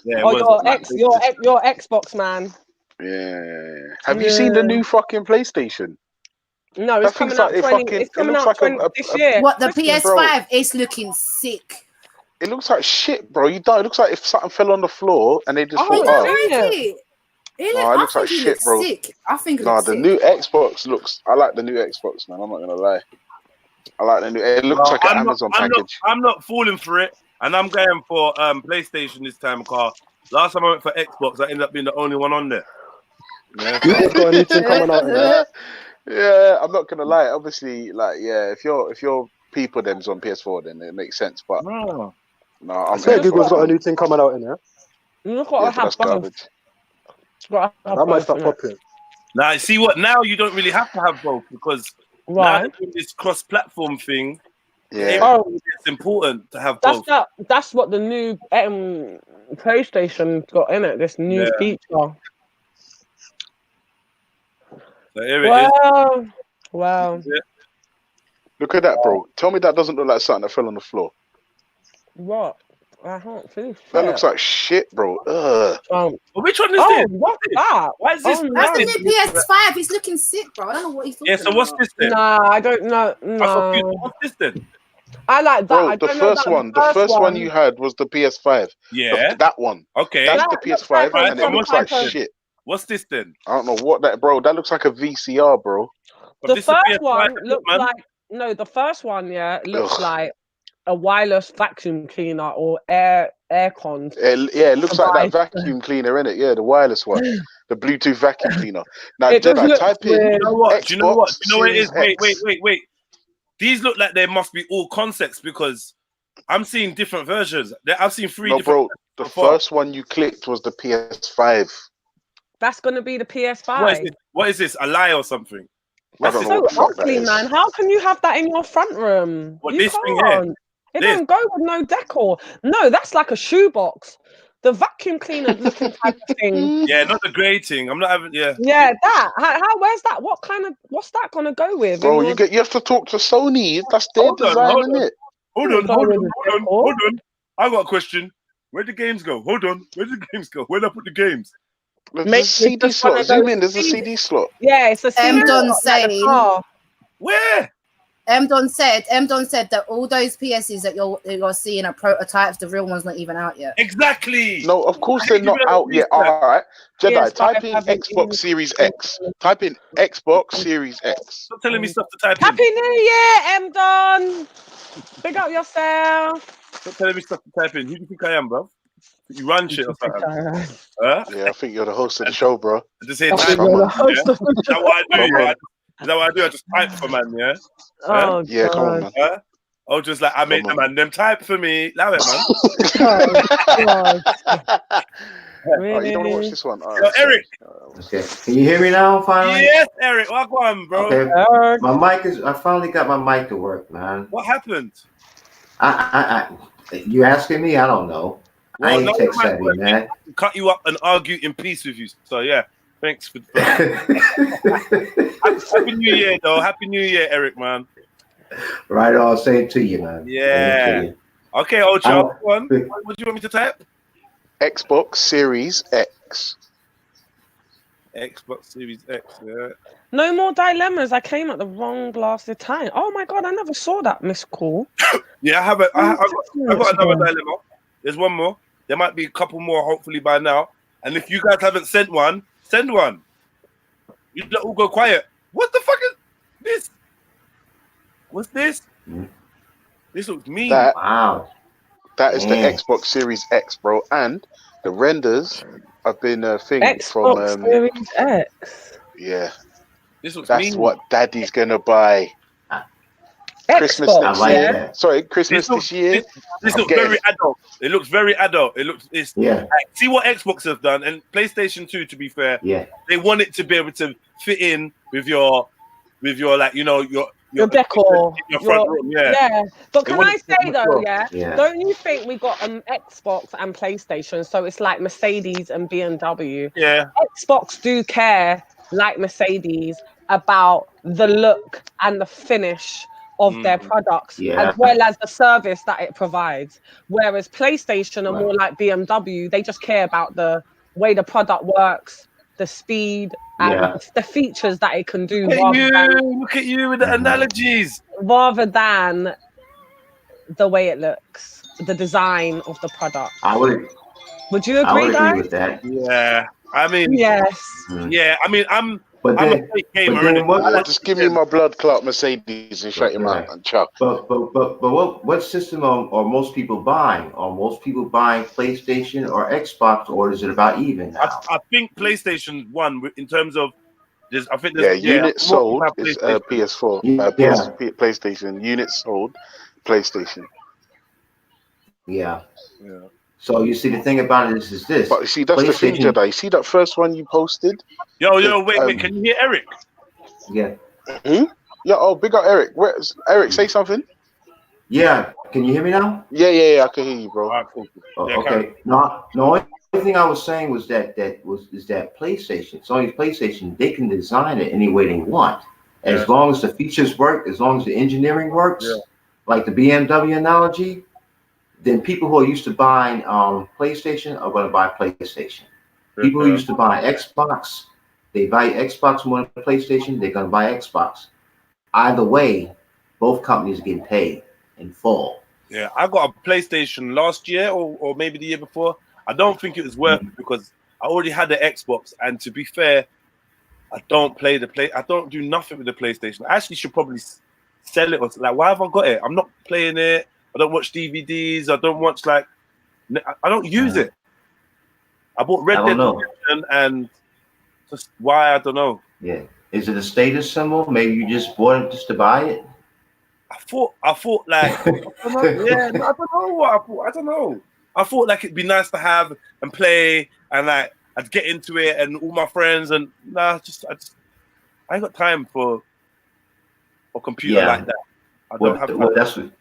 Yeah, your Xbox man. Yeah. Have you seen the new fucking PlayStation? No, it's coming out this year. What, the PS5? It's looking sick. It looks like shit, bro. It looks like if something fell on the floor and they just it looks like shit, bro. Sick. I think the new Xbox looks. I like the new Xbox, man. I'm not gonna lie. I like the new. It looks like an Amazon package. I'm not falling for it, and I'm going for PlayStation this time, car. Last time I went for Xbox, I ended up being the only one on there. Yeah. Got anything coming out here? Yeah, I'm not gonna lie. Obviously, like, yeah, if your people them's on PS4, then it makes sense. But no, I swear Google's got a new thing coming out in here. That's garbage. That might start popping. Now, see what? Now you don't really have to have both because now they're doing this cross-platform thing. Yeah, it's important to have both. That's what the new PlayStation got in it. This new feature. So here it is. Wow. Look at that, bro. Tell me that doesn't look like something that fell on the floor. What? I can't see That looks like shit, bro. Ugh. Which one is Oh, this? what's that? Why is this? Oh, That's the no. new PS5. He's looking sick, bro. I don't know what he's talking about. Yeah, so what's this then? Nah, I don't know. I'm confused. No. What's this then? I like that. Bro, I the don't know first that. one, the first one you had was the PS5. Yeah. That one. Okay. That's That the looks PS5, like a and it looks like prototype of- shit. What's this then? I don't know what that, bro. That looks like a VCR, bro. But The this is a first PS5, one looks man. like the first one, yeah, looks Ugh. like a wireless vacuum cleaner or air cons. Yeah, it looks like that vacuum cleaner, innit? Yeah, the wireless one, the Bluetooth vacuum cleaner. Now, It just Jedi, looks type in weird. You know what? Do you know what? Xbox You know what it is? Series X. Wait. These look like they must be all concepts because I'm seeing different versions. I've seen three No, different. bro. The first one you clicked was the PS5. That's gonna be the PS5. What is it? What is this? A lie or something? I don't know So what the fuck that ugly, is. man. How can you have that in your front room? What, You this thing here? can't. It This? don't go with no decor. No, that's like a shoebox. The vacuum cleaner looking type of thing. Yeah, not the grating. I'm not having. Yeah. Yeah, that. How? Where's that? What's that gonna go with? Bro, in you your- have to talk to Sony. That's their design, innit? Hold on. I got a question. Where'd the games go? Hold on. Where'd the games go? Where'd I put the games? There's Maybe a CD it's just one slot. of Zoom those in. There's a CD CD slot. Yeah, it's a CD Don slot, like the saying. car. Where? Don said that all those PSs that you're seeing are prototypes. The real one's not even out yet. Exactly. No, of course they're not out yet. All right, Jedi, type in Xbox Series X. Type in Xbox Series X. Stop telling me stuff to type in. Happy New Year, Don. Big up yourself. Stop telling me stuff to type in. Who do you think I am, bro? You run shit or something? Huh? Yeah, I think you're the host of the show, bro. I just say type. Come on. Is that what I do? Yeah? Is that what I do? I just type for man, yeah? Oh, yeah, come on, man. Huh? Oh, just like I made the man them type for me. Allow it, man. Really? You don't want to watch this one? Yo, Eric. Okay. Can you hear me now? Finally. Yes, Eric. Welcome, bro. Okay. My mic is. I finally got my mic to work, man. What happened? You asking me? I don't know. I ain't tech savvy, man. Cut you up and argue in peace with you. So yeah, thanks for. Happy New Year, though. Happy New Year, Eric, man. Right on. Same to you, man. Yeah. Okay, old chap. What do you want me to type? Xbox Series X. Xbox Series X. Yeah. No more dilemmas. I came at the wrong blasted time. Oh my god, I never saw that missed call. Yeah, I got another dilemma. There's one more. There might be a couple more, hopefully by now. And if you guys haven't sent one, send one. You let all go quiet. What the fuck is this? What's this? This looks mean. Wow. That is the Xbox Series X, bro. And the renders have been a thing Xbox from Series X. Yeah. This looks That's mean. what Daddy's gonna buy. Christmas Xbox, next year. Sorry, Christmas this year. This looks very adult. It looks very adult. It's like, see what Xbox have done and PlayStation 2, to be fair. Yeah. They want it to be able to fit in with your like, you know, your decor, your front room, yeah. But They can want I it to say be though, mature. yeah, don't you think we got Xbox and PlayStation, so it's like Mercedes and BMW? Yeah. Xbox do care, like Mercedes, about the look and the finish of their products, Yeah. as well as the service that it provides. Whereas PlayStation are more like BMW; they just care about the way the product works, the speed, and the features that it can do. Look at you with the analogies. Rather than the way it looks, the design of the product. Would you agree, I would guys? agree with that. Yeah. I mean, yes. Yeah. I mean, I'm But a then, fake gamer. but then innit? Just give me my blood clot Mercedes and shut your mouth and ciao. But what system are most people buying? Are most people buying PlayStation or Xbox, or is it about even now? I think PlayStation won in terms of I think Yeah, there's units sold more is PlayStation. PS4. PlayStation. Units sold, PlayStation. Yeah. So you see, the thing about it is this. But you see, that's the thing, Jedi. You see that first one you posted? Yo, wait, can you hear Eric? Yeah. Yeah, oh, big up Eric. Where's Eric? Say something. Yeah. Can you hear me now? Yeah, I can hear you, bro. Okay. No, the only thing I was saying was that PlayStation, Sony's PlayStation, they can design it any way they want, as long as the features work, as long as the engineering works. Like the BMW analogy, then people who are used to buying PlayStation are going to buy PlayStation. People who used to buy Xbox, they buy Xbox more than PlayStation, they're going to buy Xbox. Either way, both companies get paid in full. Yeah, I got a PlayStation last year or maybe the year before. I don't think it was worth it because I already had the Xbox, and to be fair, I don't I don't do nothing with the PlayStation. I actually should probably sell it or like. Why have I got it? I'm not playing it. I don't watch DVDs. I don't watch I don't use it. I bought Red Dead Redemption, and just why I don't know. Yeah, is it a status symbol? Maybe you just bought it just to buy it. I thought like I don't know. Yeah, I don't know what I thought. I don't know. I thought like it'd be nice to have and play, and like I'd get into it and all my friends, and I ain't got time for computer like that. I don't have time.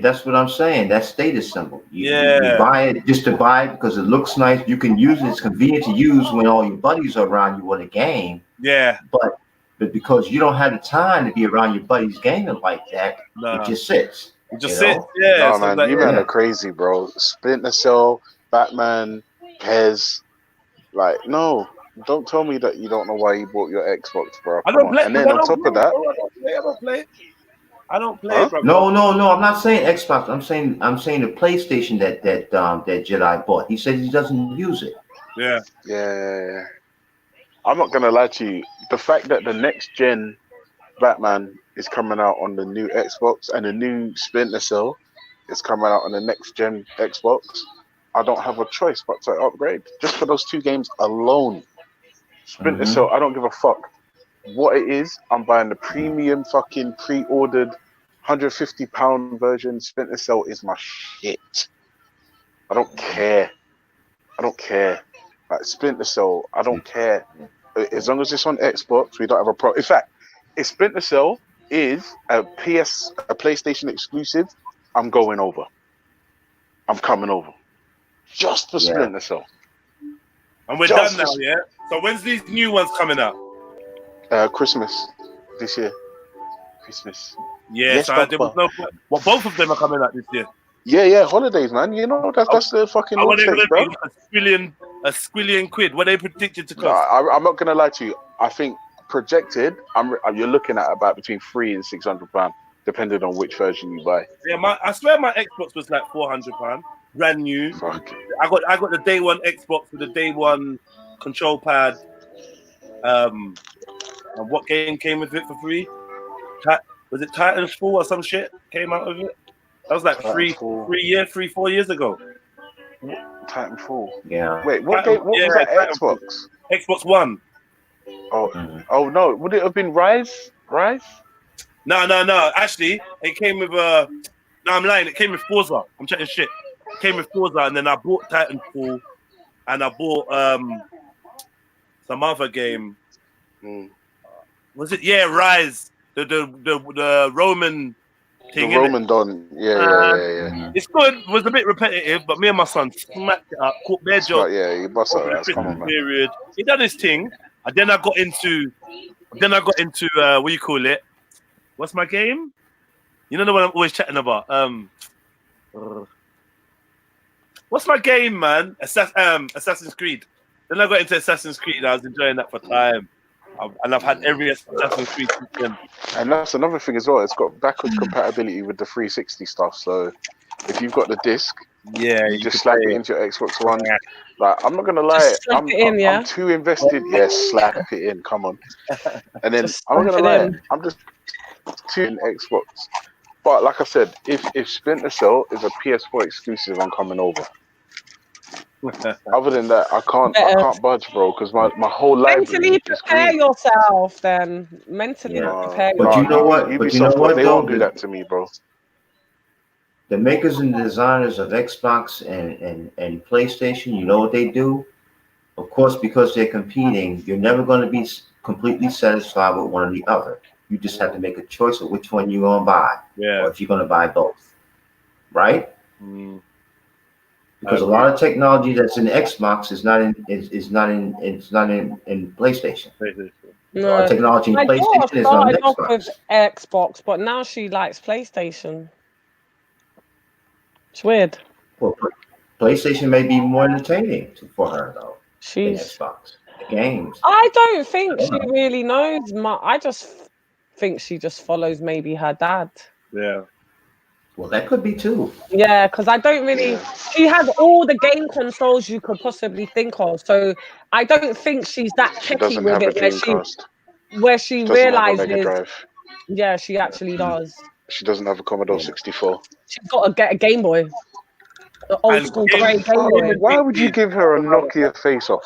That's what I'm saying. That's status symbol. You buy it just to buy it because it looks nice. You can use it. It's convenient to use when all your buddies are around you on a game. Yeah. But because you don't have the time to be around your buddies gaming like that, it just sits. It just sits. Yeah. No, man, you men are crazy, bro. Splinter Cell, Batman, Pez. Like, no. Don't tell me that you don't know why you bought your Xbox, bro. I don't play. And then on top of that, I don't play. Bro. No. I'm not saying Xbox. I'm saying the PlayStation that Jedi bought. He said he doesn't use it. Yeah. I'm not gonna lie to you. The fact that the next gen Batman is coming out on the new Xbox and the new Splinter Cell is coming out on the next gen Xbox, I don't have a choice but to upgrade just for those two games alone. Splinter Cell, I don't give a fuck what it is. I'm buying the premium fucking pre-ordered £150 version. Splinter Cell is my shit. I don't care. Like Splinter Cell, I don't care. As long as it's on Xbox, we don't have a problem. In fact, if Splinter Cell is a PlayStation exclusive, I'm going over. I'm coming over. Just for Splinter Cell. And we're done now, yeah? So when's these new ones coming out? Christmas this year. Christmas. Yeah, yes, so there was no. Well, both of them are coming out this year. Yeah, holidays, man. You know that's the fucking launch date, bro. A squillion quid. What they predicted to cost? No, I'm not gonna lie to you. I think projected, you're looking at about between £300 and £600, depending on which version you buy. Yeah, I swear my Xbox was like £400, brand new. Fuck. I got the day one Xbox with the day one control pad. And what game came with it for free? Was it Titanfall or some shit came out of it? That was like 4 years ago. Titanfall. Yeah. Wait, what game? What was that? Xbox. Xbox One. Oh no! Would it have been Rise? No. Actually, it came with No, I'm lying. It came with Forza. I'm chatting shit. It came with Forza, and then I bought Titanfall, and I bought some other game. Was it? Yeah, Rise. The Roman thing. The Roman Don. Yeah. It's good. It was a bit repetitive, but me and my son smacked it up. Caught their job. Yeah, you bust out. That's common, man. Period. He done his thing, and then I got into what you call it? What's my game? You know the one I'm always chatting about. What's my game, man? Assassin's Creed. Then I got into Assassin's Creed, and I was enjoying that for time. And I've had every Assassin's Creed since then. And that's another thing as well. It's got backwards compatibility with the 360 stuff. So if you've got the disc, you just slap it into your Xbox One. Like, I'm not gonna lie, I'm too invested. Yes, slap it in. Come on. And then I'm not gonna lie, I'm just too in Xbox. But like I said, if Splinter Cell is a PS4 exclusive, I'm coming over. Other than that, I can't budge, bro, because my whole library. Mentally prepare yourself, then. Mentally prepare yourself. But you know what? They won't do that to me, bro. The makers and designers of Xbox and PlayStation, you know what they do? Of course, because they're competing, you're never going to be completely satisfied with one or the other. You just have to make a choice of which one you're going to buy, or if you're going to buy both, right? Because a lot of technology that's in Xbox is not in PlayStation. No. Technology in My PlayStation daughter is on started off Xbox. with Xbox, but now she likes PlayStation. It's weird. Well, PlayStation may be more entertaining for her though than She's. Xbox. The games. I don't think I she don't know. really knows much. I just think she just follows maybe her dad. Yeah. Well, that could be too. Yeah, because I don't really. She has all the game consoles you could possibly think of, so I don't think she's that She techie doesn't with have a it Dreamcast. where she She doesn't have a Mega realizes. Drive. Yeah, she actually does. She doesn't have a Commodore 64. She's got to get a Game Boy, the old And school game- grey Game Boy. Why would you give her a Nokia face-off?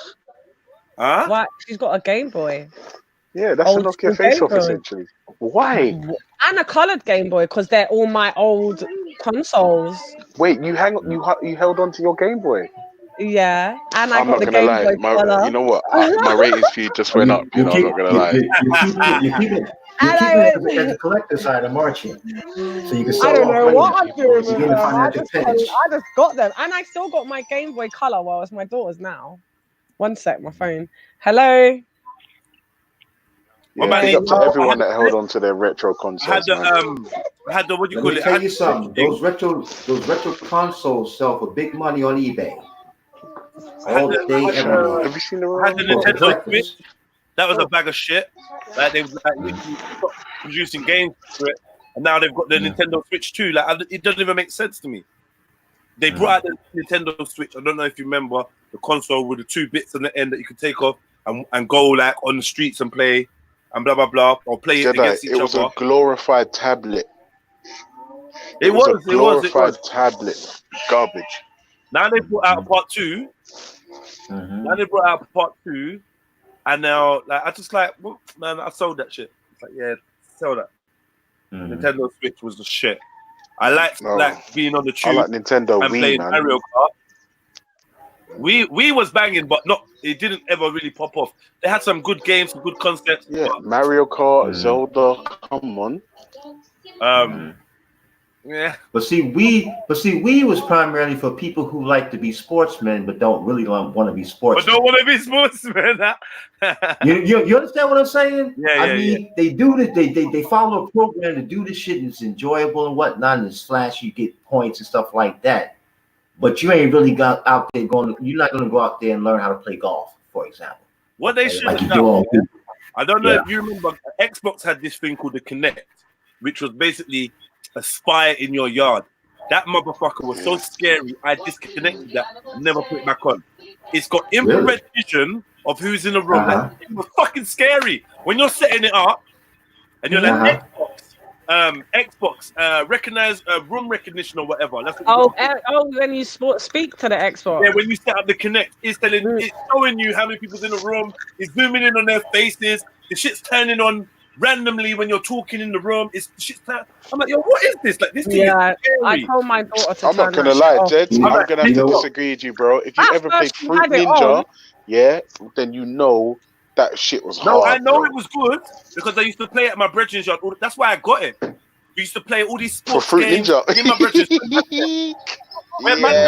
Huh? What? She's got a Game Boy. Yeah, that's Old a school Nokia face-off Game Boy. essentially. Why? And a coloured Game Boy because they're all my old consoles. Wait, you held on to your Game Boy? Yeah, and I I'm got not the gonna Game lie. Boy colour. You know what? My ratings for you just went up. You know, I'm not gonna lie. You're keeping it as a collector's item, aren't you? So you can I sell don't off know later. what I'm doing You're with getting them. I financial pinch. just got them, and I still got my Game Boy Color. Well, it's my daughter's now. One sec, my phone. Hello. Yeah, big up to everyone that held on to their retro consoles. I had the what do you Let call me it? tell you something. Those retro consoles sell for big money on eBay. All day, every day. Have you seen the I had the For Nintendo collectors. Switch. That was a bag of shit. Like they literally stopped producing games for it, and now they've got the Nintendo Switch too. Like it doesn't even make sense to me. They brought out the Nintendo Switch. I don't know if you remember the console with the 2 bits on the end that you could take off and go like on the streets and play and blah blah blah, or play it Jedi, against each it was other. a glorified tablet. It was a glorified tablet. Garbage. Now they brought out part 2. Now they brought out part 2, and now like I just like, well, man, I sold that shit. It's like, yeah, sell that. Nintendo Switch was the shit. I like being on the tube. I like Nintendo and Wii, playing man. Mario Kart. We was banging, but it didn't ever really pop off. They had some good games, some good concepts. Yeah, Mario Kart, Zelda, come on. Yeah. But see, we was primarily for people who like to be sportsmen but don't really want to be sportsmen. But don't want to be sportsmen. You understand what I'm saying? Yeah, I mean, they do this. They follow a program to do this shit, and it's enjoyable and whatnot, and it's flashy. You get points and stuff like that. But you ain't really got out there going. You're not going to go out there and learn how to play golf, for example. What they should like have you do on done. I don't know if you remember. Xbox had this thing called the Kinect, which was basically a spy in your yard. That motherfucker was so scary. I disconnected that and never put it back on. It's got infrared vision of who's in the room. Like, it was fucking scary when you're setting it up and you're like Xbox recognize room recognition or whatever. That's what when you speak to the Xbox. Yeah, when you set up the Kinect, it's showing you how many people's in the room. It's zooming in on their faces. The shit's turning on randomly when you're talking in the room. I'm like, yo, what is this? Like this thing is scary. I told my daughter to I'm not turn gonna that lie, shit Jed. off. I'm gonna have to disagree with you, bro. If you ever played Fruit Ninja, then you know that shit was hard. No, I know bro. it was good because I used to play it at my brethren's yard. That's why I got it. We used to play all these sports For Fruit games Ninja. in my brethren's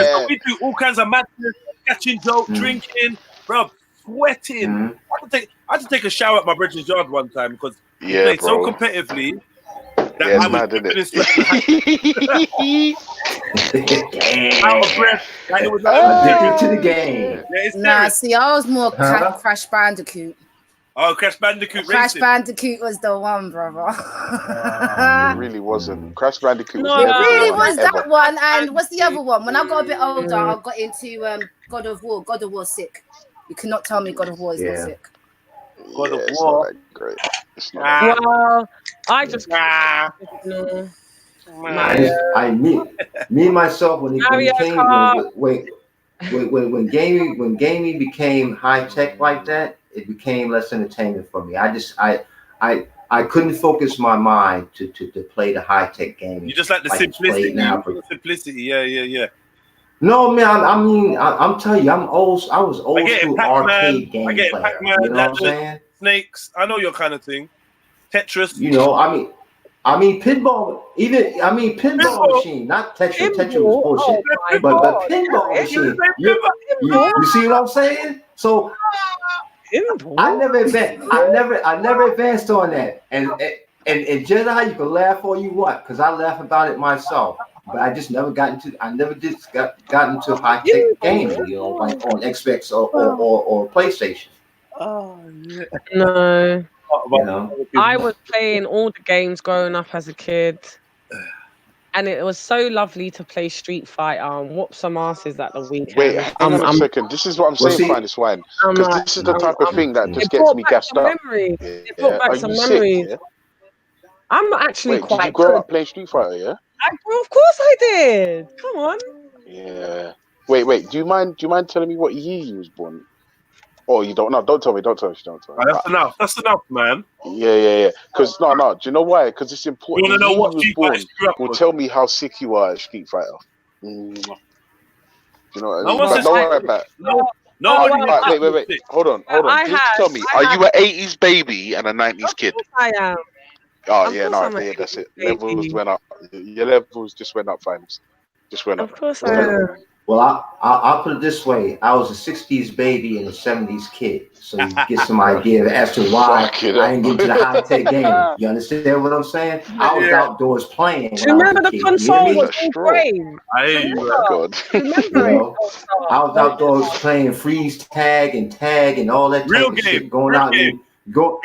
yard. We do all kinds of madness, catching jokes, drinking, bro, sweating. I had to take a shower at my brethren's yard one time because we played so competitively that I was dripping and sweating. Out of breath. Like it was addicted to the game. Yeah, it's Nah, serious. see, I was more Crash Bandicoot. Oh, Crash Bandicoot Crash Racing. Bandicoot was the one, brother. It really wasn't. Crash Bandicoot was It never really the one was ever. that one. And what's the other one? When I got a bit older, I got into God of War. God of War sick. You cannot tell me God of War is not sick. God of It's War. not that great. It's not that great. Well, I just Me myself when Mario it came Kart. when gaming became high tech like that, it became less entertainment for me. I couldn't focus my mind to play the high tech gaming. You just like the it's played simplicity. now. Simplicity. Yeah. No, man. I'm telling you, I was old school arcade game player. Pac-Man, You know what I'm saying? Snakes. I know your kind of thing. Tetris. You know, I mean, pinball. Pinball machine, not Tetris. Tetris was bullshit. But pinball machine. You see what I'm saying? So I never advanced on that. And Jedi, you can laugh all you want, because I laugh about it myself. but I just never got into. I never just got into high tech gaming. You know, like on Xbox or PlayStation. Oh yeah. No. You know, I was playing all the games growing up as a kid. And it was so lovely to play Street Fighter and whoop some asses at the weekend. Wait, hang on a second. This is what I'm saying, Finest Wine. Because this is the type of thing that just gets me gassed up. Memories. It brought back Are some you memories. sick? Yeah? I'm actually Wait, quite did you grow good. up playing Street Fighter? Yeah. Of course I did. Come on. Yeah. Wait. Do you mind telling me what year you was born? Oh, you don't know. Don't tell me. Don't tell me. That's enough. That's enough, man. Yeah. Because no. Do you know why? Because it's important. You want to know what was Street born Fighter will tell me how sick you are at Street Fighter. Do you know what I mean? No one But says don't worry about it. Nobody. Wait. Hold on. Just tell me, are you an 80s baby and a 90s kid? I am. Oh Of yeah, course no, I'm a yeah, that's it. 80s Levels baby. went up. Your levels just went up, Finest. Just went up. Of course I am. Well, I'll put it this way: I was a '60s baby and a '70s kid, so you get some idea as to why I didn't get into the high tech game. You understand what I'm saying? I was outdoors playing. Do you remember the console was all grey? I hear you, God. Remember it? I was outdoors playing freeze tag and all that type of shit, going out and going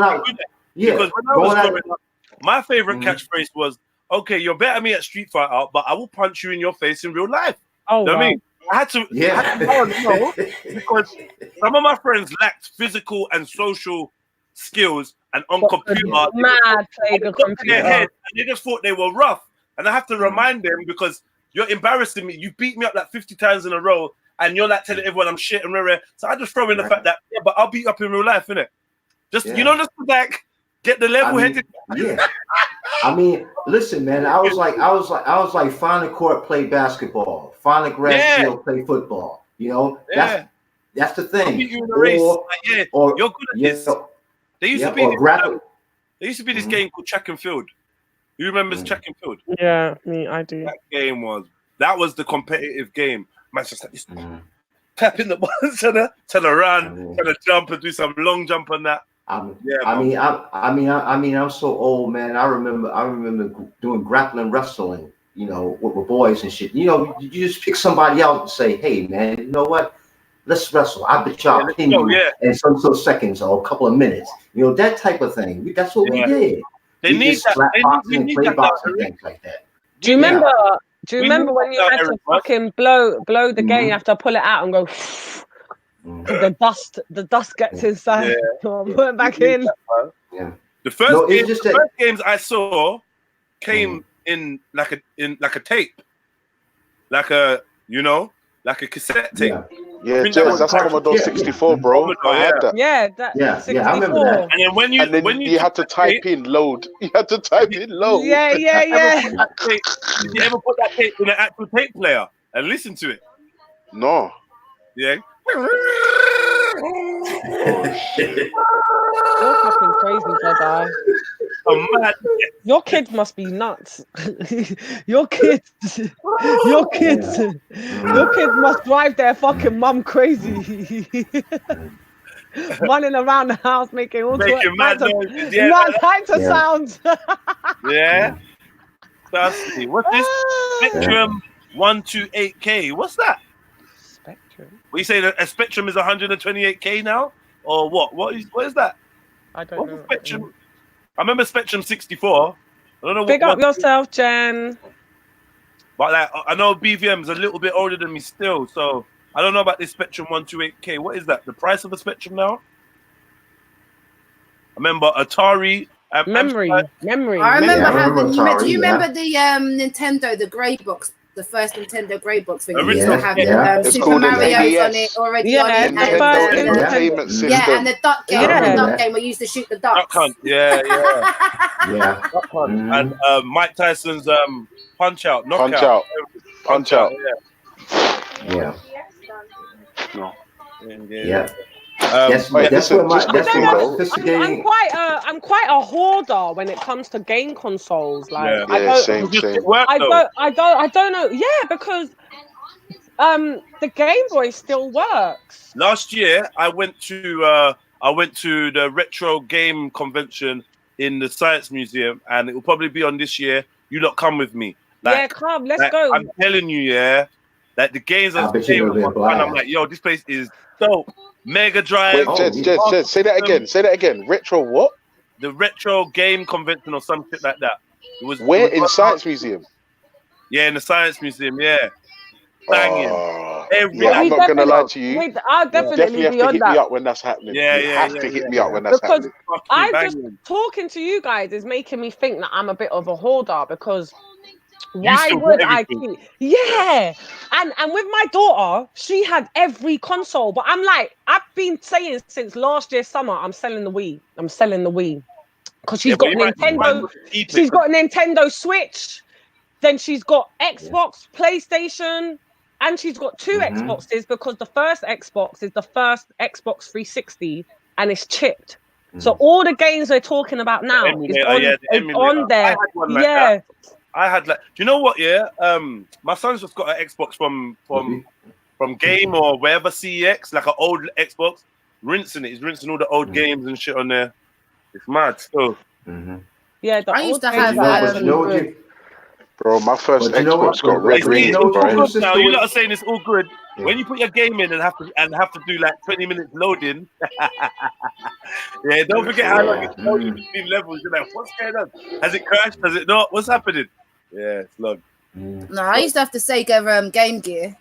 out. Yeah, Because when I was going out. growing up, my favorite catchphrase was, "Okay, you're better than me at Street Fighter, but I will punch you in your face in real life." Oh, you know what I mean? I had to know because some of my friends lacked physical and social skills, and on computer, mad play the computer. And they just thought they were rough, and I have to remind them because you're embarrassing me. You beat me up like 50 times in a row, and you're like telling everyone I'm shit and rare. So I just throw in the fact that but I'll beat you up in real life, innit? Just just like get the level headed. I mean, listen, man. I was like find a court, play basketball. Find a grass field, play football. You know, that's the thing. I'll beat you in a race. Or you're good at this. There used to be there used to be this game called track and field. You remember track and field? Yeah, I do. That was the competitive game. Man, just like this, tapping the balls, trying to run, trying to jump and do some long jump on that. I'm so old, man. I remember doing grappling wrestling, you know, with boys and shit. You know, you just pick somebody out and say, "Hey, man, you know what? Let's wrestle. I bet y'all pin you in some seconds or a couple of minutes." You know, that type of thing. That's what we did. They need that. They need play that. boxing, things like that. Do you remember? Do you remember when you had to fucking blow the game? You have to pull it out and go. The dust gets inside. Put it back in. The first games I saw came in like a tape, like a cassette tape. Yeah, Jez, that's Commodore 64, bro. I had that. Yeah, I remember that. And then when you had to type in load. You had to type in load. Yeah. Did you ever put that tape in an actual tape player and listen to it? No. Yeah. You're fucking crazy, Jedi. Your kids must be nuts. Your kids must drive their fucking mum crazy. Running around the house making all kinds of sounds. Yeah. Thirsty. What's this? Spectrum 128K. What's that? What you say that a Spectrum is 128K now, or what? What is that? I don't know. Spectrum? I remember Spectrum 64. I don't know. Big up yourself, Jen. But like, I know BVM is a little bit older than me still, so I don't know about this Spectrum 128K. What is that? The price of a Spectrum now? I remember Atari. Memory. I remember having. Do you remember the Nintendo, the grey box? The first Nintendo grey box thing. Used to have Super Mario's on it already. And the duck game. The duck game where you used to shoot the ducks. Duck Hunt. And Mike Tyson's Punch Out, Knockout. Punch Out. Yeah. No. Yeah. I'm quite a hoarder when it comes to game consoles. Like same. I don't know. Yeah, because the Game Boy still works. Last year I went to the retro game convention in the Science Museum, and it will probably be on this year. You lot come with me. Yeah, come, let's go. I'm telling you, yeah, that the games I are bet you playing it'll be a on my phone. I'm blast. like, yo, this place is dope. Mega Drive. Wait, Jed, say that again. Say that again. Retro what? The retro game convention or some shit like that. Where in Science Museum? Yeah, in the Science Museum. Yeah, banging. Yeah, I'm not gonna lie to you. I'll Definitely have be to on hit that. me up when that's happening. You have to hit me up when that's Because happening. I just talking to you guys is making me think that I'm a bit of a hoarder because why still would got I everything. keep? Yeah, and with my daughter, she had every console, but I'm like, I've been saying since last year summer, I'm selling the Wii. I'm selling the Wii because she's got Nintendo. She's got a Nintendo Switch. Then she's got Xbox, PlayStation, and she's got two Xboxes because the first Xbox is the first Xbox 360 and it's chipped. So all the games we're talking about now is on there. I had one like that. I had like, do you know what? Yeah, my son's just got an Xbox from Game or wherever CEX, like an old Xbox. Rinsing it. He's rinsing all the old games and shit on there. It's mad still. Yeah, I used to have. Bro, my first you know what? Xbox got red But you rated, know what, bro. sister, Now you lot are saying it's all good. When you put your game in and have to do like 20 minutes loading, yeah, don't forget how long it's loading between levels. You're like, what's going on? Has it crashed? Has it not? What's happening? Yeah, it's long. No, I used to have to Sega Game Gear.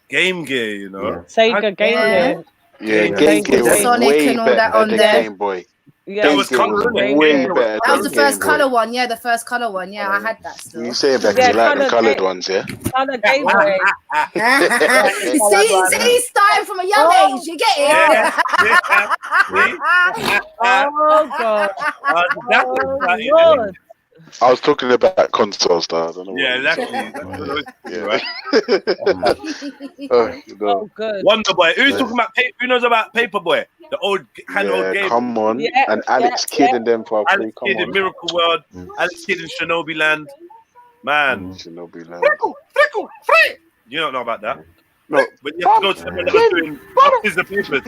Game Gear, you know. Sega Game Gear. Yeah, Game Gear was Sonic way and all better that on than there. Game Boy. Yeah, Game Gear was way better That was than the first Game Boy. color one. Yeah, the first color one. Yeah, I had that still. You say Becky, you like the coloured ones, yeah? Color Game Boy. see, starting from a young age, you get it? Oh God. I was talking about consoles, though. I don't know. Yeah, exactly. Oh, good. Wonder Boy. Who's talking about? Who knows about Paperboy? The old handheld game. Come on. And Alex Kidd and them for Alex Kidd in Miracle World. Alex Kidd in Shinobi Land. Man. Shinobi Land. You don't know about that. No. But you have to go to someone that was doing boxes of papers.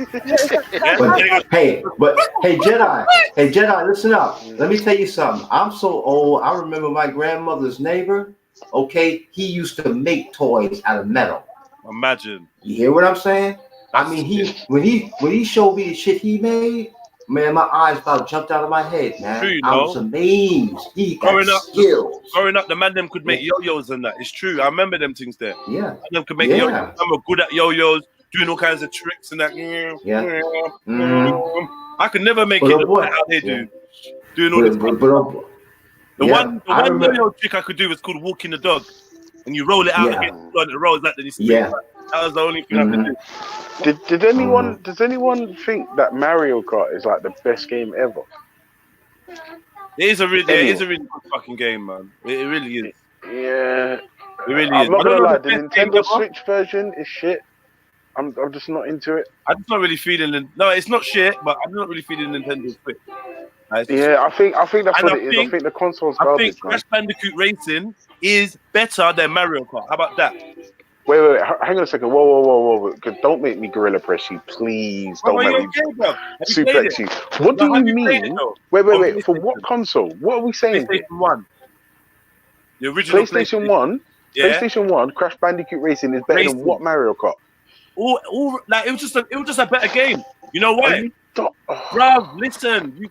But hey, Jedi, listen up. Let me tell you something. I'm so old. I remember my grandmother's neighbor. Okay, he used to make toys out of metal. Imagine. You hear what I'm saying? I mean, when he showed me the shit he made, man, my eyes about jumped out of my head, man. True, I was amazed. He got skills. Growing up, the man them could make yo-yos and that. It's true. I remember them things there. Yeah. Man them could make yo-yos. I'm good at yo-yos, doing all kinds of tricks and that. I could never make it look how they do. Doing all this. The one yo-yo trick I could do was called walking the dog. And you roll it out against the rolls like then you spin it back. That was the only thing I could do. Does anyone think that Mario Kart is like the best game ever? It is a really good fucking game, man. It really is. Yeah. It really is. I'm not gonna lie, the best game Nintendo ever. Switch version is shit. I'm just not into it. I'm just not really feeling no, it's not shit, but I'm not really feeling Nintendo Switch. Yeah, I think that's what it is. I think the console's I garbage, think Crash Bandicoot Racing is better than Mario Kart. How about that? Wait, hang on a second. Whoa. Don't make me gorilla press you, please. Don't make me suplex you. What do you mean? Wait. For what console? What are we saying? PlayStation 1. The original PlayStation 1. Yeah. PlayStation 1. Crash Bandicoot Racing is better than what Mario Kart? All like it was just a better game. You know why? Bruv, listen.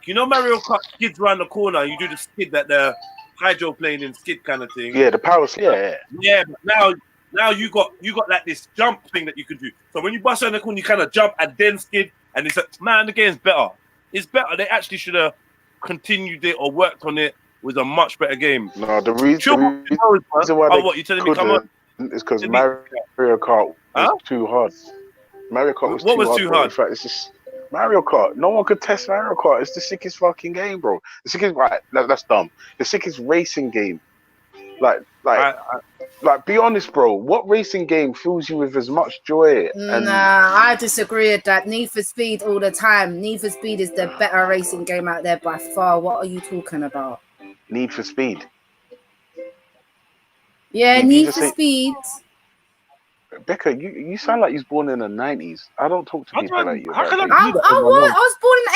You know Mario Kart skids around the corner. You do the skid that the hydroplane and skid kind of thing. Yeah, the power skid. Yeah, but now you got like this jump thing that you can do. So when you bust around the corner, you kind of jump and then skid, and it's like, man, the game's better. It's better. They actually should have continued it or worked on it with a much better game. No, the reason why what you telling me? Come on, is because Mario Kart was too hard. Mario Kart was what too was hard. too Bro. hard? In fact, it's just Mario Kart. No one could test Mario Kart. It's the sickest fucking game, bro. The sickest, right? That's dumb. The sickest racing game. Like, be honest, bro. What racing game fills you with as much joy? Nah, I disagree with that. Need for Speed all the time. Need for Speed is the better racing game out there by far. What are you talking about? Need for Speed. Yeah, Need for Speed. Becca, you sound like you was born in the 90s. I don't talk to people like you. I was born in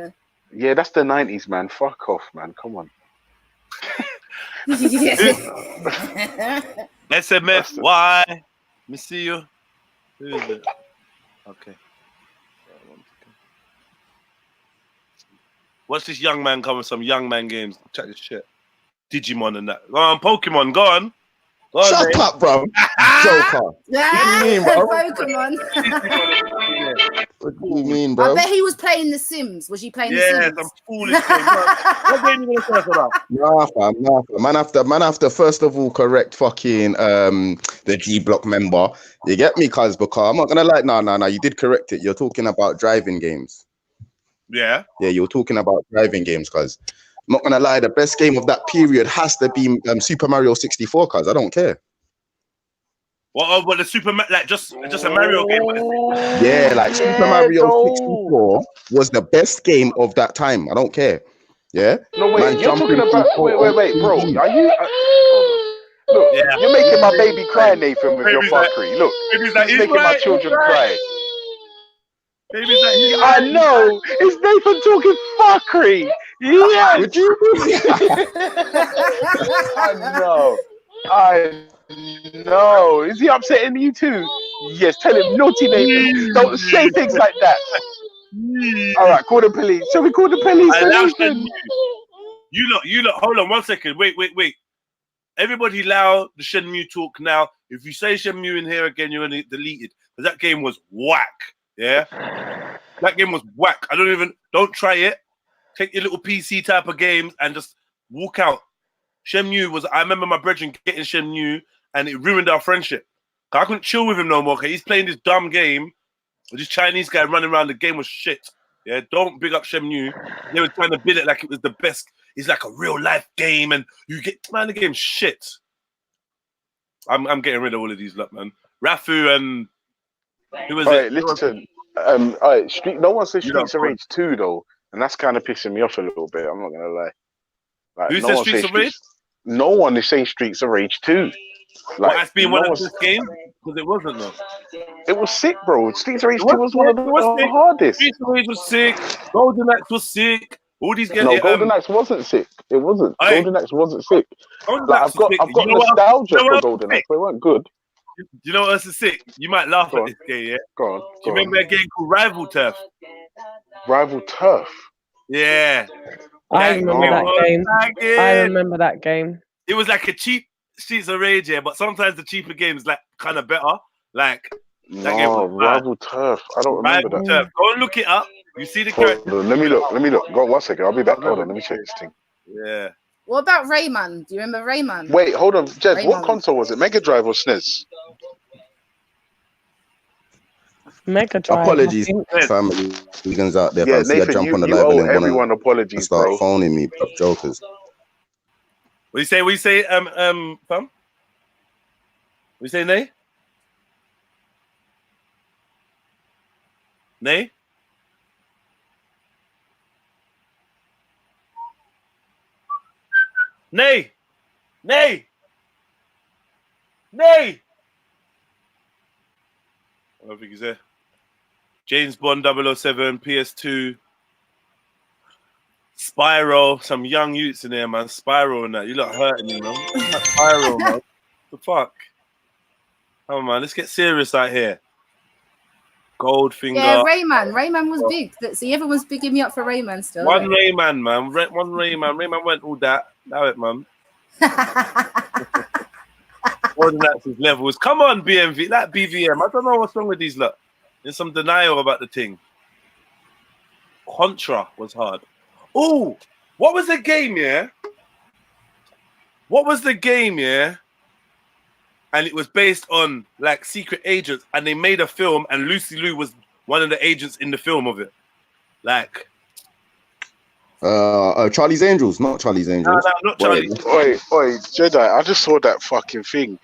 87. Yeah, that's the 90s, man. Fuck off, man. Come on. SMFY. Let me see you. Who is it? Okay. Watch this young man come with some young man games. Check this shit. Digimon and that. Go on, Pokemon. Go on. Go on, Shut mate. up, bro. Joker. Yeah, What do you mean, bro? Pokemon. What do you mean, bro? I bet he was playing The Sims. Was he playing The Yeah, Sims? some foolish game. What game you gonna talk about? Nah, fam, nah, fam. Man after first of all correct fucking the G Block member. You get me, cuz, because I'm not gonna lie, no, you did correct it. You're talking about driving games. Yeah. Yeah, you're talking about driving games, cuz. I'm not gonna lie, the best game of that period has to be Super Mario 64, cuz I don't care. What the like just a Mario game? Yeah, like Super Mario 64 was the best game of that time. I don't care. Yeah. No, wait, Man, you're talking about. Wait, bro. TV. Are you? Look, you're making my baby cry, Nathan, with your fuckery. Look, he's making my children cry. I know. It's Nathan talking fuckery. Yes. Would you? I know. Is he upsetting you too? Yes. Tell him, naughty Nathan. Don't say things like that. All right, call the police. Shall we call the police? You look. Hold on 1 second. Wait. Everybody allow the Shenmue talk now. If you say Shenmue in here again, you're gonna delete it. Because that game was whack. Yeah? That game was whack. Don't try it. Take your little PC type of games and just walk out. Shenmue was, I remember my brethren getting Shenmue and it ruined our friendship. I couldn't chill with him no more because he's playing this dumb game. This Chinese guy running around, the game was shit. Yeah, don't big up Shenmue. They were trying to build it like it was the best. It's like a real life game and you get, man, the game's shit. I'm getting rid of all of these lot, man. Rafu and who was it? Listen. All right, no one says Streets of Rage 2 though, and that's kind of pissing me off a little bit. I'm not gonna lie. Like, who says Streets of Rage? No one is saying Streets of Rage 2. Like, that's been one of the games because it wasn't though. It was sick, bro. Streets of Rage 2 was one of the hardest. Streets of Rage was sick. Golden Axe was sick. All these games. No, Golden Axe wasn't sick. It wasn't. Golden Axe wasn't sick. Like, I've got nostalgia for Golden Axe. They weren't good. You know what else is sick? You might laugh at this game, yeah? Go on. Do you remember a game called Rival Turf? Rival Turf? Yeah. I remember that game. I remember that game. It was like a cheap Streets of Rage, yeah, but sometimes the cheaper games like kind of better. Like that game was Rival Turf. I don't remember that. Turf. Go and look it up. You see the character. Let me look. Go on 1 second. I'll be back. Hold on. Let me check this thing. Yeah. What about Rayman? Do you remember Rayman? Wait, hold on, Jez. Rayman. What console was it? Mega Drive or SNES? Mega Drive. Apologies, family vegans out there. Yeah, See, I Nathan, jump on the you live owe and everyone apologies, start bro. phoning me, bro, jokers. What you say? Fam? What you say, Nay? Nay? Nay! Nay! Nay! I don't think he's there. James Bond 007, PS2, Spyro, some young youths in there, man. Spyro and that. You look hurting me, man. Spyro, man. What the fuck? Come on, man. Let's get serious out here. Goldfinger. Yeah, Rayman. Rayman was big. See, everyone's bigging me up for Rayman still. One Rayman, man. One Rayman. Rayman went all that. Now it, man. All the Nazis levels. Come on, BMV. That BVM. I don't know what's wrong with these lot. There's some denial about the thing. Contra was hard. Oh, what was the game, yeah? What was the game, yeah? And it was based on like secret agents, and they made a film, and Lucy Liu was one of the agents in the film of it. Like, Charlie's Angels, not Charlie's Angels. No, not Charlie's. Oi, Jedi, I just saw that fucking thing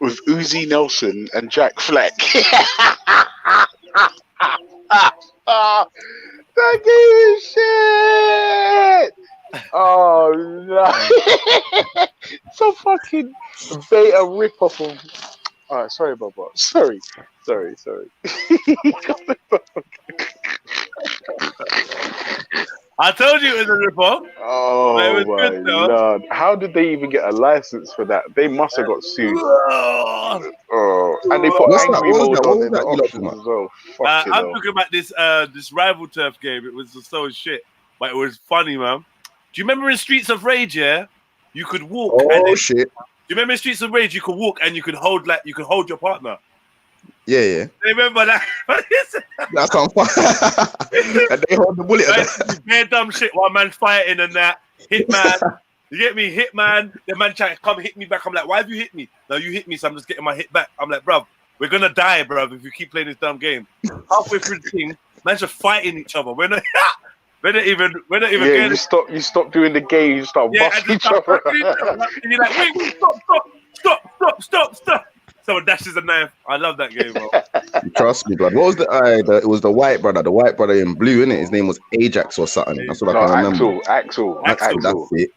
with Uzi Nelson and Jack Fleck. That game is shit. Oh no. So fucking beta rip off of. Alright, sorry, Baba. Sorry. I told you it was a rip-off. Oh my lord! How did they even get a license for that? They must have got sued. Oh, and they put What's that? angry What was mode that? What on was in the that you lot options talking as well. Fucking I'm hell. talking about this rival turf game. It was so shit, but it was funny, man. Do you remember in Streets of Rage? Yeah, you could walk. Oh shit! Do you remember in Streets of Rage? You could walk and you could hold your partner. Yeah, yeah. Remember that? That's on fire. And they hold the bullet. Bare dumb shit. One man fighting and that hitman. You get me? Hitman. The man trying to come hit me back. I'm like, why have you hit me? No, you hit me, so I'm just getting my hit back. I'm like, bruv, we're gonna die, bruv, if you keep playing this dumb game. Halfway through the thing, man's just fighting each other. We're not even. Yeah, you stop doing the game. You start busting each other. And you're like, wait, stop. Someone dashes a knife. I love that game, bro. Trust me, blood. What was it was the white brother in blue, innit? His name was Ajax or something. That's what I can remember. Axel. That's it.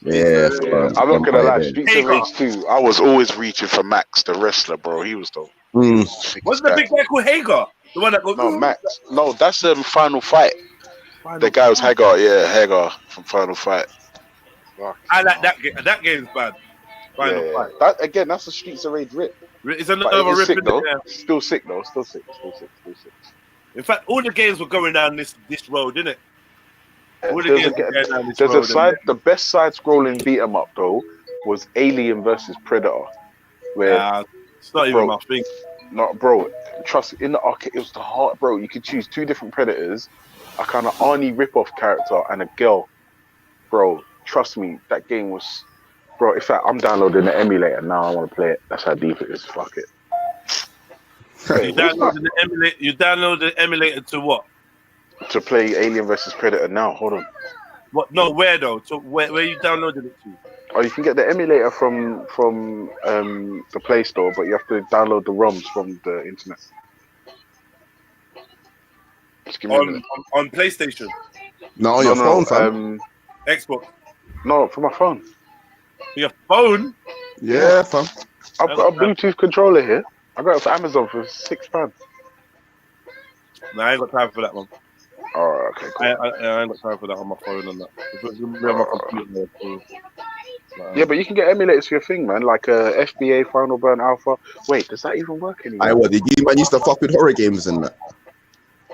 Yeah, I'm not gonna lie. Streets of Rage 2. I was always reaching for Max, the wrestler, bro. He was dope. Wasn't the big guy called Hagar? The one that goes. No, Max. No, that's Final Fight. The guy was Hagar. Yeah, Hagar from Final Fight. I like that game. That game's bad. Final Fight. That's a Streets of Rage rip. It's another rip. Still sick though. Still sick. In fact, all the games were going down this road, didn't it? The best side-scrolling beat 'em up though was Alien versus Predator, where it's not even my thing. Not bro. Trust in the arcade, it was the heart, bro. You could choose two different Predators, a kind of Arnie rip-off character, and a girl. Bro, trust me, that game was, bro. In fact, I'm downloading the emulator now. I want to play it. That's how deep it is. Fuck it. You downloaded the emulator to what? To play Alien versus Predator now. Hold on. What? No, where though? So where you downloaded it to? Oh, you can get the emulator from the Play Store, but you have to download the ROMs from the internet. Just give me a minute. On PlayStation. No, on your phone, fam. Xbox. No, for my phone. Your phone? Yeah, fam. I've got a Bluetooth controller here. I got it for Amazon for £6. No, I ain't got time for that one. Oh, okay, cool. I ain't got time for that on my phone and that. It's gonna be on my computer. Yeah, but you can get emulators for your thing, man. Like FBA, Final Burn Alpha. Wait, does that even work anymore? What did you man used to fuck with horror games and that?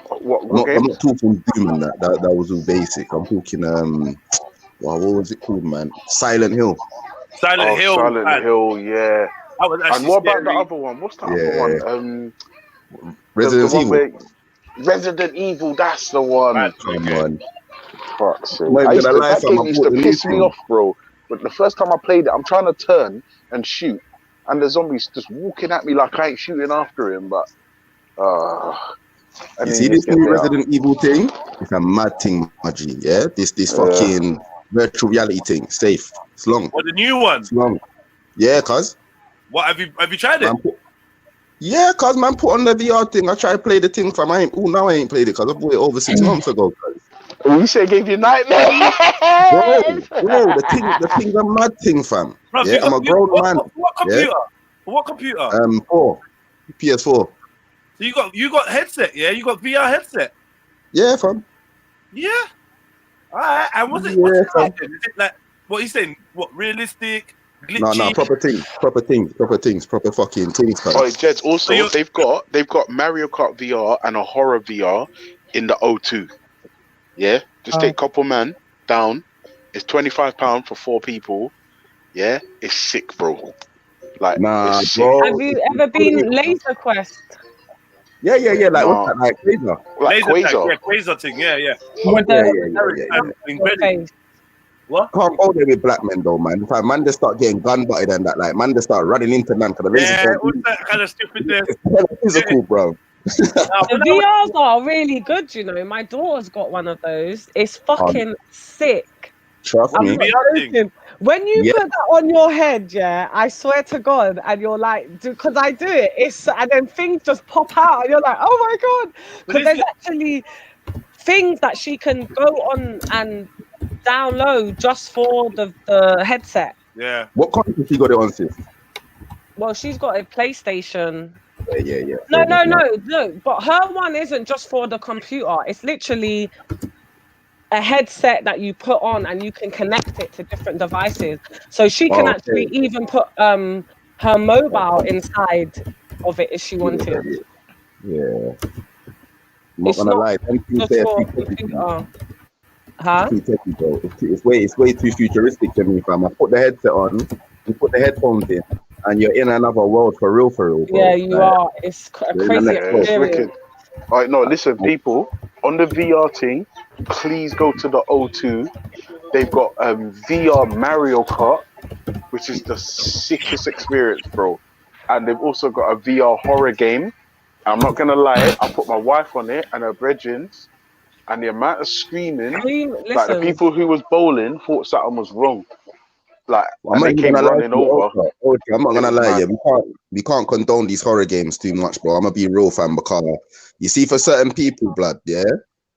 What I'm not talking Doom and that. That was all basic. I'm talking what was it called, man? Silent Hill. Silent Hill, yeah. And what about the other one? What's the other one? Resident Evil. Resident Evil, that's the one. Come on. Fuck's sake. That game used to piss me off, bro. But the first time I played it, I'm trying to turn and shoot, and the zombie's just walking at me like I ain't shooting after him. But you see this new Resident Evil thing? It's a mad thing, Maggie. Yeah, this fucking virtual reality thing. Safe. It's long. What, the new one? It's long. Yeah, cuz. What have you tried it? Yeah, cuz man put on the VR thing. I tried to play the thing from now I ain't played it because I bought it over 6 months ago. You said it gave you nightmares. Bro, the thing's a mad thing, fam. Bro, yeah, I'm a grown man. What computer? What computer? 4. PS4. So you got headset, yeah? You got VR headset? Yeah, fam. Yeah. Alright, and what's it like? Is it like what you saying? What, realistic? Glitchy? No, proper things, proper fucking things. Oh, Jeds, also they've got Mario Kart VR and a horror VR in the O2. Yeah, just take couple man down. It's £25 for 4 people. Yeah, it's sick, bro. Like, nah, bro. Have you ever been Laser Quest? Yeah. Like what's that? Like Quasar. Like Quasar. Yeah, Quasar thing. Yeah. What? Can't go there with black men though, man. If man just start getting gun butted and that, like man just start running into man because the laser what's that kind of stupid there? It's physical, bro. The VRs are really good, you know. My daughter's got one of those. It's fucking sick. Trust me. When you put that on your head, yeah, I swear to God, and you're like, because I do it, and then things just pop out, and you're like, oh my God, because there's actually things that she can go on and download just for the headset. Yeah. What country she got it on, sis? Well, she's got a PlayStation. Yeah. No. But her one isn't just for the computer. It's literally a headset that you put on and you can connect it to different devices. So she can actually even put her mobile inside of it if she wanted. Yeah. I'm not It's gonna not lie. Them things just there for too techy, huh? too techy, bro. It's way too futuristic to me, fam. I put the headset on, you put the headphones in, and you're in another world for real, bro. Yeah, you Like, are. It's a you're in the crazy next It's world. wicked. experience. All right, no, listen, people, on the VR thing, please go to the O2. They've got VR Mario Kart, which is the sickest experience, bro. And they've also got a VR horror game. I'm not gonna lie, I put my wife on it and her brethrens, and the amount of screaming, like the Listen, people who was bowling thought something was wrong. Like, I'm and not they even came gonna lie running to you, over. Ultra. I'm not It gonna was lie to mad. you. We can't condone these horror games too much, bro. I'm gonna be real, fam, because you see, for certain people, blood, yeah.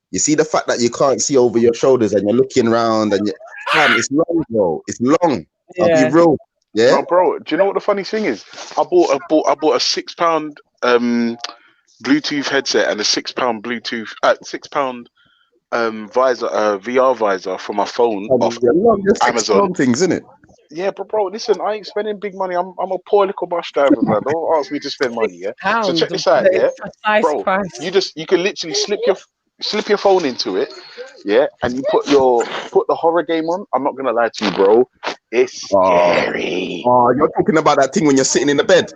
You see the fact that you can't see over your shoulders and you're looking around and fam, it's long, bro. It's long. I'll be yeah. real, yeah. No, bro. Do you know what the funny thing is? I bought a £6 Bluetooth headset and a £6 Bluetooth £6 visor, VR visor for my phone off Just Amazon. long things, isn't it? Yeah, but bro, listen, I ain't spending big money. I'm a poor little bus driver, man. Don't ask me to spend money, yeah. So check this out, yeah, precise bro. price. You can literally slip your phone into it, yeah, and you put the horror game on. I'm not gonna lie to you, bro. It's scary. Oh, you're talking about that thing when you're sitting in the bed.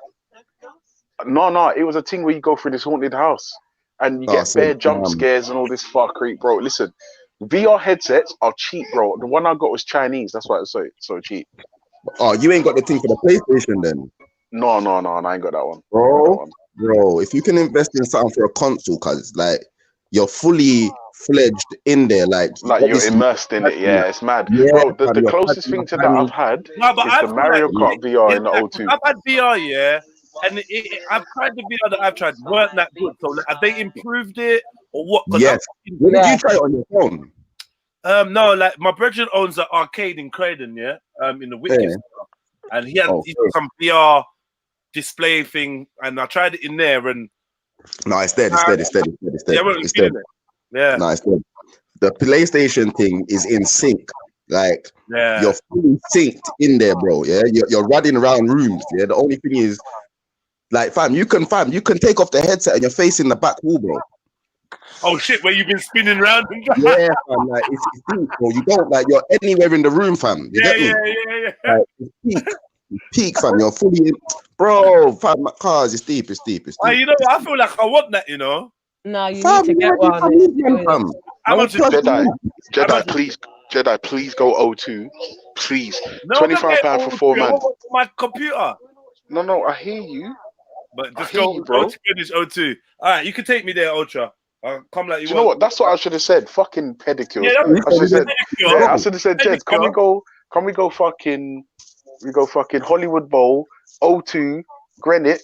No, it was a thing where you go through this haunted house and you get bare jump scares and all this fuckery, bro. Listen, VR headsets are cheap, bro. The one I got was Chinese. That's why it's so cheap. Oh, you ain't got the thing for the PlayStation then? No, I ain't got that one. Bro, if you can invest in something for a console, cause like you're fully fledged in there, like you're immersed in it. Yeah, it's mad, bro. The closest thing to that I've had is the Mario Kart VR in the O2. I've had VR, yeah, and I've tried the VR that I've tried weren't that good. So like, have they improved it or what? Yes. When did you try it on your phone? No, like my brother owns an arcade in Croydon, yeah, in the Wicked, and he had some VR display thing, and I tried it in there, and no, it's dead. It's dead. It's dead. It's dead. It's dead. Yeah, no, it's dead. The PlayStation thing is in sync. Like you're fully synced in there, bro. Yeah, you're running around rooms. Yeah, the only thing is, like, fam, you can take off the headset and you're facing the back wall, bro. Oh shit, where you've been spinning around? Yeah, fam, like it's deep, bro. You don't like you're anywhere in the room, fam. You get me? Yeah. Like, it's peak, fam. You're fully in, bro. Fam, cars, it's deep. You know, I feel like I want that. You know. No, you need to get one. Jedi, please go O2, please. No, £25 for 4 months. My computer. No, I hear you. But just go, bro. Finish O2. All right, you can take me there, Ultra. I'll come like you. Do you know what? That's what I should have said. Fucking pedicure. Yeah, I should have said, Jed, can we go fucking Hollywood Bowl, O2, Greenwich,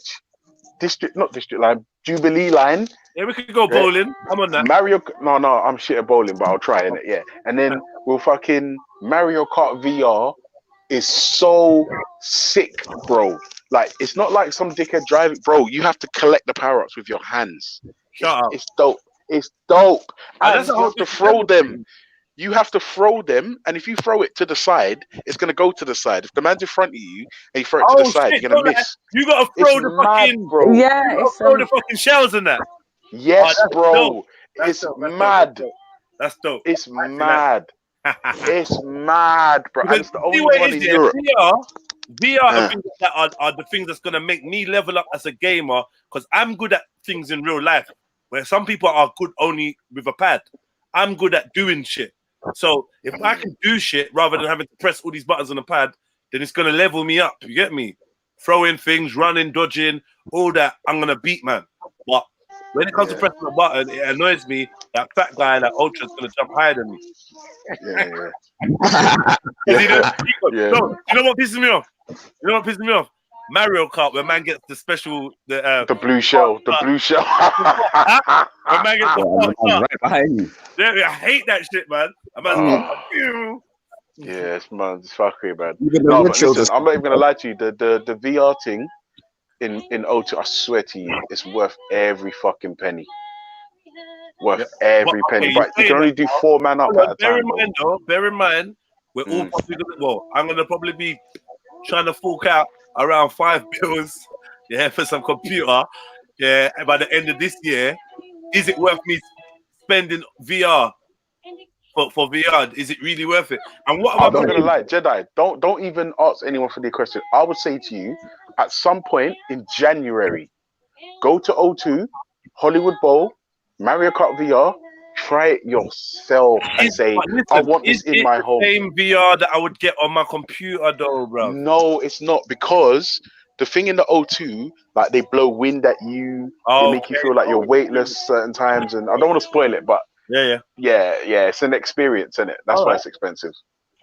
not district line, Jubilee line. Yeah, we could go bowling. I'm on that. No, I'm shit at bowling, but I'll try it. Yeah, and then we'll fucking Mario Kart VR is so sick, bro. Like, it's not like some dickhead driving, bro. You have to collect the power ups with your hands. It's dope. It's dope. And you have to throw them. You have to throw them, and if you throw it to the side, it's gonna go to the side. If the man's in front of you and you throw it to the side, you're gonna miss. You gotta throw the fucking, bro. Yeah, you throw the fucking shells in that. Yes, bro. It's mad. That's dope. It's mad. It's mad, bro. And it's the only one in Europe. VR things that are the things that's gonna make me level up as a gamer, because I'm good at things in real life, where some people are good only with a pad. I'm good at doing shit. So if I can do shit rather than having to press all these buttons on the pad, then it's gonna level me up. You get me? Throwing things, running, dodging, all that. I'm gonna beat, man. But when it comes to pressing the button, it annoys me. That fat guy, that Ultra's gonna jump higher than me. Yeah. You know what pisses me off? Mario Kart, where man gets the special, the blue shell, when man gets the right behind you. Yeah, I hate that shit, man. Yes, man, it's fuckery, man. Even No, but listen, I'm not even gonna lie to you. The VR thing in O2, I swear to you, it's worth every fucking penny. worth every penny. But you can only do 4 man up at a time. Bear in mind, we're all probably I'm gonna probably be trying to fork out around 5 bills, for some computer, by the end of this year. Is it worth me spending VR for VR? Is it really worth it? And what I'm not gonna lie, Jedi, don't even ask anyone for the question. I would say to you, at some point in January, go to O2, Hollywood Bowl, Mario Kart VR, try it yourself and say, I want this in my home. Same VR that I would get on my computer though, bro. No, it's not, because the thing in the O2, like they blow wind at you, they make you feel like you're weightless certain times, and I don't want to spoil it, but yeah, it's an experience, isn't it? That's why it's expensive.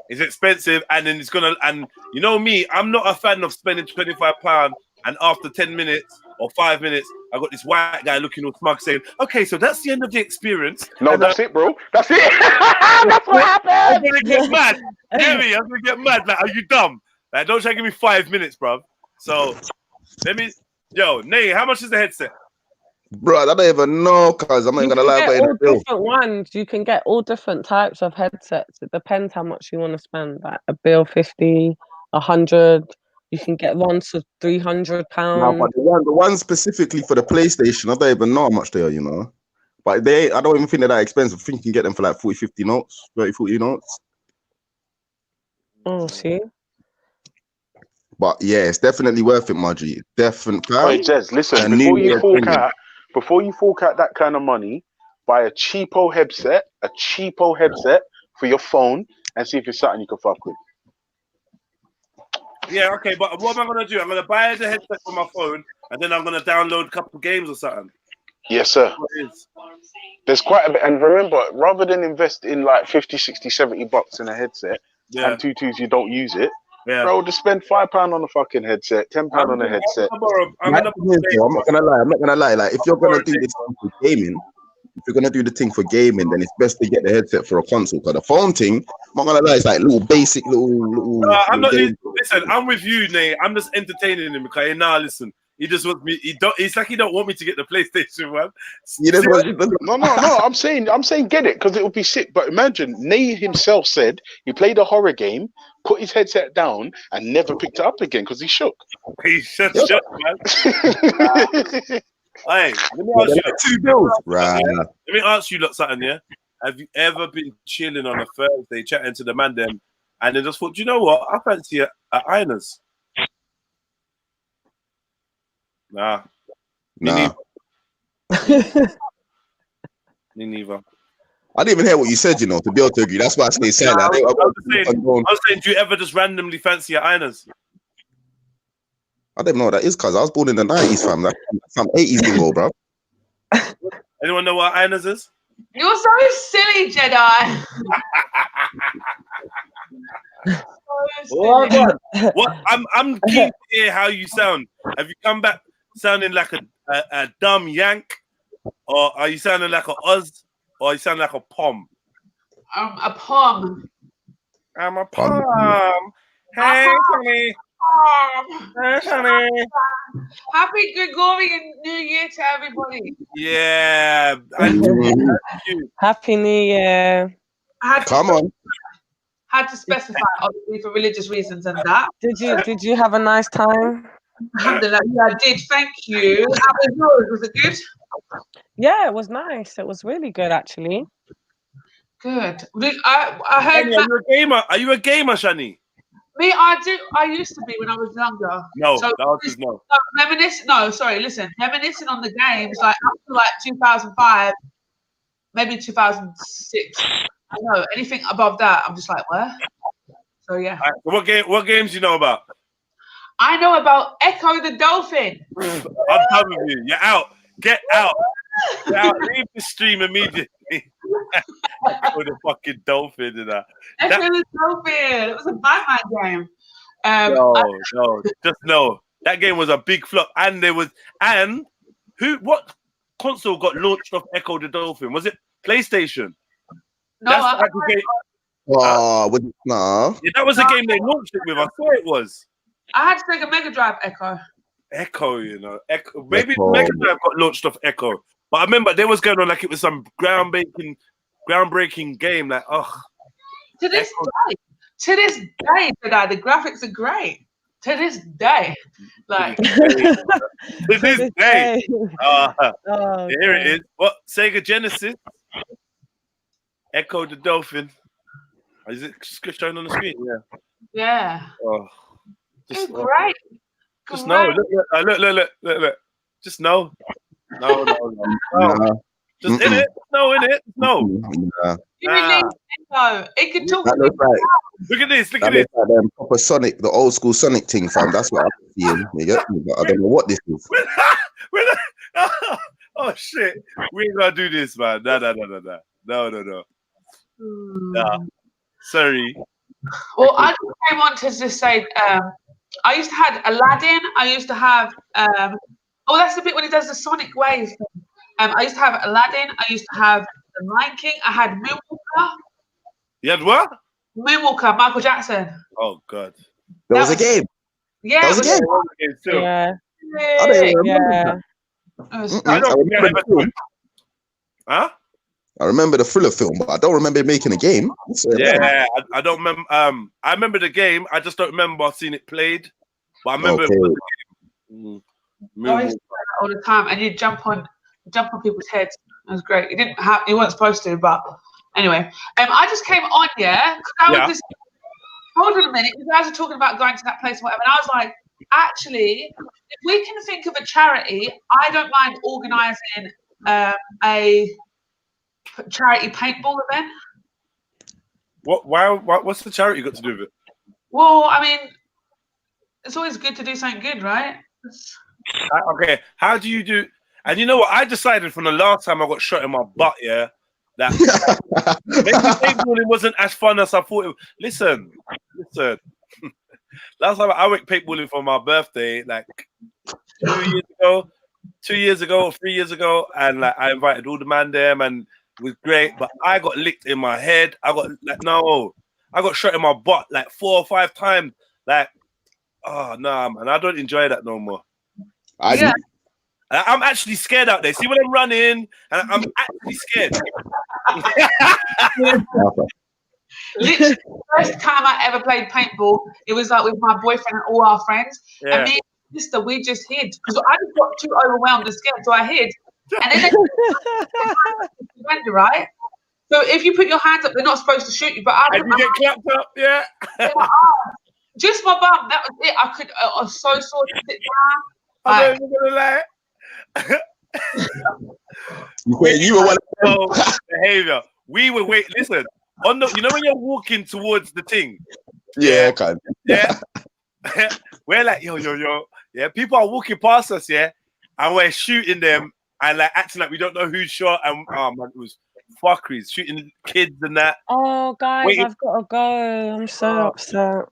It's expensive, and then it's gonna, and you know me, I'm not a fan of spending £25, and after 10 minutes or 5 minutes, I got this white guy looking all smug saying, "Okay, so that's the end of the experience." No, and that's it, bro. That's it. That's what happened. I'm gonna get mad. Hear me? I'm gonna get mad. Like, are you dumb? Like, don't try to give me 5 minutes, bro. So let me, Nay, how much is the headset? Bro, I don't even know, cause I'm not gonna lie. All different ones. You can get all different types of headsets. It depends how much you want to spend. Like a bill 50, 100. You can get ones for £300. No, but the one specifically for the PlayStation, I don't even know how much they are, you know. But I don't even think they're that expensive. I think you can get them for like 40, 50 notes, 30, 40 notes. Oh, see. But yeah, it's definitely worth it, Margie. Definitely. Hey, Jez, listen, before you fork out that kind of money, buy a cheapo headset for your phone, and see if it's something you can fuck with. Yeah, okay, but what am I gonna do? I'm gonna buy the headset for my phone, and then I'm gonna download a couple games or something. Yes, sir. There's quite a bit, and remember, rather than invest in like 50, 60, 70 bucks in a headset and tutus you don't use it, bro, just spend £5 on a fucking headset, £10 on a headset. I'm not gonna lie. Like, if you're gonna do this for gaming, if you're gonna do the thing for gaming, then it's best to get the headset for a console. Because the phone thing, I'm not gonna lie, it's like little basic little. I'm not. Listen, I'm with you, Nate. I'm just entertaining him because listen. He just wants me. It's like he don't want me to get the PlayStation, man. No. I'm saying get it because it would be sick. But imagine Nay himself said he played a horror game, put his headset down, and never picked it up again because he shook. He shook, man. Hey, let me ask you. $2 bills, right? Let me ask you something. Yeah, have you ever been chilling on a Thursday, chatting to the man them, and then just thought, you know what? I fancy a Iners. Nah. Me neither. I didn't even hear what you said, you know, to be able to agree. That's why I stay silent. I was saying, do you ever just randomly fancy a Iners? I don't know what that is, cuz I was born in the 90s, fam. Like some 80s bingo, bro. Anyone know what Iners is? You're so silly, Jedi. What? I'm keen to hear how you sound. Have you come back sounding like a dumb Yank, or are you sounding like a Oz, or are you sound like a Pom? A Pom. I'm a Pom. Hey, honey. Hey, honey. Happy Gregorian New Year to everybody. Yeah. Happy New Year. Come on. Had to specify, obviously, for religious reasons and that. Did you have a nice time? Alhamdulillah, yeah, I did. Thank you. How was yours? Was it good? Yeah, it was nice. It was really good, actually. Good. I heard. Shani, are you a gamer? Are you a gamer, Shani? Me, I do. I used to be when I was younger. No, so, the answer is no. Reminiscing on the games, like up to like 2005, maybe 2006. I know anything above that, I'm just like, where? So yeah. Right, so what games do you know about? I know about Echo the Dolphin. I'm done with you. You're out. Get out. Get out. Leave the stream immediately. Echo the fucking Dolphin and that. Echo the Dolphin. It was a Batman game. No. Just no. That game was a big flop. What console got launched off Echo the Dolphin? Was it PlayStation? No, that was the game they launched it with. I thought it was. I had to take a Mega Drive Echo. Echo, you know. Maybe Mega Drive got launched off Echo. But I remember they was going on like it was some groundbreaking game. Like, oh, to this day, the graphics are great. To this day, like to this day. Oh, here it is. What Sega Genesis? Echo the Dolphin. Is it showing on the screen? Yeah. Yeah. Oh, It's great. Just know. Look. Just know. No. Just in it. No, in it. No. You release Echo. It can talk. That looks like, look at this. Look that at this. looks like proper Sonic, the old school Sonic thing, fam. That's what I'm seeing. You get me? But I don't know what this is. Oh shit. We ain't gonna do this, man. No. Nah. Sorry. Well, I just came on to just say, I used to have Aladdin. I used to have, that's the bit when he does the Sonic waves. I used to have Aladdin. I used to have The Lion King. I had Moonwalker. You had what? Moonwalker, Michael Jackson. Oh God. There was a game. Yeah, That was a game. Yeah. I don't even remember that. Huh? I remember the Thriller film, but I don't remember making a game. Yeah, I don't remember. I remember the game. I just don't remember seeing it played. But I remember it was a game. I used to do that all the time, and you jump on people's heads. It was great. You weren't supposed to, but anyway. I just came on, because hold on a minute. You guys are talking about going to that place, or whatever, and I was like, actually, if we can think of a charity, I don't mind organising a charity paintball event. What's the charity got to do with it? Well, I mean, it's always good to do something good, right? Okay, how do you do? And you know what? I decided from the last time I got shot in my butt, that maybe paintballing wasn't as fun as I thought it was. Listen. Last time I went paintballing for my birthday, like 2 years ago or 3 years ago, and like I invited all the man there, and it was great. But I got licked in my head. I got shot in my butt like 4 or 5 times. Like, oh no, man, I don't enjoy that no more. I'm actually scared out there. See when I'm running, and I'm actually scared. Literally, the first time I ever played paintball, it was like with my boyfriend and all our friends. And me and my sister, we just hid because I just got too overwhelmed and scared, so I hid. And then they right? So if you put your hands up, they're not supposed to shoot you. But I get clapped up, like, just my bum. That was it. I was so sore to sit down. I'm not even gonna lie. You were one of them. Behavior. We were waiting. Listen, on the, you know when you're walking towards the thing. Yeah, kind. Yeah. We're like yo. Yeah, people are walking past us. Yeah, and we're shooting them and like acting like we don't know who's shot. And oh man, it was fuckeries, shooting kids and that. Oh, guys, I've got to go. I'm so upset.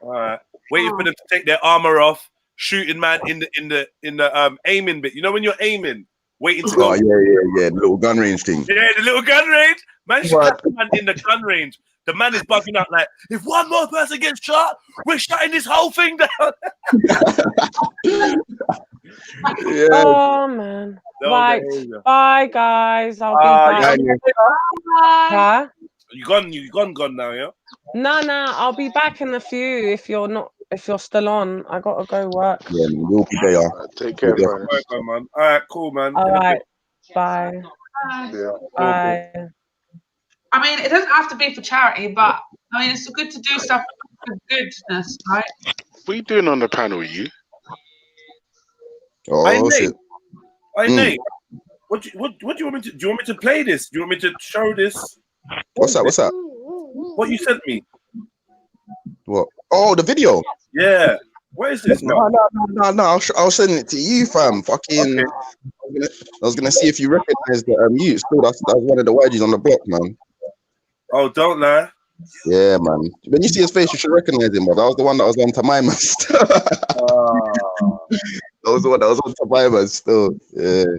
All right, waiting for them to take their armor off. Shooting man in the aiming bit. You know when you're aiming, waiting to go. Oh yeah, the little gun range thing. Yeah, the little gun range. Man, shot the man in the gun range. The man is bugging out like, if one more person gets shot, we're shutting this whole thing down. Oh man. Right. Bye guys. I'll be back. Huh? You gone now, yeah? No, I'll be back in a few if you're still on. I gotta go work. Yeah, we'll be there. Take care, man. All right, cool, man. All right. Bye. Bye. I mean, it doesn't have to be for charity, but I mean, it's good to do stuff for goodness, right? What are you doing on the panel, you? Oh, shit. Nate, what do you want me to? Do you want me to play this? Do you want me to show this? What's that? What you sent me? What? Oh, the video. Yeah. What is this? No. I'll send it to you, fam. Fucking. Okay. I was gonna see if you recognize the mute. Still, that's one of the YGs on the block, man. Oh, don't lie. Yeah, man. When you see his face, you should recognize him, but that was the one that was on Tamima still. That was the one that was on Tamima still. Yeah.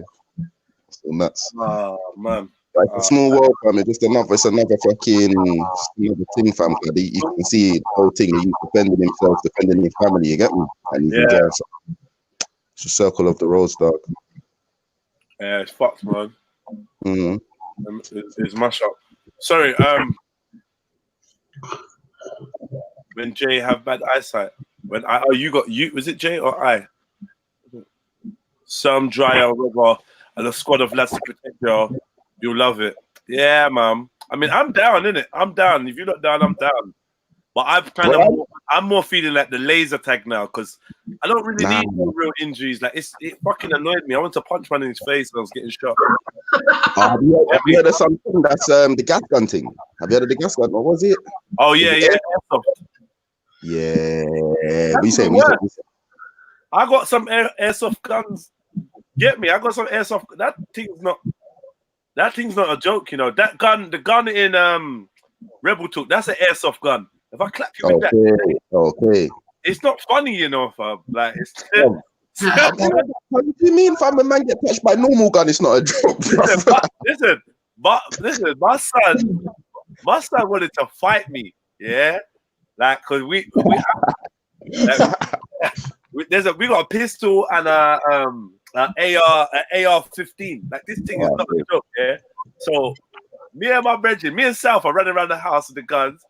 So nuts. Oh, man. Like a small world, fam. It's another fucking thing, fam. You can see the whole thing. He's defending himself, defending his family. You get me? And he's it's a circle of the roads, dog. Yeah, it's fucked, man. Mm. It's mash up. Sorry, when Jay have bad eyesight. When was it Jay or I? Some dryer river and a squad of lads to protect you. You'll love it. Yeah, man. I mean, I'm down, innit? I'm down. If you're not down, I'm down. But I'm more feeling like the laser tag now because I don't really need no real injuries. Like it fucking annoyed me. I want to punch man in his face when I was getting shot. Have you heard of something that's the gas gun thing? Have you heard of the gas gun? What was it? Oh yeah, yeah. Yeah. What you saying? I got some airsoft guns. Get me? I got some airsoft. That thing's not a joke, you know. That gun, the gun in Rebel Talk, that's an airsoft gun. If I clap you with that, it's not funny, you know, fam. Like it's. What do you mean, fam? A man get touched by a normal gun, it's not a joke. Listen, my son wanted to fight me, yeah, like because we got a pistol and a AR-15. Like this thing is not a joke, yeah. So me and my brethren, me and South are running around the house with the guns,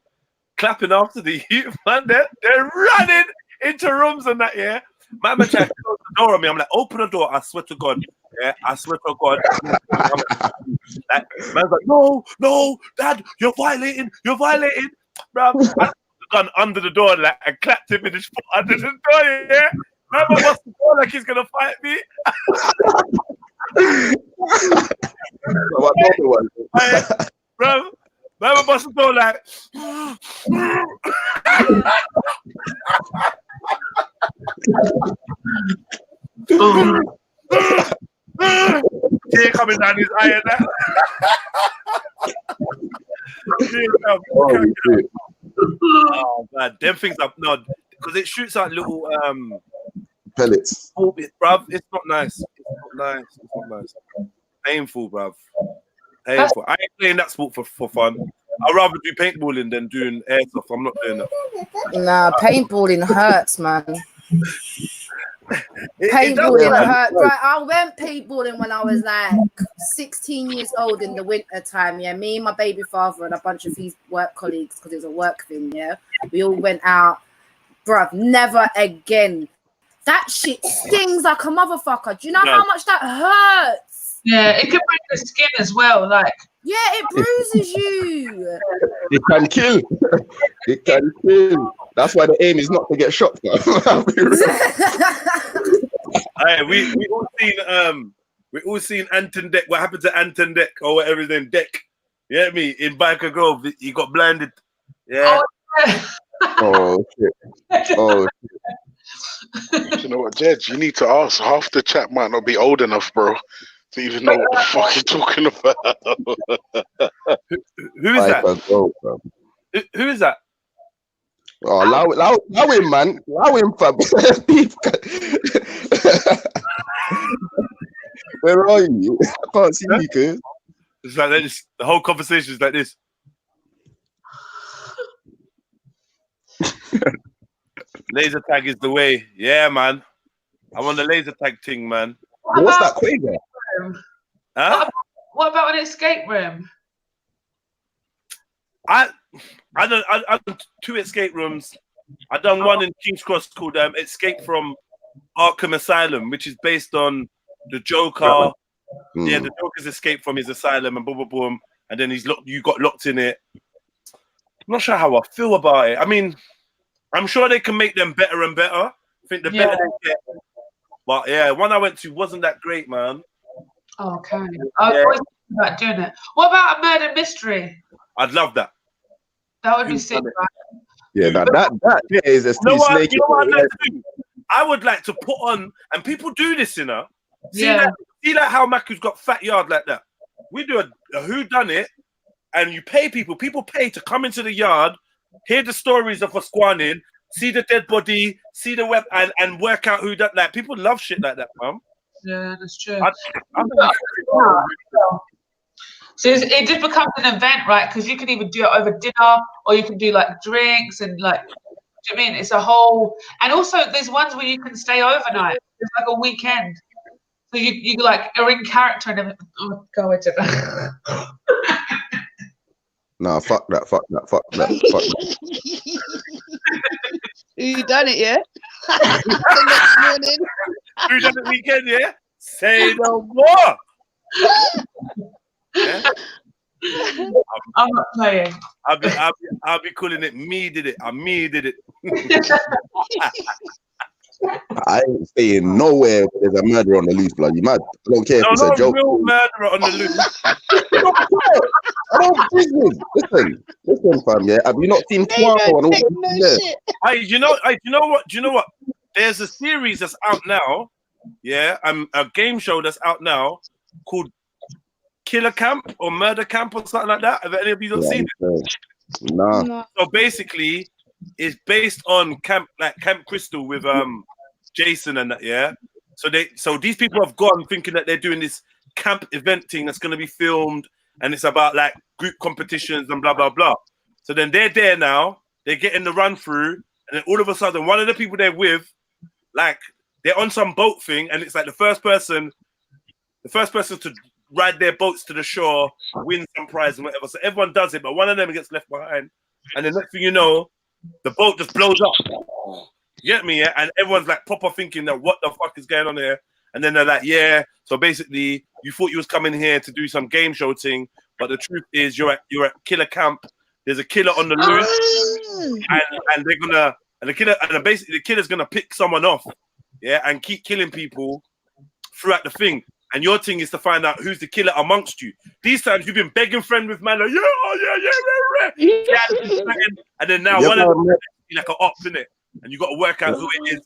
clapping after the youth, man. They're running into rooms and that, yeah. My man tried to close the door on me. I'm like, open the door. I swear to God. Yeah, I swear to God. Like, man's like, no, Dad, you're violating. Bro, I put the gun under the door like, and clapped him in his foot under the door, yeah. Man bust the door like he's going to fight me. Bro, man bust the door like... Tear coming down his eye and that. Oh man, them things are not because it shoots out little pellets. Bruv, it's not nice. It's not nice. Painful, bruv. Painful. I ain't playing that sport for fun. I'd rather do paintballing than doing airsoft. I'm not doing that. Nah, paintballing hurts, man. Paintballing hurt. Right, I went paintballing when I was like 16 years old in the winter time. Yeah, me and my baby father and a bunch of his work colleagues, because it was a work thing. Yeah, we all went out. Bruv, never again. That shit stings like a motherfucker. Do you know how much that hurts? Yeah, it can break the skin as well. Like, yeah, it bruises you. It can kill. It can kill. That's why the aim is not to get shot. Hey, we all seen Anton Deck. What happened to Anton Deck or whatever his name, Deck? You get me? In Biker Grove, he got blinded. Yeah. Oh shit. Oh shit. You know what, Jed? You need to ask. Half the chat might not be old enough, bro, to even know what the fuck you're talking about. Who is that? Who is that? Oh, allow him, man. Allow him, fam. Where are you? I can't see you, cuz. It's like this. The whole conversation is like this. Laser tag is the way. Yeah, man. I'm on the laser tag thing, man. What's that Quaver? Huh? What about an escape room? I done 2 escape rooms. I done one in King's Cross called Escape from Arkham Asylum, which is based on the Joker. Yeah, the Joker's escape from his asylum and boom, boom, boom, and then you got locked in it. I'm not sure how I feel about it. I mean, I'm sure they can make them better and better. I think the better they get. But yeah, one I went to wasn't that great, man. Okay. I was always thinking about doing it. What about a murder mystery? I'd love that. That would be sick, right? Yeah, that is a snake. You know what I'd like to do? I would like to put on, and people do this, you know. See like how Maku's got fat yard like that. We do a whodunit, and you pay people. People pay to come into the yard, hear the stories of what's going on, see the dead body, see the web, and work out who that. Like people love shit like that, man. Yeah, that's true. So it just becomes an event, right? Because you can either do it over dinner or you can do like drinks and like, do you know what I mean? It's a whole, and also there's ones where you can stay overnight. It's like a weekend. So So you like are in character and everything. Oh, go into that. Nah, fuck that. You done it, yeah? The next morning. Who done the weekend, yeah? Say no more. Yeah? I'm not playing. I'll be calling it me did it. Me did it. I ain't staying nowhere where there's a murderer on the loose, blood. You mad? I don't care if it's a joke. Real murderer on the loose. I don't business. Listen, fam. Yeah, have you not seen Poirot and all that? Hey, you know what? There's a series that's out now. Yeah, a game show that's out now called Killer Camp or Murder Camp or something like that. Have any of you not seen it? Nah. So basically, it's based on Camp Crystal with Jason and that. Yeah. So these people have gone thinking that they're doing this camp event thing that's going to be filmed, and it's about like group competitions and blah blah blah. So then they're there now. They're getting the run through, and then all of a sudden, one of the people they're with, like they're on some boat thing, and it's like the first person to ride their boats to the shore wins some prize and whatever. So everyone does it, but one of them gets left behind, and the next thing you know, the boat just blows up. You get me? Yeah? And everyone's like proper thinking that what the fuck is going on here? And then they're like, yeah. So basically, you thought you was coming here to do some game show thing, but the truth is you're at Killer Camp. There's a killer on the loose, and they're gonna basically the killer's gonna pick someone off, yeah, and keep killing people throughout the thing. And your thing is to find out who's the killer amongst you. These times you've been begging friend with man, like, yeah. And then now one of them is like an op, innit? And you got to work out who it is.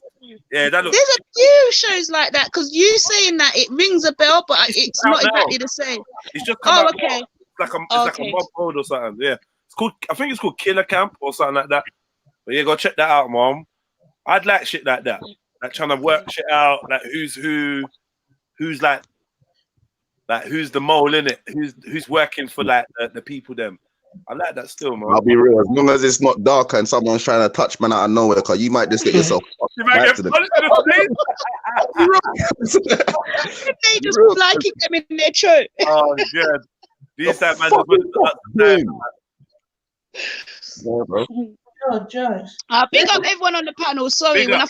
Yeah, that looks. There's a few shows like that because you saying that it rings a bell, but it's not exactly the same. It's just okay. It's like a mob code or something. Yeah, it's called. I think it's called Killer Camp or something like that. But yeah, go check that out, mom. I'd like shit like that, like trying to work shit out, like who's like who's the mole in it, who's working for like the people them. I like that still, man. I'll be real. As long as it's not dark and someone's trying to touch man out of nowhere, because you might just get yourself. They just liking them in their throat. Oh god, these that man. Bro. Oh, Josh. Big up everyone on the panel. Sorry, when I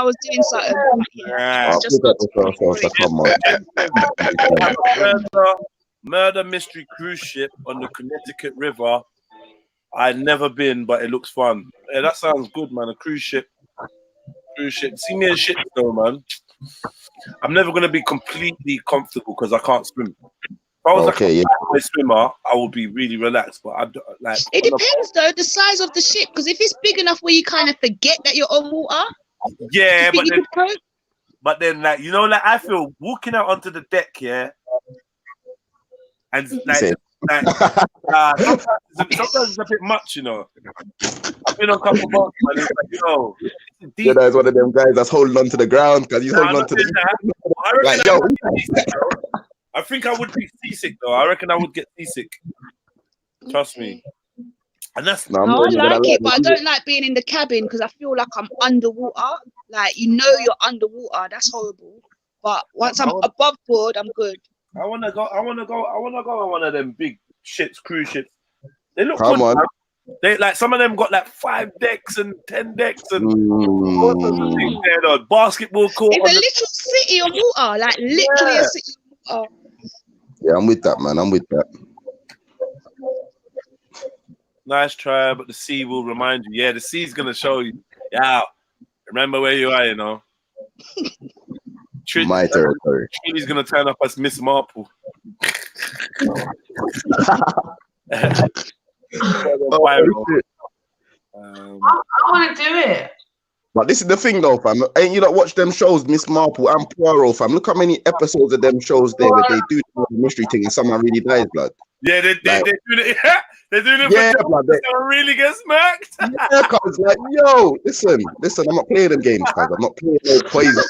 was doing something. Yeah, it's just Murder mystery cruise ship on the Connecticut River. I've never been, but it looks fun. Yeah, that sounds good, man. A cruise ship. See me as shit though, man. I'm never gonna be completely comfortable because I can't swim. If I was a swimmer, I would be really relaxed. But I like. It depends though, the size of the ship. Because if it's big enough where you kind of forget that you're on water. Yeah, but then like like I feel walking out onto the deck, yeah. And sometimes it's a bit much, I've been on a couple of boats, man. It's like, yeah, that's one of them guys that's holding on to the ground because he's holding on to the. I think I would be seasick though. I reckon I would get seasick. Trust me. And that's I like it, but I don't like being in the cabin because I feel like I'm underwater. Like you're underwater. That's horrible. But once I'm above board, I'm good. I wanna go on one of them big cruise ships. They look Come good. on. They like some of them got like 5 decks and 10 decks and all sorts of things there, though. Basketball court. It's a little city of water, like literally a city of water. Yeah, I'm with that, man. I'm with that. Nice try, but the sea will remind you. Yeah, the sea's gonna show you. Yeah, remember where you are, My territory. Trinity's gonna turn up as Miss Marple. I want to do it. But this is the thing, though, fam. Ain't you not watch them shows, Miss Marple and Poirot, fam? Look how many episodes of them shows there where they do the mystery thing and someone really dies, blood. Yeah, they're doing it. They're doing it. Yeah, blood. Someone really gets smacked. Yeah, cause like, yo, listen. I'm not playing them games, cause I'm not playing no poison,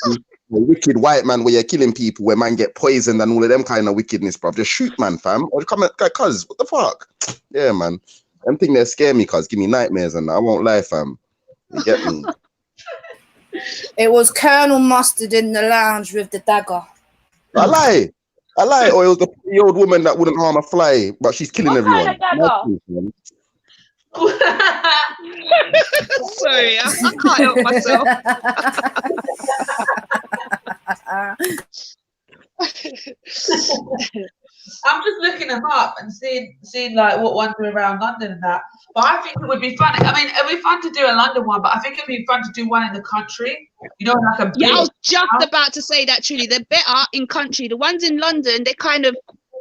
wicked white man where you're killing people, where man get poisoned and all of them kind of wickedness, bro. Just shoot, man, fam. Or come, cuz, what the fuck? Yeah, man. Them thing they scare me, cuz give me nightmares, and I won't lie, fam. You get me? It was Colonel Mustard in the lounge with the dagger. I lie. Or it was the old woman that wouldn't harm a fly, but she's killing everyone. Sorry, I can't help myself. I'm just looking them up and seeing like what ones are around London and that. But I think it would be fun. I mean, it would be fun to do a London one, but I think it'd be fun to do one in the country. You know, like a Yeah, I was just about to say that. Truly, they're better in country. The ones in London, they kind of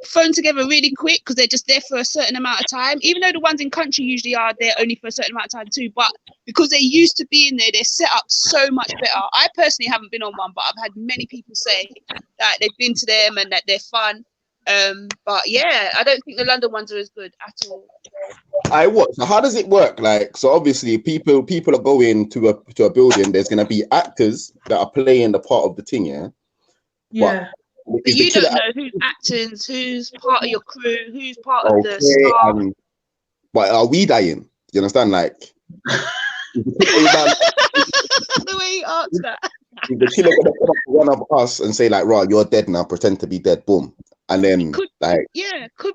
thrown together really quick because they're just there for a certain amount of time. Even though the ones in country usually are there only for a certain amount of time too, but because they're used to being there, they're set up so much better. I personally haven't been on one, but I've had many people say that they've been to them and that they're fun. But yeah, I don't think the London ones are as good at all. So how does it work? Like, so obviously people are going to a building. There's gonna be actors that are playing the part of the thing, yeah. Yeah. But you don't know who's acting, who's part of your crew, who's part of the staff. But are we dying? You understand? Like, the way you asked that. If the killer gonna come up to one of us and say like, "Right, you're dead now. Pretend to be dead." Boom, and then could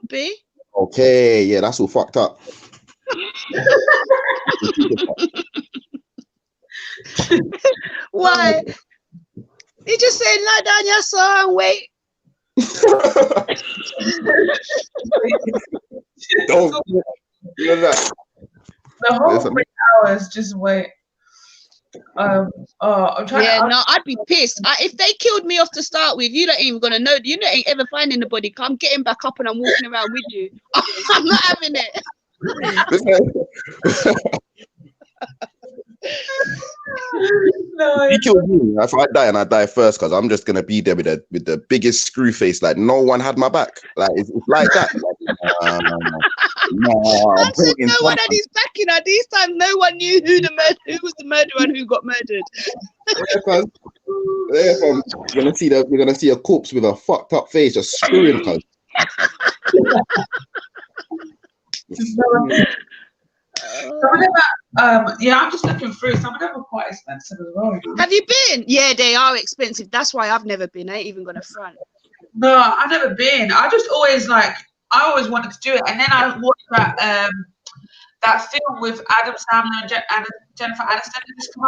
be. Okay, yeah, that's all fucked up. Why? You just say lie down your soul and wait. Don't do that. The whole 3 hours, just wait. I'm trying. Yeah, no, I'd be pissed. If they killed me off to start with, you don't even gonna know. You don't ain't ever finding the body. I'm getting back up and I'm walking around with you. I'm not having it. No, you kill me. If I die and I die first, because I'm just gonna be there with the biggest screw face. Like no one had my back. Like it's like that. I said no one had his back. You know, this time no one knew who was the murderer and who got murdered. You're gonna see a corpse with a fucked up face just screwing. Yeah, I'm just looking through. Some of them are quite expensive as well. Have you been? Yeah, they are expensive. That's why I've never been. I ain't even gonna front. No, I've never been. I always wanted to do it, and then I watched that film with Adam Sandler and Jennifer Aniston that just come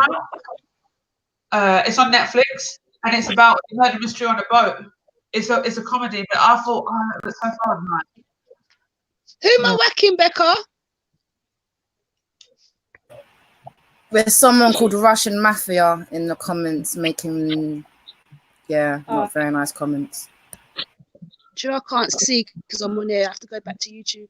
out. It's on Netflix, and it's about a murder mystery on a boat. It's a comedy, but I thought, it was so fun. Like, who am I whacking, Becca? There's someone called Russian Mafia in the comments making, not very nice comments. Sure, I can't see because I'm on there. I have to go back to YouTube.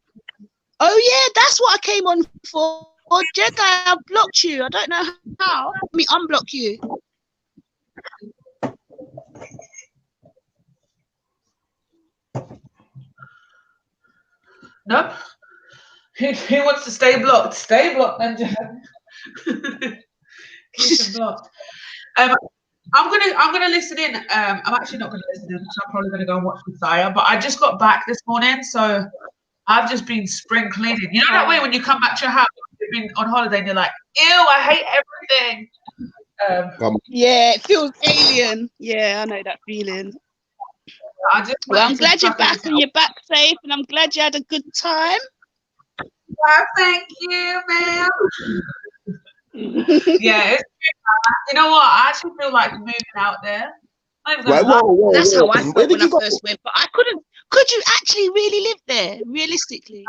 Oh yeah, that's what I came on for. Oh, Jedi, I blocked you. I don't know how. Let me unblock you. Nope. He wants to stay blocked. Stay blocked, then. Keep him blocked. I'm gonna listen in. I'm actually not gonna listen in because I'm probably gonna go and watch Messiah. But I just got back this morning, so I've just been spring cleaning. You know that way when you come back to your house, you've been on holiday and you're like, ew, I hate everything. Yeah, it feels alien. Yeah, I know that feeling. Well, I'm glad you're back and you're back safe, and I'm glad you had a good time. Well, thank you, ma'am. Yeah, it's you know what? I actually feel like moving out there. That's how I felt when I first went, but I couldn't. Could you actually really live there, realistically?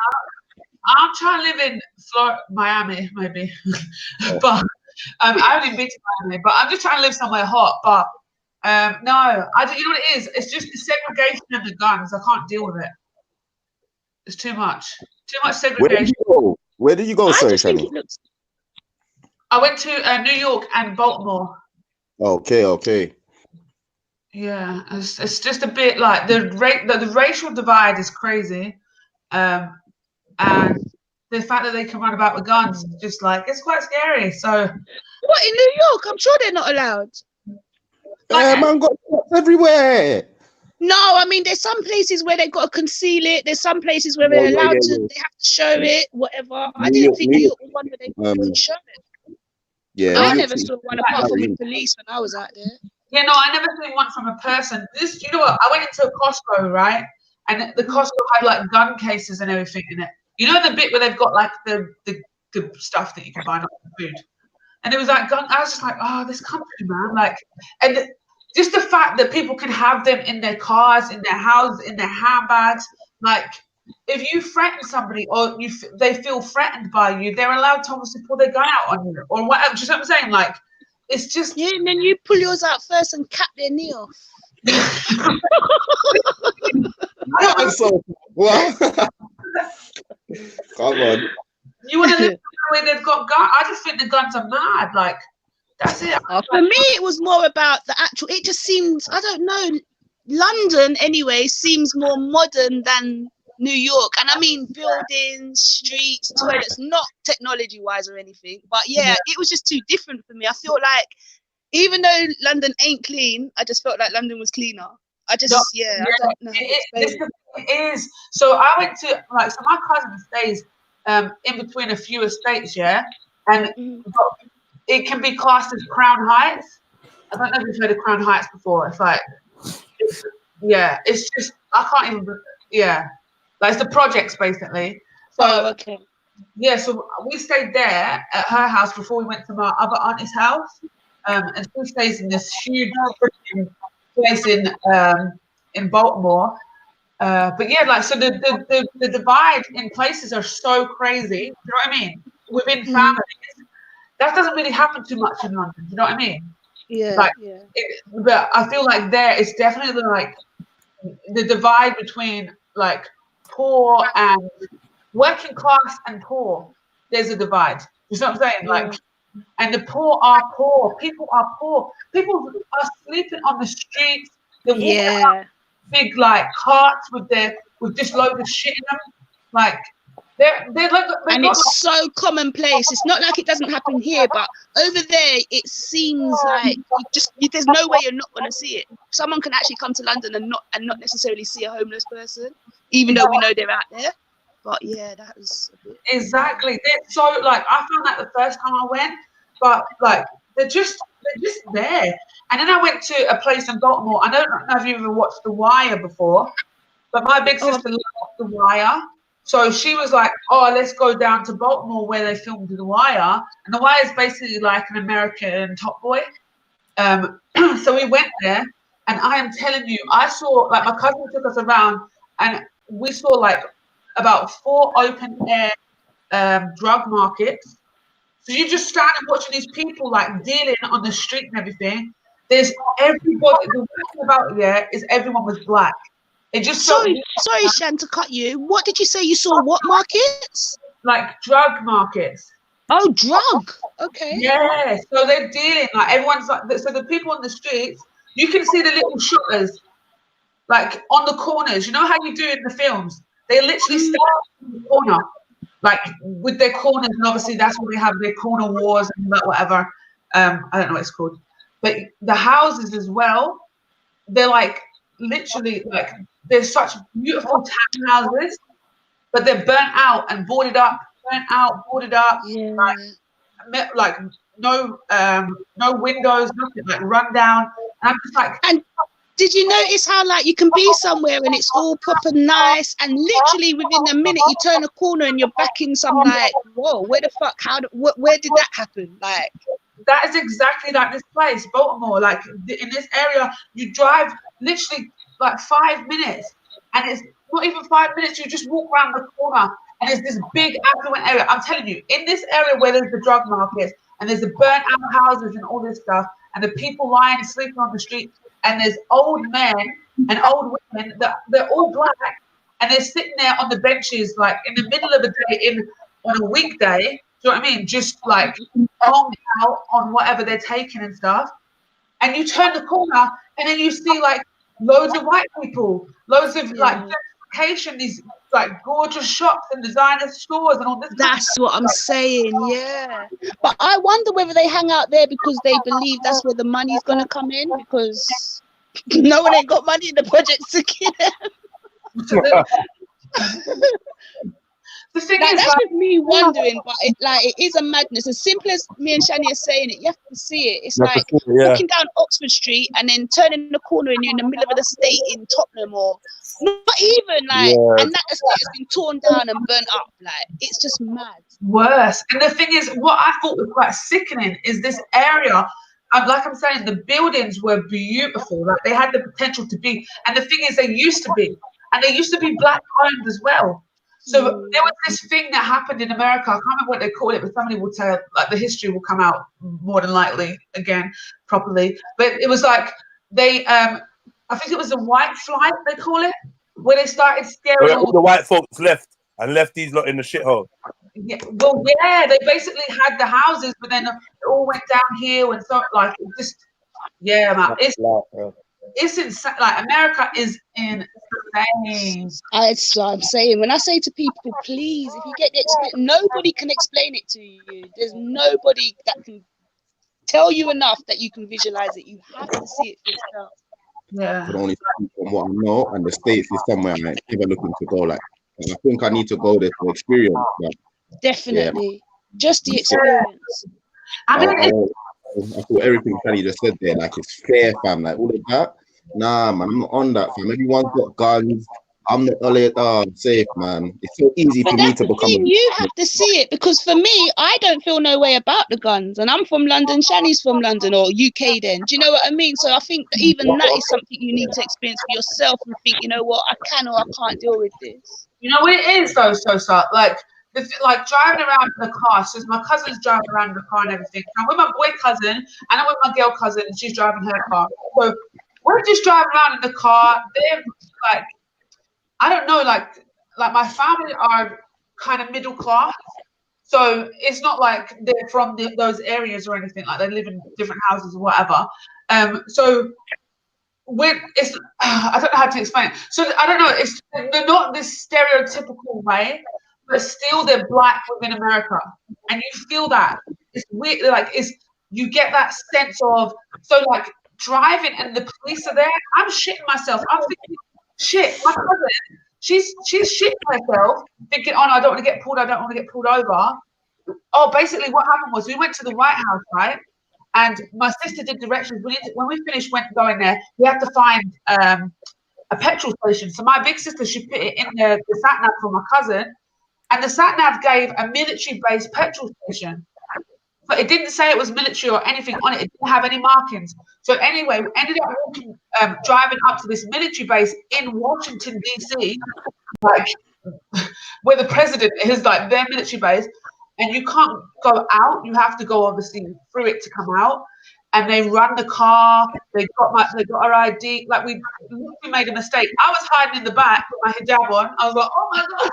I'm trying to live in Miami, maybe, but I haven't been to Miami. But I'm just trying to live somewhere hot. But no, you know what it is? It's just the segregation and the guns. I can't deal with it. It's too much. Too much segregation. Where did you go? Sorry, Shani. I went to New York and Baltimore. Okay. Yeah, it's just a bit like the racial divide is crazy, and the fact that they can run about with guns is just like it's quite scary. So, what in New York? I'm sure they're not allowed. Man, got everywhere. No, I mean there's some places where they've got to conceal it. There's some places where they're allowed to. They have to show it. Whatever. I didn't think New York was one where they couldn't show it. Yeah, I never saw one apart from with police when I was out there. Yeah, no, I never seen one from a person. This, you know what? I went into a Costco, right? And the Costco had like gun cases and everything in it. You know the bit where they've got like the stuff that you can buy, not the food. And it was like gun. I was just like, oh, this country, man. Like, and just the fact that people can have them in their cars, in their houses, in their handbags. Like, if you threaten somebody or they feel threatened by you, they're allowed to obviously pull their gun out on you or whatever. Do you know what I'm saying? Like, it's just yeah, and then you pull yours out first and cap their knee off. So what? Come on. You want to live where they've got guns? I just think the guns are mad. Like, that's it. For me, it was more about the actual. It just seems, I don't know, London anyway seems more modern than New York, and I mean buildings, streets, toilets, not technology-wise or anything, but yeah, it was just too different for me. I feel like even though London ain't clean, I just felt like London was cleaner. I don't know. It is. So I went to so my cousin stays in between a few estates, yeah, and it can be classed as Crown Heights. I don't know if you've heard of Crown Heights before. It's like, it's just I can't even. Like it's the projects basically. So okay. Yeah, so we stayed there at her house before we went to my other auntie's house, and she stays in this huge place in Baltimore. But yeah, like so the divide in places are so crazy. You know what I mean? Within families, that doesn't really happen too much in London. You know what I mean? Yeah. Like, but I feel like there it's definitely like the divide between like poor and working class and poor. There's a divide. You know what I'm saying? Like, and the poor are poor. People are poor. People are sleeping on the streets. They're walking around big like carts with just loads of shit in them. Like they're like, and it's so commonplace. It's not like it doesn't happen here, but over there it seems like there's no way you're not gonna see it. Someone can actually come to London and not necessarily see a homeless person, even though we know they're out there. But yeah, that was a bit... Exactly. They're so like I found that the first time I went, but like they're just there. And then I went to a place in Baltimore. I don't know if you ever watched The Wire before, but my big sister loved The Wire. So she was like, oh, let's go down to Baltimore where they filmed The Wire. And The Wire is basically like an American Top Boy. So we went there, and I am telling you, I saw, like, my cousin took us around, and we saw, like, about 4 open-air drug markets. So you just stand and watching these people, like, dealing on the street and everything. There's everybody, the worst thing about it there is everyone was black. It just sorry, Shan, to cut you. What did you say you saw? What markets? Like drug markets. Oh, drug. Okay. Yeah. So they're dealing, like everyone's like, so the people on the streets, you can see the little shooters, like on the corners. You know how you do in the films? They literally stand in the corner, like with their corners, and obviously that's where they have their corner wars and whatever. I don't know what it's called, but the houses as well. They're like literally like. They're such beautiful townhouses, but they're burnt out and boarded up, like no windows, nothing, like run down. And I'm just like. And did you notice how like you can be somewhere and it's all proper nice, and literally within a minute you turn a corner and you're back in some like, whoa, where the fuck? Where did that happen? Like. That is exactly like this place, Baltimore. Like in this area, you drive literally like 5 minutes, and it's not even 5 minutes. You just walk around the corner, and there's this big affluent area. I'm telling you, in this area where there's the drug markets, and there's the burnt out houses and all this stuff, and the people lying sleeping on the street, and there's old men and old women that they're all black, and they're sitting there on the benches, like in the middle of the day, on a weekday. Do you know what I mean? Just like on out on whatever they're taking and stuff. And you turn the corner and then you see like loads of white people, loads of like gentrification, these like gorgeous shops and designer stores and all this. That's what I'm saying, yeah. But I wonder whether they hang out there because they believe that's where the money's gonna come in, because no one ain't got money in the projects to get them. The thing like, is, that's just me wondering, but it is a madness. As simple as me and Shani are saying it, you have to see it. It's like walking down Oxford Street and then turning the corner and you're in the middle of an estate in Tottenham, or not even like, and that estate has been torn down and burnt up. Like, it's just mad. Worse. And the thing is, what I thought was quite sickening is this area. Like I'm saying, the buildings were beautiful. Like, they had the potential to be. And the thing is, they used to be. And they used to be black owned as well. So there was this thing that happened in America. I can't remember what they call it, but somebody will tell, like, the history will come out more than likely again properly. But it was like they, I think it was the white flight, they call it, where they started scaring all the white folks left these lot in the shithole. Yeah, well, yeah, they basically had the houses, but then it all went downhill and so, like, it just, yeah, man, it's insane. Like, America is insane. That's what I'm saying. When I say to people, please, if you get the experience, nobody can explain it to you. There's nobody that can tell you enough that you can visualize it. You have to see it for yourself. Yeah. I can only speak from what I know, and the States is somewhere I'm never looking to go. Like, and I think I need to go there to experience. Like, definitely, just the experience. I thought everything Fanny just said there, like, it's fair, fam. Like, all of that. Nah, man, I'm not on that, fam. Everyone's got guns. I'm not safe, man. It's so easy for me to become. You have to see it, because for me, I don't feel no way about the guns, and I'm from London. Shani's from London or UK. Then, do you know what I mean? So I think that even that is something you need to experience for yourself and think, you know what, I can or I can't deal with this. You know what it is though, like driving around in the car. So my cousin's driving around in the car and everything. I'm with my boy cousin and I'm with my girl cousin, and she's driving her car. So we're just driving around in the car. They're like, I don't know, like my family are kind of middle class. So it's not like they're from those areas or anything. Like, they live in different houses or whatever. So it's I don't know how to explain it. So I don't know. They're not this stereotypical way, but still they're black within America, and you feel that. It's weird. Like, you get that sense of, so like driving and the police are there. I'm shitting myself. I'm thinking, shit, my cousin, she's shitting herself, thinking, oh no, I don't want to get pulled. I don't want to get pulled over. Oh, basically what happened was we went to the White House, right? And my sister did directions. When we finished going there, we had to find a petrol station. So my big sister, she put it in the sat nav for my cousin, and the sat nav gave a military-based petrol station. But it didn't say it was military or anything on it. It didn't have any markings. So anyway, we ended up walking, driving up to this military base in Washington, D.C., like where the president is, like their military base. And you can't go out. You have to go, obviously, through it to come out. And they run the car. They got our ID. Like, we made a mistake. I was hiding in the back with my hijab on. I was like, oh my God.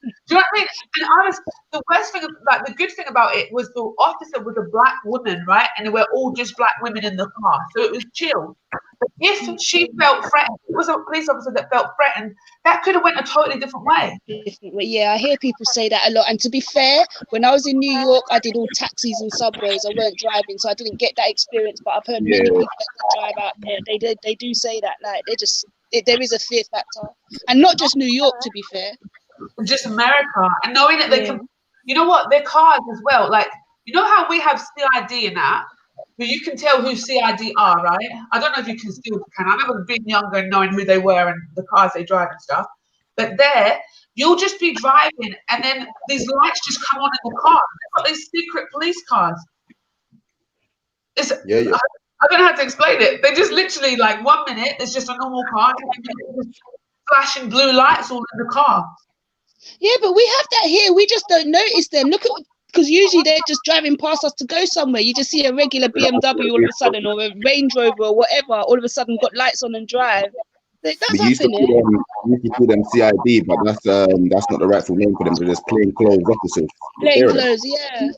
Do you know what I mean? And the worst thing, like, the good thing about it was the officer was a black woman, right? And they were all just black women in the car. So it was chill. But if she felt threatened, it was a police officer that felt threatened, that could have went a totally different way. Yeah, I hear people say that a lot. And to be fair, when I was in New York, I did all taxis and subways. I weren't driving, so I didn't get that experience. But I've heard many people that drive out there. They do say that, like, there is a fear factor, and not just New York, to be fair. Just America, and knowing that they can, you know what, their cars as well. Like, you know how we have CID in that, but you can tell who CID are, right? I don't know if you can still can. I remember being younger and knowing who they were and the cars they drive and stuff. But there, you'll just be driving, and then these lights just come on in the car. They've got these secret police cars. I don't know how to explain it. They just literally, like, 1 minute it's just a normal car, just flashing blue lights all in the car. Yeah, but we have that here. We just don't notice them. Look at, because usually they're just driving past us to go somewhere. You just see a regular BMW all of a sudden, or a Range Rover or whatever, all of a sudden got lights on and drive. That's happening. Used to call them CID, but that's not the rightful name for them. They're just plain clothes officers. Plain clothes, yeah.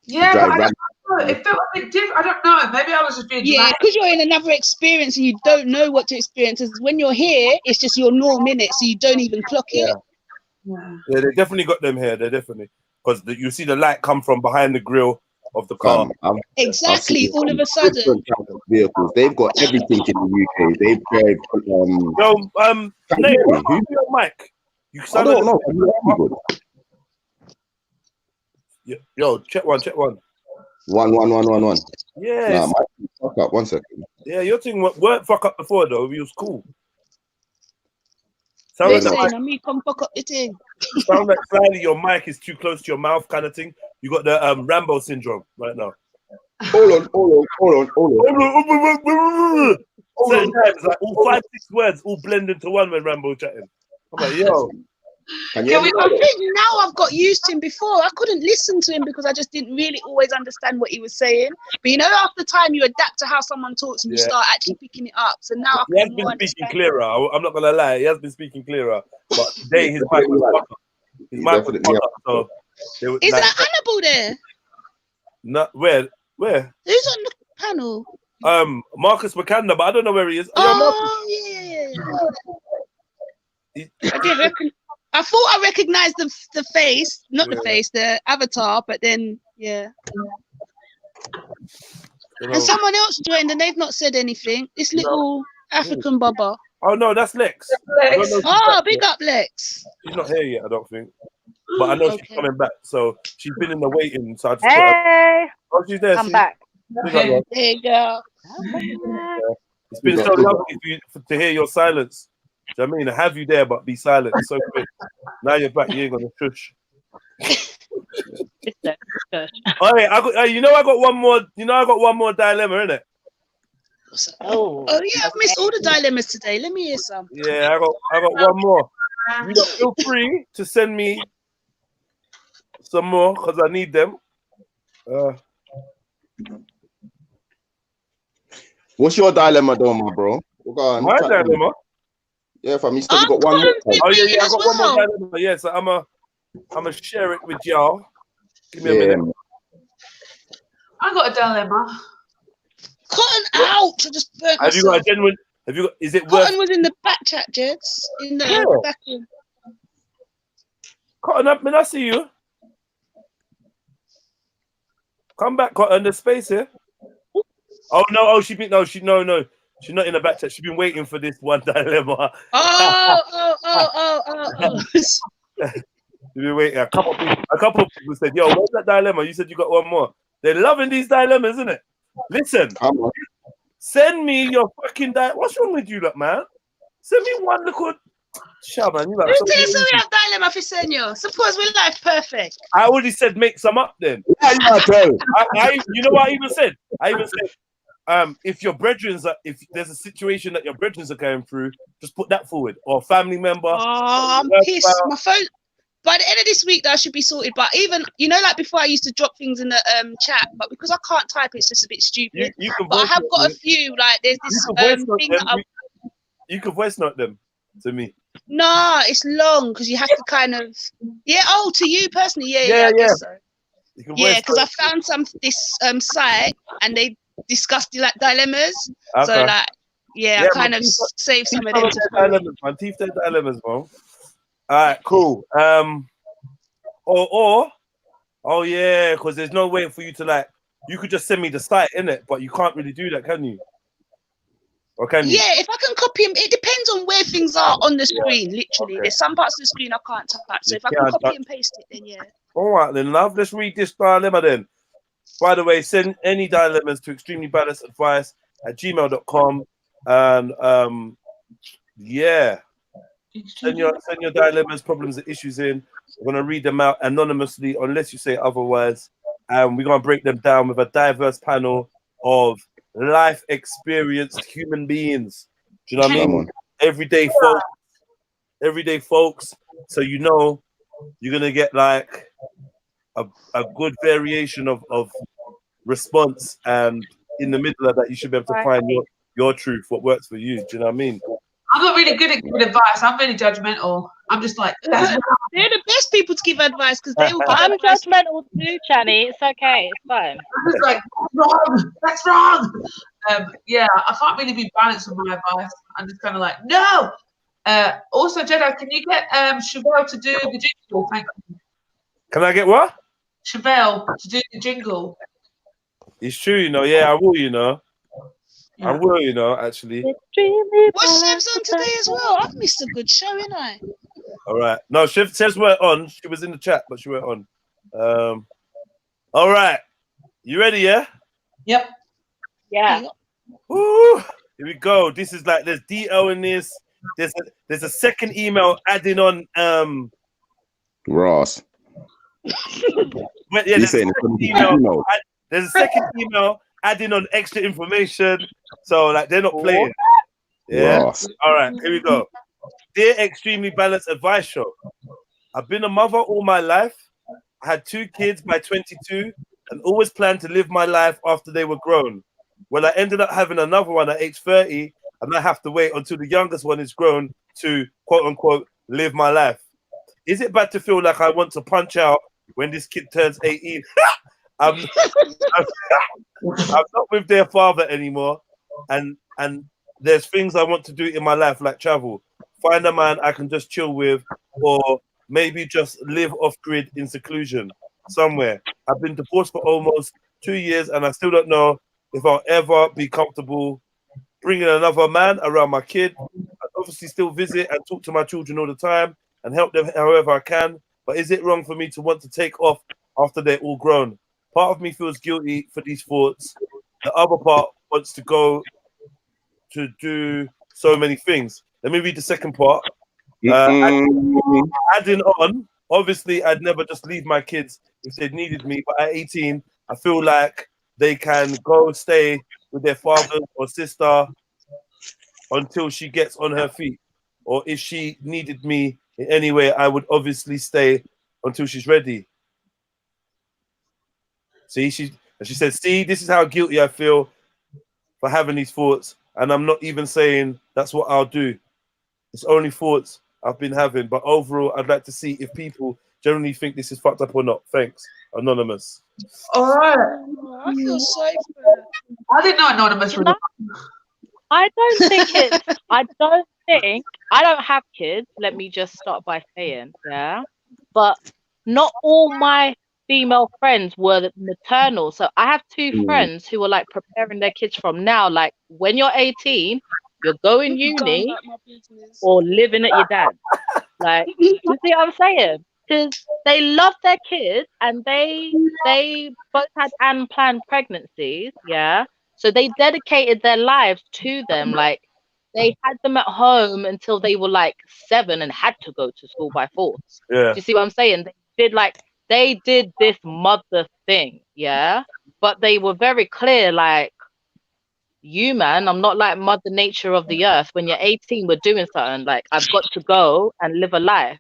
Yeah, but I don't know. It felt a bit different. I don't know. Maybe I was just being dramatic. because you're in another experience and you don't know what to experience. When you're here, it's just your norm in it, so you don't even clock it. Yeah, they definitely got them here. They definitely, because you see the light come from behind the grill of the car. Exactly. All of a sudden, vehicles. They've got everything in the UK. They've Nate, who's your mic? I don't know. Yo, check one. 1. Yeah. Nah, my fuck up. 1 second. Yeah, your thing weren't fuck up before though. It was cool. Yeah, Sounds no. like, Listen, me come fuck up the thing. sound like slightly your mic is too close to your mouth, kind of thing. You got the Rambo syndrome right now. Hold on. Certain times, like all 5-6 words all blend into one when Rambo chatting. I'm like, yo. Can you I think now I've got used to him. Before I couldn't listen to him because I just didn't really always understand what he was saying. But you know, after time you adapt to how someone talks and you Yeah. start actually picking it up. So now I He has can been more speaking understand. clearer. I'm not gonna lie, he has been speaking clearer. But today his mic was fucked up. His mic was fucked up. So they were, Is like, that Annabelle there? not where? Who's on the panel? Marcus McCanda, but I don't know where he is. Oh yeah. I didn't reckon. I thought I recognized the face, not the face, the avatar, but then yeah. And someone else joined and they've not said anything. This little African bubba. Oh no, that's Lex. I don't know if she's Oh, back big yet. up Lex. She's not here yet, I don't think. But I know she's coming back. So she's been in the waiting. So I just Hey, oh, she's there. I'm See? back. Big up, love. There you go. It's been so lovely to hear your silence. Do you know what I mean? I have you there, but be silent so quick. Now you're back. You ain't gonna shush. Oh, hey, I got one more. You know, I got one more dilemma, innit? Oh yeah, I've missed all the dilemmas today. Let me hear some. Yeah, I got one more. You got feel free to send me some more because I need them. What's your dilemma, though, my bro? Go on, My chat to me. dilemma? Yeah, fam. You said you got one more. Oh yeah, I got one more dilemma. Yeah, so I'm a share it with y'all. Give me a minute. I got a dilemma. Cotton out! I just burnt Have you got a myself. genuine? Have you got? Is it worth? Cotton was in the back chat, Jeds. In the Yeah. back room. Cotton up, man. I see you. Come back, Cotton. There's space here. Oh no! Oh, she's not in the back chat. She's been waiting for this one dilemma. Oh. She's been waiting. A couple of people said, "Yo, where's that dilemma?" You said you got one more. They're loving these dilemmas, isn't it? Listen, send me your fucking What's wrong with you, look, man? Send me one little. Shut man, you like. Who thinks we have dilemma for senior? Suppose we life perfect. I already said make some up then. Yeah, you know you know what I even said? If your brethrens are, if there's a situation that your brethrens are going through, just put that forward. Or family member. Oh, I'm pissed. My phone. By the end of this week, that should be sorted. But even, you know, like before, I used to drop things in the chat, but because I can't type, it's just a bit stupid. But I have got a few. Like, there's this thing that you can voice note them to me. No, it's long because you have to kind of. Yeah. Oh, to you personally, yeah. I guess so. Yeah, because I found this site and they discussed like dilemmas. Okay. So like, I kind of saved some of them. Dilemmas, man. Teeth dilemmas, bro. All right, cool. Oh yeah, because there's no way for you to like. You could just send me the site, innit? But you can't really do that, can you? Or can you? Yeah, if I can copy them, it depends on where things are on the screen. Literally, there's some parts of the screen I can't touch. So if I can copy and paste it, then yeah. All right, then, love. Let's read this dilemma then. By the way, send any dilemmas to extremelybalanceadvice@gmail.com. And send your dilemmas, problems, and issues in. We're gonna read them out anonymously, unless you say otherwise. And we're gonna break them down with a diverse panel of life experienced human beings. Do you know what I mean? Everyday folks. So you know you're gonna get like a good variation of response, and in the middle of that you should be able to find your truth, what works for you. Do you know what I mean? I'm not really good at giving advice. I'm really judgmental. I'm just like, that's they're the best people to give advice because they will. I'm judgmental too, Channy. It's okay. It's fine. I'm just like, that's wrong. Yeah, I can't really be balanced with my advice. I'm just kind of like, no. Also, Jedi, can you get Chevelle to do the jingle? Thank you. Can I get what? Chevelle to do the jingle. It's true, you know. Yeah, I will, you know. I will, you know, actually. What's Chef's on today as well? I've missed a good show, ain't I? All right. No, Chef says we're on. She was in the chat, but she went on. All right. You ready? Yeah. Yep. Yeah. Woo. Here we go. This is like there's detail in this. There's a second email adding on. Ross. Well, yeah, He's there's a saying second it's email. There's a second email adding on extra information. So like they're not playing. Yeah. Ross. All right. Here we go. Dear Extremely Balanced Advice Show, I've been a mother all my life. I had 2 kids by 22 and always planned to live my life after they were grown. Well, I ended up having another one at age 30 and I have to wait until the youngest one is grown to quote unquote live my life. Is it bad to feel like I want to punch out when this kid turns 18? I'm not with their father anymore, and there's things I want to do in my life like travel, find a man I can just chill with, or maybe just live off grid in seclusion somewhere. I've been divorced for almost 2 years and I still don't know if I'll ever be comfortable bringing another man around my kid. I obviously still visit and talk to my children all the time and help them however I can, but is it wrong for me to want to take off after they're all grown? Part of me feels guilty for these thoughts. The other part wants to go to do so many things. Let me read the second part. Adding on, obviously, I'd never just leave my kids if they needed me, but at 18, I feel like they can go stay with their father or sister until she gets on her feet. Or if she needed me in any way, I would obviously stay until she's ready. See, she said, see, this is how guilty I feel for having these thoughts. And I'm not even saying that's what I'll do. It's only thoughts I've been having. But overall, I'd like to see if people generally think this is fucked up or not. Thanks. Anonymous. All right. I feel sorry for her. I didn't know Anonymous was. I don't think I don't have kids. Let me just start by saying, yeah. But not all my female friends were maternal. So I have 2 friends who are like preparing their kids from now. Like when you're 18, you're going uni or living at your dad's. Like, you see what I'm saying? Because they love their kids and they both had unplanned pregnancies, yeah. So they dedicated their lives to them. Like they had them at home until they were like 7 and had to go to school by force. Yeah. Do you see what I'm saying? They did this mother thing, yeah. But they were very clear, like, you man, I'm not like Mother Nature of the earth. When you're 18, we're doing something. Like I've got to go and live a life.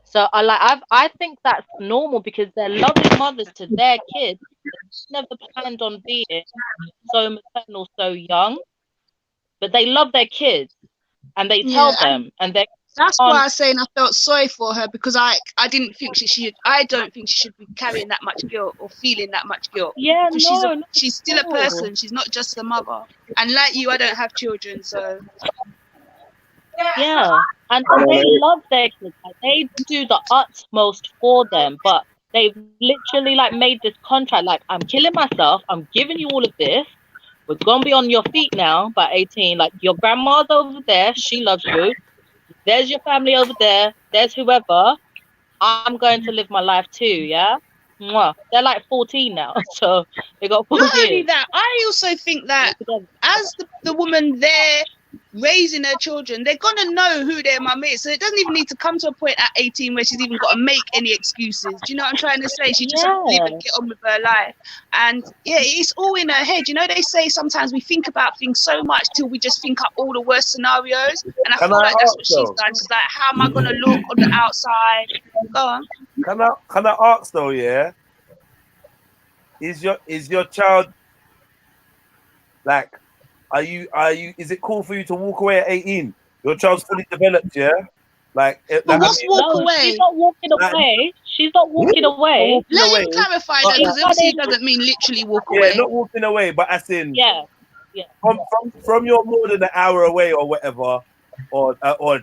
So I think that's normal because they're loving mothers to their kids. They never planned on being so maternal so young, but they love their kids and they tell them, and they. That's why I was saying I felt sorry for her because I don't think she should be carrying that much guilt or feeling that much guilt. Yeah, she's still a person. She's not just a mother. And like you, I don't have children, so. Yeah, and they love their kids. Like, they do the utmost for them, but they've literally like made this contract. Like, I'm killing myself. I'm giving you all of this. We're gonna be on your feet now by 18. Like your grandma's over there. She loves you. There's your family over there. There's whoever. I'm going to live my life too, yeah? Mwah. They're like 14 now, so they got 4 Not only years. that, I also think that as the woman there raising her children, they're going to know who their mum is. So it doesn't even need to come to a point at 18 where she's even got to make any excuses. Do you know what I'm trying to say? She just has to live and get on with her life. And yeah, it's all in her head. You know, they say sometimes we think about things so much till we just think up all the worst scenarios. And I feel like that's what she's done. She's like, how am I going to look on the outside? Go on. Can I ask though, yeah? Is your child like, is it cool for you to walk away at 18? Your child's fully developed, yeah? Like, what's walk away? She's not walking away. She's not walking away. Let him clarify that, because obviously it doesn't mean literally walk away. Yeah, not walking away, but as in, yeah. From you're more than an hour away or whatever, or a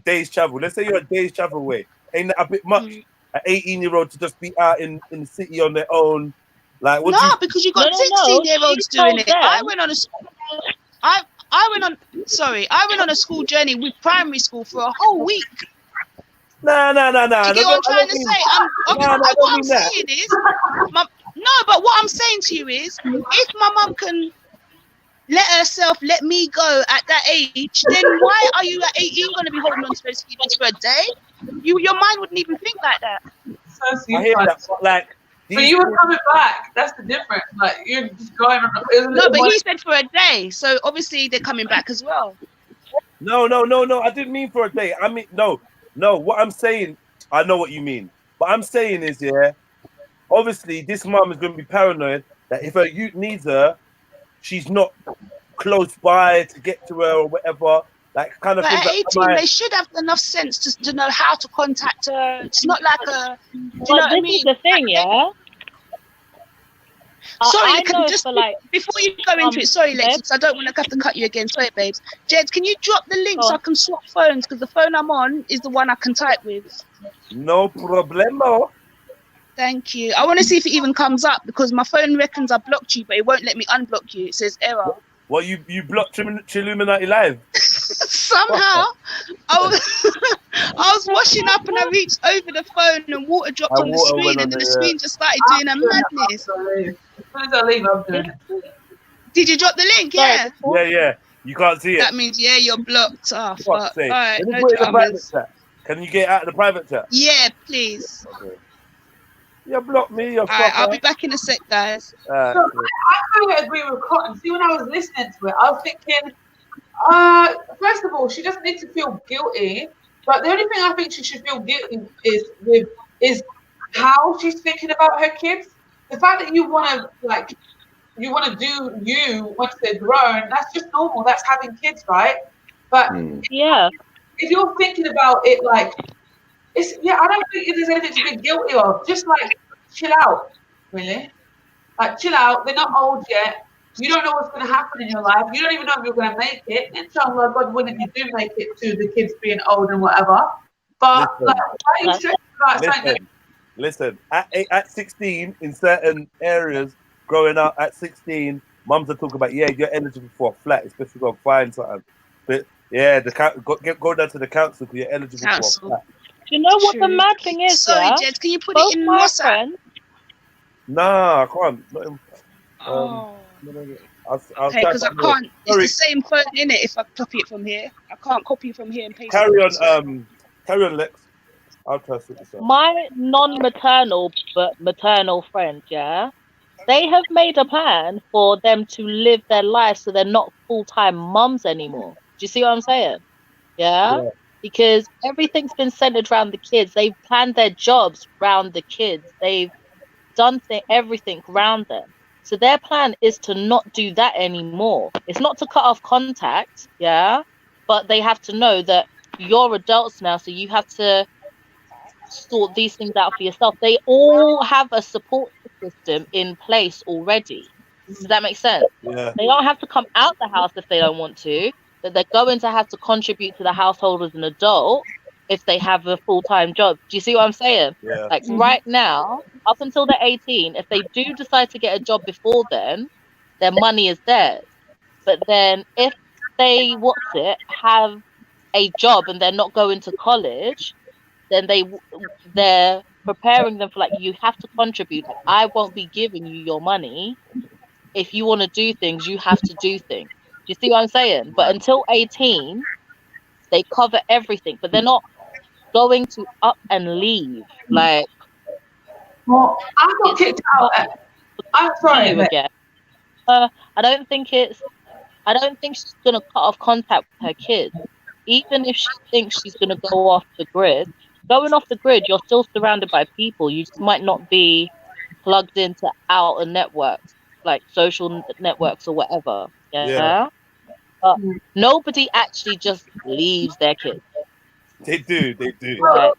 day's travel. Let's say you're a day's travel away. Ain't that a bit much? An 18-year-old to just be out in the city on their own. Like, because you got 16-year-olds doing it. I went on a school journey with primary school for a whole week. No. You get what I'm trying to say? What I'm saying is, No, but what I'm saying to you is, if my mum can let me go at that age, then why are you at 18 going to be holding on to those feelings for a day? Your mind wouldn't even think like that. I hear that, but like, but you were coming back. That's the difference. Like you're just going on. No, but he said for a day, so obviously they're coming back as well. No. I didn't mean for a day. I mean, no. What I'm saying, I know what you mean. What I'm saying is, yeah, obviously this mom is going to be paranoid that if her youth needs her, she's not close by to get to her or whatever. Like, kind of But thing. at 18, they should have enough sense to know how to contact her. It's not like a. Do you know what I mean? This is the thing, yeah. Sorry, I can know just for like before you go into it. Sorry, Lexi, because I don't want to have to cut you again. Sorry, babes. Jed, can you drop the link so I can swap phones? Because the phone I'm on is the one I can type with. No problemo. Thank you. I want to see if it even comes up because my phone reckons I blocked you, but it won't let me unblock you. It says error. Well, you blocked Chilluminati Live. Somehow, I was washing up and I reached over the phone and water dropped on the screen, and then the screen just started doing a madness. Did you drop the link? Yeah. Yeah. You can't see it. That means you're blocked. Oh fuck. All Sake. right, Let me no put it in the private dramas. chat. Can you get out of the private chat? Yeah, please. Okay. You blocked me. You're Alright, I'll be back in a sec, guys. So I kind of agree with Cotton. See, when I was listening to it, I was thinking, first of all, she doesn't need to feel guilty. But the only thing I think she should feel guilty is how she's thinking about her kids. The fact that you want to do you once they're grown, that's just normal. That's having kids, right? But yeah, if you're thinking about it like, I don't think there's anything to be guilty of. Just like chill out, really. Like chill out. They're not old yet. You don't know what's going to happen in your life. You don't even know if you're going to make it. Inshallah, God willing, you do make it to the kids being old and whatever. But why are you stressing about something? Listen. At 16, in certain areas, growing up at 16, mums are talking about you're eligible for a flat, especially go find something. But go down to the council because you're eligible for a flat. Do you know what the mad thing is? Sorry, Jed, can you put it in WhatsApp? Nah, I can't. Okay, because I can't. It's the same phone in it. If I copy it from here, I can't copy from here and paste Carry it. on, Lex. I'll try to sort this out. My non-maternal but maternal friend, yeah, they have made a plan for them to live their life so they're not full-time mums anymore. Do you see what I'm saying? Yeah. Because everything's been centered around the kids. They've planned their jobs around the kids. They've done everything around them. So their plan is to not do that anymore. It's not to cut off contact, yeah, but they have to know that you're adults now, so you have to sort these things out for yourself. They all have a support system in place already. Does that make sense? Yeah. They don't have to come out the house if they don't want to. That they're going to have to contribute to the household as an adult if they have a full-time job. Do you see what I'm saying? Yeah. Like right now, up until they're 18, if they do decide to get a job before then, their money is theirs. But then if they have a job and they're not going to college, then they're preparing them for like, you have to contribute. Like, I won't be giving you your money. If you want to do things, you have to do things. Do you see what I'm saying? But until 18, they cover everything, but they're not going to up and leave. Like, well, I got kicked out. I'm sorry. Again. I don't think she's gonna cut off contact with her kids. Even if she thinks she's gonna go off the grid, going off the grid, you're still surrounded by people. You just might not be plugged into outer networks, like social networks or whatever. Yeah. But nobody actually just leaves their kids. They do. Right.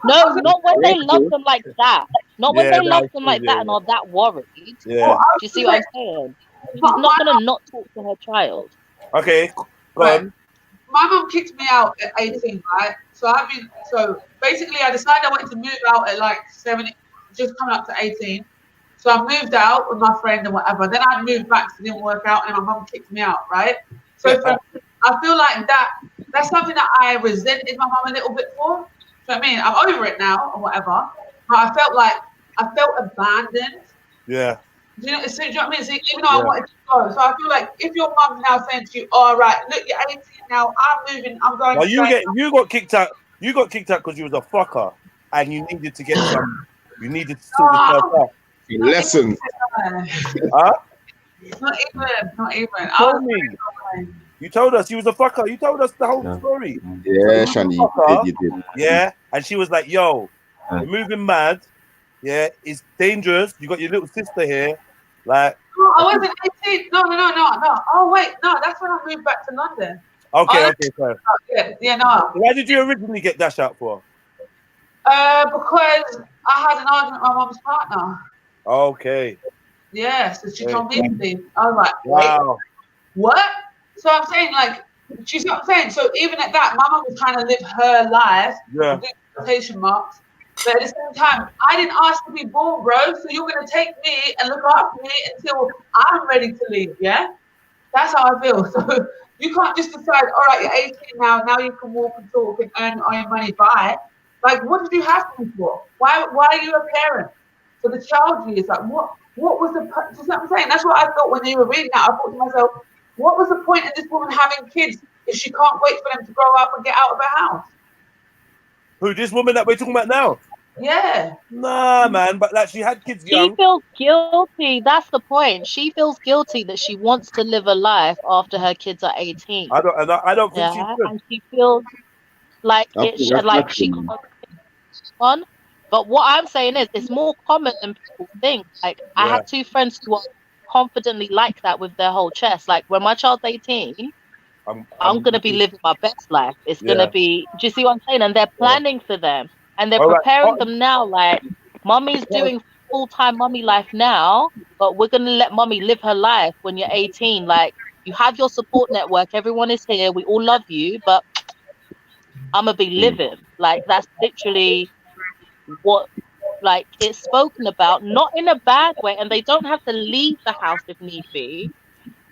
No, not when they love them like that. Not when they love them like that and are that worried. Yeah. Do you see what I'm saying? She's not gonna not talk to her child. Okay, go on. My mum kicked me out at 18, right? So basically I decided I wanted to move out at like 17, just coming up to 18. So I moved out with my friend and whatever. Then I moved back, so it didn't work out, and my mum kicked me out, right? So I feel like that's something that I resented my mum a little bit for. Do you know what I mean? I'm over it now or whatever. But I felt abandoned Yeah. Do you know what I mean? So even though I wanted to go, so I feel like if your mum's now saying to you, "All right, look, you're 18 now. I'm moving. I'm going." Well, you got kicked out. You got kicked out because you was a fucker, and you needed to get some. You needed to sort yourself out. Lesson. Huh? Not even. You told me. You told us you was a fucker. You told us the whole story. Yeah, Shani, you did. Yeah, and she was like, "Yo, you're moving mad. Yeah, it's dangerous. You got your little sister here. Like, No, I wasn't 18. No. Oh wait, no, that's when I moved back to London. okay, sorry. Yeah, no. Why did you originally get dashed out for? Because I had an argument with my mum's partner. Okay. Yeah, so she told me to leave. I was like, Wow. wait, what? So I'm saying, like, she's not saying. So even at that, my mum was trying to live her life. Yeah. Quotation marks. But at the same time, I didn't ask to be born, bro. So you're gonna take me and look after me until I'm ready to leave. Yeah, that's how I feel. So you can't just decide, all right, you're 18 now. Now you can walk and talk and earn all your money. Bye. Like, what did you have me for? Why are you a parent? So the child is like, what was the? You see what I'm saying? That's what I thought when you were reading that. I thought to myself, what was the point of this woman having kids if she can't wait for them to grow up and get out of her house? Who, this woman that we're talking about now? Yeah. Nah, man, but like she had kids young. She feels guilty. That's the point. She feels guilty that she wants to live a life after her kids are 18. I don't think she should. And she feels like she can't on. But what I'm saying is, it's more common than people think. Like, I have two friends who are confidently like that with their whole chest. Like, when my child's 18, I'm gonna be living my best life. It's gonna be. Do you see what I'm saying? And they're planning for them, and they're preparing them now. Like, mommy's doing full-time mommy life now, but we're gonna let mommy live her life when you're 18. Like, you have your support network. Everyone is here. We all love you, but I'm gonna be living. Like, that's literally what, like, it's spoken about, not in a bad way, and they don't have to leave the house if need be.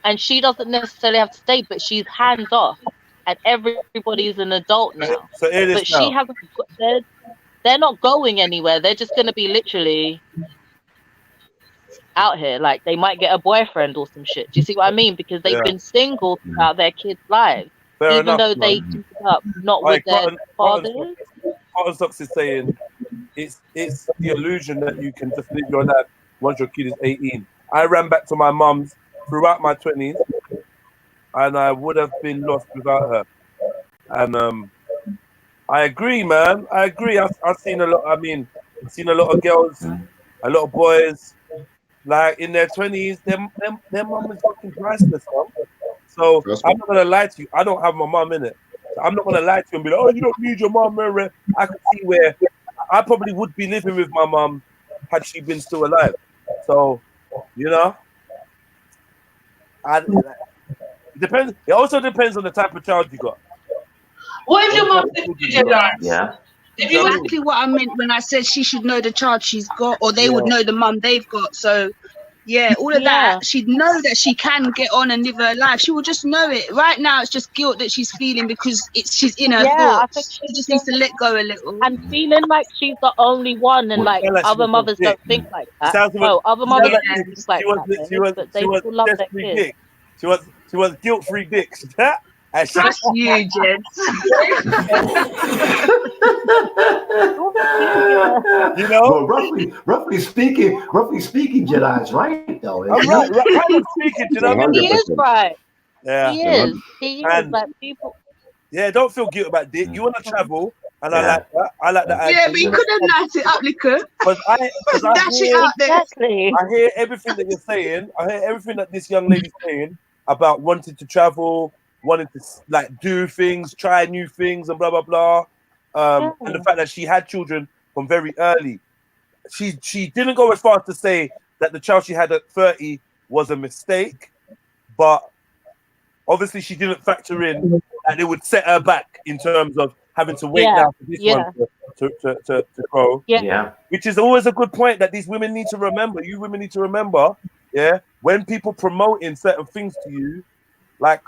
And she doesn't necessarily have to stay, but she's hands off, and everybody's an adult now. So it is but she hasn't. They're not going anywhere. They're just going to be literally out here. Like, they might get a boyfriend or some shit. Do you see what I mean? Because they've been single throughout their kids' lives, even though they grew up not with their fathers. Cotton Socks is saying it's the illusion that you can just live your life once your kid is 18. I ran back to my mum's throughout my 20s, and I would have been lost without her. And I agree, man. I agree. I've seen a lot. I mean, I've seen a lot of girls, a lot of boys, like in their 20s. Their mum is fucking priceless, man. So I'm not gonna lie to you. I don't have my mum in it. So I'm not gonna lie to you and be like, "Oh, you don't need your mum." I can see where I probably would be living with my mum had she been still alive. So, you know. It depends. It also depends on the type of child you got. What if your mom did? Yeah. Exactly what I meant when I said she should know the child she's got, or they would know the mum they've got. So, yeah, all of that, she'd know that she can get on and live her life. She will just know it. Right now, it's just guilt that she's feeling because she's in her thoughts. I think she just needs to let go a little. And feeling like she's the only one, and like other mothers don't think like that. No, other mothers don't think like that. But they still love their kids. She was guilt-free dicks. That's you, Jed. You know, well, roughly speaking, Jedi's right though. I'm right speaking, you know. He is right. Yeah, he is. He is. Like, people. Yeah, don't feel guilty about dick. You want to travel, and I like that. I like that. Yeah, but you could have lighted it up, Liquor. Because I dash it out there. Exactly. I hear everything that you're saying. I hear everything that this young lady's saying about wanting to travel, wanting to like do things, try new things, and blah blah blah. And the fact that she had children from very early. She didn't go as far as to say that the child she had at 30 was a mistake, but obviously she didn't factor in that it would set her back in terms of having to wait now for this one to grow. Yeah. Which is always a good point that these women need to remember. You women need to remember, when people promoting certain things to you, like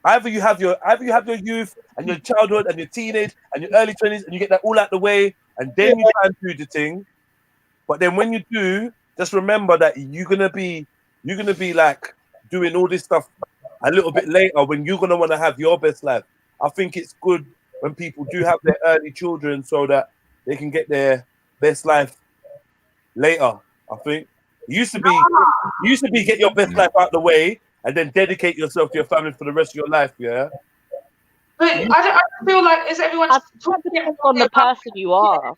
either you have your youth and your childhood and your teenage and your early 20s and you get that all out the way and then you try and do the thing. But then when you do, just remember that you're gonna be like doing all this stuff a little bit later when you're gonna want to have your best life. I think it's good when people do have their early children so that they can get their best life later. I think it used to be get your best life out the way and then dedicate yourself to your family for the rest of your life. Yeah. But I feel like is everyone talking on the person you are?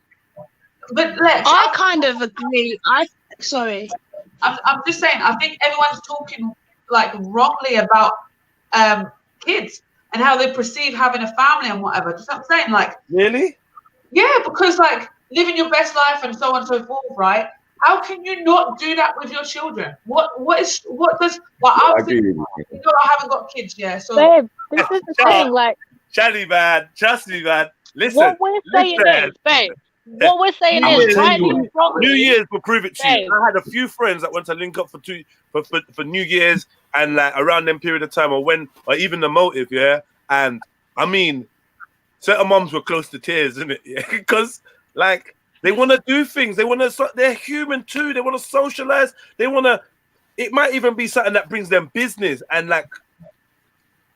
But Lex, I kind of agree. Sorry. I'm just saying. I think everyone's talking like wrongly about kids and how they perceive having a family and whatever. Just I'm saying, like, really? Yeah, because like living your best life and so on and so forth, right? How can you not do that with your children? What does well, I'm thinking, I haven't got kids yet, so babe, this is the thing, like Shani, man, trust me, man. Listen, what we're saying is, babe, what we're saying is, rightly or wrongly, New Year's will prove it to you. babe. I had a few friends that went to link up for New Year's and like around them period of time, or even the motive, yeah. And I mean, certain moms were close to tears, isn't it? Yeah, because like they want to do things. They're human too. They want to socialize. It might even be something that brings them business. And like,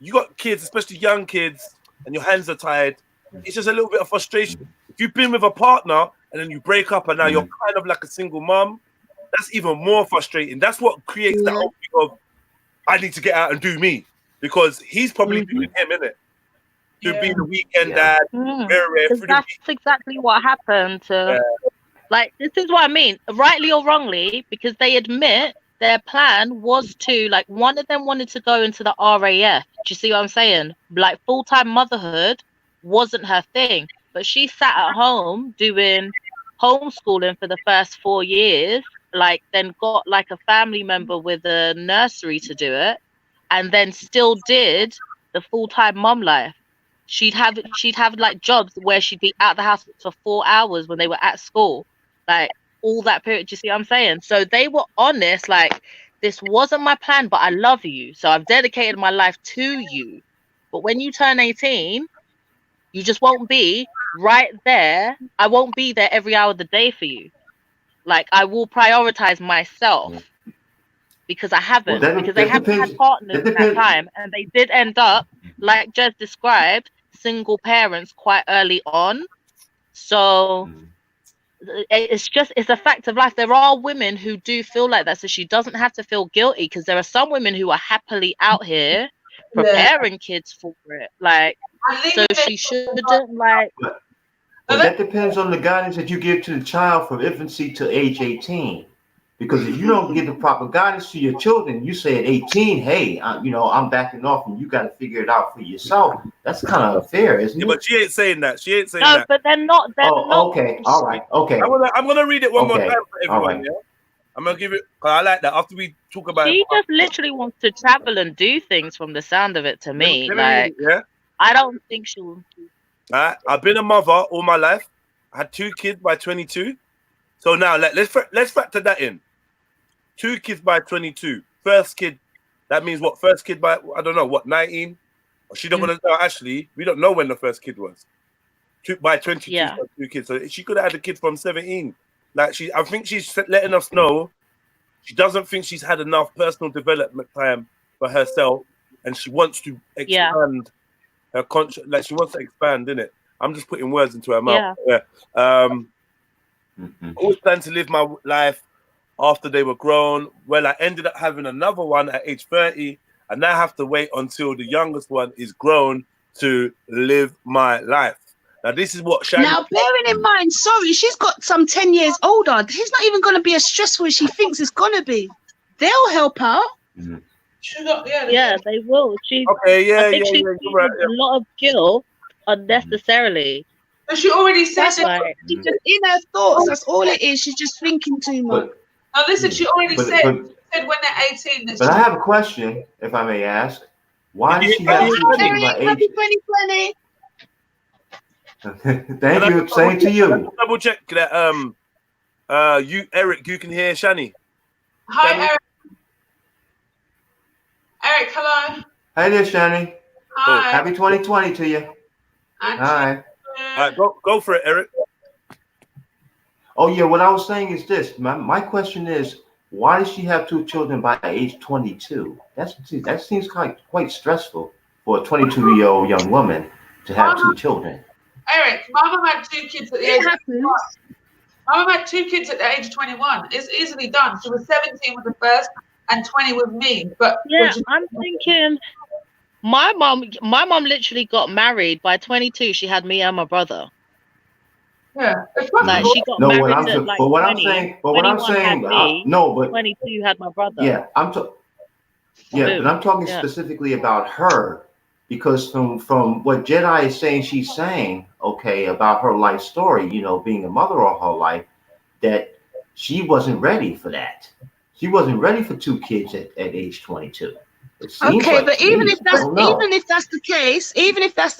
you got kids, especially young kids, and your hands are tied. It's just a little bit of frustration. If you've been with a partner and then you break up and now you're kind of like a single mom, that's even more frustrating. That's what creates that whole thing of, I need to get out and do me. Because he's probably doing him, isn't it? To be the weekend dad. That's exactly what happened to, like, this is what I mean, rightly or wrongly, because they admit their plan was to, like, one of them wanted to go into the RAF. Do you see what I'm saying? Like, full-time motherhood wasn't her thing, but she sat at home doing homeschooling for the first 4 years, like, then got like a family member with a nursery to do it, and then still did the full-time mom life. She'd have like jobs where she'd be out the house for 4 hours when they were at school, like all that period. Do you see what I'm saying? So they were honest, like, this wasn't my plan, but I love you, so I've dedicated my life to you. But when you turn 18, you just won't be right there. I won't be there every hour of the day for you. Like, I will prioritize myself because I haven't, because they haven't had partners in that time, and they did end up, like Jez described, single parents quite early on. So it's a fact of life. There are women who do feel like that, so she doesn't have to feel guilty, because there are some women who are happily out here preparing kids for it. Like, so she shouldn't, like. But that depends on the guidance that you give to the child from infancy to age 18. Because if you don't give the proper guidance to your children, you say at 18, hey, I'm backing off, and you got to figure it out for yourself. That's kind of unfair, isn't it? But she ain't saying that. She ain't saying no, that. But they're not. Okay. All right. Okay. I'm gonna read it one more time for everyone. Right. Yeah. I'm gonna give it. I like that. After we talk about she just literally wants to travel and do things. From the sound of it, to me, like, I don't think she'll. I've been a mother all my life. I had 2 kids by 22. So now let's factor that in. 2 kids by 22. First kid, that means what? First kid by, I don't know, what, 19? She don't want to know. Actually, we don't know when the first kid was. 2 by 22, yeah. 2 kids. So she could have had a kid from 17. Like, I think she's letting us know she doesn't think she's had enough personal development time for herself, and she wants to expand her conscious. Like, she wants to expand, innit? I'm just putting words into her mouth. Yeah. Always planned to live my life after they were grown. Well, I ended up having another one at age 30, and now I have to wait until the youngest one is grown to live my life. Now, this is what Shani... Now, bearing in mind, sorry, she's got some 10 years older. He's not even going to be as stressful as she thinks it's going to be. They'll help out. Yeah, they will. I think she feels a lot of guilt unnecessarily. But she already said that. She's just in her thoughts. That's all it is. She's just thinking too much. Now, listen, she already said when they're 18. That but I have a question, if I may ask. Why does she have 2 kids by age? Happy 2020. Thank you. Same to you. Double check that. Eric, you can hear Shani. Hi, Shani? Eric. Eric, hello. Hey there, Shani. Hi. Happy 2020 to you. And Hi. All right, go for it, Eric. Oh yeah, what I was saying is this. My question is, why does she have 2 children by age 22? That seems quite stressful for a 22-year-old young woman to have 2 children. Eric, my mum had 2 kids at the age of 21. My mum had 2 kids at the age of 21. It's easily done. She was 17 with the first and 20 with me. But yeah, I'm thinking my mum literally got married by 22. She had me and my brother. Yeah, it's like she got No, married at like 20. 21 had me. no, but 22 had my brother. yeah, but I'm talking specifically about her, because from what Jedi is saying, she's saying, okay, about her life story, being a mother all her life, that she wasn't ready for that. She wasn't ready for 2 kids at age 22. Okay, but even if that's the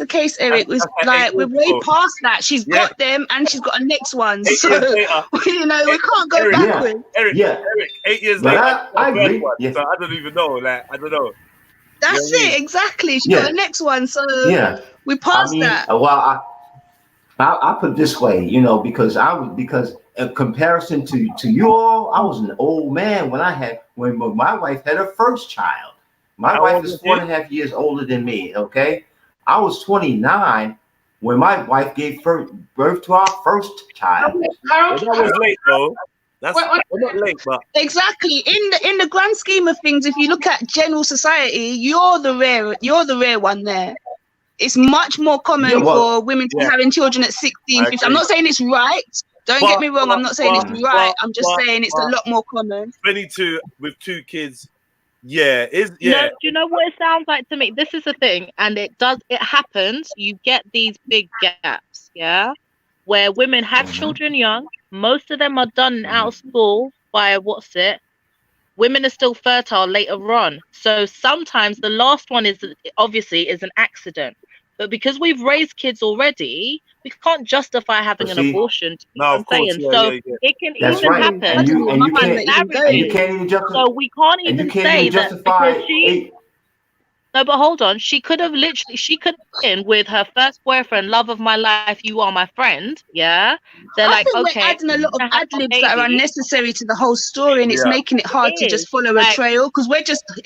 case, Eric, was like we're way past that. She's got them and she's got a next one. So we can't go backwards. Eric, 8 years But later, I agree. Yeah. So I don't even know. Like I don't know. That's it, exactly. She got the next one. So we passed that. Well, I put it this way, because in comparison to you all, I was an old man when my wife had her first child. My wife is 4.5 years older than me. Okay, I was 29 when my wife gave birth to our first child. That was late, though. That's not late, but exactly in the grand scheme of things, if you look at general society, you're the rare one there. It's much more common for women to be having children at 16, 15. I'm not saying it's right. Don't get me wrong. I'm not saying it's right. I'm just saying it's a lot more common. 22 with 2 kids. Yeah, No, do you know what it sounds like to me? This is the thing, and it happens. You get these big gaps, where women have children young. Most of them are done out of school by women are still fertile later on. So sometimes the last one is an accident. But because we've raised kids already, we can't justify having an abortion. No, of course. It can That's even right. happen. And you can't even justify. So we can't even say that because she. No, but hold on. She could have been with her first boyfriend, love of my life, you are my friend. Yeah. They're I think okay. we're adding a lot of ad-libs that are unnecessary to the whole story, and it's making it hard to just follow a trail, because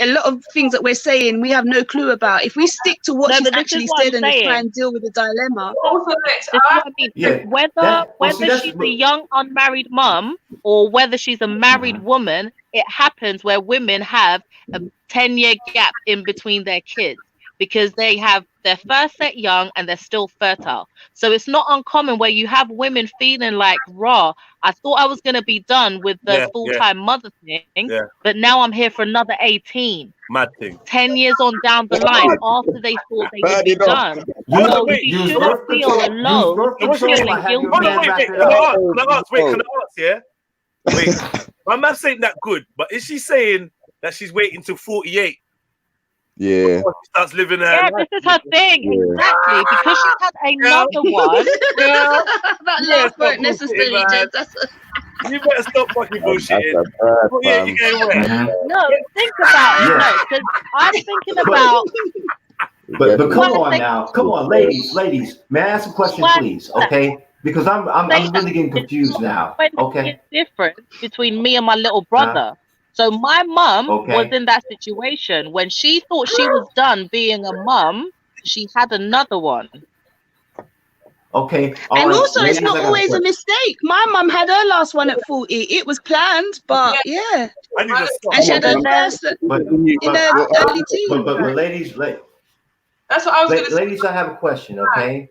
a lot of things that we're saying we have no clue about. If we stick to what she's actually said and just try and deal with the dilemma. This is what I mean. Whether she's a young unmarried mum or whether she's a married woman, it happens where women have a 10-year gap in between their kids because they have their first set young and they're still fertile. So it's not uncommon where you have women feeling like, I thought I was going to be done with the full-time mother thing, but now I'm here for another 18. Mad thing. 10 years on down the line after they thought they would be done. So she shouldn't feel alone in feeling guilty. Can I ask, yeah? Wait, my maths ain't that good, but is she saying that she's waiting till 48? Yeah. Before she starts living her life? life? This is her thing, exactly, because she's had another one. That last won't necessarily You better stop fucking bullshitting. No, think about it, because I'm thinking about. But come on, ladies. May I ask a question, please? Okay, because I'm really getting confused now. Okay, difference between me and my little brother. So my mum was in that situation when she thought she was done being a mum. She had another one. Okay, and also it's not always a mistake. My mum had her last one at 40. It was planned, but and she had her first in her early teens. But ladies, that's what I was going to say. Ladies, I have a question, okay?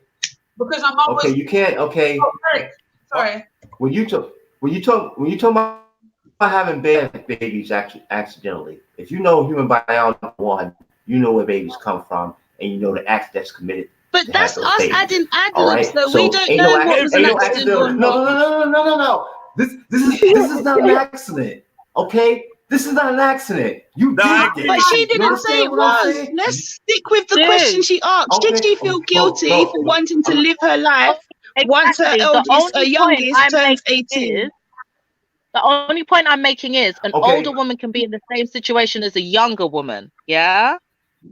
Because my mum was. You can't. Okay. Oh, sorry. When you talk about having babies accidentally, if you know human biology 1, you know where babies come from, and you know the act that's committed. But that's us adding ad-libs, though. So we don't know what was an accident or not. No. This is not an accident, okay? This is not an accident. You did it. But she didn't say it was. Let's stick with the question she asked. Did she feel guilty for wanting to live her life once her youngest turns 18? The only point I'm making is an older woman can be in the same situation as a younger woman. Yeah.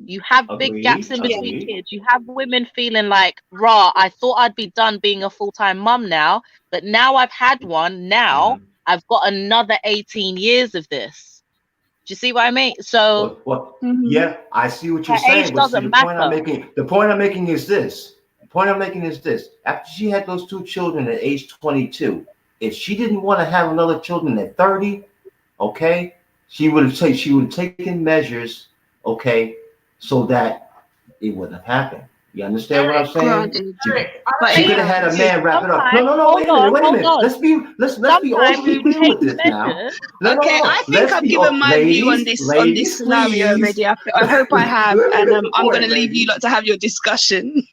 You have big gaps in between kids. You have women feeling like, I thought I'd be done being a full-time mum now, But now I've had one. Now I've got another 18 years of this. Do you see what I mean? So yeah, I see what you're her age saying. But see, doesn't the point I'm matter. making, is this. The point I'm making is this. After she had those 2 children at age 22, if she didn't want to have another children at 30, okay, she would have taken measures, okay, so that it wouldn't have happened. You understand what I'm saying? She could have had a man wrap it up. No, wait a minute. Let's be real with this now. Okay, I think I've given my view on this scenario already. I hope I have, and I'm going to leave you lot to have your discussion.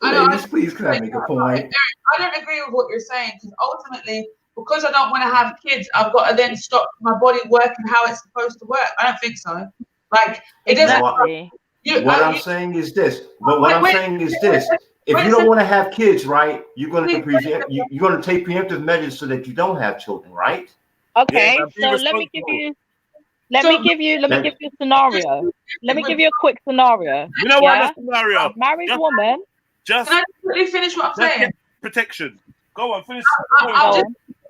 Please, can I make a point? Eric, I don't agree with what you're saying, because ultimately, because I don't want to have kids, I've got to then stop my body working how it's supposed to work. I don't think so. Like, it doesn't. What I'm saying is this. If you don't want to have kids, right, you're going to take preemptive measures so that you don't have children, right? Okay, so let me give you a scenario. Let me give you a quick scenario. You know what? The scenario. A married woman. Can I quickly finish what I'm saying? Protection. Go on, finish.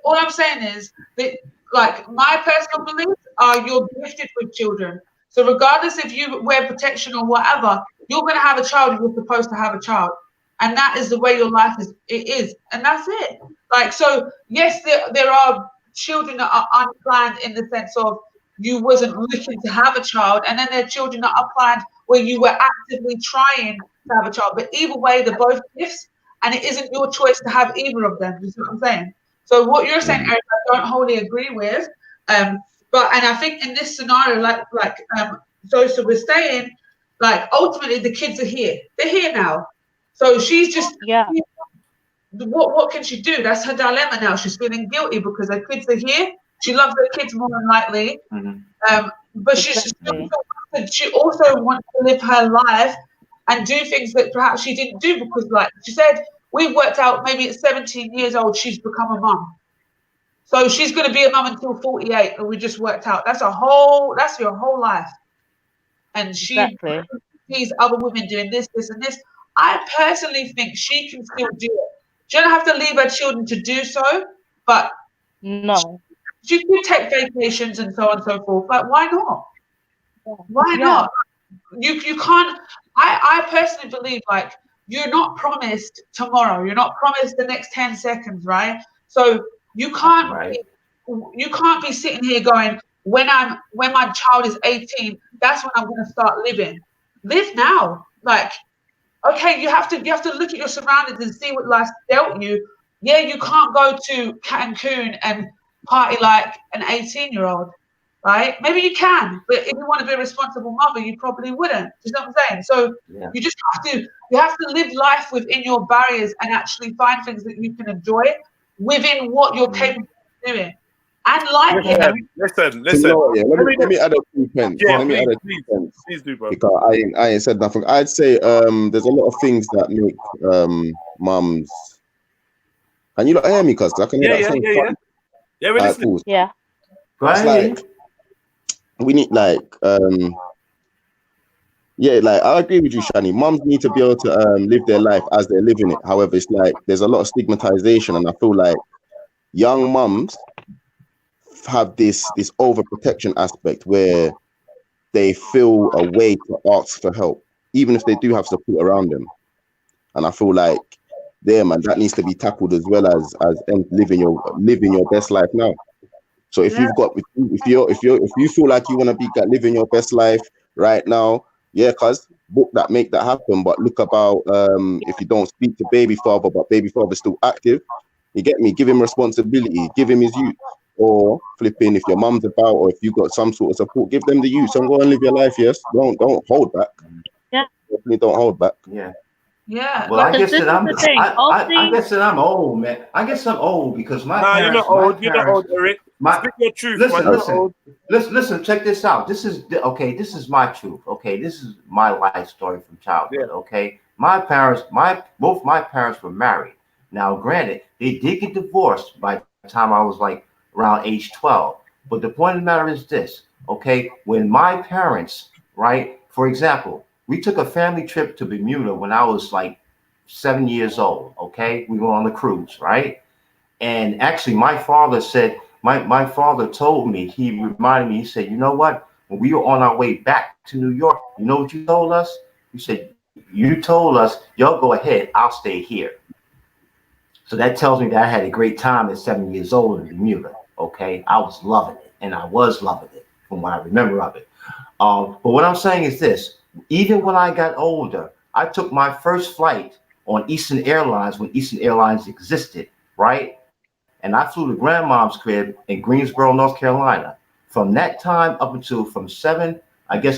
All I'm saying is that, like, my personal beliefs are you're gifted with children. So regardless if you wear protection or whatever, you're going to have a child if you're supposed to have a child. And that is the way your life is. And that's it. Like, so, yes, there are children that are unplanned in the sense of you wasn't looking to have a child. And then there are children that are planned where you were actively trying to have a child. But either way, they're both gifts. And it isn't your choice to have either of them. You see what I'm saying? So what you're saying, Eric, I don't wholly agree with. And I think in this scenario, like Zosa was saying, like, ultimately the kids are here. They're here now. So she's just what can she do? That's her dilemma now. She's feeling guilty because her kids are here. She loves her kids more than likely. But she also wants to live her life and do things that perhaps she didn't do because, like she said, we've worked out maybe at 17 years old she's become a mum. So she's going to be a mum until 48, and we just worked out that's your whole life. And she sees other women doing this, and this. I personally think she can still do it. She don't have to leave her children to do so, but no, she could take vacations and so on and so forth. But why not? Why not? You can't. I personally believe, like, you're not promised tomorrow. You're not promised the next 10 seconds, right? So you can't be sitting here going, when my child is 18, that's when I'm going to start living. Live now. Like, okay, you have to look at your surroundings and see what life's dealt you. Yeah, you can't go to Cancun and party like an 18-year-old, right? Maybe you can, but if you want to be a responsible mother, you probably wouldn't. You know what I'm saying? So you just have to live life within your barriers and actually find things that you can enjoy within what you're capable of doing. And like listen. Let me add a few pence. Please do, bro. Because I ain't said nothing. I'd say there's a lot of things that make mums. Can you not hear me? Cause I can hear that phone. Yeah, we're listening. Cool. Yeah. It's like we need like I agree with you, Shani. Mums need to be able to live their life as they're living it. However, it's like there's a lot of stigmatization, and I feel like young mums have this overprotection aspect where they feel a way to ask for help, even if they do have support around them. And I feel like, man, that needs to be tackled as well as living your best life now. So if you feel like you want to be living your best life right now, cuz book that, make that happen. But look about if you don't speak to baby father, but baby father's still active, you get me? Give him responsibility, give him his youth. Or flipping, if your mum's about, or if you got some sort of support, give them the use and go and live your life. Yes, don't hold back. Yeah, definitely don't hold back. Yeah. Well, I guess that I'm old, man. I guess I'm old because my parents. You're not old. You're not old, Eric. Speak your truth. Listen. Check this out. This is my truth. Okay, this is my life story from childhood. Okay, both my parents were married. Now, granted, they did get divorced by the time I was like around age 12. But the point of the matter is this, okay? When my parents, right, for example, we took a family trip to Bermuda when I was like 7 years old, okay? We were on the cruise, right? And actually, my father said, my father told me, he reminded me, he said, you know what? When we were on our way back to New York, you know what you told us? You said, you told us, y'all go ahead, I'll stay here. So that tells me that I had a great time at 7 years old in Bermuda. Okay, I was loving it, and I was loving it from what I remember of it. But what I'm saying is this: even when I got older, I took my first flight on Eastern Airlines when Eastern Airlines existed, right? And I flew to grandmom's crib in Greensboro, North Carolina. From that time up until up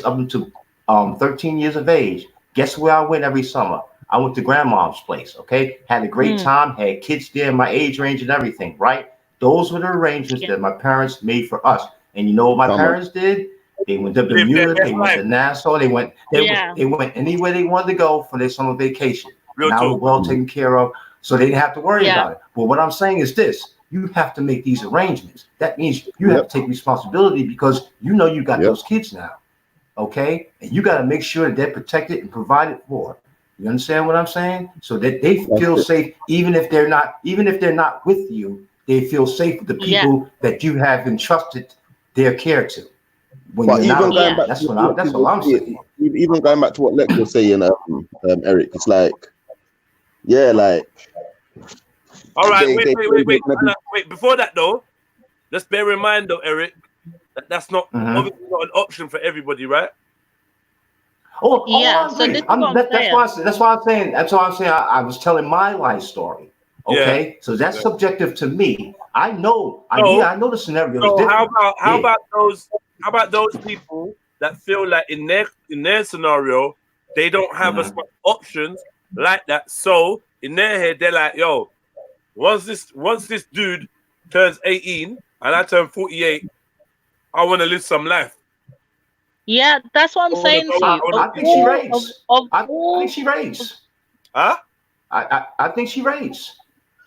until 13 years of age, guess where I went every summer? I went to grandmom's place, okay? Had a great time, had kids there in my age range and everything, right? Those were the arrangements that my parents made for us. And you know what my parents did? They went to Bermuda, they went to Nassau, they went anywhere they wanted to go for their summer vacation. And I was well taken care of, so they didn't have to worry about it. But what I'm saying is this: you have to make these arrangements. That means you have to take responsibility because you know you got those kids now, okay? And you got to make sure that they're protected and provided for. You understand what I'm saying? So that they feel safe, even if they're not with you, they feel safe with the people that you have entrusted their care to. When But you're even not going around, back, that's what I'm saying. Even going back to what Lex was saying, Eric, it's like, like. All right, wait. Before that though, just bear in mind though, Eric, that's not obviously not an option for everybody, right? I agree. That's why I'm saying. I was telling my life story. Okay, so that's subjective to me. I know the scenario is different. How about those people that feel like in their scenario they don't have as much options like that? So in their head they're like, yo, once this dude turns 18 and I turn 48, I want to live some life. Yeah, that's what I'm saying to you. I think she rates. I think she rates. Huh? I think she rates.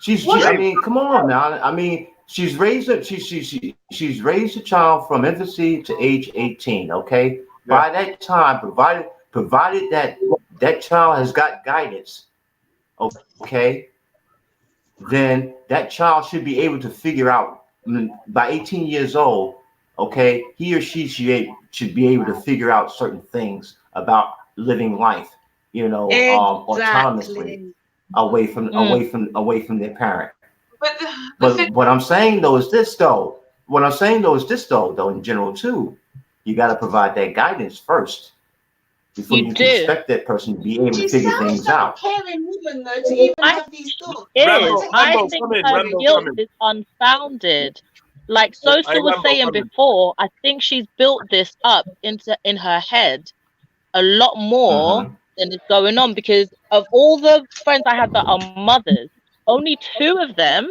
I mean, come on now. I mean, she's raised she's raised a child from infancy to age 18. Okay. By that time, provided that child has got guidance, okay, then that child should be able to figure out by 18 years old, okay, he or she should be able to figure out certain things about living life, autonomously, away from their parent. But what I'm saying though is this though. Though, in general too, you got to provide that guidance first before you can expect that person to be able to figure things out. Caring woman though to even have these thoughts. I think her guilt is unfounded. Like Sosa was saying before, I think she's built this up in her head a lot more than is going on, because of all the friends I have that are mothers, only 2 of them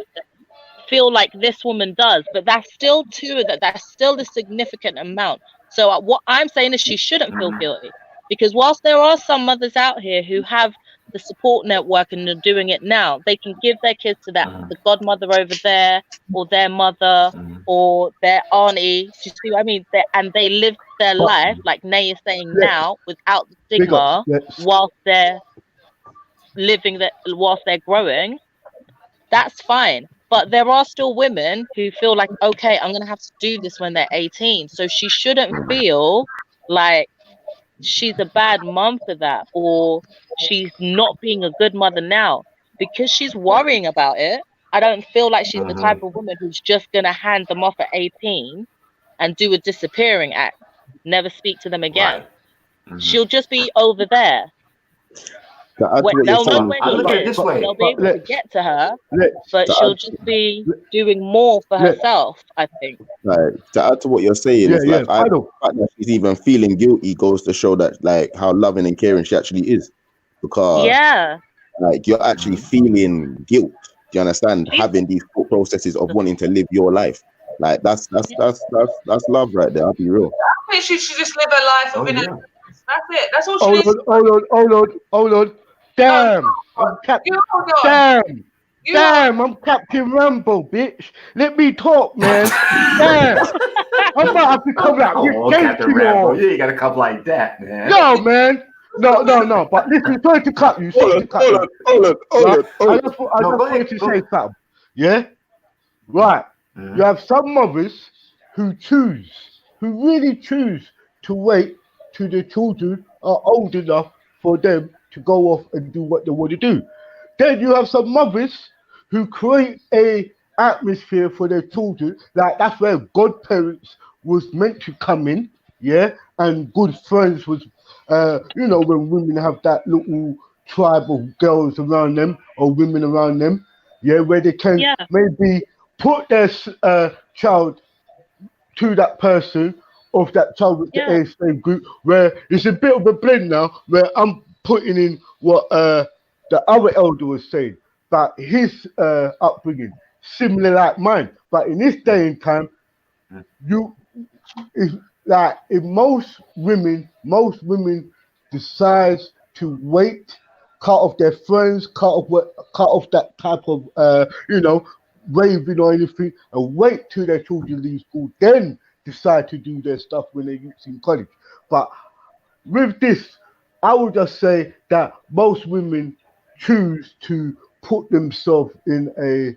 feel like this woman does, but that's still 2 of that. That's still a significant amount. So what I'm saying is she shouldn't feel guilty, because whilst there are some mothers out here who have the support network and are doing it now, they can give their kids to the godmother over there, or their mother, or their auntie. Do you see what I mean? And they live their life, like Nay is saying now, without the stigma, whilst they're living whilst they're growing. That's fine. But there are still women who feel like, okay, I'm going to have to do this when they're 18. So she shouldn't feel like she's a bad mom for that, or she's not being a good mother now, because she's worrying about it. I don't feel like she's the type of woman who's just going to hand them off at 18 and do a disappearing act, never speak to them again. She'll just be over there. They'll know where she is. They'll be able to get to her, but she'll just be doing more for herself, I think. Like, to add to what you're saying, it's like the fact that she's even feeling guilty goes to show that, like, how loving and caring she actually is, because like, you're actually feeling guilt. Do you understand? Having these thought processes of wanting to live your life, like that's love right there. I'll be real. I think she should just live her life within it. That's it. That's all she needs. Hold on. Damn, I'm Captain Rambo, bitch. Let me talk, man. Damn, I might have to come like Captain Rambo, you ain't gotta come like that, man. No, man. No. But listen, sorry to cut you. Hold on. I just wanted to say something. Yeah. Right. You have some mothers who really choose to wait till their children are old enough for them to go off and do what they want to do. Then you have some mothers who create a atmosphere for their children, like that's where godparents was meant to come in, yeah, and good friends was, when women have that little tribe of girls around them or women around them, yeah, where they can maybe put their child to that person of that child with the age same group, where it's a bit of a blend now, where I'm putting in what the other elder was saying about his upbringing, similar like mine. But in this day and time, it's like if most women decide to wait, cut off their friends, cut off that type of raving or anything, and wait till their children leave school, then decide to do their stuff when they're in college. But with this, I would just say that most women choose to put themselves in a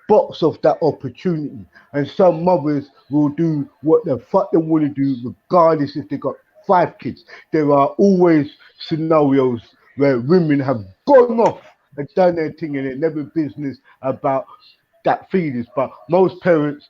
box of that opportunity, and some mothers will do what the fuck they want to do regardless if they got 5 kids. There are always scenarios where women have gone off and done their thing and it never business about that feelings. But most mothers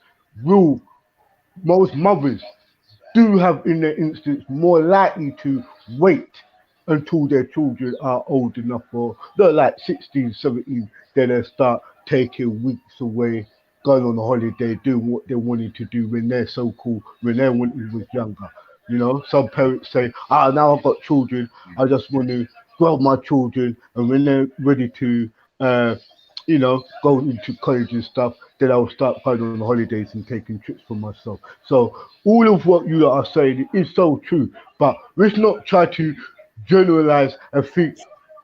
do have in their instance more likely to wait until their children are old enough, or not like 16, 17, then they start taking weeks away, going on holiday, doing what they wanted to do when they're so cool, when they was younger. You know, some parents say, now I've got children, I just want to grow my children, and when they're ready to, go into college and stuff, then I'll start going on holidays and taking trips for myself. So all of what you are saying is so true, but let's not try to generalize and think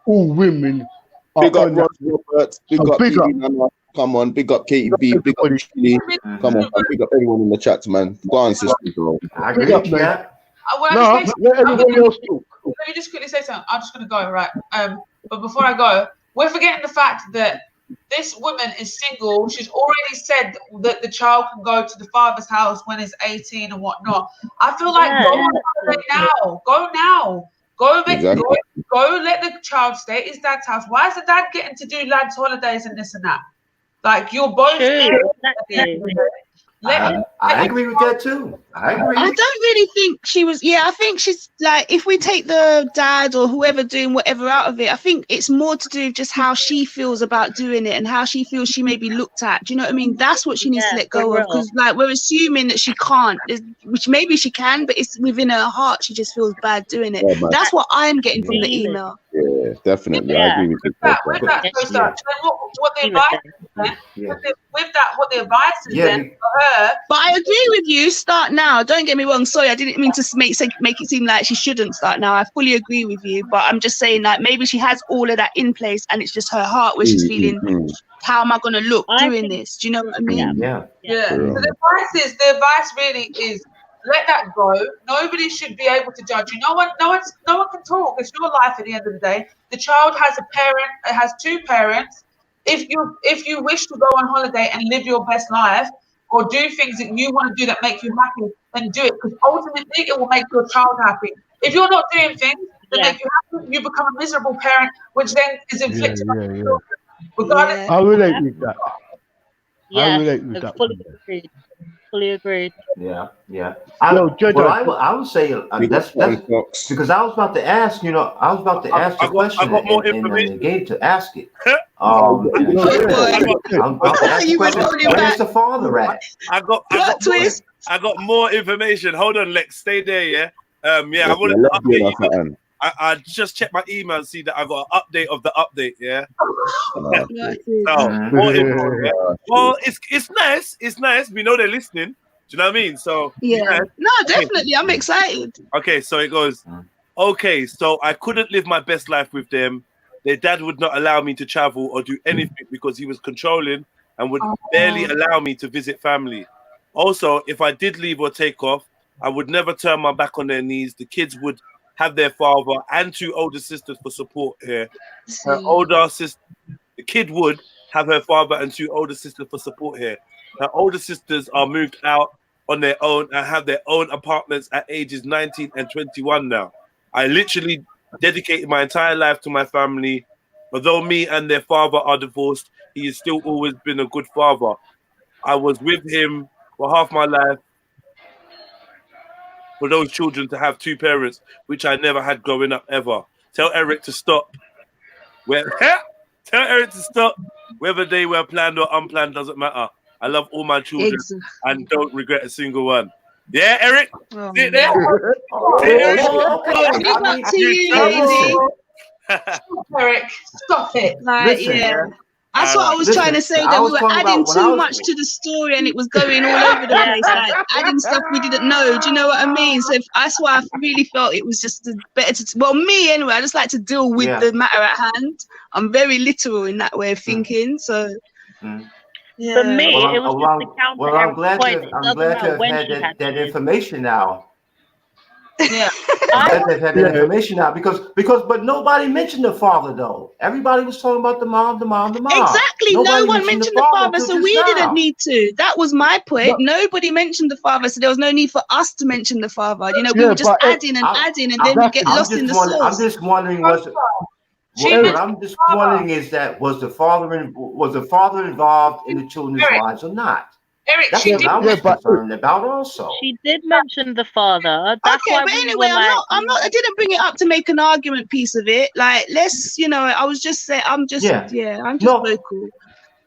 all women are Big up on Ross Roberts, big up Katie Nana, come on, big up Katie B, big up Chili, come on, big up everyone in the chat, man. Go on, sister. I agree, yeah. Let me just quickly say something. I'm just going to go, right? But before I go, we're forgetting the fact that this woman is single. She's already said that the child can go to the father's house when he's 18 and whatnot. I feel like go now. Go let the child stay at his dad's house. Why is the dad getting to do lads' holidays and this and that? Like, you're both I agree with that too. I agree. I don't really think she was. Yeah, I think she's like, if we take the dad or whoever doing whatever out of it, I think it's more to do with just how she feels about doing it and how she feels she may be looked at. Do you know what I mean? That's what she needs to let go of, because like we're assuming that she can't, which maybe she can, but it's within her heart. She just feels bad doing it. That's what I'm getting from the email. Yeah, definitely. I agree with you. What the advice is then for her. But I agree with you. Start now. Don't get me wrong. Sorry, I didn't mean to make it seem like she shouldn't start now. I fully agree with you. But I'm just saying, like, maybe she has all of that in place, and it's just her heart where she's feeling, how am I going to look doing this? Do you know what I mean? Yeah. So the advice really is, let that go. Nobody should be able to judge you. No one can talk. It's your life at the end of the day. The child has a parent. It has 2 parents. If you wish to go on holiday and live your best life, or do things that you want to do that make you happy, then do it, because ultimately it will make your child happy. If you're not doing things that make you happy, you become a miserable parent, which then is inflicted on your children. Regardless. I relate with that. Yeah, I relate with that. Fully agreed. Yeah. I would say that's because I was about to ask. I was about to ask the question. I got more information. And gave to ask it. I'm about to ask the question. Where's the father at? I got more information. Hold on, Lex. Stay there. Yeah. I want to update you. I just checked my email and see that I got an update of the update. Yeah. More info, yeah. Well, it's nice. It's nice. We know they're listening. Do you know what I mean? So no, definitely. I'm excited. Okay, so it goes. Okay, so I couldn't live my best life with them. Their dad would not allow me to travel or do anything because he was controlling and would barely allow me to visit family. Also, if I did leave or take off, I would never turn my back on their knees. The kids would have their father and 2 older sisters for support here. Her older sister, the kid would have her father and 2 older sisters for support here. Her older sisters are moved out on their own and have their own apartments at ages 19 and 21 now. I literally dedicated my entire life to my family. Although me and their father are divorced, he has still always been a good father. I was with him for half my life for those children to have 2 parents, which I never had growing up ever. Tell Eric to stop. Tell Eric to stop. Whether they were planned or unplanned doesn't matter. I love all my children and don't regret a single one. Yeah, Eric? Oh, Sit there. Big up to you, lady. Eric, stop it. Like, yeah. That's what I was trying to say, that we were adding too much to the story and it was going all over the place, like adding stuff we didn't know. Do you know what I mean? So that's why I really felt it was just better to, well, me anyway, I just like to deal with the matter at hand. I'm very literal in that way of thinking. So, yeah. For me, it was just to counter I'm glad to have had that information now. Yeah. They've had that information now but nobody mentioned the father though. Everybody was talking about the mom. Exactly. No one mentioned the father, so we didn't need to. That was my point. Nobody mentioned the father, so there was no need for us to mention the father. You know, we were just adding and then we get lost in the source. I'm just wondering what I'm just wondering is that was the father involved in the children's lives or not? Eric, that's what I was concerned about also. She did mention the father. That's okay, why but anyway, I didn't bring it up to make an argument piece of it. Like, let's, you know, I was just saying, I'm just vocal.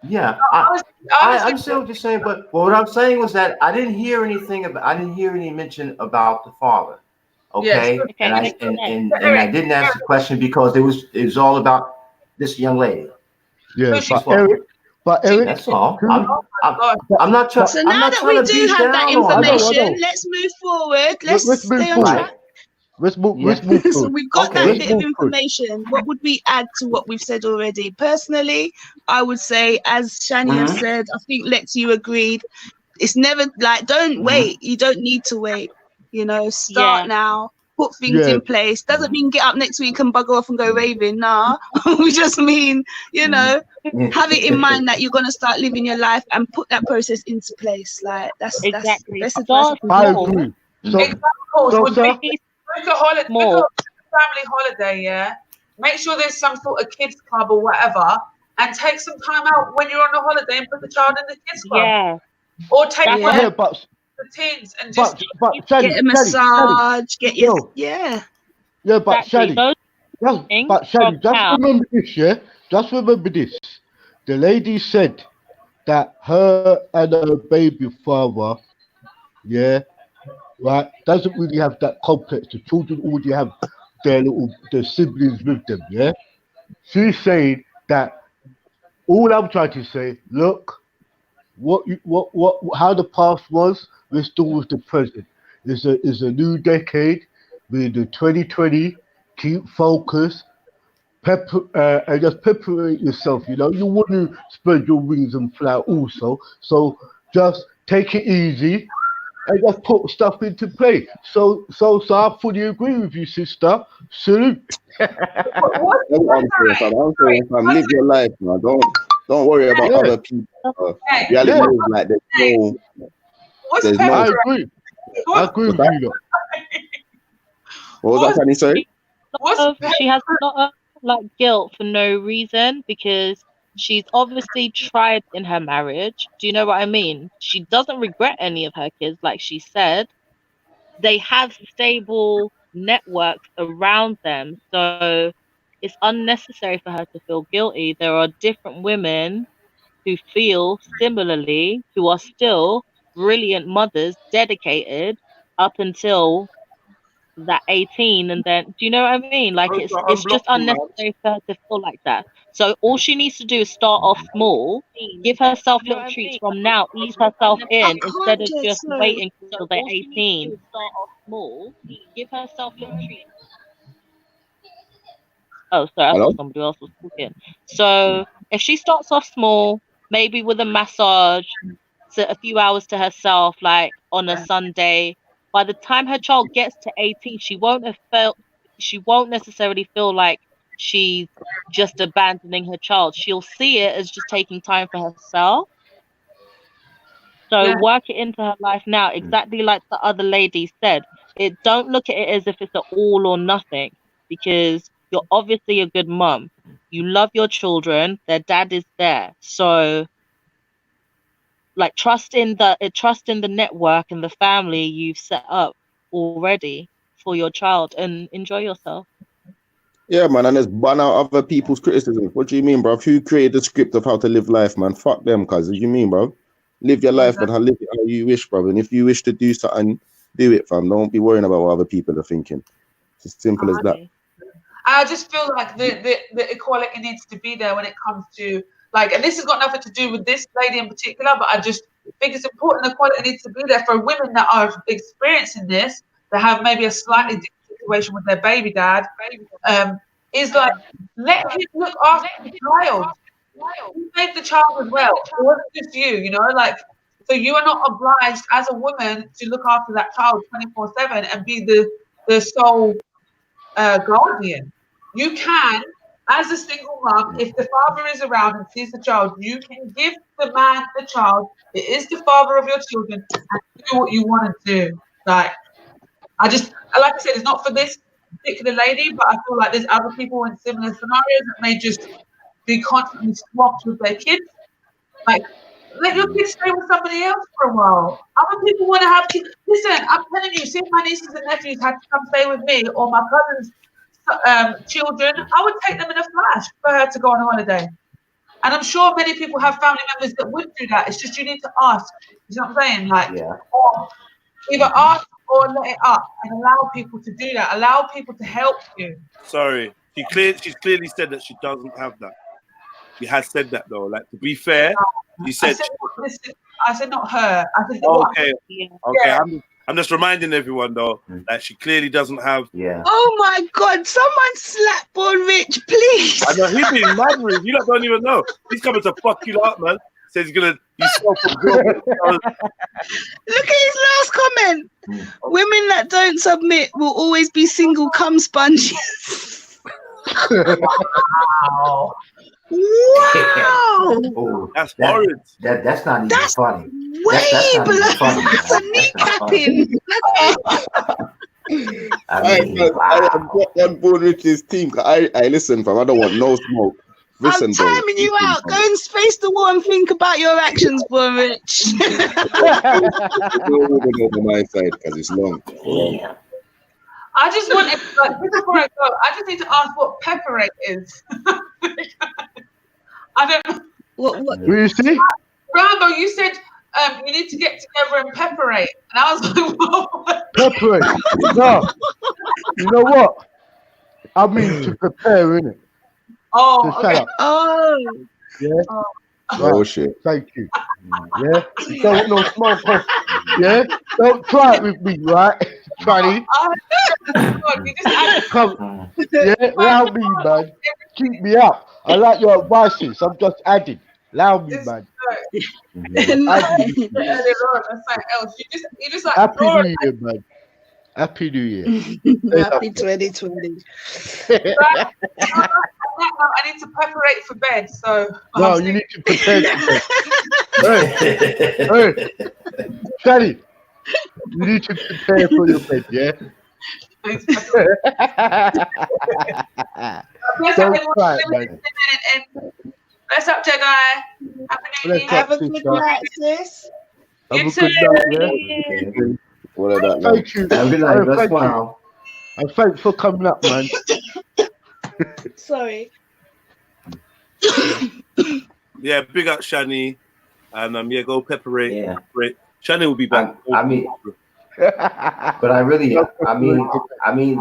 Yeah, I understand what you're saying, but what I'm saying was that I didn't hear any mention about the father. Okay, yes. And I didn't ask the question because it was all about this young lady. Yeah, but Eric, that's all. I'm not trying. So now that we do have that information, let's move forward. Let's stay on track. Let's move So we've got that bit of information. What would we add to what we've said already? Personally, I would say, as Shania said, I think Lex, you agreed. It's never like, don't wait. You don't need to wait. You know, start now. Put things in place. Doesn't mean get up next week and bugger off and go raving. Nah, we just mean, you know, have it in mind that you're gonna start living your life and put that process into place. Like that's the best advice. I agree. Family holiday, yeah. Make sure there's some sort of kids club or whatever, and take some time out when you're on a holiday and put the child in the kids club. Yeah. Or take the teens and just get a massage, get your but Shani, just remember this, just remember this. The lady said that her and her baby father, doesn't really have that complex. The children already have their siblings with them, She's saying that all I'm trying to say, look, how the past was, we're still with the present. It's a new decade. We're in the 2020. Keep focused. And just preparate yourself. You know, you want to spread your wings and fly also. So just take it easy and just put stuff into play. So I fully agree with you, sister. Salute. Live your life, man. Don't worry about other people. Reality is like there's no. I agree with you. What was that, Fanny? Sorry. She has a lot of guilt for no reason because she's obviously tried in her marriage. Do you know what I mean? She doesn't regret any of her kids, like she said. They have stable networks around them, so it's unnecessary for her to feel guilty. There are different women who feel similarly, who are still brilliant mothers, dedicated up until that 18, and then, do you know what I mean? Like it's just unnecessary for her to feel like that. So all she needs to do is start off small, give herself little treats from now, ease herself in instead of just waiting until they're 18. Start off small, give herself little treats. Oh, sorry, I thought somebody else was talking. So if she starts off small, maybe with a massage, a few hours to herself, like on a Sunday, by the time her child gets to 18, she won't necessarily feel like she's just abandoning her child. She'll see it as just taking time for herself. So Yeah. work it into her life now, exactly like the other lady said. Don't look at it as if it's an all or nothing, because you're obviously a good mum. You love your children. Their dad is there. So like trust in the network and the family you've set up already for your child, and enjoy yourself. Yeah, man, and just ban out other people's criticisms. What do you mean, bro? Who created the script of how to live life, man? Fuck them, cuz. What do you mean, bro? Live your life and live it how you wish, bro. And if you wish to do something, do it, fam. Don't be worrying about what other people are thinking. It's as simple as that. I just feel like the equality needs to be there when it comes to like, and this has got nothing to do with this lady in particular, but I just think it's important. The equality needs to be there for women that are experiencing this, that have maybe a slightly different situation with their baby dad. Is like, let him look after the child. You made the child as well. It wasn't just you, you know, like, so you are not obliged as a woman to look after that child 24/7 and be the sole guardian. You can, as a single mom, if the father is around and sees the child, you can give the man the child. It is the father of your children, and do what you want to do. Like I said, it's not for this particular lady, but I feel like there's other people in similar scenarios that may just be constantly swamped with their kids. Like, let your kids stay with somebody else for a while. Other people want to have kids. Listen, I'm telling you, see if my nieces and nephews had to come stay with me or my cousin's children, I would take them in a flash for her to go on holiday. And I'm sure many people have family members that would do that. It's just you need to ask. You know what I'm saying? Like, or either ask or let it up and allow people to do that. Allow people to help you. Sorry, she's clearly said that she doesn't have that. She has said that though. Like, to be fair, you said. I said not her. I said okay. Yeah. I'm just reminding everyone though that she clearly doesn't have. Yeah. Oh my God! Someone slap Born Rich, please. I know he's being mad with you. Don't even know. He's coming to fuck you up, man. Says he's gonna. Look at his last comment. Women that don't submit will always be single cum sponges. Wow. Wow. Oh, that's horrid. That's not even funny. Way that's not below. even funny. That's a kneecapping. I'm Born Rich's team. I listen, fam. I don't want no smoke. Listen, I'm timing you out. Go and space the war and think about your actions, Born Rich. on my side because it's long. Yeah. I just wanted, like, before I go, I just need to ask what pepperate is. I don't know. What you see? Rambo, you said you need to get together and pepperate. And I was like, what? Pepperate. No. You know what? I mean to prepare, innit? Oh, so shut up. Oh. Yeah. Oh shit. Thank you. Yeah. You don't want no small puff. Yeah. Don't try it with me, right? Try Come. Yeah. Allow me, man. Keep me up. I like your advices. I'm just adding. Allow me, man. You just like Happy New Year, man. Happy New Year. Happy 2020. I need to preparate for bed, so no, you need to prepare for bed. Hey, Shani, you need to prepare for your bed, yeah? Don't try it, man. Bless up, Jedi. Have a good night, sis. Have a good night, yeah? Thank you. Good night, that's wow. And thanks for coming up, man. Sorry. Yeah, big up Shani. And yeah, go pepperate. Yeah. Pepperate. Shani will be back. I mean, but I mean,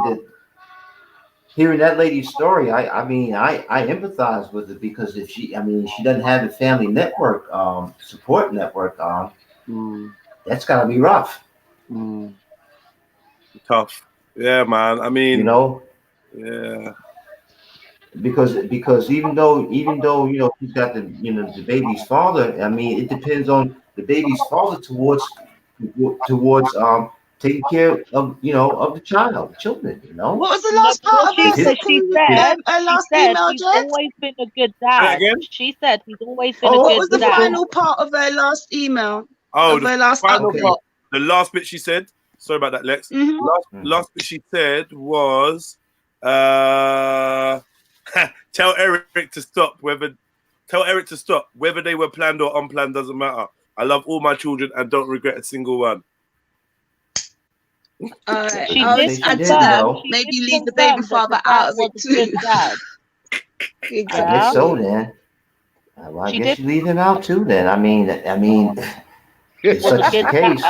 hearing that lady's story, I empathize with it, because if she doesn't have a family network, support network, that's gotta be rough. Tough. Yeah, man. I mean, you know, yeah. Because even though she's got the baby's father, I mean, it depends on the baby's father towards taking care of of the children. What was the last part of her last email, he's Jed? always been a good dad. She said he's always been a What good was the dad. final part of her last email? Oh, of her last final update? part. The last bit she said. Sorry about that, Lex. Last bit she said was, tell Eric to stop. Tell Eric to stop. Whether they were planned or unplanned doesn't matter. I love all my children and don't regret a single one. I'll just add to that. Maybe leave the baby father out of it too. I guess so then. Well, I guess you leave him out too then. I mean, if such is the case.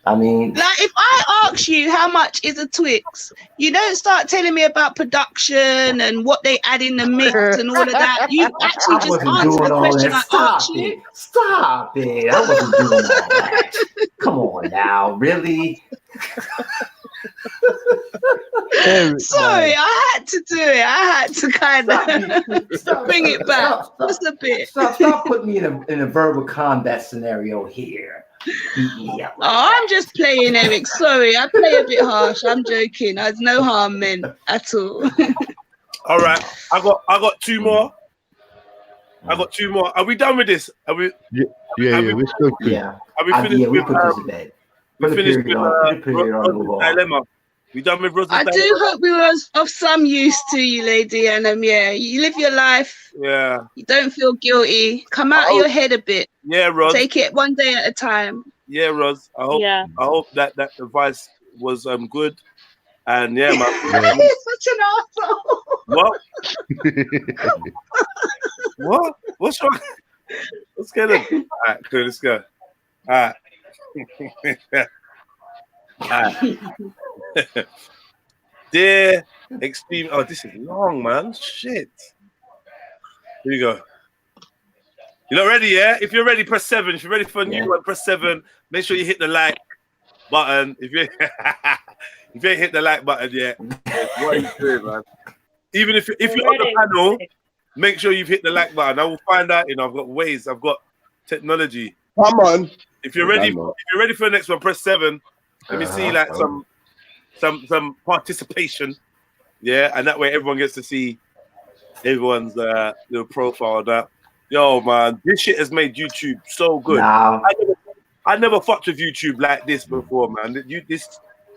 I mean, like if I ask you how much is a Twix, you don't start telling me about production and what they add in the mix and all of that. You actually just answer the question I asked you. Stop it. I wasn't doing all that. Come on now, really? Sorry, I had to do it. I had to kind of bring it back just a bit. Stop putting me in a verbal combat scenario here. Oh, I'm just playing, Eric. Sorry, I play a bit harsh. I'm joking. There's no harm meant at all. All right, I got two more. I got two more. Are we done with this? Are we? Yeah. Let's go. Yeah. Are we finished? We put this to bed. We finished with Rose's dilemma. We done with Rose's dilemma. I do hope we were of some use to you, lady. And yeah, you live your life. Yeah. You don't feel guilty. Come out of your head a bit. Yeah, Ros. Take it one day at a time. Yeah, Ros. I hope that advice was good. And yeah, man. He's such an asshole. What? What? What's wrong? Let's get it. All right, cool. Let's go. All right. Dear Extreme. Oh, this is long, man. Shit. Here you go. You're not ready, yeah? If you're ready, press 7. If you're ready for a new one, press 7. Make sure you hit the like button. If you ain't hit the like button yet, what are you doing, man? Even if you're on the panel, make sure you've hit the like button. I will find out. I've got ways. I've got technology. Come on. If you're ready, for the next one, press 7. Let me see like some participation. Yeah, and that way everyone gets to see everyone's little profile. That yo, man, this shit has made YouTube so good. Nah. I never fucked with YouTube like this before, man. This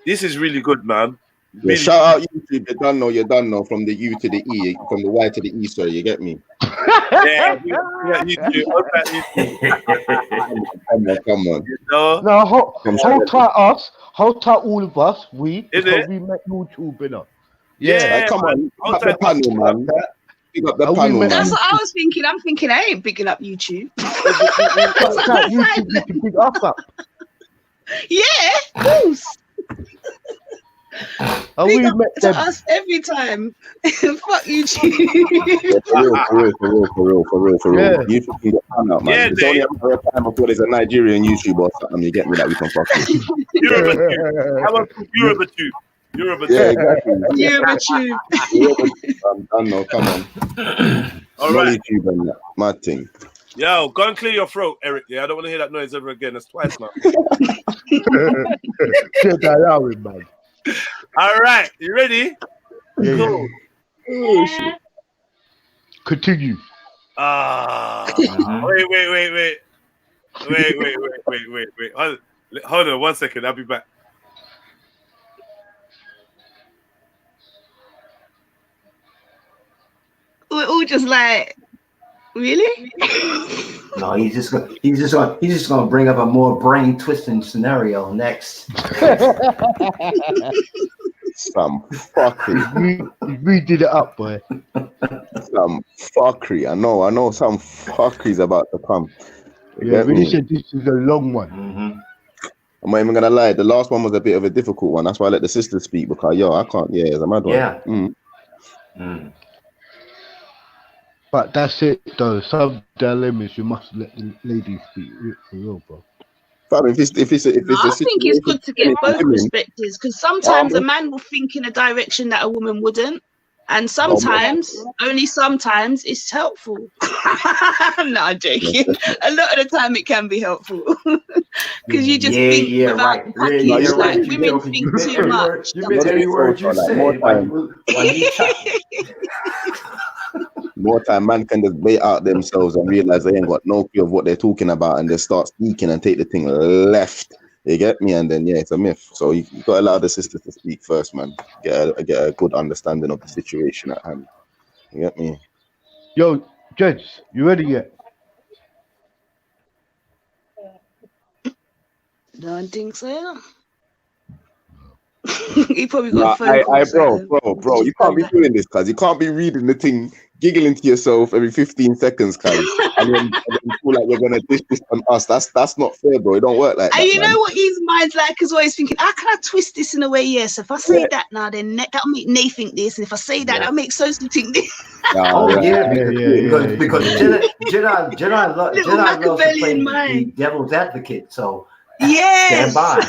is really good, man. Really. Yeah, shout out YouTube. You're done now. From the U to the E, from the Y to the E. Sorry, you get me? Yeah, YouTube. Come on. You know? No, hold tight us. Hold tight all of us. Because we met YouTube, innit? Yeah, come on. Pick up the panel, man. Pick up the panel, man. That's what I was thinking. I'm thinking I ain't picking up YouTube. YouTube, you can pick us up. Yeah, of course. We met to them. us every time. Fuck YouTube. For real. Yeah. You can get pan out, man. Yeah, it's only a matter of time before there's a Nigerian YouTuber or something. You get me that we can fuck with. How about YouTube? Yeah, exactly. YouTube. I know, come on. All right. YouTube and that, my thing. Yo, go and clear your throat, Eric. Yeah, I don't want to hear that noise ever again. That's twice now. Get that out, man. All right, you ready? Yeah, Cool. Oh, shit. Continue. Wait. Hold on 1 second. I'll be back. We're all just like, really? No, he's just gonna bring up a more brain twisting scenario next. Some fuckery. We did it up, boy. Some fuckery. I know some fuckery's about to come. Yeah, really said this is a long one. I'm not even gonna lie, the last one was a bit of a difficult one. That's why I let the sisters speak, because I can't, it's a mad one. Yeah. But that's it though. Some dilemmas you must let the ladies speak for real, bro. But if it's I think it's good to get both perspectives, because sometimes a man will think in a direction that a woman wouldn't. And sometimes, only sometimes, it's helpful. No, I'm joking. A lot of the time, it can be helpful because you just think without right. the package. Right. Like You women joking. think You meant too every much. word. You meant every word you said while you chatting. More time, man can just bait out themselves and realize they ain't got no clue of what they're talking about, and they start speaking and take the thing left. You get me? And then it's a myth. So you got to allow the sisters to speak first, man. Get a good understanding of the situation at hand. You get me? Yo, Jeds, you ready yet? Don't think so. He probably got a phone call. Bro, you can't be doing this, cuz. You can't be reading the thing, giggling to yourself every 15 seconds, cuz. and then feel like you're gonna dish this on us. That's not fair, bro. It don't work like And that, you man. know what his mind's like as well? He's thinking, how can I twist this in a way? Yes, if I say that now, then that'll make Nay think this. And if I say that, that'll make Sosa think this. Because Jedi loves to play Machiavellian the mind. devil's advocate. So Yes. stand by.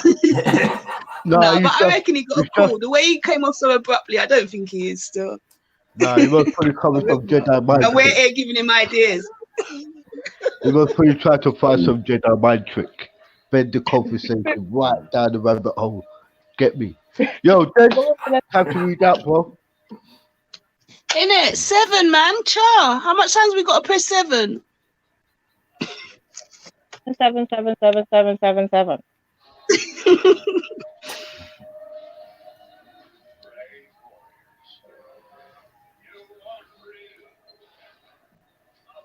No, but I reckon he got a call. The way he came off so abruptly, I don't think he is still. Nah, he was probably coming from Jedi mind. And we're here giving him ideas. He was probably trying to find some Jedi mind trick. Bend the conversation right down the rabbit hole. Get me? Yo, Jed, time to read that, bro. Innit? 7, man. Cha. How much times we got to press 7? 7, 7, 7, 7, 7, 7.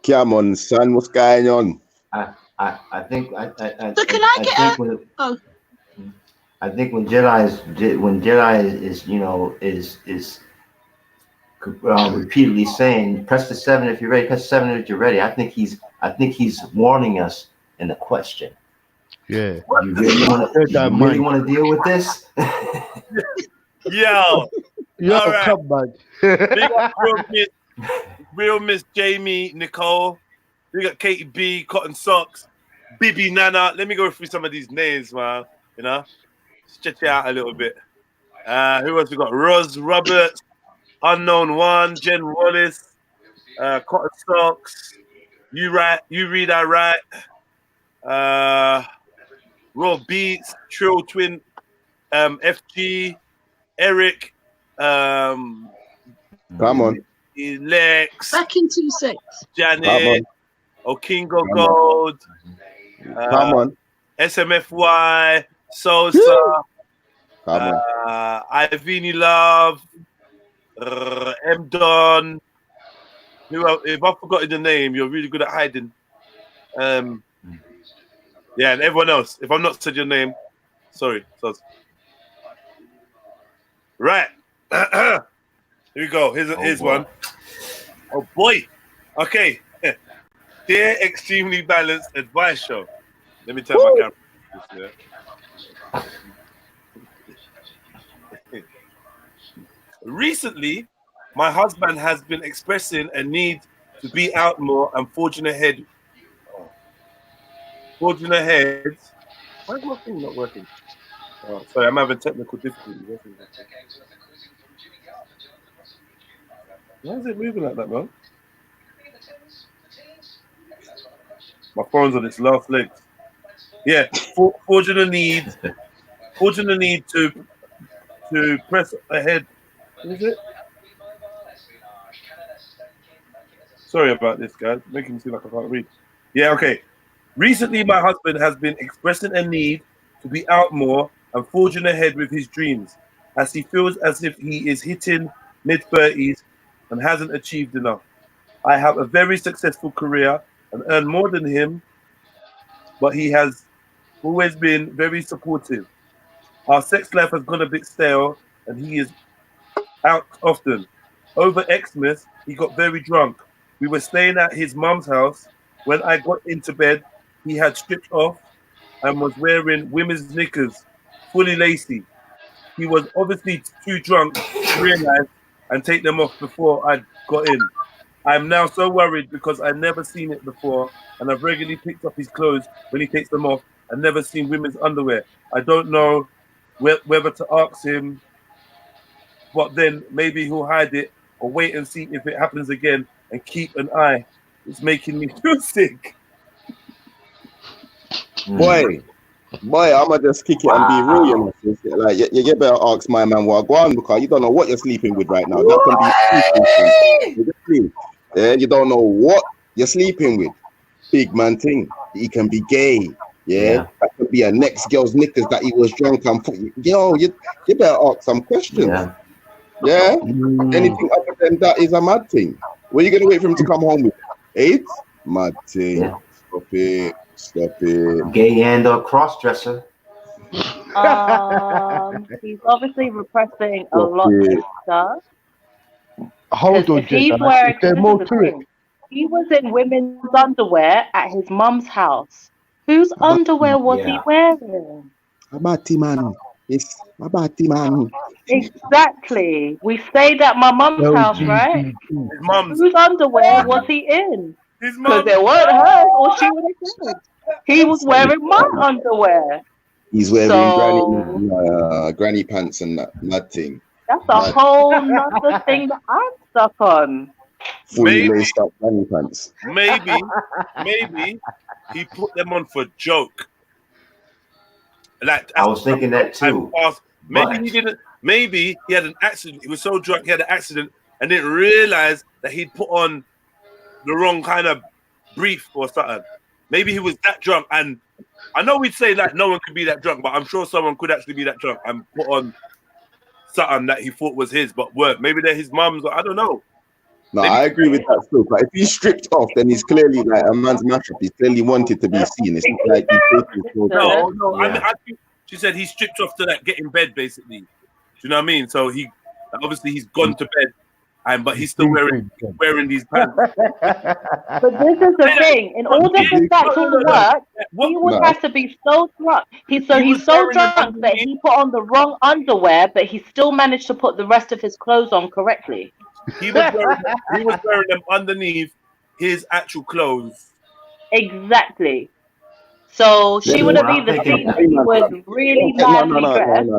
Come on, son, what's going on? I think So can I get I think when Jedi is repeatedly saying press the 7 if you're ready, press 7 if you're ready. I think he's warning us in the question. Yeah. You really want to deal with this? Yo, all right. Come on. Big up real Miss Jamie, Nicole. We got Katie B, Cotton Socks, Bibi Nana. Let me go through some of these names, man. You know, stretch it out a little bit. Who else we got? Roz Roberts, Unknown One, Jen Wallace, Cotton Socks. You read, I write. Raw Beats, Trill Twin, FG, Eric, Come on. Lex, back in 2 secs. Janet, Okingo Gold, Come on. SMFY, Sosa, Ivini Love, M Don. If I've forgotten the name, you're really good at hiding. Yeah, and everyone else. If I'm not said your name, sorry. Right. Here we go. Here's one. Oh boy. Okay. Dear Extremely Balanced Advice Show. Let me turn my camera. Recently, my husband has been expressing a need to be out more and forging ahead. Why is my thing not working? Oh, sorry, I'm having technical difficulties. Why is it moving like that, man? My phone's on its last legs. Yeah, forging a need to press ahead. What is it? Sorry about this, guys. Making me seem like I can't read. Yeah, okay. Recently, my husband has been expressing a need to be out more and forging ahead with his dreams, as he feels as if he is hitting mid-30s and hasn't achieved enough. I have a very successful career and earn more than him, but he has always been very supportive. Our sex life has gone a bit stale and he is out often. Over Xmas, he got very drunk. We were staying at his mum's house. When I got into bed, he had stripped off and was wearing women's knickers, fully lacy. He was obviously too drunk to realize and take them off before I got in. I'm now so worried because I've never seen it before and I've regularly picked up his clothes when he takes them off and never seen women's underwear. I don't know whether to ask him, but then maybe he'll hide it or wait and see if it happens again and keep an eye. It's making me feel sick. Boy, I'ma just kick it and be real, you know. Like you better ask my man what go on, because you don't know what you're sleeping with right now. That can be yeah, you don't know what you're sleeping with. Big man thing. He can be gay. Yeah. That could be a next girl's knickers that he was drunk and put. Yo, you better ask some questions. Yeah. Anything other than that is a mad thing. What are you gonna wait for him to come home with? 8? Mad thing. Stop it. Gay and a cross-dresser. He's obviously repressing a lot of stuff. Hold on, If he's Jada. wearing, Is there this more is the to it? thing. He was in women's underwear at his mum's house. Whose underwear was he wearing? My body man. It's my body man. Exactly. We stayed at my mum's house, right? His mum's. Whose underwear was he in? His Because mum. they weren't hers, or she would have said. He was wearing my underwear. He's wearing So granny pants and that mad thing. that's a whole nother thing that I'm stuck on. Fully laced up granny pants. Maybe he put them on for joke. Like I was thinking that too. Maybe he didn't. Maybe he had an accident. He was so drunk he had an accident and didn't realize that he'd put on the wrong kind of brief or something. Maybe he was that drunk, and I know we'd say like no one could be that drunk, but I'm sure someone could actually be that drunk and put on something that he thought was his, but weren't. Maybe they're his mum's, or I don't know. No, I agree with that still. But if he's stripped off, then he's clearly like a man's mashup. He clearly wanted to be seen. It's not like No. I think she said he stripped off to like get in bed, basically. Do you know what I mean? So he obviously he's gone to bed, but he's still wearing these pants. But this is the thing. In order for that to work, he would have to be so drunk. He's so drunk that he put on the wrong underwear, but he still managed to put the rest of his clothes on correctly. He was wearing them underneath his actual clothes. Exactly. So she would have either seen that he was really badly dressed,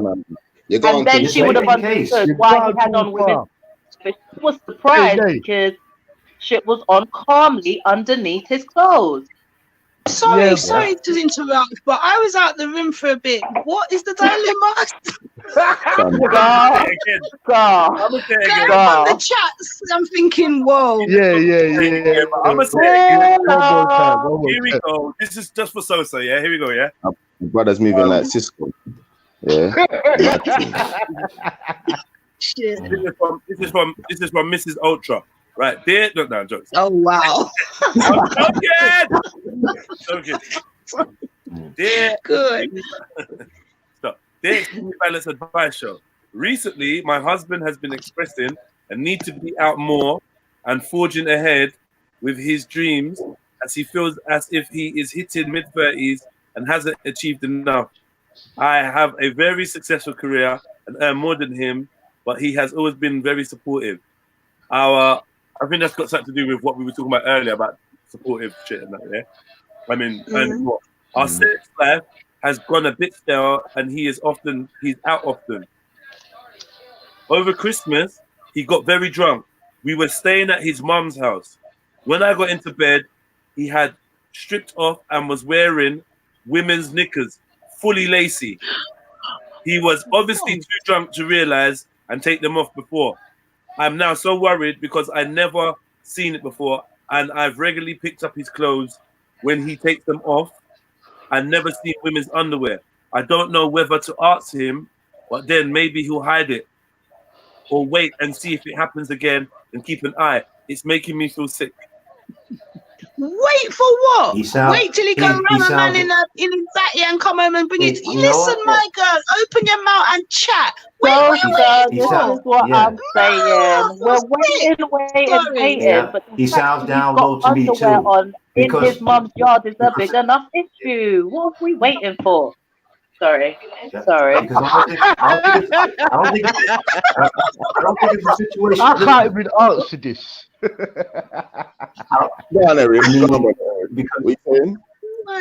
and then she would have understood why he had on women's. But she was surprised because shit was on calmly underneath his clothes. Sorry to interrupt, but I was out the room for a bit. What is the dilemma? Going on the chats, I'm thinking, whoa. Yeah. I'm gonna say it again. Here we go. This is just for Sosa, yeah? Here we go, yeah? My brother's moving like Cisco. Yeah. Shit. This is from Mrs. Ultra. Right, dear, no, jokes. Oh wow! I'm joking. Dear, good. Stop. Dear Extremely Balanced Advice Show. Recently, my husband has been expressing a need to be out more and forging ahead with his dreams, as he feels as if he is hitting mid-30s and hasn't achieved enough. I have a very successful career and earn more than him, but he has always been very supportive. I think that's got something to do with what we were talking about earlier about supportive shit and that, yeah? I mean, and what? Our sex life has gone a bit stale and he's out often. Over Christmas, he got very drunk. We were staying at his mum's house. When I got into bed, he had stripped off and was wearing women's knickers, fully lacy. He was obviously too drunk to realize and take them off before. I'm now so worried because I never seen it before, and I've regularly picked up his clothes when he takes them off and never seen women's underwear. I don't know whether to ask him, but then maybe he'll hide it or wait and see if it happens again and keep an eye. It's making me feel sick. Wait for what? Wait till he go around a man in his batty and come home and bring it. Listen, my girl, open your mouth and chat. Wait. This is what I'm saying. We're waiting, but he sounds down got low to me underwear too. on in his mum's yard is a big enough issue. What are we waiting for? Sorry. I don't think it's a situation. I can't even answer this.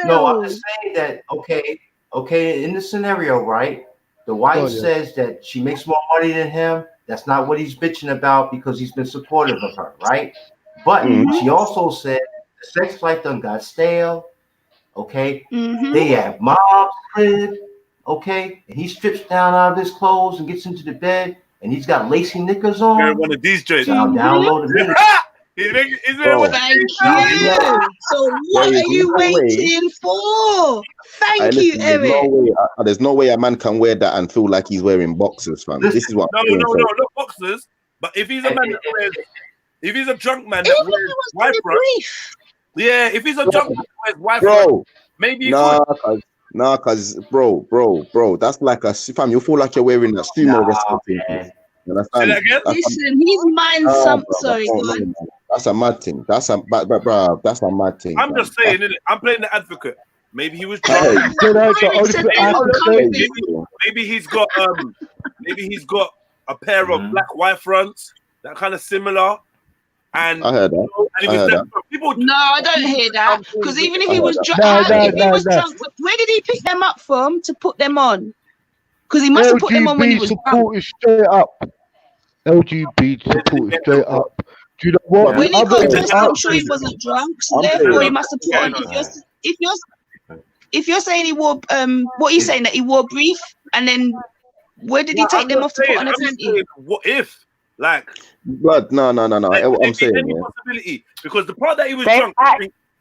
No, I'm just saying that. Okay. In the scenario, right? The wife says that she makes more money than him, That's not what he's bitching about because he's been supportive of her, right? But she also said the sex life done got stale. Okay, they have mom's crib. Okay, and he strips down out of his clothes and gets into the bed, and he's got lacy knickers on. One of these joints. So I'll download the video. Thank you. So what are you waiting for? Thank you, Eric. There's no way a man can wear that and feel like he's wearing boxers, fam. This is what. No, not boxers. But if he's a man that wears, if he's a drunk man that wears wife brief. Yeah, if he's a drunk man that wears wife bro, maybe you could. Cause bro, that's like a fam. You feel like you're wearing a sumo wrestling thing. You understand? Listen, he's mind some. Sorry, God. That's a mad thing. That's a mad thing. I'm just saying, innit? I'm playing the advocate. Maybe he was drunk. Maybe he's got a pair of black white fronts that kind of similar. And I heard that. No, I don't hear that. Because even if he was drunk, where did he pick them up from to put them on? Because he must have put them on when he was drunk. Straight up. LGBT supported straight up. Do you know what? When he got dressed, I'm sure he wasn't drunk. So therefore, he must have put on. If you're saying he wore, what are you saying, that he wore brief, and then where did he take them off to put on a panty? What if, like, blood? No. I'm saying, any possibility, because the part that he was drunk.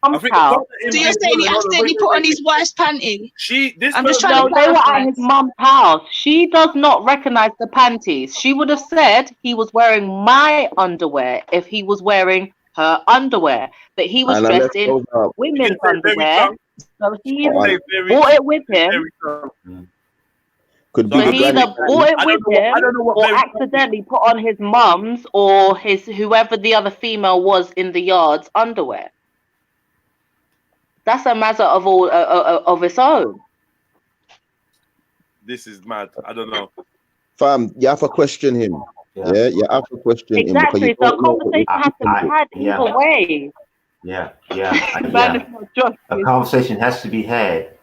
I think so you're saying he accidentally put on his wife's panty? I'm just trying to they were at his mum's house. She does not recognize the panties. She would have said he was wearing my underwear if he was wearing her underwear, but he was dressed in women's underwear. So he brought it with him. Could so he either bought it with him or accidentally put on his mum's or his whoever the other female was in the yard's underwear. That's a matter of its own. This is mad. I don't know. Fam, you have to question him. Yeah, you have to question him. Exactly. So a conversation has to be had either way. Yeah. A conversation has to be had.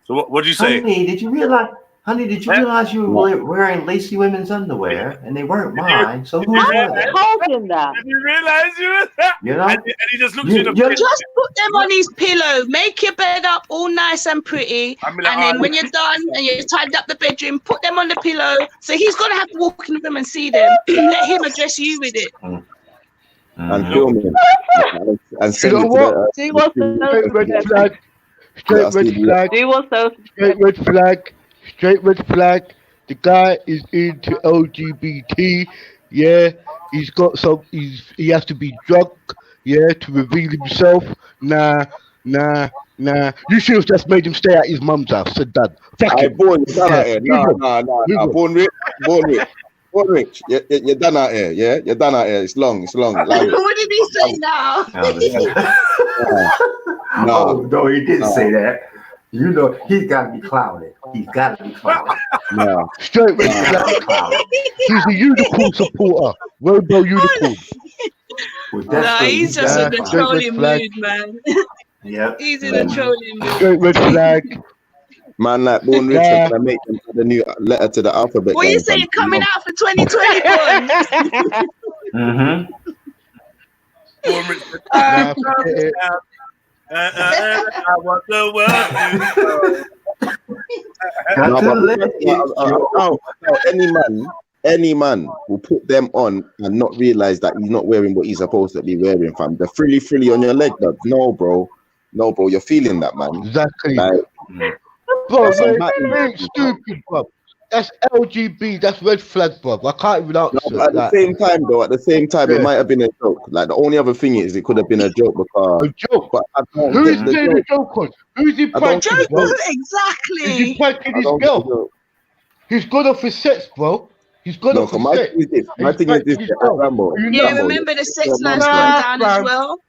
So what do you say? Honey, did you realize you were wearing lacy women's underwear and they weren't mine? So who told him that? Did you realize you were that? You know? And he just looked in the face. Just put them on his pillow. Make your bed up all nice and pretty. And then when you're done and you've tidied up the bedroom, put them on the pillow. So he's going to have to walk in the room and see them. Let him address you with it. And film it. And send it what? See what's Straight red flag. Straight red flag. See what's so Straight red flag. Straight red flag. The guy is into LGBT. Yeah, he's got some. He has to be drunk. Yeah, to reveal himself. Nah. You should have just made him stay at his mum's house. Said that. Fuck it. Born rich. You're done out here. Yeah, you're done out here. It's long. What did he say now? No, he didn't say that. You know, he's got to be clouded. No. Straight red flag. He's a unicorn supporter. Rainbow unicorn. No, he's just in the trolling mood, man. Yeah. He's in the trolling mood. Straight red flag. Man, like Born Rich, I'm gonna make them the new letter to the alphabet. What you say? Coming out for 2020, Born Rich. I want the world. Any man will put them on and not realize that he's not wearing what he's supposed to be wearing, fam. The frilly on your leg, but no, bro, you're feeling that, man. Exactly. Like, bro, man, stupid, bro. That's LGB. That's red flag, bro. I can't even answer. No, at the same time, it might have been a joke. Like the only other thing is, it could have been a joke because a joke. But who's playing the joke on? Who's he pranking? Exactly. Is he pranking his girl? He's gone off his sets, bro. He's gone off his sets. My thing is this. Yeah, remember the sex line's going down as well.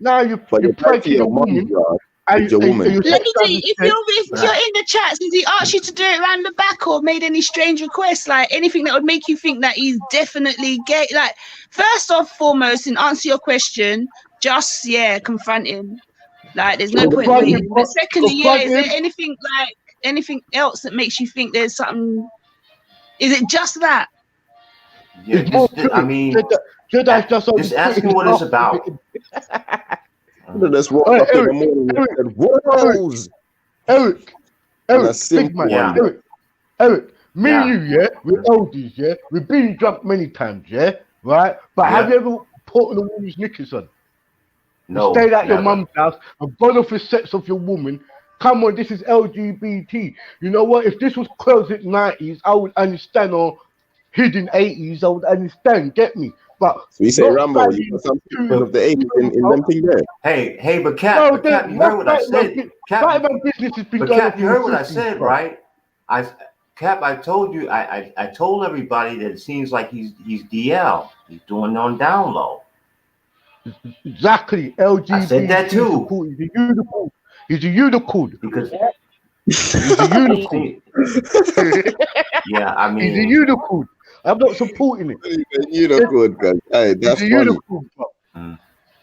Now you're pranking a woman. Lady, if you're in the chats, did he ask you to do it around the back or made any strange requests, like anything that would make you think that he's definitely gay? Like, first off, foremost, in answer your question, just confront him. Like, there's no point waiting. But secondly, is there anything else that makes you think there's something? Is it just that? Yeah, It's more to I it. mean, Jedi's just only just asking putting what it's half of about. it. Just woke Hey, up in the Eric, morning and Eric, said, "Whoa!" Eric, And a big simple man, one, bro. Eric, me and Yeah. you, yeah, we're oldies, yeah, we've been drunk many times, yeah, right? But have Yeah. you ever put on a woman's knickers on? You No, stayed at your never. mum's house and gone off the sex of your woman. Come on, this is LGBT. You know what? If this was closet 90s, I would understand, or hidden 80s, I would understand, get me? But So you say, not Rambo, you got some pictures of the 80s in them thing there. Hey, but Cap, no, Cap, you heard what I said. Cap, my business has been but going Cap, on you for heard what I 50s, said, bro. right? Cap, I told you, I told everybody that it seems like he's DL. He's doing on down low. Exactly. LGBT I said that too. support. He's a unicorn. He's a unicorn. Because he's a unicorn. Yeah, I mean, he's a unicorn. I'm not supporting it. He's a unicorn, guys. Hey, that's he's a funny. unicorn.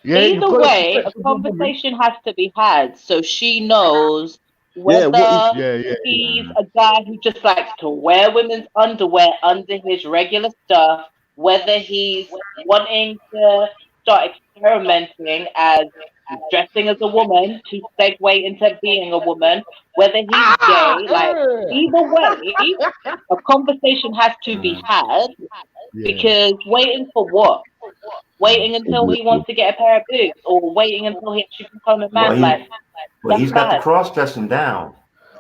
Yeah, Either way, a conversation has to be had so she knows whether he's a guy who just likes to wear women's underwear under his regular stuff, whether he's wanting to start experimenting as dressing as a woman to segue into being a woman, whether he's gay. Like, either way, a conversation has to be had because waiting for what? Waiting until he wants to get a pair of boobs, or waiting until he actually becomes a man. Well, he's got the bad. cross dressing down.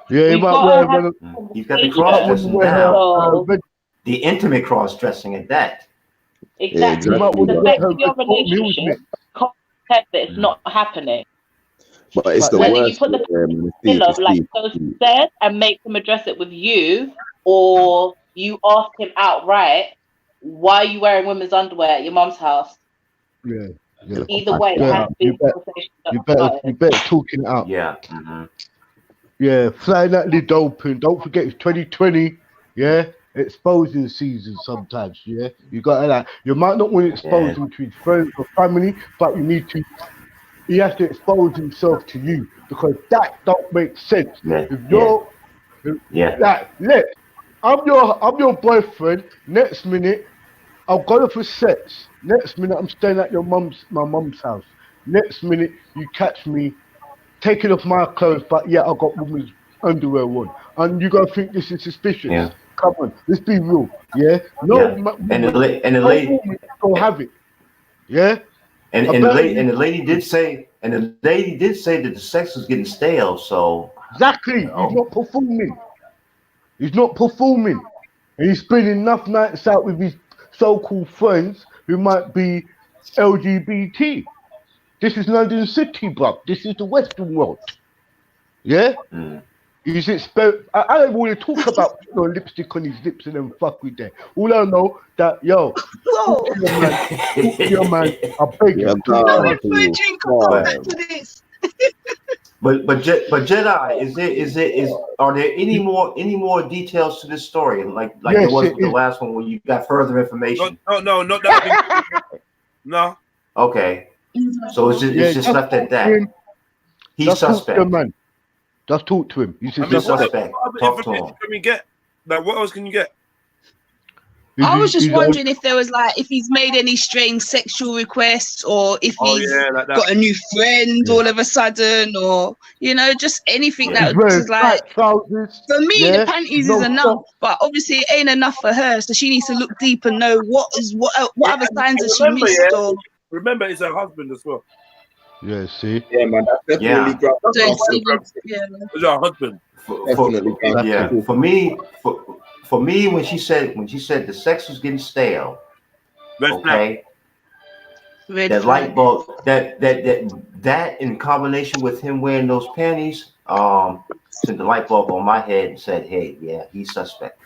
Yeah, We've got to have He's got the cross dressing down. So, The intimate cross dressing at that. exactly. The effect of your relationship, contact that it's not happening. But it's the Whether you worst. put the Man. pillow, like so said, and make him address it with you, or you ask him outright, why are you wearing women's underwear at your mum's house? Yeah. Either way, it has to be a conversation. You better talking it out. Yeah. Yeah, flying that lid open. Don't forget it's 2020. Yeah, exposing season sometimes. Yeah, you got that. You might not want to expose him to his friends or family, but you need to. He has to expose himself to you because that don't make sense. If you're, look, I'm your boyfriend. Next minute, I've got off for sex. Next minute, I'm staying at my mum's house. Next minute, you catch me taking off my clothes, but yeah, I got women's underwear on, and you gotta think this is suspicious. Yeah. Come on, let's be real. Yeah, no, And the lady don't have it. Yeah, and the lady did say that the sex was getting stale. So exactly, he's not performing. He's not performing, and he's spending enough nights out with his so-called friends who might be LGBT. This is London City, bro. This is the Western world. Yeah? He's I don't want to talk about lipstick on his lips and then fuck with that. All I know that, talk to your man, I beg you. But Jedi, are there any more details to this story? Like there was with the last one where you got further information? No, not that. No. Okay. So it's just left at that. He's suspect. Just talk to him. He's suspect. Talk to him. Can we get? Like, what else can you get? I was just wondering if there was if he's made any strange sexual requests, or if he's got a new friend all of a sudden, or just anything that was for me, the panties is enough, but obviously it ain't enough for her, so she needs to look deep and know what other signs has she missed. Remember, it's her husband as well. Yeah, see? Yeah, man, that's definitely It's her husband. For me, when she said the sex was getting stale, okay, that light bulb, that in combination with him wearing those panties, sent the light bulb on my head and said, "Hey, yeah, he's suspect."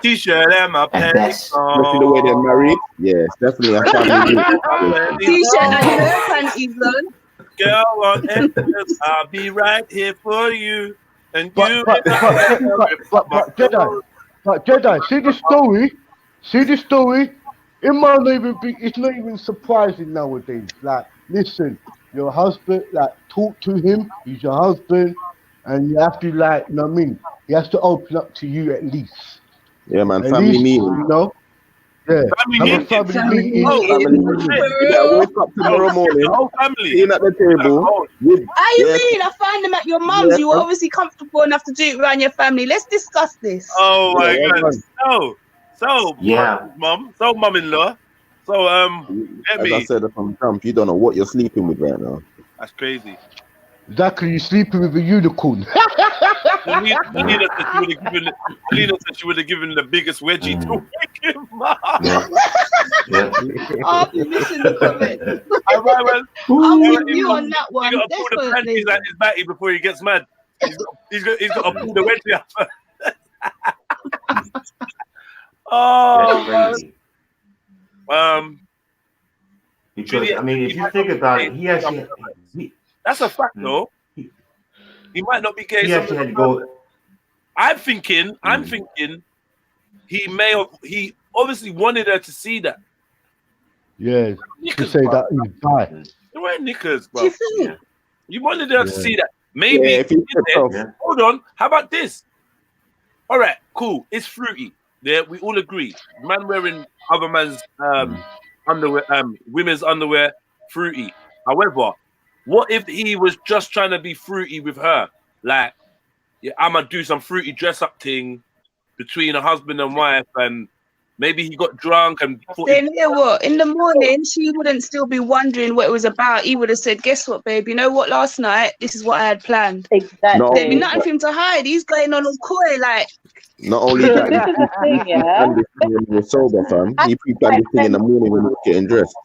T-shirt and my pants. Especially the way they're married. Yeah, it's definitely a family. T-shirt and her panties on. Girl, I'll be right here for you. And but Jedi, see the story. It might not even be. It's not even surprising nowadays. Like, listen, your husband. Like, talk to him. He's your husband, and you have to he has to open up to you at least. Yeah, man. At Family least, meeting. Yeah, Family have a meeting. family meeting. Family meeting. You gotta wake up tomorrow morning, whole family. sitting at the table. With, How you mean? I find them at your mum's. Yeah. You were obviously comfortable enough to do it around your family. Let's discuss this. Oh my Yeah, god. well So Yeah. mum-in-law. So let as I me. said from jump, you don't know what you're sleeping with right now. That's crazy. Exactly, you're sleeping with a unicorn. Selena said she would have given the biggest wedgie to wake him up. I'll be missing the comment. I'm with you on that one. You got to pull the Definitely. panties out his batty before he gets mad. He's got to pull the wedgie up. Because I mean, if you think about it, he actually that's a fact, though. He might not be gay. He actually had to go. I'm thinking he obviously wanted her to see that. Yeah, to say that he's bi. They weren't knickers, bro. Do you think? You wanted her to see that. Maybe. Yeah, if he Hold on. How about this? All right, cool. It's fruity. Yeah, we all agree. Man wearing other man's underwear, women's underwear, fruity. However, what if he was just trying to be fruity with her? Like, yeah, I'm gonna do some fruity dress up thing between a husband and wife, and maybe he got drunk and thought Then you know what? In the morning, she wouldn't still be wondering what it was about. He would have said, "Guess what, babe? You know what? Last night, this is what I had planned." Exactly. There'd be nothing for him to hide. He's going on all coy, like. Not only that, This is the thing, yeah. when you're sober, fam. He pre-planned this thing in the morning when you're getting dressed.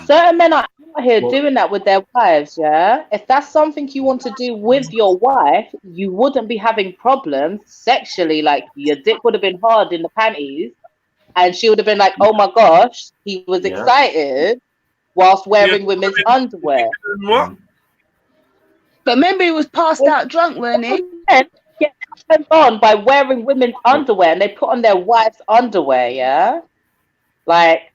Certain men are out here doing that with their wives, yeah? If that's something you want to do with your wife, you wouldn't be having problems sexually. Like, your dick would have been hard in the panties, and she would have been like, oh my gosh, he was excited whilst wearing women's underwear. What? But remember, he was passed out drunk, weren't he? Get turned on by wearing women's underwear, and they put on their wife's underwear, yeah? Like,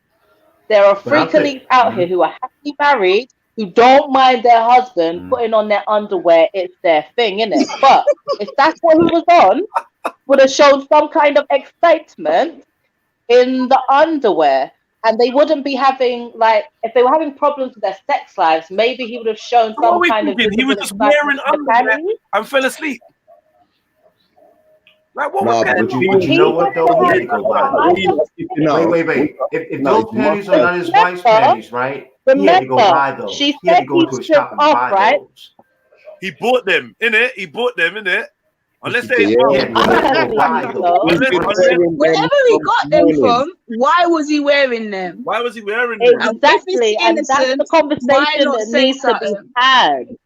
there are freakalies out here who are happily married, who don't mind their husband putting on their underwear. It's their thing, innit? But if that's what he was on, would have shown some kind of excitement in the underwear. And they wouldn't be having, like, if they were having problems with their sex lives, maybe he would have shown What some were we kind of. thinking? He was just wearing underwear and fell asleep. Like, what was But you know what though? He had to go by. Wait. If those panties are not his wife's panties, right? He had to go buy those. She He had said to go he to a stripped shop and off, buy right? those. He bought them, innit? Unless they Wherever he got them from, why was he wearing them? Why was he wearing them? Exactly, and that's the conversation that needs to be had.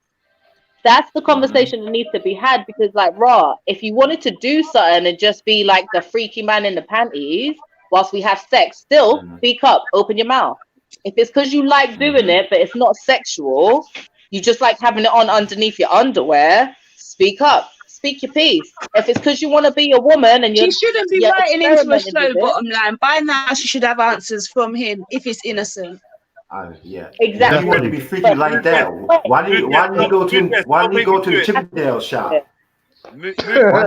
That's the conversation that needs to be had, because, like, raw, if you wanted to do something and just be like the freaky man in the panties whilst we have sex, still speak up, open your mouth. If it's because you like doing it, but it's not sexual, you just like having it on underneath your underwear, speak up, speak your piece. If it's because you want to be a woman and She shouldn't be writing into a show, bottom line. By now, she should have answers from him if it's innocent. Exactly. If you want to be freaky like that, why do you go to the Chippendale shop? Why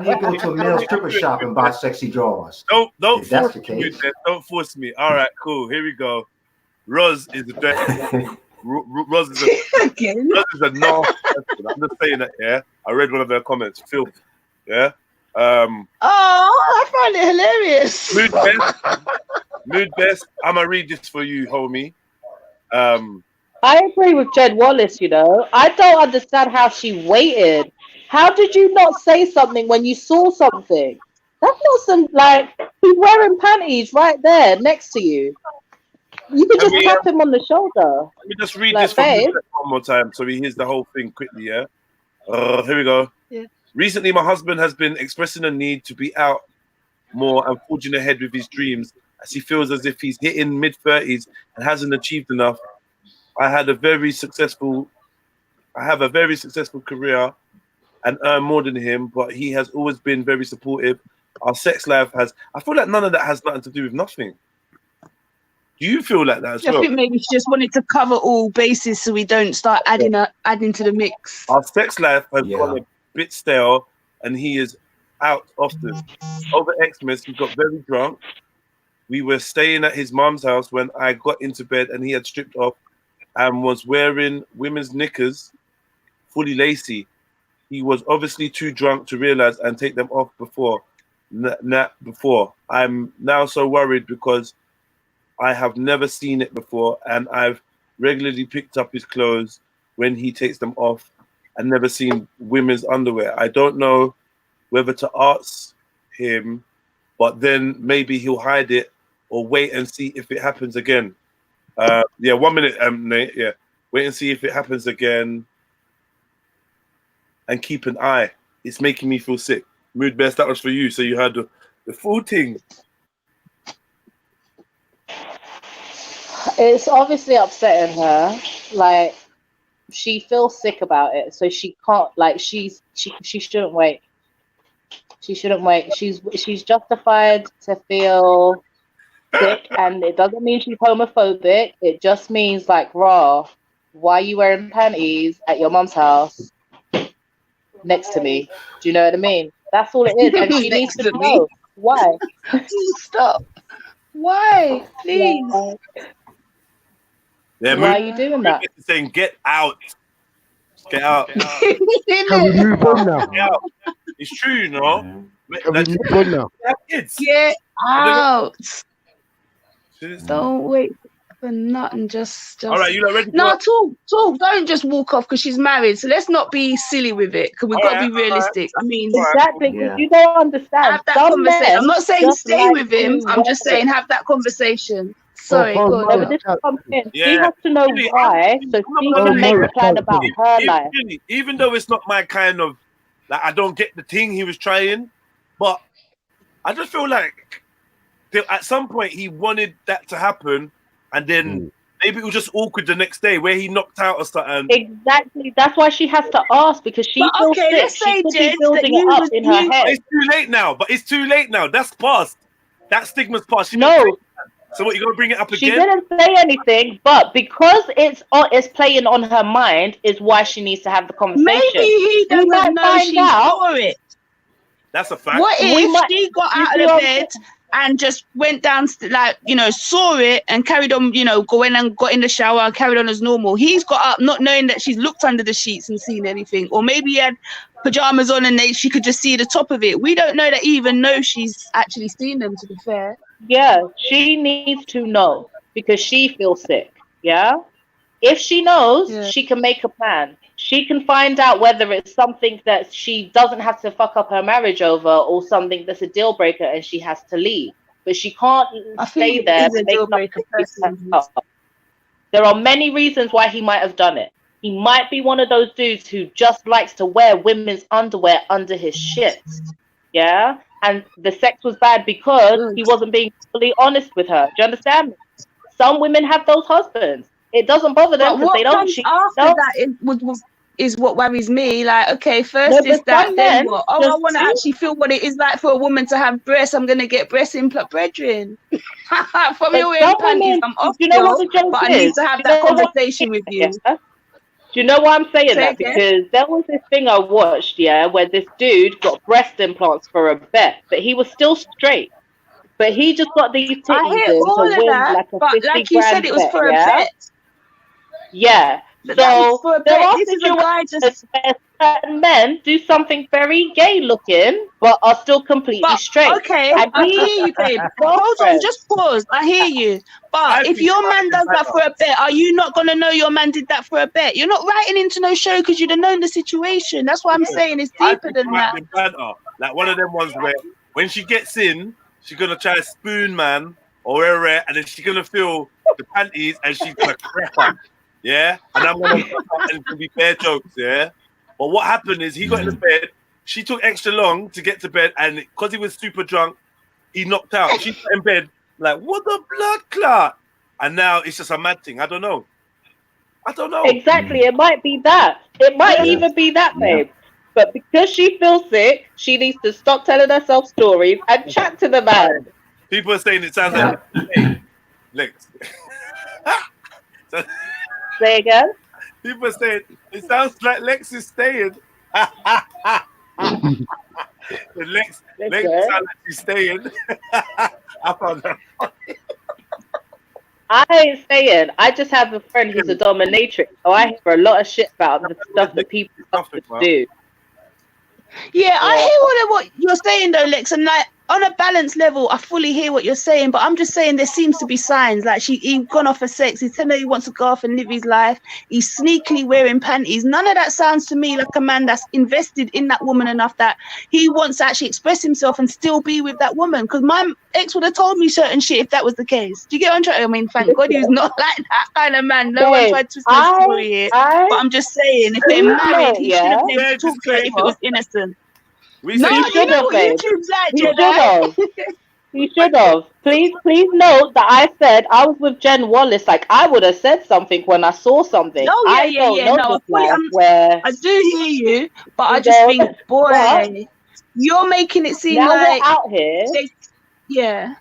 do you go to a male stripper shop and buy sexy drawers? Don't If that's force the me. case. Don't force me. All right, cool. Here we go. Roz is a Roz is a no. I'm just saying that. Yeah, I read one of their comments. Filth. Yeah. Oh, I find it hilarious. Mood best. I'm gonna read this for you, homie. I agree with Jed Wallace, you know. I don't understand how she waited. How did you not say something when you saw something? That's not some, like, he's wearing panties right there next to you. You could just tap him on the shoulder. Let me just read Like, this for babe. you one more time so he hears the whole thing quickly, yeah? Here we go. Yeah. Recently, my husband has been expressing a need to be out more and forging ahead with his dreams, as he feels as if he's hitting mid-30s and hasn't achieved enough. I have a very successful career and earn more than him, but he has always been very supportive. Our sex life I feel like none of that has nothing to do with nothing. Do you feel like that as well? I think maybe she just wanted to cover all bases so we don't start adding to the mix. Our sex life has gone a bit stale, and he is out often. Over Xmas, he got very drunk we were staying at his mom's house when I got into bed and he had stripped off and was wearing women's knickers, fully lacy. He was obviously too drunk to realize and take them off before. I'm now so worried because I have never seen it before, and I've regularly picked up his clothes when he takes them off and never seen women's underwear. I don't know whether to ask him, but then maybe he'll hide it or wait and see if it happens again. 1 minute, Nate. Yeah, wait and see if it happens again, and keep an eye. It's making me feel sick. Mood best, that was for you. So you had the full thing. It's obviously upsetting her. Like, she feels sick about it, so she can't. Like, she shouldn't wait. She shouldn't wait. She's justified to feel sick, and it doesn't mean she's homophobic. It just means, like, raw. Why are you wearing panties at your mom's house next to me? Do you know what I mean? That's all it is, and she needs to know why. Stop. Why? Please. Yeah, Why are you doing that? Saying, get out. Get out. Can we move on now? Get out. It's true, you know. Can we move on now? Kids. Get out. Don't wait for nothing. Just. All right, you lot ready? No, talk. Don't just walk off because she's married. So let's not be silly with it, because we've got to be realistic. I mean, exactly. Because you don't understand. Have that conversation. I'm not saying stay with him. I'm just saying have that conversation. Sorry, go on. She has to know why, so she can make a plan about her life. Even though it's not my kind of, like, I don't get the thing he was trying, but I just feel like at some point he wanted that to happen, and then maybe it was just awkward the next day where he knocked out or something. Exactly. That's why she has to ask, because she feels sick. Let's say, she could Jed, be building it up in her head. It's too late now. But it's too late now. That's past. That stigma's past. No. So what, you gonna bring it up again? She didn't say anything, but because it's playing on her mind is why she needs to have the conversation. Maybe he doesn't know she's for it. That's a fact. What if she got out of the bed and just went down, like, saw it and carried on, going and got in the shower and carried on as normal? He's got up not knowing that she's looked under the sheets and seen anything. Or maybe he had pajamas on and she could just see the top of it. We don't know that he even knows she's actually seen them, to be fair. Yeah, she needs to know because she feels sick. Yeah. If she knows, she can make a plan. She can find out whether it's something that she doesn't have to fuck up her marriage over or something that's a deal breaker and she has to leave. But she can't stay there. There are many reasons why he might have done it. He might be one of those dudes who just likes to wear women's underwear under his shit. Yeah? And the sex was bad because he wasn't being fully honest with her. Do you understand? Some women have those husbands. It doesn't bother them because they don't cheat. After that is what worries me. Like, okay, first is that, then what? Oh, I want to actually feel what it is like for a woman to have breasts. I'm going to get breast implant, brethren. From your wearing panties, I'm off, but I need to have that conversation with you. Do you know why I'm saying that? Because there was this thing I watched, where this dude got breast implants for a bet, but he was still straight. But he just got these titties in to win like a 50 like you said, it was for a bet. Yeah. So there are situations where certain men do something very gay looking, but are still completely straight. Okay, I hear you, babe. Hold on, just pause. I hear you. But if your man does that for a bet, are you not going to know your man did that for a bet? You're not writing into no show because you'd have known the situation. That's what I'm saying. It's deeper than that. Like one of them ones where when she gets in, she's going to try to spoon man or wear and then she's going to feel the panties and she's going to crap on. Yeah, and I'm gonna and to be fair jokes, yeah. But what happened is he got in the bed. She took extra long to get to bed, and because he was super drunk, he knocked out. She got in bed like, what the blood clot? And now it's just a mad thing. I don't know. Exactly. It might be that. It might even be that, babe. But because she feels sick, she needs to stop telling herself stories and chat to the man. People are saying it sounds like Lex. Say again? People are saying it sounds like Lex is staying. Lex sounds like she's staying. I found that. I ain't saying. I just have a friend who's a dominatrix, so I hear a lot of shit about the stuff that people do. Yeah, I hear what you're saying though, Lex, and like on a balanced level, I fully hear what you're saying, but I'm just saying there seems to be signs. Like he's gone off for sex, he's telling her he wants to go off and live his life, he's sneakily wearing panties. None of that sounds to me like a man that's invested in that woman enough that he wants to actually express himself and still be with that woman. Because my ex would have told me certain shit if that was the case. Do you get what I'm trying? I mean, thank God he's not like that kind of man. No one tried to twist the story here. But I'm just saying, if they're married, he should have been able to talk to her if it was innocent. No, you know what YouTube's like, You should have. Please note that I said I was with Jen Wallace. Like, I would have said something when I saw something. No, I do hear you, but I just think, boy, you're making it seem now like we're out here. Yeah.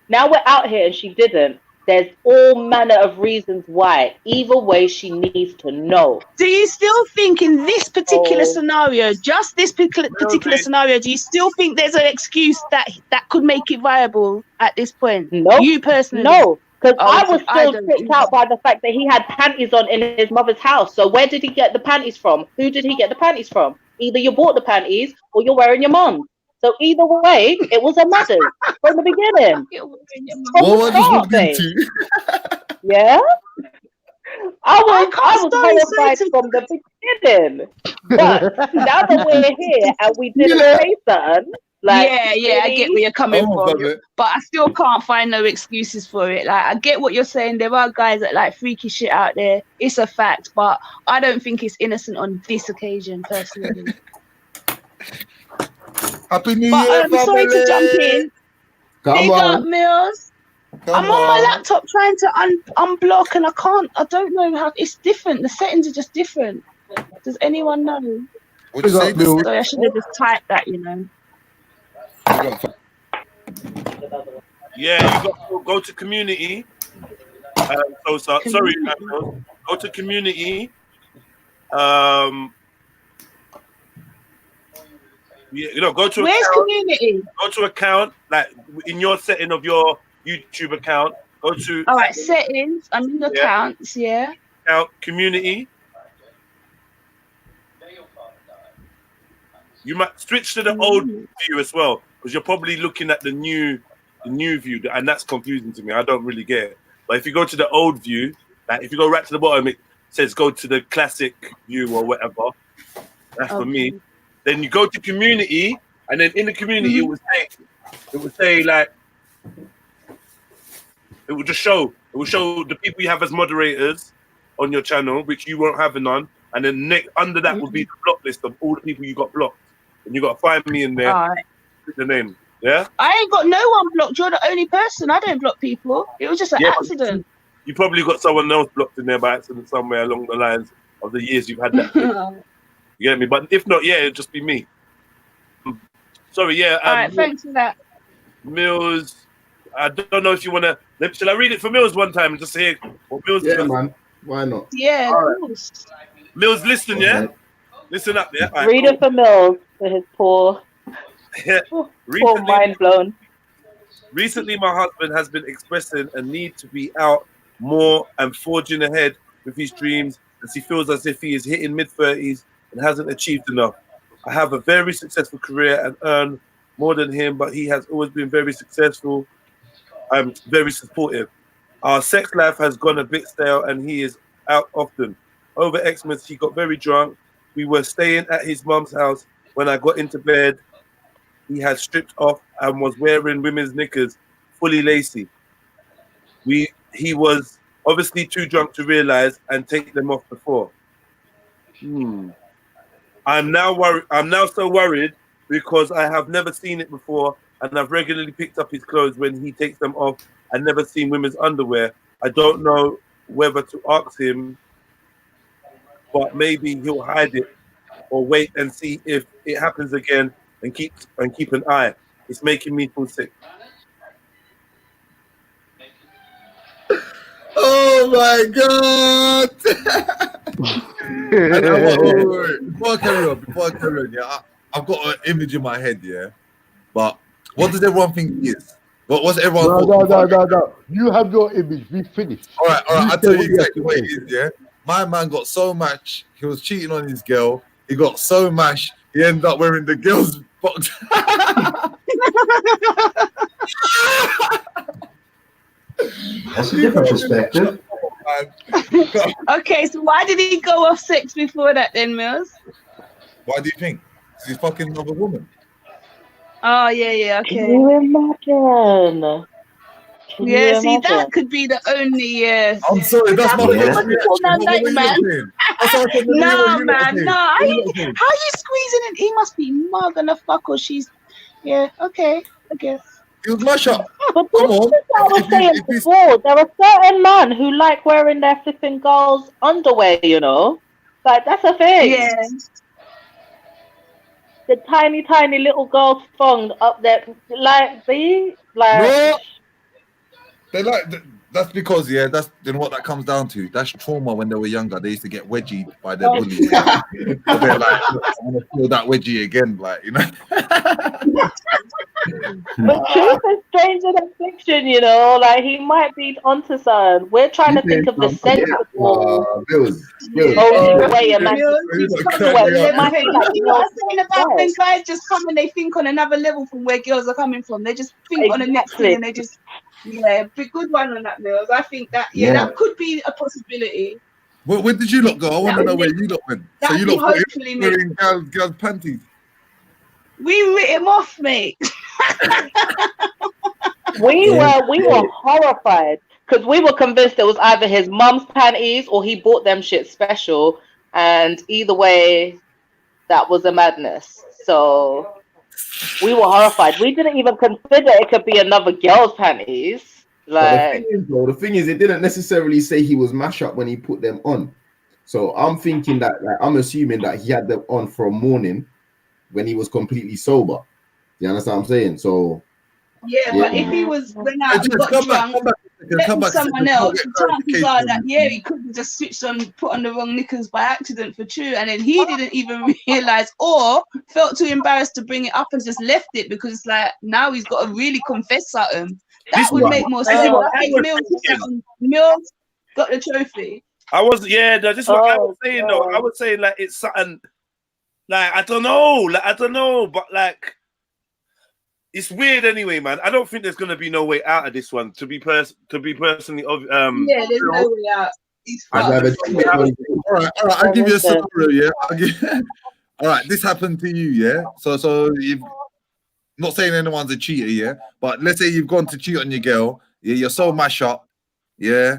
Now we're out here and she didn't. There's all manner of reasons why. Either way, she needs to know. Do you still think in this particular scenario, just this particular scenario, do you still think there's an excuse that could make it viable at this point? No. You personally? No. Because I was still tricked out by the fact that he had panties on in his mother's house. So where did he get the panties from? Who did he get the panties from? Either you bought the panties or you're wearing your mum. So either way, it was a mother from the beginning. What was into? Yeah? I was horrified from the beginning. But now that we're here and we didn't say something, like, yeah, I get where you're coming from. But I still can't find no excuses for it. Like, I get what you're saying. There are guys that like freaky shit out there. It's a fact. But I don't think it's innocent on this occasion, personally. Happy New But Year, I'm sorry to jump in. Big up, Mills. I'm on my laptop trying to unblock and I can't. I don't know how. It's different. The settings are just different. Does anyone know? What'd you say, Mills? Sorry, I should have just typed that, you know. Yeah, you got to go to community. Sorry, Mills. Go to community. Yeah, you know, go to Where's account, community? Go to account, like in your setting of your YouTube account. Go to all right, settings. I'm in the accounts, yeah. Account community. You might switch to the old view as well, because you're probably looking at the new view, and that's confusing to me. I don't really get it. But if you go to the old view, like if you go right to the bottom, it says go to the classic view or whatever. That's for me. Then you go to community, and then in the community it would say like it will show the people you have as moderators on your channel, which you won't have none, and then under that would be the block list of all the people you got blocked, and you got to find me in there. All right. Put the name. Yeah. I ain't got no one blocked. You're the only person. I don't block people. It was just an accident. You probably got someone else blocked in there by accident somewhere along the lines of the years you've had that. You get me? But if not, it'll just be me. Sorry, yeah. All right, thanks for that. Mills, I don't know if you want to... Shall I read it for Mills one time and just hear what Mills does? Man. Why not? Yeah, of course. Mills, listen, yeah? Listen up, yeah? Right, read it for Mills, for his poor mind blown. Recently, my husband has been expressing a need to be out more and forging ahead with his dreams, as he feels as if he is hitting mid-30s and hasn't achieved enough. I have a very successful career and earn more than him, but he has always been very successful. I'm very supportive. Our sex life has gone a bit stale and he is out often. Over Xmas, he got very drunk. We were staying at his mum's house. When I got into bed, he had stripped off and was wearing women's knickers, fully lacy. He was obviously too drunk to realize and take them off before. I'm now so worried because I have never seen it before, and I've regularly picked up his clothes when he takes them off and never seen women's underwear. I don't know whether to ask him, but maybe he'll hide it or wait and see if it happens again and keep an eye. It's making me feel sick. Oh my God! Before I carry on, yeah, I've got an image in my head, yeah. But what does everyone think he is? What's everyone? No. You have your image. We finished. All right. You I'll say tell you what you have exactly to what say. it is. Yeah, my man got so much. He was cheating on his girl. He got so much. He ended up wearing the girl's box. That's a different perspective. Okay, so why did he go off sex before that then, Mills? Why do you think? He's fucking another woman. Oh yeah, okay. Can you imagine? Yeah, see, that could be the only I'm sorry, that's my pretty first much reaction. all man What like, were you man. saying? That's what I said, what Nah, you man, saying? nah. How What you you saying? squeezing in? He must be mugging the fuck, or she's. Yeah, okay, I guess. He was mash up. But Come on. this is what I was saying before. There are certain men who like wearing their flipping girls' underwear, you know? Like, that's a thing. Yeah. The tiny, tiny little girls' thong up there. Like, see? Like, No. They like that's because that's what that comes down to. That's trauma when they were younger. They used to get wedgied by their bullies. So they're like, I want to feel that wedgie again, like, you know. but truth is stranger than fiction, you know? Like, he might be onto something. We're trying to think of the sensible, only way a man Let me tell you, you know what I'm saying about when guys just come and they think on another level from where girls are coming from. They just think on the next thing and they just, big good one on that, Mills. I think that, that could be a possibility. Where did you lot go? I want to know where you lot went. So you lot hopefully wearing girls' panties. We writ him off, mate. We were horrified because we were convinced it was either his mum's panties or he bought them shit special, and either way, that was a madness. So we were horrified. We didn't even consider it could be another girl's panties. Like, the thing is, it didn't necessarily say he was mash up when he put them on. So I'm thinking that, I'm assuming that he had them on for a morning when he was completely sober. You understand what I'm saying? So but if he was went out and got drunk, met someone else, the chances are that he could have just switched on, put on the wrong knickers by accident for true, and then he didn't even realize or felt too embarrassed to bring it up and just left it because it's like now he's got to really confess something. That would make more sense. I think Mills got the trophy. This is what I was saying though. I was saying like it's something like I don't know, but like it's weird anyway, man. I don't think there's gonna be no way out of this one. To be personally, there's no way out. All right, I'll give you a scenario. All right, this happened to you, yeah. So you've not saying anyone's a cheater, yeah. But let's say you've gone to cheat on your girl, yeah. You're so mash up, yeah.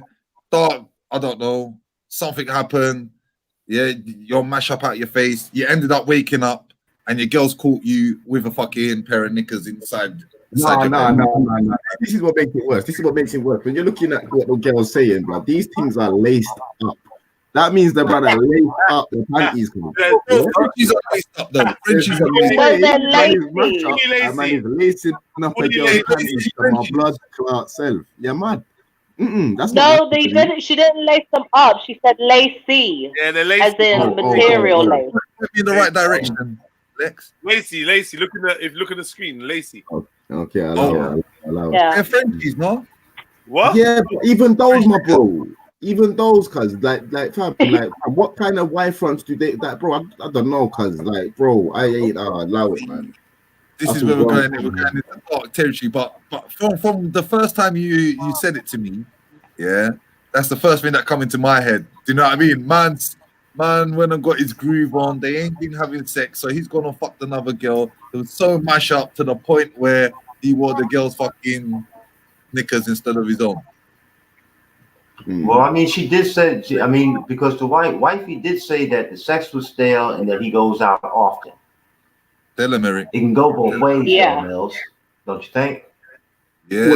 Thought I don't know, something happened, yeah. You're mash up out your face. You ended up waking up. And your girl's caught you with a fucking pair of knickers inside. No. This is what makes it worse. When you're looking at what the girl's saying, bro, these things are laced up. That means the brother laced up the panties. Frenchies are laced up, though. Frenchies are laced up. That man is lacing up a girl's panties to my blood clot self. Yeah, man. That's no, they didn't. She didn't lace them up. She said lacy. Yeah, they're lacy. As in material lace. In the right direction. Lacey, look at the screen, Lacey. Okay, allow it. Yeah. They're Frenchies, no? What? Yeah, but even those, my bro. Even those, cuz like what kind of Y fronts do they that, bro? I don't know, cuz like, bro, I ain't allow it, man. This is where we're going into dark territory. But from the first time you said it to me, yeah, that's the first thing that come into my head. Do you know what I mean? Man went and got his groove on. They ain't been having sex, so he's gonna fuck another girl. It was so mash up to the point where he wore the girl's fucking knickers instead of his own. Well, I mean, she did say. Because the wifey did say that the sex was stale and that he goes out often. Tell him, Eric. It can go both ways, Yeah. Mills. Don't you think? Yeah,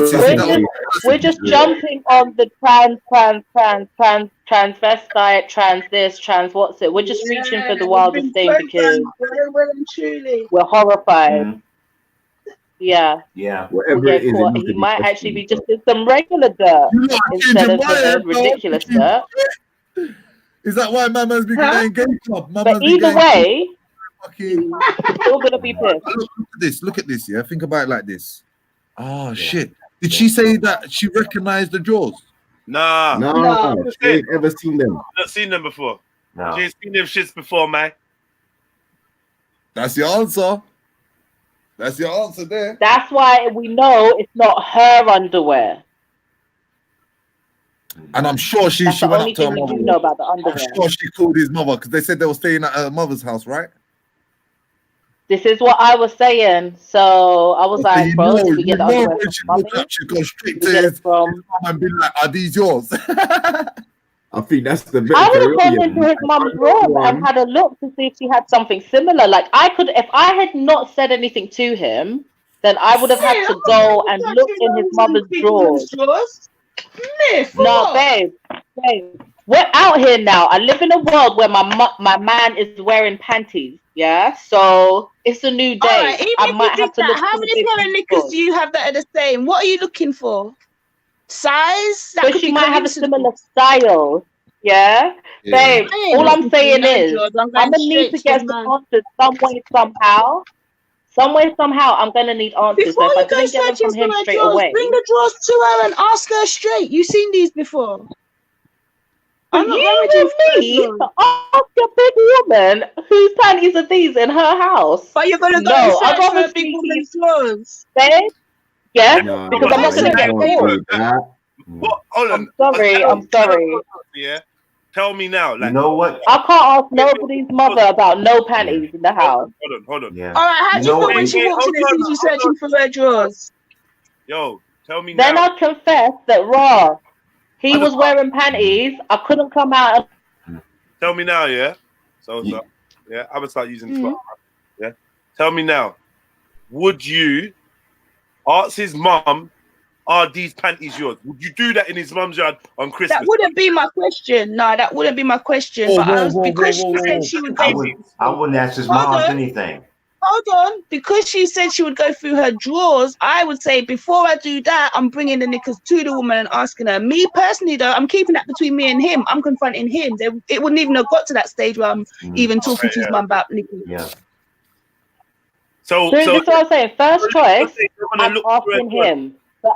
we're just jumping on the transvestite, trans this, trans what's it. We're just reaching for the wildest thing because we're horrified. Yeah. Whatever it is, he might actually be just in some regular dirt instead of the ridiculous dirt. Is that why Mama's been going gay club? But either way, still gonna be pissed. Look at this, yeah. Think about it like this. Oh shit! Did she say that she recognized the drawers? Nah. No, she ain't ever seen them. Not seen them before. No. She ain't seen them shits before, man. That's your answer. That's your answer there. That's why we know it's not her underwear. And I'm sure she That's the went only up to her thing we mother. do know about the I'm underwear. sure she called his mother because they said they were staying at her mother's house, right? This is what I was saying. So I was So like, you bro, know, did we get the when underwear she from woke mummy? up, she goes straight Did we to get his it from... mum and be like, "Are these yours?" I think that's the bit. I would have gone into his mum's room and had a look to see if she had something similar. Like I could, if I had not said anything to him, then I would have had to go and look in his mother's drawers. No, babe, we're out here now. I live in a world where my man is wearing panties. Yeah, so it's a new day. All right, even I if might you have did to that, look how through many the pair of knickers do you have that are the same? What are you looking for? Size? That But could she be might have a coincidence. similar style. Yeah, babe. I ain't All I'm looking for saying no is, drawers. I'm I'm going gonna need straight to to get the some man. answers some way, somehow. Some way, somehow, I'm gonna need answers. Before So if I you go didn't get them searching from for him her straight drawers, away, bring the drawers to her and ask her straight. You've seen these before. I'm not you rummaging want for her me drawers. to ask a big woman whose panties are these in her house? But you're gonna go and No, I'd search for rather a big speak to you, woman's drawers. babe. Yes, Nah, because I'm not Go gonna search get for your caught. that. What? Hold on. I'm sorry. Yeah. Tell me now. Like, You know what? I can't ask nobody's mother about no panties in the house. Hold on. Yeah. All right, how You do you know feel what? when she walks in and sees you hold searching for her drawers? Yo, tell me Then now. I'd confess that raw. He I was just- wearing panties. I couldn't come out. Tell me now, yeah. So yeah, I'm gonna start using the spot. Yeah. Tell me now. Would you ask his mum, are these panties yours? Would you do that in his mum's yard on Christmas? That wouldn't be my question. No, that wouldn't be my question. Whoa, But I was whoa, because whoa, she whoa, said whoa. she would I go. wouldn't ask his Hold mom on. anything. Hold on, because she said she would go through her drawers, I would say before I do that, I'm bringing the knickers to the woman and asking her. Me personally, though, I'm keeping that between me and him. I'm confronting him. It wouldn't even have got to that stage where I'm even talking to his mum about knickers. Yeah. So This is what I'm saying. First choice, I'm asking him. But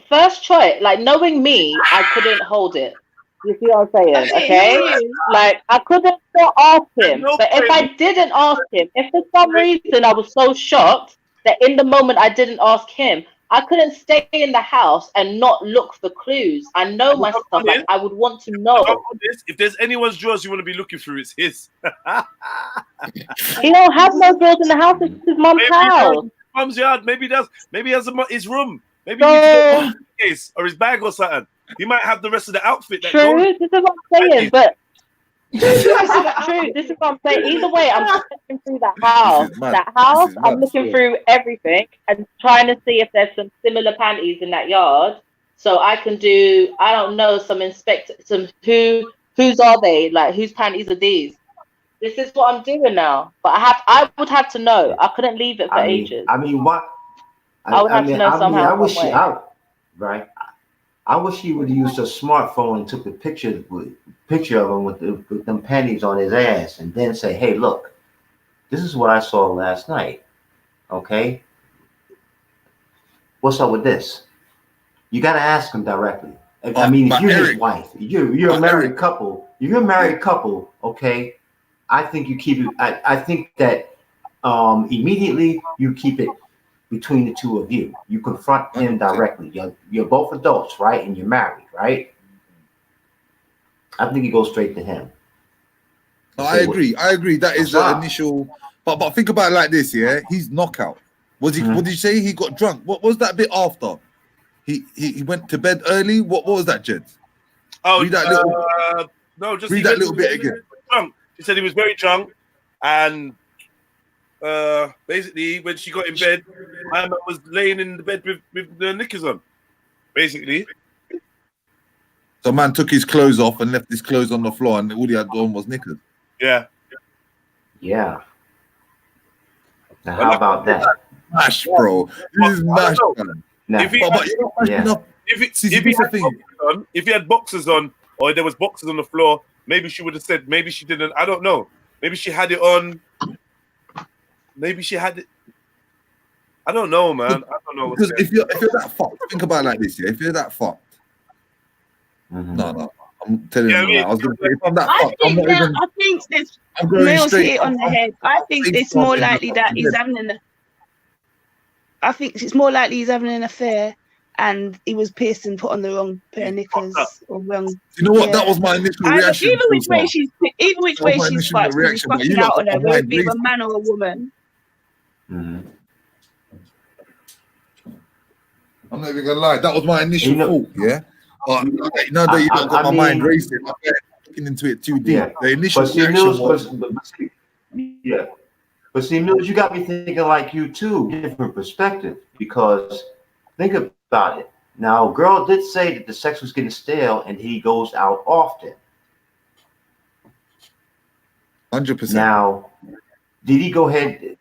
first choice, like knowing me, I couldn't hold it. You see what I'm saying? Okay? Like I couldn't not ask him. But if I didn't ask him, if for some reason I was so shocked that in the moment I didn't ask him, I couldn't stay in the house and not look for clues. I know myself. Like I would want to know. If there's anyone's drawers you want to be looking through, it's his. He don't have no drawers in the house. It's his mum's house. Mum's yard. Maybe he has his room. Maybe he needs to go to his case or his bag or something. He might have the rest of the outfit. That True, goes. this is what I'm saying, but true, this is what I'm saying. Either way, I'm just looking through that house. I'm looking through everything and trying to see if there's some similar panties in that yard. So I can do, I don't know, some whose are they? Like whose panties are these? This is what I'm doing now. But I would have to know. I couldn't leave it for ages. I mean, what? I would have to know somehow. I wish I wish he would have used a smartphone and took a picture of him with them panties on his ass, and then say, "Hey, look, this is what I saw last night. Okay, what's up with this?" You got to ask him directly. I mean, if you're his wife, you're a married couple. You're a married couple. Okay, I think you keep it. I think that immediately you keep it between the two of you. You confront him directly. You're both adults, right? And you're married, right? I think you go straight to him. No, I agree. That is the initial. But think about it like this, yeah. He's knockout. Was he? What did you say? He got drunk. What was that bit after? He went to bed early. What was that, Jed? Oh, read that little bit again. Drunk. She said he was very drunk, and basically when she got in bed, my man was laying in the bed with the knickers on. Basically. So man took his clothes off and left his clothes on the floor, and all he had on was knickers. Yeah. Yeah. Now, how about that? Mash, bro. This is mash, man. Nah. If he had boxers on, or there was boxers on the floor, maybe she would have said. Maybe she didn't. I don't know. Maybe she had it on. Maybe she had it. I don't know, man. I don't know. Because if you're that fucked, think about it like this, yeah. If you're that fucked, no, I'm telling you, I was gonna say if I'm that fucked, I'm not even. I think this I'm going Mills straight. hit it on the head. I think it's more likely that he's having an. I think it's more likely he's having an affair, and he was pissed and put on the wrong pair of knickers or wrong. You know what? That was my initial reaction. Either which way she's fucked, he's fucking out on her, whether it be a man or a woman. I'm not even gonna lie. That was my initial thought. Yeah, but now that you got my mind racing, I'm looking into it too deep. Yeah. The initial But see, reaction Mills, was. But see, Mills, you got me thinking like you too, different perspective. Because think about it. Now, girl did say that the sex was getting stale, and he goes out often. 100%. Now, did he go ahead?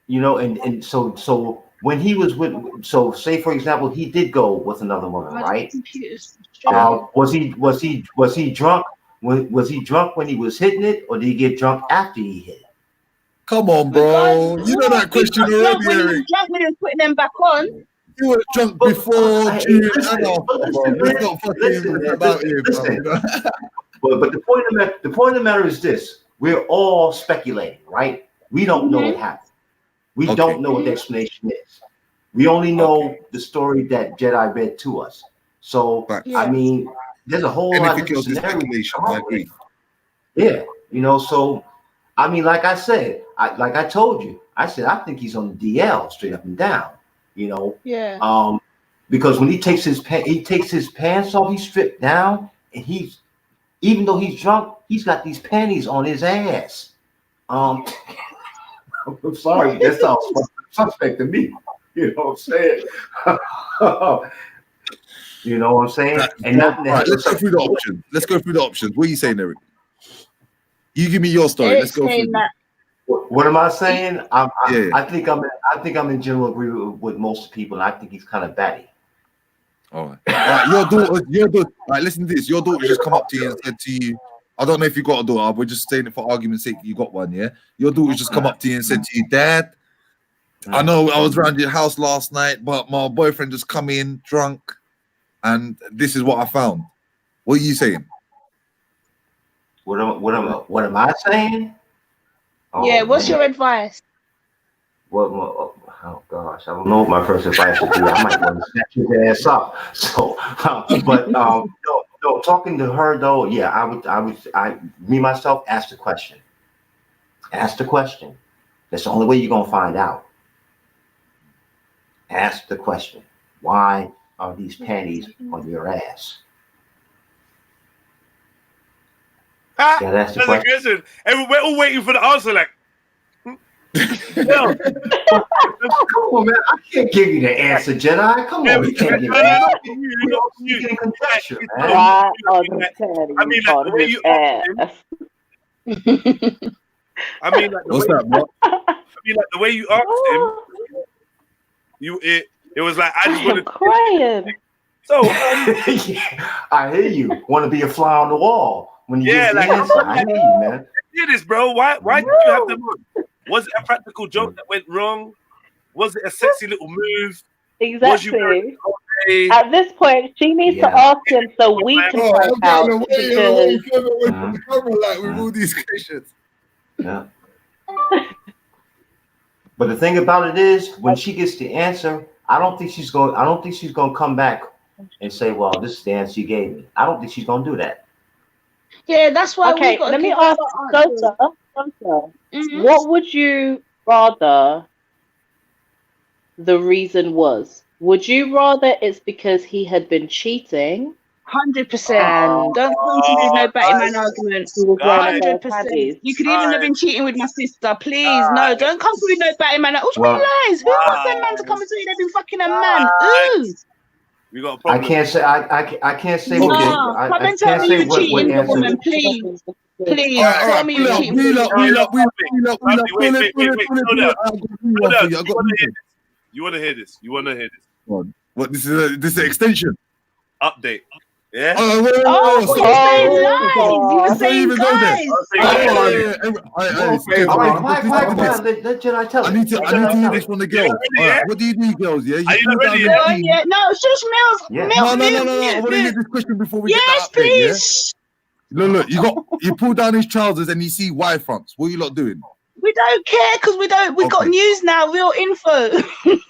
You know, and so when he was with, so say for example, he did go with another woman, right? Was he drunk? Was he drunk when he was hitting it, or did he get drunk after he hit it? Come on, bro. You know that question already, Eric. Drunk when he was putting them back on. You were drunk before, during, and after, bro. Let's not fucking about it, bro. But the point of the matter is this: we're all speculating, right? We don't know what happened. We don't know what the explanation is. We only know the story that Jedi read to us. So I mean, there's a whole lot of scenarios. Yeah, you know. So I mean, like I said, like I told you, I said I think he's on the DL straight up and down. You know. Yeah. Because when he takes his pants off, he's stripped down, and even though he's drunk, he's got these panties on his ass. I'm sorry, that sounds suspect to me. You know what I'm saying? You know what I'm saying? Let's go through the options. Let's go through the options. What are you saying, Eric? You give me your story. Let's go through. What am I saying? I think I'm in general agreement with most people, and I think he's kind of batty. All right. Your daughter. All right, listen to this. Your daughter just come up to you and said to you, I don't know if you got a daughter. We're just saying it for argument's sake. You got one, yeah? Your daughter just come up to you and said to you, Dad, I know I was around your house last night, but my boyfriend just come in drunk, and this is what I found. What are you saying? What am I saying? Yeah, what's your advice? Oh gosh, I don't know what my first advice would be. I might want to snatch his ass up. So, no, talking to her though, yeah, I myself ask the question. Ask the question. That's the only way you're gonna find out. Ask the question. Why are these panties on your ass? Yeah, that's the question. And we're all waiting for the answer, like. No. Come on, man. I can't give you the answer, Jedi. Come on, you can't give me that. You're getting conjecture, man. I mean, like, the way you asked him. I mean, like, what's that, bro? I mean, like, the way you asked him, it was like, I just want to crying. So, I hear you. Want to be a fly on the wall when you get the answer. I hear you, man. Hear this, bro. Why did you have them on? Was it a practical joke that went wrong? Was it a sexy little move? Exactly. At this point, she needs to ask him so we can find out. Away from the camera, like with all these questions. Yeah. But the thing about it is, when she gets the answer, I don't think she's going to come back and say, "Well, this is the answer you gave me." I don't think she's going to do that. Yeah, that's why. Okay, let me ask Sosa. What would you rather the reason was? Would you rather it's because he had been cheating? 100%. Don't come to me with no batty man arguments. 100%. You could even have been cheating with my sister. Please, no. Don't come to me with no batty man. What do you mean lies? Who wants that man to come and tell you they've been fucking a man? Ooh. We got a problem. I can't say. I can't say. No, come and tell me you're cheating with a woman, please. Please, tell me you're cheating. You want to hear this? What? This is an extension. Update. Yeah. Oh, wait, Oh, I thought you were saying lies. You were Before you saying even go there. Let I tell I need to hear this from the girls. All right, what do you do, girls? Yeah, you pull down Go your on, jeans. yeah. No, shush, Mills. Yeah. No. I want to hear this question before we get Yes, that update. Yeah. please. Look. You pull down his trousers and you see Y fronts. What are you lot doing? We don't care because we got Okay. news now, real info.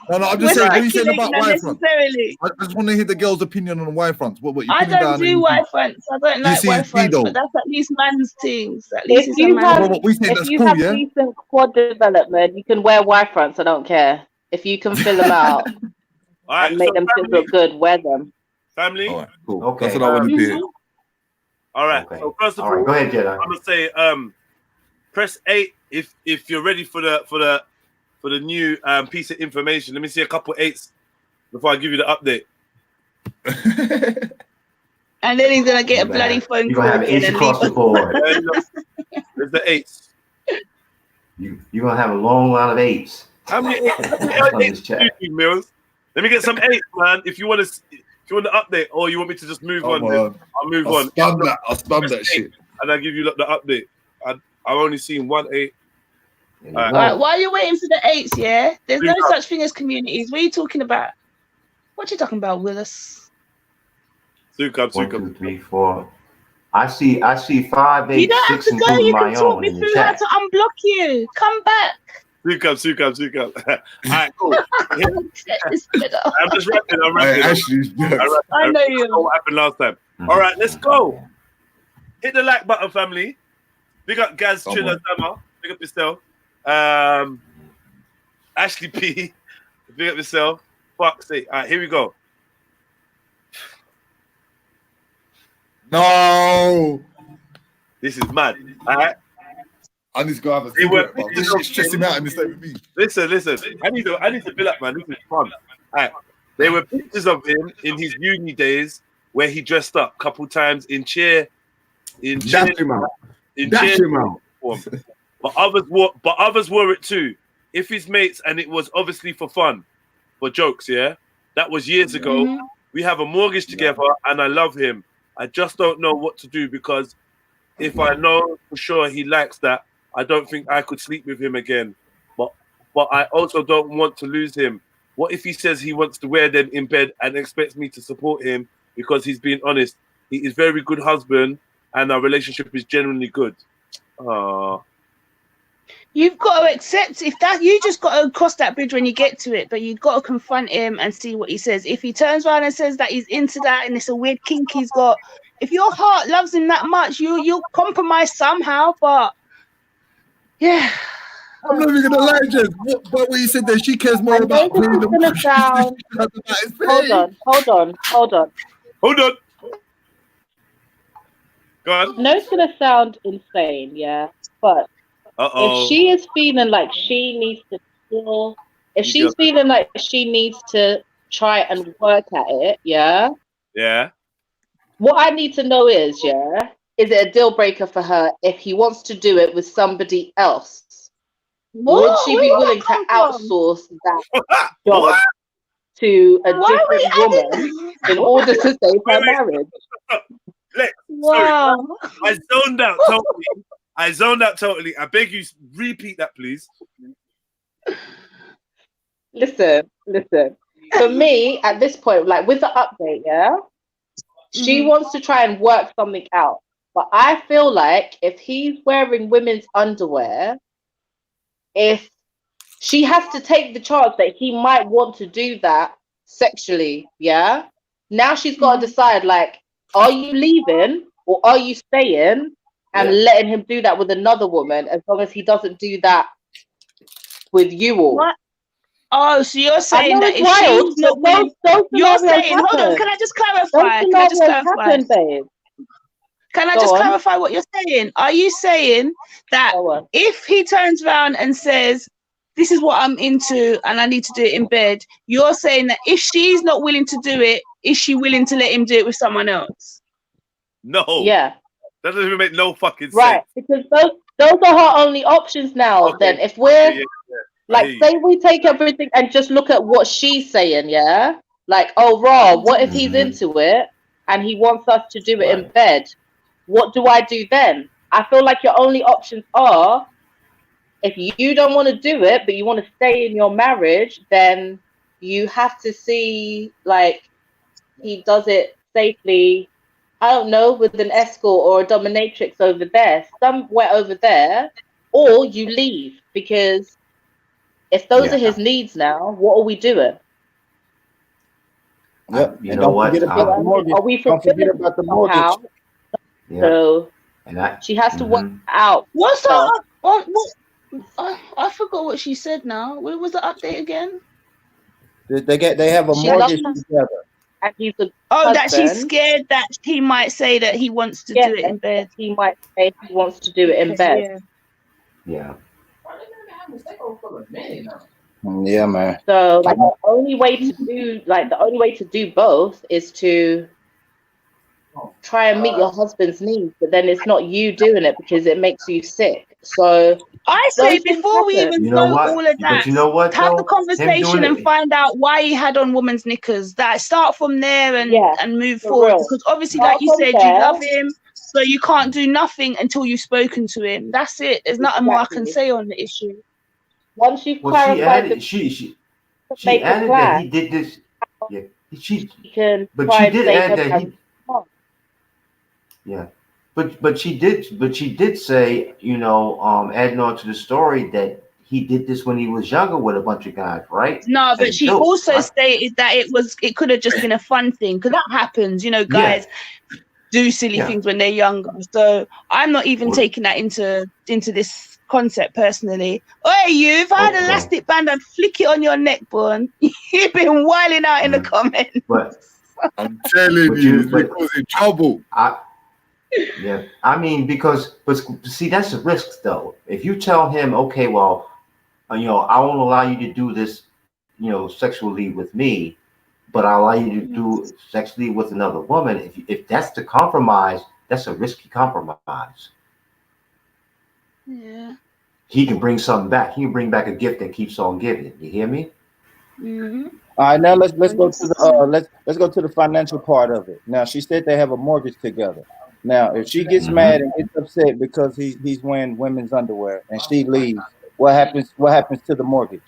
No, I'm just saying. What are you saying about Y fronts? I just want to hear the girls' opinion on Y fronts. What you I putting don't down? do Y fronts. I don't like see Y fronts, speedo. but that's at least man's things. At least If it's a you man's have, What we think if that's you cool, have yeah. decent quad development, you can wear Y fronts. I don't care. If you can fill them out and make them still look good, wear them. Family. All right, cool. Okay. That's what I wanted to hear. All right. Okay. So first of All all, right, go ahead, Jedi. I'm gonna say press 8 if you're ready for the new piece of information. Let me see a couple 8s before I give you the update. And then he's gonna get a bloody phone You're call gonna have again 8s and across leave the board. There's the 8s. You're gonna have a long line of 8s. How many 8s on this chat? Mills? Let me get some 8s, man. If you want to update, or you want me to just move on, then I'll move on. I'll stun that shit. And I'll give you the update. I've only seen 1 8. All right, while you're waiting for the 8s, yeah, there's no such thing as communities. What are you talking about? What you talking about, Willis? 1, 2, 3, 4. I see 5, 8, You don't have 6, to go. including You my can talk own me in the through how chat. to unblock you. Come back. Suke up. All right, cool. I'm just rapping. I'm Hey, rapping. Ashley's I know you. What happened last time? All right, let's go. Hit the like button, family. Big up Gaz, Triller, Summer. Big up yourself. Ashley P. Big up yourself. Fuck's sake. All right, here we go. No. This is mad. All right. I need to go have a cigarette, bro. This shit's stressing me out and stay with me. Listen. I need to build up, man. This is fun. All right. There were pictures of him in his uni days where he dressed up a couple times in cheer. Dash him out. But others wore it too. If his mates, and it was obviously for fun, for jokes, yeah. That was years ago. We have a mortgage together, and I love him. I just don't know what to do because if I know for sure he likes that, I don't think I could sleep with him again. But I also don't want to lose him. What if he says he wants to wear them in bed and expects me to support him because he's being honest? He is a very good husband, and our relationship is genuinely good. You've got to accept if that you just got to cross that bridge when you get to it, but you've got to confront him and see what he says. If he turns around and says that he's into that and it's a weird kink he's got, if your heart loves him that much, you'll compromise somehow. But yeah, I'm not even gonna lie, Jess. What you said there? She cares more about playing the Gonna sound... Hold on. Go on. No, it's gonna sound insane, yeah, but if she is feeling like she needs to feel, if she's feeling like she needs to try and work at it, yeah. What I need to know is it a deal breaker for her if he wants to do it with somebody else? Would she be willing to outsource that job to a different woman in order to save her marriage? Wow. I zoned out totally. I beg you, repeat that, please. Listen. For me, at this point, like with the update, she wants to try and work something out. But I feel like if he's wearing women's underwear, if she has to take the chance that he might want to do that sexually, now she's got to decide, like, are you leaving or are you staying and letting him do that with another woman as long as he doesn't do that with you all? What? Oh, so you're saying that if she's not willing, you're saying, hold on, can I just clarify? Can I just clarify what you're saying? Are you saying that if he turns around and says, this is what I'm into and I need to do it in bed, you're saying that if she's not willing to do it, is she willing to let him do it with someone else? No. Yeah. That doesn't even make no fucking sense. Right, because those are her only options now. Okay. Then if we're like, say we take everything and just look at what she's saying, like, oh, Rob, what if he's into it and he wants us to do it in bed, what do I do then? I feel like your only options are, if you don't want to do it, but you want to stay in your marriage, then you have to see, like, he does it safely, I don't know, with an escort or a dominatrix over there, somewhere over there, or you leave, because if those are his needs now, what are we doing? Yep. You And know don't what? forget about the mortgage. Are we Don't forget fulfilling about the somehow? mortgage. Yeah. So And she has to work out. What's herself. that? I forgot what she said now. What was the update again? They have a She loves mortgage him, together. and he's a That she's husband. scared that he might say that he wants to do it in bed. He might say he wants to do it in bed. Yeah. Yeah, man. So like the only way to do both is to try and meet your husband's needs, but then it's not you doing it because it makes you sick. So I say those things before we happen. even You know know what? all of But that, you know what, have the though? Him conversation doing and it. find out why he had on women's knickers. That start from there and move for forward. real. Because obviously, Start like you from said, you there. love him, so you can't do nothing until you've spoken to him. That's it. There's nothing more I can Exactly. say on the issue. Once you've Well, she clarified the added. She make a added that plan, he did this. Yeah. She. you can But try she and did save add her that marriage. he. Yeah. But she did say, you know, adding on to the story that he did this when he was younger with a bunch of guys, right? No, As but a she joke, also right? stated that it could have just been a fun thing, because that happens, you know, Yeah. guys do silly Yeah. things when they're younger. So I'm not even Well, taking that into this concept personally. Hey, you, if I had an elastic band, I'd flick it on your neck, Born. You've been wilding out in the comments. But I'm telling you, it's causing trouble. Yeah, I mean, but see, that's a risk though. If you tell him, okay, well, you know, I won't allow you to do this, you know, sexually with me, but I'll allow you to do sexually with another woman. If that's the compromise, that's a risky compromise. Yeah. He can bring something back. He can bring back a gift that keeps on giving. You hear me? Mm-hmm. All right, now let's go to the let's go to the financial part of it. Now she said they have a mortgage together. Now, if she gets mad and gets upset because he's wearing women's underwear and she leaves, what happens? What happens to the mortgage?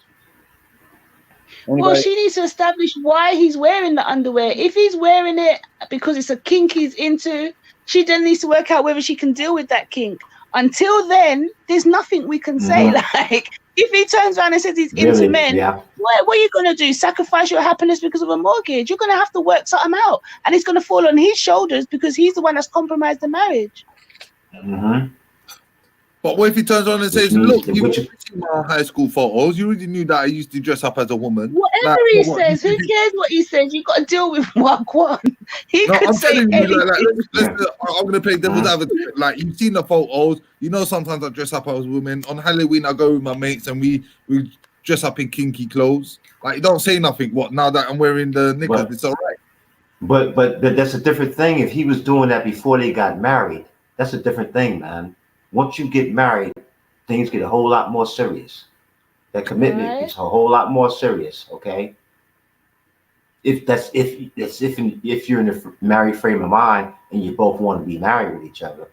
Well, Anybody? she needs to establish why he's wearing the underwear. If he's wearing it because it's a kink he's into, she then needs to work out whether she can deal with that kink. Until then, there's nothing we can say. Like, if he turns around and says he's into men, what are you going to do? Sacrifice your happiness because of a mortgage? You're going to have to work something out. And it's going to fall on his shoulders because he's the one that's compromised the marriage. But what if he turns on and says, "Look, you already seen my high school photos. You already knew that I used to dress up as a woman." Whatever he says, who cares what he says? You got to deal with one. He No, could I'm say telling you, anything. I'm going to play devil's advocate. Like, you've seen the photos. You know, sometimes I dress up as a woman. On Halloween, I go with my mates and we dress up in kinky clothes. Like, you don't say nothing. What, now that I'm wearing the knickers, it's all right. But that's a different thing. If he was doing that before they got married, that's a different thing, man. Once you get married, things get a whole lot more serious. That commitment gets a whole lot more serious. Okay. If you're in a married frame of mind and you both want to be married with each other,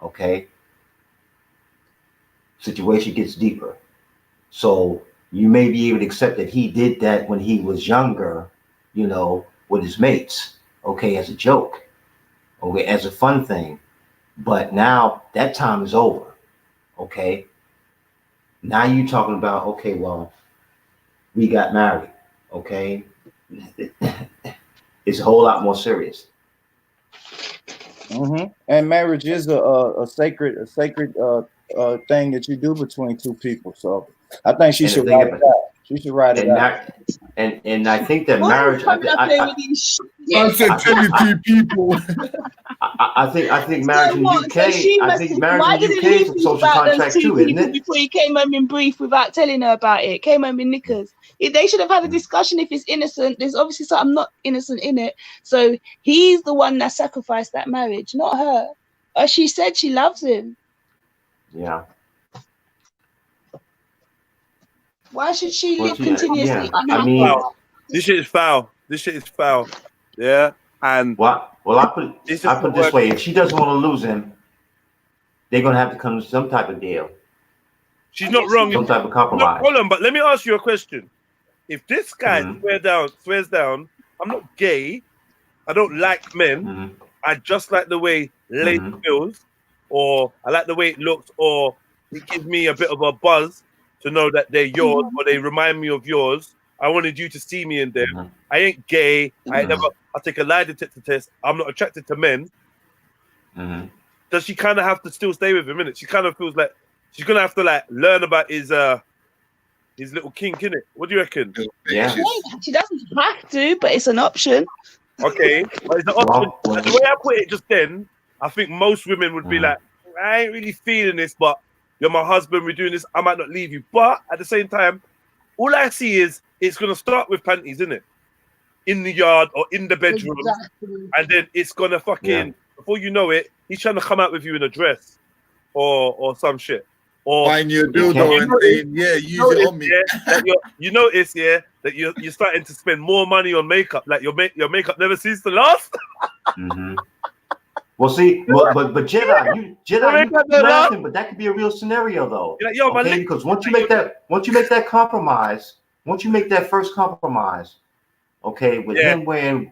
okay. Situation gets deeper. So you may be able to accept that he did that when he was younger, you know, with his mates, okay, as a joke, okay, as a fun thing. But now that time is over, okay? Now you're talking about, okay, well, we got married, okay? It's a whole lot more serious. And marriage is a sacred thing that you do between two people. So I think she should write it out. She should write it out. And I think that marriage. I said 22 people. I think marriage in the UK. I think marriage in the UK is a social about contract those two too, isn't people it? before he came home in brief without telling her about it. Came home in knickers. They should have had a discussion if it's innocent. There's obviously something not innocent in it. So he's the one that sacrificed that marriage, not her. She said she loves him. Yeah. Why should she live continuously this shit is foul. This shit is foul. Yeah. And well, I put it this way: if she doesn't want to lose him, they're gonna have to come to some type of deal. She's not wrong. Some type of compromise. Hold on, but let me ask you a question. If this guy Mm-hmm. swears down, I'm not gay. I don't like men. Mm-hmm. I just like the way lady feels, or I like the way it looks, or it gives me a bit of a buzz to know that they're yours, or they remind me of yours. I wanted you to see me in them. I ain't gay. I take a lie detector test. I'm not attracted to men. Does she kind of have to still stay with him? Innit? She kind of feels like she's gonna have to like learn about his little kink, innit? What do you reckon? Yeah. She doesn't have to, but it's an option. Okay, but it's an option. And the way I put it just then, I think most women would be like, I ain't really feeling this, but you're my husband, we're doing this, I might not leave you. But at the same time, all I see is it's gonna start with panties, isn't it? In the yard or in the bedroom, and then it's gonna fucking before you know it, he's trying to come out with you in a dress or some shit. Or find your dildo and saying, yeah, use it on me. You notice, that you're starting to spend more money on makeup. Like your makeup never ceases to last. Well, see, but Jedi, you laughing, but that could be a real scenario though. Okay, because once you make that compromise, once you make that first compromise, okay, with him wearing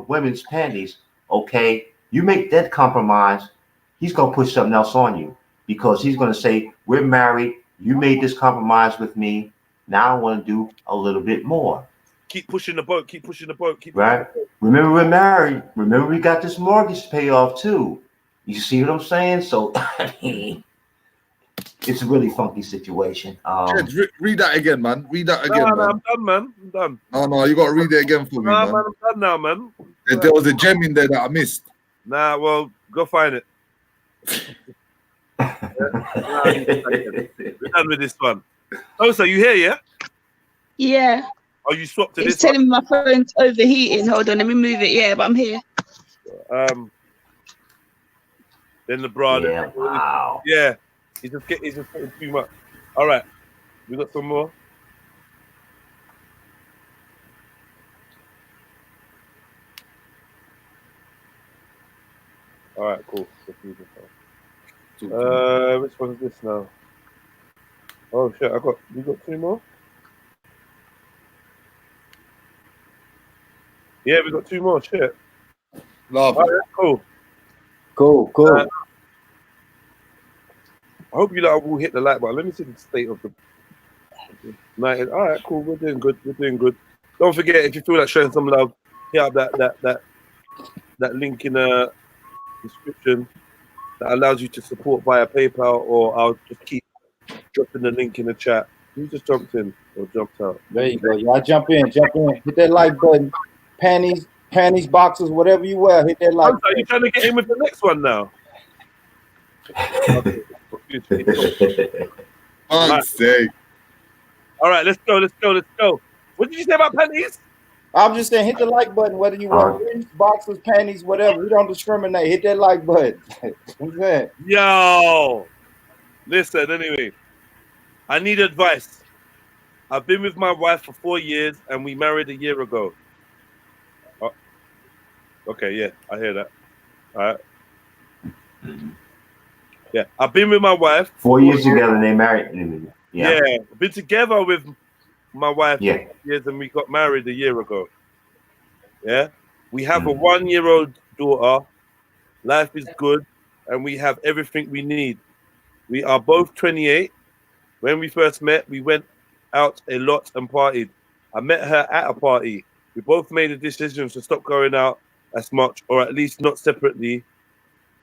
women's panties, okay, you make that compromise, he's gonna put something else on you because he's gonna say, we're married, you made this compromise with me, now I want to do a little bit more. Keep pushing the boat, keep pushing the boat, right? Remember, we're married. Remember, we got this mortgage to pay off too. You see what I'm saying? So, I mean, it's a really funky situation. Read that again, man. Read that again, man. I'm done, man. I'm done. No, you got to read it again for me, man. Man. I'm done now, man. There was a gem in there that I missed. Nah, well, go find it. We're done with this one. Oh, so you here, yeah? Yeah. Oh, you swapped to It's this telling me my phone's overheating. Hold on, let me move it. Yeah, but I'm here. Then the bra. Yeah, wow. Yeah. He's just getting too much. All right. We got some more. All right, cool. Which one is this now? Oh shit! We got two more. Yeah, we got two more. Shit. Love. All right, cool. Cool. I hope you lot will hit the like button. Let me see the state of the night. All right, cool. We're doing good. Don't forget, if you feel like showing some love, hit up that link in the description that allows you to support via PayPal, or I'll just keep dropping the link in the chat. Who just jumped in or jumped out? There you go. Y'all jump in. Hit that like button. Panties, boxes, whatever you wear, hit that like button. Are you trying to get in with the next one now? All right, let's go. What did you say about panties? I'm just saying, hit the like button, whether you wear briefs, boxes, panties, whatever. We don't discriminate. Hit that like button. What's that? Yo, listen, anyway, I need advice. I've been with my wife for 4 years and we married a year ago. Oh, okay, yeah, I hear that. All right. Yeah, I've been with my wife 4 years together and they married. Yeah, I've been together with my wife for 4 Yeah. years and we got married a year ago. Yeah, we have a 1-year-old daughter. Life is good and we have everything we need. We are both 28. When we first met, we went out a lot and partied. I met her at a party. We both made a decision to stop going out as much, or at least not separately,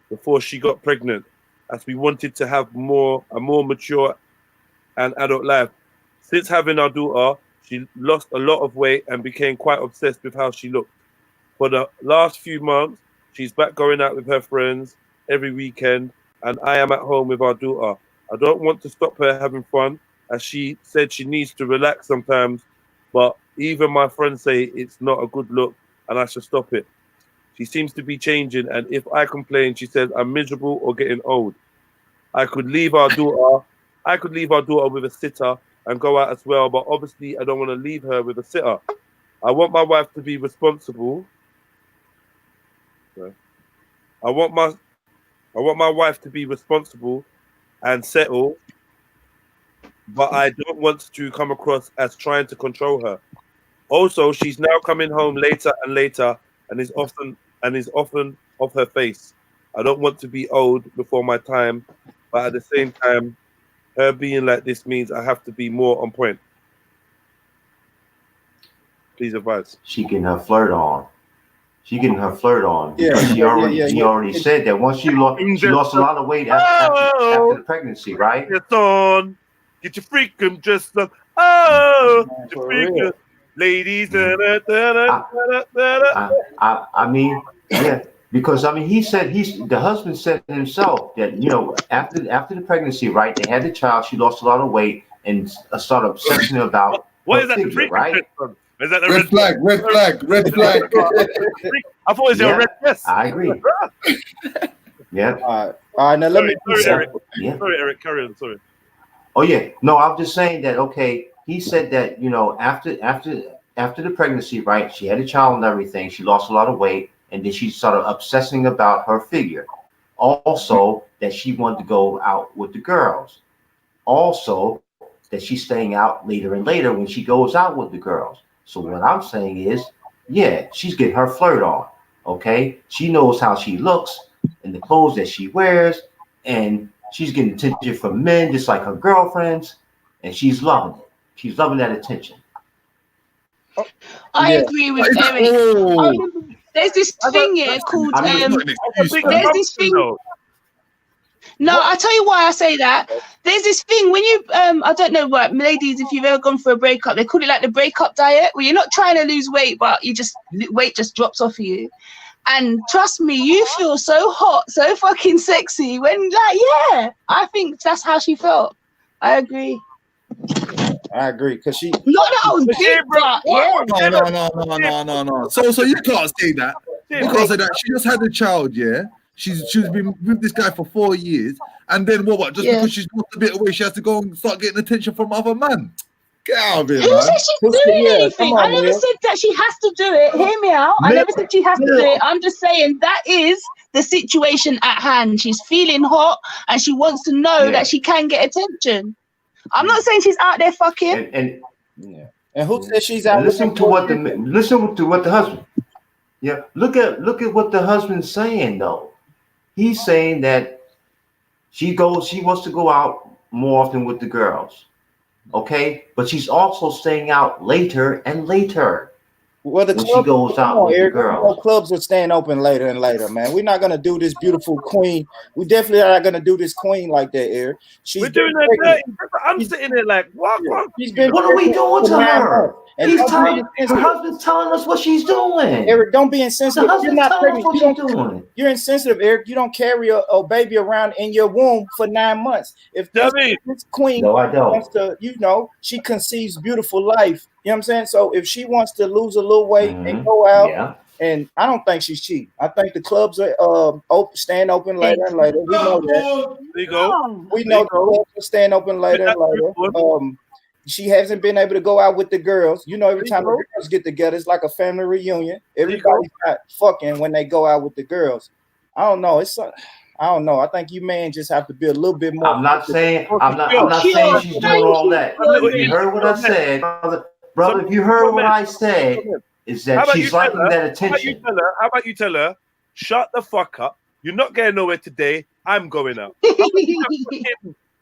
before she got pregnant, as we wanted to have a more mature and adult life. Since having our daughter, she lost a lot of weight and became quite obsessed with how she looked. For the last few months, she's back going out with her friends every weekend, and I am at home with our daughter. I don't want to stop her having fun, as she said she needs to relax sometimes, but even my friends say it's not a good look and I should stop it. She seems to be changing, and if I complain, she says I'm miserable or getting old. I could leave our daughter with a sitter and go out as well, but obviously I don't want to leave her with a sitter. I want my wife to be responsible man. I want my wife to be responsible and settle, but I don't want to come across as trying to control her. Also, she's now coming home later and later, and is often off her face. I don't want to be old before my time, but at the same time, her being like this means I have to be more on point. Please advise. She getting her flirt on. She getting her flirt on because Yeah, she already said that once she lost a lot of weight after the pregnancy, right? Get on, get your freaking dressed up. Oh, get your freaking ladies. I mean, yeah, because I mean, the husband said himself that after the pregnancy, right? They had the child. She lost a lot of weight and started obsessing about what her is that? figure, The freaking right? Is that the Red flag, red flag, red flag. I thought it was a red dress. I agree. Yeah. All right. Now let me. Sorry, Eric. Yeah. Sorry, Eric. Carry on. Sorry. Oh yeah. No, I'm just saying that. Okay, he said that after the pregnancy, right? She had a child and everything. She lost a lot of weight, and then she started obsessing about her figure. Also, that she wanted to go out with the girls. Also, that she's staying out later and later when she goes out with the girls. So what I'm saying is, yeah, she's getting her flirt on. Okay, she knows how she looks and the clothes that she wears, and she's getting attention from men just like her girlfriends, and she's loving it. She's loving that attention. I agree with Eric. There's this thing here called there's this thing. No, I'll tell you why I say that. There's this thing when you I don't know what ladies, if you've ever gone for a breakup, they call it like the breakup diet, where you're not trying to lose weight, but weight just drops off of you. And trust me, you feel so hot, so fucking sexy when I think that's how she felt. I agree. Because she. Not that I was big, but No. So you can't say that. You can't say that. She just had a child, yeah. She's been with this guy for 4 years, and then what? Just because she's lost a bit of weight, she has to go and start getting attention from other men. Get out of here, Who man. said she's doing anything? I never said that she has to do it. Hear me out. I never said she has to do it. I'm just saying that is the situation at hand. She's feeling hot, and she wants to know that she can get attention. I'm not saying she's out there fucking. And who said she's out? Listen to what the husband. Yeah, look at what the husband's saying though. He's saying that she wants to go out more often with the girls. Okay, but she's also staying out later and later. Well, when she goes out with the girls. Clubs are staying open later and later, man. We're not gonna do this beautiful queen. We definitely are not gonna do this queen like that, Eric. We're doing that dirty. I'm sitting there like, what? What are we doing to her? And her husband's telling us what she's doing. Eric, don't be insensitive. You're not pregnant. You're insensitive, Eric. You don't carry a baby around in your womb for 9 months. If this queen wants to, she conceives beautiful life. You know what I'm saying? So if she wants to lose a little weight and go out, and I don't think she's cheating. I think the clubs are staying open later and later. We know that. There you go. We know the clubs are staying open later and later. She hasn't been able to go out with the girls. Every time the girls get together, it's like a family reunion. Everybody's not fucking when they go out with the girls. I don't know. I don't know. I think you men just have to be a little bit more. I'm not saying she's doing all that. You heard what I said, brother. If you heard what I said, is that she's liking that attention. How about you tell her, shut the fuck up. You're not getting nowhere today. I'm going out.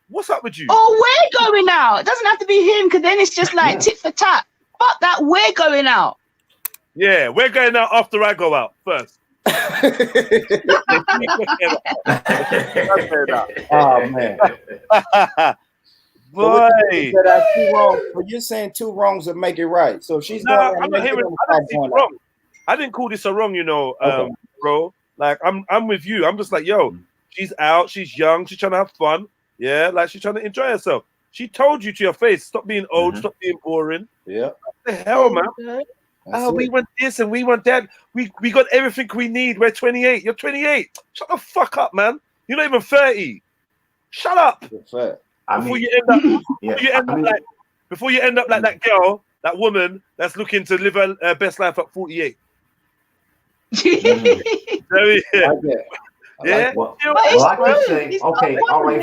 What's up with you? Oh, we're going out. It doesn't have to be him, because then it's just like tit for tat. Fuck that, we're going out. Yeah, we're going out after I go out first. Oh man. Boy. You're saying two wrongs that make it right. So if she's I'm not hearing. Wrong. I didn't call this a wrong, bro. Like I'm with you. I'm just like, she's out, she's young, she's trying to have fun. Yeah, like she's trying to enjoy herself. She told you to your face, stop being old, stop being boring. Yeah. What the hell, man? We want this and we want that. We got everything we need. We're 28. You're 28. Shut the fuck up, man. You're not even 30. Shut up. Before you end up like that girl, that woman that's looking to live her best life at 48. Yeah. Well, I can say, okay, all right,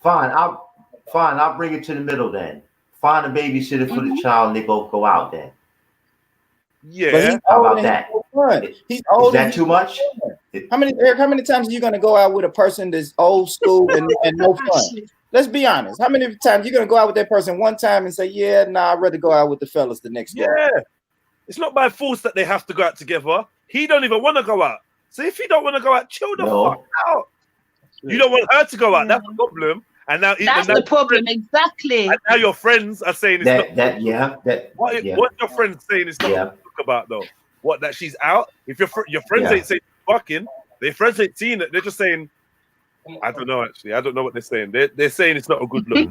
fine. I'll bring it to the middle then. Find a babysitter for the child, and they both go out then. Yeah. How about that? He's old. Is that too much? How many, Eric? How many times are you gonna go out with a person that's old school and no fun? Let's be honest. How many times you gonna go out with that person one time and say, "Yeah, nah, I'd rather go out with the fellas the next day"? Yeah. It's not by force that they have to go out together. He don't even want to go out. So if he don't want to go out, chill the fuck out. You don't want her to go out. That's the problem. And now That's the problem, exactly. And now your friends are saying it's not. What your friends saying it's not to talk about though? What, that she's out? If your friends ain't saying fucking, their friends ain't seeing it. They're just saying, I don't know. Actually, I don't know what they're saying. They're saying it's not a good look.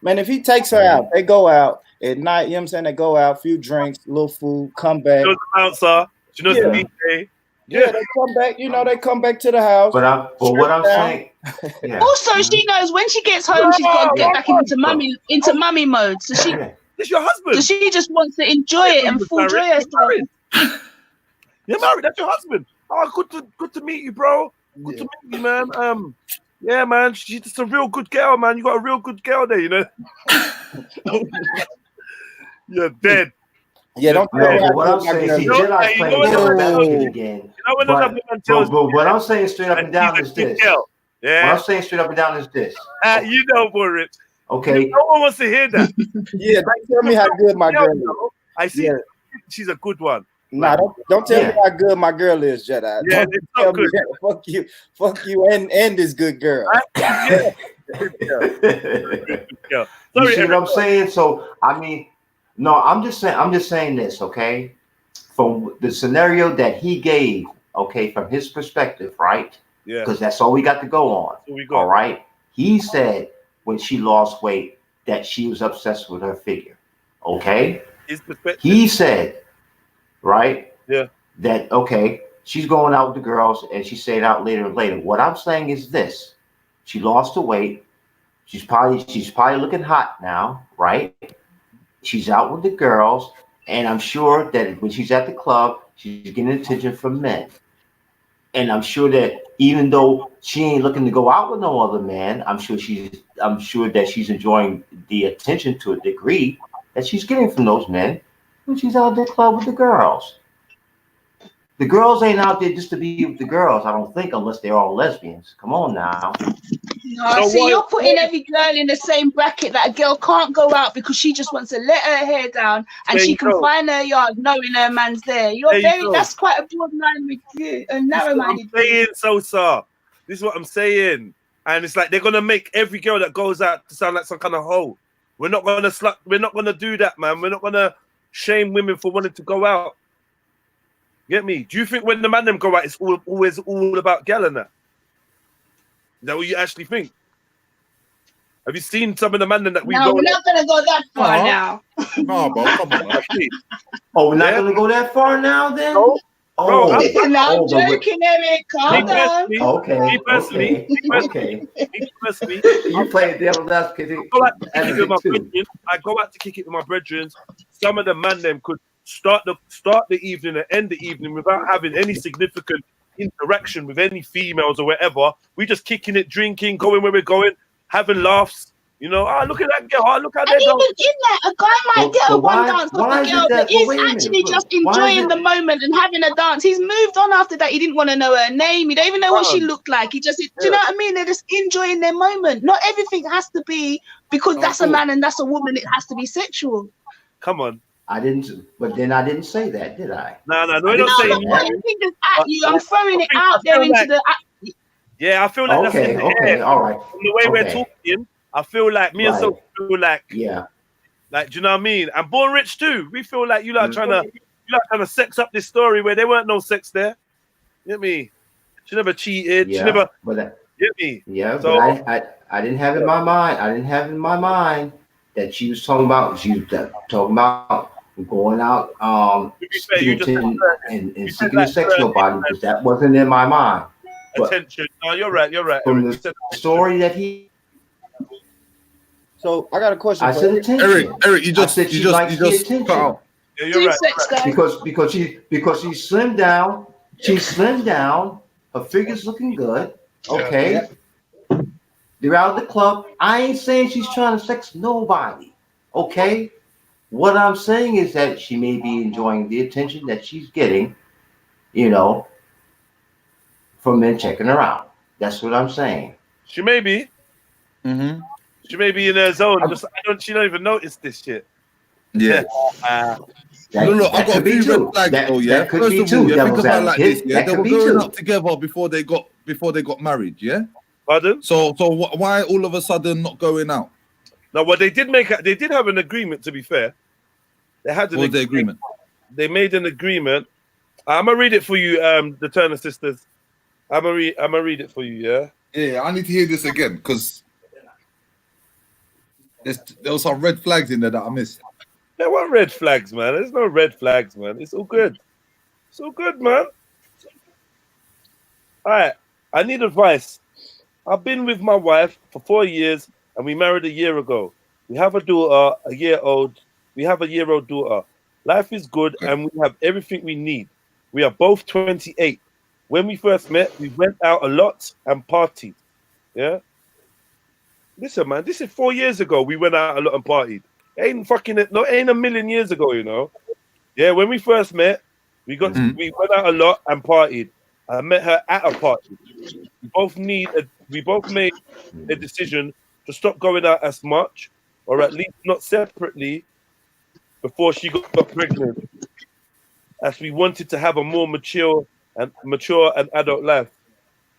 Man, if he takes her out, they go out at night. You know what I'm saying? They go out, few drinks, little food, come back. She knows the bouncer. She knows the DJ. Yeah, they come back. You know, they come back to the house. But what I'm saying. Also, she knows when she gets home, she's got to get back into mummy mode. So she. It's your husband. So she just wants to enjoy it and full joy herself. You're married. That's your husband. Oh, good to meet you, bro. Good to meet you, man. Yeah, man. She's just a real good girl, man. You got a real good girl there, you know. You're dead. Yeah, don't tell me what I'm saying is Jedi's playing devil's again. But what I'm saying straight up and down is this. Yeah. What I'm saying straight up and down is this. You know, Boris. Okay. No one wants to hear that. Yeah, don't tell me how good my girl is. I see. She's a good one. Nah, don't tell me how good my girl is, Jedi. Yeah, Don't it's tell so me good. that. Fuck you, and this good girl. Yeah. You see what I'm saying? So I mean, no, I'm just saying this, okay? From the scenario that he gave, okay, from his perspective, right? Yeah. Because that's all we got to go on. All right. He said when she lost weight that she was obsessed with her figure. Okay. His perspective. He said, right? Yeah. That okay, she's going out with the girls and she's staying out later and later. What I'm saying is this: she lost the weight. She's probably looking hot now, right? She's out with the girls, and I'm sure that when she's at the club, she's getting attention from men. And I'm sure that even though she ain't looking to go out with no other man, I'm sure that she's enjoying the attention to a degree that she's getting from those men when she's out at the club with the girls. The girls ain't out there just to be with the girls, I don't think, unless they're all lesbians. Come on now. No, see, you're putting every girl in the same bracket that a girl can't go out because she just wants to let her hair down and she can find her yard knowing her man's there. That's quite a broad line with you, a narrow minded. I'm saying, Sosa. This is what I'm saying. And it's like they're gonna make every girl that goes out to sound like some kind of hoe. We're not gonna do that, man. We're not gonna shame women for wanting to go out. Get me? Do you think when the man them go out, it's always all about gal and that? Is that what you actually think? Have you seen some of the men that we go? No, we're not gonna go that far now. No, bro, come on. Oh, we're not gonna go that far now, then. No. Oh, I'm joking, Eric. Calm down. Okay. You play devil's advocate. I go out to kick it with my brethren. Some of the man them could start the evening and end the evening without having any significant interaction with any females or whatever. We just kicking it, drinking, going where we're going, having laughs. You know, look at that girl. Look how they're even in that, a guy might get a one dance with a girl that is actually just enjoying the moment and having a dance. He's moved on after that. He didn't want to know her name. He don't even know what she looked like. He just, do you know what I mean? They're just enjoying their moment. Not everything has to be because that's a man and that's a woman. It has to be sexual. Come on. I didn't say that, did I? No, we're not saying that. I'm fingers at you. I'm throwing it out there into the. Yeah, I feel like that's in the air. All right. From the way we're talking, I feel like me and so feel like do you know what I mean? And Born Rich too. We feel like you like trying to sex up this story where there weren't no sex there. You get me? She never cheated. Yeah, she never. Get me? Yeah, so, but I didn't have in my mind. I didn't have in my mind that she was talking about. She was talking about going out and seeking the sexual body, because that wasn't in my mind. Attention. No, you're right. From the story that he. So I got a question. I said attention. Eric, you just cut out. Yeah, you're right. Because she slimmed down. She's slimmed down. Her figure's looking good. Okay. They're out of the club. I ain't saying she's trying to sex nobody. Okay. What I'm saying is that she may be enjoying the attention that she's getting, you know, from men checking her out. That's what I'm saying. She may be. Mm-hmm. She may be in her zone. She don't even notice this shit. Yeah. Look, I've got a few red flags though. Yeah. First of all, think about it like this. Yeah, they were growing up together before they got married. Yeah. Pardon? So why all of a sudden not going out? No, well, they did have an agreement. To be fair, they had an agreement. They made an agreement. I'm gonna read it for you, the Turner sisters. I'm gonna read it for you. Yeah. Yeah, I need to hear this again because there were some red flags in there that I missed. There weren't red flags, man. There's no red flags, man. It's all good. It's all good, man. All right. I need advice. I've been with my wife for 4 years and we married a year ago. We have a daughter, a year-old. We have a year-old daughter. Life is good and we have everything we need. We are both 28. When we first met, we went out a lot and partied. Yeah? Listen, man, this is 4 years ago. We went out a lot and partied. Ain't a million years ago, you know. Yeah, when we first met, we went out a lot and partied. I met her at a party. We both made a decision to stop going out as much, or at least not separately, before she got pregnant, as we wanted to have a more mature and adult life.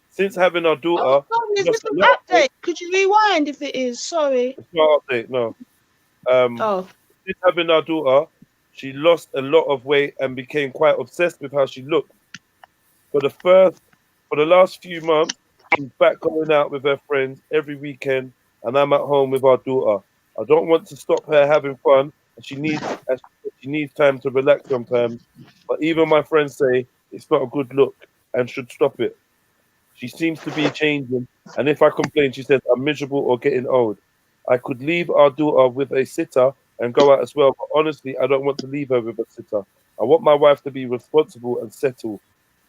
Since having our daughter, is this an update? Could you rewind if it is? Sorry. It's not an update, no. Since having our daughter, she lost a lot of weight and became quite obsessed with how she looked. For the last few months, she's back going out with her friends every weekend, and I'm at home with our daughter. I don't want to stop her having fun, and she needs time to relax sometimes. But even my friends say it's not a good look and should stop it. She seems to be changing, and if I complain, she says I'm miserable or getting old. I could leave our daughter with a sitter and go out as well, but honestly, I don't want to leave her with a sitter. I want my wife to be responsible and settled,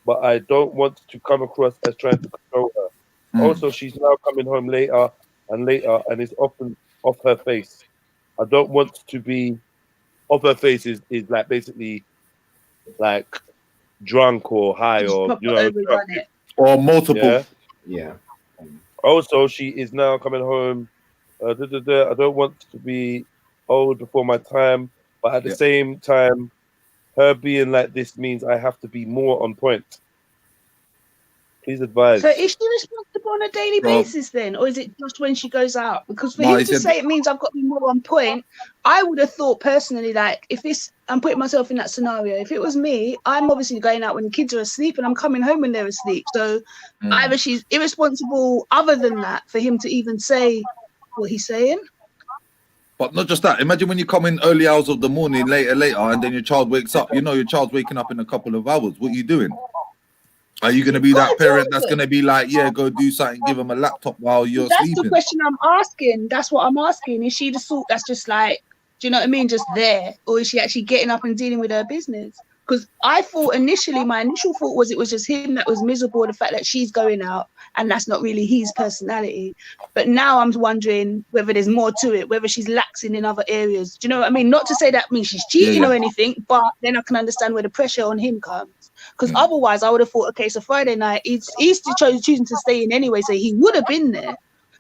but I don't want to come across as trying to control her. Also, she's now coming home later and is often off her face. I don't want to be off her face is like basically like drunk or high or or multiple. Yeah. Also, she is now coming home. I don't want to be old before my time, but at the same time, her being like this means I have to be more on point. Please advise. So is she responsible on a daily basis then, or is it just when she goes out? Because for him to say it means I've got to be more on point, I would have thought personally, like if it's, I'm putting myself in that scenario. If it was me, I'm obviously going out when the kids are asleep and I'm coming home when they're asleep. So either she's irresponsible other than that for him to even say what he's saying. But not just that. Imagine when you come in early hours of the morning, later, and then your child wakes up. You know your child's waking up in a couple of hours. What are you doing? Are you going to be that parent that's going to be like, yeah, go do something, give them a laptop while you're sleeping? That's the question I'm asking. That's what I'm asking. Is she the sort that's just like, do you know what I mean? Just there. Or is she actually getting up and dealing with her business? Because I thought initially, my initial thought was it was just him that was miserable, the fact that she's going out and that's not really his personality. But now I'm wondering whether there's more to it, whether she's laxing in other areas. Do you know what I mean? Not to say that means she's cheating or anything, but then I can understand where the pressure on him comes. Because otherwise I would have thought, okay, so Friday night, he's choosing to stay in anyway, so he would have been there.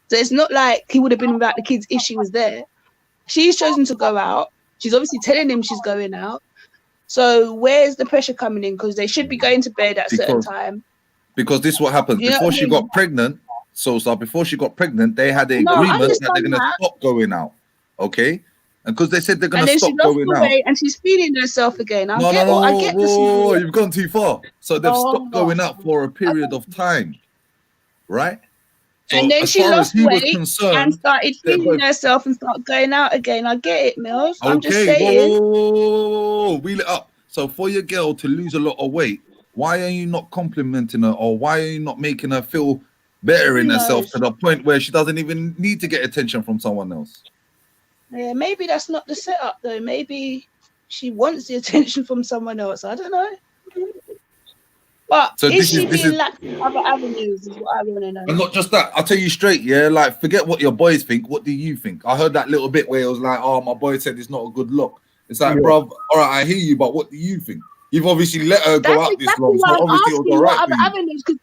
So it's not like he would have been without the kids if she was there. She's chosen to go out. She's obviously telling him she's going out. So where's the pressure coming in? Because they should be going to bed at a certain time. Because this is what happened. Before she got pregnant, before she got pregnant, they had an agreement that they're going to stop going out. Okay? And because they said they're going to stop going out. And she's feeling herself again. I get you've gone too far. So they've stopped going out for a period of time. Right? So and then she lost weight and started feeling herself and started going out again. I get it, Mills. I'm just saying. Whoa, wheel it up. So for your girl to lose a lot of weight, why are you not complimenting her, or why are you not making her feel better in herself to the point where she doesn't even need to get attention from someone else? Yeah, maybe that's not the setup though. Maybe she wants the attention from someone else. I don't know. But So is this she is being lax in other avenues? Is what I want to know. and not just that. I'll tell you straight, yeah. Like, forget what your boys think. What do you think? I heard that little bit where it was like, "Oh, my boy said it's not a good look." It's like, bro, all right, I hear you, but what do you think? You've obviously let her go That's out this exactly long, why so I'm obviously it was asking all what right other for you. avenues. Because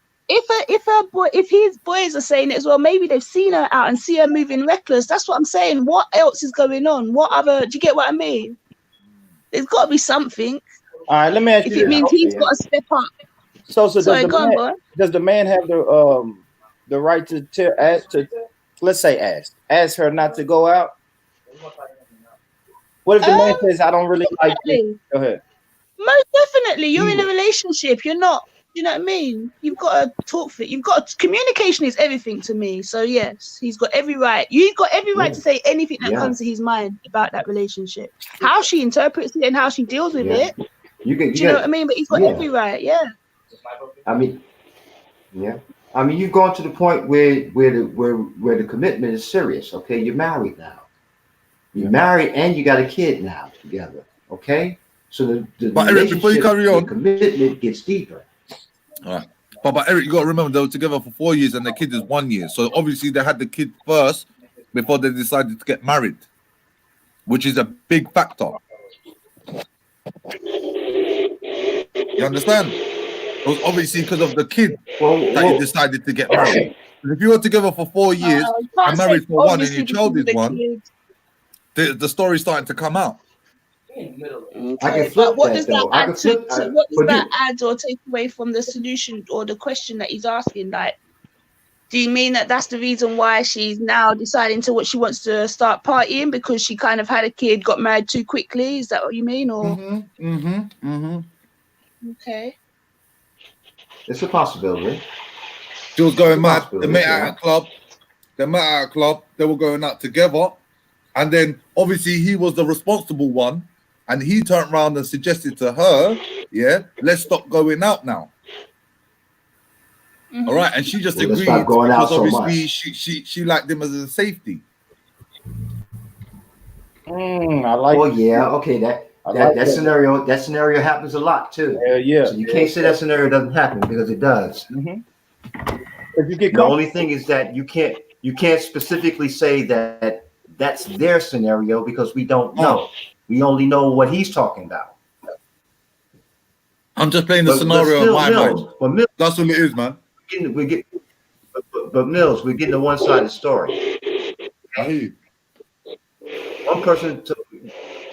if his boys are saying it as well, maybe they've seen her out and see her moving reckless. That's what I'm saying. What else is going on? What other? Do you get what I mean? There's got to be something. All right, let me ask If you it this. means he's got to step up. So Sorry, go on, boy. does the man have the right to let's say ask her not to go out? What if the man says, I don't really like you? Go ahead. Most definitely. You're in a relationship. You're not, you know what I mean? You've got to talk for it. Communication is everything to me. So yes, he's got every right. You've got every right to say anything that comes to his mind about that relationship. How she interprets it and how she deals with it. You Do you know what I mean? But he's got every right, I mean, I mean, you've gone to the point where the commitment is serious. Okay, you're married now. You're married and you got a kid now together. Okay, so the But Eric, before you relationship, carry on, the commitment gets deeper. all right. But Eric, you got to remember they were together for 4 years and the kid is 1 year. So obviously they had the kid first before they decided to get married, which is a big factor. You understand? It was obviously because of the kid that you decided to get married. If you were together for 4 years and married for 1 and your child is 1, the story's starting to come out. Okay, but what does that add to what does that add or take away from the solution or the question that he's asking? Like, do you mean that that's the reason why she's now deciding to what she wants to start partying because she kind of had a kid, got married too quickly? Is that what you mean? Or okay, It's a possibility. She was going mad. They met at a club. They were going out together. And then obviously he was the responsible one. And he turned around and suggested to her, let's stop going out now. All right. And she just agreed stop going out because so obviously much. she liked him as a safety. I like. Well, yeah, okay. That scenario happens a lot too. Yeah. So you can't say that scenario doesn't happen because it does. If you get the only thing is that you can't specifically say that that's their scenario because we don't know. We only know what he's talking about. I'm just playing the scenario in my mind. But that's all it is, man. But Mills, we're getting a one-sided story. Okay? One person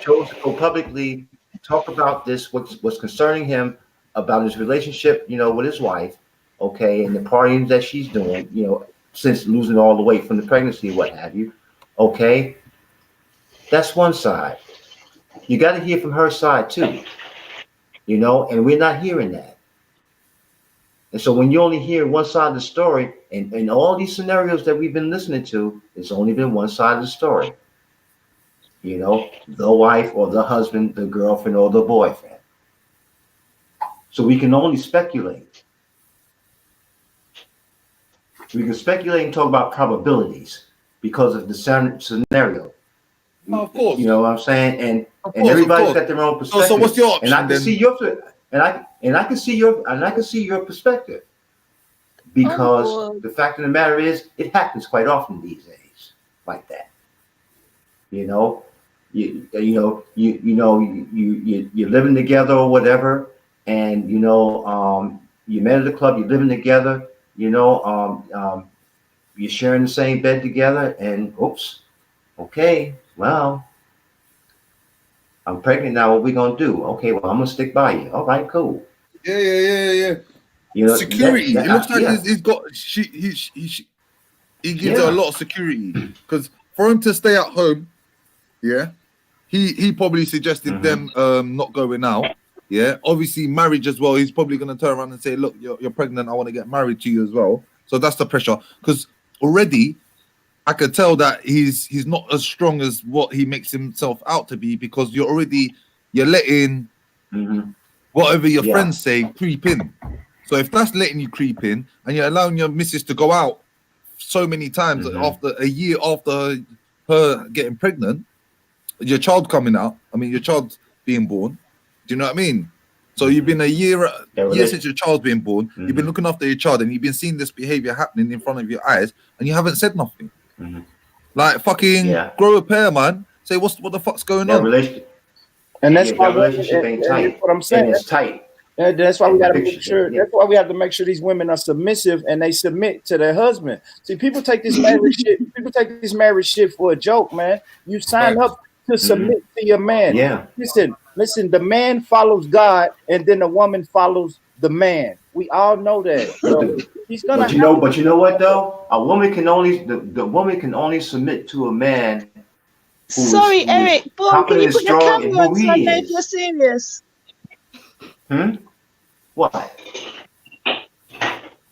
chose to go publicly talk about this, what's concerning him about his relationship, with his wife, okay, and the partying that she's doing, since losing all the weight from the pregnancy, what have you, okay. That's one side. You got to hear from her side too, and we're not hearing that. And so when you only hear one side of the story, and all these scenarios that we've been listening to, it's only been one side of the story. The wife or the husband, the girlfriend or the boyfriend. So we can only speculate. We can speculate and talk about probabilities because of the scenario. Of course. You know what I'm saying? And everybody's got their own perspective. So what's your option? And I can see I can see your perspective. Because the fact of the matter is, it happens quite often these days, like that. You're living together or whatever, and you met at the club, you're living together, you're sharing the same bed together, and oops, okay, well, I'm pregnant now. What we gonna do? Okay, well, I'm gonna stick by you. All right, cool. Yeah. Security. It looks like he's got. He gives her a lot of security because for him to stay at home, he probably suggested them not going out. Yeah, obviously marriage as well. He's probably gonna turn around and say, "Look, you're pregnant. I want to get married to you as well." So that's the pressure because already I could tell that he's not as strong as what he makes himself out to be because you're letting whatever your friends say creep in. So if that's letting you creep in and you're allowing your missus to go out so many times after a year after her getting pregnant, your child coming out, your child being born, do you know what I mean? So you've been a year since your child's been born. You've been looking after your child, and you've been seeing this behavior happening in front of your eyes, and you haven't said nothing. Like fucking grow a pair, man. Say what the fuck's going on? And that's why relationship ain't tight. That's what I'm saying. And it's tight. And that's why we got to make Fiction, sure. That's why we have to make sure these women are submissive and they submit to their husband. See, people take this marriage shit. People take this marriage shit for a joke, man. You sign up to submit to your man. Yeah. Listen. The man follows God, and then the woman follows the man. We all know that. So he's gonna. But you know what though? A woman can only the woman can only submit to a man. Sorry, Eric. Boom, can you put your camera on so I know if you're serious? What?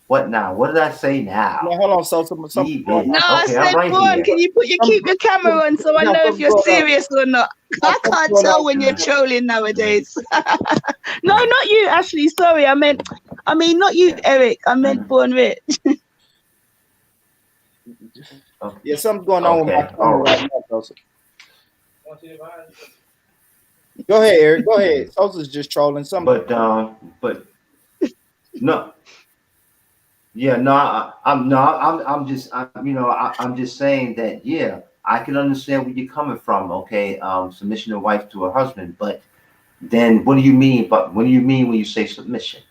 What now? What did I say now? No, hold on. Something. No, I said, Boom, can you keep your camera on so I know if you're serious or not? I can't tell when you're trolling nowadays. No, not you, Ashley. Sorry, I mean, not you, Eric. I meant Born Rich. Yeah, something's going on with my camera right now, though. Go ahead, Eric. Go ahead. Sosa's just trolling something. But no. Yeah, no, I'm just saying that. Yeah, I can understand where you're coming from. Okay, submission of wife to her husband, but then what do you mean? But what do you mean when you say submission?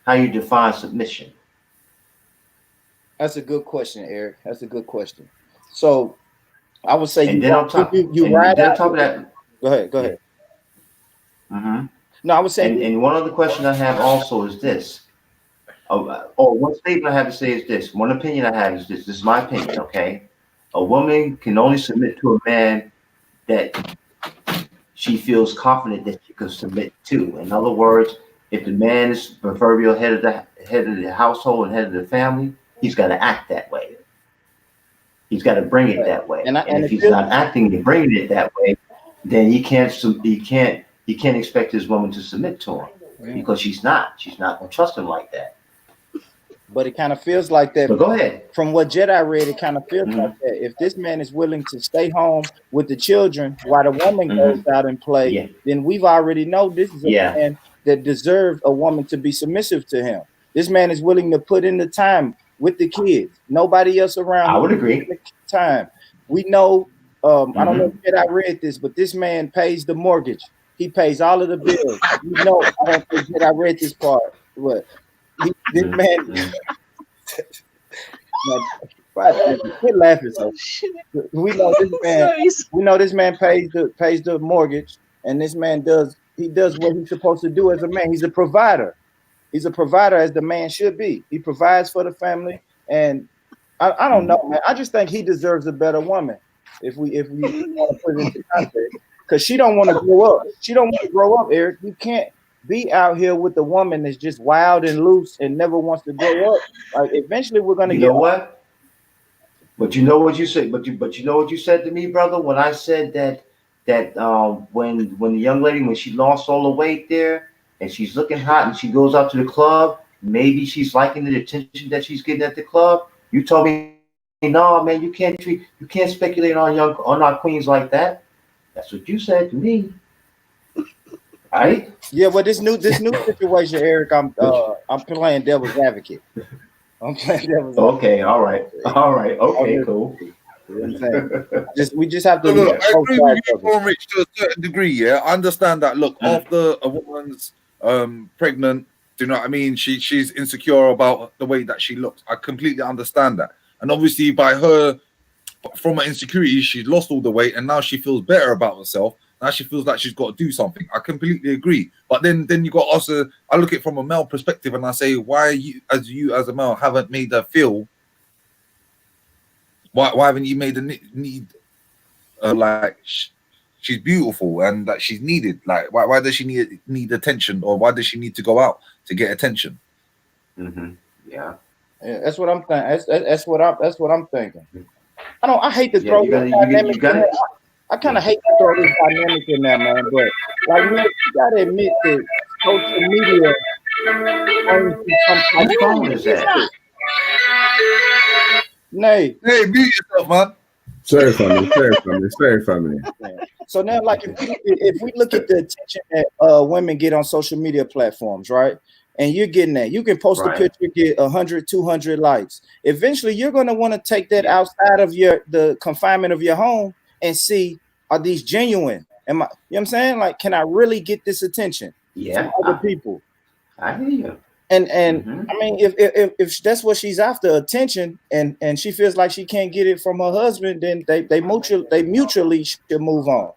How you define submission? That's a good question, Eric. That's a good question. So I would say you ride out. Top of that. Go ahead. No, I was saying. And one other question I have also is this. One statement I have to say is this. One opinion I have is this. This is my opinion, okay? A woman can only submit to a man that she feels confident that she can submit to. In other words, if the man is proverbial head of the household and head of the family, he's got to act that way. He's got to bring it that way. And if he's not acting and bringing it that way, then he can't expect his woman to submit to him because she's not gonna trust him like that. But it kind of feels like that. But go ahead. From what Jedi read, it kind of feels like that. If this man is willing to stay home with the children while the woman goes out and play, then we've already know this is a man that deserves a woman to be submissive to him. This man is willing to put in the time with the kids. Nobody else around. I would agree. Time. We know. I don't know if Jedi read this, but this man pays the mortgage. He pays all of the bills. You know, I don't think Jedi read this part. What? This man. Quit laughing. So we know this man. We know this man pays the mortgage, and this man does what he's supposed to do as a man. He's a provider. He's a provider as the man should be. He provides for the family, and I don't know, man. I just think he deserves a better woman. If we want to put it into context, because she don't want to grow up. She don't want to grow up, Eric. You can't be out here with a woman that's just wild and loose and never wants to grow up. Like eventually, we're gonna get what. But you know what you said. But you know what you said to me, brother, when I said that when the young lady, when she lost all the weight there and she's looking hot and she goes out to the club, maybe she's liking the attention that she's getting at the club. You told me, no, man, you can't speculate on our queens like that. That's what you said to me. Right? Yeah, but this new situation, Eric, I'm playing devil's advocate. I'm playing devil's advocate. Okay, all right, okay, cool. We just have to. Look, I agree with you, Rich, to a certain degree. Yeah, I understand that. Look, after a woman's pregnant, do you know what I mean? She's insecure about the way that she looks. I completely understand that, and obviously by her, from her insecurity, she's lost all the weight, and now she feels better about herself. Now she feels like she's got to do something. I completely agree. But then you got also, I look at it from a male perspective and I say, why you as a male haven't made her feel, why haven't you made her need like she's beautiful and that she's needed? Like why does she need attention, or why does she need to go out to get attention? Yeah, that's what I'm thinking. That's what I'm thinking. I hate to throw this dynamic in there. I kind of hate to throw this dynamic in there, man. But like, man, you gotta admit that social media. What phone is that? Nay, mute yourself, man. Sorry, family. Sorry, family. Sorry, family. So now, like, if we look at the attention that women get on social media platforms, right? And you're getting that. You can post a picture, get 100, 200 likes. Eventually, you're going to want to take that outside of the confinement of your home and see, are these genuine? You know what I'm saying? Like, can I really get this attention from other people? I hear you. And I mean, if that's what she's after, attention, and she feels like she can't get it from her husband, then they mutually should move on.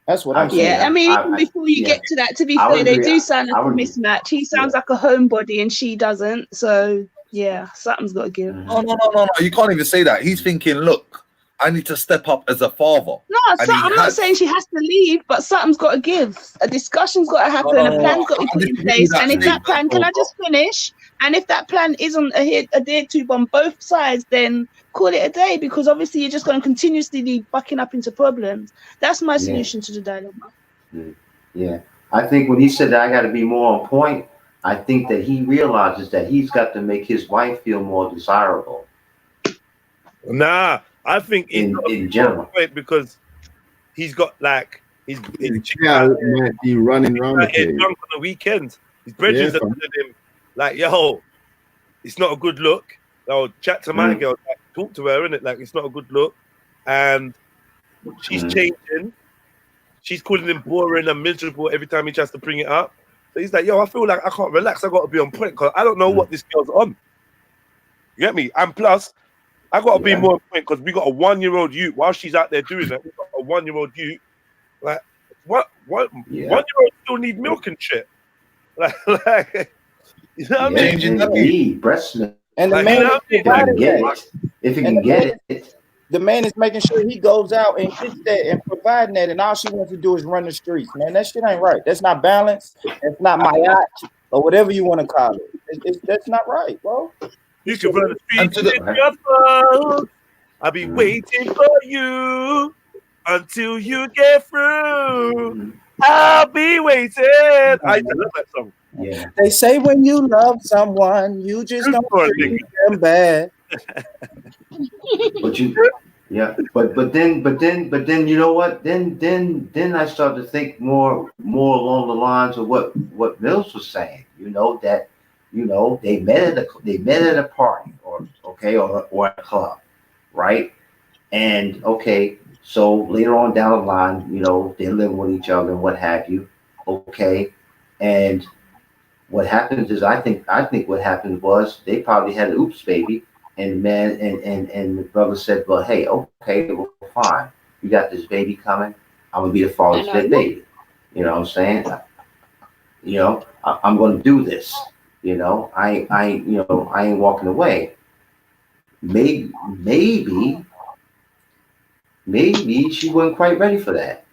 That's what I'm saying. Yeah, I mean, even before you get to that, to be fair, they do sound like a mismatch. He sounds like a homebody and she doesn't. So yeah, something's got to give. No. You can't even say that. He's thinking, look, I need to step up as a father. No, I'm not saying she has to leave, but something's got to give. A discussion's got to happen. A plan's got to be put in place. And if that plan, can I just finish? And if that plan isn't adhered to on both sides, then call it a day, because obviously you're just going to continuously be bucking up into problems. That's my solution to the dilemma. Yeah. I think when he said that I got to be more on point, I think that he realizes that he's got to make his wife feel more desirable. Nah, I think in general, because he's got like his child might be running around the place. drunk on the weekends. His brethren are telling him, like, yo, it's not a good look. Oh, chat to my girl, like, talk to her, innit? Like, it's not a good look. And she's changing. She's calling him boring and miserable every time he tries to bring it up. So he's like, yo, I feel like I can't relax. I got to be on point because I don't know what this girl's on. You get me? And plus, I got to be more on point because we got a 1-year-old youth. While she's out there doing that, we got a 1-year-old youth. Like, what? 1-year-old still need milk and shit. Like you know what I mean? Changing the breast milk. And the man is providing that. If you can get it. The man is making sure he goes out and gets that and providing that, and all she wants to do is run the streets. Man, that shit ain't right. That's not balanced. That's not my yacht or whatever you want to call it. That's not right, bro. You can run the streets with your phone. I'll be waiting for you until you get through. I'll be waiting. I love that song. Yeah. They say when you love someone, you just don't treat them bad. But but then you know what? Then I start to think more along the lines of what Mills was saying. You know that they met at a party or a club, right? And so later on down the line, they're living with each other and what have you. Okay, and what happens is I think what happened was they probably had an oops baby. And the man and the brother said, well, hey, okay, well, fine. You got this baby coming. I'm gonna be the father of that baby. You know what I'm saying? I'm gonna do this. I ain't walking away. Maybe she wasn't quite ready for that.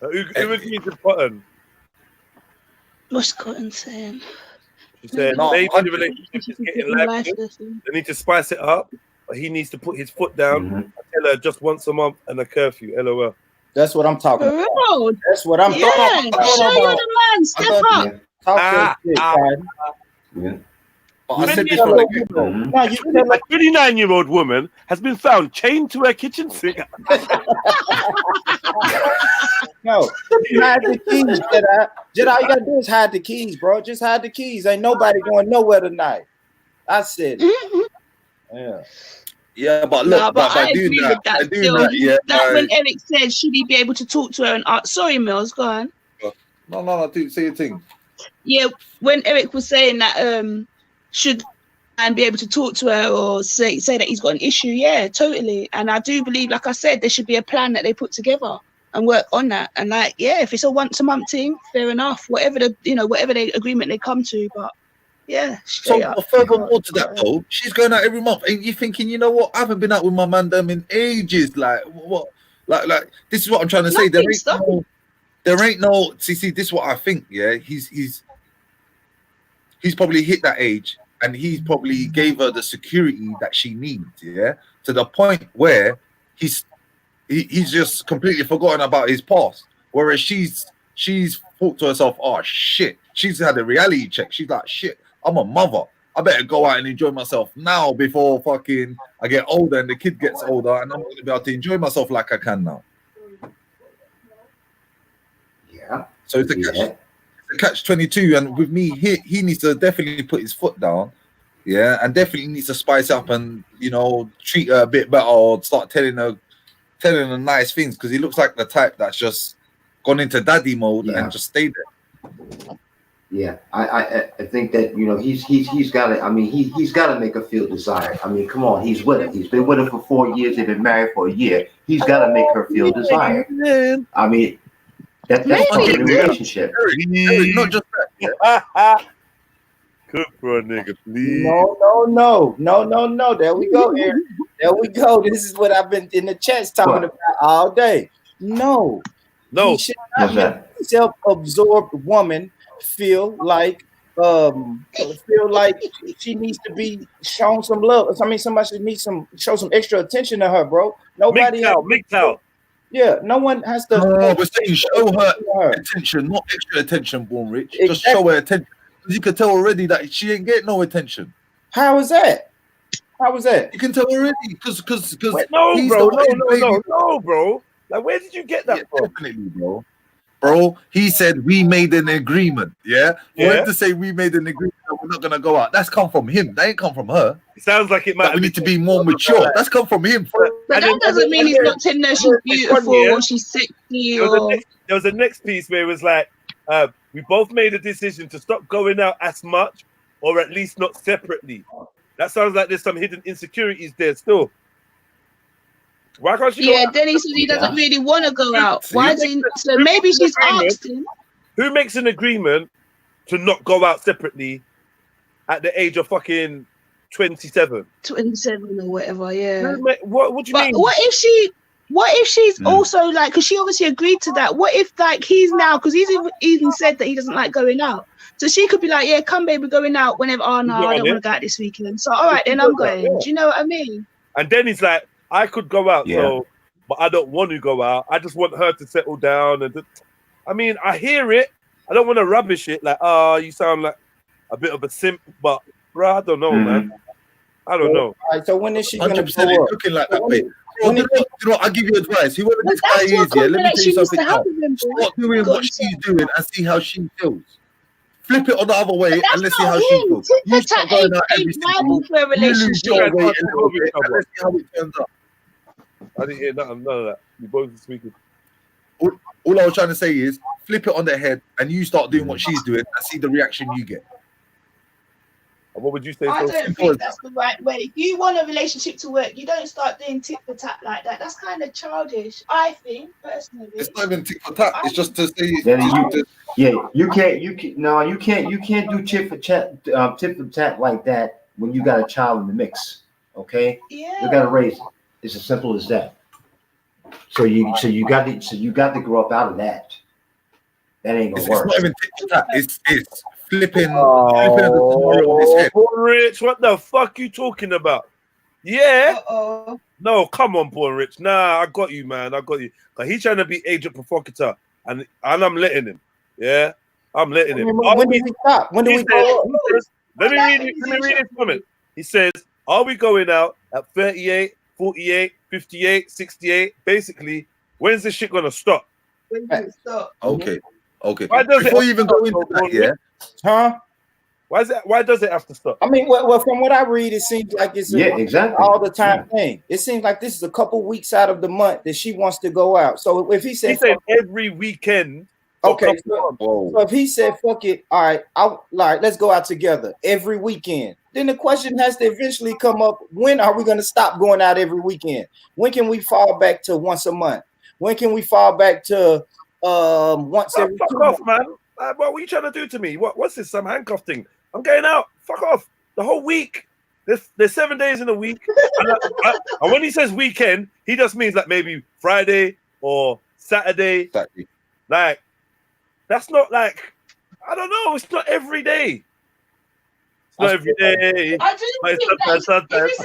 Who was using cotton? What's Cotton saying? She said, maybe the relationship is getting lifeless. They need to spice it up. But he needs to put his foot down and tell her just once a month and a curfew. LOL. That's what I'm talking about. Bro, that's what I'm talking about. Show you the man. Step up. Talk your shit, I said this from a 29-year-old woman has been found chained to her kitchen sink. No, hide the keys, Jedi. Jedi, all you gotta do is hide the keys, bro. Just hide the keys. Ain't nobody going nowhere tonight. I said it. Yeah. Yeah, but look, but I doing agree with that. Still, when Eric said, should he be able to talk to her and ask? Sorry, Mills, go on. No, say your thing. Yeah, when Eric was saying that, should and be able to talk to her or say that he's got an issue, yeah, totally. And I do believe, like I said, there should be a plan that they put together and work on that. And like, yeah, if it's a once a month thing, fair enough. Whatever the agreement they come to, but yeah. So furthermore to that though, she's going out every month, and you're thinking, you know what? I haven't been out with my man them in ages. Like what? Like this is what I'm trying to say. There ain't no. See, this is what I think. Yeah, he's probably hit that age, and he's probably gave her the security that she needs. Yeah, to the point where he's just completely forgotten about his past. Whereas she's thought to herself, oh shit. She's had a reality check. She's like, shit, I'm a mother. I better go out and enjoy myself now before fucking I get older and the kid gets older, and I'm gonna be able to enjoy myself like I can now. Yeah. So it's a catch-22, and with me, he needs to definitely put his foot down, yeah, and definitely needs to spice up and treat her a bit better or start telling her nice things, because he looks like the type that's just gone into daddy mode and just stayed there. Yeah, I think that he's got to. I mean, he's got to make her feel desired. I mean, come on, he's with her. He's been with her for 4 years. They've been married for a year. He's got to make her feel desired. I mean, that's part of the relationship. Not just that. Cook for a nigga, please. No. There we go, Eric. There we go. This is what I've been in the chats talking about all day. No. He should not make a self-absorbed woman feel like she needs to be shown some love. I mean, somebody needs show some extra attention to her, bro. Nobody out. Yeah, no one has to. No, we're saying show her attention, not extra attention, Born Rich. Exactly. Just show her attention. You can tell already that she ain't getting no attention. How is that? You can tell already because no, bro. Like, where did you get that from? Definitely, bro. He said we made an agreement. Yeah. For him to say we made an agreement that we're not gonna go out, that's come from him. That ain't come from her. It sounds like it might. We need to be more mature. That's come from him. But that doesn't mean he's not telling her she's beautiful or she's sexy. There was a next piece where it was like, we both made a decision to stop going out as much, or at least not separately. That sounds like there's some hidden insecurities there still. Why can't she? Yeah, then he says he doesn't really want to go out. Why is he? So maybe she's asked him. Who makes an agreement to not go out separately at the age of fucking 27? 27 or whatever, yeah. What do you mean? What if she's also like, because she obviously agreed to that. What if like he's now, because he's even said that he doesn't like going out. So she could be like, yeah, come baby, going out whenever. Oh no, I don't want to go out this weekend. So all right, then I'm going. Do you know what I mean? And then he's like, I could go out, but I don't want to go out. I just want her to settle down. I mean, I hear it. I don't want to rubbish it. Like, you sound like a bit of a simp, but bro, I don't know, man. I don't know. All right, so when is she going to 100% looking like that way? Bro, I'll give you advice. Whoever this guy is, let me tell you something else. Start doing what she's doing and see how she feels. Flip it on the other way and let's see how she feels. You start going out every single for a relationship. And let's see how it turns out. I didn't hear none of that. You both are speaking. All I was trying to say is flip it on their head and you start doing what she's doing and see the reaction you get. What would you say? I don't think that's the right way. If you want a relationship to work, you don't start doing tit for tat like that. That's kind of childish, I think, personally. It's not even tit for tat. It's just to say. You can't do tit for tat like that when you got a child in the mix. Okay. Yeah. You got to raise it. It's as simple as that. So you got to grow up out of that. That ain't gonna work. It's not even tit for tat. It's flipping. Rich, what the fuck you talking about? Yeah. No, come on, Paul Rich. Nah, I got you, man. I got you. Cause he's trying to be agent provocateur, and I'm letting him. Yeah, I'm letting him. When did he stop? When do we go? Let me read his comment. He says, "Are we going out at 38, 48, 58, 68? Basically, when's this shit gonna stop?" When does it stop? Okay. Before you even go into that, Huh? Why does it have to stop? I mean, well, from what I read, it seems like it's exactly all the time thing. It seems like this is a couple weeks out of the month that she wants to go out. So if he said every weekend, okay. So if he said fuck it, all right, let's go out together every weekend. Then the question has to eventually come up: when are we going to stop going out every weekend? When can we fall back to once a month? When can we fall back to once every 2 months? Off, man. What are you trying to do to me? What's this? Some handcuff thing? I'm going out. Fuck off. The whole week. There's 7 days in a week. And when he says weekend, he just means like maybe Friday or Saturday. Like, that's not like, I don't know. It's not every day. It's not every day. I do think that if it's an issue,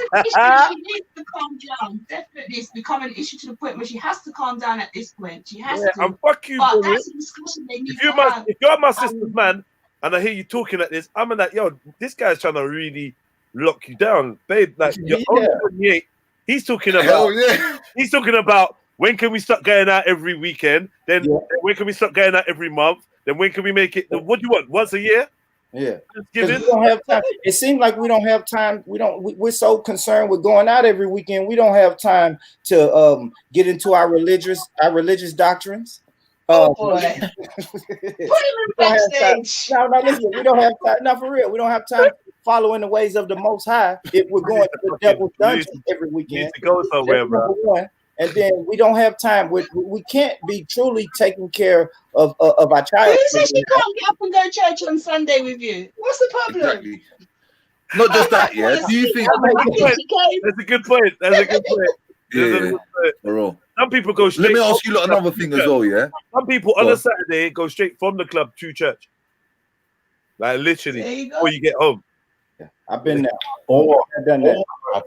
she needs to calm down. Definitely, it's become an issue to the point where she has to calm down at this point. She has to. And fuck you, but bro. that's a discussion they need If you're my sister's man, and I hear you talking like this, I'm like, yo, this guy's trying to really lock you down, babe. Like you're only 28. He's talking about. He's talking about when can we start going out every weekend? Then when can we start going out every month? Then when can we make it? What do you want? Once a year? Yeah, because we don't have time. It seems like we don't have time. We're so concerned with going out every weekend. We don't have time to get into our religious doctrines. Oh boy! Put him backstage. No, listen. We don't have time. No, for real. We don't have time following the ways of the Most High if we're going to the devil's dungeon every weekend. You need to go somewhere, bro. And then we don't have time. We can't be truly taking care of our child. Who says she can't get up and go to church on Sunday with you? What's the problem? Exactly. Not just that, yeah. Do you think that's a good point? That's a good point. Yeah, for real. Some people go straight. Let me ask you another thing as well, yeah. Some people on a Saturday go straight from the club to church, like literally before you get home. Yeah, I've been there. I've done that. I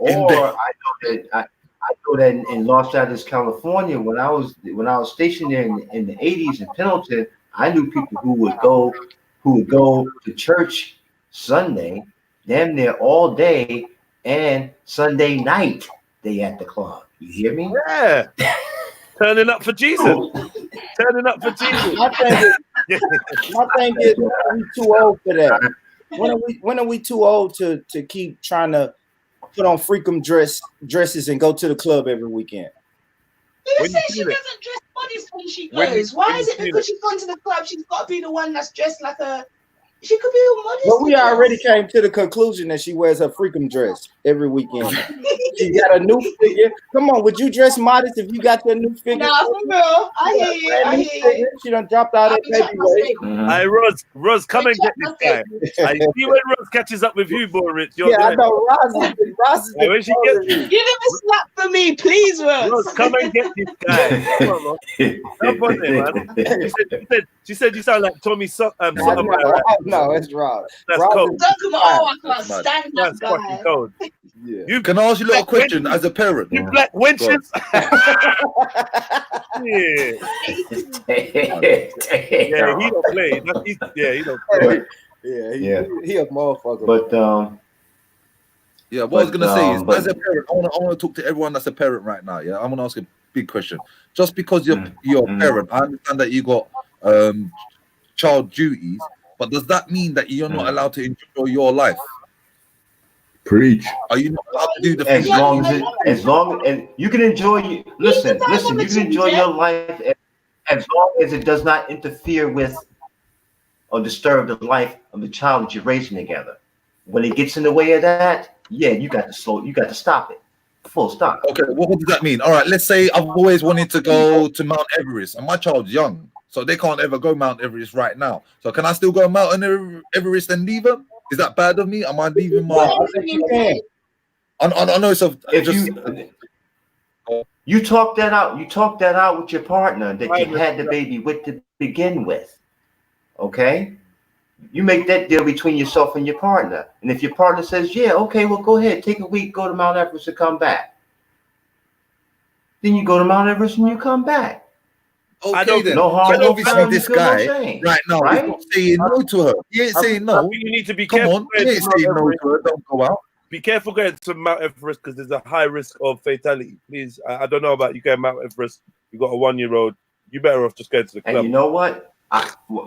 know that in Los Angeles, California, when I was stationed there in the 80s in Pendleton, I knew people who would go to church Sunday, damn near all day, and Sunday night they at the club. You hear me? Yeah. Turning up for Jesus. Turning up for Jesus. My thing is we too old for that. When are we too old to keep trying to put on freakum dresses and go to the club every weekend? Who says she doesn't dress bodies when she goes? Why is it because she's gone to the club she's got to be the one that's dressed like a? She could be all modest. Well, we already came to the conclusion that she wears her freakum dress every weekend. She got a new figure. Come on, would you dress modest if you got your new figure? No, for real. I hear you. I hear you. She done dropped out of baby weight. Hey, Roz, come and get this guy. I see when Roz catches up with you, boy, Rich. I know. Roz is when she gets Give him a slap for me, please, Roz. Roz, come and get this guy. Come on, Roz. Jump on there, man. She said you sound like Tommy No, it's Rob. That's Rob cold. I can't stand that That's guy. fucking cold. Yeah. You can I ask you a little question as a parent? You black wenches. Yeah, he don't play. He don't play. He a motherfucker. But yeah, what I was gonna say is, as a parent, I want to talk to everyone that's a parent right now. Yeah, I'm gonna ask a big question. Just because you're a parent, I understand that you got child duties, but does that mean that you're not allowed to enjoy your life? Preach. Are you not allowed to do the as things long as you can enjoy? Listen, you can enjoy your life as long as it does not interfere with or disturb the life of the child that you're raising together. When it gets in the way of that, you got to stop it. Full stop. Okay, what does that mean? All right, let's say I've always wanted to go to Mount Everest, and my child's young, so they can't ever go Mount Everest right now. So can I still go Mount Everest and leave them? Is that bad of me? Am I leaving my? I think you can. I know. So you talk that out. You talk that out with your partner that you had the baby with to begin with. Okay, you make that deal between yourself and your partner. And if your partner says, "Yeah, okay, well, go ahead, take a week, go to Mount Everest, and come back," then you go to Mount Everest and you come back. Okay, then. No harm, So obviously, foul, this you feel what I'm guy saying, right now right? is not saying no to her. He ain't saying no. I think you need to be Come careful. on, he ain't saying no to her. Don't go out. Be careful going to Mount Everest because there's a high risk of fatality. Please, I don't know about you going Mount Everest. You got a 1-year-old. You better off just going to the club. And you know what?